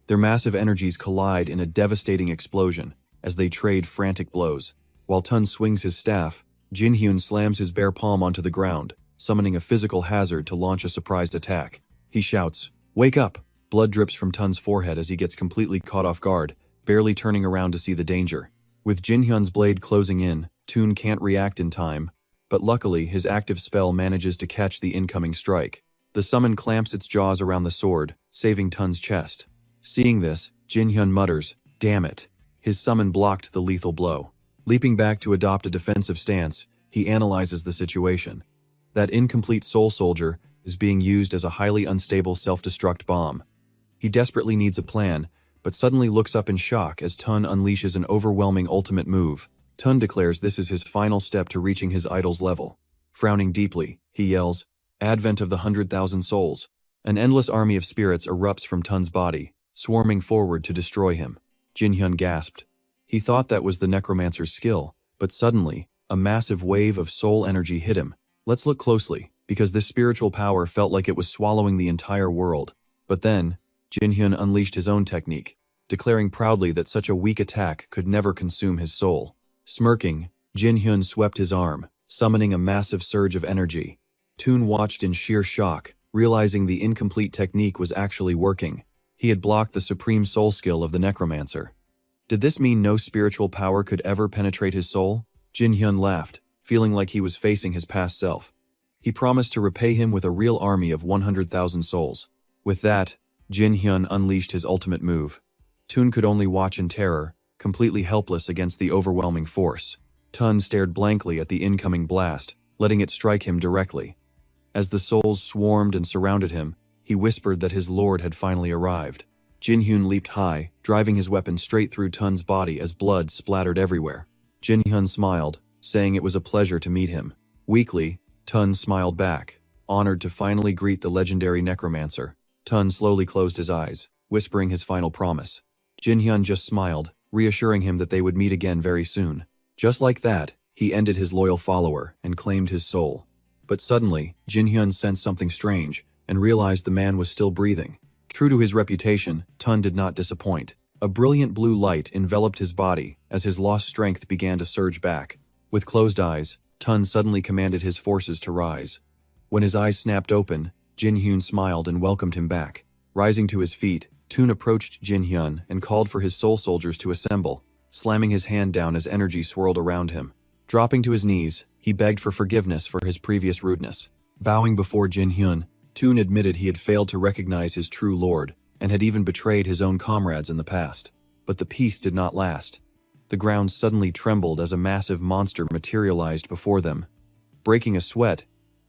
Their massive energies collide in a devastating explosion as they trade frantic blows. While Tun swings his staff, Jin-hyun slams his bare palm onto the ground, summoning a physical hazard to launch a surprised attack. He shouts, "Wake up!" Blood drips from Tun's forehead as he gets completely caught off guard, barely turning around to see the danger. With Jin-hyun's blade closing in, Tun can't react in time, but luckily his active spell manages to catch the incoming strike. The summon clamps its jaws around the sword, saving Tun's chest. Seeing this, Jin-hyun mutters, "Damn it." His summon blocked the lethal blow. Leaping back to adopt a defensive stance, he analyzes the situation. That incomplete soul soldier is being used as a highly unstable self-destruct bomb. He desperately needs a plan, but suddenly looks up in shock as Tun unleashes an overwhelming ultimate move. Tun declares this is his final step to reaching his idol's level. Frowning deeply, he yells, "Advent of the 100,000 souls." An endless army of spirits erupts from Tun's body, swarming forward to destroy him. Jin-hyun gasped. He thought that was the necromancer's skill, but suddenly, a massive wave of soul energy hit him. Let's look closely, because this spiritual power felt like it was swallowing the entire world. But then, Jin-hyun unleashed his own technique, declaring proudly that such a weak attack could never consume his soul. Smirking, Jin-hyun swept his arm, summoning a massive surge of energy. Tun watched in sheer shock, realizing the incomplete technique was actually working. He had blocked the supreme soul skill of the necromancer. Did this mean no spiritual power could ever penetrate his soul? Jin-hyun laughed, feeling like he was facing his past self. He promised to repay him with a real army of 100,000 souls. With that, Jin-hyun unleashed his ultimate move. Tun could only watch in terror, completely helpless against the overwhelming force. Tun stared blankly at the incoming blast, letting it strike him directly. As the souls swarmed and surrounded him, he whispered that his lord had finally arrived. Jin-hyun leaped high, driving his weapon straight through Tun's body as blood splattered everywhere. Jin-hyun smiled, saying it was a pleasure to meet him. Weakly, Tun smiled back, honored to finally greet the legendary necromancer. Tun slowly closed his eyes, whispering his final promise. Jin-hyun just smiled, reassuring him that they would meet again very soon. Just like that, he ended his loyal follower and claimed his soul. But suddenly, Jin-hyun sensed something strange and realized the man was still breathing. True to his reputation, Tun did not disappoint. A brilliant blue light enveloped his body as his lost strength began to surge back. With closed eyes, Tun suddenly commanded his forces to rise. When his eyes snapped open, Jin-hyun smiled and welcomed him back. Rising to his feet, Tun approached Jin-hyun and called for his soul soldiers to assemble, slamming his hand down as energy swirled around him. Dropping to his knees, he begged for forgiveness for his previous rudeness. Bowing before Jin-hyun, Tun admitted he had failed to recognize his true lord, and had even betrayed his own comrades in the past. But the peace did not last. The ground suddenly trembled as a massive monster materialized before them. Breaking a sweat,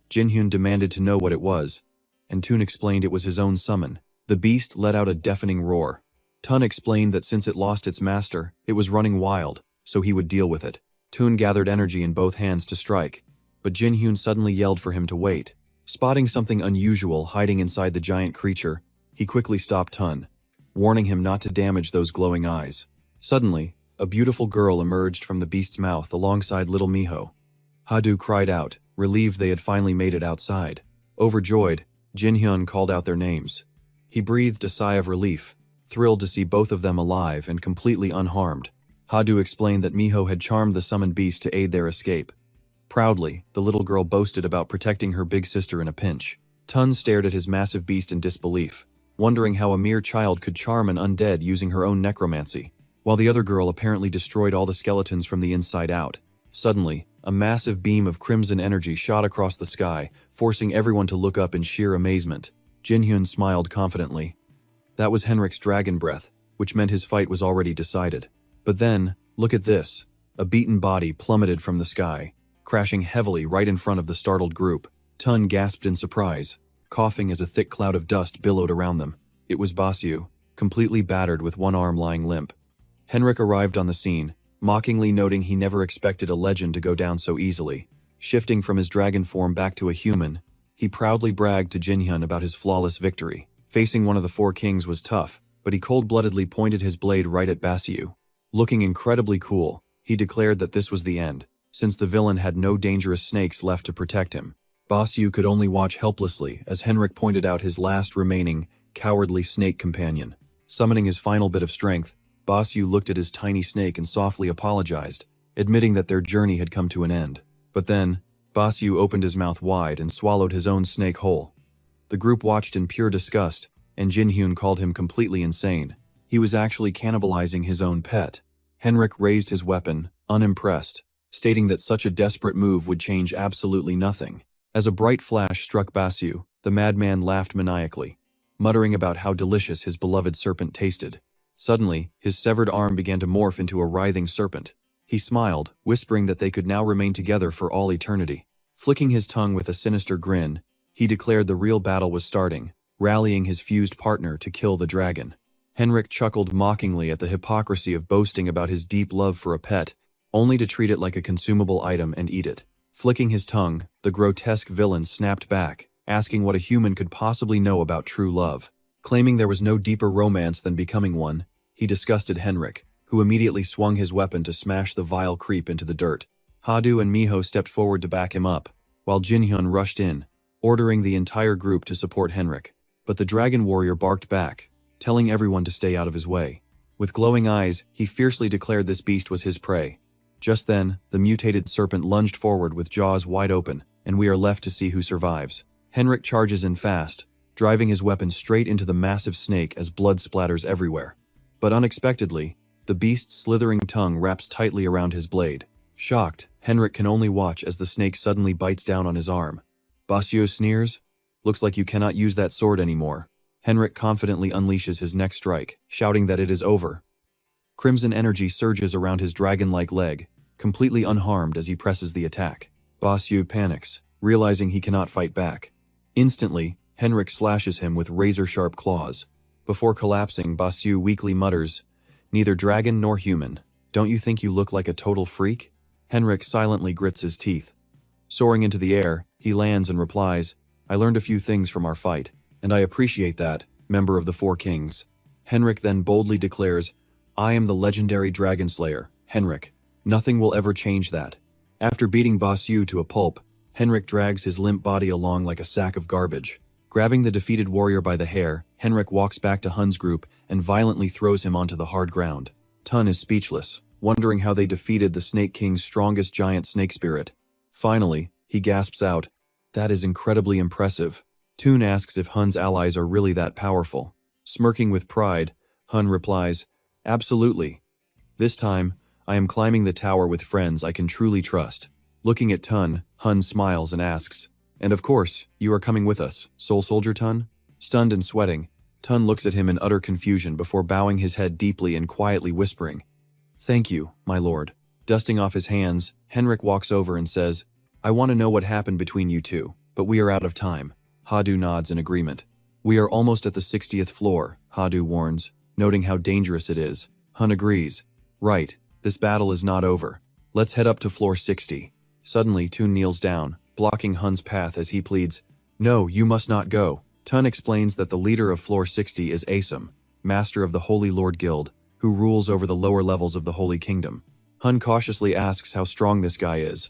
Jin-hyun demanded to know what it was, and Tun explained it was his own summon. The beast let out a deafening roar. Tun explained that since it lost its master, it was running wild, so he would deal with it. Tun gathered energy in both hands to strike, but Jin-hyun suddenly yelled for him to wait. Spotting something unusual hiding inside the giant creature, he quickly stopped Tun, warning him not to damage those glowing eyes. Suddenly, a beautiful girl emerged from the beast's mouth alongside little Miho. Hadu cried out, relieved they had finally made it outside. Overjoyed, Jin-hyun called out their names. He breathed a sigh of relief, thrilled to see both of them alive and completely unharmed. Hadu explained that Miho had charmed the summoned beast to aid their escape. Proudly, the little girl boasted about protecting her big sister in a pinch. Tun stared at his massive beast in disbelief, wondering how a mere child could charm an undead using her own necromancy, while the other girl apparently destroyed all the skeletons from the inside out. Suddenly, a massive beam of crimson energy shot across the sky, forcing everyone to look up in sheer amazement. Jin-hyun smiled confidently. That was Henrik's dragon breath, which meant his fight was already decided. But then, look at this. A beaten body plummeted from the sky, crashing heavily right in front of the startled group. Tun gasped in surprise, coughing as a thick cloud of dust billowed around them. It was Basyu, completely battered with one arm lying limp. Henrik arrived on the scene, mockingly noting he never expected a legend to go down so easily. Shifting from his dragon form back to a human, he proudly bragged to Jin-hyun about his flawless victory. Facing one of the four kings was tough, but he cold-bloodedly pointed his blade right at Basyu. Looking incredibly cool, he declared that this was the end, since the villain had no dangerous snakes left to protect him. Basyu could only watch helplessly as Henrik pointed out his last remaining, cowardly snake companion. Summoning his final bit of strength, Basyu looked at his tiny snake and softly apologized, admitting that their journey had come to an end. But then, Basyu opened his mouth wide and swallowed his own snake whole. The group watched in pure disgust, and Jinhyun called him completely insane. He was actually cannibalizing his own pet. Henrik raised his weapon, unimpressed, stating that such a desperate move would change absolutely nothing. As a bright flash struck Basyu, the madman laughed maniacally, muttering about how delicious his beloved serpent tasted. Suddenly, his severed arm began to morph into a writhing serpent. He smiled, whispering that they could now remain together for all eternity. Flicking his tongue with a sinister grin, he declared the real battle was starting, rallying his fused partner to kill the dragon. Henrik chuckled mockingly at the hypocrisy of boasting about his deep love for a pet, only to treat it like a consumable item and eat it. Flicking his tongue, the grotesque villain snapped back, asking what a human could possibly know about true love. Claiming there was no deeper romance than becoming one, he disgusted Henrik, who immediately swung his weapon to smash the vile creep into the dirt. Hadu and Miho stepped forward to back him up, while Jinhyun rushed in, ordering the entire group to support Henrik. But the dragon warrior barked back, telling everyone to stay out of his way. With glowing eyes, he fiercely declared this beast was his prey. Just then, the mutated serpent lunged forward with jaws wide open, and we are left to see who survives. Henrik charges in fast, driving his weapon straight into the massive snake as blood splatters everywhere. But unexpectedly, the beast's slithering tongue wraps tightly around his blade. Shocked, Henrik can only watch as the snake suddenly bites down on his arm. Basyo sneers, "Looks like you cannot use that sword anymore." Henrik confidently unleashes his next strike, shouting that it is over. Crimson energy surges around his dragon-like leg, completely unharmed as he presses the attack. Basyo panics, realizing he cannot fight back. Instantly, Henrik slashes him with razor-sharp claws. Before collapsing, Basyo weakly mutters, "Neither dragon nor human. Don't you think you look like a total freak?" Henrik silently grits his teeth. Soaring into the air, he lands and replies, "I learned a few things from our fight, and I appreciate that, member of the Four Kings." Henrik then boldly declares, "I am the legendary dragon slayer, Henrik. Nothing will ever change that." After beating Basyo to a pulp, Henrik drags his limp body along like a sack of garbage. Grabbing the defeated warrior by the hair, Henrik walks back to Hun's group and violently throws him onto the hard ground. Tun is speechless, wondering how they defeated the Snake King's strongest giant snake spirit. Finally, he gasps out, "That is incredibly impressive." Tun asks if Hun's allies are really that powerful. Smirking with pride, Hun replies, "Absolutely. This time, I am climbing the tower with friends I can truly trust." Looking at Tun, Hun smiles and asks, "And of course, you are coming with us, Soul Soldier Tun?" Stunned and sweating, Tun looks at him in utter confusion before bowing his head deeply and quietly whispering, "Thank you, my lord." Dusting off his hands, Henrik walks over and says, "I want to know what happened between you two, but we are out of time." Hadu nods in agreement. "We are almost at the 60th floor, Hadu warns, noting how dangerous it is. Hun agrees. "Right, this battle is not over. Let's head up to floor 60. Suddenly, Tun kneels down, blocking Hun's path as he pleads, "No, you must not go." Tun explains that the leader of floor 60 is Asum, master of the Holy Lord Guild, who rules over the lower levels of the Holy Kingdom. Hun cautiously asks how strong this guy is.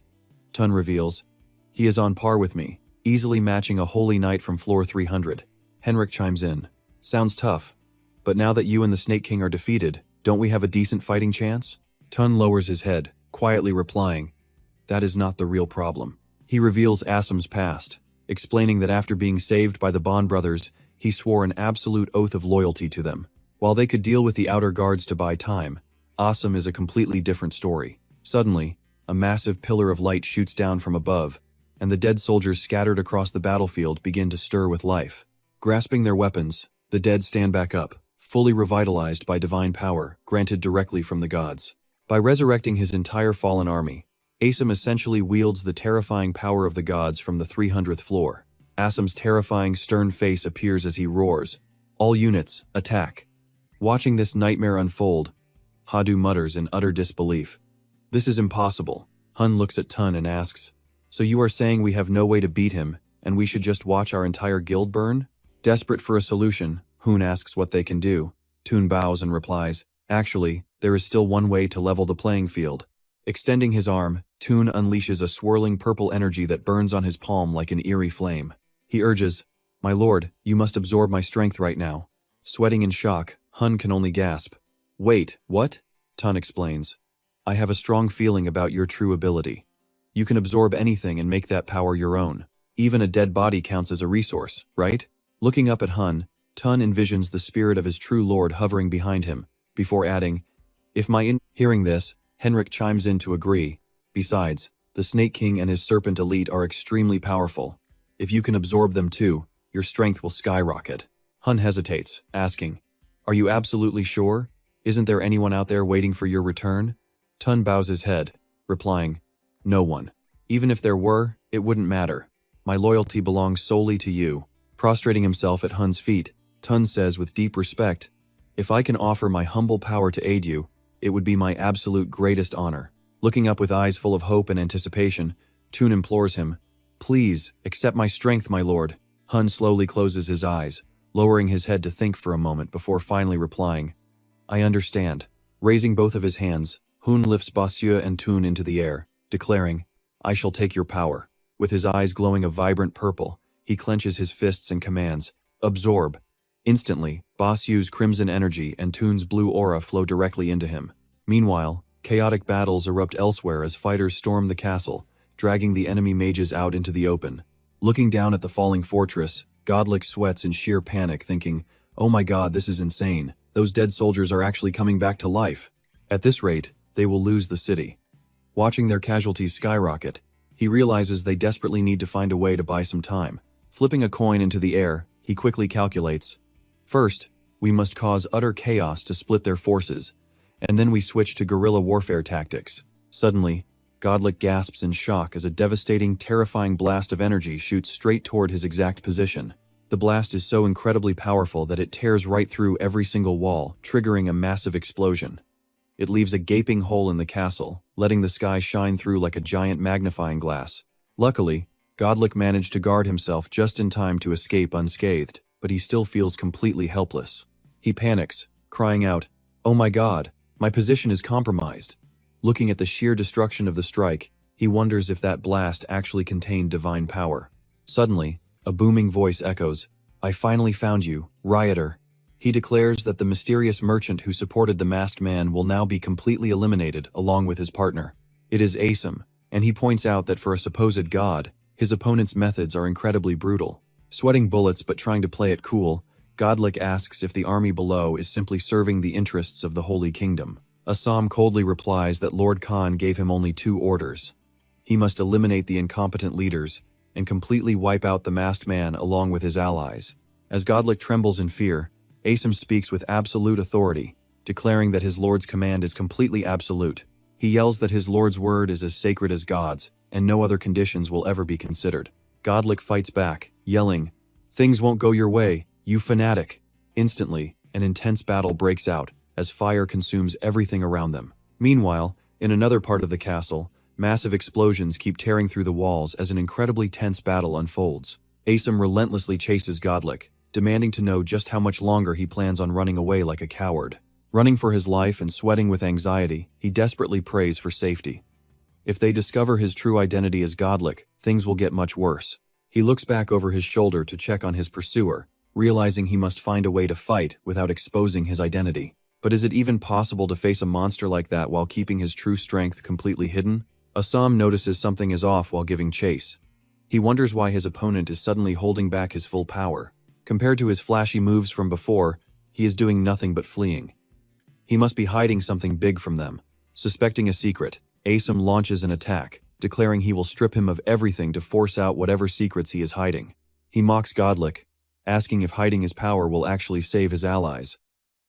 Tun reveals, "He is on par with me, easily matching a holy knight from floor 300. Henrik chimes in, "Sounds tough. But now that you and the Snake King are defeated, don't we have a decent fighting chance?" Tun lowers his head, quietly replying, "That is not the real problem." He reveals Asum's past, explaining that after being saved by the Bond brothers, he swore an absolute oath of loyalty to them. While they could deal with the outer guards to buy time, Asum is a completely different story. Suddenly, a massive pillar of light shoots down from above, and the dead soldiers scattered across the battlefield begin to stir with life. Grasping their weapons, the dead stand back up, fully revitalized by divine power granted directly from the gods. By resurrecting his entire fallen army, Asum essentially wields the terrifying power of the gods from the 300th floor. Asum's terrifying stern face appears as he roars, "All units, attack." Watching this nightmare unfold, Hadu mutters in utter disbelief. "This is impossible." Hun looks at Tun and asks, "So you are saying we have no way to beat him, and we should just watch our entire guild burn?" Desperate for a solution, Hun asks what they can do. Tun bows and replies, "Actually, there is still one way to level the playing field." Extending his arm, Tun unleashes a swirling purple energy that burns on his palm like an eerie flame. He urges, "My lord, you must absorb my strength right now." Sweating in shock, Hun can only gasp. "Wait, what?" Tun explains. "I have a strong feeling about your true ability. You can absorb anything and make that power your own. Even a dead body counts as a resource, right? Looking up at Hun, Tun envisions the spirit of his true lord hovering behind him, before adding, Hearing this, Henrik chimes in to agree. Besides, the Snake King and his Serpent Elite are extremely powerful. If you can absorb them too, your strength will skyrocket. Hun hesitates, asking, Are you absolutely sure? Isn't there anyone out there waiting for your return? Tun bows his head, replying, No one. Even if there were, it wouldn't matter. My loyalty belongs solely to you. Prostrating himself at Hun's feet, Tun says with deep respect, If I can offer my humble power to aid you, it would be my absolute greatest honor. Looking up with eyes full of hope and anticipation, Tun implores him, Please, accept my strength, my lord. Hun slowly closes his eyes, lowering his head to think for a moment before finally replying, I understand. Raising both of his hands, Hun lifts Basieu and Tun into the air, declaring, I shall take your power. With his eyes glowing a vibrant purple, he clenches his fists and commands, Absorb. Instantly, Basieu's crimson energy and Tun's blue aura flow directly into him. Meanwhile, chaotic battles erupt elsewhere as fighters storm the castle, dragging the enemy mages out into the open. Looking down at the falling fortress, Godlick sweats in sheer panic, thinking, Oh my god, this is insane. Those dead soldiers are actually coming back to life. At this rate, they will lose the city. Watching their casualties skyrocket, he realizes they desperately need to find a way to buy some time. Flipping a coin into the air, he quickly calculates, First, we must cause utter chaos to split their forces, and then we switch to guerrilla warfare tactics. Suddenly, Godlick gasps in shock as a devastating, terrifying blast of energy shoots straight toward his exact position. The blast is so incredibly powerful that it tears right through every single wall, triggering a massive explosion. It leaves a gaping hole in the castle, letting the sky shine through like a giant magnifying glass. Luckily, Godlick managed to guard himself just in time to escape unscathed, but he still feels completely helpless. He panics, crying out, Oh my god, my position is compromised. Looking at the sheer destruction of the strike, he wonders if that blast actually contained divine power. Suddenly, a booming voice echoes, I finally found you, rioter. He declares that the mysterious merchant who supported the masked man will now be completely eliminated along with his partner. It is Asum, and he points out that for a supposed god, his opponent's methods are incredibly brutal. Sweating bullets but trying to play it cool, Godlick asks if the army below is simply serving the interests of the Holy Kingdom. Assam coldly replies that Lord Khan gave him only 2 orders. He must eliminate the incompetent leaders and completely wipe out the masked man along with his allies. As Godlick trembles in fear, Asum speaks with absolute authority, declaring that his lord's command is completely absolute. He yells that his lord's word is as sacred as God's, and no other conditions will ever be considered. Godlick fights back, yelling, Things won't go your way, you fanatic. Instantly, an intense battle breaks out, as fire consumes everything around them. Meanwhile, in another part of the castle, massive explosions keep tearing through the walls as an incredibly tense battle unfolds. Asum relentlessly chases Godlick, demanding to know just how much longer he plans on running away like a coward. Running for his life and sweating with anxiety, he desperately prays for safety. If they discover his true identity as Godlick, things will get much worse. He looks back over his shoulder to check on his pursuer, realizing he must find a way to fight without exposing his identity. But is it even possible to face a monster like that while keeping his true strength completely hidden? Assam notices something is off while giving chase. He wonders why his opponent is suddenly holding back his full power. Compared to his flashy moves from before, he is doing nothing but fleeing. He must be hiding something big from them. Suspecting a secret, Asum launches an attack, declaring he will strip him of everything to force out whatever secrets he is hiding. He mocks Godlick, asking if hiding his power will actually save his allies.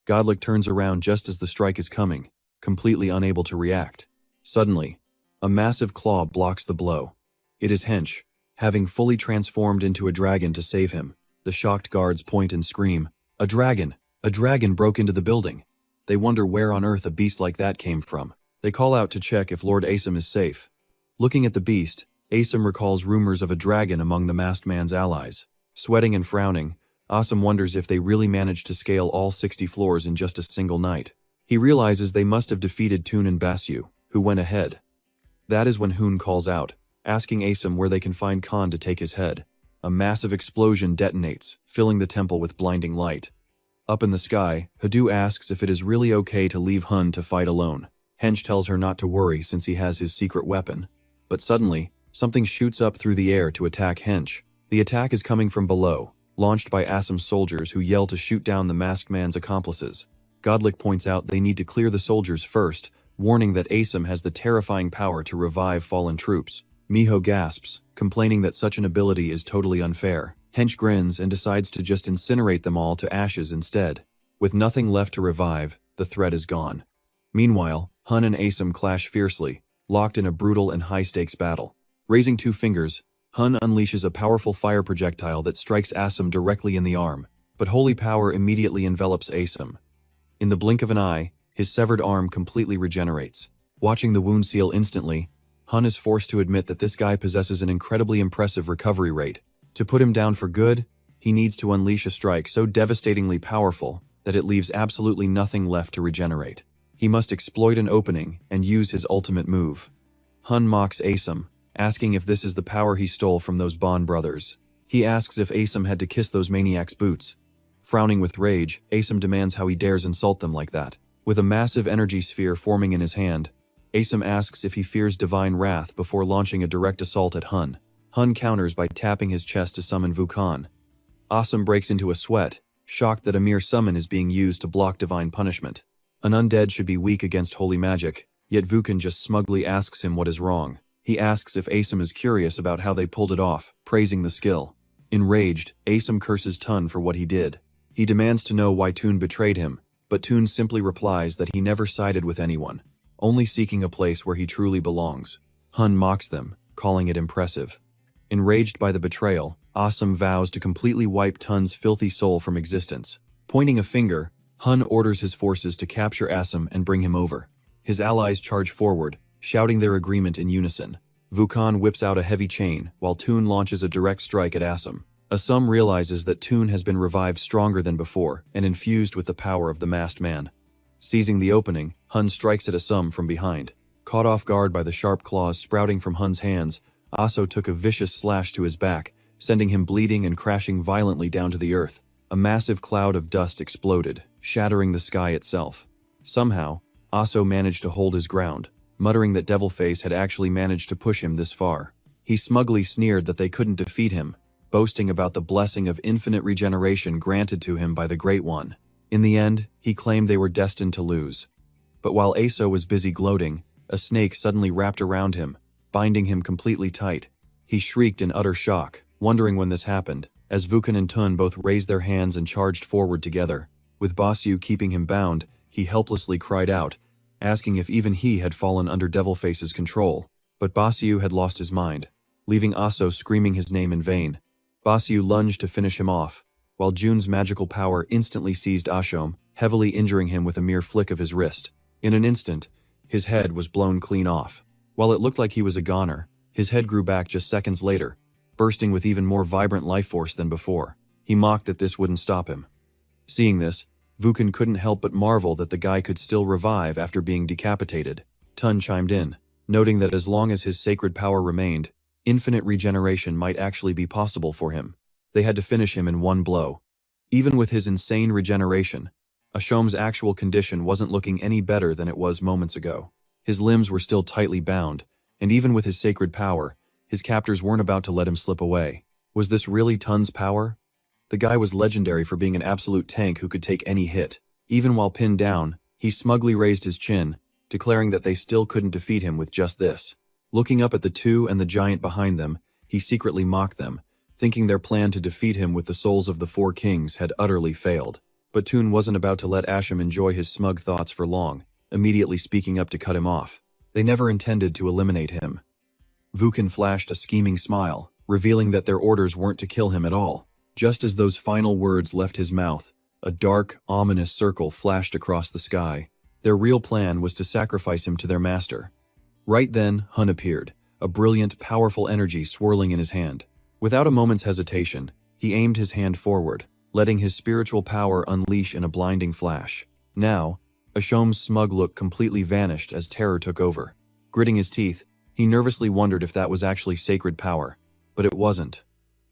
Godlick turns around just as the strike is coming, completely unable to react. Suddenly, a massive claw blocks the blow. It is Hench, having fully transformed into a dragon to save him. The shocked guards point and scream, A dragon! A dragon broke into the building! They wonder where on earth a beast like that came from. They call out to check if Lord Asum is safe. Looking at the beast, Asum recalls rumors of a dragon among the masked man's allies. Sweating and frowning, Asum wonders if they really managed to scale all 60 floors in just a single night. He realizes they must have defeated Tun and Basieu, who went ahead. That is when Hun calls out, asking Asum where they can find Khan to take his head. A massive explosion detonates, filling the temple with blinding light. Up in the sky, Hadu asks if it is really okay to leave Hun to fight alone. Hench tells her not to worry since he has his secret weapon. But suddenly, something shoots up through the air to attack Hench. The attack is coming from below, launched by Asim's soldiers who yell to shoot down the masked man's accomplices. Godlick points out they need to clear the soldiers first, warning that Asim has the terrifying power to revive fallen troops. Miho gasps, complaining that such an ability is totally unfair. Hench grins and decides to just incinerate them all to ashes instead. With nothing left to revive, the threat is gone. Meanwhile, Hun and Asim clash fiercely, locked in a brutal and high-stakes battle. Raising two fingers, Hun unleashes a powerful fire projectile that strikes Asim directly in the arm, but holy power immediately envelops Asim. In the blink of an eye, his severed arm completely regenerates. Watching the wound seal instantly, Hun is forced to admit that this guy possesses an incredibly impressive recovery rate. To put him down for good, he needs to unleash a strike so devastatingly powerful that it leaves absolutely nothing left to regenerate. He must exploit an opening and use his ultimate move. Hun mocks Asim, asking if this is the power he stole from those Bond brothers. He asks if Asim had to kiss those maniacs' boots. Frowning with rage, Asim demands how he dares insult them like that. With a massive energy sphere forming in his hand, Asim asks if he fears divine wrath before launching a direct assault at Hun. Hun counters by tapping his chest to summon Vukan. Asim breaks into a sweat, shocked that a mere summon is being used to block divine punishment. An undead should be weak against holy magic, yet Vukan just smugly asks him what is wrong. He asks if Asim is curious about how they pulled it off, praising the skill. Enraged, Asim curses Tun for what he did. He demands to know why Toon betrayed him, but Toon simply replies that he never sided with anyone, only seeking a place where he truly belongs. Hun mocks them, calling it impressive. Enraged by the betrayal, Asim vows to completely wipe Tun's filthy soul from existence. Pointing a finger, Hun orders his forces to capture Asim and bring him over. His allies charge forward, shouting their agreement in unison. Vukan whips out a heavy chain, while Toon launches a direct strike at Asim. Asim realizes that Toon has been revived stronger than before and infused with the power of the masked man. Seizing the opening, Hun strikes at Asim from behind. Caught off guard by the sharp claws sprouting from Hun's hands, Aso took a vicious slash to his back, sending him bleeding and crashing violently down to the earth. A massive cloud of dust exploded, shattering the sky itself. Somehow, Aso managed to hold his ground, muttering that Devilface had actually managed to push him this far. He smugly sneered that they couldn't defeat him, boasting about the blessing of infinite regeneration granted to him by the Great One. In the end, he claimed they were destined to lose. But while Aso was busy gloating, a snake suddenly wrapped around him, binding him completely tight. He shrieked in utter shock, wondering when this happened, as Vukan and Tun both raised their hands and charged forward together. With Basyu keeping him bound, he helplessly cried out, asking if even he had fallen under Devilface's control. But Basyu had lost his mind, leaving Aso screaming his name in vain. Basyu lunged to finish him off, while Jun's magical power instantly seized Ashom, heavily injuring him with a mere flick of his wrist. In an instant, his head was blown clean off. While it looked like he was a goner, his head grew back just seconds later, bursting with even more vibrant life force than before. He mocked that this wouldn't stop him. Seeing this, Vukan couldn't help but marvel that the guy could still revive after being decapitated. Tun chimed in, noting that as long as his sacred power remained, infinite regeneration might actually be possible for him. They had to finish him in one blow. Even with his insane regeneration, Ashom's actual condition wasn't looking any better than it was moments ago. His limbs were still tightly bound, and even with his sacred power, his captors weren't about to let him slip away. Was this really Tun's power? The guy was legendary for being an absolute tank who could take any hit. Even while pinned down, he smugly raised his chin, declaring that they still couldn't defeat him with just this. Looking up at the two and the giant behind them, he secretly mocked them, thinking their plan to defeat him with the souls of the four kings had utterly failed. But Toon wasn't about to let Asham enjoy his smug thoughts for long, immediately speaking up to cut him off. They never intended to eliminate him. Vukan flashed a scheming smile, revealing that their orders weren't to kill him at all. Just as those final words left his mouth, a dark, ominous circle flashed across the sky. Their real plan was to sacrifice him to their master. Right then, Hun appeared, a brilliant, powerful energy swirling in his hand. Without a moment's hesitation, he aimed his hand forward, letting his spiritual power unleash in a blinding flash. Now, Ashom's smug look completely vanished as terror took over. Gritting his teeth, he nervously wondered if that was actually sacred power. But it wasn't.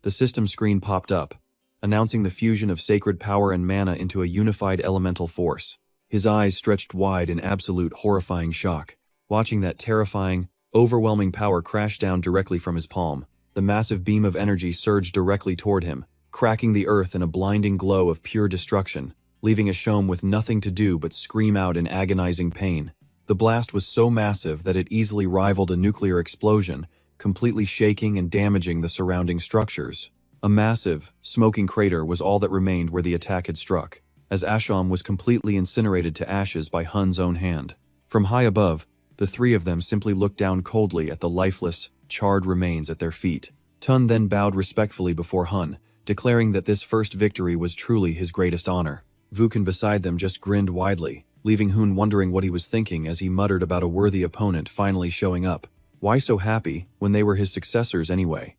The system screen popped up, announcing the fusion of sacred power and mana into a unified elemental force. His eyes stretched wide in absolute horrifying shock. Watching that terrifying, Overwhelming power crashed down directly from his palm. The massive beam of energy surged directly toward him, cracking the earth in a blinding glow of pure destruction, leaving Ashom with nothing to do but scream out in agonizing pain. The blast was so massive that it easily rivaled a nuclear explosion, completely shaking and damaging the surrounding structures. A massive, smoking crater was all that remained where the attack had struck, as Ashom was completely incinerated to ashes by Hun's own hand. From high above, the three of them simply looked down coldly at the lifeless, charred remains at their feet. Tun then bowed respectfully before Hun, declaring that this first victory was truly his greatest honor. Vukan beside them just grinned widely, leaving Hun wondering what he was thinking as he muttered about a worthy opponent finally showing up. Why so happy, when they were his successors anyway?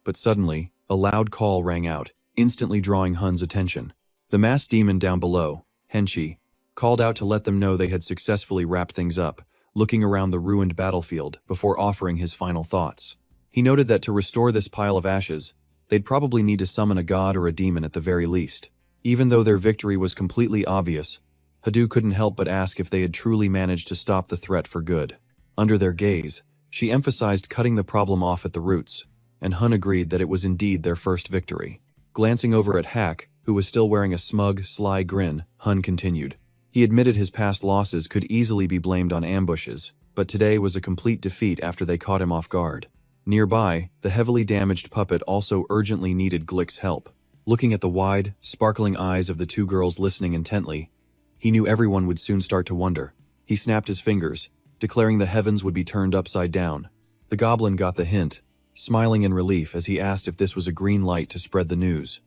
But suddenly, a loud call rang out, instantly drawing Hun's attention. The masked demon down below, Henshi, called out to let them know they had successfully wrapped things up, looking around the ruined battlefield before offering his final thoughts. He noted that to restore this pile of ashes, they'd probably need to summon a god or a demon at the very least. Even though their victory was completely obvious, Hadu couldn't help but ask if they had truly managed to stop the threat for good. Under their gaze, she emphasized cutting the problem off at the roots, and Hun agreed that it was indeed their first victory. Glancing over at Hak, who was still wearing a smug, sly grin, Hun continued. He admitted his past losses could easily be blamed on ambushes, but today was a complete defeat after they caught him off guard. Nearby, the heavily damaged puppet also urgently needed Glick's help. Looking at the wide, sparkling eyes of the two girls listening intently, he knew everyone would soon start to wonder. He snapped his fingers, declaring the heavens would be turned upside down. The goblin got the hint, smiling in relief as he asked if this was a green light to spread the news.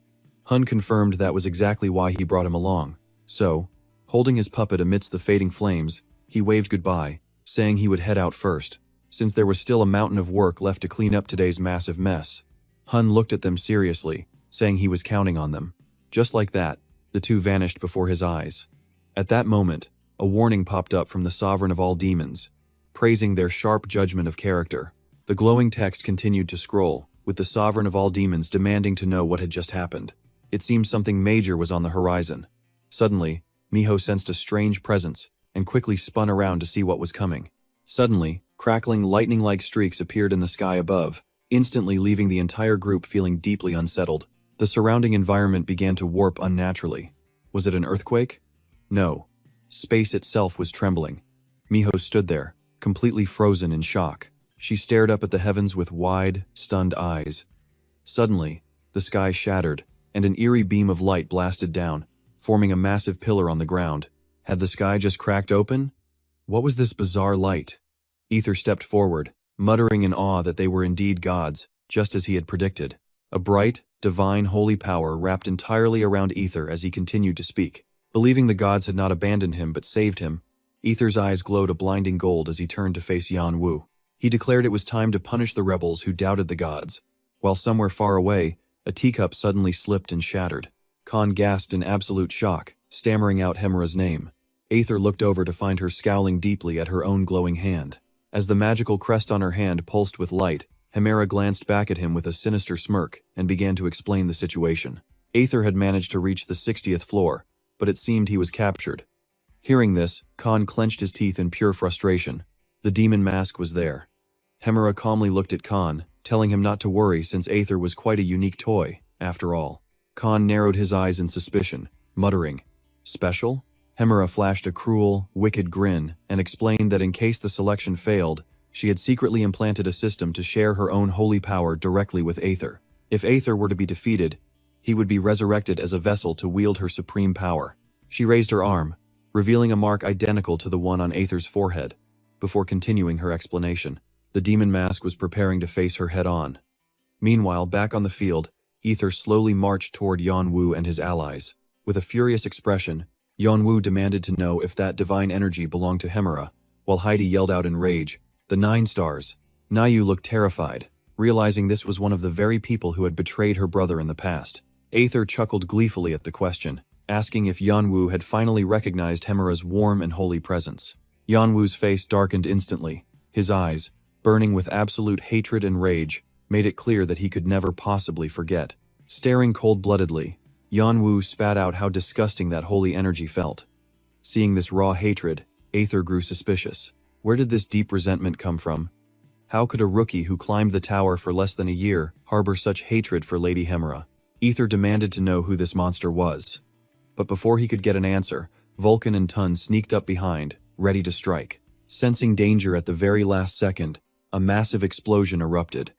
Hun confirmed that was exactly why he brought him along. So, holding his puppet amidst the fading flames, he waved goodbye, saying he would head out first, since there was still a mountain of work left to clean up today's massive mess. Hun looked at them seriously, saying he was counting on them. Just like that, the two vanished before his eyes. At that moment, a warning popped up from the Sovereign of all demons, praising their sharp judgment of character. The glowing text continued to scroll, with the Sovereign of all demons demanding to know what had just happened. It seemed something major was on the horizon. Suddenly, Miho sensed a strange presence, and quickly spun around to see what was coming. Suddenly, crackling lightning-like streaks appeared in the sky above, instantly leaving the entire group feeling deeply unsettled. The surrounding environment began to warp unnaturally. Was it an earthquake? No. Space itself was trembling. Miho stood there, completely frozen in shock. She stared up at the heavens with wide, stunned eyes. Suddenly, the sky shattered, and an eerie beam of light blasted down, forming a massive pillar on the ground. Had the sky just cracked open? What was this bizarre light? Ether stepped forward, muttering in awe that they were indeed gods, just as he had predicted. A bright, divine holy power wrapped entirely around Ether as he continued to speak. Believing the gods had not abandoned him but saved him, Ether's eyes glowed a blinding gold as he turned to face Yan Wu. He declared it was time to punish the rebels who doubted the gods. While somewhere far away, a teacup suddenly slipped and shattered. Khan gasped in absolute shock, stammering out Hemera's name. Aether looked over to find her scowling deeply at her own glowing hand. As the magical crest on her hand pulsed with light, Hemera glanced back at him with a sinister smirk and began to explain the situation. Aether had managed to reach the 60th floor, but it seemed he was captured. Hearing this, Khan clenched his teeth in pure frustration. The demon mask was there. Hemera calmly looked at Khan, telling him not to worry since Aether was quite a unique toy, after all. Khan narrowed his eyes in suspicion, muttering, "Special?" Hemera flashed a cruel, wicked grin and explained that in case the selection failed, she had secretly implanted a system to share her own holy power directly with Aether. If Aether were to be defeated, he would be resurrected as a vessel to wield her supreme power. She raised her arm, revealing a mark identical to the one on Aether's forehead. Before continuing her explanation, the demon mask was preparing to face her head-on. Meanwhile, back on the field, Aether slowly marched toward Yan Wu and his allies. With a furious expression, Yan Wu demanded to know if that divine energy belonged to Hemera, while Heidi yelled out in rage, "The 9 stars!" Nayu looked terrified, realizing this was one of the very people who had betrayed her brother in the past. Aether chuckled gleefully at the question, asking if Yan Wu had finally recognized Hemera's warm and holy presence. Yan Wu's face darkened instantly. His eyes, burning with absolute hatred and rage, made it clear that he could never possibly forget. Staring cold-bloodedly, Yan Wu spat out how disgusting that holy energy felt. Seeing this raw hatred, Aether grew suspicious. Where did this deep resentment come from? How could a rookie who climbed the tower for less than a year harbor such hatred for Lady Hemera? Aether demanded to know who this monster was. But before he could get an answer, Vulcan and Tun sneaked up behind, ready to strike. Sensing danger at the very last second, a massive explosion erupted.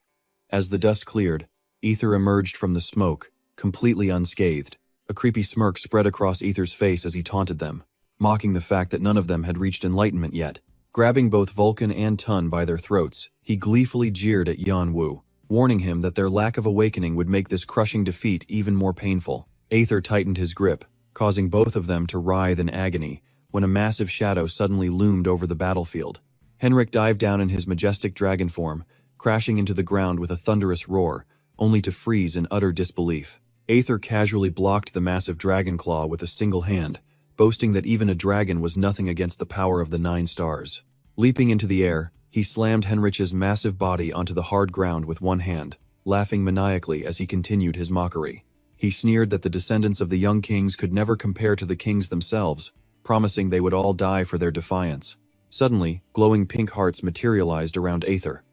As the dust cleared, Aether emerged from the smoke, completely unscathed. A creepy smirk spread across Aether's face as he taunted them, mocking the fact that none of them had reached enlightenment yet. Grabbing both Vulcan and Tun by their throats, he gleefully jeered at Yanwu, warning him that their lack of awakening would make this crushing defeat even more painful. Aether tightened his grip, causing both of them to writhe in agony, when a massive shadow suddenly loomed over the battlefield. Henrik dived down in his majestic dragon form, crashing into the ground with a thunderous roar, only to freeze in utter disbelief. Aether casually blocked the massive dragon claw with a single hand, boasting that even a dragon was nothing against the power of the 9 stars. Leaping into the air, he slammed Henrich's massive body onto the hard ground with one hand, laughing maniacally as he continued his mockery. He sneered that the descendants of the young kings could never compare to the kings themselves, promising they would all die for their defiance. Suddenly, glowing pink hearts materialized around Aether.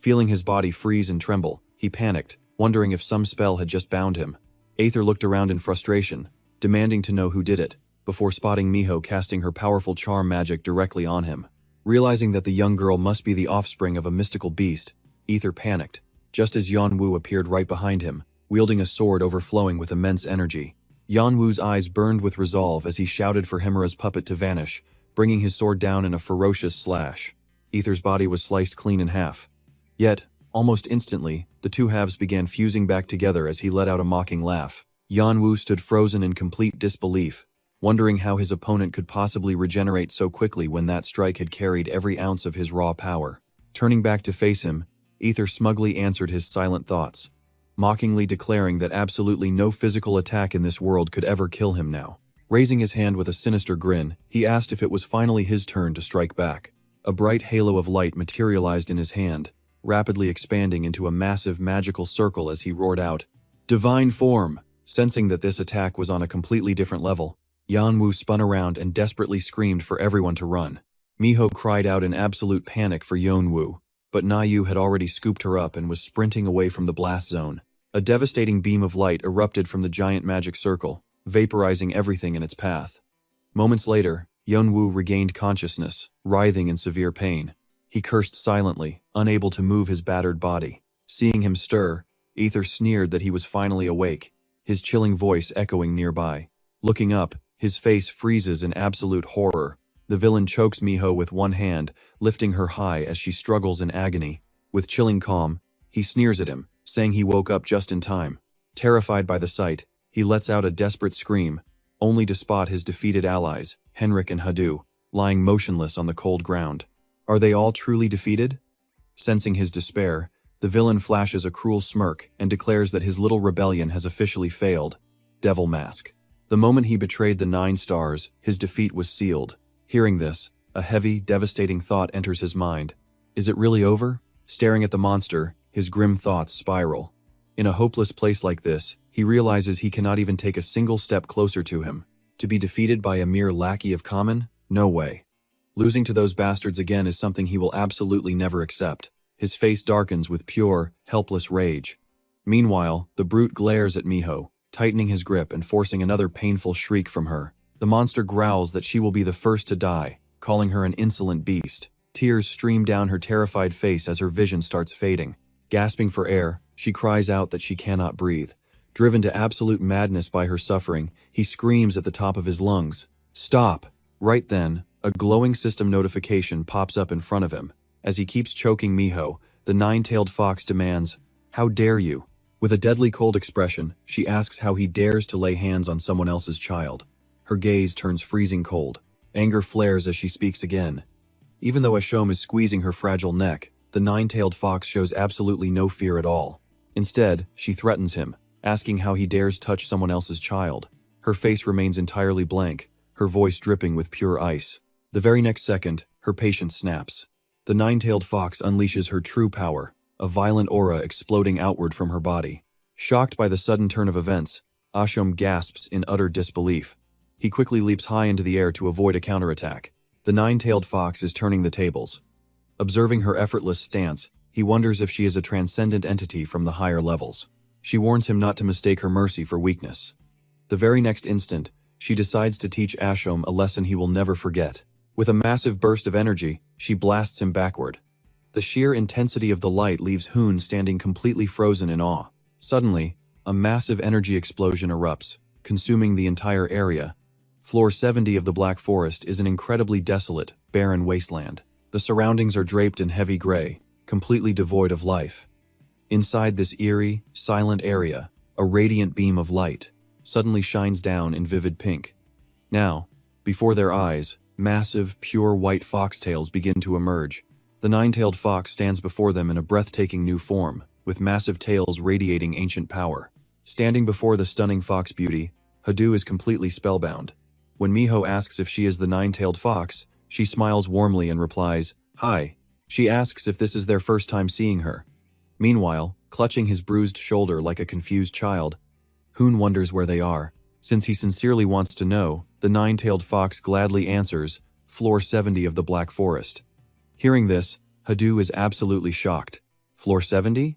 Feeling his body freeze and tremble, he panicked, wondering if some spell had just bound him. Aether looked around in frustration, demanding to know who did it, before spotting Miho casting her powerful charm magic directly on him. Realizing that the young girl must be the offspring of a mystical beast, Aether panicked, just as Yanwu appeared right behind him, wielding a sword overflowing with immense energy. Yanwu's eyes burned with resolve as he shouted for Hemera's puppet to vanish, bringing his sword down in a ferocious slash. Aether's body was sliced clean in half. Yet, almost instantly, the two halves began fusing back together as he let out a mocking laugh. Yanwu stood frozen in complete disbelief, wondering how his opponent could possibly regenerate so quickly when that strike had carried every ounce of his raw power. Turning back to face him, Aether smugly answered his silent thoughts, mockingly declaring that absolutely no physical attack in this world could ever kill him now. Raising his hand with a sinister grin, he asked if it was finally his turn to strike back. A bright halo of light materialized in his hand, rapidly expanding into a massive magical circle as he roared out, "Divine form!" Sensing that this attack was on a completely different level, Yanwu spun around and desperately screamed for everyone to run. Miho cried out in absolute panic for Yanwu, but Nayu had already scooped her up and was sprinting away from the blast zone. A devastating beam of light erupted from the giant magic circle, vaporizing everything in its path. Moments later, Yanwu regained consciousness, writhing in severe pain. He cursed silently, unable to move his battered body. Seeing him stir, Aether sneered that he was finally awake, his chilling voice echoing nearby. Looking up, his face freezes in absolute horror. The villain chokes Miho with one hand, lifting her high as she struggles in agony. With chilling calm, he sneers at him, saying he woke up just in time. Terrified by the sight, he lets out a desperate scream, only to spot his defeated allies, Henrik and Hadu, lying motionless on the cold ground. Are they all truly defeated? Sensing his despair, the villain flashes a cruel smirk and declares that his little rebellion has officially failed. Devil Mask. The moment he betrayed the 9 stars, his defeat was sealed. Hearing this, a heavy, devastating thought enters his mind. Is it really over? Staring at the monster, his grim thoughts spiral. In a hopeless place like this, he realizes he cannot even take a single step closer to him. To be defeated by a mere lackey of common? No way. Losing to those bastards again is something he will absolutely never accept. His face darkens with pure, helpless rage. Meanwhile, the brute glares at Miho, tightening his grip and forcing another painful shriek from her. The monster growls that she will be the first to die, calling her an insolent beast. Tears stream down her terrified face as her vision starts fading. Gasping for air, she cries out that she cannot breathe. Driven to absolute madness by her suffering, he screams at the top of his lungs, "Stop!" Right then, a glowing system notification pops up in front of him. As he keeps choking Miho, the 9-tailed fox demands, "How dare you?" With a deadly cold expression, she asks how he dares to lay hands on someone else's child. Her gaze turns freezing cold. Anger flares as she speaks again. Even though Ashom is squeezing her fragile neck, the 9-tailed fox shows absolutely no fear at all. Instead, she threatens him, asking how he dares touch someone else's child. Her face remains entirely blank, her voice dripping with pure ice. The very next second, her patience snaps. The 9-tailed fox unleashes her true power, a violent aura exploding outward from her body. Shocked by the sudden turn of events, Ashom gasps in utter disbelief. He quickly leaps high into the air to avoid a counterattack. The 9-tailed fox is turning the tables. Observing her effortless stance, He wonders if she is a transcendent entity from the higher levels. She warns him not to mistake her mercy for weakness. The very next instant, she decides to teach Ashom a lesson he will never forget. With a massive burst of energy, she blasts him backward. The sheer intensity of the light leaves Hoon standing completely frozen in awe. Suddenly, a massive energy explosion erupts, consuming the entire area. Floor 70 of the Black Forest is an incredibly desolate, barren wasteland. The surroundings are draped in heavy gray, completely devoid of life. Inside this eerie, silent area, a radiant beam of light suddenly shines down in vivid pink. Now, before their eyes, massive, pure white foxtails begin to emerge. The nine-tailed fox stands before them in a breathtaking new form, with massive tails radiating ancient power. Standing before the stunning fox beauty, Hadu is completely spellbound. When Miho asks if she is the nine-tailed fox, she smiles warmly and replies, "Hi." She asks if this is their first time seeing her. Meanwhile, clutching his bruised shoulder like a confused child, Hoon wonders where they are. Since he sincerely wants to know, the nine-tailed fox gladly answers, "Floor 70 of the Black Forest." Hearing this, Hadu is absolutely shocked. Floor 70?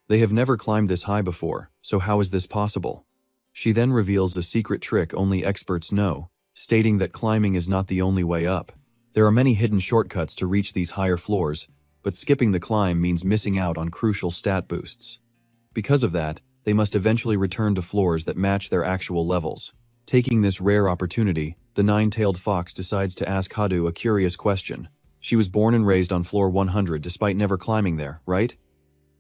They have never climbed this high before, so how is this possible? She then reveals a secret trick only experts know, stating that climbing is not the only way up. There are many hidden shortcuts to reach these higher floors, but skipping the climb means missing out on crucial stat boosts. Because of that, they must eventually return to floors that match their actual levels. Taking this rare opportunity, the nine-tailed fox decides to ask Hadu a curious question. She was born and raised on floor 100 despite never climbing there, right?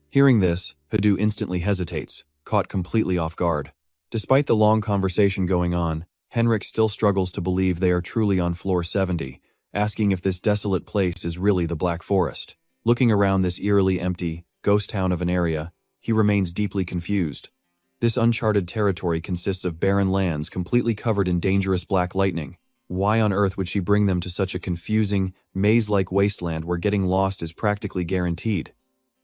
Hearing this, Hadu instantly hesitates, caught completely off guard. Despite the long conversation going on, Henrik still struggles to believe they are truly on floor 70, asking if this desolate place is really the Black Forest. Looking around this eerily empty, ghost town of an area, he remains deeply confused. This uncharted territory consists of barren lands completely covered in dangerous black lightning. Why on earth would she bring them to such a confusing, maze-like wasteland where getting lost is practically guaranteed?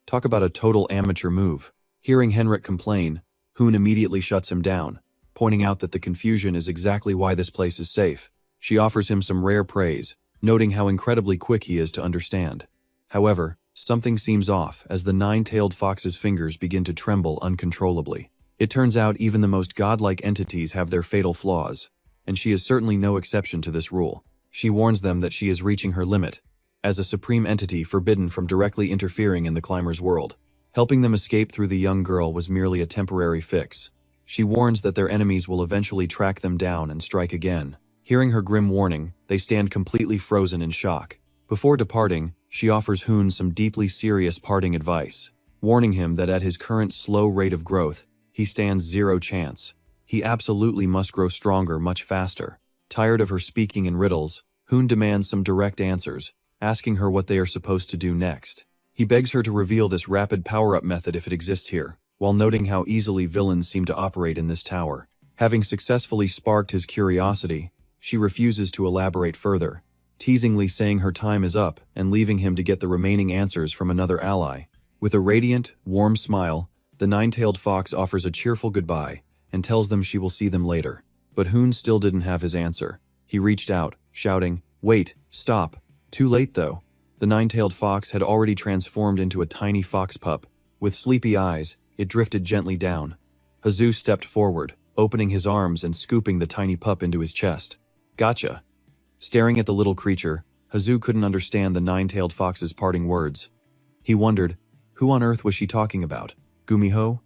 Talk about a total amateur move. Hearing Henrik complain, Hoon immediately shuts him down, pointing out that the confusion is exactly why this place is safe. She offers him some rare praise, noting how incredibly quick he is to understand. However, something seems off as the nine-tailed fox's fingers begin to tremble uncontrollably. It turns out even the most godlike entities have their fatal flaws, and she is certainly no exception to this rule. She warns them that she is reaching her limit, as a supreme entity forbidden from directly interfering in the climber's world. Helping them escape through the young girl was merely a temporary fix. She warns that their enemies will eventually track them down and strike again. Hearing her grim warning, they stand completely frozen in shock. Before departing, she offers Hoon some deeply serious parting advice, warning him that at his current slow rate of growth, he stands zero chance. He absolutely must grow stronger much faster. Tired of her speaking in riddles, Hoon demands some direct answers, asking her what they are supposed to do next. He begs her to reveal this rapid power-up method if it exists here, while noting how easily villains seem to operate in this tower. Having successfully sparked his curiosity, she refuses to elaborate further, teasingly saying her time is up and leaving him to get the remaining answers from another ally. With a radiant, warm smile, the nine-tailed fox offers a cheerful goodbye and tells them she will see them later. But Hoon still didn't have his answer. He reached out, shouting, "Wait, stop." Too late though. The nine-tailed fox had already transformed into a tiny fox pup. With sleepy eyes, it drifted gently down. Hazu stepped forward, opening his arms and scooping the tiny pup into his chest. "Gotcha." Staring at the little creature, Hazu couldn't understand the nine-tailed fox's parting words. He wondered, who on earth was she talking about? Gumiho?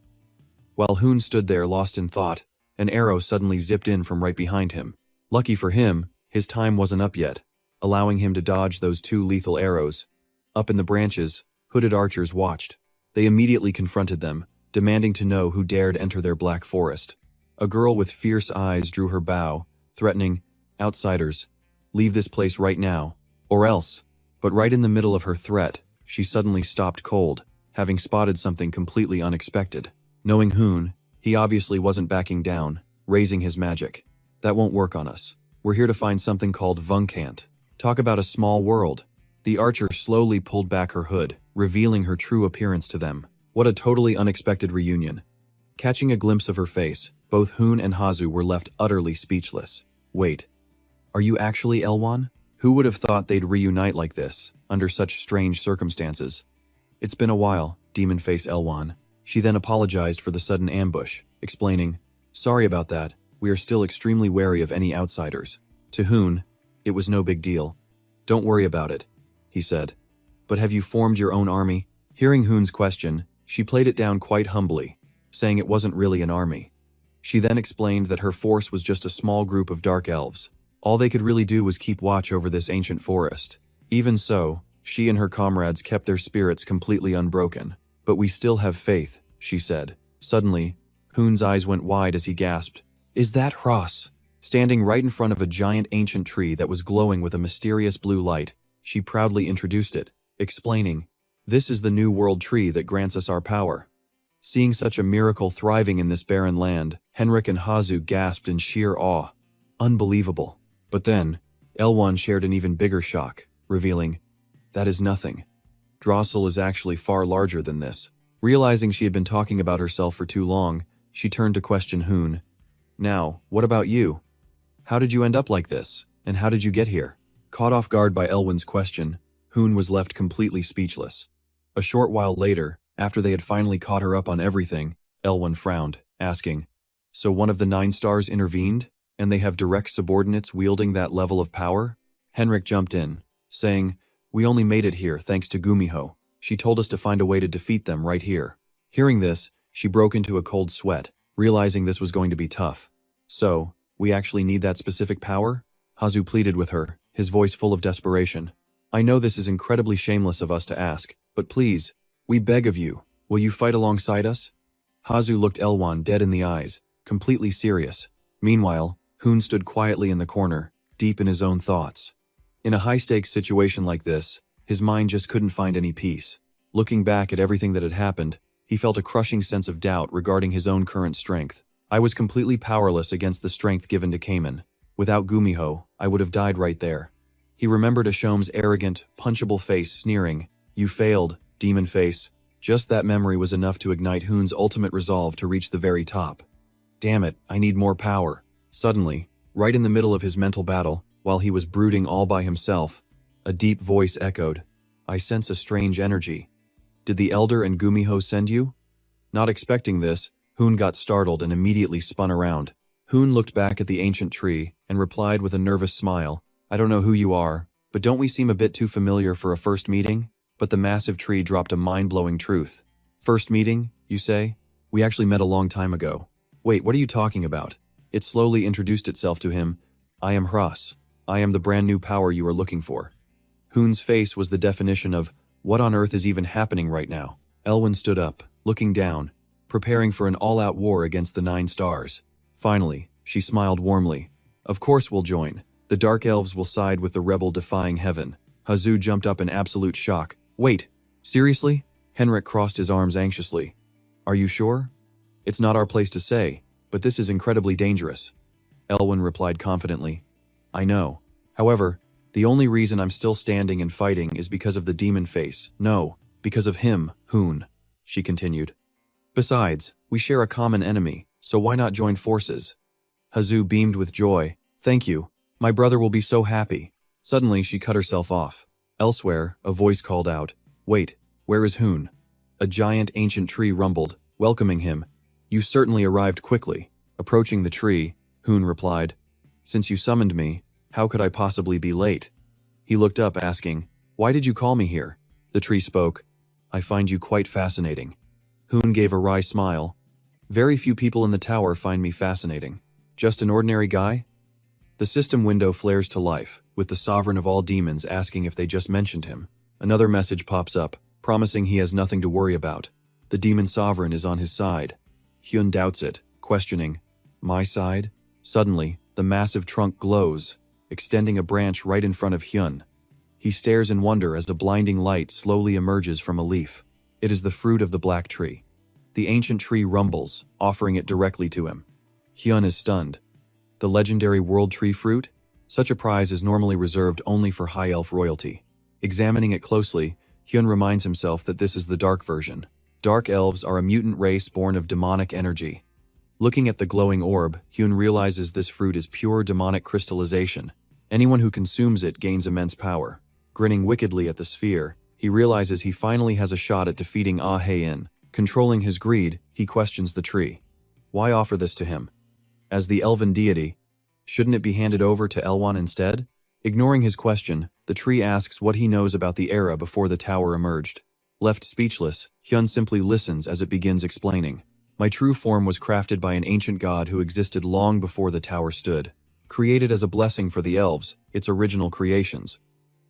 While Hoon stood there lost in thought, an arrow suddenly zipped in from right behind him. Lucky for him, his time wasn't up yet, allowing him to dodge those two lethal arrows. Up in the branches, hooded archers watched. They immediately confronted them, demanding to know who dared enter their black forest. A girl with fierce eyes drew her bow, threatening, "Outsiders, leave this place right now, or else." But right in the middle of her threat, she suddenly stopped cold, having spotted something completely unexpected. Knowing Hoon, he obviously wasn't backing down, raising his magic. "That won't work on us. We're here to find something called Vunkant." Talk about a small world. The archer slowly pulled back her hood, revealing her true appearance to them. What a totally unexpected reunion. Catching a glimpse of her face, both Hoon and Hazu were left utterly speechless. Wait, are you actually Elwan? Who would have thought they'd reunite like this, under such strange circumstances? It's been a while, demon face Elwan. She then apologized for the sudden ambush, explaining, "Sorry about that, we are still extremely wary of any outsiders." To Hoon, it was no big deal. "Don't worry about it," he said. "But have you formed your own army?" Hearing Hoon's question, she played it down quite humbly, saying it wasn't really an army. She then explained that her force was just a small group of dark elves. All they could really do was keep watch over this ancient forest. Even so, she and her comrades kept their spirits completely unbroken. "But we still have faith," she said. Suddenly, Hoon's eyes went wide as he gasped, "Is that Hross?" Standing right in front of a giant ancient tree that was glowing with a mysterious blue light, she proudly introduced it, explaining, "This is the new world tree that grants us our power." Seeing such a miracle thriving in this barren land, Henrik and Hazu gasped in sheer awe. Unbelievable. But then, Elwan shared an even bigger shock, revealing, "That is nothing. Drossel is actually far larger than this." Realizing she had been talking about herself for too long, she turned to question Hoon. "Now, what about you? How did you end up like this, and how did you get here?" Caught off guard by Elwan's question, Hoon was left completely speechless. A short while later, after they had finally caught her up on everything, Elwan frowned, asking, "So one of the 9 stars intervened, and they have direct subordinates wielding that level of power?" Henrik jumped in, saying, "We only made it here thanks to Gumiho. She told us to find a way to defeat them right here." Hearing this, she broke into a cold sweat, realizing this was going to be tough. "So, we actually need that specific power?" Hazu pleaded with her, his voice full of desperation. "I know this is incredibly shameless of us to ask, but please, we beg of you, will you fight alongside us?" Hazu looked Elwan dead in the eyes, completely serious. Meanwhile, Hoon stood quietly in the corner, deep in his own thoughts. In a high-stakes situation like this, his mind just couldn't find any peace. Looking back at everything that had happened, he felt a crushing sense of doubt regarding his own current strength. "I was completely powerless against the strength given to Cayman. Without Gumiho, I would have died right there." He remembered Ashom's arrogant, punchable face sneering, "You failed, demon face." Just that memory was enough to ignite Hoon's ultimate resolve to reach the very top. "Damn it, I need more power." Suddenly, right in the middle of his mental battle, while he was brooding all by himself, a deep voice echoed, "I sense a strange energy. Did the Elder and Gumiho send you?" Not expecting this, Hoon got startled and immediately spun around. Hoon looked back at the ancient tree and replied with a nervous smile, "I don't know who you are, but don't we seem a bit too familiar for a first meeting?" But the massive tree dropped a mind-blowing truth. "First meeting, you say? We actually met a long time ago." "Wait, what are you talking about?" It slowly introduced itself to him. "I am Hross. I am the brand new power you are looking for." Hoon's face was the definition of, what on earth is even happening right now? Elwyn stood up, looking down, preparing for an all-out war against the 9 stars. Finally, she smiled warmly. "Of course we'll join. The Dark Elves will side with the rebel defying heaven." Hazu jumped up in absolute shock. "Wait, seriously?" Henrik crossed his arms anxiously. "Are you sure? It's not our place to say, but this is incredibly dangerous." Elwyn replied confidently, "I know. However, the only reason I'm still standing and fighting is because of the demon face. No, because of him, Hoon," she continued. "Besides, we share a common enemy, so why not join forces?" Hazu beamed with joy. "Thank you. My brother will be so happy." Suddenly, she cut herself off. Elsewhere, a voice called out, "Wait, where is Hoon?" A giant ancient tree rumbled, welcoming him. "You certainly arrived quickly." Approaching the tree, Hoon replied, "Since you summoned me, how could I possibly be late?" He looked up asking, "Why did you call me here?" The tree spoke, "I find you quite fascinating." Hoon gave a wry smile. "Very few people in the tower find me fascinating. Just an ordinary guy?" The system window flares to life, with the sovereign of all demons asking if they just mentioned him. Another message pops up, promising he has nothing to worry about. The demon sovereign is on his side. Hyun doubts it, questioning, "My side?" Suddenly, the massive trunk glows, extending a branch right in front of Hyun. He stares in wonder as a blinding light slowly emerges from a leaf. It is the fruit of the black tree. The ancient tree rumbles, offering it directly to him. Hyun is stunned. The legendary world tree fruit? Such a prize is normally reserved only for high elf royalty. Examining it closely, Hyun reminds himself that this is the dark version. Dark elves are a mutant race born of demonic energy. Looking at the glowing orb, Hyun realizes this fruit is pure demonic crystallization. Anyone who consumes it gains immense power. Grinning wickedly at the sphere, he realizes he finally has a shot at defeating Ah Hei-in. Controlling his greed, he questions the tree. Why offer this to him? As the elven deity, shouldn't it be handed over to Elwan instead? Ignoring his question, the tree asks what he knows about the era before the tower emerged. Left speechless, Hyun simply listens as it begins explaining. My true form was crafted by an ancient god who existed long before the tower stood. Created as a blessing for the elves, its original creations.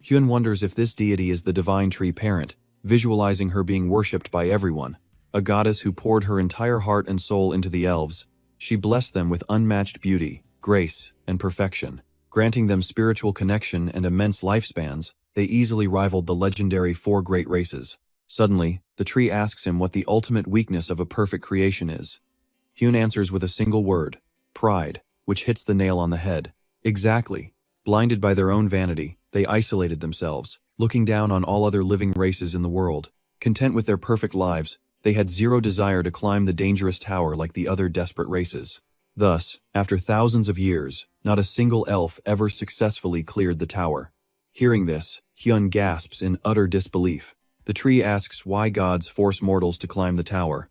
Hyun wonders if this deity is the divine tree parent, visualizing her being worshipped by everyone. A goddess who poured her entire heart and soul into the elves. She blessed them with unmatched beauty, grace, and perfection. Granting them spiritual connection and immense lifespans, they easily rivaled the legendary four great races. Suddenly, the tree asks him what the ultimate weakness of a perfect creation is. Hyun answers with a single word, pride, which hits the nail on the head. Exactly. Blinded by their own vanity, they isolated themselves, looking down on all other living races in the world. Content with their perfect lives, they had zero desire to climb the dangerous tower like the other desperate races. Thus, after thousands of years, not a single elf ever successfully cleared the tower. Hearing this, Hyun gasps in utter disbelief. The tree asks why gods force mortals to climb the tower.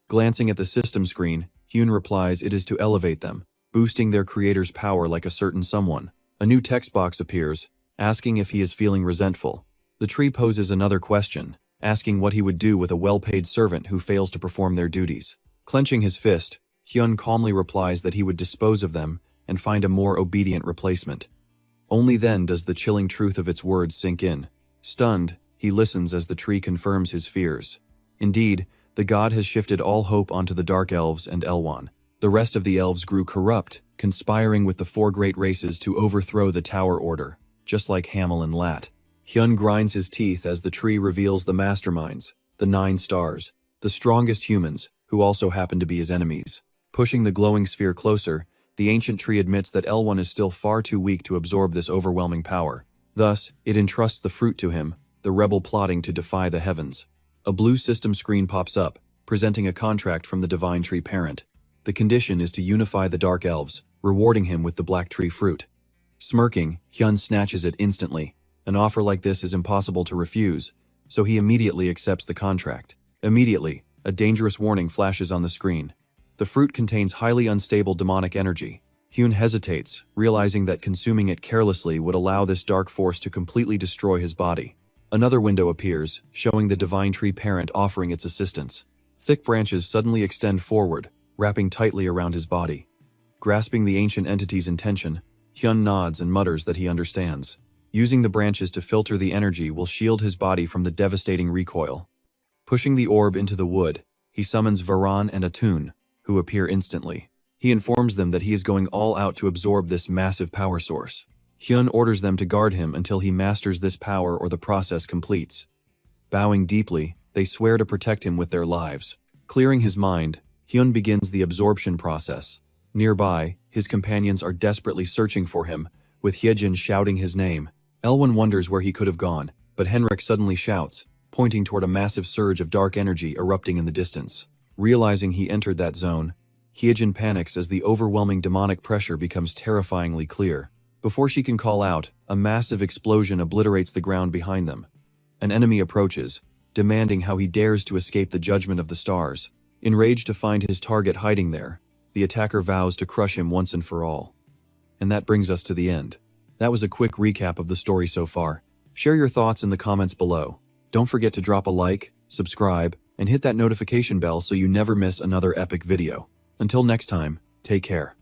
Glancing at the system screen, Hyun replies it is to elevate them, boosting their creator's power like a certain someone. A new text box appears, asking if he is feeling resentful. The tree poses another question, asking what he would do with a well-paid servant who fails to perform their duties. Clenching his fist, Hyun calmly replies that he would dispose of them and find a more obedient replacement. Only then does the chilling truth of its words sink in. Stunned, he listens as the tree confirms his fears. Indeed, the god has shifted all hope onto the Dark Elves and Elwan. The rest of the elves grew corrupt, conspiring with the four great races to overthrow the Tower Order, just like Hamel and Lat. Hyun grinds his teeth as the tree reveals the masterminds, the 9 stars, the strongest humans, who also happen to be his enemies. Pushing the glowing sphere closer, the ancient tree admits that Elwan is still far too weak to absorb this overwhelming power. Thus, it entrusts the fruit to him, the rebel plotting to defy the heavens. A blue system screen pops up, presenting a contract from the divine tree parent. The condition is to unify the Dark Elves, rewarding him with the black tree fruit. Smirking, Hyun snatches it instantly. An offer like this is impossible to refuse, so he immediately accepts the contract. Immediately, a dangerous warning flashes on the screen. The fruit contains highly unstable demonic energy. Hyun hesitates, realizing that consuming it carelessly would allow this dark force to completely destroy his body. Another window appears, showing the divine tree parent offering its assistance. Thick branches suddenly extend forward, wrapping tightly around his body. Grasping the ancient entity's intention, Hyun nods and mutters that he understands. Using the branches to filter the energy will shield his body from the devastating recoil. Pushing the orb into the wood, he summons Varan and Atun, who appear instantly. He informs them that he is going all out to absorb this massive power source. Hyun orders them to guard him until he masters this power or the process completes. Bowing deeply, they swear to protect him with their lives. Clearing his mind, Hyun begins the absorption process. Nearby, his companions are desperately searching for him, with Hyejin shouting his name. Elwyn wonders where he could have gone, but Henrik suddenly shouts, pointing toward a massive surge of dark energy erupting in the distance. Realizing he entered that zone, Hyejin panics as the overwhelming demonic pressure becomes terrifyingly clear. Before she can call out, a massive explosion obliterates the ground behind them. An enemy approaches, demanding how he dares to escape the judgment of the stars. Enraged to find his target hiding there, the attacker vows to crush him once and for all. And that brings us to the end. That was a quick recap of the story so far. Share your thoughts in the comments below. Don't forget to drop a like, subscribe, and hit that notification bell so you never miss another epic video. Until next time, take care.